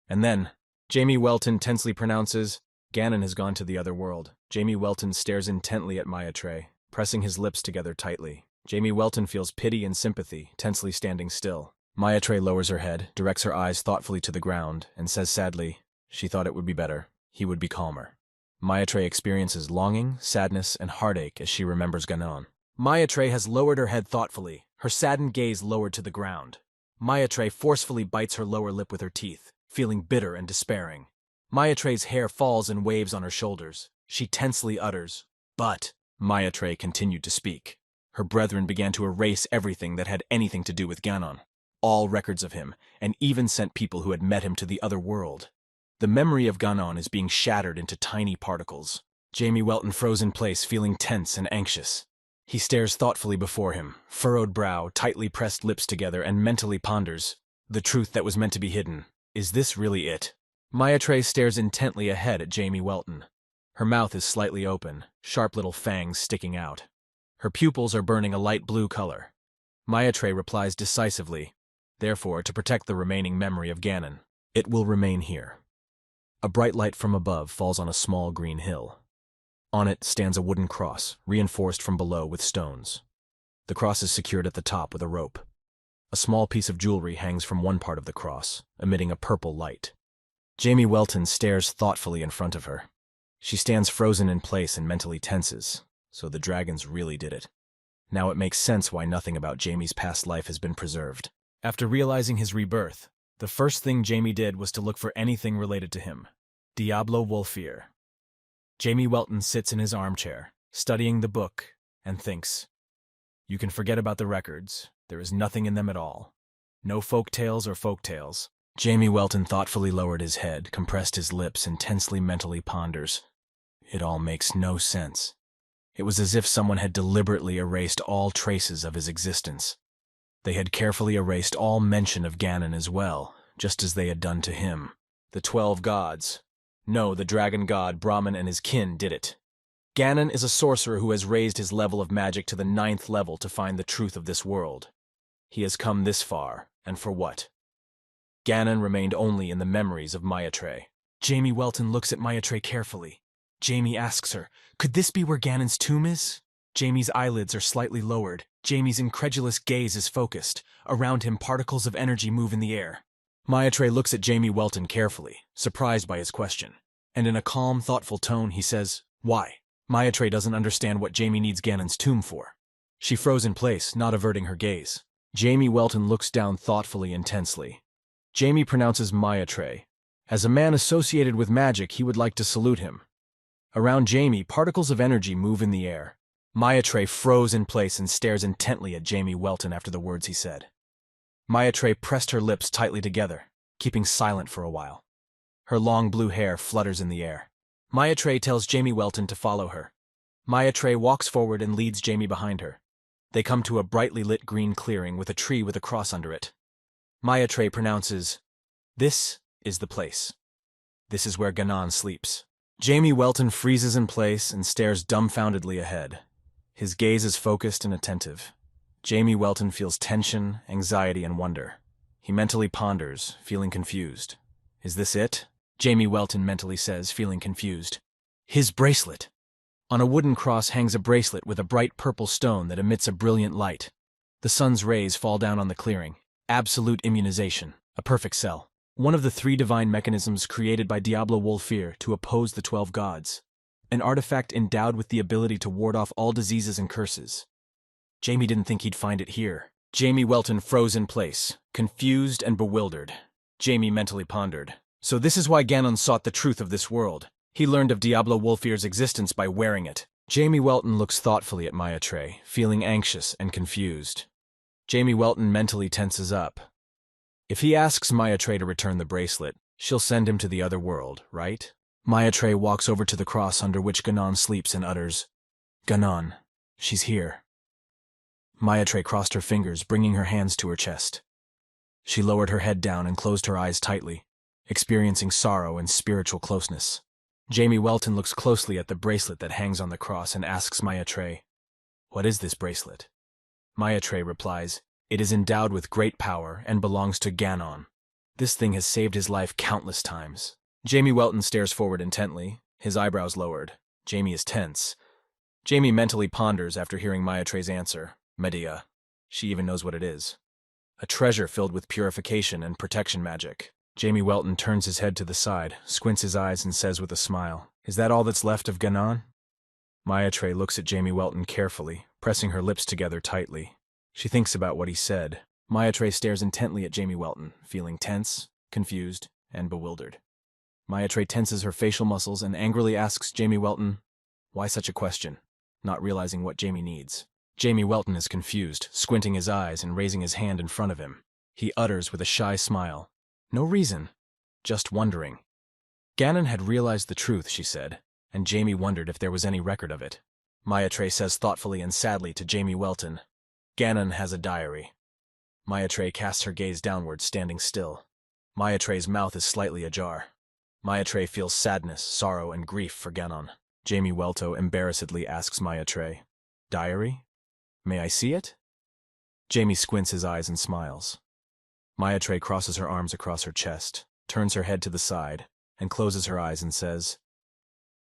And then, Jamie Welton tensely pronounces, Ganon has gone to the other world. Jamie Welton stares intently at Maitreya, pressing his lips together tightly. Jamie Welton feels pity and sympathy, tensely standing still. Maitreya lowers her head, directs her eyes thoughtfully to the ground, and says sadly, she thought it would be better. He would be calmer. Maitreya experiences longing, sadness, and heartache as she remembers Ganon. Maitreya has lowered her head thoughtfully, her saddened gaze lowered to the ground. Maitreya forcefully bites her lower lip with her teeth, feeling bitter and despairing. Maitreya's hair falls in waves on her shoulders. She tensely utters, but Maitreya continued to speak. Her brethren began to erase everything that had anything to do with Ganon. All records of him, and even sent people who had met him to the other world. The memory of Ganon is being shattered into tiny particles. Jamie Welton froze in place, feeling tense and anxious. He stares thoughtfully before him, furrowed brow, tightly pressed lips together, and mentally ponders. The truth that was meant to be hidden. Is this really it? Maitreya stares intently ahead at Jamie Welton. Her mouth is slightly open, sharp little fangs sticking out. Her pupils are burning a light blue color. Maitreya replies decisively, therefore, to protect the remaining memory of Ganon, it will remain here. A bright light from above falls on a small green hill. On it stands a wooden cross, reinforced from below with stones. The cross is secured at the top with a rope. A small piece of jewelry hangs from one part of the cross, emitting a purple light. Jamie Welton stares thoughtfully in front of her. She stands frozen in place and mentally tenses, so the dragons really did it. Now it makes sense why nothing about Jamie's past life has been preserved. After realizing his rebirth, the first thing Jamie did was to look for anything related to him. Diablo Wolfear. Jamie Welton sits in his armchair, studying the book, and thinks. You can forget about the records. There is nothing in them at all. No folk tales or folk tales. Jamie Welton thoughtfully lowered his head, compressed his lips, and tensely mentally ponders. It all makes no sense. It was as if someone had deliberately erased all traces of his existence. They had carefully erased all mention of Ganon as well, just as they had done to him. The 12 gods. No, the dragon god Brahman and his kin did it. Ganon is a sorcerer who has raised his level of magic to the 9th level to find the truth of this world. He has come this far, and for what? Ganon remained only in the memories of Maitre. Jamie Welton looks at Maitre carefully. Jamie asks her, could this be where Ganon's tomb is? Jamie's eyelids are slightly lowered. Jamie's incredulous gaze is focused. Around him, particles of energy move in the air. Maitre looks at Jamie Welton carefully, surprised by his question. And in a calm, thoughtful tone, he says, why? Maitre doesn't understand what Jamie needs Ganon's tomb for. She froze in place, not averting her gaze. Jamie Welton looks down thoughtfully and tensely. Jamie pronounces Maitre. As a man associated with magic, he would like to salute him. Around Jamie, particles of energy move in the air. Maitre froze in place and stares intently at Jamie Welton after the words he said. Maitre pressed her lips tightly together, keeping silent for a while. Her long blue hair flutters in the air. Maitre tells Jamie Welton to follow her. Maitre walks forward and leads Jamie behind her. They come to a brightly lit green clearing with a tree with a cross under it. Maitre pronounces, this is the place. This is where Ganon sleeps. Jamie Welton freezes in place and stares dumbfoundedly ahead. His gaze is focused and attentive. Jamie Welton feels tension, anxiety, and wonder. He mentally ponders, feeling confused. Is this it? Jamie Welton mentally says, feeling confused. His bracelet. On a wooden cross hangs a bracelet with a bright purple stone that emits a brilliant light. The sun's rays fall down on the clearing. Absolute immunization, a perfect cell. One of the 3 divine mechanisms created by Diablo Wolfear to oppose the 12 gods. An artifact endowed with the ability to ward off all diseases and curses. Jamie didn't think he'd find it here. Jamie Welton froze in place, confused and bewildered. Jamie mentally pondered. So this is why Ganon sought the truth of this world. He learned of Diablo Wolfear's existence by wearing it. Jamie Welton looks thoughtfully at Maitre, feeling anxious and confused. Jamie Welton mentally tenses up. If he asks Maitre to return the bracelet, she'll send him to the other world, right? Maitre walks over to the cross under which Ganon sleeps and utters, Ganon, she's here. Maitre crossed her fingers, bringing her hands to her chest. She lowered her head down and closed her eyes tightly, experiencing sorrow and spiritual closeness. Jamie Welton looks closely at the bracelet that hangs on the cross and asks Maitre, what is this bracelet? Maitre replies, it is endowed with great power and belongs to Ganon. This thing has saved his life countless times. Jamie Welton stares forward intently, his eyebrows lowered. Jamie is tense. Jamie mentally ponders after hearing Maitre's answer, Medea. She even knows what it is. A treasure filled with purification and protection magic. Jamie Welton turns his head to the side, squints his eyes and says with a smile, is that all that's left of Ganon? Maitre looks at Jamie Welton carefully, pressing her lips together tightly. She thinks about what he said. Maitre stares intently at Jamie Welton, feeling tense, confused, and bewildered. Maitre tenses her facial muscles and angrily asks Jamie Welton, why such a question, not realizing what Jamie needs. Jamie Welton is confused, squinting his eyes and raising his hand in front of him. He utters with a shy smile, no reason, just wondering. Ganon had realized the truth, she said, and Jamie wondered if there was any record of it. Maitre says thoughtfully and sadly to Jamie Welton, Ganon has a diary. Maitre casts her gaze downward, standing still. Maitre's mouth is slightly ajar. Maitre feels sadness, sorrow, and grief for Ganon. Jamie Welton embarrassedly asks Maitre, diary? May I see it? Jamie squints his eyes and smiles. Maitre crosses her arms across her chest, turns her head to the side, and closes her eyes and says,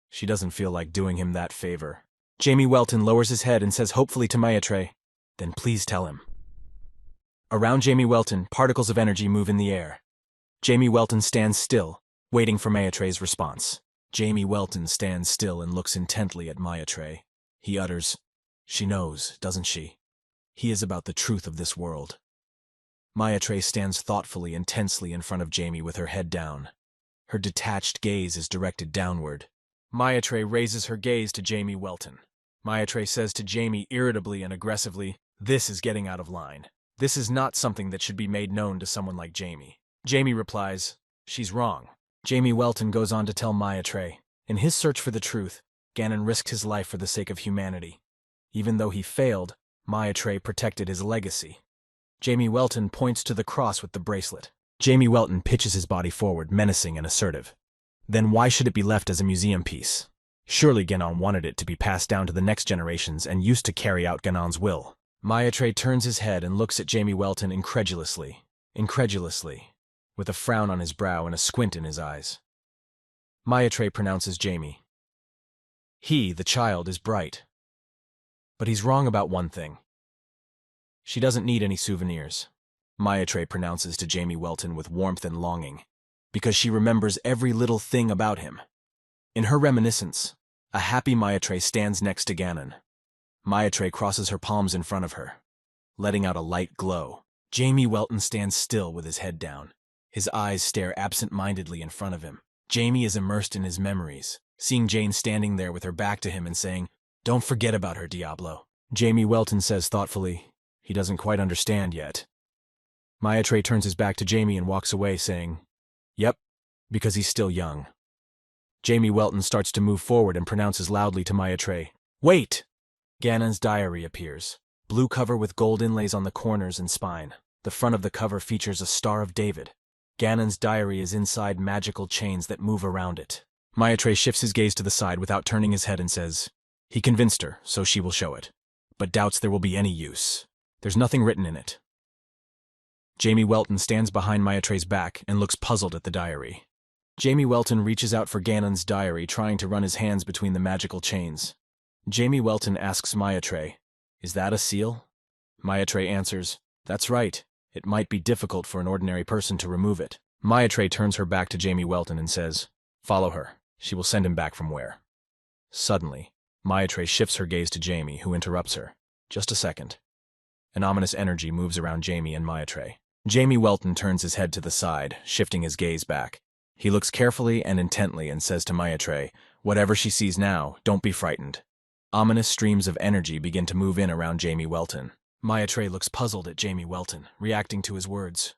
she doesn't feel like doing him that favor. Jamie Welton lowers his head and says hopefully to Maitre, then please tell him. Around Jamie Welton, particles of energy move in the air. Jamie Welton stands still, waiting for Maitre's response. Jamie Welton stands still and looks intently at Maitre. He utters, She knows, doesn't she? He is about the truth of this world. Maya stands thoughtfully and tensely in front of Jamie with her head down. Her detached gaze is directed downward. Maya raises her gaze to Jamie Welton. Maya says to Jamie irritably and aggressively, "This is getting out of line. This is not something that should be made known to someone like Jamie." Jamie replies, "She's wrong." Jamie Welton goes on to tell Maya in his search for the truth, Ganon risked his life for the sake of humanity. Even though he failed, Maya protected his legacy. Jamie Welton points to the cross with the bracelet. Jamie Welton pitches his body forward, menacing and assertive. Then why should it be left as a museum piece? Surely Ganon wanted it to be passed down to the next generations and used to carry out Ganon's will. Maya turns his head and looks at Jamie Welton incredulously, with a frown on his brow and a squint in his eyes. Maya pronounces Jamie. He, the child, is bright. But he's wrong about one thing. She doesn't need any souvenirs, Maya pronounces to Jamie Welton with warmth and longing, because she remembers every little thing about him. In her reminiscence, a happy Maya stands next to Ganon. Maya crosses her palms in front of her, letting out a light glow. Jamie Welton stands still with his head down. His eyes stare absent-mindedly in front of him. Jamie is immersed in his memories, seeing Jane standing there with her back to him and saying, "Don't forget about her, Diablo." Jamie Welton says thoughtfully, he doesn't quite understand yet. Maya turns his back to Jamie and walks away, saying, "Yep, because he's still young." Jamie Welton starts to move forward and pronounces loudly to Maya "Wait!" Ganon's diary appears. Blue cover with gold inlays on the corners and spine. The front of the cover features a Star of David. Ganon's diary is inside magical chains that move around it. Maya shifts his gaze to the side without turning his head and says, "He convinced her, so she will show it, but doubts there will be any use. There's nothing written in it." Jamie Welton stands behind Maya back and looks puzzled at the diary. Jamie Welton reaches out for Ganon's diary, trying to run his hands between the magical chains. Jamie Welton asks Maya "Is that a seal?" Maya answers, "That's right. It might be difficult for an ordinary person to remove it." Maya turns her back to Jamie Welton and says, "Follow her. She will send him back from where." Suddenly, Maya shifts her gaze to Jamie, who interrupts her. "Just a second." An ominous energy moves around Jamie and Maya Jamie Welton turns his head to the side, shifting his gaze back. He looks carefully and intently and says to Maya "Whatever she sees now, don't be frightened." Ominous streams of energy begin to move in around Jamie Welton. Maya looks puzzled at Jamie Welton, reacting to his words.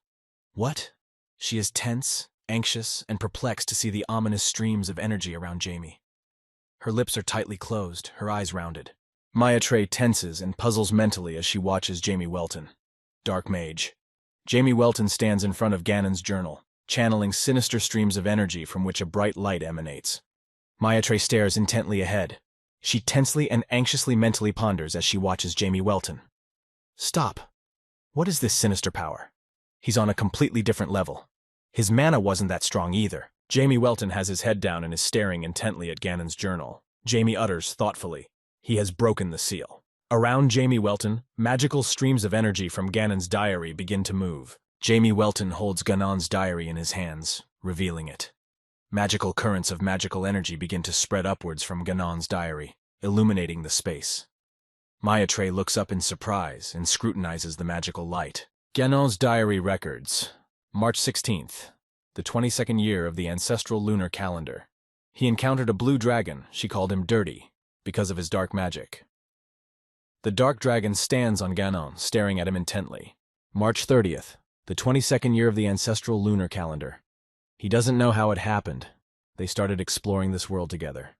What? She is tense, anxious, and perplexed to see the ominous streams of energy around Jamie. Her lips are tightly closed, her eyes rounded. Maya tenses and puzzles mentally as she watches Jamie Welton. Dark Mage. Jamie Welton stands in front of Ganon's journal, channeling sinister streams of energy from which a bright light emanates. Maya stares intently ahead. She tensely and anxiously mentally ponders as she watches Jamie Welton. Stop. What is this sinister power? He's on a completely different level. His mana wasn't that strong either. Jamie Welton has his head down and is staring intently at Ganon's journal. Jamie utters thoughtfully, "He has broken the seal." Around Jamie Welton, magical streams of energy from Ganon's diary begin to move. Jamie Welton holds Ganon's diary in his hands, revealing it. Magical currents of magical energy begin to spread upwards from Ganon's diary, illuminating the space. Maya looks up in surprise and scrutinizes the magical light. Ganon's diary records. March 16th, the 22nd year of the ancestral lunar calendar. He encountered a blue dragon. She called him Dirty, because of his dark magic. The dark dragon stands on Ganon, staring at him intently. March 30th, the 22nd year of the ancestral lunar calendar. He doesn't know how it happened. They started exploring this world together.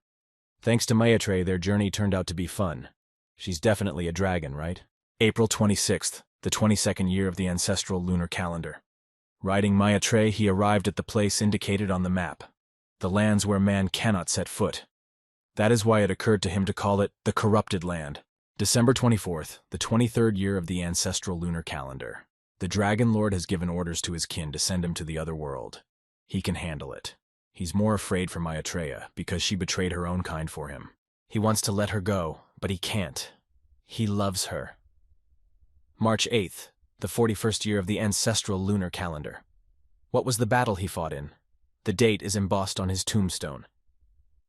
Thanks to Maya their journey turned out to be fun. She's definitely a dragon, right? April 26th, the 22nd year of the ancestral lunar calendar. Riding Maya he arrived at the place indicated on the map, the lands where man cannot set foot. That is why it occurred to him to call it the corrupted land. December 24th, the 23rd year of the ancestral lunar calendar. The Dragon Lord has given orders to his kin to send him to the other world. He can handle it. He's more afraid for Maitreya because she betrayed her own kind for him. He wants to let her go, but he can't. He loves her. March 8th, the 41st year of the ancestral lunar calendar. What was the battle he fought in? The date is embossed on his tombstone.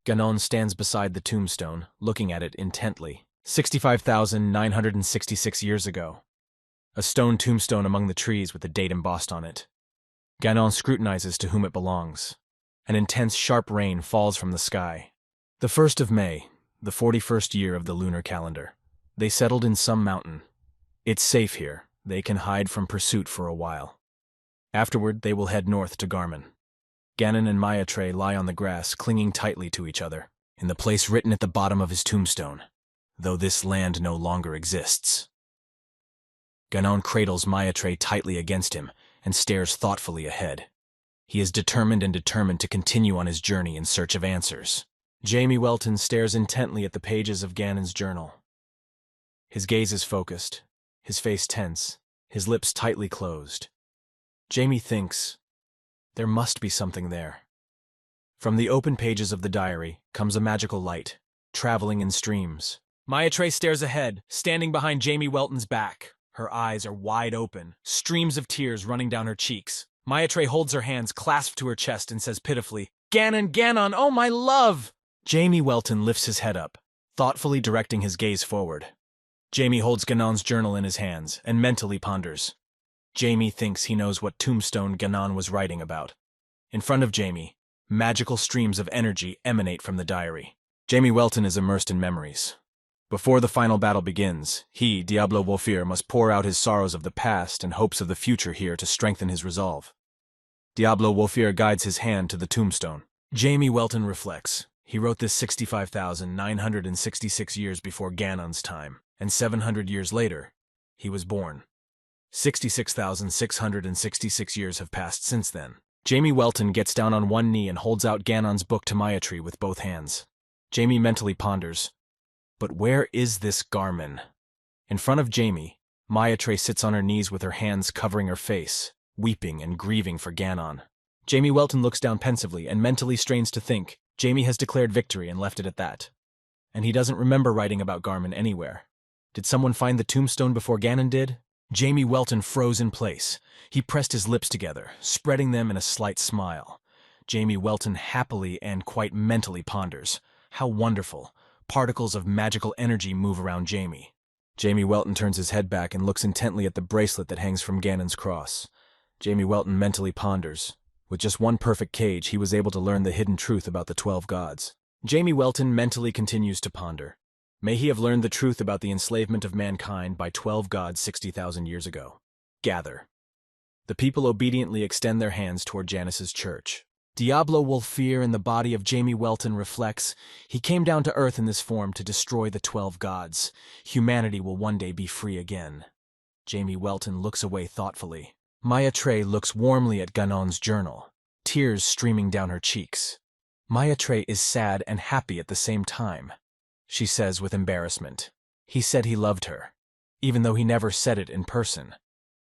Ganon stands beside the tombstone, looking at it intently, 65,966 years ago. A stone tombstone among the trees with a date embossed on it. Ganon scrutinizes to whom it belongs. An intense, sharp rain falls from the sky. The 1st of May, the 41st year of the lunar calendar. They settled in some mountain. It's safe here. They can hide from pursuit for a while. Afterward, they will head north to Garmin. Ganon and Maya-Tre lie on the grass, clinging tightly to each other, in the place written at the bottom of his tombstone, though this land no longer exists. Ganon cradles Maya-Tre tightly against him and stares thoughtfully ahead. He is determined to continue on his journey in search of answers. Jamie Welton stares intently at the pages of Ganon's journal. His gaze is focused, his face tense, his lips tightly closed. Jamie thinks, there must be something there. From the open pages of the diary comes a magical light, traveling in streams. Maya-Tre stares ahead, standing behind Jamie Welton's back. Her eyes are wide open, streams of tears running down her cheeks. Maya-Tre holds her hands clasped to her chest and says pitifully, "Ganon, Ganon, oh my love!" Jamie Welton lifts his head up, thoughtfully directing his gaze forward. Jamie holds Ganon's journal in his hands and mentally ponders. Jamie thinks he knows what tombstone Ganon was writing about. In front of Jamie, magical streams of energy emanate from the diary. Jamie Welton is immersed in memories. Before the final battle begins, he, Diablo Wolfir, must pour out his sorrows of the past and hopes of the future here to strengthen his resolve. Diablo Wolfir guides his hand to the tombstone. Jamie Welton reflects. He wrote this 65,966 years before Ganon's time, and 700 years later, he was born. 66,666 years have passed since then. Jamie Welton gets down on one knee and holds out Ganon's book to Maya-Tre with both hands. Jamie mentally ponders, but where is this Garmin? In front of Jamie, Maya-Tre sits on her knees with her hands covering her face, weeping and grieving for Ganon. Jamie Welton looks down pensively and mentally strains to think. Jamie has declared victory and left it at that. And he doesn't remember writing about Garmin anywhere. Did someone find the tombstone before Ganon did? Jamie Welton froze in place. He pressed his lips together, spreading them in a slight smile. Jamie Welton happily and quite mentally ponders. How wonderful. Particles of magical energy move around Jamie. Jamie Welton turns his head back and looks intently at the bracelet that hangs from Ganon's cross. Jamie Welton mentally ponders. With just one perfect cage, he was able to learn the hidden truth about the 12 gods. Jamie Welton mentally continues to ponder. May he have learned the truth about the enslavement of mankind by 12 gods 60,000 years ago. Gather. The people obediently extend their hands toward Janus's church. Diablo Wolfir in the body of Jamie Welton reflects, he came down to earth in this form to destroy the 12 gods. Humanity will one day be free again. Jamie Welton looks away thoughtfully. Maya-Tre looks warmly at Ganon's journal, tears streaming down her cheeks. Maya-Tre is sad and happy at the same time. She says with embarrassment, he said he loved her, even though he never said it in person.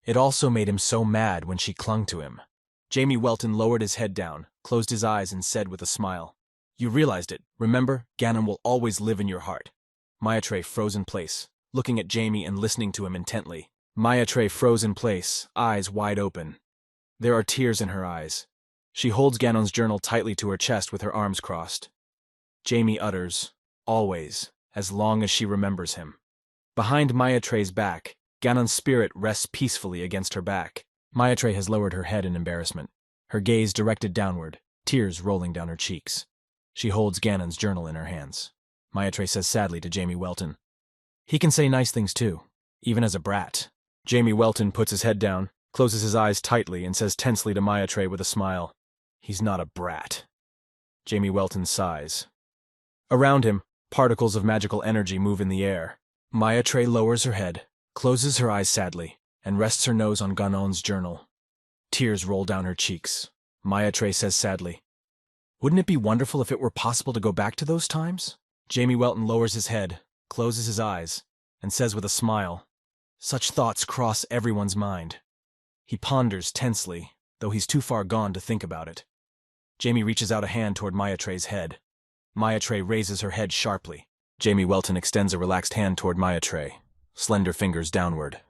It also made him so mad when she clung to him. Jamie Welton lowered his head down, closed his eyes and said with a smile, "You realized it. Remember, Ganon will always live in your heart." Maya-Tre froze in place, looking at Jamie and listening to him intently. Maya-Tre froze in place, eyes wide open. There are tears in her eyes. She holds Ganon's journal tightly to her chest with her arms crossed. Jamie utters, "Always, as long as she remembers him." Behind Maya-Tre's back, Ganon's spirit rests peacefully against her back. Maya-Tre has lowered her head in embarrassment, her gaze directed downward, tears rolling down her cheeks. She holds Ganon's journal in her hands. Maya-Tre says sadly to Jamie Welton, "He can say nice things too, even as a brat." Jamie Welton puts his head down, closes his eyes tightly, and says tensely to Maya-Tre with a smile, "He's not a brat." Jamie Welton sighs. Around him, particles of magical energy move in the air. Maya-Tre lowers her head, closes her eyes sadly, and rests her nose on Ganon's journal. Tears roll down her cheeks. Maya-Tre says sadly, "Wouldn't it be wonderful if it were possible to go back to those times?" Jamie Welton lowers his head, closes his eyes, and says with a smile, "Such thoughts cross everyone's mind." He ponders tensely, though he's too far gone to think about it. Jamie reaches out a hand toward Maya-Tre's head. Maya-Tre raises her head sharply. Jamie Welton extends a relaxed hand toward Maya-Tre, slender fingers downward.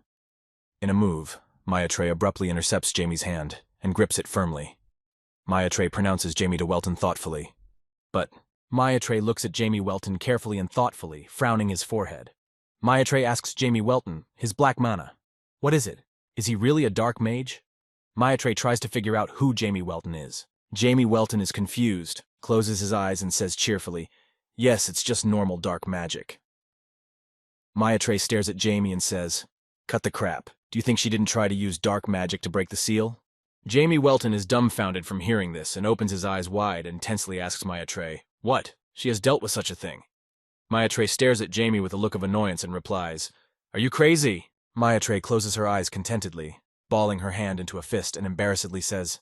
In a move, Maya-Tre abruptly intercepts Jamie's hand and grips it firmly. Maya-Tre pronounces Jamie to Welton thoughtfully. But Maya-Tre looks at Jamie Welton carefully and thoughtfully, frowning his forehead. Maya asks Jamie Welton, his black mana. What is it? Is he really a dark mage? Maya tries to figure out who Jamie Welton is. Jamie Welton is confused, closes his eyes and says cheerfully, yes, it's just normal dark magic. Maya stares at Jamie and says, cut the crap. Do you think she didn't try to use dark magic to break the seal? Jamie Welton is dumbfounded from hearing this and opens his eyes wide and tensely asks Maya what? She has dealt with such a thing. Maya stares at Jamie with a look of annoyance and replies, are you crazy? Maya closes her eyes contentedly, balling her hand into a fist and embarrassedly says,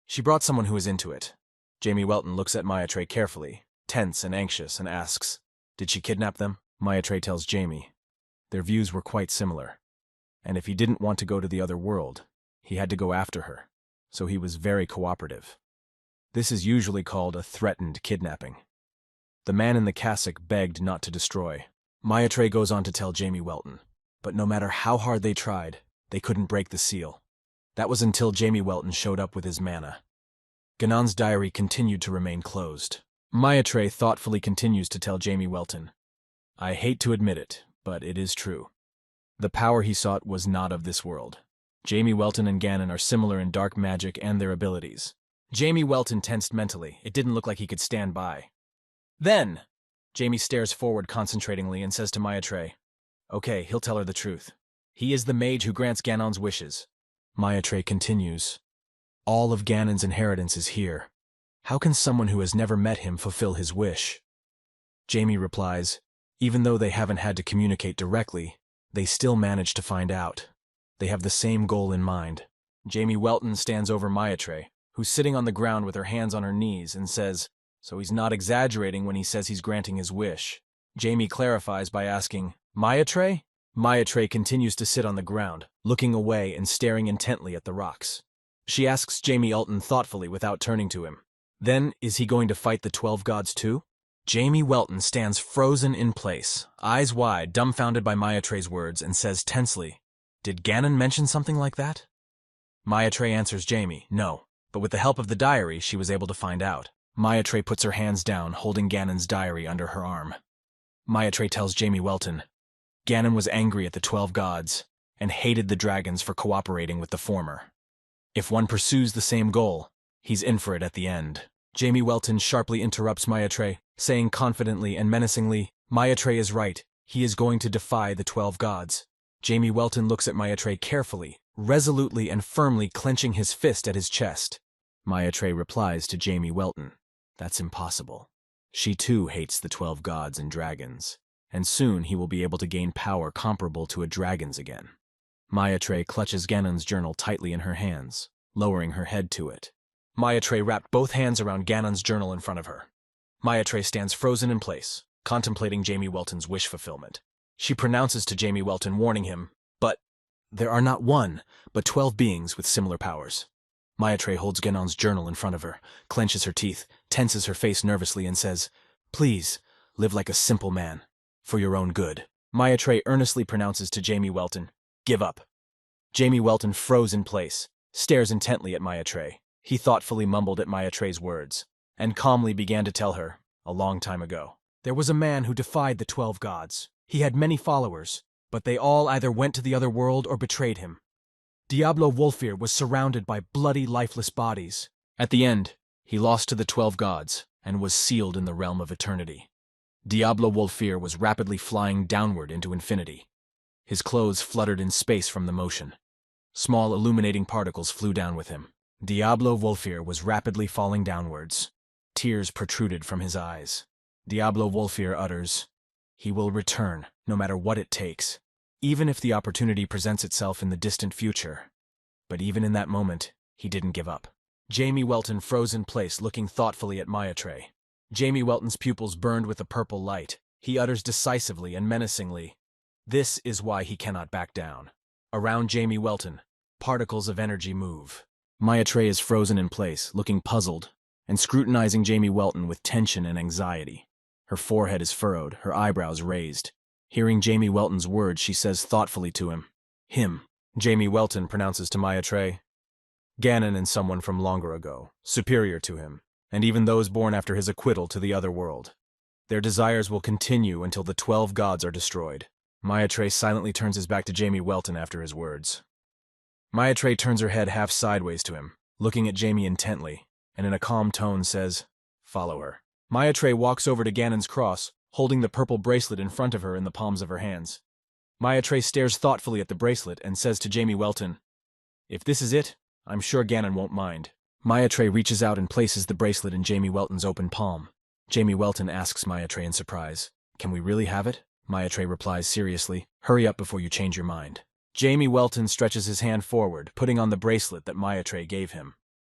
she brought someone who is into it. Jamie Welton looks at Maya carefully, tense and anxious, and asks, did she kidnap them? Maya tells Jamie. Their views were quite similar, and if he didn't want to go to the other world, he had to go after her, so he was very cooperative. This is usually called a threatened kidnapping. The man in the cassock begged not to destroy. Maya goes on to tell Jamie Welton, but no matter how hard they tried, they couldn't break the seal. That was until Jamie Welton showed up with his mana. Ganon's diary continued to remain closed. Maya thoughtfully continues to tell Jamie Welton, I hate to admit it, but it is true. The power he sought was not of this world. Jamie Welton and Ganon are similar in dark magic and their abilities. Jamie Welton tensed mentally. It didn't look like he could stand by. Then, Jamie stares forward concentratingly and says to Maya okay, he'll tell her the truth. He is the mage who grants Ganon's wishes. Maya continues, all of Ganon's inheritance is here. How can someone who has never met him fulfill his wish? Jamie replies, even though they haven't had to communicate directly, they still manage to find out. They have the same goal in mind. Jamie Welton stands over Maya who's sitting on the ground with her hands on her knees, and says, so he's not exaggerating when he says he's granting his wish. Jamie clarifies by asking, Maya Maya continues to sit on the ground, looking away and staring intently at the rocks. She asks Jamie Welton thoughtfully without turning to him, then, is he going to fight the 12 gods too? Jamie Welton stands frozen in place, eyes wide, dumbfounded by Maya words, and says tensely, did Ganon mention something like that? Maya answers Jamie, no, but with the help of the diary, she was able to find out. Maya puts her hands down, holding Ganon's diary under her arm. Maya tells Jamie Welton, Ganon was angry at the 12 gods, and hated the dragons for cooperating with the former. If one pursues the same goal, he's in for it at the end. Jamie Welton sharply interrupts Maya saying confidently and menacingly, Maya is right, he is going to defy the 12 gods. Jamie Welton looks at Maya carefully, resolutely and firmly clenching his fist at his chest. Maya replies to Jamie Welton, that's impossible. She too hates the 12 gods and dragons, and soon he will be able to gain power comparable to a dragon's again. Maya clutches Ganon's journal tightly in her hands, lowering her head to it. Maya wrapped both hands around Ganon's journal in front of her. Maya stands frozen in place, contemplating Jamie Welton's wish fulfillment. She pronounces to Jamie Welton, warning him, but there are not one, but 12 beings with similar powers. Maya holds Ganon's journal in front of her, clenches her teeth, tenses her face nervously, and says, please, live like a simple man, for your own good. Maya earnestly pronounces to Jamie Welton, give up. Jamie Welton froze in place, stares intently at Maya He thoughtfully mumbled at Maya words, and calmly began to tell her, a long time ago. There was a man who defied the 12 gods. He had many followers, but they all either went to the other world or betrayed him. Diablo Wolfir was surrounded by bloody, lifeless bodies. At the end, he lost to the 12 gods and was sealed in the realm of eternity. Diablo Wolfir was rapidly flying downward into infinity. His clothes fluttered in space from the motion. Small illuminating particles flew down with him. Diablo Wolfir was rapidly falling downwards. Tears protruded from his eyes. Diablo Wolfir utters, he will return, no matter what it takes, even if the opportunity presents itself in the distant future. But even in that moment, he didn't give up. Jamie Welton froze in place, looking thoughtfully at Maya Jamie Welton's pupils burned with a purple light. He utters decisively and menacingly, this is why he cannot back down. Around Jamie Welton, particles of energy move. Maya is frozen in place, looking puzzled, and scrutinizing Jamie Welton with tension and anxiety. Her forehead is furrowed, her eyebrows raised. Hearing Jamie Welton's words, she says thoughtfully to him, him. Jamie Welton pronounces to Maya Ganon and someone from longer ago, superior to him, and even those born after his acquittal to the other world. Their desires will continue until the 12 gods are destroyed. Maya silently turns his back to Jamie Welton after his words. Maya turns her head half sideways to him, looking at Jamie intently, and in a calm tone says, "Follow her." Maya walks over to Ganon's cross, holding the purple bracelet in front of her in the palms of her hands. Maya stares thoughtfully at the bracelet and says to Jamie Welton, "If this is it, I'm sure Ganon won't mind." Maya reaches out and places the bracelet in Jamie Welton's open palm. Jamie Welton asks Maya in surprise, "Can we really have it?" Maya replies seriously, "Hurry up before you change your mind." Jamie Welton stretches his hand forward, putting on the bracelet that Maya gave him.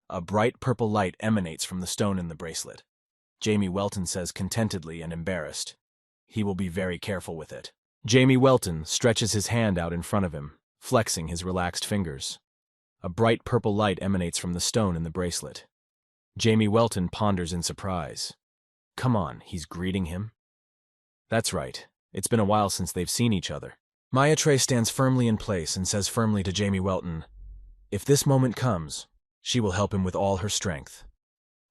A bright purple light emanates from the stone in the bracelet. Jamie Welton says contentedly and embarrassed, he will be very careful with it. Jamie Welton stretches his hand out in front of him, flexing his relaxed fingers. A bright purple light emanates from the stone in the bracelet. Jamie Welton ponders in surprise. Come on, he's greeting him? That's right, it's been a while since they've seen each other. Maya stands firmly in place and says firmly to Jamie Welton, if this moment comes, she will help him with all her strength.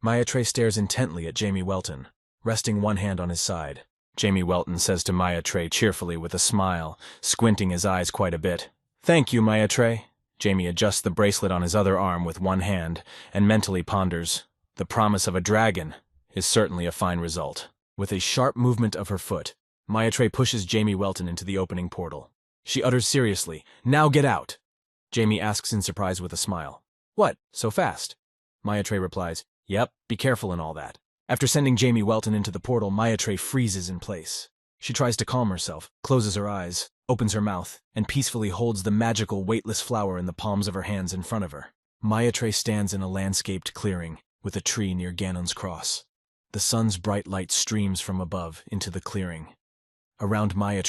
Maya stares intently at Jamie Welton, resting one hand on his side. Jamie Welton says to Maya cheerfully with a smile, squinting his eyes quite a bit. Thank you, Maya Jamie adjusts the bracelet on his other arm with one hand and mentally ponders, the promise of a dragon is certainly a fine result. With a sharp movement of her foot, Maya pushes Jamie Welton into the opening portal. She utters seriously, "Now get out!" Jamie asks in surprise with a smile. What, so fast? Maya replies, Yep, be careful and all that. After sending Jamie Welton into the portal, Maya freezes in place. She tries to calm herself, closes her eyes, opens her mouth, and peacefully holds the magical, weightless flower in the palms of her hands in front of her. Maya stands in a landscaped clearing, with a tree near Ganon's cross. The sun's bright light streams from above into the clearing. Around Maya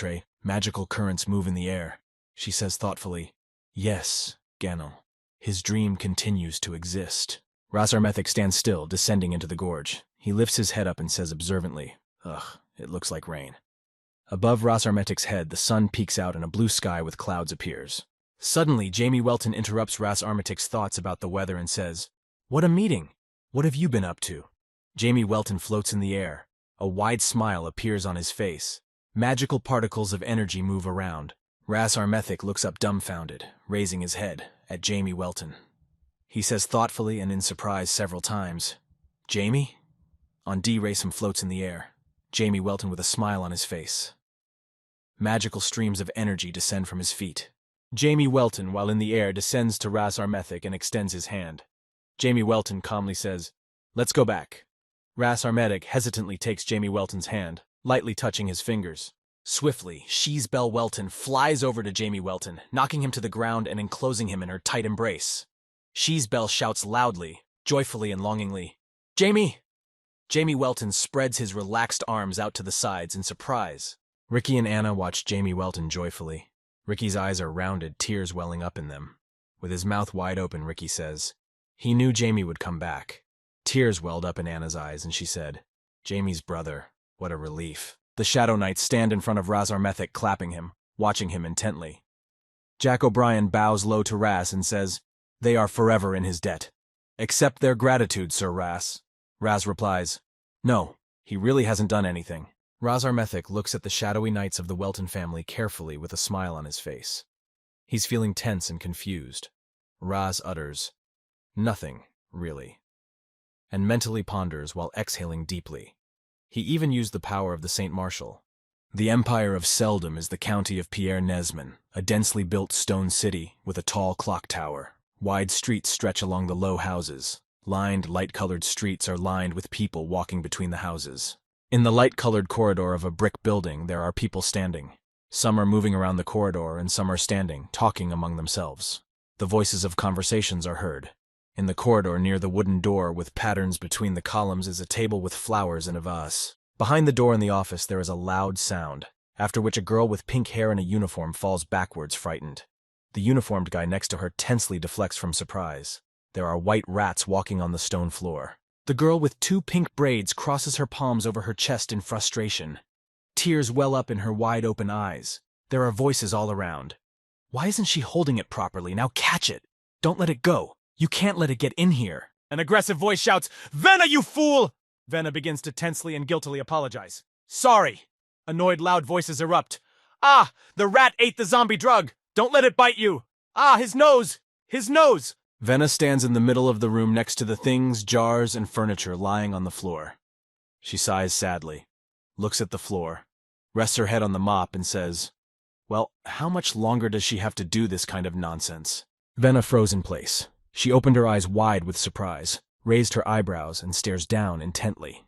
magical currents move in the air. She says thoughtfully, Yes, Ganon. His dream continues to exist. Ras Armethic stands still, descending into the gorge. He lifts his head up and says observantly, Ugh, it looks like rain. Above Ras Armetic's head, the sun peeks out and a blue sky with clouds appears. Suddenly, Jamie Welton interrupts Ras Armetic's thoughts about the weather and says, What a meeting! What have you been up to? Jamie Welton floats in the air. A wide smile appears on his face. Magical particles of energy move around. Ras Armethic looks up dumbfounded, raising his head, at Jamie Welton. He says thoughtfully and in surprise several times, Jamie? On D-Racem floats in the air. Jamie Welton with a smile on his face. Magical streams of energy descend from his feet. Jamie Welton, while in the air, descends to Ras Armethic and extends his hand. Jamie Welton calmly says, Let's go back. Ras Armetic hesitantly takes Jamie Welton's hand, lightly touching his fingers. Swiftly, Sheezbel Welton flies over to Jamie Welton, knocking him to the ground and enclosing him in her tight embrace. Sheezbel shouts loudly, joyfully and longingly, Jamie! Jamie Welton spreads his relaxed arms out to the sides in surprise. Ricky and Anna watch Jamie Welton joyfully. Ricky's eyes are rounded, tears welling up in them. With his mouth wide open, Ricky says, He knew Jamie would come back. Tears welled up in Anna's eyes, and she said, Jamie's brother, what a relief. The Shadow Knights stand in front of Ras Armethic, clapping him, watching him intently. Jack O'Brien bows low to Ras and says, They are forever in his debt. Accept their gratitude, Sir Ras. Ras replies, No, he really hasn't done anything. Ras Armethic looks at the shadowy knights of the Welton family carefully with a smile on his face. He's feeling tense and confused. Ras utters, Nothing, really, and mentally ponders while exhaling deeply. He even used the power of the Saint Marshal. The Empire of Seldom is the county of Pierre Nesman, a densely built stone city with a tall clock tower. Wide streets stretch along the low houses. Lined, light-colored streets are lined with people walking between the houses. In the light-colored corridor of a brick building, there are people standing. Some are moving around the corridor and some are standing, talking among themselves. The voices of conversations are heard. In the corridor near the wooden door with patterns between the columns is a table with flowers in a vase. Behind the door in the office there is a loud sound, after which a girl with pink hair and a uniform falls backwards frightened. The uniformed guy next to her tensely deflects from surprise. There are white rats walking on the stone floor. The girl with 2 pink braids crosses her palms over her chest in frustration. Tears well up in her wide-open eyes. There are voices all around. Why isn't she holding it properly? Now catch it! Don't let it go! You can't let it get in here! An aggressive voice shouts, Venna, you fool! Venna begins to tensely and guiltily apologize. Sorry! Annoyed loud voices erupt. Ah, the rat ate the zombie drug! Don't let it bite you! Ah, his nose! His nose! Venna stands in the middle of the room next to the things, jars, and furniture lying on the floor. She sighs sadly, looks at the floor, rests her head on the mop, and says, well, how much longer does she have to do this kind of nonsense? Venna froze in place. She opened her eyes wide with surprise, raised her eyebrows, and stares down intently.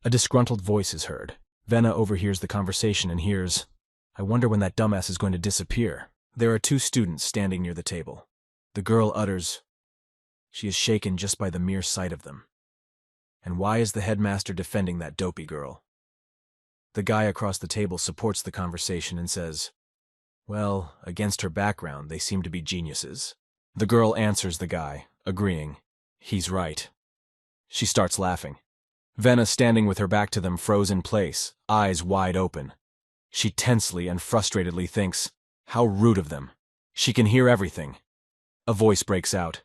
A disgruntled voice is heard. Venna overhears the conversation and hears, I wonder when that dumbass is going to disappear. There are 2 students standing near the table. The girl utters, she is shaken just by the mere sight of them. And why is the headmaster defending that dopey girl? The guy across the table supports the conversation and says, well, against her background, they seem to be geniuses. The girl answers the guy, agreeing, he's right. She starts laughing. Venna, standing with her back to them, froze in place, eyes wide open. She tensely and frustratedly thinks, how rude of them. She can hear everything. A voice breaks out.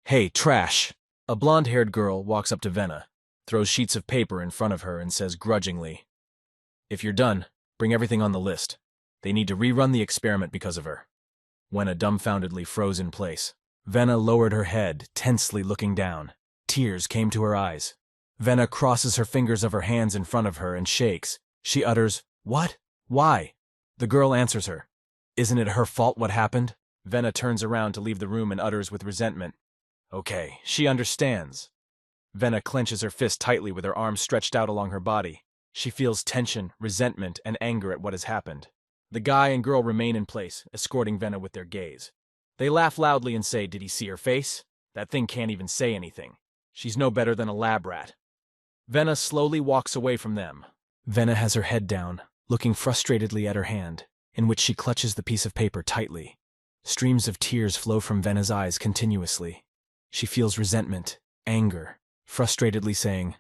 Hey, trash! A blonde-haired girl walks up to Venna, throws sheets of paper in front of her, and says grudgingly, if you're done, bring everything on the list. They need to rerun the experiment because of her. Wenna dumbfoundedly froze in place. Venna lowered her head, tensely looking down. Tears came to her eyes. Venna crosses her fingers of her hands in front of her and shakes. She utters, what? Why? The girl answers her. Isn't it her fault what happened? Venna turns around to leave the room and utters with resentment, okay, she understands. Venna clenches her fist tightly with her arms stretched out along her body. She feels tension, resentment, and anger at what has happened. The guy and girl remain in place, escorting Venna with their gaze. They laugh loudly and say, did he see her face? That thing can't even say anything. She's no better than a lab rat. Venna slowly walks away from them. Venna has her head down, looking frustratedly at her hand, in which she clutches the piece of paper tightly. Streams of tears flow from Venna's eyes continuously. She feels resentment, anger, frustratedly saying,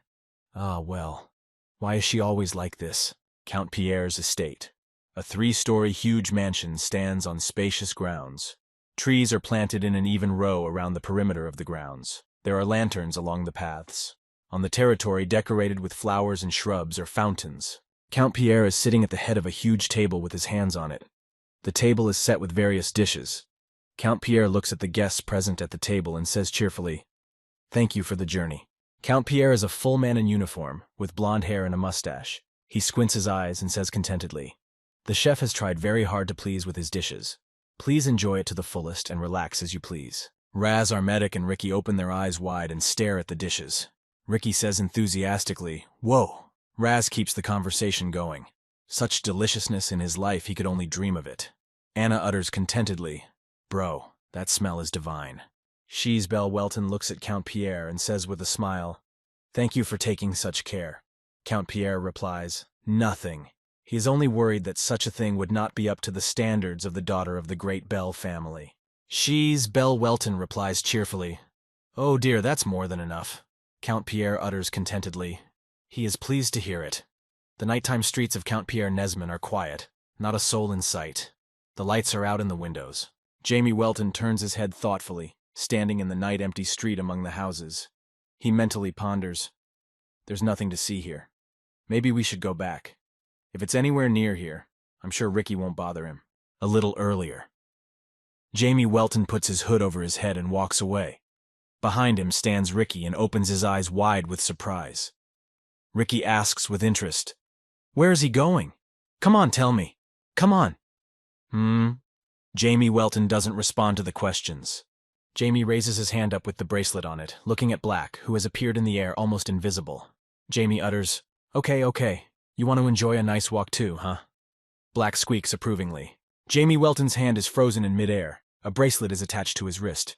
ah, well, why is she always like this? Count Pierre's estate. A 3-story huge mansion stands on spacious grounds. Trees are planted in an even row around the perimeter of the grounds. There are lanterns along the paths. On the territory decorated with flowers and shrubs are fountains. Count Pierre is sitting at the head of a huge table with his hands on it. The table is set with various dishes. Count Pierre looks at the guests present at the table and says cheerfully, thank you for the journey. Count Pierre is a full man in uniform, with blonde hair and a mustache. He squints his eyes and says contentedly, the chef has tried very hard to please with his dishes. Please enjoy it to the fullest and relax as you please. Raz, our medic, and Ricky open their eyes wide and stare at the dishes. Ricky says enthusiastically, whoa. Raz keeps the conversation going. Such deliciousness in his life he could only dream of it. Anna utters contentedly, bro, that smell is divine. She's Belle Welton looks at Count Pierre and says with a smile, thank you for taking such care. Count Pierre replies, nothing. He is only worried that such a thing would not be up to the standards of the daughter of the great Bell family. She's Belle Welton replies cheerfully, oh dear, that's more than enough. Count Pierre utters contentedly, he is pleased to hear it. The nighttime streets of Count Pierre Nesman are quiet, not a soul in sight. The lights are out in the windows. Jamie Welton turns his head thoughtfully, standing in the night-empty street among the houses. He mentally ponders, there's nothing to see here. Maybe we should go back. If it's anywhere near here, I'm sure Ricky won't bother him. A little earlier. Jamie Welton puts his hood over his head and walks away. Behind him stands Ricky and opens his eyes wide with surprise. Ricky asks with interest, where is he going? Come on, tell me. Come on. Jamie Welton doesn't respond to the questions. Jamie raises his hand up with the bracelet on it, looking at Black, who has appeared in the air almost invisible. Jamie utters, okay. You want to enjoy a nice walk too, huh? Black squeaks approvingly. Jamie Welton's hand is frozen in midair. A bracelet is attached to his wrist.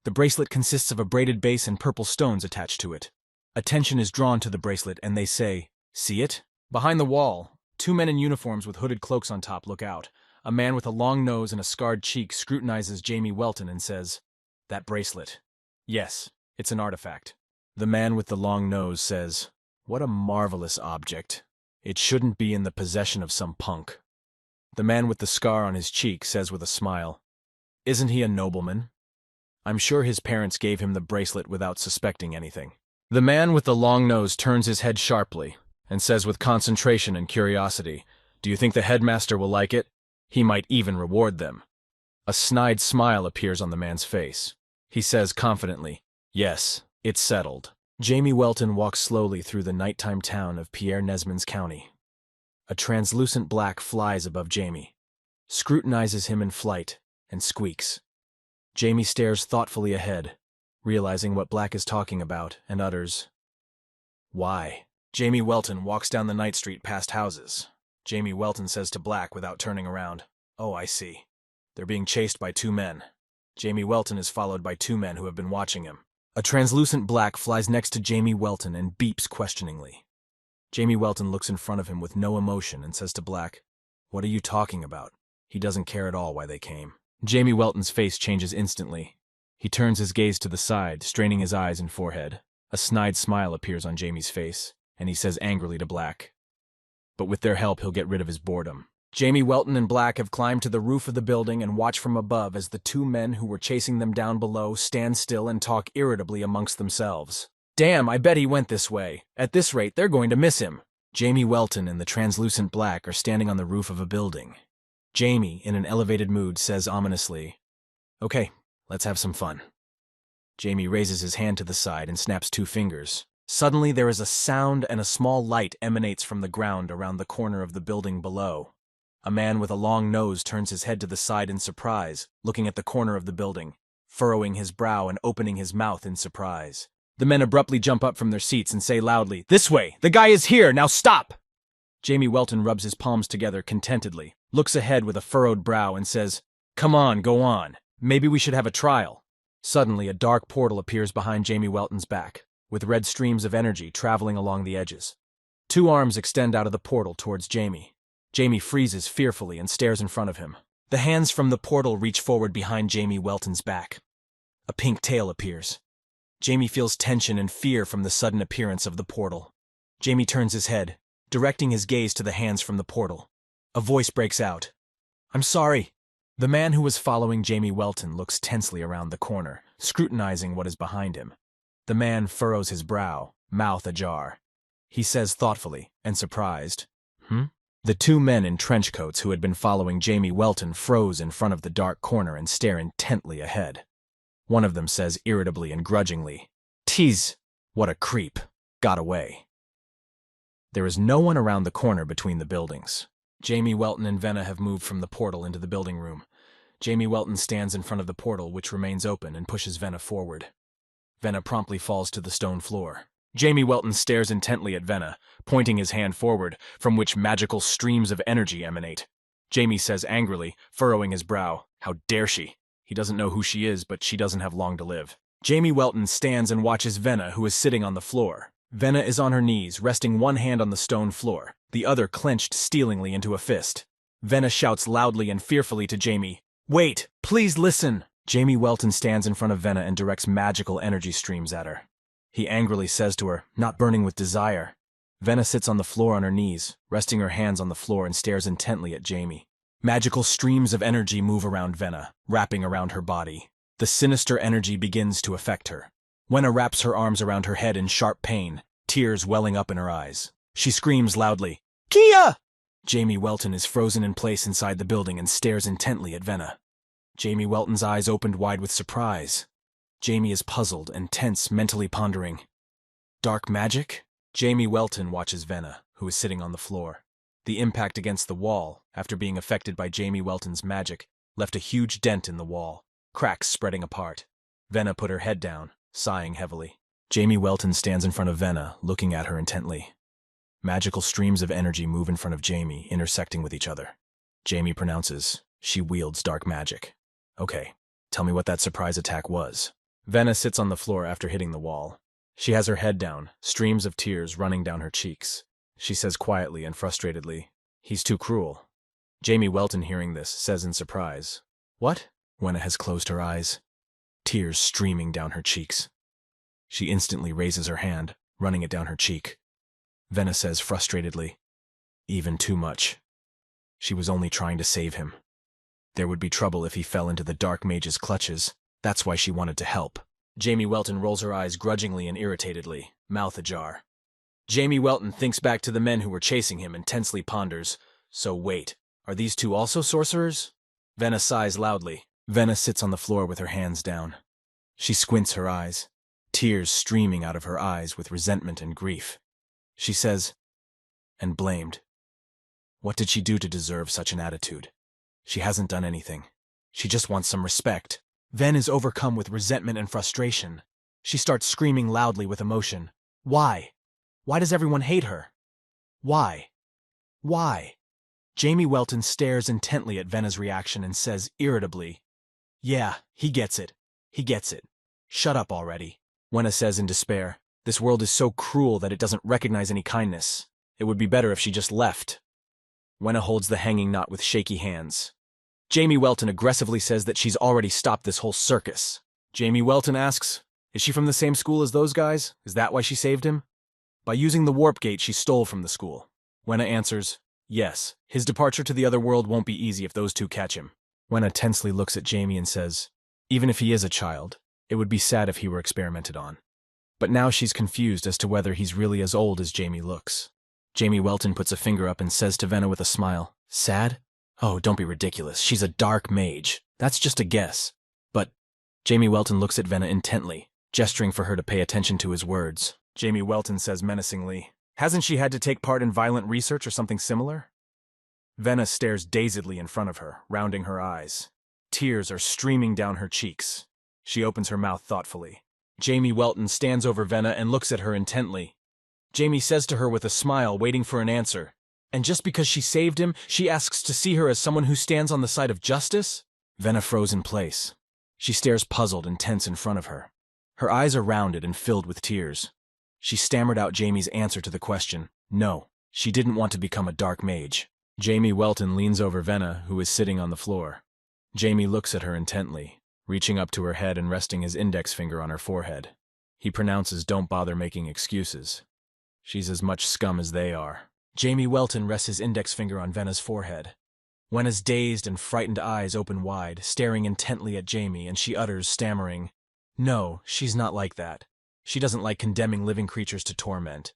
The bracelet consists of a braided base and purple stones attached to it. Attention is drawn to the bracelet and they say, see it? Behind the wall, 2 men in uniforms with hooded cloaks on top look out. A man with a long nose and a scarred cheek scrutinizes Jamie Welton and says, that bracelet. Yes, it's an artifact. The man with the long nose says, what a marvelous object. It shouldn't be in the possession of some punk. The man with the scar on his cheek says with a smile, isn't he a nobleman? I'm sure his parents gave him the bracelet without suspecting anything. The man with the long nose turns his head sharply and says with concentration and curiosity, do you think the headmaster will like it? He might even reward them. A snide smile appears on the man's face. He says confidently, "Yes, it's settled." Jamie Welton walks slowly through the nighttime town of Pierre Nesmond's county. A translucent black flies above Jamie, scrutinizes him in flight, and squeaks. Jamie stares thoughtfully ahead, realizing what Black is talking about, and utters, "Why?" Jamie Welton walks down the night street past houses. Jamie Welton says to Black without turning around, "Oh, I see. They're being chased by two men." Jamie Welton is followed by two men who have been watching him. A translucent black flies next to Jamie Welton and beeps questioningly. Jamie Welton looks in front of him with no emotion and says to Black, "What are you talking about?" He doesn't care at all why they came. Jamie Welton's face changes instantly. He turns his gaze to the side, straining his eyes and forehead. A snide smile appears on Jamie's face, and he says angrily to Black, "But with their help, he'll get rid of his boredom." Jamie Welton and Black have climbed to the roof of the building and watch from above as the two men who were chasing them down below stand still and talk irritably amongst themselves. "Damn, I bet he went this way. At this rate, they're going to miss him." Jamie Welton and the translucent Black are standing on the roof of a building. Jamie, in an elevated mood, says ominously, "Okay, let's have some fun." Jamie raises his hand to the side and snaps two fingers. Suddenly, there is a sound and a small light emanates from the ground around the corner of the building below. A man with a long nose turns his head to the side in surprise, looking at the corner of the building, furrowing his brow and opening his mouth in surprise. The men abruptly jump up from their seats and say loudly, "This way! The guy is here! Now stop!" Jamie Welton rubs his palms together contentedly, looks ahead with a furrowed brow and says, "Come on, go on. Maybe we should have a trial." Suddenly, a dark portal appears behind Jamie Welton's back, with red streams of energy traveling along the edges. Two arms extend out of the portal towards Jamie. Jamie freezes fearfully and stares in front of him. The hands from the portal reach forward behind Jamie Welton's back. A pink tail appears. Jamie feels tension and fear from the sudden appearance of the portal. Jamie turns his head, directing his gaze to the hands from the portal. A voice breaks out, "I'm sorry." The man who was following Jamie Welton looks tensely around the corner, scrutinizing what is behind him. The man furrows his brow, mouth ajar. He says thoughtfully and surprised, The two men in trench coats who had been following Jamie Welton froze in front of the dark corner and stare intently ahead. One of them says irritably and grudgingly, "Tease, what a creep. Got away." There is no one around the corner between the buildings. Jamie Welton and Venna have moved from the portal into the building room. Jamie Welton stands in front of the portal, which remains open, and pushes Venna forward. Venna promptly falls to the stone floor. Jamie Welton stares intently at Venna, pointing his hand forward, from which magical streams of energy emanate. Jamie says angrily, furrowing his brow, "How dare she?" He doesn't know who she is, but she doesn't have long to live. Jamie Welton stands and watches Venna, who is sitting on the floor. Venna is on her knees, resting one hand on the stone floor, the other clenched stealingly into a fist. Venna shouts loudly and fearfully to Jamie, "Wait, please listen." Jamie Welton stands in front of Venna and directs magical energy streams at her. He angrily says to her, not burning with desire. Venna sits on the floor on her knees, resting her hands on the floor and stares intently at Jamie. Magical streams of energy move around Venna, wrapping around her body. The sinister energy begins to affect her. Venna wraps her arms around her head in sharp pain, tears welling up in her eyes. She screams loudly, "Kia!" Jamie Welton is frozen in place inside the building and stares intently at Venna. Jamie Welton's eyes opened wide with surprise. Jamie is puzzled and tense, mentally pondering. Dark magic? Jamie Welton watches Venna, who is sitting on the floor. The impact against the wall, after being affected by Jamie Welton's magic, left a huge dent in the wall, cracks spreading apart. Venna put her head down, sighing heavily. Jamie Welton stands in front of Venna, looking at her intently. Magical streams of energy move in front of Jamie, intersecting with each other. Jamie pronounces, "She wields dark magic." "Okay, tell me what that surprise attack was." Venna sits on the floor after hitting the wall. She has her head down, streams of tears running down her cheeks. She says quietly and frustratedly, "He's too cruel." Jamie Welton, hearing this, says in surprise, "What?" Venna has closed her eyes, tears streaming down her cheeks. She instantly raises her hand, running it down her cheek. Venna says frustratedly, "Even too much. She was only trying to save him. There would be trouble if he fell into the dark mage's clutches. That's why she wanted to help." Jamie Welton rolls her eyes grudgingly and irritatedly, mouth ajar. Jamie Welton thinks back to the men who were chasing him and tensely ponders, "So wait, Are these two also sorcerers? Venna sighs loudly. Venna sits on the floor with her hands down. She squints her eyes, tears streaming out of her eyes with resentment and grief. She says, and blamed. What did she do to deserve such an attitude? She hasn't done anything. She just wants some respect. Ven is overcome with resentment and frustration. She starts screaming loudly with emotion. Why? Why does everyone hate her? Why? Why? Jamie Welton stares intently at Venna's reaction and says irritably, Yeah, he gets it. He gets it. Shut up already. Wenna says in despair, This world is so cruel that it doesn't recognize any kindness. It would be better if she just left. Wenna holds the hanging knot with shaky hands. Jamie Welton aggressively says that she's already stopped this whole circus. Jamie Welton asks, Is she from the same school as those guys? Is that why she saved him? By using the warp gate she stole from the school. Wenna answers, Yes, his departure to the other world won't be easy if those two catch him. Wenna tensely looks at Jamie and says, Even if he is a child, it would be sad if he were experimented on. But now she's confused as to whether he's really as old as Jamie looks. Jamie Welton puts a finger up and says to Venna with a smile, Sad? Oh, don't be ridiculous. She's a dark mage. That's just a guess. But Jamie Welton looks at Venna intently, gesturing for her to pay attention to his words. Jamie Welton says menacingly, Hasn't she had to take part in violent research or something similar? Venna stares dazedly in front of her, rounding her eyes. Tears are streaming down her cheeks. She opens her mouth thoughtfully. Jamie Welton stands over Venna and looks at her intently. Jamie says to her with a smile, waiting for an answer, And just because she saved him, she asks to see her as someone who stands on the side of justice? Venna froze in place. She stares puzzled and tense in front of her. Her eyes are rounded and filled with tears. She stammered out Jamie's answer to the question. No, she didn't want to become a dark mage. Jamie Welton leans over Venna, who is sitting on the floor. Jamie looks at her intently, reaching up to her head and resting his index finger on her forehead. He pronounces, Don't bother making excuses. She's as much scum as they are. Jamie Welton rests his index finger on Venna's forehead. Venna's dazed and frightened eyes open wide, staring intently at Jamie, and she utters, stammering, No, she's not like that. She doesn't like condemning living creatures to torment.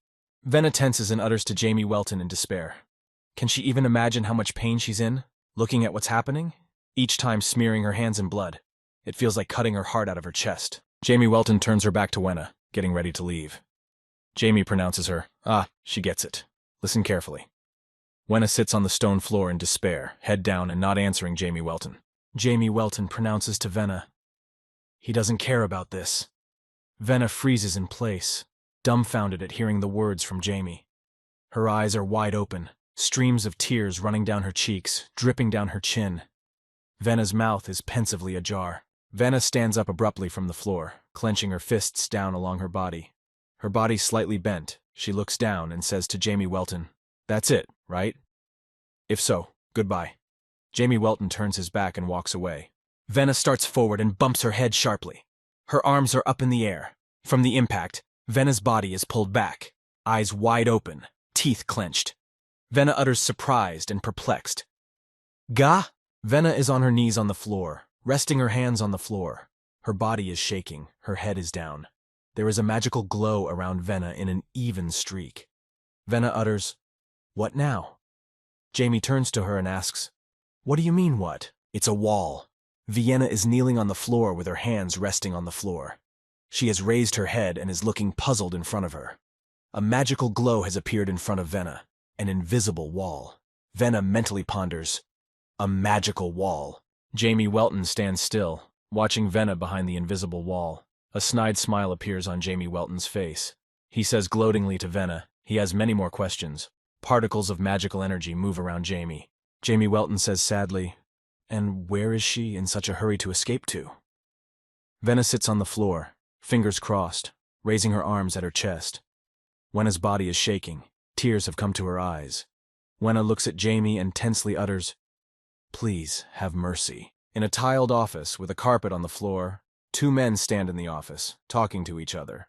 Venna tenses and utters to Jamie Welton in despair. Can she even imagine how much pain she's in, looking at what's happening? Each time smearing her hands in blood. It feels like cutting her heart out of her chest. Jamie Welton turns her back to Wenna, getting ready to leave. Jamie pronounces her, she gets it. Listen carefully. Wenna sits on the stone floor in despair, head down and not answering Jamie Welton. Jamie Welton pronounces to Venna, He doesn't care about this. Venna freezes in place, dumbfounded at hearing the words from Jamie. Her eyes are wide open, streams of tears running down her cheeks, dripping down her chin. Venna's mouth is pensively ajar. Venna stands up abruptly from the floor, clenching her fists down along her body. Her body slightly bent, she looks down and says to Jamie Welton, That's it, right? If so, goodbye. Jamie Welton turns his back and walks away. Venna starts forward and bumps her head sharply. Her arms are up in the air. From the impact, Venna's body is pulled back, eyes wide open, teeth clenched. Venna utters surprised and perplexed. Ga? Venna is on her knees on the floor, resting her hands on the floor. Her body is shaking, her head is down. There is a magical glow around Venna in an even streak. Venna utters, What now? Jamie turns to her and asks, What do you mean, what? It's a wall. Vienna is kneeling on the floor with her hands resting on the floor. She has raised her head and is looking puzzled in front of her. A magical glow has appeared in front of Venna, an invisible wall. Venna mentally ponders, A magical wall. Jamie Welton stands still, watching Venna behind the invisible wall. A snide smile appears on Jamie Welton's face. He says gloatingly to Venna, he has many more questions. Particles of magical energy move around Jamie. Jamie Welton says sadly, And where is she in such a hurry to escape to? Venna sits on the floor, fingers crossed, raising her arms at her chest. Wenna's body is shaking. Tears have come to her eyes. Wenna looks at Jamie and tensely utters, Please have mercy. In a tiled office with a carpet on the floor, two men stand in the office, talking to each other.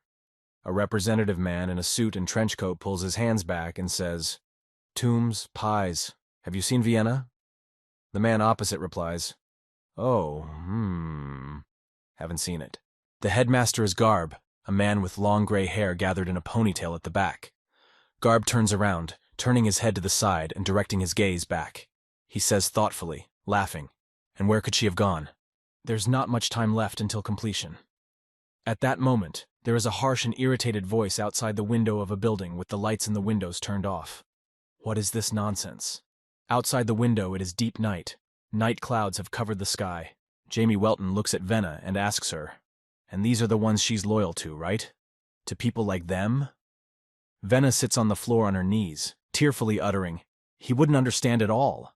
A representative man in a suit and trench coat pulls his hands back and says, Tombs, pies. Have you seen Vienna? The man opposite replies, Oh, haven't seen it. The headmaster is Garb, a man with long gray hair gathered in a ponytail at the back. Garb turns around, turning his head to the side and directing his gaze back. he says thoughtfully, laughing. And where could she have gone? There's not much time left until completion. At that moment, there is a harsh and irritated voice outside the window of a building with the lights in the windows turned off. What is this nonsense? Outside the window it is deep night. Night clouds have covered the sky. Jamie Welton looks at Venna and asks her, and these are the ones she's loyal to, right? To people like them? Venna sits on the floor on her knees, tearfully uttering, he wouldn't understand at all.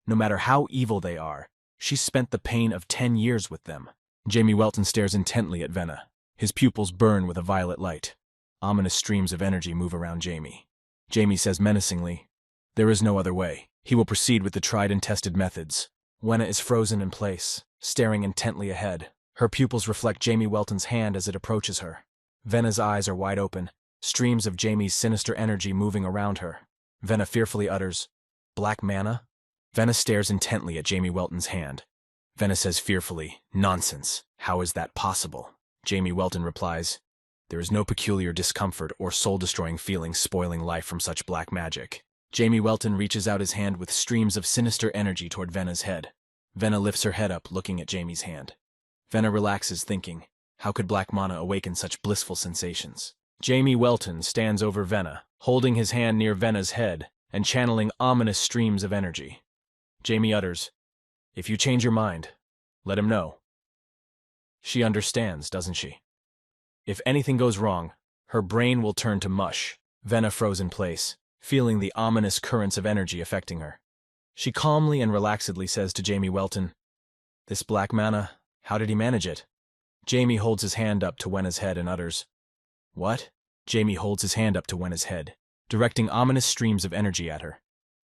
No matter how evil they are, she's spent the pain of 10 years with them. Jamie Welton stares intently at Venna. His pupils burn with a violet light. Ominous streams of energy move around Jamie. Jamie says menacingly, there is no other way. He will proceed with the tried and tested methods. Wenna is frozen in place, staring intently ahead. Her pupils reflect Jamie Welton's hand as it approaches her. Venna's eyes are wide open, streams of Jamie's sinister energy moving around her. Venna fearfully utters, black mana? Venna stares intently at Jamie Welton's hand. Venna says fearfully, nonsense. How is that possible? Jamie Welton replies, there is no peculiar discomfort or soul-destroying feeling spoiling life from such black magic. Jamie Welton reaches out his hand with streams of sinister energy toward Venna's head. Venna lifts her head up, looking at Jamie's hand. Venna relaxes, thinking, how could black mana awaken such blissful sensations? Jamie Welton stands over Venna, holding his hand near Venna's head and channeling ominous streams of energy. Jamie utters, if you change your mind, let him know. She understands, doesn't she? If anything goes wrong, her brain will turn to mush. Venna froze in place, feeling the ominous currents of energy affecting her. She calmly and relaxedly says to Jamie Welton, this black mana, how did he manage it? Jamie holds his hand up to Wenna's head and utters, what? Jamie holds his hand up to Wenna's head, directing ominous streams of energy at her.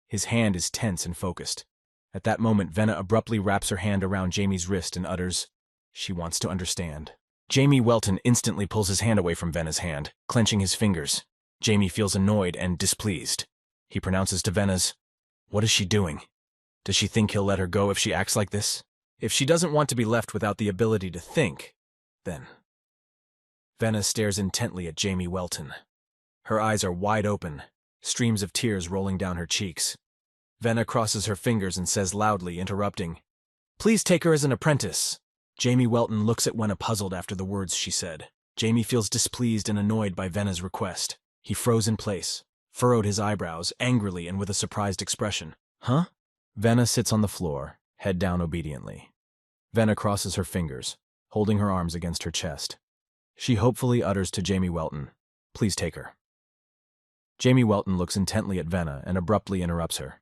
His hand is tense and focused. At that moment, Venna abruptly wraps her hand around Jamie's wrist and utters, she wants to understand. Jamie Welton instantly pulls his hand away from Venna's hand, clenching his fingers. Jamie feels annoyed and displeased. He pronounces to Venna's, what is she doing? Does she think he'll let her go if she acts like this? If she doesn't want to be left without the ability to think, then... Venna stares intently at Jamie Welton. Her eyes are wide open, streams of tears rolling down her cheeks. Venna crosses her fingers and says loudly, interrupting, please take her as an apprentice. Jamie Welton looks at Wenna puzzled after the words she said. Jamie feels displeased and annoyed by Venna's request. He froze in place, furrowed his eyebrows, angrily and with a surprised expression. Huh? Venna sits on the floor, head down obediently. Venna crosses her fingers, holding her arms against her chest. She hopefully utters to Jamie Welton, please take her. Jamie Welton looks intently at Venna and abruptly interrupts her.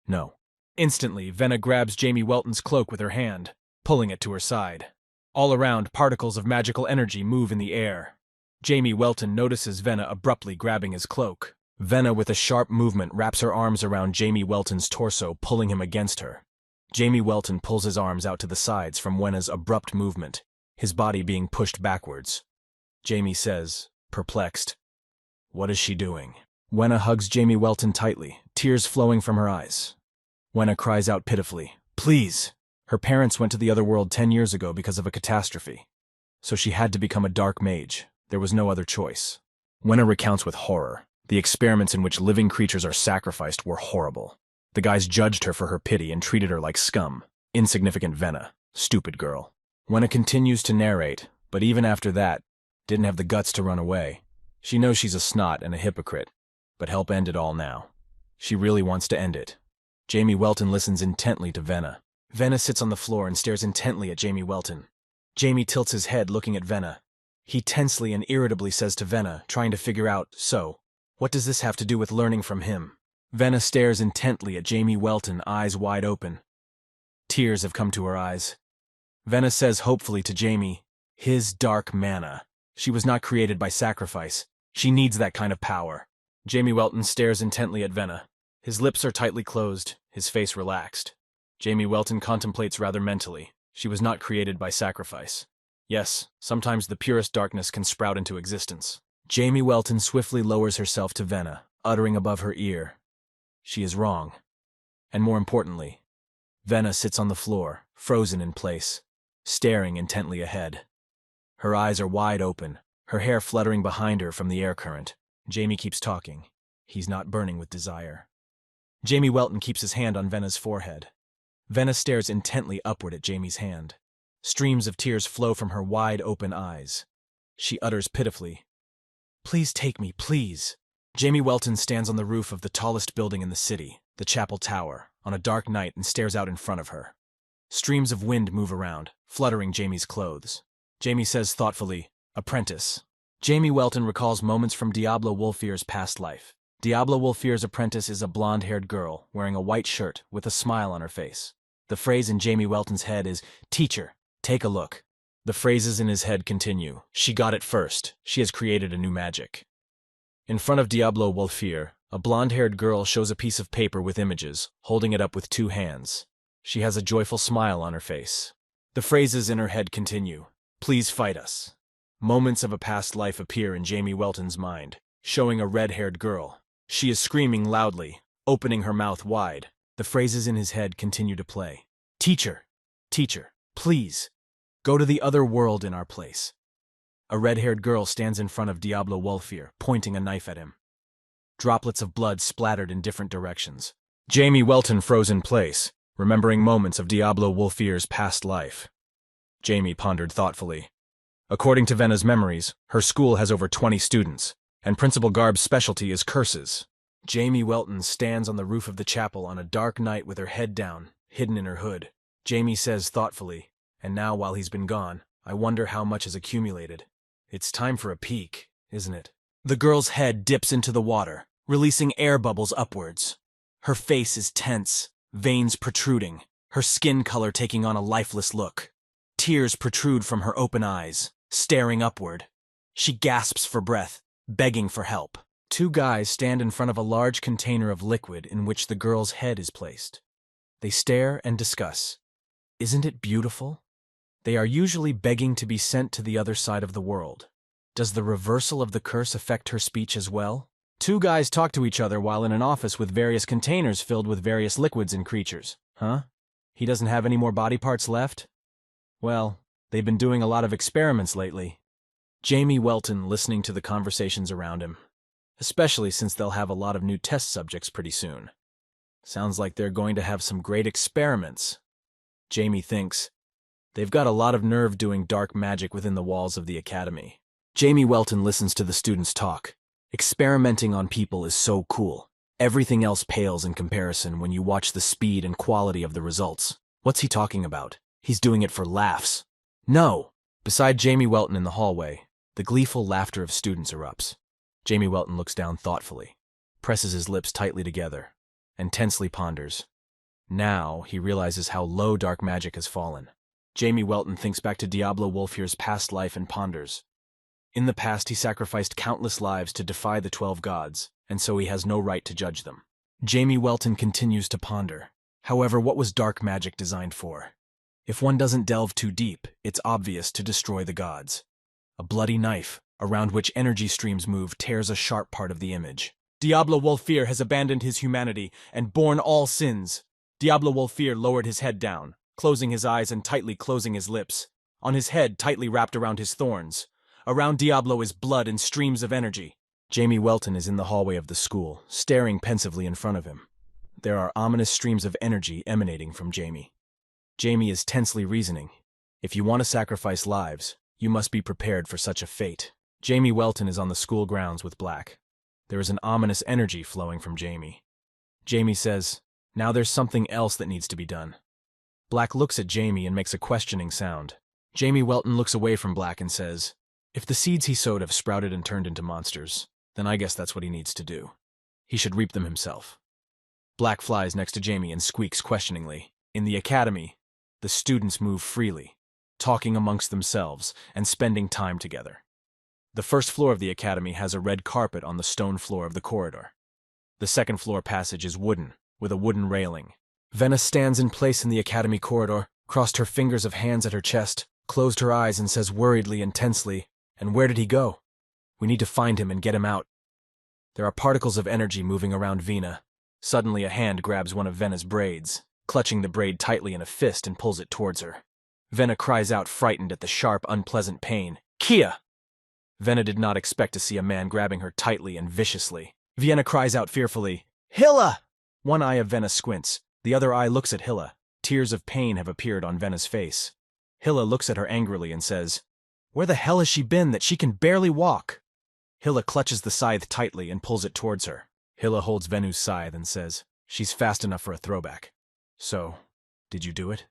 No. Instantly, Venna grabs Jamie Welton's cloak with her hand, pulling it to her side. All around, particles of magical energy move in the air. Jamie Welton notices Venna abruptly grabbing his cloak. Venna, with a sharp movement, wraps her arms around Jamie Welton's torso, pulling him against her. Jamie Welton pulls his arms out to the sides from Wenna's abrupt movement, his body being pushed backwards. Jamie says, perplexed, what is she doing? Wenna hugs Jamie Welton tightly, tears flowing from her eyes. Wenna cries out pitifully, please! Her parents went to the other world 10 years ago because of a catastrophe. So she had to become a dark mage. There was no other choice. Wenna recounts with horror. The experiments in which living creatures are sacrificed were horrible. The guys judged her for her pity and treated her like scum. Insignificant Venna. Stupid girl. Wenna continues to narrate, but even after that, didn't have the guts to run away. She knows she's a snot and a hypocrite, but help end it all now. She really wants to end it. Jamie Welton listens intently to Venna. Venna sits on the floor and stares intently at Jamie Welton. Jamie tilts his head, looking at Venna. He tensely and irritably says to Venna, trying to figure out, so, what does this have to do with learning from him? Venna stares intently at Jamie Welton, eyes wide open. Tears have come to her eyes. Venna says hopefully to Jamie, his dark mana. She was not created by sacrifice. She needs that kind of power. Jamie Welton stares intently at Venna. His lips are tightly closed, his face relaxed. Jamie Welton contemplates rather mentally. She was not created by sacrifice. Yes, sometimes the purest darkness can sprout into existence. Jamie Welton swiftly lowers herself to Venna, uttering above her ear, she is wrong. And more importantly, Venna sits on the floor, frozen in place, staring intently ahead. Her eyes are wide open, her hair fluttering behind her from the air current. Jamie keeps talking. He's not burning with desire. Jamie Welton keeps his hand on Venna's forehead. Venna stares intently upward at Jamie's hand. Streams of tears flow from her wide-open eyes. She utters pitifully, "Please take me, please." Jamie Welton stands on the roof of the tallest building in the city, the Chapel Tower, on a dark night and stares out in front of her. Streams of wind move around, fluttering Jamie's clothes. Jamie says thoughtfully, "Apprentice." Jamie Welton recalls moments from Diablo Wolfier's past life. Diablo Wolfier's apprentice is a blonde-haired girl wearing a white shirt with a smile on her face. The phrase in Jamie Welton's head is, "Teacher, take a look." The phrases in his head continue. She got it first. She has created a new magic. In front of Diablo Wolfier, a blonde-haired girl shows a piece of paper with images, holding it up with two hands. She has a joyful smile on her face. The phrases in her head continue. "Please fight us." Moments of a past life appear in Jamie Welton's mind, showing a red-haired girl. She is screaming loudly, opening her mouth wide. The phrases in his head continue to play. "Teacher, teacher, please, go to the other world in our place." A red-haired girl stands in front of Diablo Wolfier, pointing a knife at him. Droplets of blood splattered in different directions. Jamie Welton froze in place, remembering moments of Diablo Wolfier's past life. Jamie pondered thoughtfully. According to Venna's memories, her school has over 20 students, and Principal Garb's specialty is curses. Jamie Welton stands on the roof of the chapel on a dark night with her head down, hidden in her hood. Jamie says thoughtfully, "And now while he's been gone, I wonder how much has accumulated. It's time for a peek, isn't it?" The girl's head dips into the water, releasing air bubbles upwards. Her face is tense, veins protruding, her skin color taking on a lifeless look. Tears protrude from her open eyes, staring upward. She gasps for breath, begging for help. Two guys stand in front of a large container of liquid in which the girl's head is placed. They stare and discuss. Isn't it beautiful? They are usually begging to be sent to the other side of the world. Does the reversal of the curse affect her speech as well? Two guys talk to each other while in an office with various containers filled with various liquids and creatures. Huh? He doesn't have any more body parts left? Well, they've been doing a lot of experiments lately. Jamie Welton listening to the conversations around him, especially since they'll have a lot of new test subjects pretty soon. Sounds like they're going to have some great experiments. Jamie thinks, they've got a lot of nerve doing dark magic within the walls of the academy. Jamie Welton listens to the students talk. Experimenting on people is so cool. Everything else pales in comparison when you watch the speed and quality of the results. What's he talking about? He's doing it for laughs. No! Beside Jamie Welton in the hallway, the gleeful laughter of students erupts. Jamie Welton looks down thoughtfully, presses his lips tightly together, and tensely ponders. Now he realizes how low dark magic has fallen. Jamie Welton thinks back to Diablo Wolfier's past life and ponders. In the past, he sacrificed countless lives to defy the 12 gods, and so he has no right to judge them. Jamie Welton continues to ponder. However, what was dark magic designed for? If one doesn't delve too deep, it's obvious to destroy the gods. A bloody knife, around which energy streams move, tears a sharp part of the image. Diablo Wolfier has abandoned his humanity and borne all sins. Diablo Wolfier lowered his head down, closing his eyes and tightly closing his lips. On his head, tightly wrapped around his thorns. Around Diablo is blood and streams of energy. Jamie Welton is in the hallway of the school, staring pensively in front of him. There are ominous streams of energy emanating from Jamie. Jamie is tensely reasoning. If you want to sacrifice lives, you must be prepared for such a fate. Jamie Welton is on the school grounds with Black. There is an ominous energy flowing from Jamie. Jamie says, "Now there's something else that needs to be done." Black looks at Jamie and makes a questioning sound. Jamie Welton looks away from Black and says, "If the seeds he sowed have sprouted and turned into monsters, then I guess that's what he needs to do. He should reap them himself." Black flies next to Jamie and squeaks questioningly. In the academy, the students move freely, talking amongst themselves and spending time together. The first floor of the academy has a red carpet on the stone floor of the corridor. The second floor passage is wooden, with a wooden railing. Venna stands in place in the academy corridor, crossed her fingers of hands at her chest, closed her eyes and says worriedly and tensely, "And where did he go? We need to find him and get him out." There are particles of energy moving around Vina. Suddenly a hand grabs one of Venna's braids, clutching the braid tightly in a fist and pulls it towards her. Venna cries out frightened at the sharp, unpleasant pain. "Kia!" Venna did not expect to see a man grabbing her tightly and viciously. Vienna cries out fearfully, "Hilla!" One eye of Vena squints, the other eye looks at Hilla. Tears of pain have appeared on Vena's face. Hilla looks at her angrily and says, "Where the hell has she been that she can barely walk?" Hilla clutches the scythe tightly and pulls it towards her. Hilla holds Venu's scythe and says, "She's fast enough for a throwback." "So, did you do it?"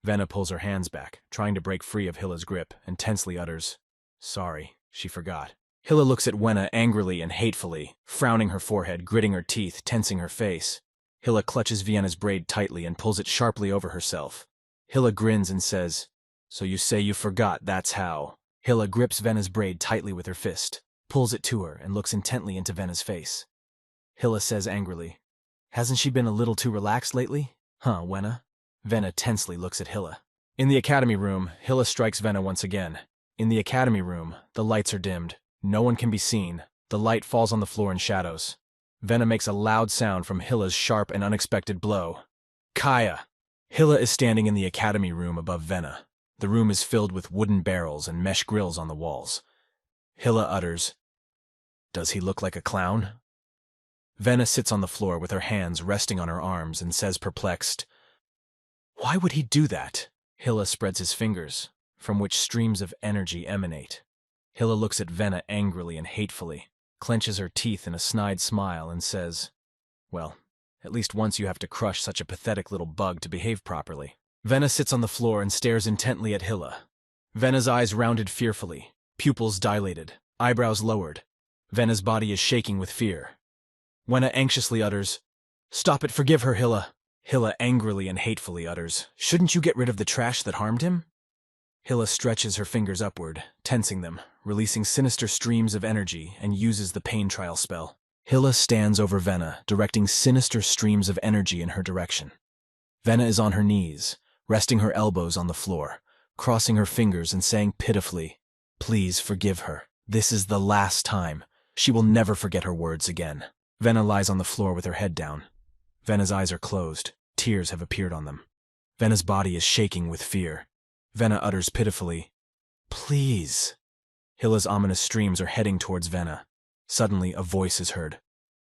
Vena pulls her hands back, trying to break free of Hilla's grip, and tensely utters, "Sorry, she forgot." Hilla looks at Wena angrily and hatefully, frowning her forehead, gritting her teeth, tensing her face. Hilla clutches Vienna's braid tightly and pulls it sharply over herself. Hilla grins and says, "So you say you forgot, that's how." Hilla grips Vena's braid tightly with her fist, pulls it to her, and looks intently into Vena's face. Hilla says angrily, "Hasn't she been a little too relaxed lately? Huh, Wena?" Vena tensely looks at Hilla. In the academy room, Hilla strikes Vena once again. In the academy room, the lights are dimmed. No one can be seen. The light falls on the floor in shadows. Vena makes a loud sound from Hilla's sharp and unexpected blow. Kaya! Hilla is standing in the academy room above Vena. The room is filled with wooden barrels and mesh grills on the walls. Hilla utters, "Does he look like a clown?" Vena sits on the floor with her hands resting on her arms and says perplexed, "Why would he do that?" Hilla spreads his fingers, from which streams of energy emanate. Hilla looks at Vena angrily and hatefully, clenches her teeth in a snide smile, and says, "Well, at least once you have to crush such a pathetic little bug to behave properly." Vena sits on the floor and stares intently at Hilla. Vena's eyes rounded fearfully, pupils dilated, eyebrows lowered. Vena's body is shaking with fear. Wena anxiously utters, "Stop it, forgive her, Hilla." Hilla angrily and hatefully utters, "Shouldn't you get rid of the trash that harmed him?" Hilla stretches her fingers upward, tensing them, releasing sinister streams of energy, and uses the pain trial spell. Hilla stands over Vena, directing sinister streams of energy in her direction. Vena is on her knees, resting her elbows on the floor, crossing her fingers and saying pitifully, "Please forgive her. This is the last time. She will never forget her words again." Vena lies on the floor with her head down. Vena's eyes are closed. Tears have appeared on them. Vena's body is shaking with fear. Vena utters pitifully, "Please." Hilla's ominous streams are heading towards Vena. Suddenly, a voice is heard.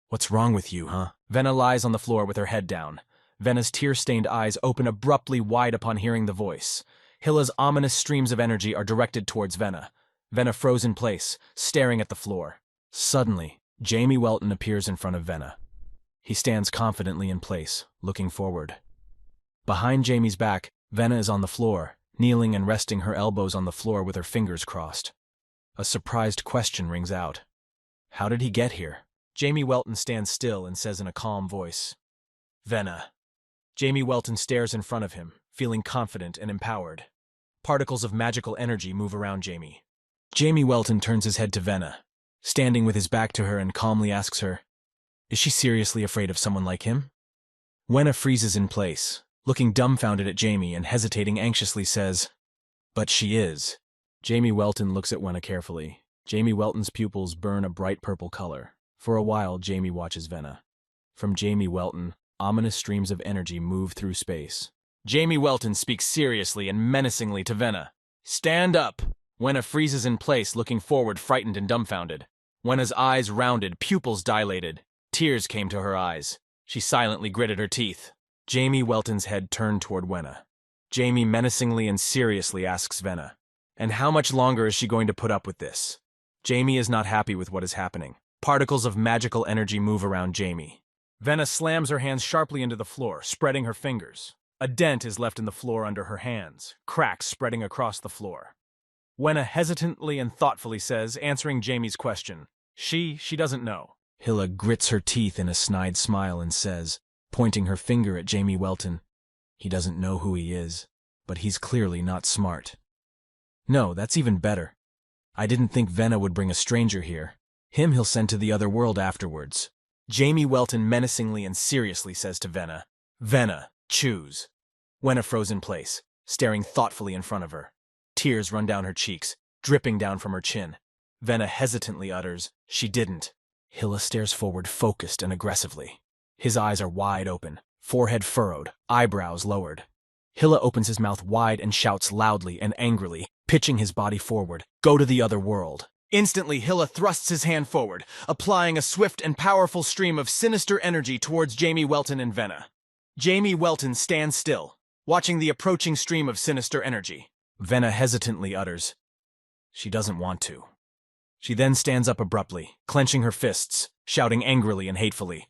"What's wrong with you, huh?" Vena lies on the floor with her head down. Vena's tear-stained eyes open abruptly wide upon hearing the voice. Hilla's ominous streams of energy are directed towards Vena. Vena froze in place, staring at the floor. Suddenly, Jamie Welton appears in front of Vena. He stands confidently in place, looking forward. Behind Jamie's back, Vena is on the floor, kneeling and resting her elbows on the floor with her fingers crossed. A surprised question rings out. "How did he get here?" Jamie Welton stands still and says in a calm voice, "Vena." Jamie Welton stares in front of him, feeling confident and empowered. Particles of magical energy move around Jamie. Jamie Welton turns his head to Vena, standing with his back to her, and calmly asks her, "Is she seriously afraid of someone like him?" Wena freezes in place, looking dumbfounded at Jamie and hesitating anxiously says, "But she is." Jamie Welton looks at Wena carefully. Jamie Welton's pupils burn a bright purple color. For a while, Jamie watches Vena. From Jamie Welton, ominous streams of energy move through space. Jamie Welton speaks seriously and menacingly to Vena. "Stand up!" Wena freezes in place, looking forward, frightened and dumbfounded. Wena's eyes rounded, pupils dilated. Tears came to her eyes. She silently gritted her teeth. Jamie Welton's head turned toward Wena. Jamie menacingly and seriously asks Vena, "And how much longer is she going to put up with this?" Jamie is not happy with what is happening. Particles of magical energy move around Jamie. Vena slams her hands sharply into the floor, spreading her fingers. A dent is left in the floor under her hands, cracks spreading across the floor. Wena hesitantly and thoughtfully says, answering Jamie's question, She doesn't know." Hilla grits her teeth in a snide smile and says, pointing her finger at Jamie Welton, "He doesn't know who he is, but he's clearly not smart." "No, that's even better. I didn't think Vena would bring a stranger here. Him he'll send to the other world afterwards." Jamie Welton menacingly and seriously says to Vena, "Vena, choose." Wena froze in place, staring thoughtfully in front of her. Tears run down her cheeks, dripping down from her chin. Vena hesitantly utters, "She didn't." Hilla stares forward focused and aggressively. His eyes are wide open, forehead furrowed, eyebrows lowered. Hilla opens his mouth wide and shouts loudly and angrily, pitching his body forward, "Go to the other world." Instantly, Hilla thrusts his hand forward, applying a swift and powerful stream of sinister energy towards Jamie Welton and Venna. Jamie Welton stands still, watching the approaching stream of sinister energy. Venna hesitantly utters, "She doesn't want to." She then stands up abruptly, clenching her fists, shouting angrily and hatefully.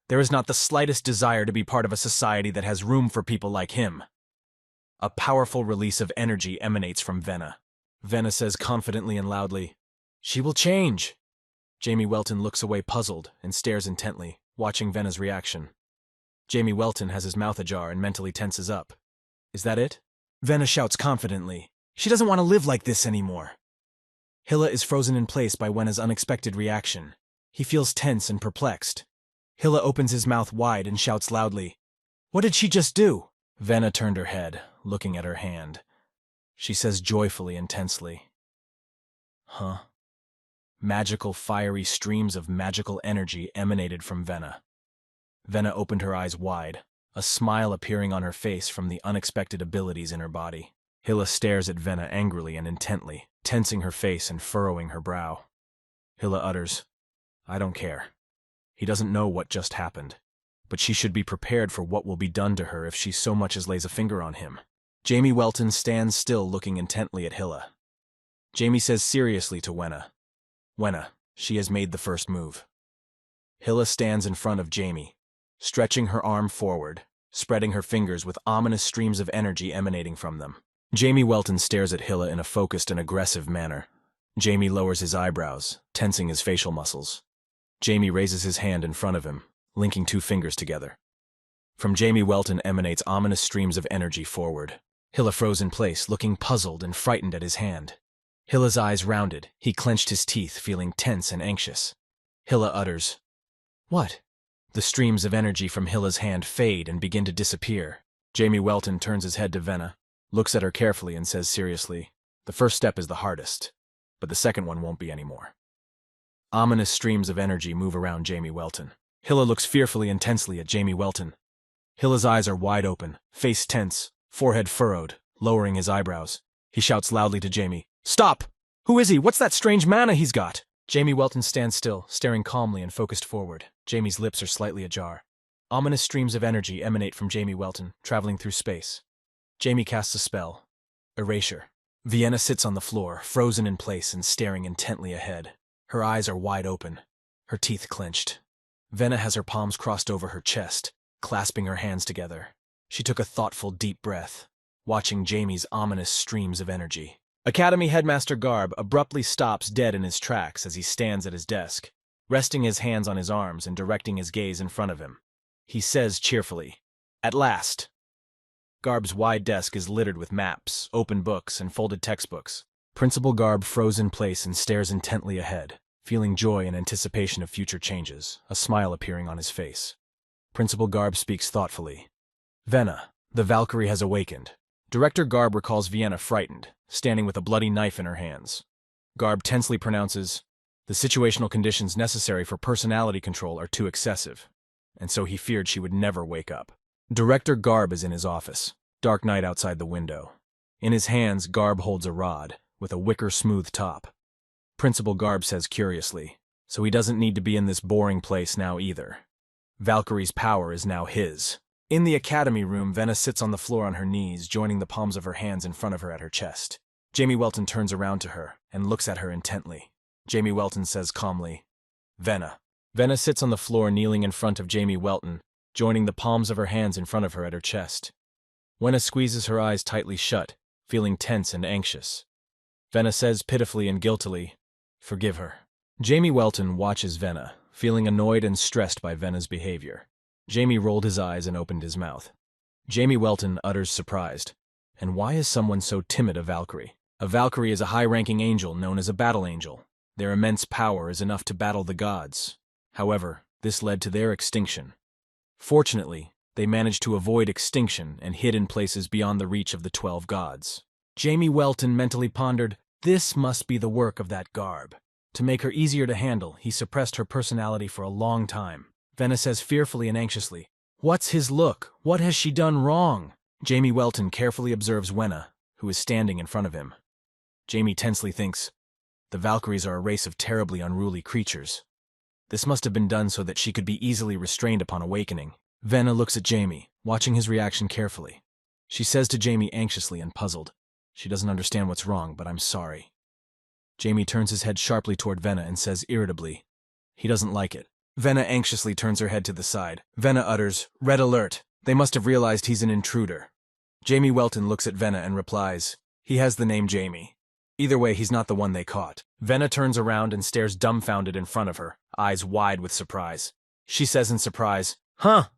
There is not the slightest desire to be part of a society that has room for people like him. A powerful release of energy emanates from Venna. Venna says confidently and loudly, "She will change." Jamie Welton looks away puzzled and stares intently, watching Venna's reaction. Jamie Welton has his mouth ajar and mentally tenses up. "Is that it?" Venna shouts confidently, "She doesn't want to live like this anymore." Hilla is frozen in place by Wenna's unexpected reaction. He feels tense and perplexed. Hilla opens his mouth wide and shouts loudly, "What did she just do?" Venna turned her head, looking at her hand. She says joyfully and tensely, "Huh?" Magical fiery streams of magical energy emanated from Venna. Venna opened her eyes wide, a smile appearing on her face from the unexpected abilities in her body. Hilla stares at Venna angrily and intently, tensing her face and furrowing her brow. Hilla utters, "I don't care. He doesn't know what just happened, but she should be prepared for what will be done to her if she so much as lays a finger on him." Jamie Welton stands still looking intently at Hilla. Jamie says seriously to Wenna, "Wenna, she has made the first move." Hilla stands in front of Jamie, stretching her arm forward, spreading her fingers with ominous streams of energy emanating from them. Jamie Welton stares at Hilla in a focused and aggressive manner. Jamie lowers his eyebrows, tensing his facial muscles. Jamie raises his hand in front of him, linking two fingers together. From Jamie Welton emanates ominous streams of energy forward. Hilla froze in place, looking puzzled and frightened at his hand. Hilla's eyes rounded, he clenched his teeth, feeling tense and anxious. Hilla utters, "What?" The streams of energy from Hilla's hand fade and begin to disappear. Jamie Welton turns his head to Venna, looks at her carefully and says seriously, "The first step is the hardest, but the second one won't be anymore." Ominous streams of energy move around Jamie Welton. Hilla looks fearfully and tensely at Jamie Welton. Hilla's eyes are wide open, face tense, forehead furrowed, lowering his eyebrows. He shouts loudly to Jamie, "Stop! Who is he? What's that strange mana he's got?" Jamie Welton stands still, staring calmly and focused forward. Jamie's lips are slightly ajar. Ominous streams of energy emanate from Jamie Welton, traveling through space. Jamie casts a spell. Erasure. Vienna sits on the floor, frozen in place and staring intently ahead. Her eyes are wide open, her teeth clenched. Venna has her palms crossed over her chest, clasping her hands together. She took a thoughtful, deep breath, watching Jamie's ominous streams of energy. Academy Headmaster Garb abruptly stops dead in his tracks as he stands at his desk, resting his hands on his arms and directing his gaze in front of him. He says cheerfully, "At last." Garb's wide desk is littered with maps, open books, and folded textbooks. Principal Garb froze in place and stares intently ahead, feeling joy and anticipation of future changes, a smile appearing on his face. Principal Garb speaks thoughtfully. "Venna, the Valkyrie has awakened." Director Garb recalls Vienna frightened, standing with a bloody knife in her hands. Garb tensely pronounces, "The situational conditions necessary for personality control are too excessive," and so he feared she would never wake up. Director Garb is in his office, dark night outside the window. In his hands, Garb holds a rod, with a wicker smooth top. Principal Garb says curiously, "So he doesn't need to be in this boring place now either. Valkyrie's power is now his." In the academy room, Venna sits on the floor on her knees, joining the palms of her hands in front of her at her chest. Jamie Welton turns around to her and looks at her intently. Jamie Welton says calmly, "Venna." Venna sits on the floor kneeling in front of Jamie Welton, joining the palms of her hands in front of her at her chest. Venna squeezes her eyes tightly shut, feeling tense and anxious. Venna says pitifully and guiltily, "Forgive her." Jamie Welton watches Venna, feeling annoyed and stressed by Venna's behavior. Jamie rolled his eyes and opened his mouth. Jamie Welton utters surprised, "And why is someone so timid a Valkyrie?" A Valkyrie is a high-ranking angel known as a battle angel. Their immense power is enough to battle the gods. However, this led to their extinction. Fortunately, they managed to avoid extinction and hid in places beyond the reach of the 12 gods. Jamie Welton mentally pondered, this must be the work of that Garb. To make her easier to handle, he suppressed her personality for a long time. Venna says fearfully and anxiously, "What's his look? What has she done wrong?" Jamie Welton carefully observes Wenna, who is standing in front of him. Jamie tensely thinks, The Valkyries are a race of terribly unruly creatures. This must have been done so that she could be easily restrained upon awakening. Venna looks at Jamie, watching his reaction carefully. She says to Jamie anxiously and puzzled, "She doesn't understand what's wrong, but I'm sorry." Jamie turns his head sharply toward Venna and says irritably, "He doesn't like it." Venna anxiously turns her head to the side. Venna utters, "Red alert! They must have realized he's an intruder." Jamie Welton looks at Venna and replies, "He has the name Jamie. Either way, he's not the one they caught." Venna turns around and stares dumbfounded in front of her, eyes wide with surprise. She says in surprise, "Huh!"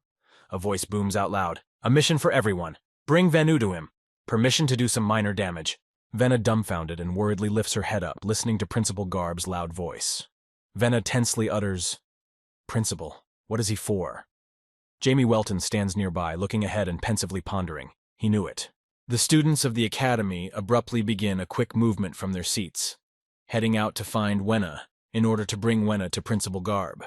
A voice booms out loud. "A mission for everyone. Bring Venu to him. Permission to do some minor damage." Venna dumbfounded and worriedly lifts her head up, listening to Principal Garb's loud voice. Venna tensely utters, "Principal, what is he for?" Jamie Welton stands nearby, looking ahead and pensively pondering. He knew it. The students of the academy abruptly begin a quick movement from their seats, heading out to find Wenna in order to bring Wenna to Principal Garb.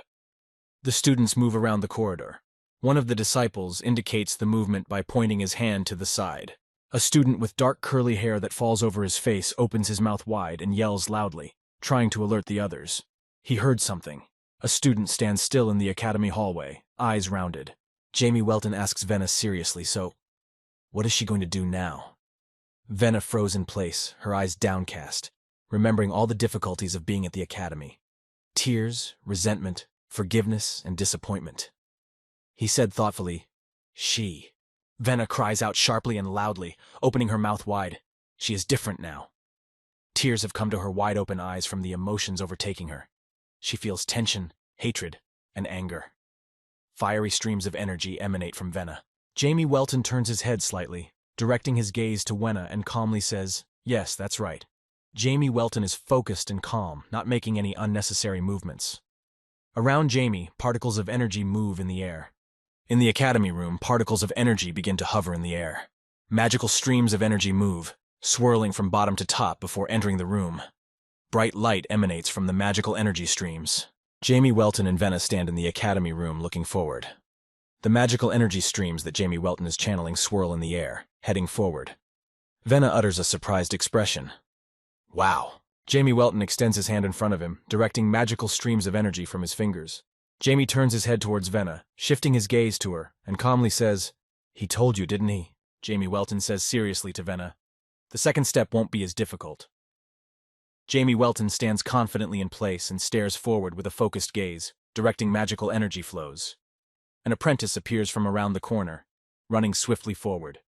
The students move around the corridor. One of the disciples indicates the movement by pointing his hand to the side. A student with dark curly hair that falls over his face opens his mouth wide and yells loudly, trying to alert the others. He heard something. A student stands still in the academy hallway, eyes rounded. Jamie Welton asks Venna seriously, "So, what is she going to do now?" Venna froze in place, her eyes downcast, remembering all the difficulties of being at the academy. Tears, resentment, forgiveness, and disappointment. He said thoughtfully, "She." Venna cries out sharply and loudly, opening her mouth wide. She is different now. Tears have come to her wide-open eyes from the emotions overtaking her. She feels tension, hatred, and anger. Fiery streams of energy emanate from Venna. Jamie Welton turns his head slightly, directing his gaze to Wenna and calmly says, "Yes, that's right." Jamie Welton is focused and calm, not making any unnecessary movements. Around Jamie, particles of energy move in the air. In the academy room, particles of energy begin to hover in the air. Magical streams of energy move, swirling from bottom to top before entering the room. Bright light emanates from the magical energy streams. Jamie Welton and Venna stand in the academy room looking forward. The magical energy streams that Jamie Welton is channeling swirl in the air, heading forward. Venna utters a surprised expression. "Wow." Jamie Welton extends his hand in front of him, directing magical streams of energy from his fingers. Jamie turns his head towards Venna, shifting his gaze to her, and calmly says, "He told you, didn't he?" Jamie Welton says seriously to Venna, "The second step won't be as difficult." Jamie Welton stands confidently in place and stares forward with a focused gaze, directing magical energy flows. An apprentice appears from around the corner, running swiftly forward.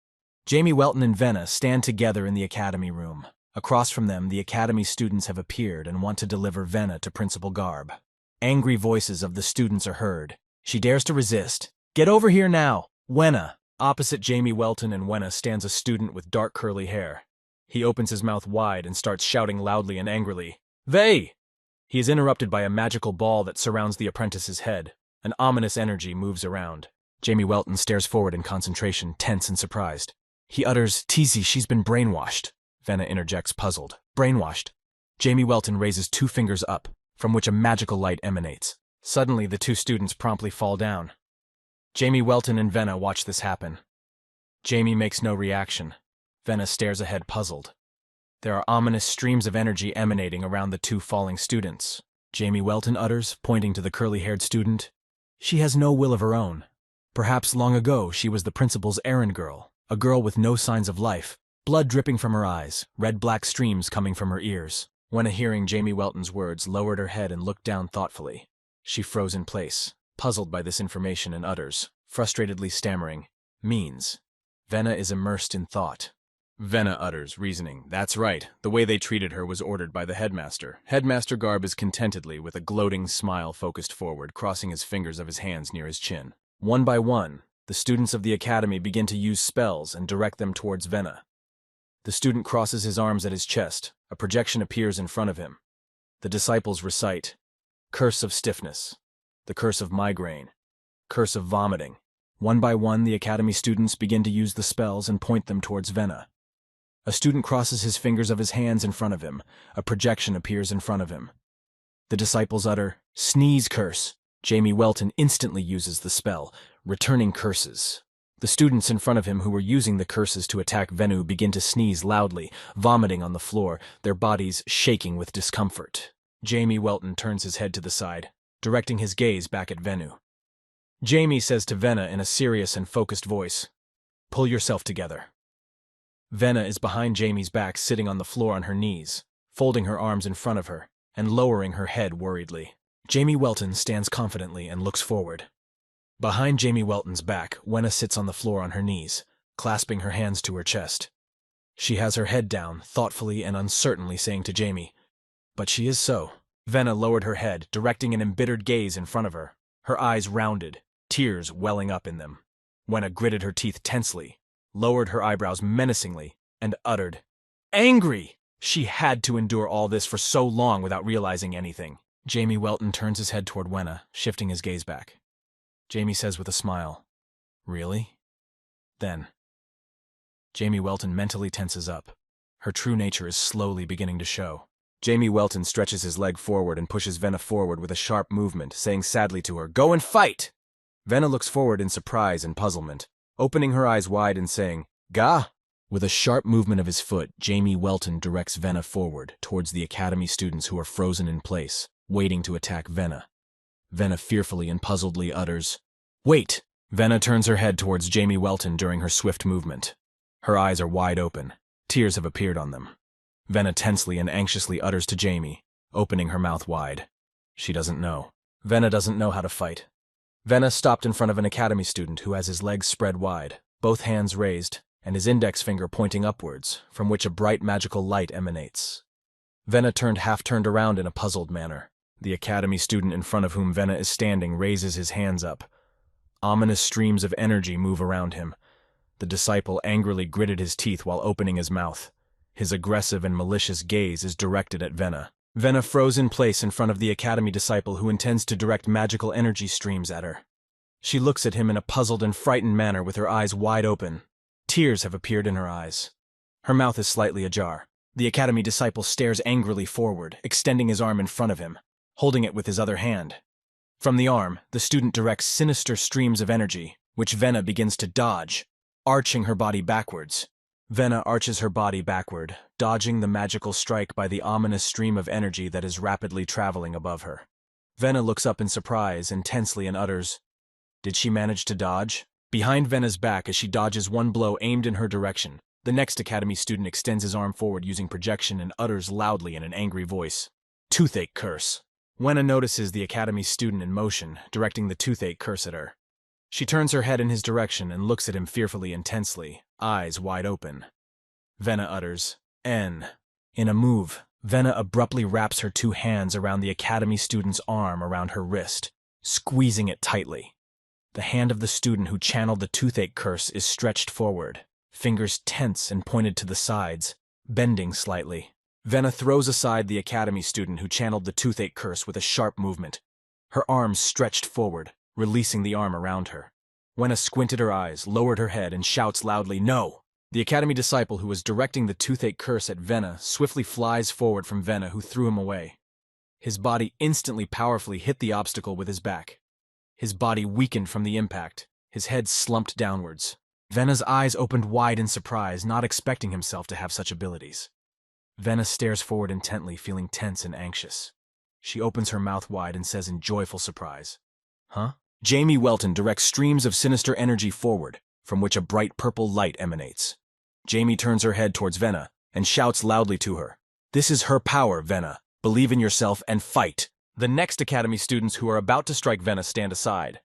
Jamie Welton and Venna stand together in the academy room. Across from them, the academy students have appeared and want to deliver Venna to Principal Garb. Angry voices of the students are heard. She dares to resist. "Get over here now, Wenna!" Opposite Jamie Welton and Wenna stands a student with dark curly hair. He opens his mouth wide and starts shouting loudly and angrily, "Vey!" He is interrupted by a magical ball that surrounds the apprentice's head. An ominous energy moves around. Jamie Welton stares forward in concentration, tense and surprised. He utters, "Teasy, she's been brainwashed." Venna interjects, puzzled. "Brainwashed?" Jamie Welton raises 2 fingers up, from which a magical light emanates. Suddenly, the 2 students promptly fall down. Jamie Welton and Venna watch this happen. Jamie makes no reaction. Venna stares ahead, puzzled. There are ominous streams of energy emanating around the 2 falling students. Jamie Welton utters, pointing to the curly-haired student, "She has no will of her own. Perhaps long ago she was the principal's errand girl, a girl with no signs of life, blood dripping from her eyes, red-black streams coming from her ears." Wenna, hearing Jamie Welton's words, lowered her head and looked down thoughtfully. She froze in place, puzzled by this information, and utters, frustratedly stammering, "Means." Venna is immersed in thought. Venna utters, reasoning, "That's right. The way they treated her was ordered by the headmaster." Headmaster Garb is contentedly, with a gloating smile focused forward, crossing his fingers of his hands near his chin. One by one, the students of the academy begin to use spells and direct them towards Venna. The student crosses his arms at his chest. A projection appears in front of him. The disciples recite, "Curse of stiffness," "The curse of migraine," "Curse of vomiting." One by one, the academy students begin to use the spells and point them towards Venna. A student crosses his fingers of his hands in front of him. A projection appears in front of him. The disciples utter, "Sneeze curse." Jamie Welton instantly uses the spell, returning curses. The students in front of him who were using the curses to attack Venu begin to sneeze loudly, vomiting on the floor, their bodies shaking with discomfort. Jamie Welton turns his head to the side, directing his gaze back at Venu. Jamie says to Vena in a serious and focused voice, "Pull yourself together." Vena is behind Jamie's back, sitting on the floor on her knees, folding her arms in front of her, and lowering her head worriedly. Jamie Welton stands confidently and looks forward. Behind Jamie Welton's back, Wenna sits on the floor on her knees, clasping her hands to her chest. She has her head down, thoughtfully and uncertainly saying to Jamie, "But she is so." Vena lowered her head, directing an embittered gaze in front of her, her eyes rounded, tears welling up in them. Wenna gritted her teeth tensely, lowered her eyebrows menacingly, and uttered, "Angry!" She had to endure all this for so long without realizing anything. Jamie Welton turns his head toward Wenna, shifting his gaze back. Jamie says with a smile, "Really?" Then, Jamie Welton mentally tenses up. Her true nature is slowly beginning to show. Jamie Welton stretches his leg forward and pushes Vena forward with a sharp movement, saying sadly to her, "Go and fight!" Vena looks forward in surprise and puzzlement, opening her eyes wide and saying, "Gah!" With a sharp movement of his foot, Jamie Welton directs Vena forward towards the academy students who are frozen in place, waiting to attack Vena. Vena fearfully and puzzledly utters, "Wait!" Vena turns her head towards Jamie Welton during her swift movement. Her eyes are wide open. Tears have appeared on them. Vena tensely and anxiously utters to Jamie, opening her mouth wide. She doesn't know. Vena doesn't know how to fight. Vena stopped in front of an academy student who has his legs spread wide, both hands raised, and his index finger pointing upwards, from which a bright magical light emanates. Vena half-turned around in a puzzled manner. The academy student in front of whom Vena is standing raises his hands up. Ominous streams of energy move around him. The disciple angrily gritted his teeth while opening his mouth. His aggressive and malicious gaze is directed at Vena. Vena froze in place in front of the academy disciple who intends to direct magical energy streams at her. She looks at him in a puzzled and frightened manner with her eyes wide open. Tears have appeared in her eyes. Her mouth is slightly ajar. The academy disciple stares angrily forward, extending his arm in front of him, holding it with his other hand. From the arm, the student directs sinister streams of energy, which Vena begins to dodge, arching her body backwards. Vena arches her body backward, dodging the magical strike by the ominous stream of energy that is rapidly traveling above her. Vena looks up in surprise intensely and utters, "Did she manage to dodge?" Behind Vena's back as she dodges one blow aimed in her direction, the next academy student extends his arm forward using projection and utters loudly in an angry voice, "Toothache curse." Vena notices the academy student in motion, directing the toothache curse at her. She turns her head in his direction and looks at him fearfully intensely, eyes wide open. Vena utters, "N." In a move, Vena abruptly wraps her two hands around the academy student's arm around her wrist, squeezing it tightly. The hand of the student who channeled the toothache curse is stretched forward, fingers tense and pointed to the sides, bending slightly. Vena throws aside the academy student who channeled the toothache curse with a sharp movement. Her arms stretched forward, releasing the arm around her. Vena squinted her eyes, lowered her head, and shouts loudly, "No!" The academy disciple who was directing the toothache curse at Vena swiftly flies forward from Vena, who threw him away. His body instantly powerfully hit the obstacle with his back. His body weakened from the impact, his head slumped downwards. Vena's eyes opened wide in surprise, not expecting himself to have such abilities. Vena stares forward intently, feeling tense and anxious. She opens her mouth wide and says in joyful surprise, "Huh?" Jamie Welton directs streams of sinister energy forward, from which a bright purple light emanates. Jamie turns her head towards Vena and shouts loudly to her, "This is her power, Vena. Believe in yourself and fight." The next academy students who are about to strike Vena stand aside.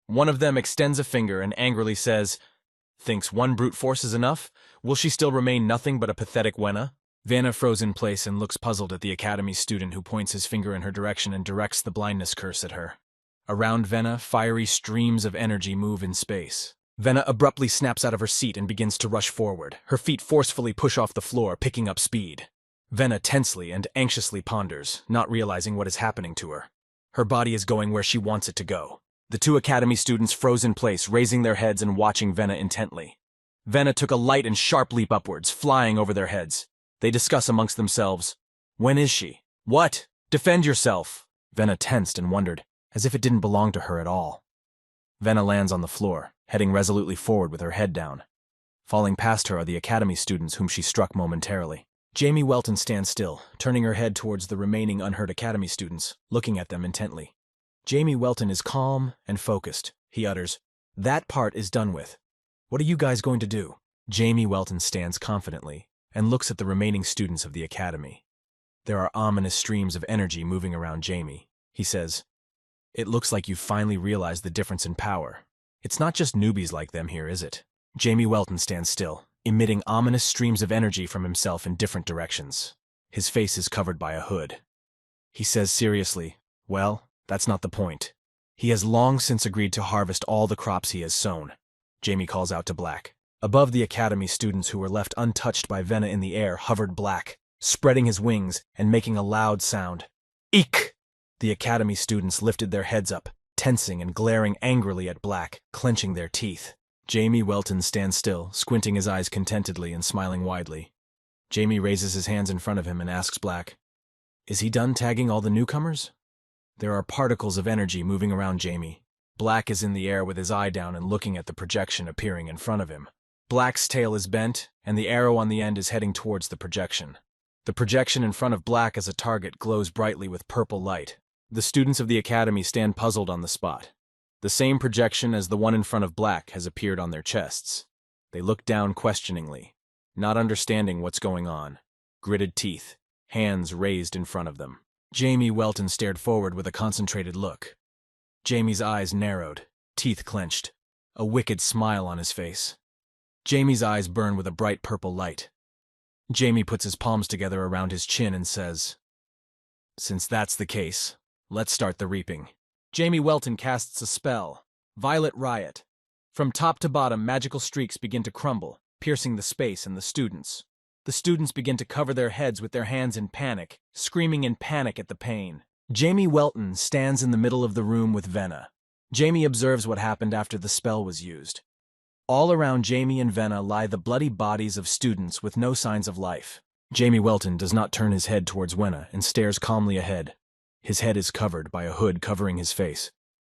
One of them extends a finger and angrily says, "Thinks one brute force is enough? Will she still remain nothing but a pathetic Vena?" Vena froze in place and looks puzzled at the academy student who points his finger in her direction and directs the blindness curse at her. Around Vena, fiery streams of energy move in space. Vena abruptly snaps out of her seat and begins to rush forward. Her feet forcefully push off the floor, picking up speed. Vena tensely and anxiously ponders, not realizing what is happening to her. Her body is going where she wants it to go. The two academy students froze in place, raising their heads and watching Vena intently. Vena took a light and sharp leap upwards, flying over their heads. They discuss amongst themselves, "When is she? What? Defend yourself!" Vena tensed and wondered, as if it didn't belong to her at all. Vena lands on the floor. heading resolutely forward with her head down. Falling past her are the academy students whom she struck momentarily. Jamie Welton stands still, turning her head towards the remaining unhurt academy students, looking at them intently. Jamie Welton is calm and focused. He utters, "That part is done with. What are you guys going to do?" Jamie Welton stands confidently and looks at the remaining students of the academy. There are ominous streams of energy moving around Jamie. He says, "It looks like you've finally realized the difference in power. It's not just newbies like them here, is it?" Jamie Welton stands still, emitting ominous streams of energy from himself in different directions. His face is covered by a hood. He says seriously, "Well, that's not the point. He has long since agreed to harvest all the crops he has sown." Jamie calls out to Black. Above the academy, students who were left untouched by Vena in the air hovered Black, spreading his wings and making a loud sound. Eek! The academy students lifted their heads up, tensing and glaring angrily at Black, clenching their teeth. Jamie Welton stands still, squinting his eyes contentedly and smiling widely. Jamie raises his hands in front of him and asks Black, "Is he done tagging all the newcomers?" There are particles of energy moving around Jamie. Black is in the air with his eye down and looking at the projection appearing in front of him. Black's tail is bent, and the arrow on the end is heading towards the projection. The projection in front of Black as a target glows brightly with purple light. The students of the academy stand puzzled on the spot. The same projection as the one in front of Black has appeared on their chests. They look down questioningly, not understanding what's going on. Gritted teeth, hands raised in front of them. Jamie Welton stared forward with a concentrated look. Jamie's eyes narrowed, teeth clenched, a wicked smile on his face. Jamie's eyes burn with a bright purple light. Jamie puts his palms together around his chin and says, "Since that's the case, let's start the reaping." Jamie Welton casts a spell, Violet Riot. From top to bottom, magical streaks begin to crumble, piercing the space and the students. The students begin to cover their heads with their hands in panic, screaming in panic at the pain. Jamie Welton stands in the middle of the room with Vena. Jamie observes what happened after the spell was used. All around Jamie and Vena lie the bloody bodies of students with no signs of life. Jamie Welton does not turn his head towards Vena and stares calmly ahead. His head is covered by a hood covering his face.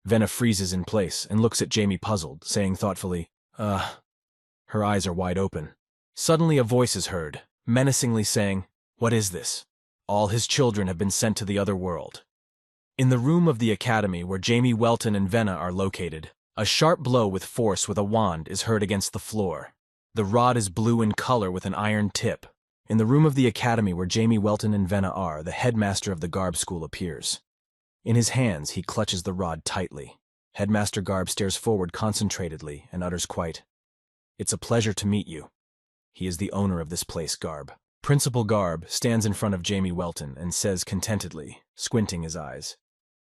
Vena freezes in place and looks at Jamie puzzled, saying thoughtfully, Her eyes are wide open. Suddenly a voice is heard, menacingly saying, "What is this?" All his children have been sent to the other world. In the room of the academy where Jamie Welton and Vena are located, a sharp blow with force with a wand is heard against the floor. The rod is blue in color with an iron tip. In the room of the academy where Jamie Welton and Vena are, the headmaster of the Garb School appears. In his hands, he clutches the rod tightly. Headmaster Garb stares forward concentratedly and utters quite, "It's a pleasure to meet you. He is the owner of this place, Garb." Principal Garb stands in front of Jamie Welton and says contentedly, squinting his eyes,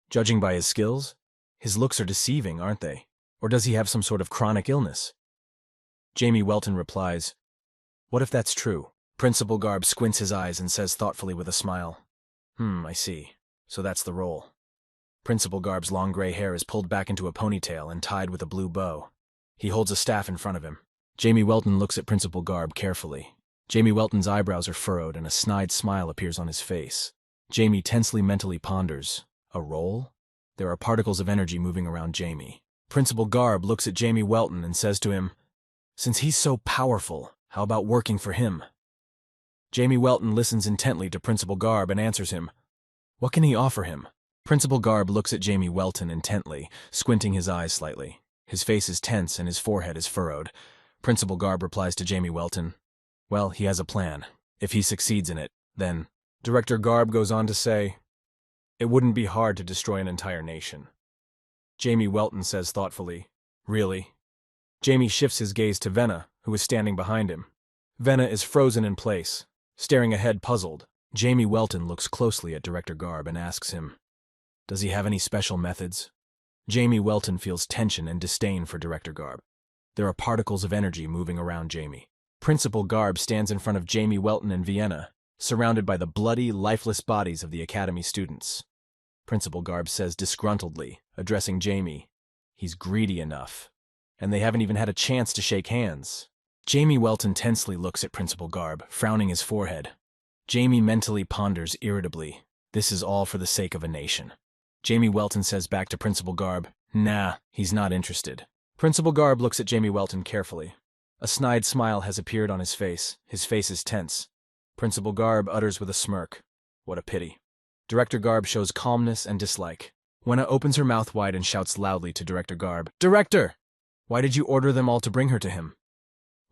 "Judging by his skills, his looks are deceiving, aren't they? Or does he have some sort of chronic illness?" Jamie Welton replies, "What if that's true?" Principal Garb squints his eyes and says thoughtfully with a smile, I see. So that's the role." Principal Garb's long gray hair is pulled back into a ponytail and tied with a blue bow. He holds a staff in front of him. Jamie Welton looks at Principal Garb carefully. Jamie Welton's eyebrows are furrowed and a snide smile appears on his face. Jamie tensely mentally ponders, a role? There are particles of energy moving around Jamie. Principal Garb looks at Jamie Welton and says to him, "Since he's so powerful, how about working for him?" Jamie Welton listens intently to Principal Garb and answers him, "What can he offer him?" Principal Garb looks at Jamie Welton intently, squinting his eyes slightly. His face is tense and his forehead is furrowed. Principal Garb replies to Jamie Welton, "Well, he has a plan. If he succeeds in it, then..." Director Garb goes on to say, "It wouldn't be hard to destroy an entire nation." Jamie Welton says thoughtfully, "Really?" Jamie shifts his gaze to Vena, who is standing behind him. Vena is frozen in place, staring ahead puzzled. Jamie Welton looks closely at Director Garb and asks him, "Does he have any special methods?" Jamie Welton feels tension and disdain for Director Garb. There are particles of energy moving around Jamie. Principal Garb stands in front of Jamie Welton and Vienna, surrounded by the bloody, lifeless bodies of the academy students. Principal Garb says disgruntledly, addressing Jamie, "He's greedy enough, and they haven't even had a chance to shake hands." Jamie Welton tensely looks at Principal Garb, frowning his forehead. Jamie mentally ponders irritably, this is all for the sake of a nation. Jamie Welton says back to Principal Garb, "Nah, he's not interested." Principal Garb looks at Jamie Welton carefully. A snide smile has appeared on his face. His face is tense. Principal Garb utters with a smirk, "What a pity." Director Garb shows calmness and dislike. Wenna opens her mouth wide and shouts loudly to Director Garb, "Director! Why did you order them all to bring her to him?"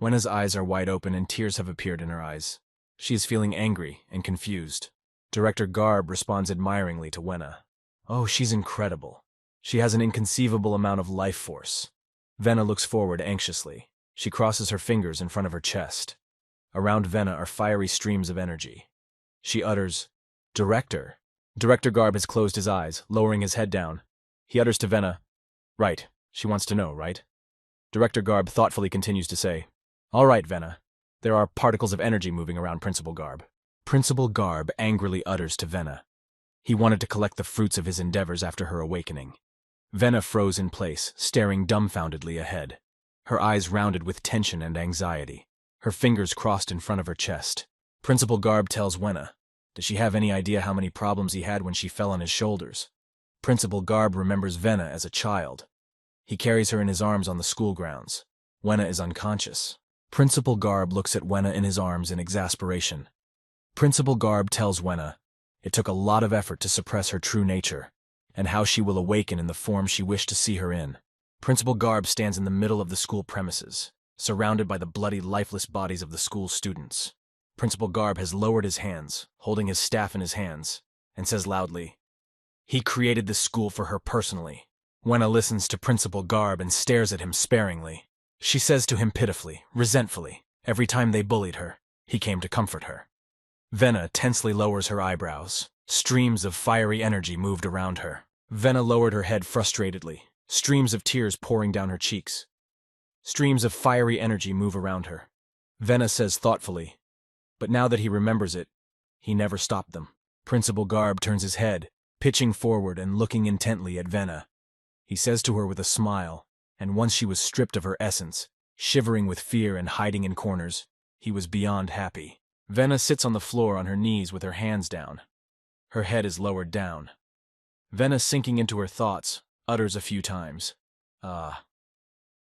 Wenna's eyes are wide open and tears have appeared in her eyes. She is feeling angry and confused. Director Garb responds admiringly to Wenna. "Oh, she's incredible. She has an inconceivable amount of life force." Venna looks forward anxiously. She crosses her fingers in front of her chest. Around Venna are fiery streams of energy. She utters, "Director." Director Garb has closed his eyes, lowering his head down. He utters to Venna, "Right, she wants to know, right?" Director Garb thoughtfully continues to say, "All right, Venna. There are particles of energy moving around Principal Garb." Principal Garb angrily utters to Venna. He wanted to collect the fruits of his endeavors after her awakening. Venna froze in place, staring dumbfoundedly ahead. Her eyes rounded with tension and anxiety. Her fingers crossed in front of her chest. Principal Garb tells Wenna, does she have any idea how many problems he had when she fell on his shoulders? Principal Garb remembers Venna as a child. He carries her in his arms on the school grounds. Wenna is unconscious. Principal Garb looks at Wenna in his arms in exasperation. Principal Garb tells Wenna it took a lot of effort to suppress her true nature, and how she will awaken in the form she wished to see her in. Principal Garb stands in the middle of the school premises, surrounded by the bloody, lifeless bodies of the school students. Principal Garb has lowered his hands, holding his staff in his hands, and says loudly, "He created this school for her personally." Wenna listens to Principal Garb and stares at him sparingly. She says to him pitifully, resentfully, every time they bullied her, he came to comfort her. Venna tensely lowers her eyebrows. Streams of fiery energy moved around her. Venna lowered her head frustratedly, streams of tears pouring down her cheeks. Streams of fiery energy move around her. Venna says thoughtfully, but now that he remembers it, he never stopped them. Principal Garb turns his head, pitching forward and looking intently at Venna. He says to her with a smile, and once she was stripped of her essence, shivering with fear and hiding in corners, he was beyond happy. Venna sits on the floor on her knees with her hands down. Her head is lowered down. Venna, sinking into her thoughts, utters a few times, "Ah."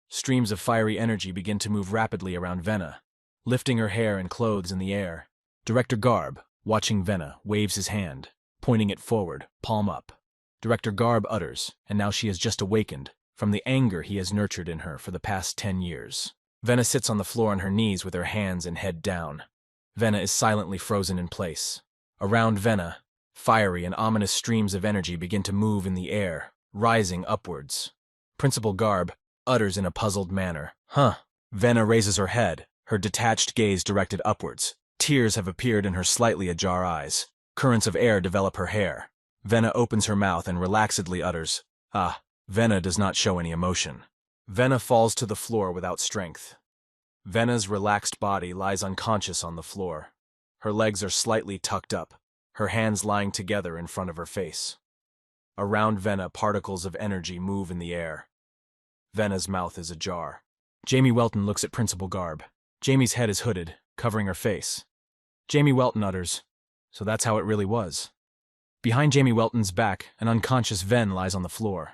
Streams of fiery energy begin to move rapidly around Venna, lifting her hair and clothes in the air. Director Garb, watching Venna, waves his hand, pointing it forward, palm up. Director Garb utters, and now she has just awakened, from the anger he has nurtured in her for the past 10 years. Venna sits on the floor on her knees with her hands and head down. Venna is silently frozen in place. Around Venna, fiery and ominous streams of energy begin to move in the air, rising upwards. Principal Garb utters in a puzzled manner, "Huh." Venna raises her head, her detached gaze directed upwards. Tears have appeared in her slightly ajar eyes. Currents of air develop her hair. Venna opens her mouth and relaxedly utters, "Ah." Venna does not show any emotion. Venna falls to the floor without strength. Venna's relaxed body lies unconscious on the floor. Her legs are slightly tucked up, her hands lying together in front of her face. Around Venna, particles of energy move in the air. Venna's mouth is ajar. Jamie Welton looks at Principal Garb. Jamie's head is hooded, covering her face. Jamie Welton utters, "So that's how it really was." Behind Jamie Welton's back, an unconscious Ven lies on the floor.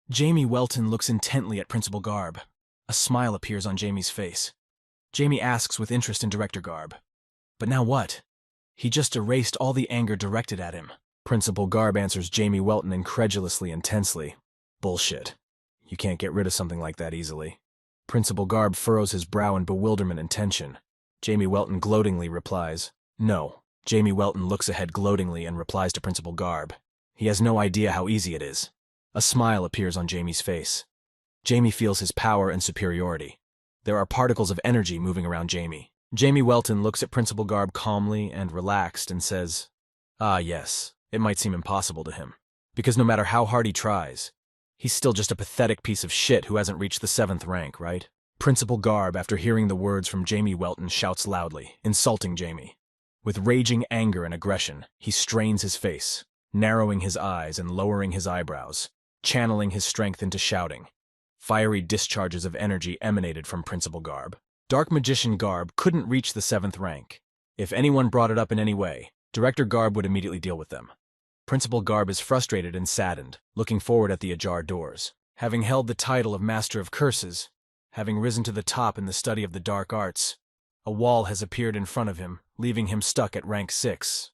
Jamie Welton looks intently at Principal Garb. A smile appears on Jamie's face. Jamie asks with interest in Director Garb, "But now what? He just erased all the anger directed at him." Principal Garb answers Jamie Welton incredulously and tensely, "Bullshit. You can't get rid of something like that easily." Principal Garb furrows his brow in bewilderment and tension. Jamie Welton gloatingly replies, "No." Jamie Welton looks ahead gloatingly and replies to Principal Garb, "He has no idea how easy it is." A smile appears on Jamie's face. Jamie feels his power and superiority. There are particles of energy moving around Jamie. Jamie Welton looks at Principal Garb calmly and relaxed and says, "Ah, yes, it might seem impossible to him, because no matter how hard he tries, he's still just a pathetic piece of shit who hasn't reached the 7th rank, right?" Principal Garb, after hearing the words from Jamie Welton, shouts loudly, insulting Jamie. With raging anger and aggression, he strains his face, narrowing his eyes and lowering his eyebrows, channeling his strength into shouting. Fiery discharges of energy emanated from Principal Garb. Dark Magician Garb couldn't reach the 7th rank. If anyone brought it up in any way, Director Garb would immediately deal with them. Principal Garb is frustrated and saddened, looking forward at the ajar doors. Having held the title of Master of Curses, having risen to the top in the study of the dark arts, a wall has appeared in front of him, leaving him stuck at rank 6.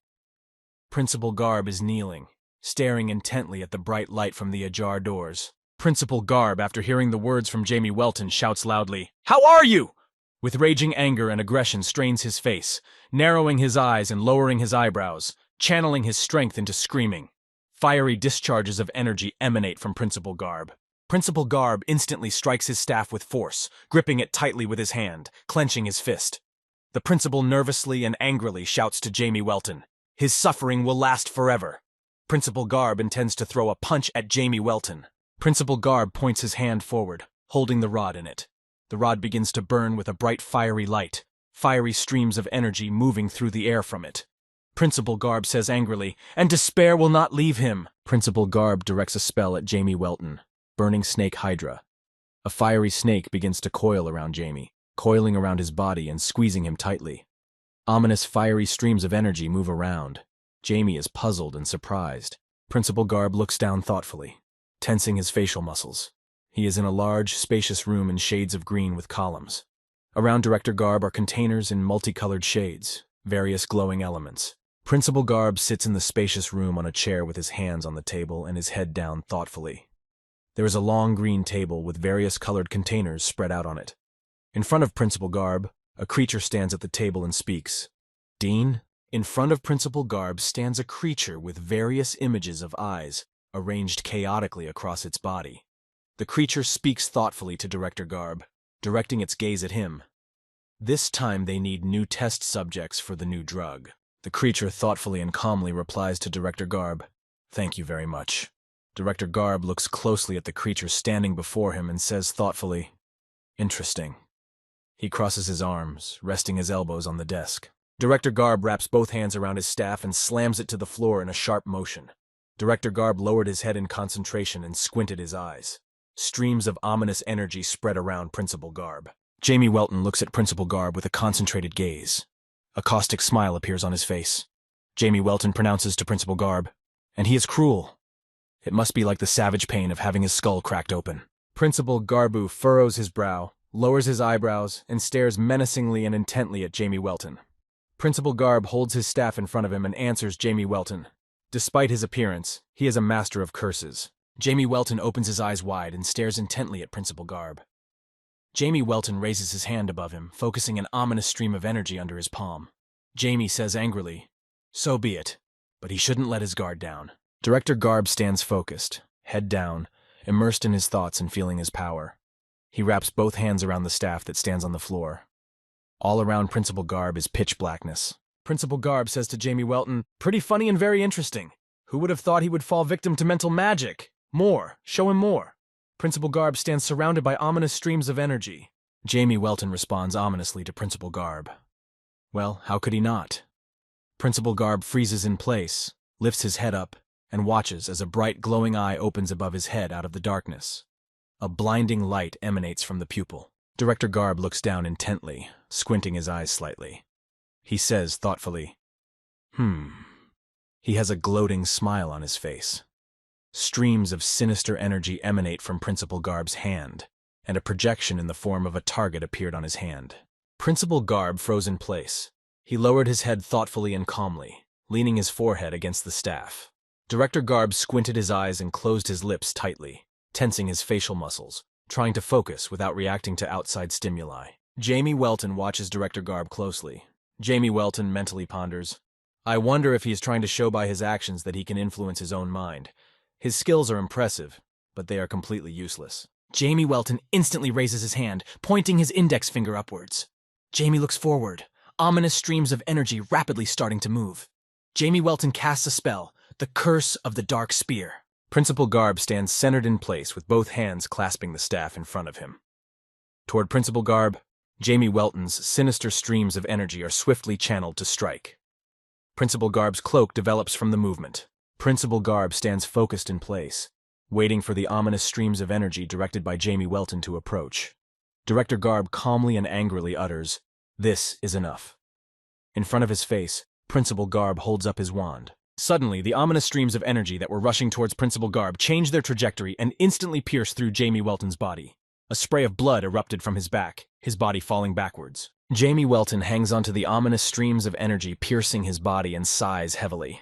Principal Garb is kneeling, staring intently at the bright light from the ajar doors. Principal Garb, after hearing the words from Jamie Welton, shouts loudly, "How are you?" With raging anger and aggression strains his face, narrowing his eyes and lowering his eyebrows, channeling his strength into screaming. Fiery discharges of energy emanate from Principal Garb. Principal Garb instantly strikes his staff with force, gripping it tightly with his hand, clenching his fist. The principal nervously and angrily shouts to Jamie Welton, "His suffering will last forever." Principal Garb intends to throw a punch at Jamie Welton. Principal Garb points his hand forward, holding the rod in it. The rod begins to burn with a bright fiery light, fiery streams of energy moving through the air from it. Principal Garb says angrily, "And despair will not leave him." Principal Garb directs a spell at Jamie Welton, Burning Snake Hydra. A fiery snake begins to coil around Jamie, coiling around his body and squeezing him tightly. Ominous fiery streams of energy move around. Jamie is puzzled and surprised. Principal Garb looks down thoughtfully, tensing his facial muscles. He is in a large, spacious room in shades of green with columns. Around Director Garb are containers in multicolored shades, various glowing elements. Principal Garb sits in the spacious room on a chair with his hands on the table and his head down thoughtfully. There is a long green table with various colored containers spread out on it. In front of Principal Garb, a creature stands at the table and speaks. "Dean?" In front of Principal Garb stands a creature with various images of eyes, arranged chaotically across its body. The creature speaks thoughtfully to Director Garb, directing its gaze at him. This time they need new test subjects for the new drug. The creature thoughtfully and calmly replies to Director Garb, "Thank you very much." Director Garb looks closely at the creature standing before him and says thoughtfully, "Interesting." He crosses his arms, resting his elbows on the desk. Director Garb wraps both hands around his staff and slams it to the floor in a sharp motion. Director Garb lowered his head in concentration and squinted his eyes. Streams of ominous energy spread around Principal Garb. Jamie Welton looks at Principal Garb with a concentrated gaze. A caustic smile appears on his face. Jamie Welton pronounces to Principal Garb, "And he is cruel. It must be like the savage pain of having his skull cracked open." Principal Garbu furrows his brow, lowers his eyebrows, and stares menacingly and intently at Jamie Welton. Principal Garb holds his staff in front of him and answers Jamie Welton. Despite his appearance, he is a master of curses. Jamie Welton opens his eyes wide and stares intently at Principal Garb. Jamie Welton raises his hand above him, focusing an ominous stream of energy under his palm. Jamie says angrily, "So be it, but he shouldn't let his guard down." Director Garb stands focused, head down, immersed in his thoughts and feeling his power. He wraps both hands around the staff that stands on the floor. All around Principal Garb is pitch blackness. Principal Garb says to Jamie Welton, "Pretty funny and very interesting. Who would have thought he would fall victim to mental magic? More. Show him more." Principal Garb stands surrounded by ominous streams of energy. Jamie Welton responds ominously to Principal Garb. Well, how could he not? Principal Garb freezes in place, lifts his head up, and watches as a bright glowing eye opens above his head out of the darkness. A blinding light emanates from the pupil. Director Garb looks down intently, squinting his eyes slightly. He says thoughtfully, He has a gloating smile on his face. Streams of sinister energy emanate from Principal Garb's hand, and a projection in the form of a target appeared on his hand. Principal Garb froze in place. He lowered his head thoughtfully and calmly, leaning his forehead against the staff. Director Garb squinted his eyes and closed his lips tightly, tensing his facial muscles, trying to focus without reacting to outside stimuli. Jamie Welton watches Director Garb closely. Jamie Welton mentally ponders, "I wonder if he is trying to show by his actions that he can influence his own mind. His skills are impressive, but they are completely useless." Jamie Welton instantly raises his hand, pointing his index finger upwards. Jamie looks forward, ominous streams of energy rapidly starting to move. Jamie Welton casts a spell, the Curse of the Dark Spear. Principal Garb stands centered in place with both hands clasping the staff in front of him. Toward Principal Garb, Jamie Welton's sinister streams of energy are swiftly channeled to strike. Principal Garb's cloak develops from the movement. Principal Garb stands focused in place, waiting for the ominous streams of energy directed by Jamie Welton to approach. Director Garb calmly and angrily utters, "This is enough." In front of his face, Principal Garb holds up his wand. Suddenly, the ominous streams of energy that were rushing towards Principal Garb changed their trajectory and instantly pierced through Jamie Welton's body. A spray of blood erupted from his back, his body falling backwards. Jamie Welton hangs onto the ominous streams of energy piercing his body and sighs heavily.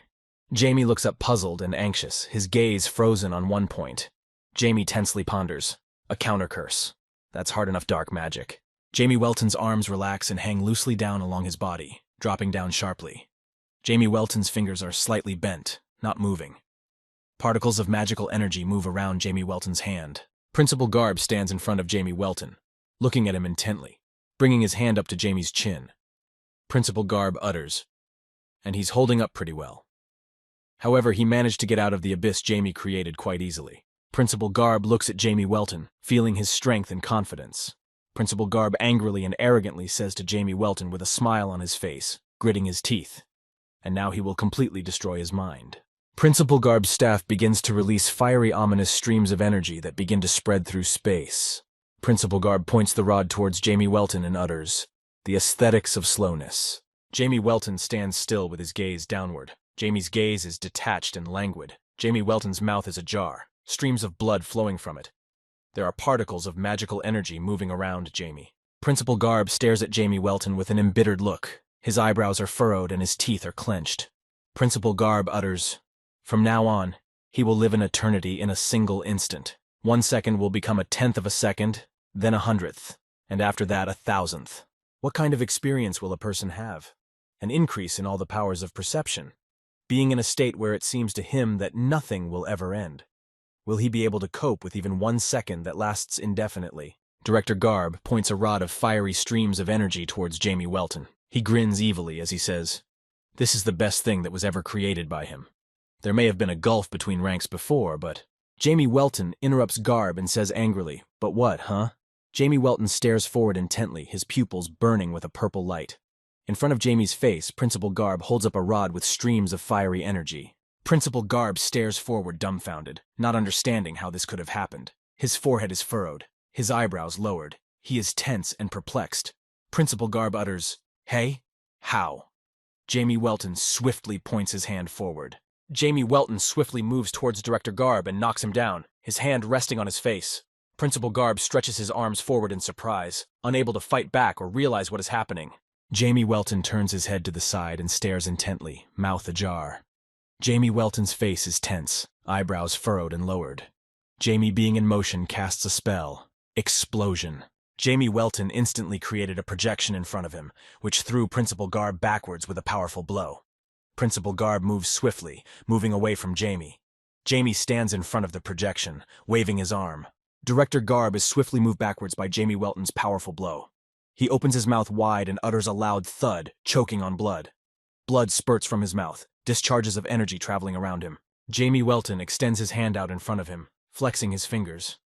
Jamie looks up puzzled and anxious, his gaze frozen on one point. Jamie tensely ponders. A counter-curse. That's hard enough dark magic. Jamie Welton's arms relax and hang loosely down along his body, dropping down sharply. Jamie Welton's fingers are slightly bent, not moving. Particles of magical energy move around Jamie Welton's hand. Principal Garb stands in front of Jamie Welton, looking at him intently, bringing his hand up to Jamie's chin. Principal Garb utters, and he's holding up pretty well. However, he managed to get out of the abyss Jamie created quite easily. Principal Garb looks at Jamie Welton, feeling his strength and confidence. Principal Garb angrily and arrogantly says to Jamie Welton with a smile on his face, gritting his teeth, and now he will completely destroy his mind. Principal Garb's staff begins to release fiery, ominous streams of energy that begin to spread through space. Principal Garb points the rod towards Jamie Welton and utters, "The aesthetics of slowness." Jamie Welton stands still with his gaze downward. Jamie's gaze is detached and languid. Jamie Welton's mouth is ajar, streams of blood flowing from it. There are particles of magical energy moving around Jamie. Principal Garb stares at Jamie Welton with an embittered look. His eyebrows are furrowed and his teeth are clenched. Principal Garb utters, "From now on, he will live an eternity in a single instant. 1 second will become a tenth of a second, then 100th, and after that 1,000th. What kind of experience will a person have? An increase in all the powers of perception, being in a state where it seems to him that nothing will ever end. Will he be able to cope with even 1 second that lasts indefinitely?" Director Garb points a rod of fiery streams of energy towards Jamie Welton. He grins evilly as he says, "This is the best thing that was ever created by him. There may have been a gulf between ranks before, but—" Jamie Welton interrupts Garb and says angrily, "But what, huh?" Jamie Welton stares forward intently, his pupils burning with a purple light. In front of Jamie's face, Principal Garb holds up a rod with streams of fiery energy. Principal Garb stares forward dumbfounded, not understanding how this could have happened. His forehead is furrowed, his eyebrows lowered. He is tense and perplexed. Principal Garb utters, "Hey? How?" Jamie Welton swiftly points his hand forward. Jamie Welton swiftly moves towards Director Garb and knocks him down, his hand resting on his face. Principal Garb stretches his arms forward in surprise, unable to fight back or realize what is happening. Jamie Welton turns his head to the side and stares intently, mouth ajar. Jamie Welton's face is tense, eyebrows furrowed and lowered. Jamie, being in motion, casts a spell. Explosion. Jamie Welton instantly created a projection in front of him, which threw Principal Garb backwards with a powerful blow. Principal Garb moves swiftly, moving away from Jamie. Jamie stands in front of the projection, waving his arm. Director Garb is swiftly moved backwards by Jamie Welton's powerful blow. He opens his mouth wide and utters a loud thud, choking on blood. Blood spurts from his mouth, discharges of energy traveling around him. Jamie Welton extends his hand out in front of him, flexing his fingers.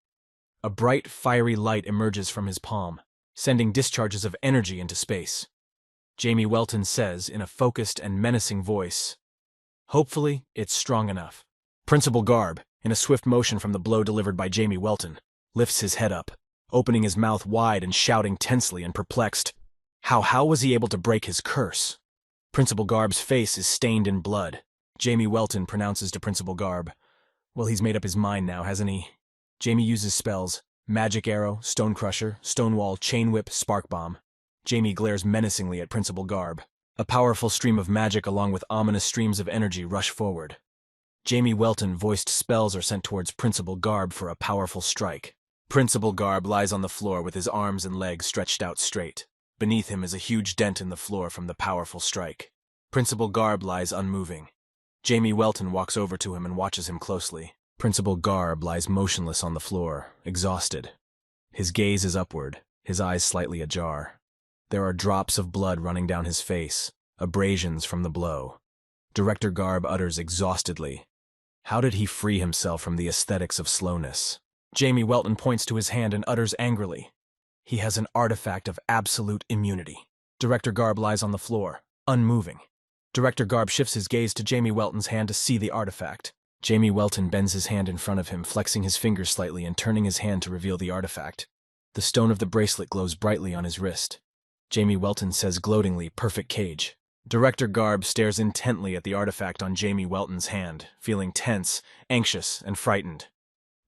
A bright, fiery light emerges from his palm, sending discharges of energy into space. Jamie Welton says in a focused and menacing voice, "Hopefully, it's strong enough." Principal Garb, in a swift motion from the blow delivered by Jamie Welton, lifts his head up, opening his mouth wide and shouting tensely and perplexed, How was he able to break his curse? Principal Garb's face is stained in blood. Jamie Welton pronounces to Principal Garb, "Well, he's made up his mind now, hasn't he?" Jamie uses spells, Magic Arrow, Stone Crusher, Stonewall, Chain Whip, Spark Bomb. Jamie glares menacingly at Principal Garb. A powerful stream of magic along with ominous streams of energy rush forward. Jamie Welton voiced spells are sent towards Principal Garb for a powerful strike. Principal Garb lies on the floor with his arms and legs stretched out straight. Beneath him is a huge dent in the floor from the powerful strike. Principal Garb lies unmoving. Jamie Welton walks over to him and watches him closely. Principal Garb lies motionless on the floor, exhausted. His gaze is upward, his eyes slightly ajar. There are drops of blood running down his face, abrasions from the blow. Director Garb utters exhaustedly, "How did he free himself from the aesthetics of slowness?" Jamie Welton points to his hand and utters angrily, "He has an artifact of absolute immunity." Director Garb lies on the floor, unmoving. Director Garb shifts his gaze to Jamie Welton's hand to see the artifact. Jamie Welton bends his hand in front of him, flexing his fingers slightly and turning his hand to reveal the artifact. The stone of the bracelet glows brightly on his wrist. Jamie Welton says gloatingly, "Perfect cage." Director Garb stares intently at the artifact on Jamie Welton's hand, feeling tense, anxious, and frightened.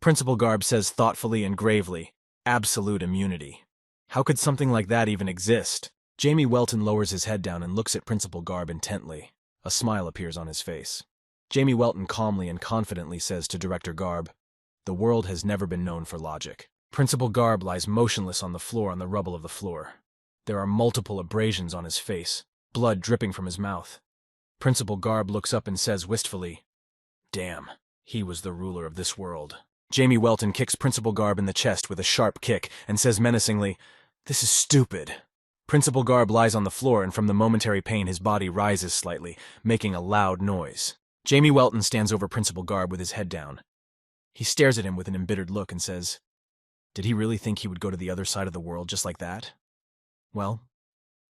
Principal Garb says thoughtfully and gravely, "Absolute immunity. How could something like that even exist?" Jamie Welton lowers his head down and looks at Principal Garb intently. A smile appears on his face. Jamie Welton calmly and confidently says to Director Garb, "The world has never been known for logic." Principal Garb lies motionless on the floor on the rubble of the floor. There are multiple abrasions on his face, blood dripping from his mouth. Principal Garb looks up and says wistfully, "Damn, he was the ruler of this world." Jamie Welton kicks Principal Garb in the chest with a sharp kick and says menacingly, "This is stupid." Principal Garb lies on the floor, and from the momentary pain his body rises slightly, making a loud noise. Jamie Welton stands over Principal Garb with his head down. He stares at him with an embittered look and says, "Did he really think he would go to the other side of the world just like that?" Well,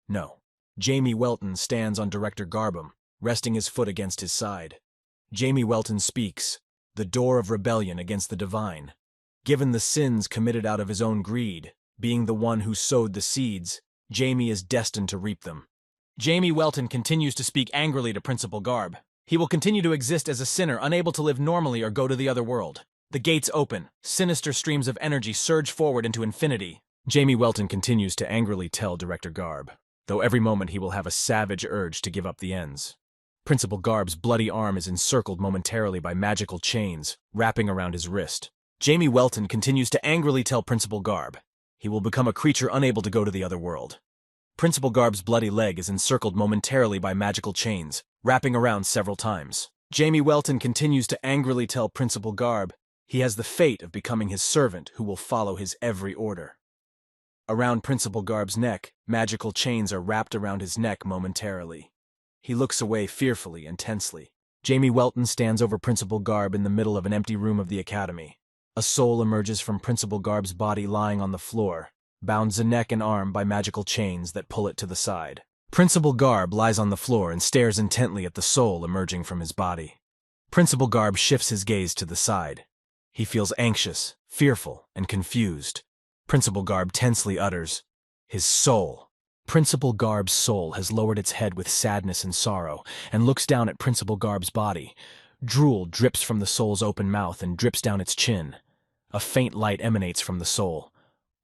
no. Jamie Welton stands on Director Garbum, resting his foot against his side. Jamie Welton speaks, the door of rebellion against the divine. Given the sins committed out of his own greed, being the one who sowed the seeds, Jamie is destined to reap them. Jamie Welton continues to speak angrily to Principal Garb. He will continue to exist as a sinner, unable to live normally or go to the other world. The gates open. Sinister streams of energy surge forward into infinity. Jamie Welton continues to angrily tell Director Garb, though every moment he will have a savage urge to give up the ends. Principal Garb's bloody arm is encircled momentarily by magical chains, wrapping around his wrist. Jamie Welton continues to angrily tell Principal Garb, he will become a creature unable to go to the other world. Principal Garb's bloody leg is encircled momentarily by magical chains, wrapping around several times. Jamie Welton continues to angrily tell Principal Garb he has the fate of becoming his servant who will follow his every order. Around Principal Garb's neck, magical chains are wrapped around his neck momentarily. He looks away fearfully and tensely. Jamie Welton stands over Principal Garb in the middle of an empty room of the academy. A soul emerges from Principal Garb's body lying on the floor, bound the neck and arm by magical chains that pull it to the side. Principal Garb lies on the floor and stares intently at the soul emerging from his body. Principal Garb shifts his gaze to the side. He feels anxious, fearful, and confused. Principal Garb tensely utters, "His soul." Principal Garb's soul has lowered its head with sadness and sorrow, and looks down at Principal Garb's body. Drool drips from the soul's open mouth and drips down its chin. A faint light emanates from the soul.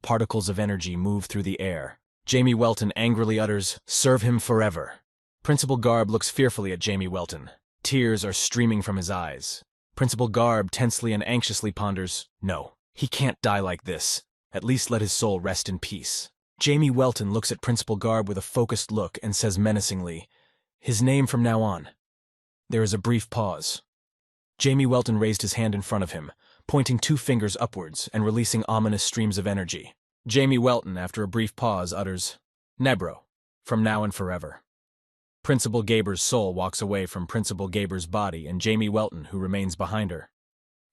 Particles of energy move through the air. Jamie Welton angrily utters, "Serve him forever." Principal Garb looks fearfully at Jamie Welton. Tears are streaming from his eyes. Principal Garb tensely and anxiously ponders, "No, he can't die like this. At least let his soul rest in peace." Jamie Welton looks at Principal Garb with a focused look and says menacingly, "His name from now on." There is a brief pause. Jamie Welton raised his hand in front of him, pointing 2 fingers upwards and releasing ominous streams of energy. Jamie Welton, after a brief pause, utters, "Nebro, from now and forever." Principal Gaber's soul walks away from Principal Gaber's body and Jamie Welton, who remains behind her.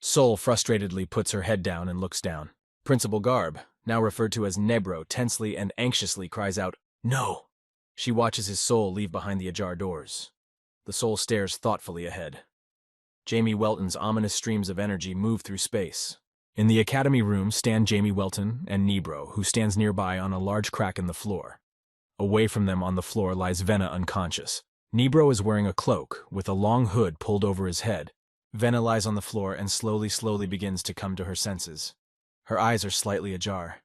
Soul frustratedly puts her head down and looks down. Principal Garb, now referred to as Nebro, tensely and anxiously cries out, "No!" She watches his soul leave behind the ajar doors. The soul stares thoughtfully ahead. Jamie Welton's ominous streams of energy move through space. In the academy room stand Jamie Welton and Nebro, who stands nearby on a large crack in the floor. Away from them on the floor lies Venna unconscious. Nebro is wearing a cloak, with a long hood pulled over his head. Venna lies on the floor and slowly begins to come to her senses. Her eyes are slightly ajar.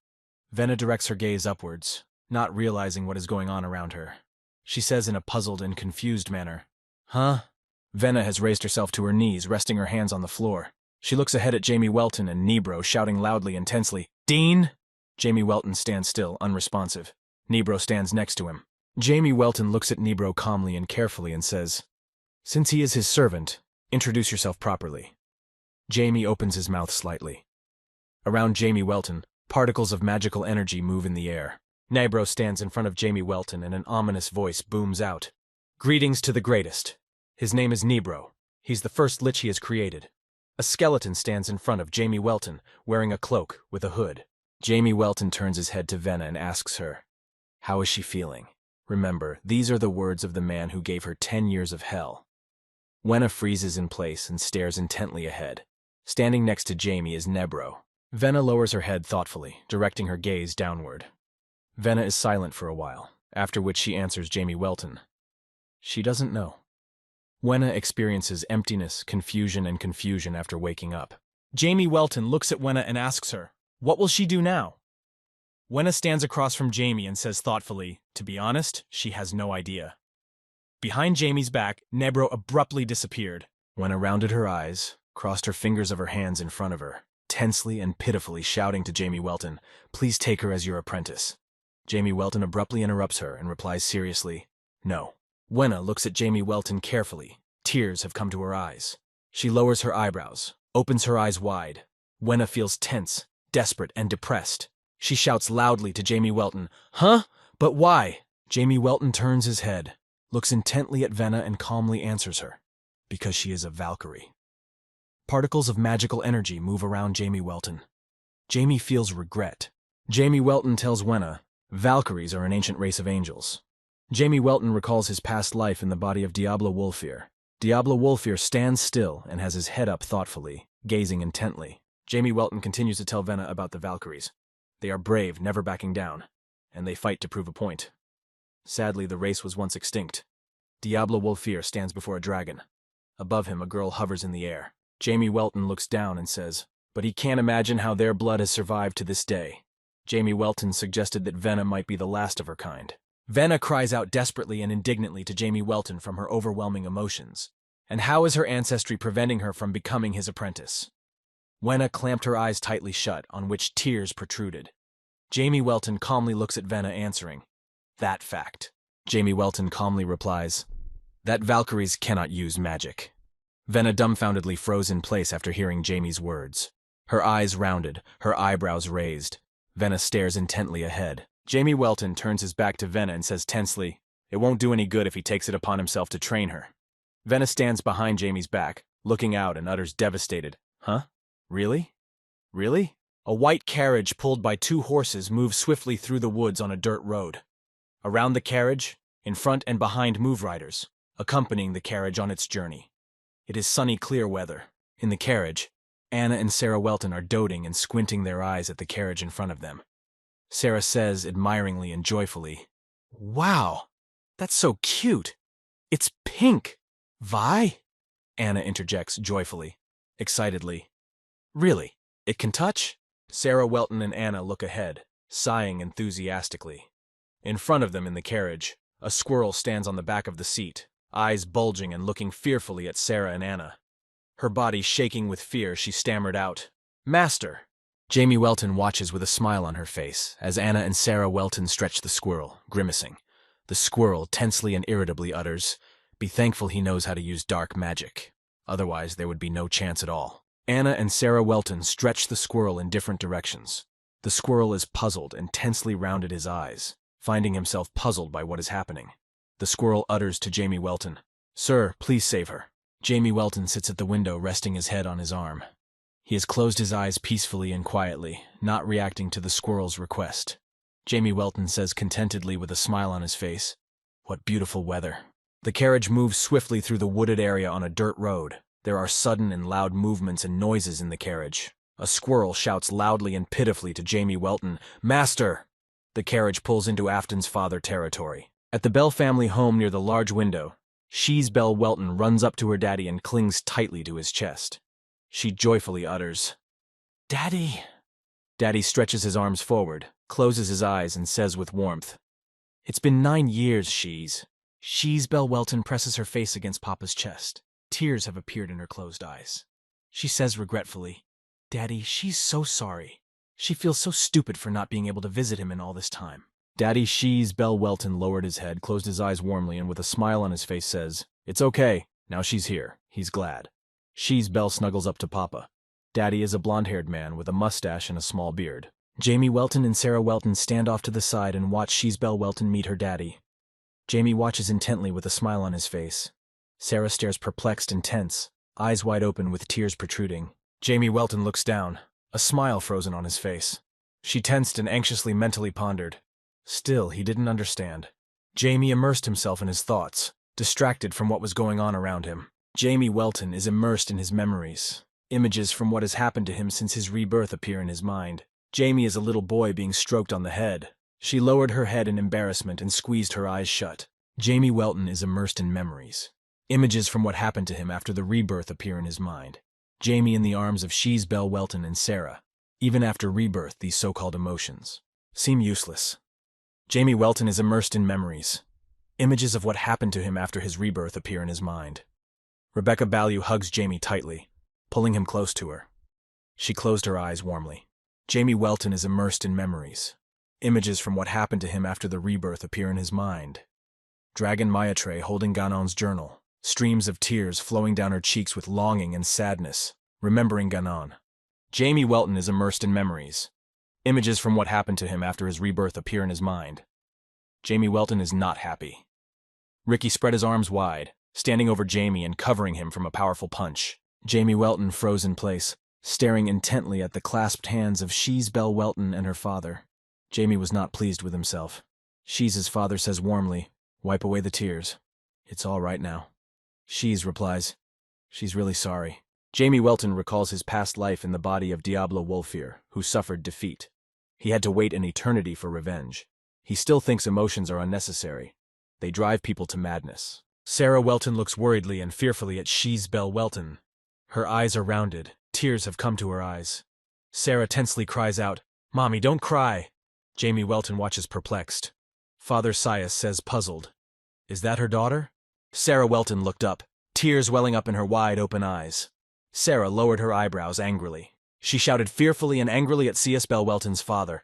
Venna directs her gaze upwards, not realizing what is going on around her. She says in a puzzled and confused manner, "Huh?" Venna has raised herself to her knees, resting her hands on the floor. She looks ahead at Jamie Welton and Nebro, shouting loudly and tensely, "Dean!" Jamie Welton stands still, unresponsive. Nebro stands next to him. Jamie Welton looks at Nebro calmly and carefully and says, "Since he is his servant, introduce yourself properly." Jamie opens his mouth slightly. Around Jamie Welton, particles of magical energy move in the air. Nebro stands in front of Jamie Welton and an ominous voice booms out, "Greetings to the greatest. His name is Nebro. He's the first lich he has created." A skeleton stands in front of Jamie Welton, wearing a cloak with a hood. Jamie Welton turns his head to Venna and asks her, "How is she feeling?" Remember, these are the words of the man who gave her 10 years of hell. Venna freezes in place and stares intently ahead. Standing next to Jamie is Nebro. Venna lowers her head thoughtfully, directing her gaze downward. Venna is silent for a while, after which she answers Jamie Welton, She doesn't know. Wenna experiences emptiness, confusion, and confusion after waking up. Jamie Welton looks at Wenna and asks her, "What will she do now?" Wenna stands across from Jamie and says thoughtfully, "To be honest, she has no idea." Behind Jamie's back, Nebro abruptly disappeared. Wenna rounded her eyes, crossed her fingers of her hands in front of her, tensely and pitifully shouting to Jamie Welton, "Please take her as your apprentice." Jamie Welton abruptly interrupts her and replies seriously, "No." Wenna looks at Jamie Welton carefully. Tears have come to her eyes. She lowers her eyebrows, opens her eyes wide. Wenna feels tense, desperate, and depressed. She shouts loudly to Jamie Welton, "Huh? But why?" Jamie Welton turns his head, looks intently at Venna and calmly answers her, "Because she is a Valkyrie." Particles of magical energy move around Jamie Welton. Jamie feels regret. Jamie Welton tells Wenna, "Valkyries are an ancient race of angels." Jamie Welton recalls his past life in the body of Diablo Wolfir. Diablo Wolfir stands still and has his head up thoughtfully, gazing intently. Jamie Welton continues to tell Venna about the Valkyries. They are brave, never backing down, and they fight to prove a point. Sadly, the race was once extinct. Diablo Wolfir stands before a dragon. Above him, a girl hovers in the air. Jamie Welton looks down and says, "But he can't imagine how their blood has survived to this day." Jamie Welton suggested that Venna might be the last of her kind. Venna cries out desperately and indignantly to Jamie Welton from her overwhelming emotions. And how is her ancestry preventing her from becoming his apprentice? Wenna clamped her eyes tightly shut, on which tears protruded. Jamie Welton calmly looks at Venna, answering, "That fact." Jamie Welton calmly replies, "That Valkyries cannot use magic." Venna dumbfoundedly froze in place after hearing Jamie's words. Her eyes rounded, her eyebrows raised. Venna stares intently ahead. Jamie Welton turns his back to Venna and says tensely, "It won't do any good if he takes it upon himself to train her." Venna stands behind Jamie's back, looking out and utters devastated, "Huh? Really? Really?" A white carriage pulled by 2 horses moves swiftly through the woods on a dirt road. Around the carriage, in front and behind move riders, accompanying the carriage on its journey. It is sunny, clear weather. In the carriage, Anna and Sarah Welton are doting and squinting their eyes at the carriage in front of them. Sarah says admiringly and joyfully, "Wow, that's so cute. It's pink. Vi?" Anna interjects joyfully, excitedly, "Really? It can touch?" Sarah Welton and Anna look ahead, sighing enthusiastically. In front of them in the carriage, a squirrel stands on the back of the seat, eyes bulging and looking fearfully at Sarah and Anna. Her body shaking with fear, she stammered out, "Master!" Jamie Welton watches with a smile on her face as Anna and Sarah Welton stretch the squirrel, grimacing. The squirrel tensely and irritably utters, "Be thankful he knows how to use dark magic. Otherwise, there would be no chance at all." Anna and Sarah Welton stretch the squirrel in different directions. The squirrel is puzzled and tensely rounded his eyes, finding himself puzzled by what is happening. The squirrel utters to Jamie Welton, "Sir, please save her." Jamie Welton sits at the window, resting his head on his arm. He has closed his eyes peacefully and quietly, not reacting to the squirrel's request. Jamie Welton says contentedly with a smile on his face, "What beautiful weather." The carriage moves swiftly through the wooded area on a dirt road. There are sudden and loud movements and noises in the carriage. A squirrel shouts loudly and pitifully to Jamie Welton, "Master!" The carriage pulls into Afton's father territory. At the Bell family home near the large window, She's Bell Welton runs up to her daddy and clings tightly to his chest. She joyfully utters, "Daddy." Daddy stretches his arms forward, closes his eyes, and says with warmth, "It's been 9 years, She's Bell Welton presses her face against Papa's chest. Tears have appeared in her closed eyes. She says regretfully, "Daddy, she's so sorry. She feels so stupid for not being able to visit him in all this time." Daddy She's Bell Welton lowered his head, closed his eyes warmly, and with a smile on his face says, "It's okay. Now she's here." He's glad. She's Bell snuggles up to Papa. Daddy is a blonde-haired man with a mustache and a small beard. Jamie Welton and Sarah Welton stand off to the side and watch She's Bell Welton meet her daddy. Jamie watches intently with a smile on his face. Sarah stares perplexed and tense, eyes wide open with tears protruding. Jamie Welton looks down, a smile frozen on his face. She tensed and anxiously mentally pondered. Still, he didn't understand. Jamie immersed himself in his thoughts, distracted from what was going on around him. Jamie Welton is immersed in his memories. Images from what has happened to him since his rebirth appear in his mind. Jamie is a little boy being stroked on the head. She lowered her head in embarrassment and squeezed her eyes shut. Jamie Welton is immersed in memories. Images from what happened to him after the rebirth appear in his mind. Jamie in the arms of Shees Belle Welton and Sarah. Even after rebirth, these so-called emotions seem useless. Jamie Welton is immersed in memories. Images of what happened to him after his rebirth appear in his mind. Rebecca Ballou hugs Jamie tightly, pulling him close to her. She closed her eyes warmly. Jamie Welton is immersed in memories. Images from what happened to him after the rebirth appear in his mind. Dragon Maitre holding Ganon's journal, streams of tears flowing down her cheeks with longing and sadness, remembering Ganon. Jamie Welton is immersed in memories. Images from what happened to him after his rebirth appear in his mind. Jamie Welton is not happy. Ricky spread his arms wide, standing over Jamie and covering him from a powerful punch. Jamie Welton froze in place, staring intently at the clasped hands of Shees Belle Welton and her father. Jamie was not pleased with himself. Shees' father says warmly, "Wipe away the tears. It's all right now." Shees replies, "She's really sorry." Jamie Welton recalls his past life in the body of Diablo Wolfir, who suffered defeat. He had to wait an eternity for revenge. He still thinks emotions are unnecessary. They drive people to madness. Sarah Welton looks worriedly and fearfully at Shees Belle Welton. Her eyes are rounded. Tears have come to her eyes. Sarah tensely cries out, "Mommy, don't cry." Jamie Welton watches perplexed. Father Sias says puzzled, "Is that her daughter?" Sarah Welton looked up, tears welling up in her wide-open eyes. Sarah lowered her eyebrows angrily. She shouted fearfully and angrily at C.S. Belle Welton's father,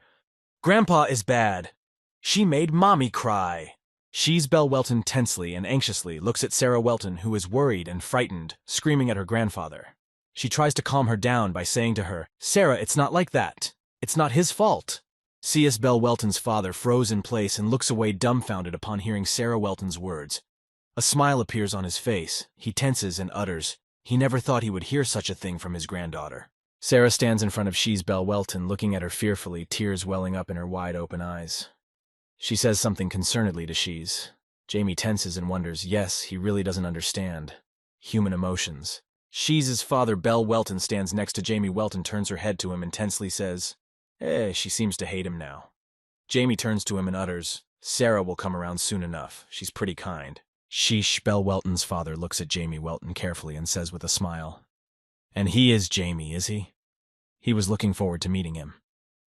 "Grandpa is bad. She made Mommy cry." Shees Belle Welton tensely and anxiously looks at Sarah Welton, who is worried and frightened, screaming at her grandfather. She tries to calm her down by saying to her, "Sarah, it's not like that. It's not his fault." C.S. Belle Welton's father froze in place and looks away dumbfounded upon hearing Sarah Welton's words. A smile appears on his face. He tenses and utters, he never thought he would hear such a thing from his granddaughter. Sarah stands in front of Shees Belle Welton, looking at her fearfully, tears welling up in her wide-open eyes. She says something concernedly to Shees. Jamie tenses and wonders, yes, he really doesn't understand human emotions. Shees' father, Belle Welton, stands next to Jamie Welton, turns her head to him and tensely says, she seems to hate him now. Jamie turns to him and utters, "Sarah will come around soon enough. She's pretty kind." Sheesh. Belle Welton's father looks at Jamie Welton carefully and says with a smile, "And he is Jamie, is he?" He was looking forward to meeting him.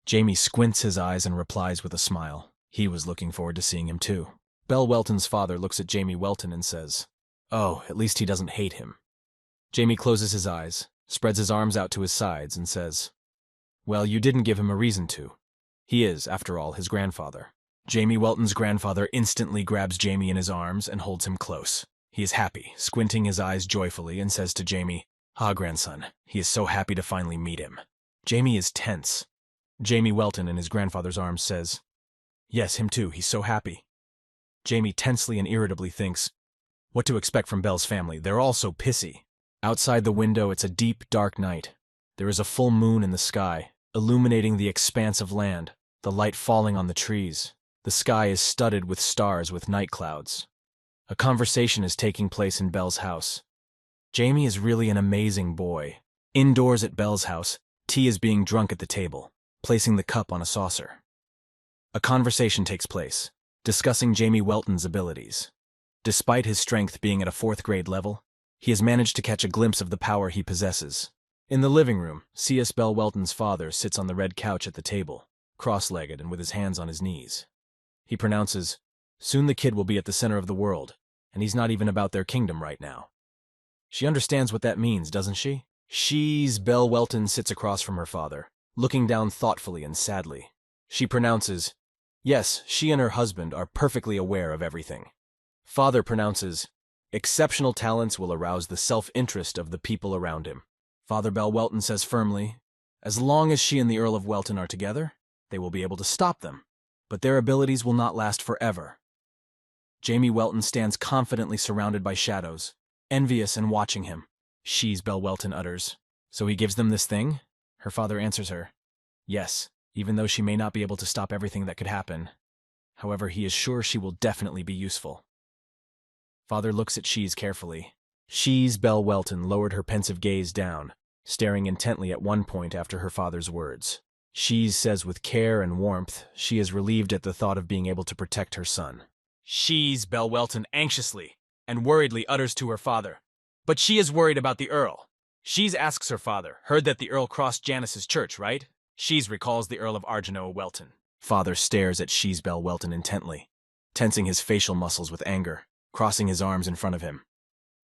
Jamie squints his eyes and replies with a smile. He was looking forward to seeing him too. Belle Welton's father looks at Jamie Welton and says, "Oh, at least he doesn't hate him." Jamie closes his eyes, spreads his arms out to his sides, and says, "Well, you didn't give him a reason to. He is, after all, his grandfather." Jamie Welton's grandfather instantly grabs Jamie in his arms and holds him close. He is happy, squinting his eyes joyfully, and says to Jamie, "Ah, grandson, he is so happy to finally meet him." Jamie is tense. Jamie Welton in his grandfather's arms says, "Yes, him too, he's so happy." Jamie tensely and irritably thinks, what to expect from Belle's family, they're all so pissy. Outside the window, it's a deep, dark night. There is a full moon in the sky, illuminating the expanse of land, the light falling on the trees. The sky is studded with stars with night clouds. A conversation is taking place in Belle's house. Jamie is really an amazing boy. Indoors at Belle's house, tea is being drunk at the table, placing the cup on a saucer. A conversation takes place, discussing Jamie Welton's abilities. Despite his strength being at a 4th grade level, he has managed to catch a glimpse of the power he possesses. In the living room, C.S. Belle Welton's father sits on the red couch at the table, cross-legged and with his hands on his knees. He pronounces, "Soon the kid will be at the center of the world, and he's not even about their kingdom right now." She understands what that means, doesn't she? Shees Belle Welton sits across from her father, looking down thoughtfully and sadly. She pronounces, yes, she and her husband are perfectly aware of everything. Father pronounces, exceptional talents will arouse the self-interest of the people around him. Father Belle Welton says firmly, as long as she and the Earl of Welton are together, they will be able to stop them, but their abilities will not last forever. Jamie Welton stands confidently surrounded by shadows, envious and watching him. Shees Belle Welton utters, "So he gives them this thing?" Her father answers her, "Yes, even though she may not be able to stop everything that could happen. However, he is sure she will definitely be useful." Father looks at Shees carefully. Shees Belle Welton lowered her pensive gaze down, staring intently at one point after her father's words. Shees says with care and warmth she is relieved at the thought of being able to protect her son. She's Belle Welton anxiously and worriedly utters to her father. But she is worried about the Earl. She's asks her father, heard that the Earl crossed Janice's church, right? She's recalls the Earl of Argenoa Welton. Father stares at She's Belle Welton intently, tensing his facial muscles with anger, crossing his arms in front of him.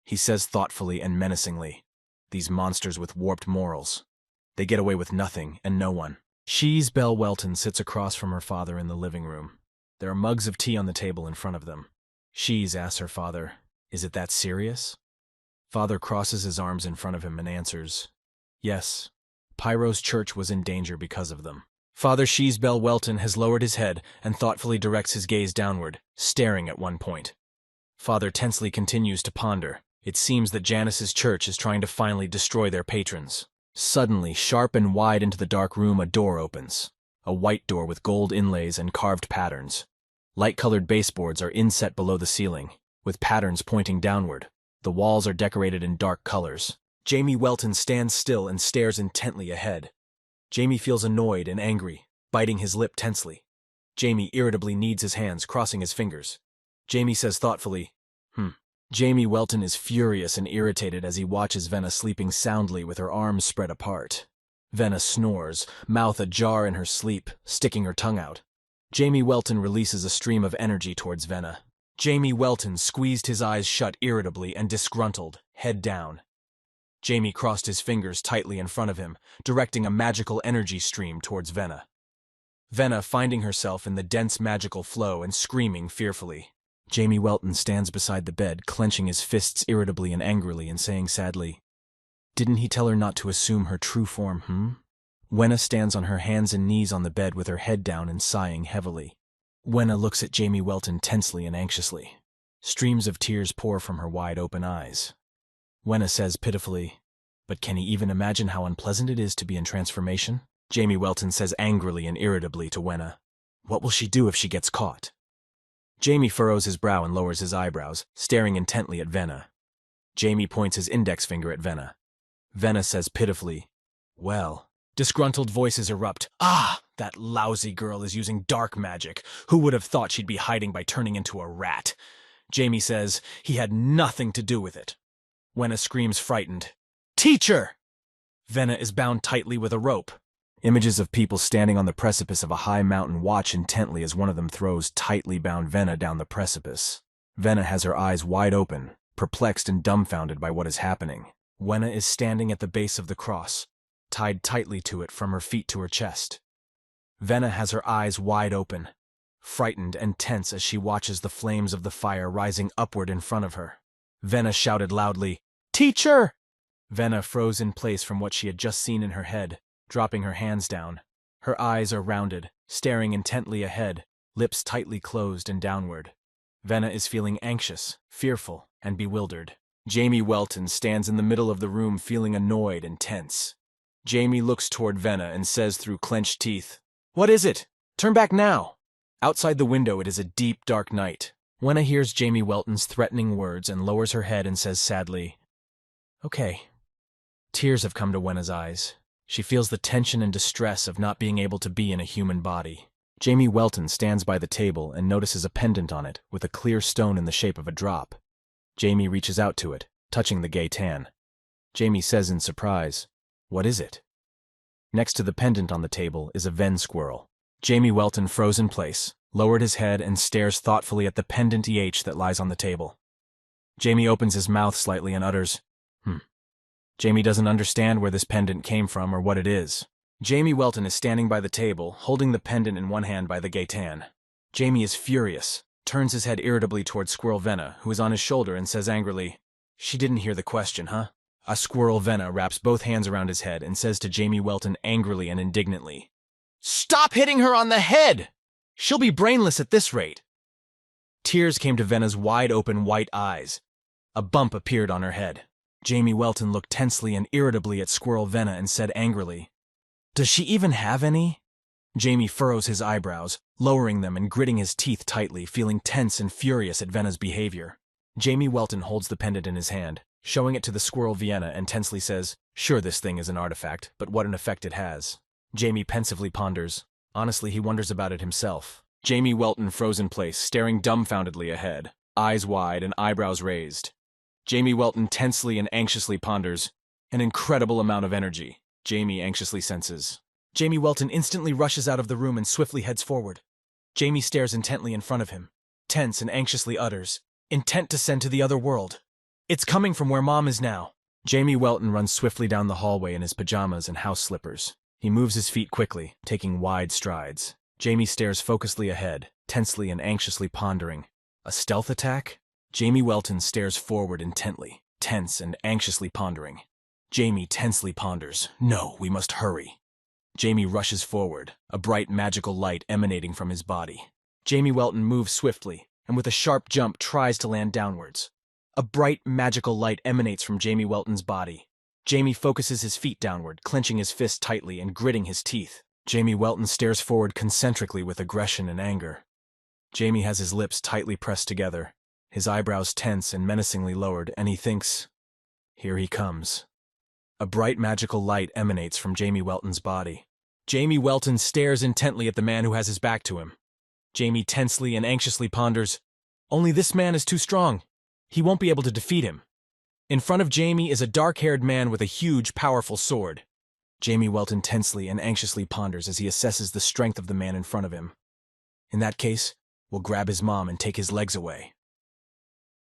He says thoughtfully and menacingly, "These monsters with warped morals. They get away with nothing and no one." She's Belle Welton sits across from her father in the living room. There are mugs of tea on the table in front of them. She's asks her father, "Is it that serious?" Father crosses his arms in front of him and answers, "Yes, Pyro's church was in danger because of them." Father She's Belle Welton has lowered his head and thoughtfully directs his gaze downward, staring at one point. Father tensely continues to ponder. It seems that Janice's church is trying to finally destroy their patrons. Suddenly, sharp and wide into the dark room, a door opens. A white door with gold inlays and carved patterns. Light-colored baseboards are inset below the ceiling, with patterns pointing downward. The walls are decorated in dark colors. Jamie Welton stands still and stares intently ahead. Jamie feels annoyed and angry, biting his lip tensely. Jamie irritably kneads his hands, crossing his fingers. Jamie says thoughtfully, Jamie Welton is furious and irritated as he watches Venna sleeping soundly with her arms spread apart. Venna snores, mouth ajar in her sleep, sticking her tongue out. Jamie Welton releases a stream of energy towards Venna. Jamie Welton squeezed his eyes shut irritably and disgruntled, head down. Jamie crossed his fingers tightly in front of him, directing a magical energy stream towards Venna. Venna finding herself in the dense magical flow and screaming fearfully. Jamie Welton stands beside the bed, clenching his fists irritably and angrily and saying sadly, "Didn't he tell her not to assume her true form, Wenna stands on her hands and knees on the bed with her head down and sighing heavily. Wenna looks at Jamie Welton tensely and anxiously. Streams of tears pour from her wide-open eyes. Wenna says pitifully, "But can he even imagine how unpleasant it is to be in transformation?" Jamie Welton says angrily and irritably to Wenna, "What will she do if she gets caught?" Jamie furrows his brow and lowers his eyebrows, staring intently at Venna. Jamie points his index finger at Venna. Venna says pitifully, "Well." Disgruntled voices erupt. "Ah, that lousy girl is using dark magic. Who would have thought she'd be hiding by turning into a rat?" Jamie says, "He had nothing to do with it." Wenna screams frightened, "Teacher!" Venna is bound tightly with a rope. Images of people standing on the precipice of a high mountain watch intently as one of them throws tightly bound Venna down the precipice. Venna has her eyes wide open, perplexed and dumbfounded by what is happening. Wenna is standing at the base of the cross, tied tightly to it from her feet to her chest. Venna has her eyes wide open, frightened and tense as she watches the flames of the fire rising upward in front of her. Venna shouted loudly, "Teacher!" Venna froze in place from what she had just seen in her head, dropping her hands down. Her eyes are rounded, staring intently ahead, lips tightly closed and downward. Venna is feeling anxious, fearful, and bewildered. Jamie Welton stands in the middle of the room feeling annoyed and tense. Jamie looks toward Venna and says through clenched teeth, "What is it? Turn back now!" Outside the window it is a deep, dark night. Wenna hears Jamie Welton's threatening words and lowers her head and says sadly, "Okay." Tears have come to Wenna's eyes. She feels the tension and distress of not being able to be in a human body. Jamie Welton stands by the table and notices a pendant on it with a clear stone in the shape of a drop. Jamie reaches out to it, touching the gay tan. Jamie says in surprise, "What is it?" Next to the pendant on the table is a Ven squirrel. Jamie Welton froze in place, lowered his head and stares thoughtfully at the pendant that lies on the table. Jamie opens his mouth slightly and utters, Jamie doesn't understand where this pendant came from or what it is. Jamie Welton is standing by the table, holding the pendant in one hand by the gaytan. Jamie is furious, turns his head irritably toward Squirrel Venna, who is on his shoulder, and says angrily, "She didn't hear the question, huh?" A Squirrel Venna wraps both hands around his head and says to Jamie Welton angrily and indignantly, "Stop hitting her on the head! She'll be brainless at this rate." Tears came to Venna's wide-open white eyes. A bump appeared on her head. Jamie Welton looked tensely and irritably at Squirrel Venna and said angrily, "Does she even have any?" Jamie furrows his eyebrows, lowering them and gritting his teeth tightly, feeling tense and furious at Venna's behavior. Jamie Welton holds the pendant in his hand, showing it to the Squirrel Vienna and tensely says, "Sure, this thing is an artifact, but what an effect it has." Jamie pensively ponders. Honestly, he wonders about it himself. Jamie Welton froze in place, staring dumbfoundedly ahead, eyes wide and eyebrows raised. Jamie Welton tensely and anxiously ponders. An incredible amount of energy, Jamie anxiously senses. Jamie Welton instantly rushes out of the room and swiftly heads forward. Jamie stares intently in front of him, tense and anxiously utters, intent to send to the other world. It's coming from where Mom is now. Jamie Welton runs swiftly down the hallway in his pajamas and house slippers. He moves his feet quickly, taking wide strides. Jamie stares focusedly ahead, tensely and anxiously pondering. A stealth attack? Jamie Welton stares forward intently, tense and anxiously pondering. Jamie tensely ponders. No, we must hurry. Jamie rushes forward, a bright magical light emanating from his body. Jamie Welton moves swiftly, and with a sharp jump tries to land downwards. A bright magical light emanates from Jamie Welton's body. Jamie focuses his feet downward, clenching his fists tightly and gritting his teeth. Jamie Welton stares forward concentrically with aggression and anger. Jamie has his lips tightly pressed together, his eyebrows tense and menacingly lowered, and he thinks, here he comes. A bright magical light emanates from Jamie Welton's body. Jamie Welton stares intently at the man who has his back to him. Jamie tensely and anxiously ponders, only this man is too strong. He won't be able to defeat him. In front of Jamie is a dark-haired man with a huge, powerful sword. Jamie Welton tensely and anxiously ponders as he assesses the strength of the man in front of him. In that case, we'll grab his mom and take his legs away.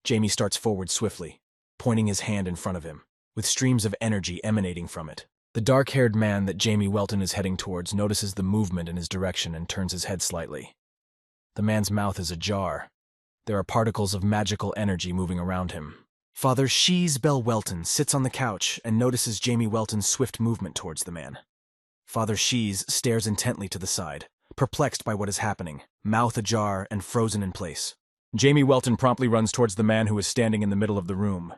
Jamie starts forward swiftly, pointing his hand in front of him, with streams of energy emanating from it. The dark-haired man that Jamie Welton is heading towards notices the movement in his direction and turns his head slightly. The man's mouth is ajar. There are particles of magical energy moving around him. Father Shees Bell Welton sits on the couch and notices Jamie Welton's swift movement towards the man. Father Shees stares intently to the side, perplexed by what is happening, mouth ajar and frozen in place. Jamie Welton promptly runs towards the man who is standing in the middle of the room.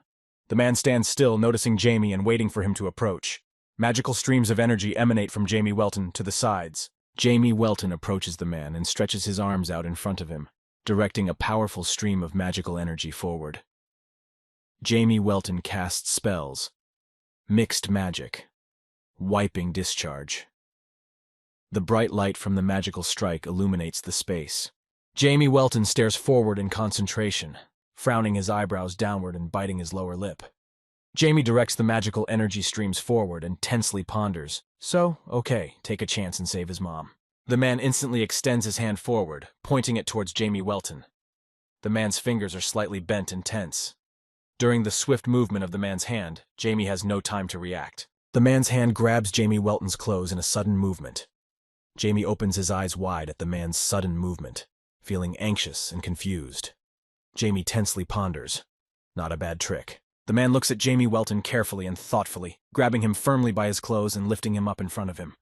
The man stands still, noticing Jamie and waiting for him to approach. Magical streams of energy emanate from Jamie Welton to the sides. Jamie Welton approaches the man and stretches his arms out in front of him, directing a powerful stream of magical energy forward. Jamie Welton casts spells. Mixed magic. Wiping discharge. The bright light from the magical strike illuminates the space. Jamie Welton stares forward in concentration, frowning his eyebrows downward and biting his lower lip. Jamie directs the magical energy streams forward and tensely ponders. So, okay, take a chance and save his mom. The man instantly extends his hand forward, pointing it towards Jamie Welton. The man's fingers are slightly bent and tense. During the swift movement of the man's hand, Jamie has no time to react. The man's hand grabs Jamie Welton's clothes in a sudden movement. Jamie opens his eyes wide at the man's sudden movement, feeling anxious and confused. Jamie tensely ponders. Not a bad trick. The man looks at Jamie Welton carefully and thoughtfully, grabbing him firmly by his clothes and lifting him up in front of him.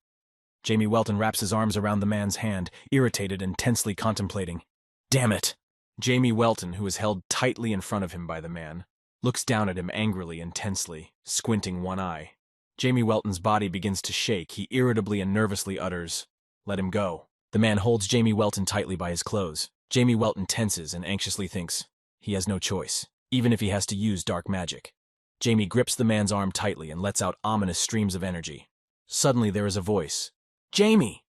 Jamie Welton wraps his arms around the man's hand, irritated and tensely contemplating. Damn it! Jamie Welton, who is held tightly in front of him by the man, looks down at him angrily and tensely, squinting one eye. Jamie Welton's body begins to shake. He irritably and nervously utters, "Let him go." The man holds Jamie Welton tightly by his clothes. Jamie Welton tenses and anxiously thinks, he has no choice, even if he has to use dark magic. Jamie grips the man's arm tightly and lets out ominous streams of energy. Suddenly there is a voice. Jamie!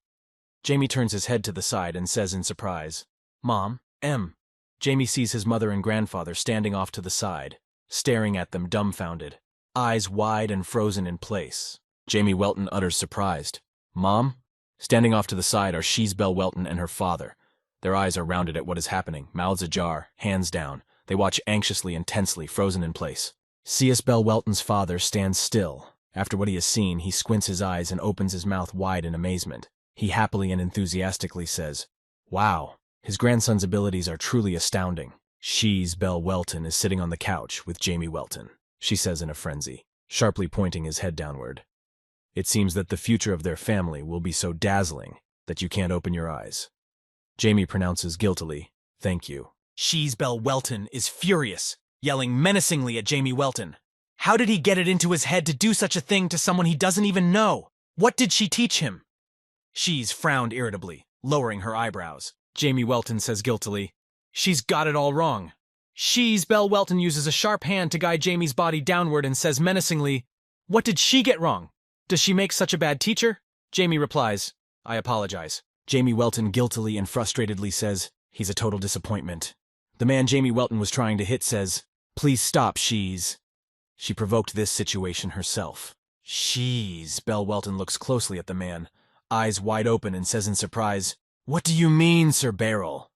Jamie turns his head to the side and says in surprise, Mom, M. Jamie sees his mother and grandfather standing off to the side, staring at them dumbfounded, eyes wide and frozen in place. Jamie Welton utters surprised, Mom? Standing off to the side are Shees Bell Welton and her father. Their eyes are rounded at what is happening, mouths ajar, hands down. They watch anxiously and tensely, frozen in place. C.S. Bell Welton's father stands still. After what he has seen, he squints his eyes and opens his mouth wide in amazement. He happily and enthusiastically says, Wow, his grandson's abilities are truly astounding. Shees Bell Welton is sitting on the couch with Jamie Welton, she says in a frenzy, sharply pointing his head downward. It seems that the future of their family will be so dazzling that you can't open your eyes. Jamie pronounces guiltily, Thank you. Shees Bell Welton is furious, yelling menacingly at Jamie Welton. How did he get it into his head to do such a thing to someone he doesn't even know? What did she teach him? Shees frowned irritably, lowering her eyebrows. Jamie Welton says guiltily, She's got it all wrong. Shees Bell Welton uses a sharp hand to guide Jamie's body downward and says menacingly, What did she get wrong? Does she make such a bad teacher? Jamie replies, I apologize. Jamie Welton guiltily and frustratedly says, he's a total disappointment. The man Jamie Welton was trying to hit says, please stop, she's. She provoked this situation herself. She's. Belle Welton looks closely at the man, eyes wide open, and says in surprise, what do you mean, Sir Beryl?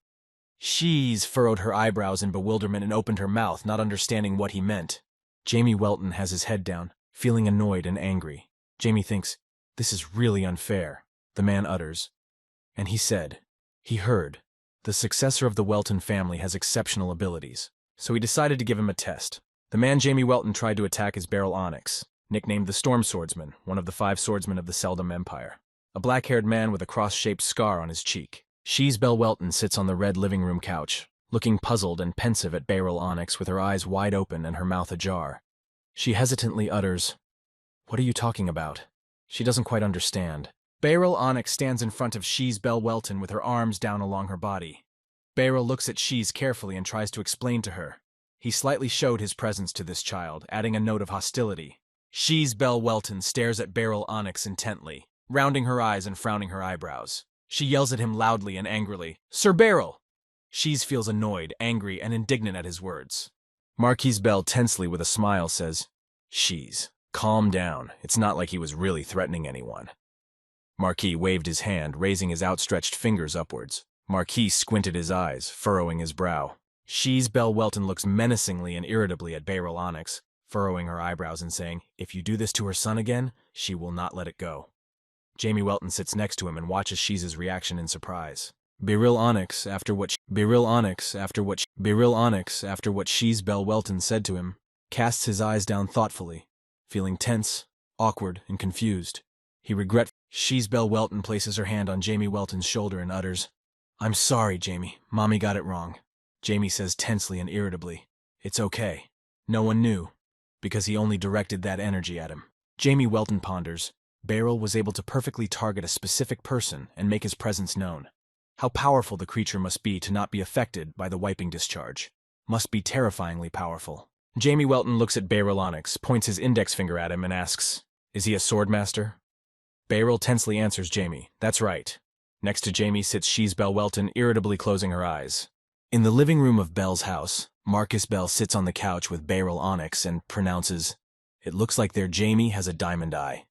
She's furrowed her eyebrows in bewilderment and opened her mouth, not understanding what he meant. Jamie Welton has his head down, feeling annoyed and angry. Jamie thinks, this is really unfair. The man utters, and he said, he heard, the successor of the Welton family has exceptional abilities, so he decided to give him a test. The man Jamie Welton tried to attack is Beryl Onyx, nicknamed the Storm Swordsman, one of the 5 swordsmen of the Seldom Empire. A black-haired man with a cross-shaped scar on his cheek. She's Belle Welton sits on the red living room couch, looking puzzled and pensive at Beryl Onyx with her eyes wide open and her mouth ajar. She hesitantly utters, what are you talking about? She doesn't quite understand. Beryl Onyx stands in front of She's Belle Welton with her arms down along her body. Beryl looks at She's carefully and tries to explain to her. He slightly showed his presence to this child, adding a note of hostility. She's Belle Welton stares at Beryl Onyx intently, rounding her eyes and frowning her eyebrows. She yells at him loudly and angrily, Sir Beryl! She's feels annoyed, angry, and indignant at his words. Marquise Belle tensely with a smile says, She's, calm down. It's not like he was really threatening anyone. Marquis waved his hand, raising his outstretched fingers upwards. Marquis squinted his eyes, furrowing his brow. She's Belle Welton looks menacingly and irritably at Beryl Onyx, furrowing her eyebrows and saying, if you do this to her son again, she will not let it go. Jamie Welton sits next to him and watches She's reaction in surprise. Beryl Onyx, after what She's Belle Welton said to him, casts his eyes down thoughtfully, feeling tense, awkward, and confused. He regrets. She's Belle Welton places her hand on Jamie Welton's shoulder and utters, I'm sorry, Jamie. Mommy got it wrong. Jamie says tensely and irritably, it's okay. No one knew, because he only directed that energy at him. Jamie Welton ponders, Beryl was able to perfectly target a specific person and make his presence known. How powerful the creature must be to not be affected by the wiping discharge. Must be terrifyingly powerful. Jamie Welton looks at Beryl Onyx, points his index finger at him and asks, is he a swordmaster? Beryl tensely answers Jamie, that's right. Next to Jamie sits She's Belle Welton, irritably closing her eyes. In the living room of Belle's house, Marcus Bell sits on the couch with Beryl Onyx and pronounces, it looks like their Jamie has a diamond eye.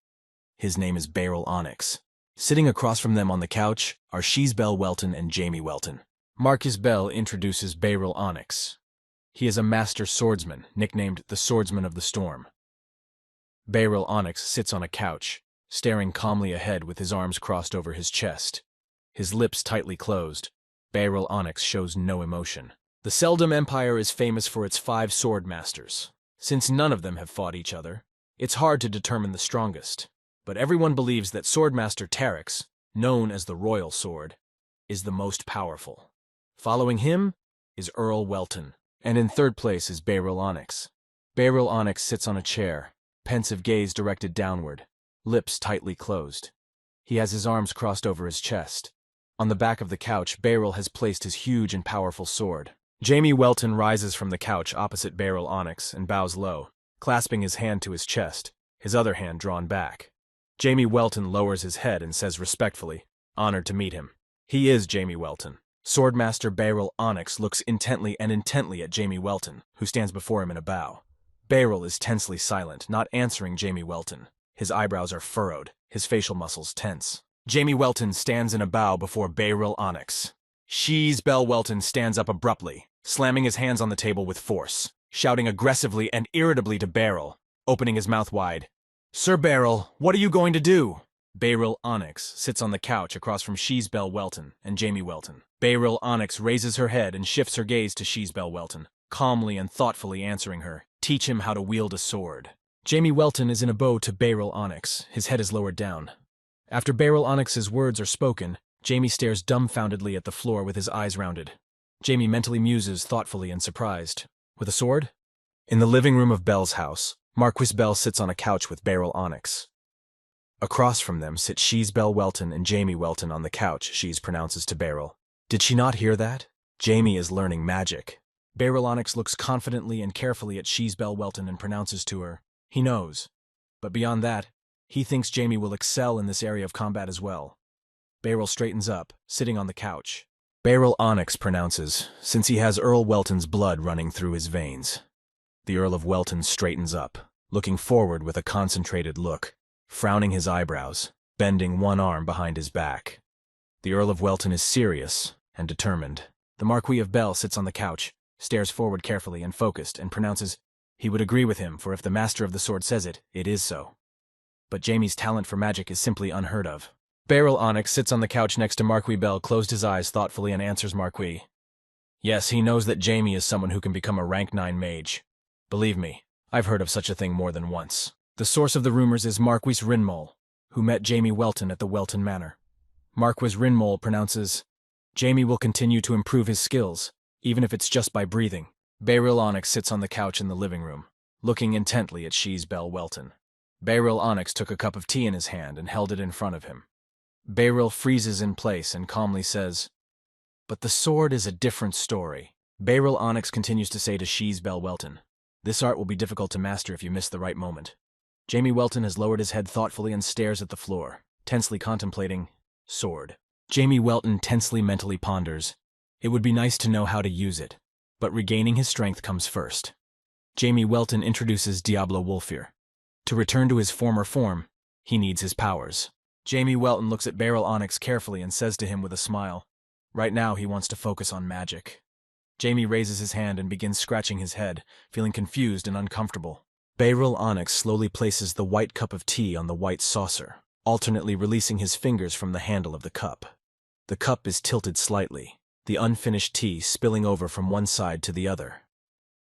His name is Beryl Onyx. Sitting across from them on the couch are She's Belle Welton and Jamie Welton. Marcus Bell introduces Beryl Onyx. He is a master swordsman, nicknamed the Swordsman of the Storm. Beryl Onyx sits on a couch, staring calmly ahead with his arms crossed over his chest. His lips tightly closed. Beryl Onyx shows no emotion. The Seldom Empire is famous for its 5 sword masters. Since none of them have fought each other, it's hard to determine the strongest. But everyone believes that Swordmaster Terex, known as the Royal Sword, is the most powerful. Following him is Earl Welton, and in third place is Beryl Onyx. Beryl Onyx sits on a chair, pensive gaze directed downward, lips tightly closed. He has his arms crossed over his chest. On the back of the couch, Beryl has placed his huge and powerful sword. Jamie Welton rises from the couch opposite Beryl Onyx and bows low, clasping his hand to his chest, his other hand drawn back. Jamie Welton lowers his head and says respectfully, honored to meet him. He is Jamie Welton. Swordmaster Beryl Onyx looks intently at Jamie Welton, who stands before him in a bow. Beryl is tensely silent, not answering Jamie Welton. His eyebrows are furrowed, his facial muscles tense. Jamie Welton stands in a bow before Beryl Onyx. She's Belle Welton stands up abruptly, slamming his hands on the table with force, shouting aggressively and irritably to Beryl, opening his mouth wide. Sir Beryl, what are you going to do? Beryl Onyx sits on the couch across from She's Belle Welton and Jamie Welton. Beryl Onyx raises her head and shifts her gaze to She's Belle Welton, calmly and thoughtfully answering her, teach him how to wield a sword. Jamie Welton is in a bow to Beryl Onyx, his head is lowered down. After Beryl Onyx's words are spoken, Jamie stares dumbfoundedly at the floor with his eyes rounded. Jamie mentally muses thoughtfully and surprised. With a sword? In the living room of Belle's house, Marquis Bell sits on a couch with Beryl Onyx. Across from them sit She's Belle Welton and Jamie Welton on the couch, She's pronounces to Beryl. Did she not hear that? Jamie is learning magic. Beryl Onyx looks confidently and carefully at She's Belle Welton and pronounces to her, he knows. But beyond that, he thinks Jamie will excel in this area of combat as well. Beryl straightens up, sitting on the couch. Beryl Onyx pronounces, since he has Earl Welton's blood running through his veins. The Earl of Welton straightens up, looking forward with a concentrated look, frowning his eyebrows, bending one arm behind his back. The Earl of Welton is serious and determined. The Marquis of Bell sits on the couch, stares forward carefully and focused, and pronounces, he would agree with him, for if the Master of the Sword says it, it is so. But Jamie's talent for magic is simply unheard of. Beryl Onyx sits on the couch next to Marquis Bell, closed his eyes thoughtfully, and answers Marquis. Yes, he knows that Jamie is someone who can become a rank 9 mage. Believe me, I've heard of such a thing more than once. The source of the rumors is Marquis Rinmol, who met Jamie Welton at the Welton Manor. Marquis Rinmol pronounces, Jamie will continue to improve his skills, even if it's just by breathing. Beryl Onyx sits on the couch in the living room, looking intently at Shees Bell Welton. Beryl Onyx took a cup of tea in his hand and held it in front of him. Beryl freezes in place and calmly says, but the sword is a different story. Beryl Onyx continues to say to Shees Bell Welton, this art will be difficult to master if you miss the right moment. Jamie Welton has lowered his head thoughtfully and stares at the floor, tensely contemplating sword. Jamie Welton tensely mentally ponders, it would be nice to know how to use it, but regaining his strength comes first. Jamie Welton introduces Diablo Wolfir. To return to his former form, he needs his powers. Jamie Welton looks at Beryl Onyx carefully and says to him with a smile, right now he wants to focus on magic. Jamie raises his hand and begins scratching his head, feeling confused and uncomfortable. Beryl Onyx slowly places the white cup of tea on the white saucer, alternately releasing his fingers from the handle of the cup. The cup is tilted slightly, the unfinished tea spilling over from one side to the other.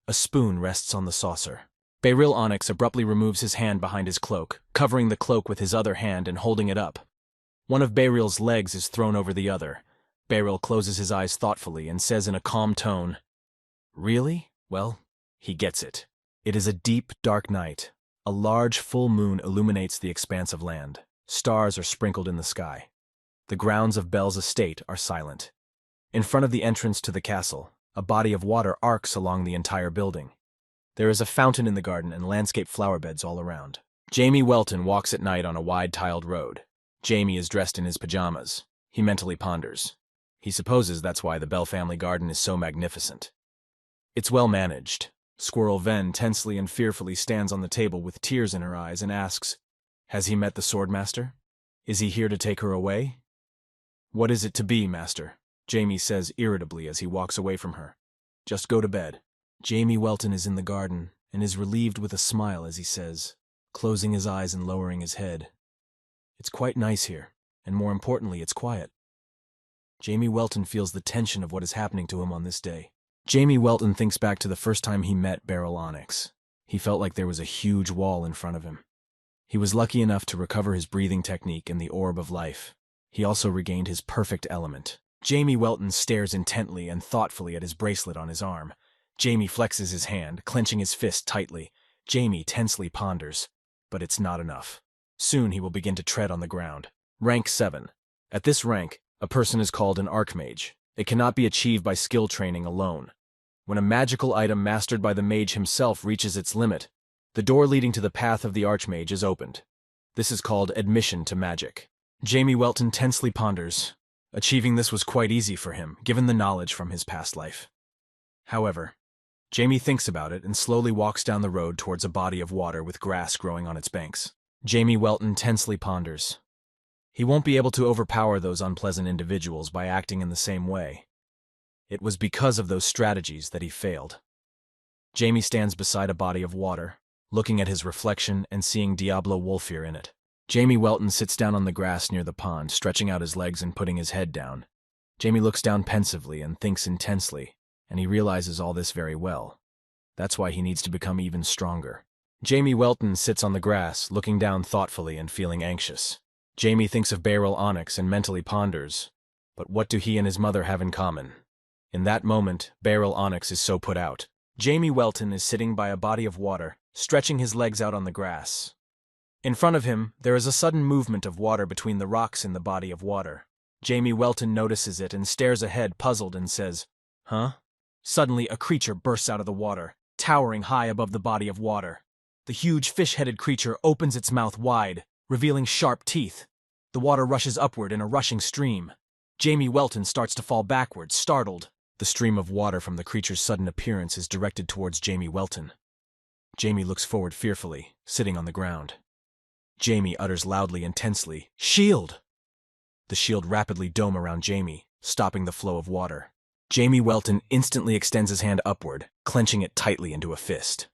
A spoon rests on the saucer. Beryl Onyx abruptly removes his hand behind his cloak, covering the cloak with his other hand and holding it up. One of Beryl's legs is thrown over the other. Beryl closes his eyes thoughtfully and says in a calm tone, really? Well, he gets it. It is a deep, dark night. A large, full moon illuminates the expanse of land. Stars are sprinkled in the sky. The grounds of Bell's estate are silent. In front of the entrance to the castle, a body of water arcs along the entire building. There is a fountain in the garden and landscape flower beds all around. Jamie Welton walks at night on a wide tiled road. Jamie is dressed in his pajamas. He mentally ponders. He supposes that's why the Bell family garden is so magnificent. It's well managed. Squirrel Ven tensely and fearfully stands on the table with tears in her eyes and asks, has he met the Swordmaster? Is he here to take her away? What is it to be, Master? Jamie says irritably as he walks away from her. Just go to bed. Jamie Welton is in the garden and is relieved with a smile as he says, closing his eyes and lowering his head. It's quite nice here, and more importantly, it's quiet. Jamie Welton feels the tension of what is happening to him on this day. Jamie Welton thinks back to the first time he met Beryl Onyx. He felt like there was a huge wall in front of him. He was lucky enough to recover his breathing technique in the Orb of Life. He also regained his perfect element. Jamie Welton stares intently and thoughtfully at his bracelet on his arm. Jamie flexes his hand, clenching his fist tightly. Jamie tensely ponders, but it's not enough. Soon he will begin to tread on the ground. Rank 7. At this rank, a person is called an Archmage. It cannot be achieved by skill training alone. When a magical item mastered by the mage himself reaches its limit, the door leading to the path of the Archmage is opened. This is called admission to magic. Jamie Welton tensely ponders. Achieving this was quite easy for him, given the knowledge from his past life. However, Jamie thinks about it and slowly walks down the road towards a body of water with grass growing on its banks. Jamie Welton tensely ponders. He won't be able to overpower those unpleasant individuals by acting in the same way. It was because of those strategies that he failed. Jamie stands beside a body of water, looking at his reflection and seeing Diablo Wolfir in it. Jamie Welton sits down on the grass near the pond, stretching out his legs and putting his head down. Jamie looks down pensively and thinks intensely, and he realizes all this very well. That's why he needs to become even stronger. Jamie Welton sits on the grass, looking down thoughtfully and feeling anxious. Jamie thinks of Beryl Onyx and mentally ponders, but what do he and his mother have in common? In that moment, Beryl Onyx is so put out. Jamie Welton is sitting by a body of water, stretching his legs out on the grass. In front of him, there is a sudden movement of water between the rocks in the body of water. Jamie Welton notices it and stares ahead, puzzled, and says, huh? Suddenly, a creature bursts out of the water, towering high above the body of water. The huge fish-headed creature opens its mouth wide, revealing sharp teeth. The water rushes upward in a rushing stream. Jamie Welton starts to fall backwards, startled. The stream of water from the creature's sudden appearance is directed towards Jamie Welton. Jamie looks forward fearfully, sitting on the ground. Jamie utters loudly and tensely, "Shield!" The shield rapidly dome around Jamie, stopping the flow of water. Jamie Welton instantly extends his hand upward, clenching it tightly into a fist.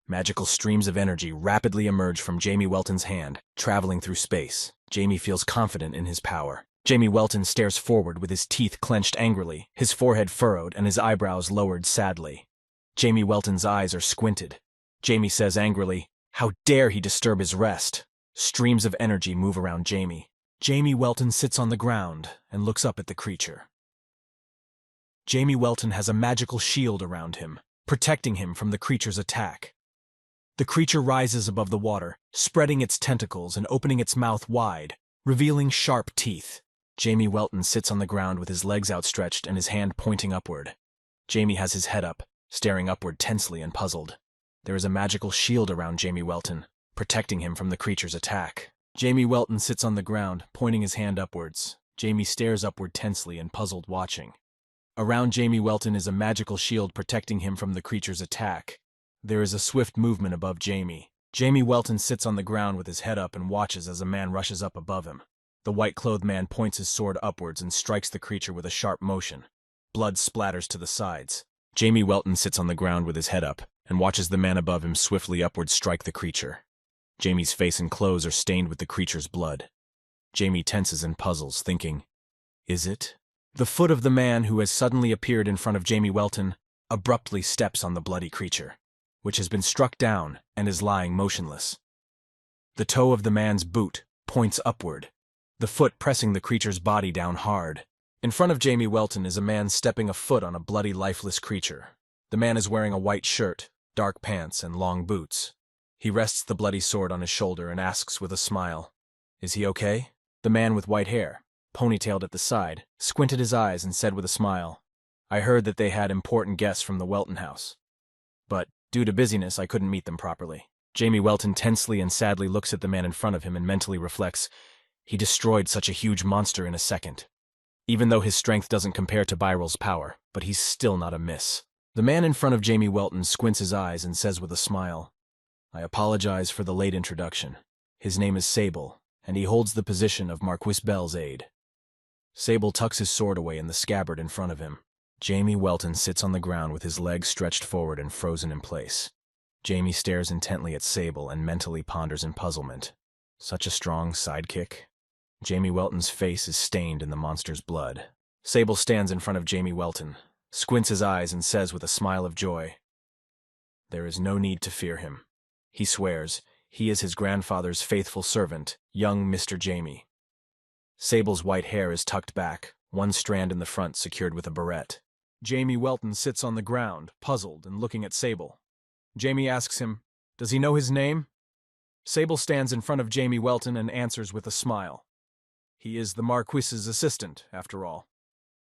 Magical streams of energy rapidly emerge from Jamie Welton's hand, traveling through space. Jamie feels confident in his power. Jamie Welton stares forward with his teeth clenched angrily, his forehead furrowed and his eyebrows lowered sadly. Jamie Welton's eyes are squinted. Jamie says angrily, "How dare he disturb his rest?" Streams of energy move around Jamie. Jamie Welton sits on the ground and looks up at the creature. Jamie Welton has a magical shield around him, protecting him from the creature's attack. The creature rises above the water, spreading its tentacles and opening its mouth wide, revealing sharp teeth. Jamie Welton sits on the ground with his legs outstretched and his hand pointing upward. Jamie has his head up, staring upward tensely and puzzled. There is a magical shield around Jamie Welton, protecting him from the creature's attack. Jamie Welton sits on the ground, pointing his hand upwards. Jamie stares upward tensely and puzzled, watching. Around Jamie Welton is a magical shield protecting him from the creature's attack. There is a swift movement above Jamie. Jamie Welton sits on the ground with his head up and watches as a man rushes up above him. The white-clothed man points his sword upwards and strikes the creature with a sharp motion. Blood splatters to the sides. Jamie Welton sits on the ground with his head up and watches the man above him swiftly upward strike the creature. Jamie's face and clothes are stained with the creature's blood. Jamie tenses and puzzles, thinking, "Is it?" The foot of the man who has suddenly appeared in front of Jamie Welton abruptly steps on the bloody creature, which has been struck down and is lying motionless. The toe of the man's boot points upward, the foot pressing the creature's body down hard. In front of Jamie Welton is a man stepping a foot on a bloody, lifeless creature. The man is wearing a white shirt, dark pants, and long boots. He rests the bloody sword on his shoulder and asks with a smile, "Is he okay?" The man with white hair, ponytailed at the side, squinted his eyes and said with a smile, "I heard that they had important guests from the Welton house. But, due to busyness, I couldn't meet them properly." Jamie Welton tensely and sadly looks at the man in front of him and mentally reflects, he destroyed such a huge monster in a second. Even though his strength doesn't compare to Byral's power, but he's still not a miss. The man in front of Jamie Welton squints his eyes and says with a smile, "I apologize for the late introduction. His name is Sable, and he holds the position of Marquis Bell's aide." Sable tucks his sword away in the scabbard in front of him. Jamie Welton sits on the ground with his legs stretched forward and frozen in place. Jamie stares intently at Sable and mentally ponders in puzzlement. Such a strong sidekick. Jamie Welton's face is stained in the monster's blood. Sable stands in front of Jamie Welton, squints his eyes and says with a smile of joy, "There is no need to fear him. He swears he is his grandfather's faithful servant, young Mr. Jamie." Sable's white hair is tucked back, one strand in the front secured with a barrette. Jamie Welton sits on the ground, puzzled and looking at Sable. Jamie asks him, "Does he know his name?" Sable stands in front of Jamie Welton and answers with a smile. He is the Marquis's assistant, after all.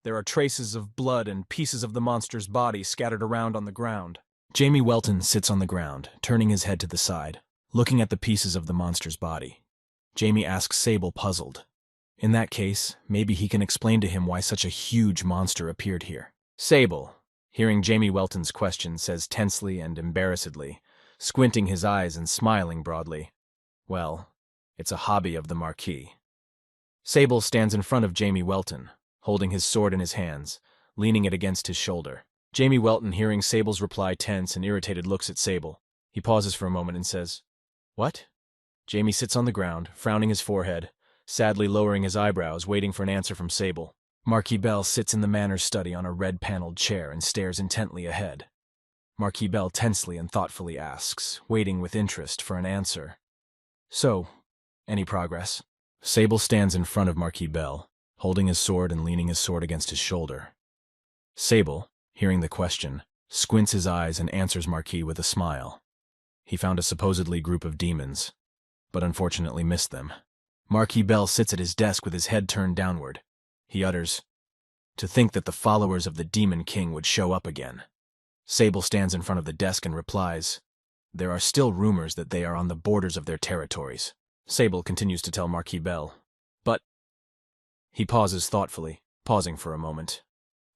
There are traces of blood and pieces of the monster's body scattered around on the ground. Jamie Welton sits on the ground, turning his head to the side, looking at the pieces of the monster's body. Jamie asks Sable, puzzled. In that case, maybe he can explain to him why such a huge monster appeared here. Sable, hearing Jamie Welton's question, says tensely and embarrassedly, squinting his eyes and smiling broadly, "Well, it's a hobby of the Marquis." Sable stands in front of Jamie Welton, holding his sword in his hands, leaning it against his shoulder. Jamie Welton, hearing Sable's reply, tense and irritated, looks at Sable. He pauses for a moment and says, "What?" Jamie sits on the ground, frowning his forehead, sadly lowering his eyebrows, waiting for an answer from Sable. Marquis Bell sits in the Manor's study on a red-paneled chair and stares intently ahead. Marquis Bell tensely and thoughtfully asks, waiting with interest for an answer, "So, any progress?" Sable stands in front of Marquis Bell, holding his sword and leaning his sword against his shoulder. Sable, hearing the question, squints his eyes and answers Marquis with a smile. He found a supposedly group of demons, but unfortunately missed them. Marquis Bell sits at his desk with his head turned downward. He utters, "To think that the followers of the Demon King would show up again." Sable stands in front of the desk and replies, "There are still rumors that they are on the borders of their territories." Sable continues to tell Marquis Bell, "But He pauses thoughtfully, pausing for a moment.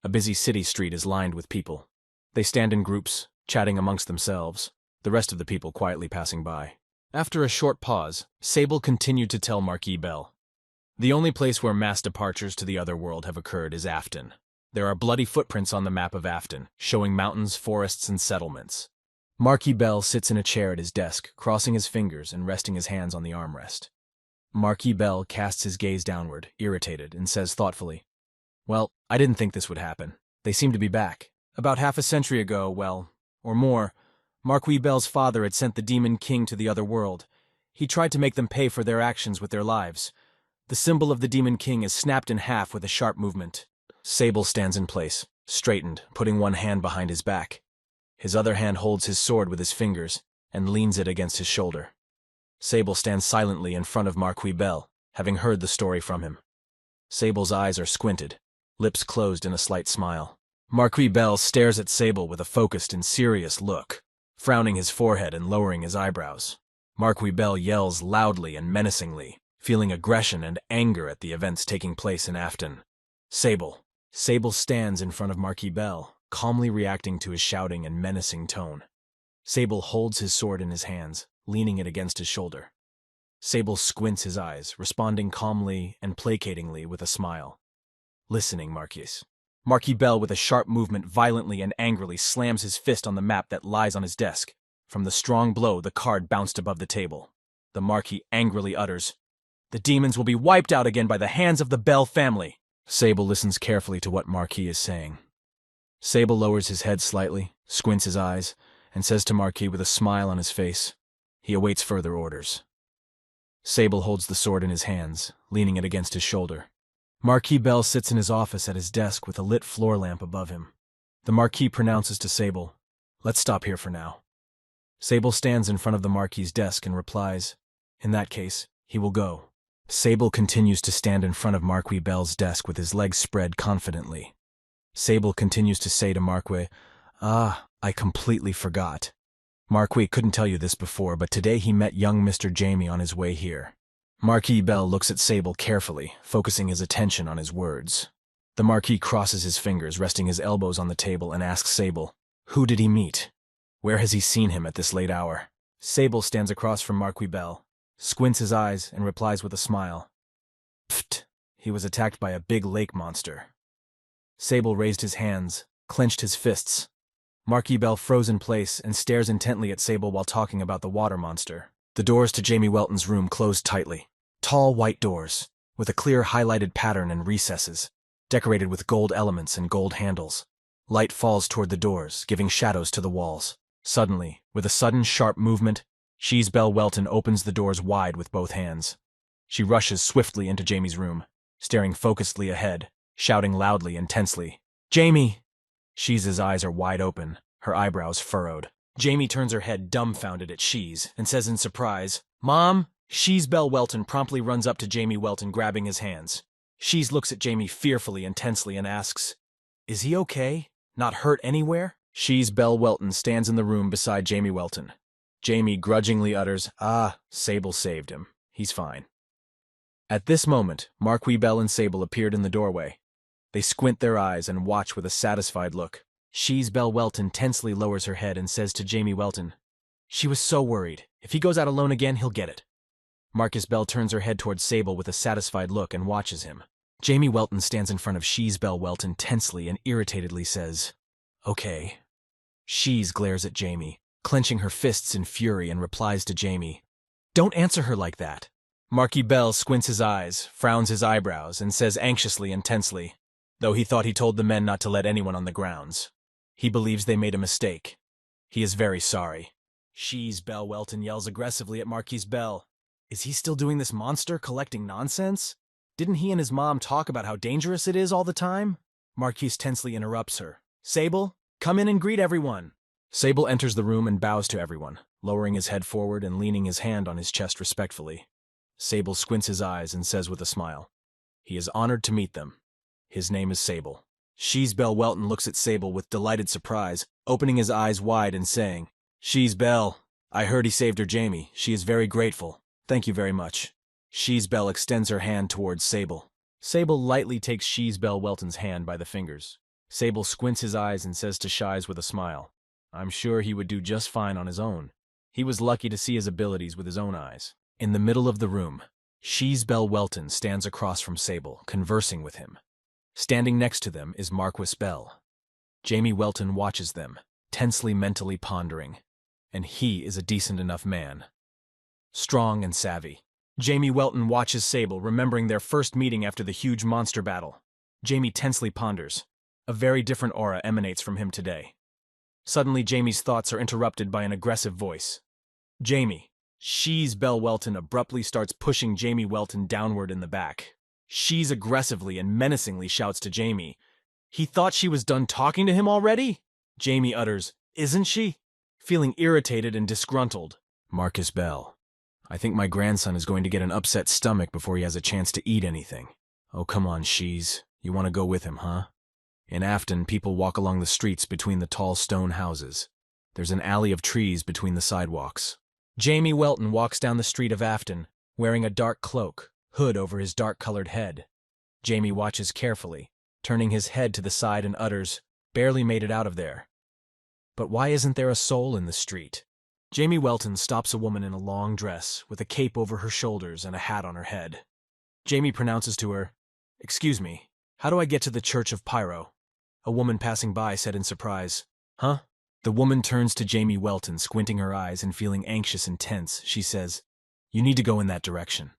A busy city street is lined with people. They stand in groups, chatting amongst themselves, the rest of the people quietly passing by. After a short pause, Sable continued to tell Marquis Bell. The only place where mass departures to the other world have occurred is Afton. There are bloody footprints on the map of Afton, showing mountains, forests, and settlements. Marquis Bell sits in a chair at his desk, crossing his fingers and resting his hands on the armrest. Marquis Bell casts his gaze downward, irritated, and says thoughtfully, "Well, I didn't think this would happen. They seem to be back. About half a century ago, well, or more, Marquis Bell's father had sent the Demon King to the other world. He tried to make them pay for their actions with their lives. The symbol of the Demon King is snapped in half with a sharp movement." Sable stands in place, straightened, putting one hand behind his back. His other hand holds his sword with his fingers and leans it against his shoulder. Sable stands silently in front of Marquis Bell, having heard the story from him. Sable's eyes are squinted, lips closed in a slight smile. Marquis Bell stares at Sable with a focused and serious look, frowning his forehead and lowering his eyebrows. Marquis Bell yells loudly and menacingly, feeling aggression and anger at the events taking place in Afton. Sable stands in front of Marquis Bell, calmly reacting to his shouting and menacing tone. Sable holds his sword in his hands, leaning it against his shoulder. Sable squints his eyes, responding calmly and placatingly with a smile. "Listening, Marquis." Marquis Bell, with a sharp movement, violently and angrily slams his fist on the map that lies on his desk. From the strong blow, the card bounced above the table. The Marquis angrily utters, "The demons will be wiped out again by the hands of the Bell family." Sable listens carefully to what Marquis is saying. Sable lowers his head slightly, squints his eyes, and says to Marquis with a smile on his face, he awaits further orders. Sable holds the sword in his hands, leaning it against his shoulder. Marquis Bell sits in his office at his desk with a lit floor lamp above him. The Marquis pronounces to Sable, "Let's stop here for now." Sable stands in front of the Marquis's desk and replies, "In that case, he will go." Sable continues to stand in front of Marquis Bell's desk with his legs spread confidently. Sable continues to say to Marquis, I completely forgot. Marquis couldn't tell you this before, but today he met young Mr. Jamie on his way here." Marquis Bell looks at Sable carefully, focusing his attention on his words. The Marquis crosses his fingers, resting his elbows on the table, and asks Sable, "Who did he meet? Where has he seen him at this late hour?" Sable stands across from Marquis Bell, squints his eyes, and replies with a smile, "Pfft, he was attacked by a big lake monster." Sable raised his hands, clenched his fists. Marquis Bell froze in place and stares intently at Sable while talking about the water monster. The doors to Jamie Welton's room closed tightly. Tall white doors, with a clear highlighted pattern and recesses, decorated with gold elements and gold handles. Light falls toward the doors, giving shadows to the walls. Suddenly, with a sudden sharp movement, She's Belle Welton opens the doors wide with both hands. She rushes swiftly into Jamie's room, staring focusedly ahead, shouting loudly and tensely, "Jamie!" She's eyes are wide open, her eyebrows furrowed. Jamie turns her head dumbfounded at She's and says in surprise, "Mom!" She's Belle Welton promptly runs up to Jamie Welton, grabbing his hands. She's looks at Jamie fearfully and tensely and asks, "Is he okay? Not hurt anywhere?" She's Belle Welton stands in the room beside Jamie Welton. Jamie grudgingly utters, Sable saved him. He's fine." At this moment, Marquis Bell and Sable appeared in the doorway. They squint their eyes and watch with a satisfied look. She's Belle Welton tensely lowers her head and says to Jamie Welton, "She was so worried. If he goes out alone again, he'll get it." Marcus Bell turns her head towards Sable with a satisfied look and watches him. Jamie Welton stands in front of She's Belle Welton tensely and irritatedly says, "Okay." She's glares at Jamie, clenching her fists in fury, and replies to Jamie, "Don't answer her like that." Marquis Bell squints his eyes, frowns his eyebrows, and says anxiously and tensely, though he thought he told the men not to let anyone on the grounds. He believes they made a mistake. He is very sorry. She's Belle Welton yells aggressively at Marquis Bell. "Is he still doing this monster collecting nonsense? Didn't he and his mom talk about how dangerous it is all the time?" Marquis tensely interrupts her. "Sable, come in and greet everyone." Sable enters the room and bows to everyone, lowering his head forward and leaning his hand on his chest respectfully. Sable squints his eyes and says with a smile, "He is honored to meet them. His name is Sable." She's Belle Welton looks at Sable with delighted surprise, opening his eyes wide and saying, "She's Belle. I heard he saved her Jamie. She is very grateful. Thank you very much." She's Belle extends her hand towards Sable. Sable lightly takes Shees Bell Welton's hand by the fingers. Sable squints his eyes and says to Shies with a smile, "I'm sure he would do just fine on his own." He was lucky to see his abilities with his own eyes. In the middle of the room, Shees Bell Welton stands across from Sable, conversing with him. Standing next to them is Marquis Bell. Jamie Welton watches them, tensely mentally pondering. And he is a decent enough man. Strong and savvy. Jamie Welton watches Sable, remembering their first meeting after the huge monster battle. Jamie tensely ponders. A very different aura emanates from him today. Suddenly, Jamie's thoughts are interrupted by an aggressive voice. "Jamie." Shees Bell Welton abruptly starts pushing Jamie Welton downward in the back. Shees aggressively and menacingly shouts to Jamie, "He thought she was done talking to him already?" Jamie utters, "Isn't she?" Feeling irritated and disgruntled. Marcus Bell. "I think my grandson is going to get an upset stomach before he has a chance to eat anything." "Oh, come on, Shees. You want to go with him, huh?" In Afton, people walk along the streets between the tall stone houses. There's an alley of trees between the sidewalks. Jamie Welton walks down the street of Afton, wearing a dark cloak, hood over his dark-colored head. Jamie watches carefully, turning his head to the side and utters, "Barely made it out of there." But why isn't there a soul in the street? Jamie Welton stops a woman in a long dress, with a cape over her shoulders and a hat on her head. Jamie pronounces to her, "Excuse me, how do I get to the Church of Pyro?" A woman passing by said in surprise, "Huh?" The woman turns to Jamie Welton, squinting her eyes and feeling anxious and tense. She says, "You need to go in that direction."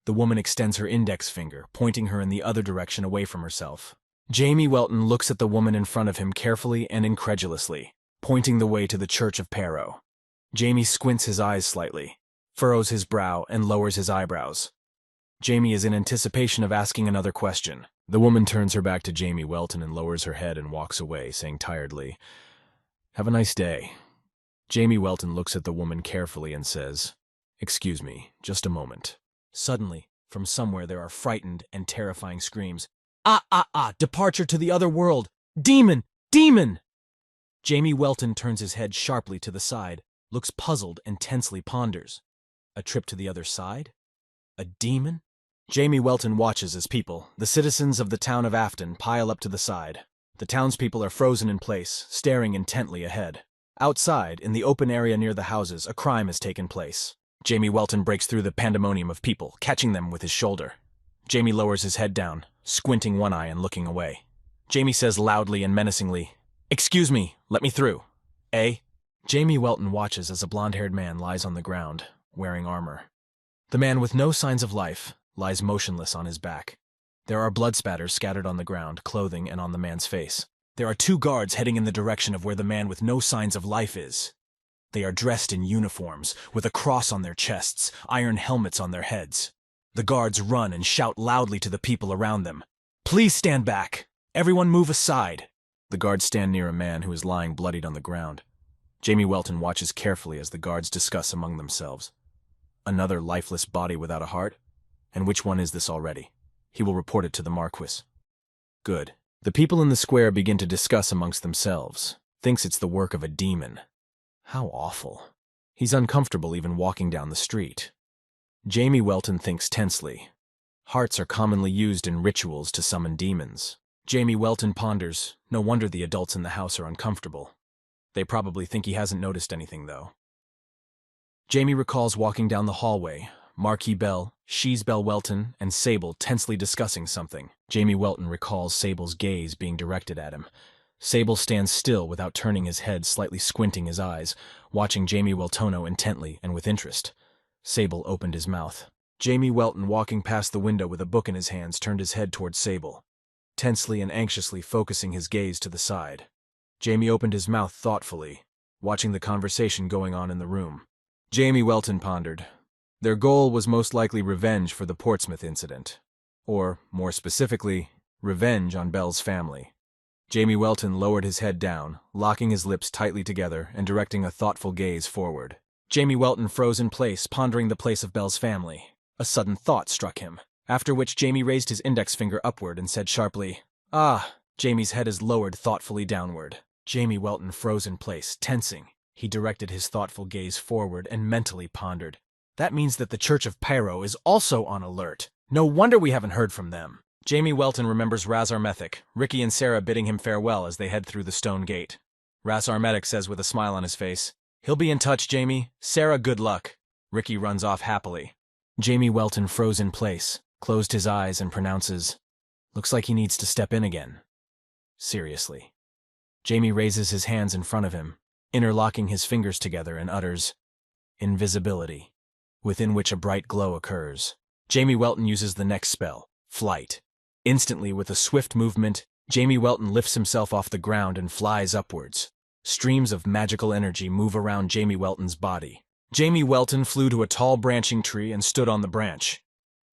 The woman extends her index finger, pointing her in the other direction away from herself. Jamie Welton looks at the woman in front of him carefully and incredulously, pointing the way to the Church of Pyro. Jamie squints his eyes slightly, furrows his brow, and lowers his eyebrows. Jamie is in anticipation of asking another question. The woman turns her back to Jamie Welton and lowers her head and walks away, saying tiredly, "Have a nice day." Jamie Welton looks at the woman carefully and says, "Excuse me, just a moment." Suddenly, from somewhere there are frightened and terrifying screams. "Ah, ah, ah, departure to the other world! Demon! Demon!" Jamie Welton turns his head sharply to the side, looks puzzled and tensely ponders. A trip to the other side? A demon? Jamie Welton watches as people, the citizens of the town of Afton, pile up to the side. The townspeople are frozen in place, staring intently ahead. Outside, in the open area near the houses, a crime has taken place. Jamie Welton breaks through the pandemonium of people, catching them with his shoulder. Jamie lowers his head down, squinting one eye and looking away. Jamie says loudly and menacingly, "Excuse me, let me through." "Eh?" Jamie Welton watches as a blonde-haired man lies on the ground, wearing armor. The man with no signs of life lies motionless on his back. There are blood spatters scattered on the ground, clothing, and on the man's face. There are two guards heading in the direction of where the man with no signs of life is. They are dressed in uniforms, with a cross on their chests, iron helmets on their heads. The guards run and shout loudly to the people around them. "Please stand back! Everyone move aside!" The guards stand near a man who is lying bloodied on the ground. Jamie Welton watches carefully as the guards discuss among themselves. Another lifeless body without a heart? And which one is this already? He will report it to the Marquis. Good. The people in the square begin to discuss amongst themselves. Thinks it's the work of a demon. How awful. He's uncomfortable even walking down the street. Jamie Welton thinks tensely. Hearts are commonly used in rituals to summon demons. Jamie Welton ponders, no wonder the adults in the house are uncomfortable. They probably think he hasn't noticed anything, though. Jamie recalls walking down the hallway, Marquis Bell, Shees Bell Welton, and Sable tensely discussing something. Jamie Welton recalls Sable's gaze being directed at him. Sable stands still without turning his head, slightly squinting his eyes, watching Jamie Weltono intently and with interest. Sable opened his mouth. Jamie Welton, walking past the window with a book in his hands, turned his head towards Sable, tensely and anxiously focusing his gaze to the side. Jamie opened his mouth thoughtfully, watching the conversation going on in the room. Jamie Welton pondered. Their goal was most likely revenge for the Portsmouth incident. Or, more specifically, revenge on Bell's family. Jamie Welton lowered his head down, locking his lips tightly together and directing a thoughtful gaze forward. Jamie Welton froze in place, pondering the place of Bell's family. A sudden thought struck him, after which Jamie raised his index finger upward and said sharply, "Ah!" Jamie's head is lowered thoughtfully downward. Jamie Welton froze in place, tensing. He directed his thoughtful gaze forward and mentally pondered. That means that the Church of Pyro is also on alert. No wonder we haven't heard from them. Jamie Welton remembers Raz Armethic, Ricky and Sarah bidding him farewell as they head through the stone gate. Raz Armethic says with a smile on his face, "He'll be in touch, Jamie. Sarah, good luck." Ricky runs off happily. Jamie Welton froze in place, closed his eyes, and pronounces, "Looks like he needs to step in again." Seriously. Jamie raises his hands in front of him, interlocking his fingers together, and utters, "Invisibility," within which a bright glow occurs. Jamie Welton uses the next spell, Flight. Instantly, with a swift movement, Jamie Welton lifts himself off the ground and flies upwards. Streams of magical energy move around Jamie Welton's body. Jamie Welton flew to a tall branching tree and stood on the branch.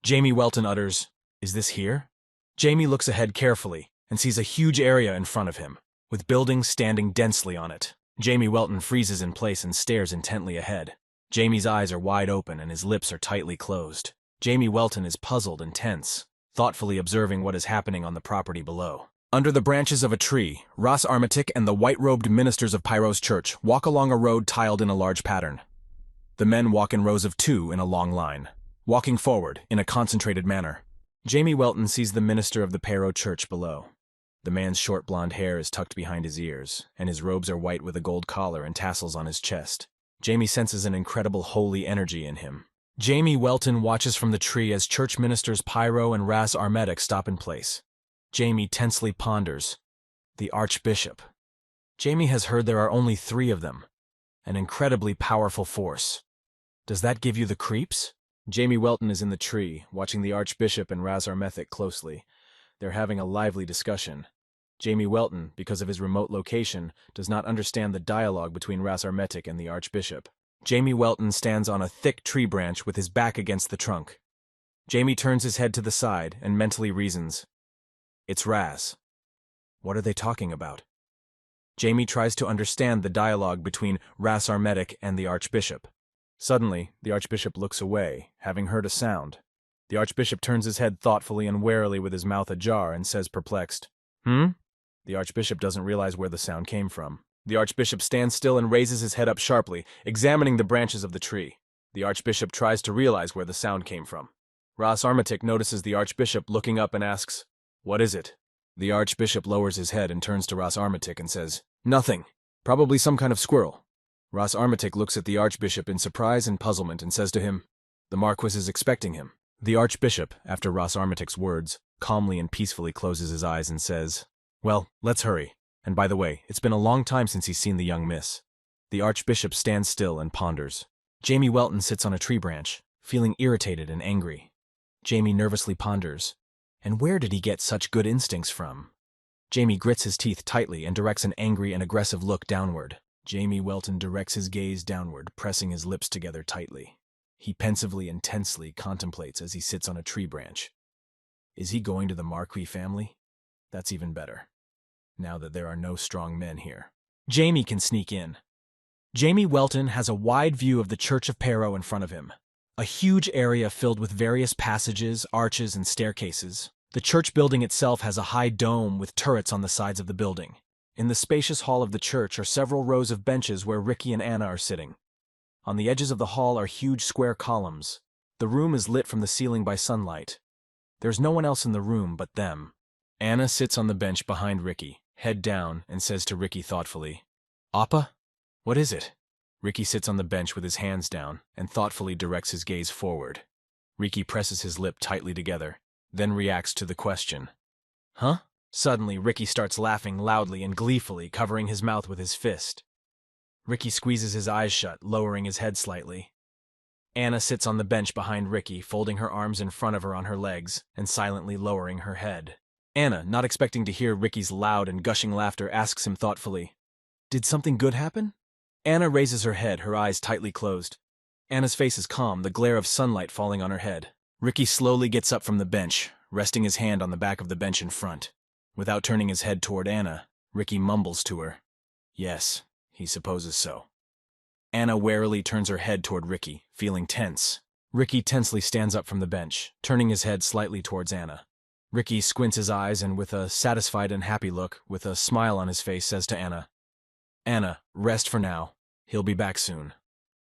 Jamie Welton utters, "Is this here?" Jamie looks ahead carefully and sees a huge area in front of him, with buildings standing densely on it. Jamie Welton freezes in place and stares intently ahead. Jamie's eyes are wide open and his lips are tightly closed. Jamie Welton is puzzled and tense, thoughtfully observing what is happening on the property below. Under the branches of a tree, Ras Armetic and the white-robed ministers of Pyro's church walk along a road tiled in a large pattern. The men walk in rows of 2 in a long line, walking forward in a concentrated manner. Jamie Welton sees the minister of the Pyro church below. The man's short blonde hair is tucked behind his ears, and his robes are white with a gold collar and tassels on his chest. Jamie senses an incredible holy energy in him. Jamie Welton watches from the tree as church ministers Pyro and Ras Armetic stop in place. Jamie tensely ponders. The Archbishop. Jamie has heard there are only 3 of them. An incredibly powerful force. Does that give you the creeps? Jamie Welton is in the tree, watching the Archbishop and Ras Armetic closely. They're having a lively discussion. Jamie Welton, because of his remote location, does not understand the dialogue between Ras Armetic and the Archbishop. Jamie Welton stands on a thick tree branch with his back against the trunk. Jamie turns his head to the side and mentally reasons. It's Raz. What are they talking about? Jamie tries to understand the dialogue between Ras Armetic and the Archbishop. Suddenly, the Archbishop looks away, having heard a sound. The Archbishop turns his head thoughtfully and warily with his mouth ajar and says perplexed, The Archbishop doesn't realize where the sound came from. The Archbishop stands still and raises his head up sharply, examining the branches of the tree. The Archbishop tries to realize where the sound came from. Ras Armetic notices the Archbishop looking up and asks, "What is it?" The Archbishop lowers his head and turns to Ras Armetic and says, "Nothing. Probably some kind of squirrel." Ras Armetic looks at the Archbishop in surprise and puzzlement and says to him, "The Marquis is expecting him." The Archbishop, after Ras Armetic's words, calmly and peacefully closes his eyes and says, "Well, let's hurry. And by the way, it's been a long time since he's seen the young miss." The Archbishop stands still and ponders. Jamie Welton sits on a tree branch, feeling irritated and angry. Jamie nervously ponders, and where did he get such good instincts from? Jamie grits his teeth tightly and directs an angry and aggressive look downward. Jamie Welton directs his gaze downward, pressing his lips together tightly. He pensively and tensely contemplates as he sits on a tree branch. Is he going to the Marquis family? That's even better, now that there are no strong men here. Jamie can sneak in. Jamie Welton has a wide view of the Church of Pyro in front of him. A huge area filled with various passages, arches, and staircases. The church building itself has a high dome with turrets on the sides of the building. In the spacious hall of the church are several rows of benches where Ricky and Anna are sitting. On the edges of the hall are huge square columns. The room is lit from the ceiling by sunlight. There's no one else in the room but them. Anna sits on the bench behind Ricky, head down, and says to Ricky thoughtfully, "Appa, what is it?" Ricky sits on the bench with his hands down and thoughtfully directs his gaze forward. Ricky presses his lip tightly together, then reacts to the question. "Huh?" Suddenly, Ricky starts laughing loudly and gleefully, covering his mouth with his fist. Ricky squeezes his eyes shut, lowering his head slightly. Anna sits on the bench behind Ricky, folding her arms in front of her on her legs and silently lowering her head. Anna, not expecting to hear Ricky's loud and gushing laughter, asks him thoughtfully, "Did something good happen?" Anna raises her head, her eyes tightly closed. Anna's face is calm, the glare of sunlight falling on her head. Ricky slowly gets up from the bench, resting his hand on the back of the bench in front. Without turning his head toward Anna, Ricky mumbles to her, "Yes, he supposes so." Anna warily turns her head toward Ricky, feeling tense. Ricky tensely stands up from the bench, turning his head slightly towards Anna. Ricky squints his eyes and with a satisfied and happy look, with a smile on his face, says to Anna, "Anna, rest for now. He'll be back soon."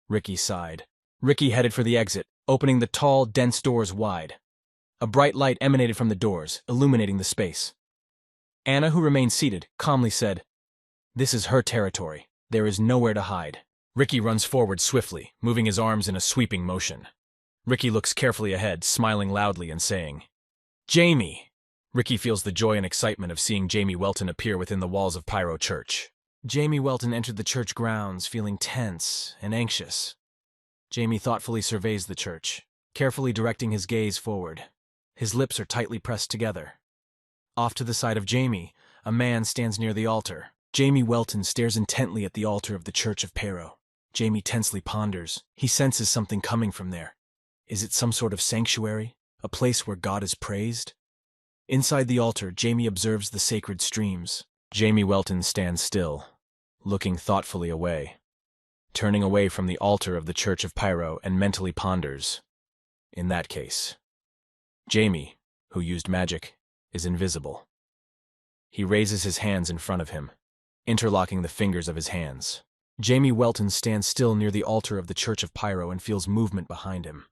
Ricky sighed. Ricky headed for the exit, opening the tall, dense doors wide. A bright light emanated from the doors, illuminating the space. Anna, who remained seated, calmly said, "This is her territory. There is nowhere to hide." Ricky runs forward swiftly, moving his arms in a sweeping motion. Ricky looks carefully ahead, smiling loudly and saying, "Jamie!" Ricky feels the joy and excitement of seeing Jamie Welton appear within the walls of Pyro Church. Jamie Welton entered the church grounds, feeling tense and anxious. Jamie thoughtfully surveys the church, carefully directing his gaze forward. His lips are tightly pressed together. Off to the side of Jamie, a man stands near the altar. Jamie Welton stares intently at the altar of the Church of Pyro. Jamie tensely ponders. He senses something coming from there. Is it some sort of sanctuary? A place where God is praised? Inside the altar, Jamie observes the sacred streams. Jamie Welton stands still, looking thoughtfully away, turning away from the altar of the Church of Pyro and mentally ponders. In that case, Jamie, who used magic, is invisible. He raises his hands in front of him, interlocking the fingers of his hands. Jamie Welton stands still near the altar of the Church of Pyro and feels movement behind him.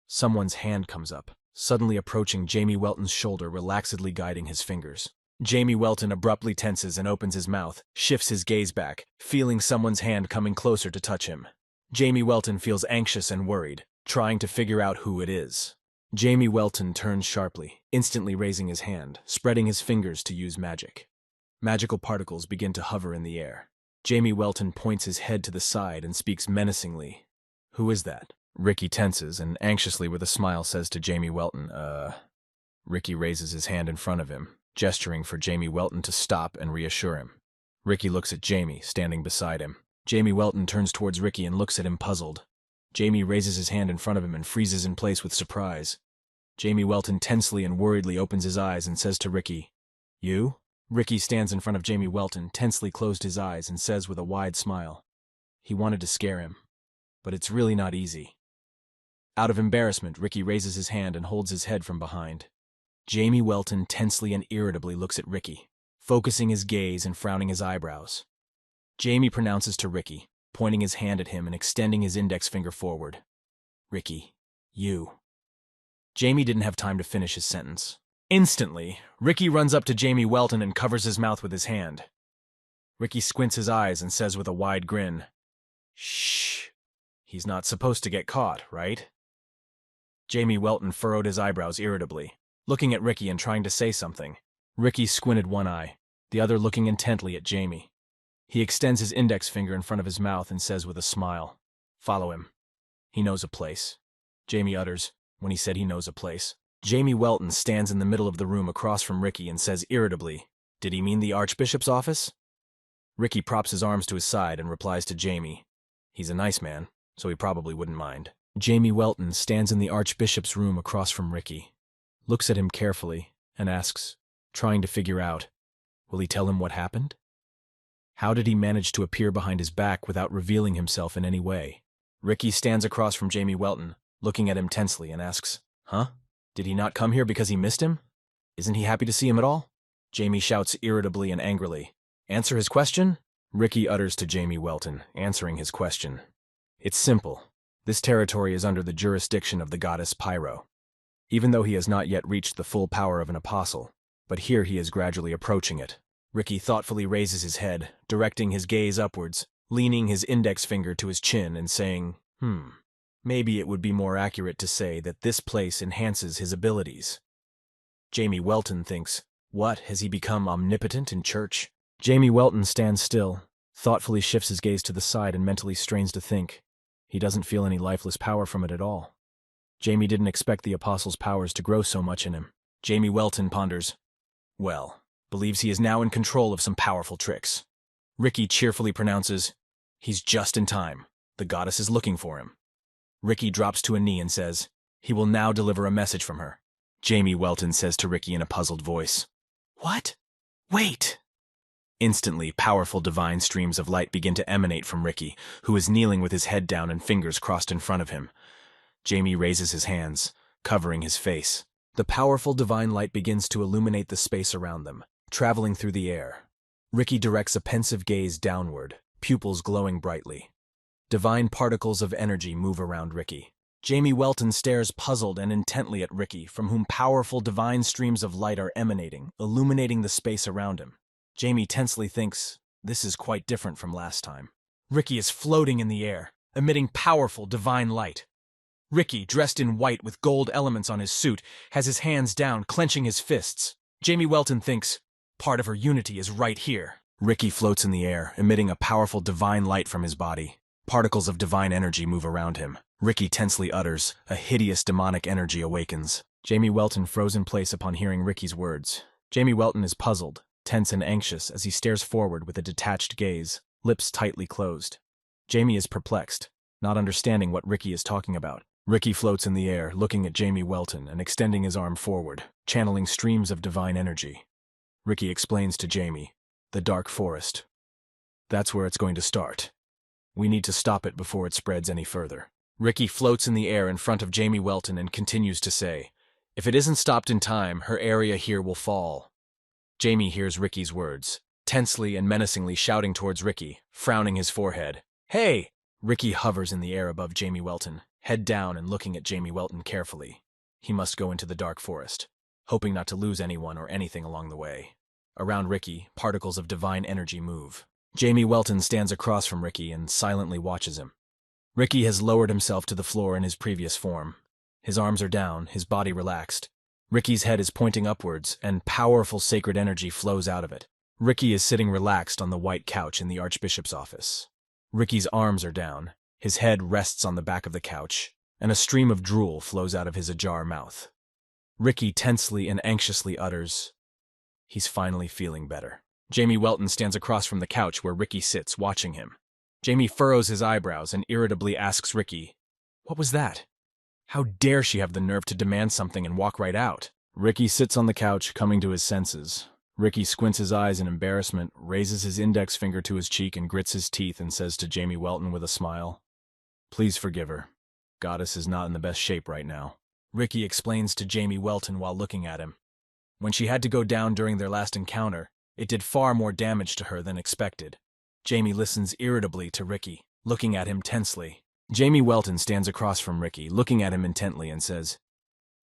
Someone's hand comes up, suddenly approaching Jamie Welton's shoulder, relaxedly guiding his fingers. Jamie Welton abruptly tenses and opens his mouth, shifts his gaze back, feeling someone's hand coming closer to touch him. Jamie Welton feels anxious and worried, trying to figure out who it is. Jamie Welton turns sharply, instantly raising his hand, spreading his fingers to use magic. Magical particles begin to hover in the air. Jamie Welton points his head to the side and speaks menacingly. "Who is that?" Ricky tenses and anxiously with a smile says to Jamie Welton, Ricky raises his hand in front of him, gesturing for Jamie Welton to stop and reassure him. Ricky looks at Jamie, standing beside him. Jamie Welton turns towards Ricky and looks at him puzzled. Jamie raises his hand in front of him and freezes in place with surprise. Jamie Welton tensely and worriedly opens his eyes and says to Ricky, "You?" Ricky stands in front of Jamie Welton, tensely closed his eyes, and says with a wide smile, "He wanted to scare him, but it's really not easy." Out of embarrassment, Ricky raises his hand and holds his head from behind. Jamie Welton tensely and irritably looks at Ricky, focusing his gaze and frowning his eyebrows. Jamie pronounces to Ricky, pointing his hand at him and extending his index finger forward, "Ricky, you." Jamie didn't have time to finish his sentence. Instantly, Ricky runs up to Jamie Welton and covers his mouth with his hand. Ricky squints his eyes and says with a wide grin, "Shh. He's not supposed to get caught, right?" Jamie Welton furrowed his eyebrows irritably, looking at Ricky and trying to say something. Ricky squinted one eye, the other looking intently at Jamie. He extends his index finger in front of his mouth and says with a smile, "Follow him. He knows a place." Jamie utters, when he said he knows a place. Jamie Welton stands in the middle of the room across from Ricky and says irritably, "Did he mean the Archbishop's office?" Ricky props his arms to his side and replies to Jamie, "He's a nice man, so he probably wouldn't mind." Jamie Welton stands in the Archbishop's room across from Ricky, looks at him carefully, and asks, trying to figure out, will he tell him what happened? How did he manage to appear behind his back without revealing himself in any way? Ricky stands across from Jamie Welton, looking at him tensely, and asks, "Huh? Did he not come here because he missed him? Isn't he happy to see him at all?" Jamie shouts irritably and angrily, "Answer his question?" Ricky utters to Jamie Welton, answering his question, "It's simple. This territory is under the jurisdiction of the goddess Pyro. Even though he has not yet reached the full power of an apostle, but here he is gradually approaching it." Ricky thoughtfully raises his head, directing his gaze upwards, leaning his index finger to his chin and saying, Maybe it would be more accurate to say that this place enhances his abilities." Jamie Welton thinks, what, has he become omnipotent in church? Jamie Welton stands still, thoughtfully shifts his gaze to the side and mentally strains to think. He doesn't feel any lifeless power from it at all. Jamie didn't expect the apostle's powers to grow so much in him. Jamie Welton ponders, believes he is now in control of some powerful tricks. Ricky cheerfully pronounces, "He's just in time. The goddess is looking for him." Ricky drops to a knee and says, he will now deliver a message from her. Jamie Welton says to Ricky in a puzzled voice, "What? Wait!" Instantly, powerful divine streams of light begin to emanate from Ricky, who is kneeling with his head down and fingers crossed in front of him. Jamie raises his hands, covering his face. The powerful divine light begins to illuminate the space around them, traveling through the air. Ricky directs a pensive gaze downward, pupils glowing brightly. Divine particles of energy move around Ricky. Jamie Welton stares puzzled and intently at Ricky, from whom powerful divine streams of light are emanating, illuminating the space around him. Jamie tensely thinks, this is quite different from last time. Ricky is floating in the air, emitting powerful divine light. Ricky, dressed in white with gold elements on his suit, has his hands down, clenching his fists. Jamie Welton thinks, part of her unity is right here. Ricky floats in the air, emitting a powerful divine light from his body. Particles of divine energy move around him. Ricky tensely utters, a hideous demonic energy awakens. Jamie Welton froze in place upon hearing Ricky's words. Jamie Welton is puzzled, tense and anxious as he stares forward with a detached gaze, lips tightly closed. Jamie is perplexed, not understanding what Ricky is talking about. Ricky floats in the air, looking at Jamie Welton and extending his arm forward, channeling streams of divine energy. Ricky explains to Jamie, the dark forest. That's where it's going to start. We need to stop it before it spreads any further. Ricky floats in the air in front of Jamie Welton and continues to say, if it isn't stopped in time, her area here will fall. Jamie hears Ricky's words, tensely and menacingly shouting towards Ricky, frowning his forehead. Hey! Ricky hovers in the air above Jamie Welton, head down and looking at Jamie Welton carefully. He must go into the dark forest, hoping not to lose anyone or anything along the way. Around Ricky, particles of divine energy move. Jamie Welton stands across from Ricky and silently watches him. Ricky has lowered himself to the floor in his previous form. His arms are down, his body relaxed. Ricky's head is pointing upwards, and powerful sacred energy flows out of it. Ricky is sitting relaxed on the white couch in the Archbishop's office. Ricky's arms are down, his head rests on the back of the couch, and a stream of drool flows out of his ajar mouth. Ricky tensely and anxiously utters, he's finally feeling better. Jamie Welton stands across from the couch where Ricky sits, watching him. Jamie furrows his eyebrows and irritably asks Ricky, what was that? How dare she have the nerve to demand something and walk right out? Ricky sits on the couch, coming to his senses. Ricky squints his eyes in embarrassment, raises his index finger to his cheek and grits his teeth and says to Jamie Welton with a smile, please forgive her. Goddess is not in the best shape right now. Ricky explains to Jamie Welton while looking at him. When she had to go down during their last encounter, it did far more damage to her than expected. Jamie listens irritably to Ricky, looking at him tensely. Jamie Welton stands across from Ricky, looking at him intently and says,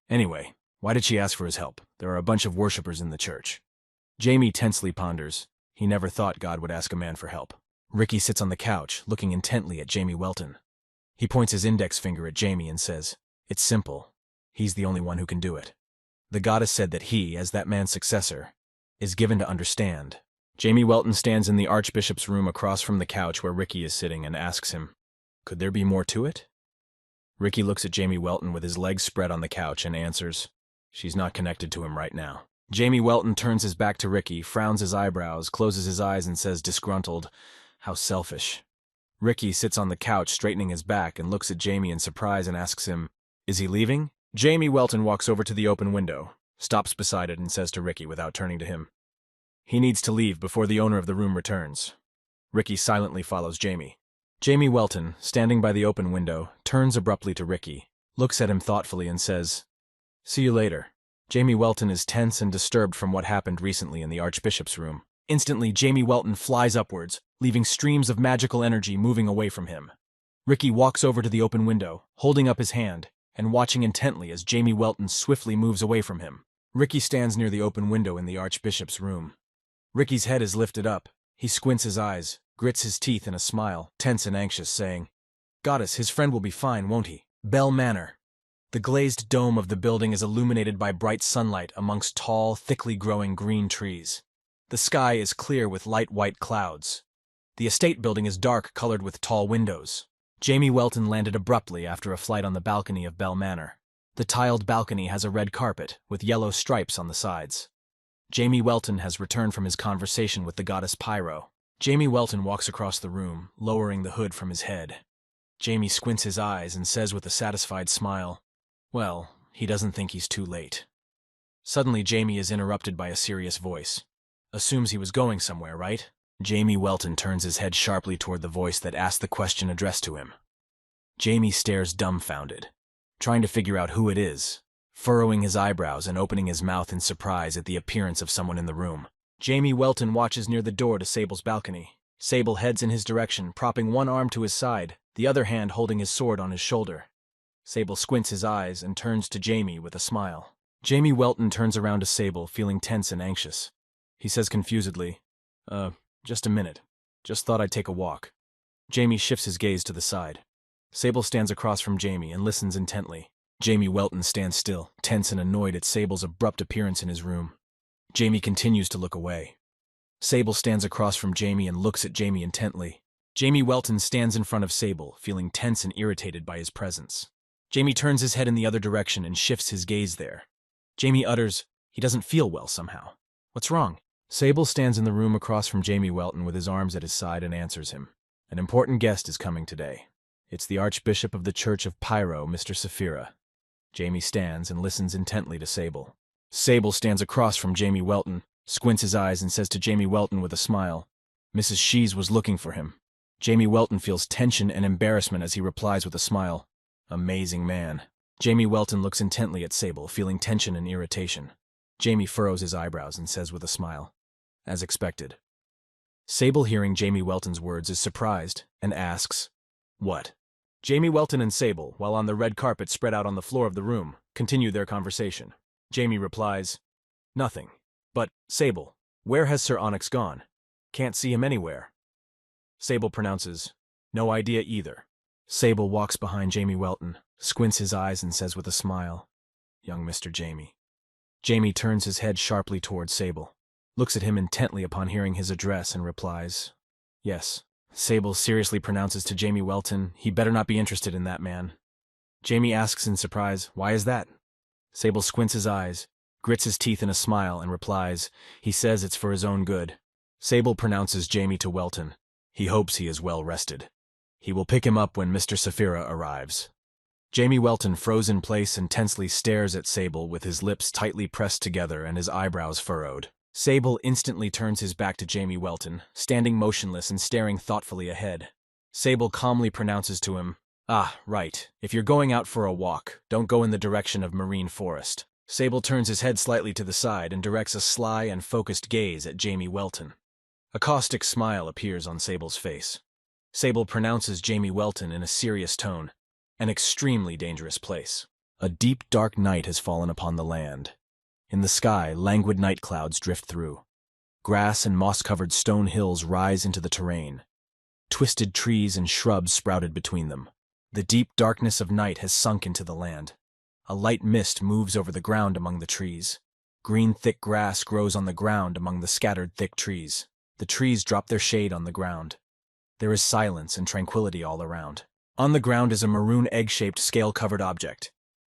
anyway, why did she ask for his help? There are a bunch of worshippers in the church. Jamie tensely ponders. He never thought God would ask a man for help. Ricky sits on the couch, looking intently at Jamie Welton. He points his index finger at Jamie and says, it's simple. He's the only one who can do it. The goddess said that he, as that man's successor, is given to understand. Jamie Welton stands in the Archbishop's room across from the couch where Ricky is sitting and asks him, could there be more to it? Ricky looks at Jamie Welton with his legs spread on the couch and answers, she's not connected to him right now. Jamie Welton turns his back to Ricky, frowns his eyebrows, closes his eyes and says disgruntled, how selfish. Ricky sits on the couch straightening his back and looks at Jamie in surprise and asks him, is he leaving? Jamie Welton walks over to the open window, stops beside it and says to Ricky without turning to him, he needs to leave before the owner of the room returns. Ricky silently follows Jamie. Jamie Welton, standing by the open window, turns abruptly to Ricky, looks at him thoughtfully and says, see you later. Jamie Welton is tense and disturbed from what happened recently in the Archbishop's room. Instantly, Jamie Welton flies upwards, leaving streams of magical energy moving away from him. Ricky walks over to the open window, holding up his hand, and watching intently as Jamie Welton swiftly moves away from him. Ricky stands near the open window in the Archbishop's room. Ricky's head is lifted up. He squints his eyes, grits his teeth in a smile, tense and anxious, saying, goddess, his friend will be fine, won't he? Bell Manor. The glazed dome of the building is illuminated by bright sunlight amongst tall, thickly growing green trees. The sky is clear with light white clouds. The estate building is dark, colored with tall windows. Jamie Welton landed abruptly after a flight on the balcony of Bell Manor. The tiled balcony has a red carpet with yellow stripes on the sides. Jamie Welton has returned from his conversation with the goddess Pyro. Jamie Welton walks across the room, lowering the hood from his head. Jamie squints his eyes and says with a satisfied smile, well, he doesn't think he's too late. Suddenly, Jamie is interrupted by a serious voice. Assumes he was going somewhere, right? Jamie Welton turns his head sharply toward the voice that asked the question addressed to him. Jamie stares dumbfounded, trying to figure out who it is, furrowing his eyebrows and opening his mouth in surprise at the appearance of someone in the room. Jamie Welton watches near the door to Sable's balcony. Sable heads in his direction, propping one arm to his side, the other hand holding his sword on his shoulder. Sable squints his eyes and turns to Jamie with a smile. Jamie Welton turns around to Sable, feeling tense and anxious. He says confusedly, just a minute. Just thought I'd take a walk. Jamie shifts his gaze to the side. Sable stands across from Jamie and listens intently. Jamie Welton stands still, tense and annoyed at Sable's abrupt appearance in his room. Jamie continues to look away. Sable stands across from Jamie and looks at Jamie intently. Jamie Welton stands in front of Sable, feeling tense and irritated by his presence. Jamie turns his head in the other direction and shifts his gaze there. Jamie utters, he doesn't feel well somehow. What's wrong? Sable stands in the room across from Jamie Welton with his arms at his side and answers him. An important guest is coming today. It's the Archbishop of the Church of Pyro, Mr. Saphira. Jamie stands and listens intently to Sable. Sable stands across from Jamie Welton, squints his eyes and says to Jamie Welton with a smile, Mrs. Shees was looking for him. Jamie Welton feels tension and embarrassment as he replies with a smile. Amazing man. Jamie Welton looks intently at Sable, feeling tension and irritation. Jamie furrows his eyebrows and says with a smile, as expected. Sable, hearing Jamie Welton's words, is surprised and asks, what? Jamie Welton and Sable, while on the red carpet spread out on the floor of the room, continue their conversation. Jamie replies, nothing. But, Sable, where has Sir Onyx gone? Can't see him anywhere. Sable pronounces, no idea either. Sable walks behind Jamie Welton, squints his eyes and says with a smile, young Mr. Jamie. Jamie turns his head sharply towards Sable, looks at him intently upon hearing his address and replies, yes. Sable seriously pronounces to Jamie Welton, he better not be interested in that man. Jamie asks in surprise, why is that? Sable squints his eyes, grits his teeth in a smile and replies, he says it's for his own good. Sable pronounces Jamie to Welton, he hopes he is well rested. He will pick him up when Mr. Saphira arrives. Jamie Welton froze in place and tensely stares at Sable with his lips tightly pressed together and his eyebrows furrowed. Sable instantly turns his back to Jamie Welton, standing motionless and staring thoughtfully ahead. Sable calmly pronounces to him, ah, right, if you're going out for a walk, don't go in the direction of marine forest. Sable turns his head slightly to the side and directs a sly and focused gaze at Jamie Welton. A caustic smile appears on Sable's face. Sable pronounces Jamie Welton in a serious tone, an extremely dangerous place. A deep, dark night has fallen upon the land. In the sky, languid night clouds drift through. Grass and moss-covered stone hills rise into the terrain. Twisted trees and shrubs sprouted between them. The deep darkness of night has sunk into the land. A light mist moves over the ground among the trees. Green, thick grass grows on the ground among the scattered thick trees. The trees drop their shade on the ground. There is silence and tranquility all around. On the ground is a maroon egg-shaped scale-covered object.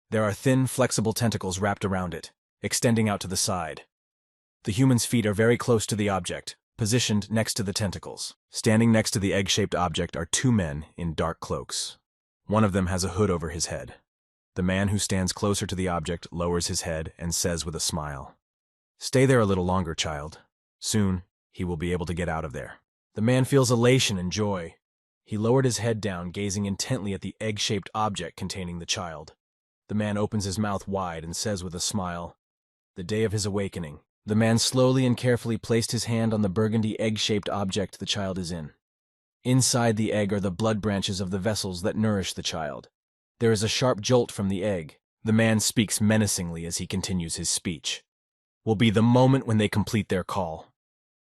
There are thin, flexible tentacles wrapped around it, extending out to the side. The human's feet are very close to the object, positioned next to the tentacles. Standing next to the egg-shaped object are two men in dark cloaks. One of them has a hood over his head. The man who stands closer to the object lowers his head and says with a smile, stay there a little longer, child. Soon, he will be able to get out of there. The man feels elation and joy. He lowered his head down, gazing intently at the egg-shaped object containing the child. The man opens his mouth wide and says with a smile, the day of his awakening. The man slowly and carefully placed his hand on the burgundy egg-shaped object the child is in. Inside the egg are the blood branches of the vessels that nourish the child. There is a sharp jolt from the egg. The man speaks menacingly as he continues his speech. Will be the moment when they complete their call.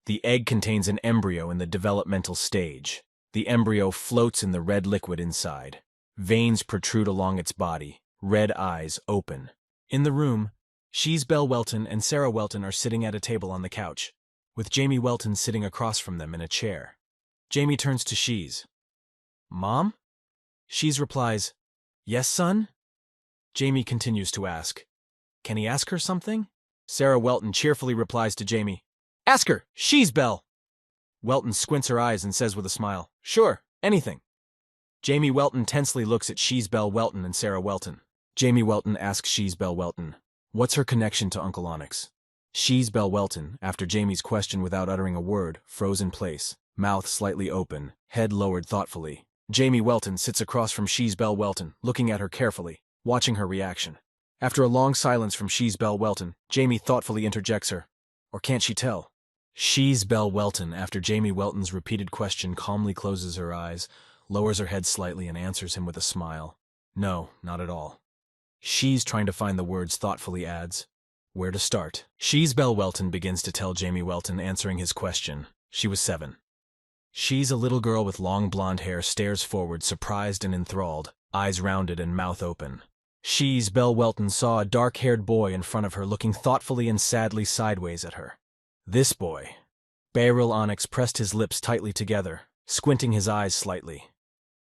The egg contains an embryo in the developmental stage. The embryo floats in the red liquid inside. Veins protrude along its body. Red eyes open. In the room, Shees Belle Welton and Sarah Welton are sitting at a table on the couch, with Jamie Welton sitting across from them in a chair. Jamie turns to Shees. Mom? Shees replies, yes, son? Jamie continues to ask, can he ask her something? Sarah Welton cheerfully replies to Jamie, ask her, Shees Belle. Welton squints her eyes and says with a smile, sure, anything. Jamie Welton tensely looks at Shees Belle Welton and Sarah Welton. Jamie Welton asks Shees Belle Welton, what's her connection to Uncle Onyx? Shees Belle Welton, after Jamie's question without uttering a word, froze in place, mouth slightly open, head lowered thoughtfully. Jamie Welton sits across from Shees Belle Welton, looking at her carefully, watching her reaction. After a long silence from Shees Belle Welton, Jamie thoughtfully interjects her, or can't she tell? Shees Belle Welton, after Jamie Welton's repeated question, calmly closes her eyes, lowers her head slightly and answers him with a smile. No, not at all. She's trying to find the words thoughtfully adds, where to start. She's Belle Welton begins to tell Jamie Welton, answering his question. She was 7. She's a little girl with long blonde hair, stares forward, surprised and enthralled, eyes rounded and mouth open. She's Belle Welton saw a dark-haired boy in front of her looking thoughtfully and sadly sideways at her. This boy. Beryl Onyx pressed his lips tightly together, squinting his eyes slightly.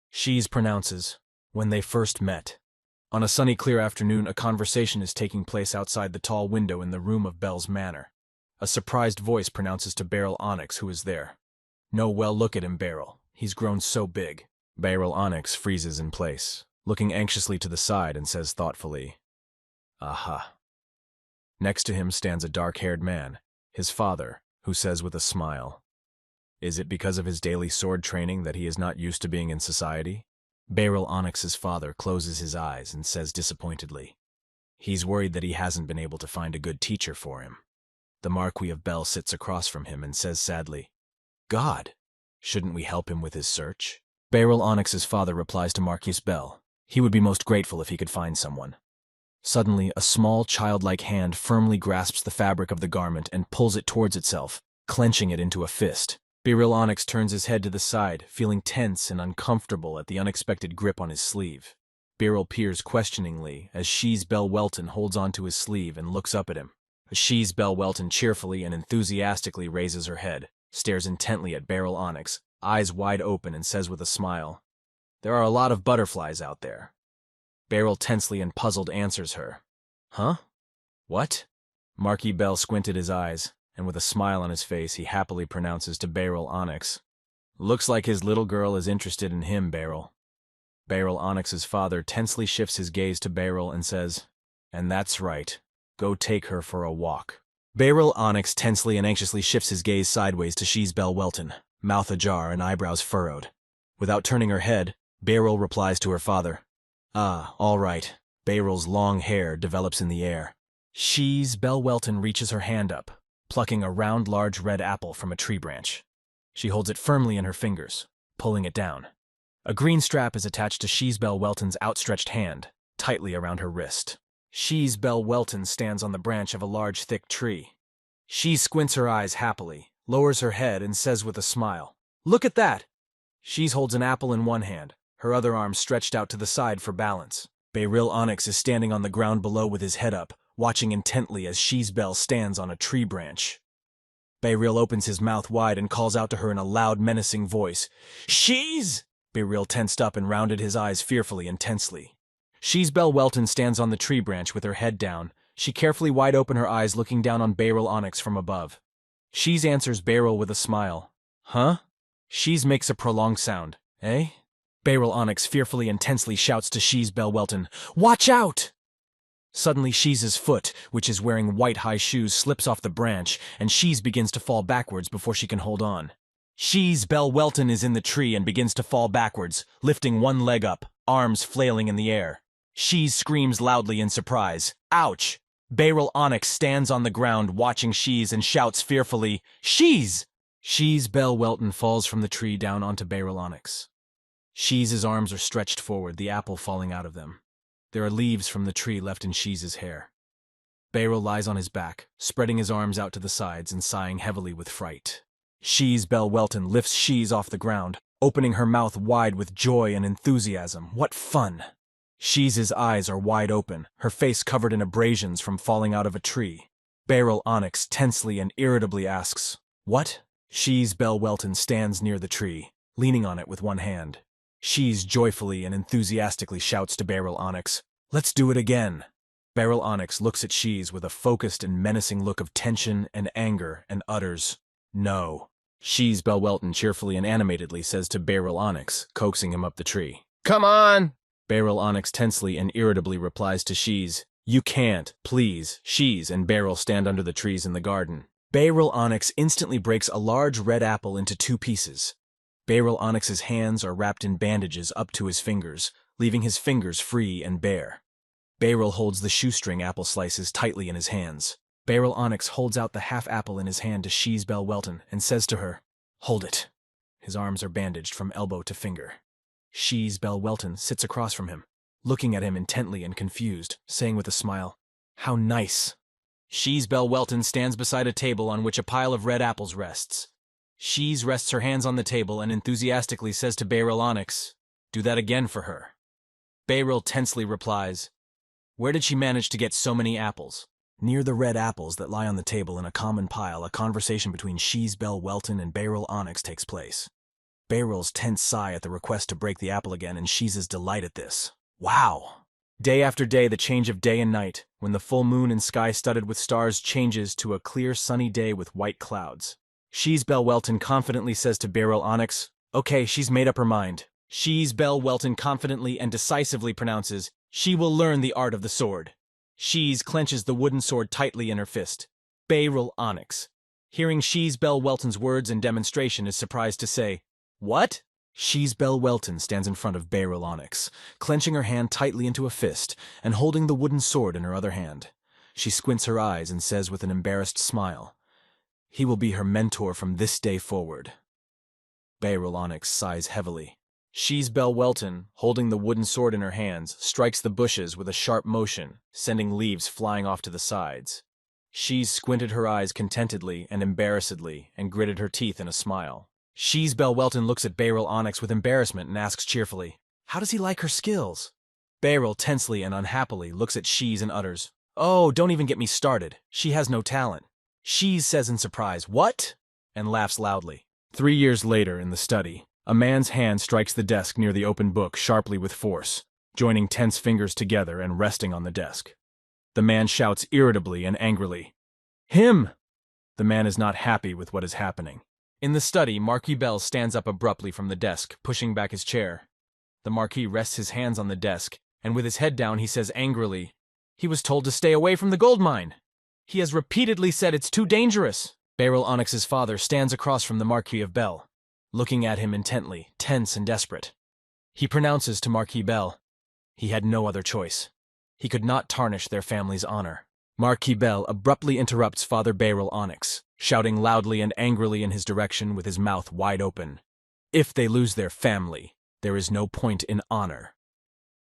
She's pronounces, when they first met. On a sunny, clear afternoon, a conversation is taking place outside the tall window in the room of Belle's manor. A surprised voice pronounces to Beryl Onyx, who is there. No, well, look at him, Beryl. He's grown so big. Beryl Onyx freezes in place, looking anxiously to the side, and says thoughtfully, aha. Next to him stands a dark-haired man, his father, who says with a smile, is it because of his daily sword training that he is not used to being in society? Beryl Onyx's father closes his eyes and says disappointedly, he's worried that he hasn't been able to find a good teacher for him. The Marquis of Belle sits across from him and says sadly, God, shouldn't we help him with his search? Beryl Onyx's father replies to Marquis Belle, he would be most grateful if he could find someone. Suddenly, a small, childlike hand firmly grasps the fabric of the garment and pulls it towards itself, clenching it into a fist. Beryl Onyx turns his head to the side, feeling tense and uncomfortable at the unexpected grip on his sleeve. Beryl peers questioningly as She's Belle Welton holds onto his sleeve and looks up at him. She's Belle Welton cheerfully and enthusiastically raises her head, stares intently at Beryl Onyx, eyes wide open, and says with a smile, there are a lot of butterflies out there. Beryl tensely and puzzled answers her. Huh? What? Marquis Belle squinted his eyes, and with a smile on his face, he happily pronounces to Beryl Onyx, looks like his little girl is interested in him, Beryl. Beryl Onyx's father tensely shifts his gaze to Beryl and says, and that's right, go take her for a walk. Beryl Onyx tensely and anxiously shifts his gaze sideways to She's Belle Welton, mouth ajar and eyebrows furrowed. Without turning her head, Beryl replies to her father, ah, all right. Beryl's long hair develops in the air. She's Belle Welton reaches her hand up, plucking a round, large red apple from a tree branch. She holds it firmly in her fingers, pulling it down. A green strap is attached to She's Belle Welton's outstretched hand, tightly around her wrist. She's Belle Welton stands on the branch of a large, thick tree. She squints her eyes happily, lowers her head, and says with a smile, look at that! She's holds an apple in one hand, her other arm stretched out to the side for balance. Beryl Onyx is standing on the ground below with his head up, watching intently as She's Belle stands on a tree branch. Beryl opens his mouth wide and calls out to her in a loud, menacing voice, She's! Beryl tensed up and rounded his eyes fearfully and tensely. She's Belle Welton stands on the tree branch with her head down. She carefully wide open her eyes, looking down on Beryl Onyx from above. She's answers Beryl with a smile. Huh? She's makes a prolonged sound. Eh? Beryl Onyx fearfully and tensely shouts to She's Belle Welton, watch out! Suddenly She's foot, which is wearing white high shoes, slips off the branch, and She's begins to fall backwards before she can hold on. She's Belle Welton is in the tree and begins to fall backwards, lifting one leg up, arms flailing in the air. She's screams loudly in surprise. Ouch! Beryl Onyx stands on the ground watching She's and shouts fearfully, She's! She's Belle Welton falls from the tree down onto Beryl Onyx. She's arms are stretched forward, the apple falling out of them. There are leaves from the tree left in She's hair. Beryl lies on his back, spreading his arms out to the sides and sighing heavily with fright. She's Belle Welton lifts She's off the ground, opening her mouth wide with joy and enthusiasm. What fun! She's eyes are wide open, her face covered in abrasions from falling out of a tree. Beryl Onyx tensely and irritably asks, what? She's Belle Welton stands near the tree, leaning on it with one hand. She's joyfully and enthusiastically shouts to Beryl Onyx, let's do it again. Beryl Onyx looks at She's with a focused and menacing look of tension and anger and utters, no. She's Belle Welton cheerfully and animatedly says to Beryl Onyx, coaxing him up the tree, come on! Beryl Onyx tensely and irritably replies to She's, you can't, please. She's and Beryl stand under the trees in the garden. Beryl Onyx instantly breaks a large red apple into 2 pieces. Beryl Onyx's hands are wrapped in bandages up to his fingers, leaving his fingers free and bare. Beryl holds the shoestring apple slices tightly in his hands. Beryl Onyx holds out the half apple in his hand to She's Belle Welton and says to her, hold it. His arms are bandaged from elbow to finger. She's Belle Welton sits across from him, looking at him intently and confused, saying with a smile, "How nice." She's Belle Welton stands beside a table on which a pile of red apples rests. She's rests her hands on the table and enthusiastically says to Beryl Onyx, "Do that again for her." Beryl tensely replies, "Where did she manage to get so many apples?" Near the red apples that lie on the table in a common pile, a conversation between She's Belle Welton and Beryl Onyx takes place. Beryl's tense sigh at the request to break the apple again, and She's delight at this. Wow! Day after day, the change of day and night, when the full moon and sky studded with stars changes to a clear sunny day with white clouds. She's Belle Welton confidently says to Beryl Onyx, "Okay, she's made up her mind." She's Belle Welton confidently and decisively pronounces, "She will learn the art of the sword." She's clenches the wooden sword tightly in her fist. Beryl Onyx, hearing She's Belle Welton's words and demonstration, is surprised to say, "What?" She's Belle Welton stands in front of Beryl Onyx, clenching her hand tightly into a fist and holding the wooden sword in her other hand. She squints her eyes and says with an embarrassed smile, "He will be her mentor from this day forward." Beryl Onyx sighs heavily. She's Belle Welton, holding the wooden sword in her hands, strikes the bushes with a sharp motion, sending leaves flying off to the sides. She's squinted her eyes contentedly and embarrassedly and gritted her teeth in a smile. She's Belle Welton looks at Beryl Onyx with embarrassment and asks cheerfully, "How does he like her skills?" Beryl tensely and unhappily looks at She's and utters, "Oh, don't even get me started. She has no talent." She's says in surprise, "What?" and laughs loudly. 3 years later, in the study, a man's hand strikes the desk near the open book sharply with force, joining tense fingers together and resting on the desk. The man shouts irritably and angrily, "Him!" The man is not happy with what is happening. In the study, Marquis Bell stands up abruptly from the desk, pushing back his chair. The Marquis rests his hands on the desk, and with his head down he says angrily, "He was told to stay away from the gold mine. He has repeatedly said it's too dangerous." Beryl Onyx's father stands across from the Marquis of Bell, looking at him intently, tense and desperate. He pronounces to Marquis Bell, he had no other choice. He could not tarnish their family's honor. Marquis Bell abruptly interrupts Father Beryl Onyx, shouting loudly and angrily in his direction with his mouth wide open, "If they lose their family, there is no point in honor."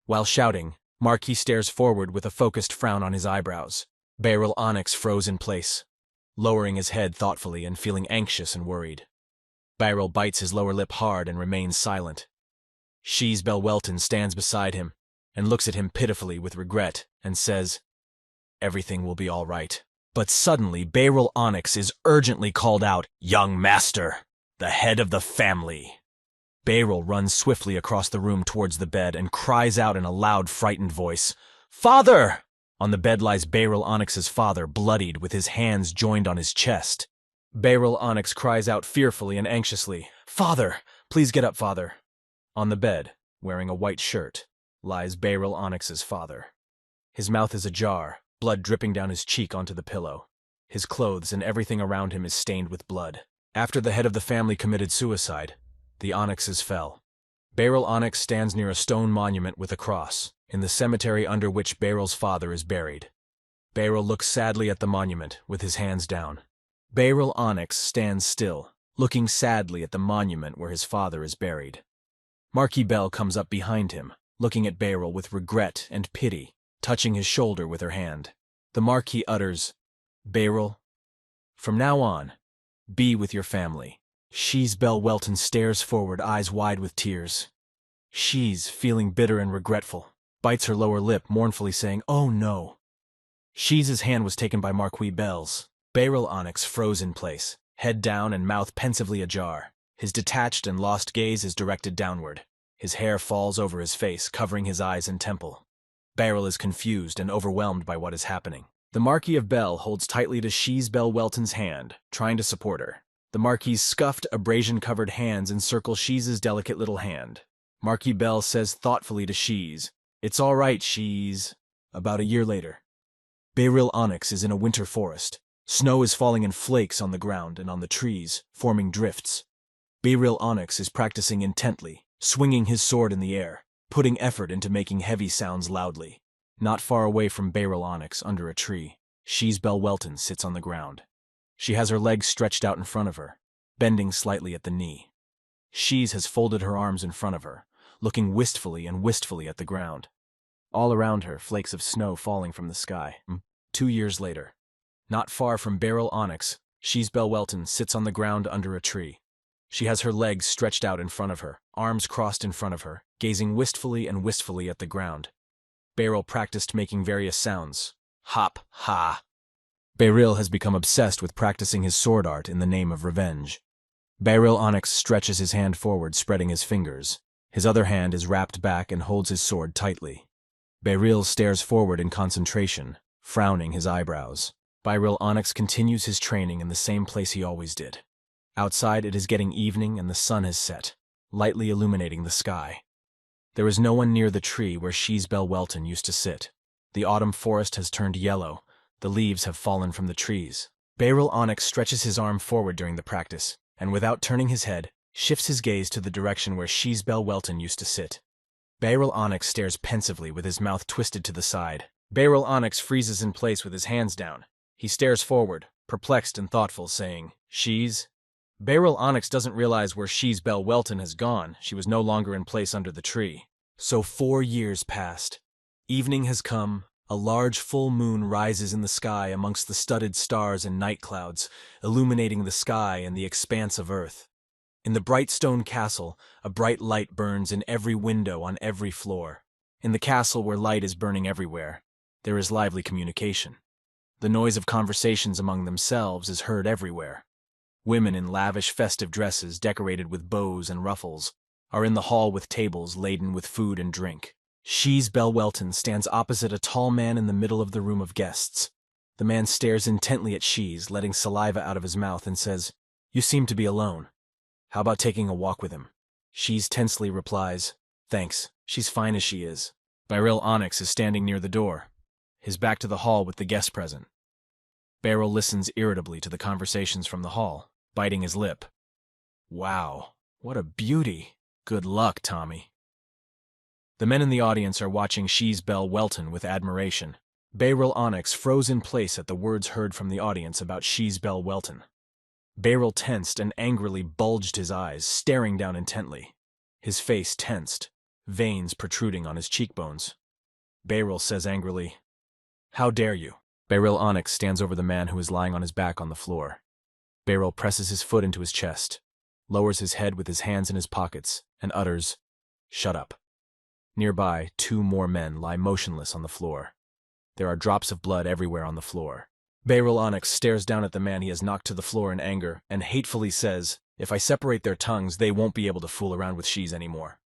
While shouting, Marquis stares forward with a focused frown on his eyebrows. Beryl Onyx froze in place, lowering his head thoughtfully and feeling anxious and worried. Beryl bites his lower lip hard and remains silent. She's Belle Welton stands beside him and looks at him pitifully with regret and says, "Everything will be all right." But suddenly, Beryl Onyx is urgently called out, "Young master, the head of the family." Beryl runs swiftly across the room towards the bed and cries out in a loud, frightened voice, "Father!" On the bed lies Beryl Onyx's father, bloodied, with his hands joined on his chest. Beryl Onyx cries out fearfully and anxiously, "Father! Please get up, father." On the bed, wearing a white shirt, lies Beryl Onyx's father. His mouth is ajar, blood dripping down his cheek onto the pillow. His clothes and everything around him is stained with blood. After the head of the family committed suicide, the Onyxes fell. Beryl Onyx stands near a stone monument with a cross, in the cemetery under which Beryl's father is buried. Beryl looks sadly at the monument, with his hands down. Beryl Onyx stands still, looking sadly at the monument where his father is buried. Marquis Bell comes up behind him, looking at Beryl with regret and pity, touching his shoulder with her hand. The Marquis utters, "Beryl, from now on, be with your family." She's Belle Welton stares forward, eyes wide with tears. She's, feeling bitter and regretful, bites her lower lip, mournfully saying, "Oh no." She's hand was taken by Marquis Bell's. Beryl Onyx froze in place, head down and mouth pensively ajar. His detached and lost gaze is directed downward. His hair falls over his face, covering his eyes and temple. Beryl is confused and overwhelmed by what is happening. The Marquis of Bell holds tightly to She's Belle Welton's hand, trying to support her. The Marquis's scuffed, abrasion-covered hands encircle She's delicate little hand. Marquis Bell says thoughtfully to She's, "It's all right, She's." About a year later, Beryl Onyx is in a winter forest. Snow is falling in flakes on the ground and on the trees, forming drifts. Beryl Onyx is practicing intently, swinging his sword in the air, putting effort into making heavy sounds loudly. Not far away from Beryl Onyx, under a tree, She's Belle Welton sits on the ground. She has her legs stretched out in front of her, bending slightly at the knee. She's has folded her arms in front of her, looking wistfully at the ground. All around her, flakes of snow falling from the sky. 2 years later. Not far from Beryl Onyx, Sheesbell Welton sits on the ground under a tree. She has her legs stretched out in front of her, arms crossed in front of her, gazing wistfully and wistfully at the ground. Beryl practiced making various sounds. Hop, ha. Beryl has become obsessed with practicing his sword art in the name of revenge. Beryl Onyx stretches his hand forward, spreading his fingers. His other hand is wrapped back and holds his sword tightly. Beryl stares forward in concentration, frowning his eyebrows. Beryl Onyx continues his training in the same place he always did. Outside it is getting evening and the sun has set, lightly illuminating the sky. There is no one near the tree where Sheesbell Welton used to sit. The autumn forest has turned yellow. The leaves have fallen from the trees. Beryl Onyx stretches his arm forward during the practice, and without turning his head, shifts his gaze to the direction where Sheesbell Welton used to sit. Beryl Onyx stares pensively with his mouth twisted to the side. Beryl Onyx freezes in place with his hands down. He stares forward, perplexed and thoughtful, saying, "She's?" Beryl Onyx doesn't realize where Sheesbell Welton has gone. She was no longer in place under the tree. So 4 years passed. Evening has come. A large full moon rises in the sky amongst the studded stars and night clouds, illuminating the sky and the expanse of earth. In the bright stone castle, a bright light burns in every window on every floor. In the castle where light is burning everywhere, there is lively communication. The noise of conversations among themselves is heard everywhere. Women in lavish festive dresses decorated with bows and ruffles are in the hall with tables laden with food and drink. Sheesbell Welton stands opposite a tall man in the middle of the room of guests. The man stares intently at Shees, letting saliva out of his mouth, and says, "You seem to be alone. How about taking a walk with him?" Shees tensely replies, "Thanks, she's fine as she is." Beryl Onyx is standing near the door, his back to the hall with the guests present. Beryl listens irritably to the conversations from the hall, biting his lip. "Wow, what a beauty. Good luck, Tommy." The men in the audience are watching Sheesbell Welton with admiration. Beryl Onyx froze in place at the words heard from the audience about Sheesbell Welton. Beryl tensed and angrily bulged his eyes, staring down intently. His face tensed, veins protruding on his cheekbones. Beryl says angrily, "How dare you?" Beryl Onyx stands over the man who is lying on his back on the floor. Beryl presses his foot into his chest, lowers his head with his hands in his pockets, and utters, "Shut up." Nearby, 2 more men lie motionless on the floor. There are drops of blood everywhere on the floor. Beryl Onyx stares down at the man he has knocked to the floor in anger and hatefully says, "If I separate their tongues, they won't be able to fool around with Shees anymore."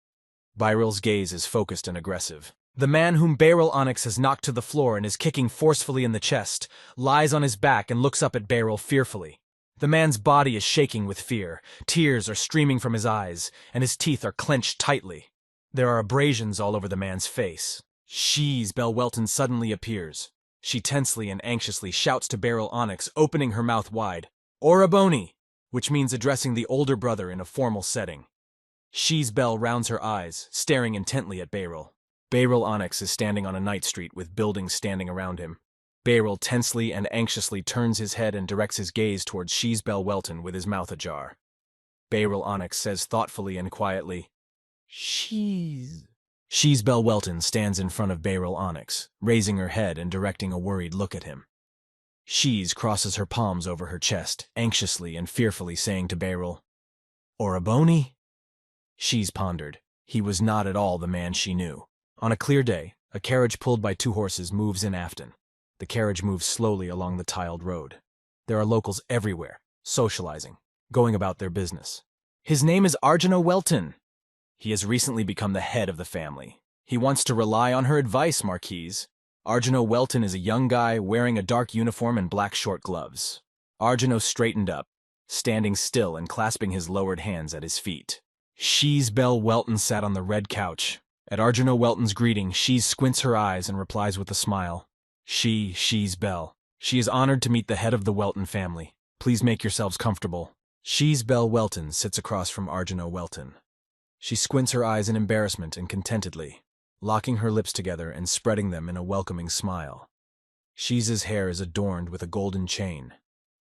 Beryl's gaze is focused and aggressive. The man whom Beryl Onyx has knocked to the floor and is kicking forcefully in the chest lies on his back and looks up at Beryl fearfully. The man's body is shaking with fear, tears are streaming from his eyes, and his teeth are clenched tightly. There are abrasions all over the man's face. Sheesbell Welton suddenly appears. She tensely and anxiously shouts to Beryl Onyx, opening her mouth wide, "Oraboni!" which means addressing the older brother in a formal setting. Sheesbell rounds her eyes, staring intently at Beryl. Beryl Onyx is standing on a night street with buildings standing around him. Beryl tensely and anxiously turns his head and directs his gaze towards Sheesbell Welton with his mouth ajar. Beryl Onyx says thoughtfully and quietly, "Shees." Sheesbell Welton stands in front of Beryl Onyx, raising her head and directing a worried look at him. Shees crosses her palms over her chest, anxiously and fearfully saying to Beryl, "Oraboni?" Shees pondered. He was not at all the man she knew. On a clear day, a carriage pulled by 2 horses moves in Afton. The carriage moves slowly along the tiled road. There are locals everywhere, socializing, going about their business. "His name is Arjuna Welton. He has recently become the head of the family. He wants to rely on her advice, Marquise. Arjuna Welton is a young guy wearing a dark uniform and black short gloves." Arjuna straightened up, standing still and clasping his lowered hands at his feet. Sheesbell Welton sat on the red couch. At Arjuna Welton's greeting, Shees squints her eyes and replies with a smile. Sheesbell. She is honored to meet the head of the Welton family. Please make yourselves comfortable." Sheesbell Welton sits across from Arjuna Welton. She squints her eyes in embarrassment and contentedly, locking her lips together and spreading them in a welcoming smile. Shees's hair is adorned with a golden chain.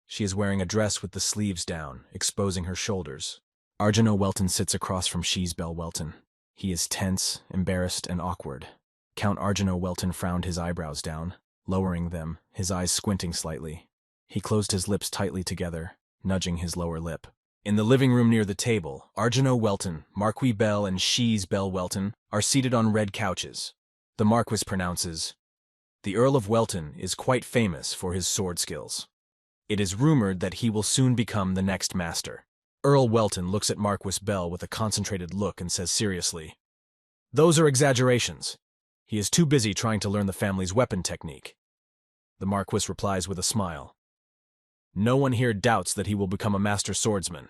She is wearing a dress with the sleeves down, exposing her shoulders. Arjuna Welton sits across from Sheesbell Welton. He is tense, embarrassed, and awkward. Count Arjano Welton frowned his eyebrows down, lowering them, his eyes squinting slightly. He closed his lips tightly together, nudging his lower lip. In the living room near the table, Arjano Welton, Marquis Bell, and Shees Bell Welton are seated on red couches. The Marquis pronounces, "The Earl of Welton is quite famous for his sword skills. It is rumored that he will soon become the next master." Earl Welton looks at Marquis Bell with a concentrated look and says seriously, "Those are exaggerations. He is too busy trying to learn the family's weapon technique." The Marquis replies with a smile, "No one here doubts that he will become a master swordsman."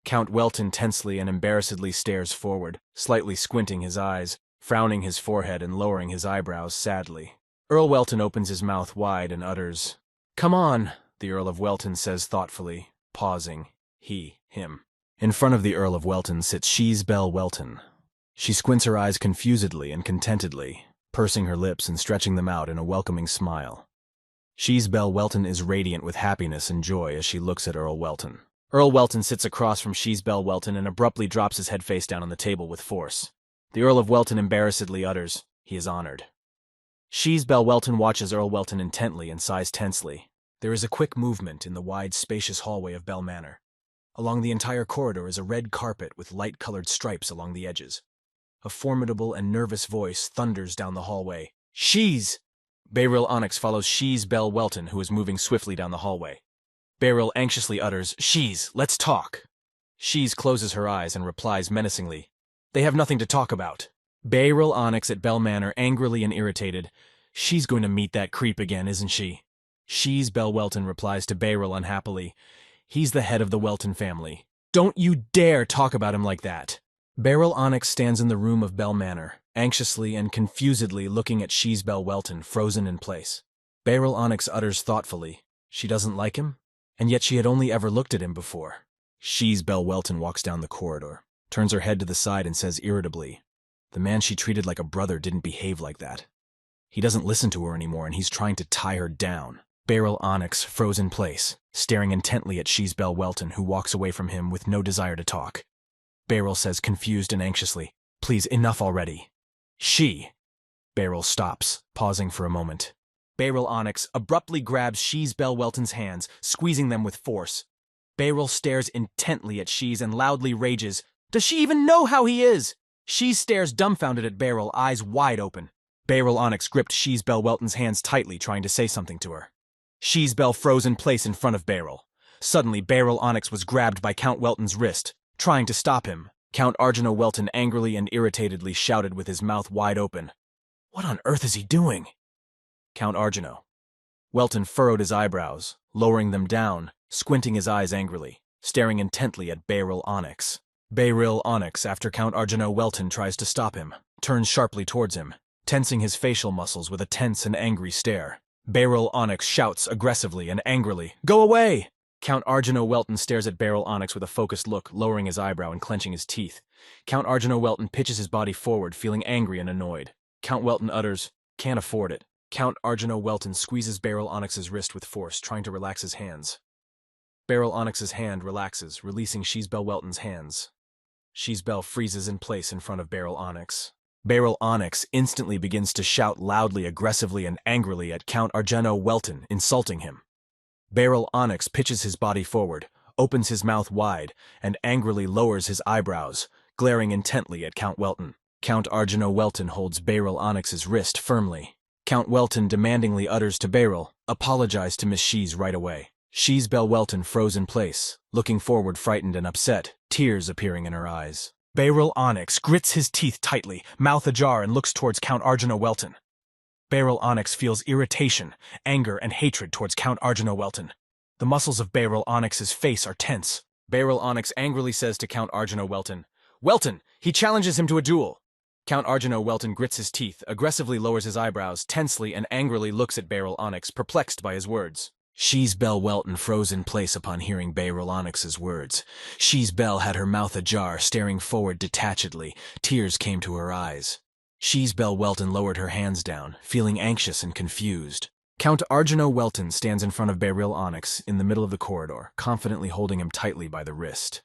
Count Welton tensely and embarrassedly stares forward, slightly squinting his eyes, frowning his forehead and lowering his eyebrows sadly. Earl Welton opens his mouth wide and utters, "Come on," the Earl of Welton says thoughtfully, pausing, him. In front of the Earl of Welton sits Shees Bell Welton. She squints her eyes confusedly and contentedly, pursing her lips and stretching them out in a welcoming smile. Shees Bell Welton is radiant with happiness and joy as she looks at Earl Welton. Earl Welton sits across from Shees Bell Welton and abruptly drops his head face down on the table with force. The Earl of Welton embarrassedly utters, he is honored. Shees Bell Welton watches Earl Welton intently and sighs tensely. There is a quick movement in the wide, spacious hallway of Bell Manor. Along the entire corridor is a red carpet with light-colored stripes along the edges. A formidable and nervous voice thunders down the hallway. "Shees!" Beryl Onyx follows Shees Bell Welton, who is moving swiftly down the hallway. Beryl anxiously utters, "Shees, let's talk." Shees closes her eyes and replies menacingly, "They have nothing to talk about." Beryl Onyx at Bell Manor, angrily and irritated, "She's going to meet that creep again, isn't she?" Shees Bell Welton replies to Beryl unhappily, "He's the head of the Welton family. Don't you dare talk about him like that." Beryl Onyx stands in the room of Bell Manor, anxiously and confusedly looking at Shees Bell Welton frozen in place. Beryl Onyx utters thoughtfully, she doesn't like him? And yet she had only ever looked at him before. Shees Bell Welton walks down the corridor, turns her head to the side and says irritably, "The man she treated like a brother didn't behave like that. He doesn't listen to her anymore and he's trying to tie her down." Beryl Onyx froze in place, staring intently at Shees Bell Welton, who walks away from him with no desire to talk. Beryl says confused and anxiously, "Please, enough already." Beryl stops, pausing for a moment. Beryl Onyx abruptly grabs Shees Bell Welton's hands, squeezing them with force. Beryl stares intently at Shees and loudly rages, "Does she even know how he is?" Shees stares dumbfounded at Beryl, eyes wide open. Beryl Onyx gripped Shees Bell Welton's hands tightly, trying to say something to her. Shees Bell froze in place in front of Beryl. Suddenly, Beryl Onyx was grabbed by Count Welton's wrist, trying to stop him. Count Arjano Welton angrily and irritatedly shouted with his mouth wide open, "What on earth is he doing?" Count Arjano. Welton furrowed his eyebrows, lowering them down, squinting his eyes angrily, staring intently at Beryl Onyx. Beryl Onyx, after Count Arjano Welton tries to stop him, turns sharply towards him, tensing his facial muscles with a tense and angry stare. Beryl Onyx shouts aggressively and angrily, "Go away!" Count Arjano Welton stares at Beryl Onyx with a focused look, lowering his eyebrow and clenching his teeth. Count Arjano Welton pitches his body forward, feeling angry and annoyed. Count Welton utters, "Can't afford it." Count Arjano Welton squeezes Beryl Onyx's wrist with force, trying to relax his hands. Beryl Onyx's hand relaxes, releasing Shees Bell Welton's hands. Shees Bell freezes in place in front of Beryl Onyx. Beryl Onyx instantly begins to shout loudly, aggressively, and angrily at Count Arjano Welton, insulting him. Beryl Onyx pitches his body forward, opens his mouth wide, and angrily lowers his eyebrows, glaring intently at Count Welton. Count Arjano Welton holds Beryl Onyx's wrist firmly. Count Welton demandingly utters to Beryl, "Apologize to Miss Shees right away." Shees Bell Welton froze in place, looking forward frightened and upset, tears appearing in her eyes. Beryl Onyx grits his teeth tightly, mouth ajar, and looks towards Count Arjano Welton. Beryl Onyx feels irritation, anger, and hatred towards Count Arjano Welton. The muscles of Beryl Onyx's face are tense. Beryl Onyx angrily says to Count Arjano Welton, "Welton, he challenges him to a duel." Count Arjano Welton grits his teeth, aggressively lowers his eyebrows, tensely and angrily looks at Beryl Onyx, perplexed by his words. Shees Bell Welton froze in place upon hearing Beryl Onyx's words. Shees Bell had her mouth ajar, staring forward detachedly. Tears came to her eyes. Shees Bell Welton lowered her hands down, feeling anxious and confused. Count Arjano Welton stands in front of Beryl Onyx in the middle of the corridor, confidently holding him tightly by the wrist.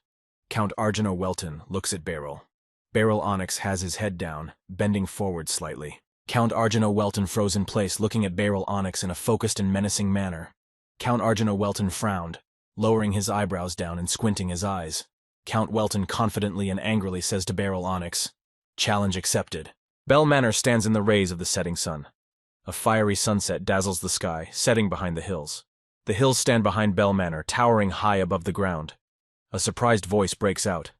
Count Arjano Welton looks at Beryl. Beryl Onyx has his head down, bending forward slightly. Count Arjuna Welton froze in place, looking at Beryl Onyx in a focused and menacing manner. Count Arjuna Welton frowned, lowering his eyebrows down and squinting his eyes. Count Welton confidently and angrily says to Beryl Onyx, "Challenge accepted." Bell Manor stands in the rays of the setting sun. A fiery sunset dazzles the sky, setting behind the hills. The hills stand behind Bell Manor, towering high above the ground. A surprised voice breaks out.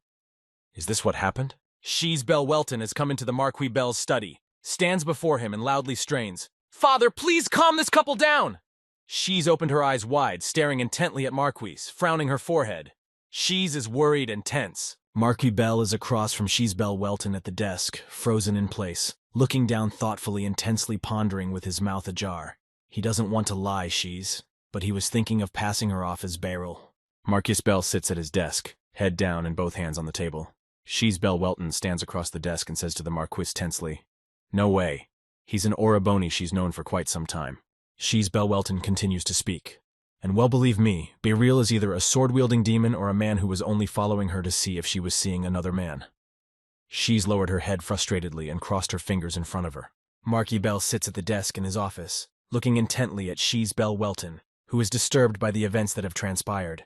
"Is this what happened?" She's Bell Welton has come into the Marquis Bell's study, stands before him and loudly strains. "Father, please calm this couple down!" She's opened her eyes wide, staring intently at Marquis, frowning her forehead. She's is worried and tense. Marquis Bell is across from She's Bell Welton at the desk, frozen in place, looking down thoughtfully and tensely pondering with his mouth ajar. He doesn't want to lie, She's, but he was thinking of passing her off as Beryl. Marquis Bell sits at his desk, head down and both hands on the table. She's Bell Welton stands across the desk and says to the Marquis tensely, "No way. He's an Oraboni she's known for quite some time." She's Bell Welton continues to speak. "And well, believe me, Beryl is either a sword-wielding demon or a man who was only following her to see if she was seeing another man." She's lowered her head frustratedly and crossed her fingers in front of her. Marquis Bell sits at the desk in his office, looking intently at She's Bell Welton, who is disturbed by the events that have transpired.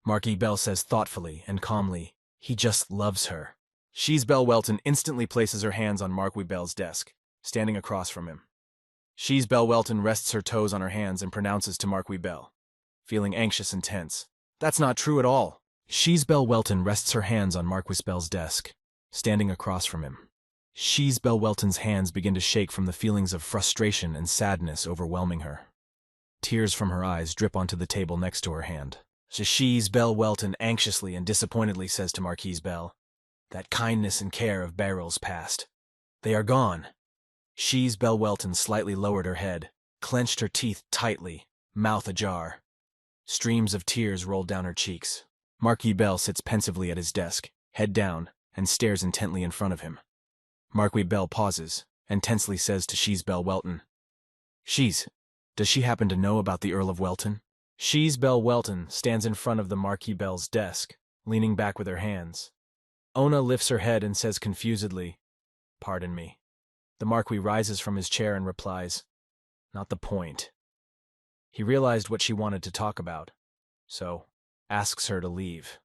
Marquis Bell says thoughtfully and calmly, "He just loves her." She's Bell Welton instantly places her hands on Marquis Bell's desk, standing across from him. She's Bell Welton rests her toes on her hands and pronounces to Marquis Bell, feeling anxious and tense, "That's not true at all." She's Bell Welton rests her hands on Marquis Bell's desk, standing across from him. She's Bell Welton's hands begin to shake from the feelings of frustration and sadness overwhelming her. Tears from her eyes drip onto the table next to her hand. She's Bell Welton anxiously and disappointedly says to Marquis Bell, "That kindness and care of Beryl's past. They are gone." She's Bell Welton slightly lowered her head, clenched her teeth tightly, mouth ajar. Streams of tears rolled down her cheeks. Marquis Bell sits pensively at his desk, head down, and stares intently in front of him. Marquis Bell pauses, and tensely says to She's Bell Welton, "She's, does she happen to know about the Earl of Welton?" She's Bell Welton stands in front of the Marquis Bell's desk, leaning back with her hands. Ona lifts her head and says confusedly, "Pardon me." The Marquis rises from his chair and replies, "Not the point." He realized what she wanted to talk about, so asks her to leave.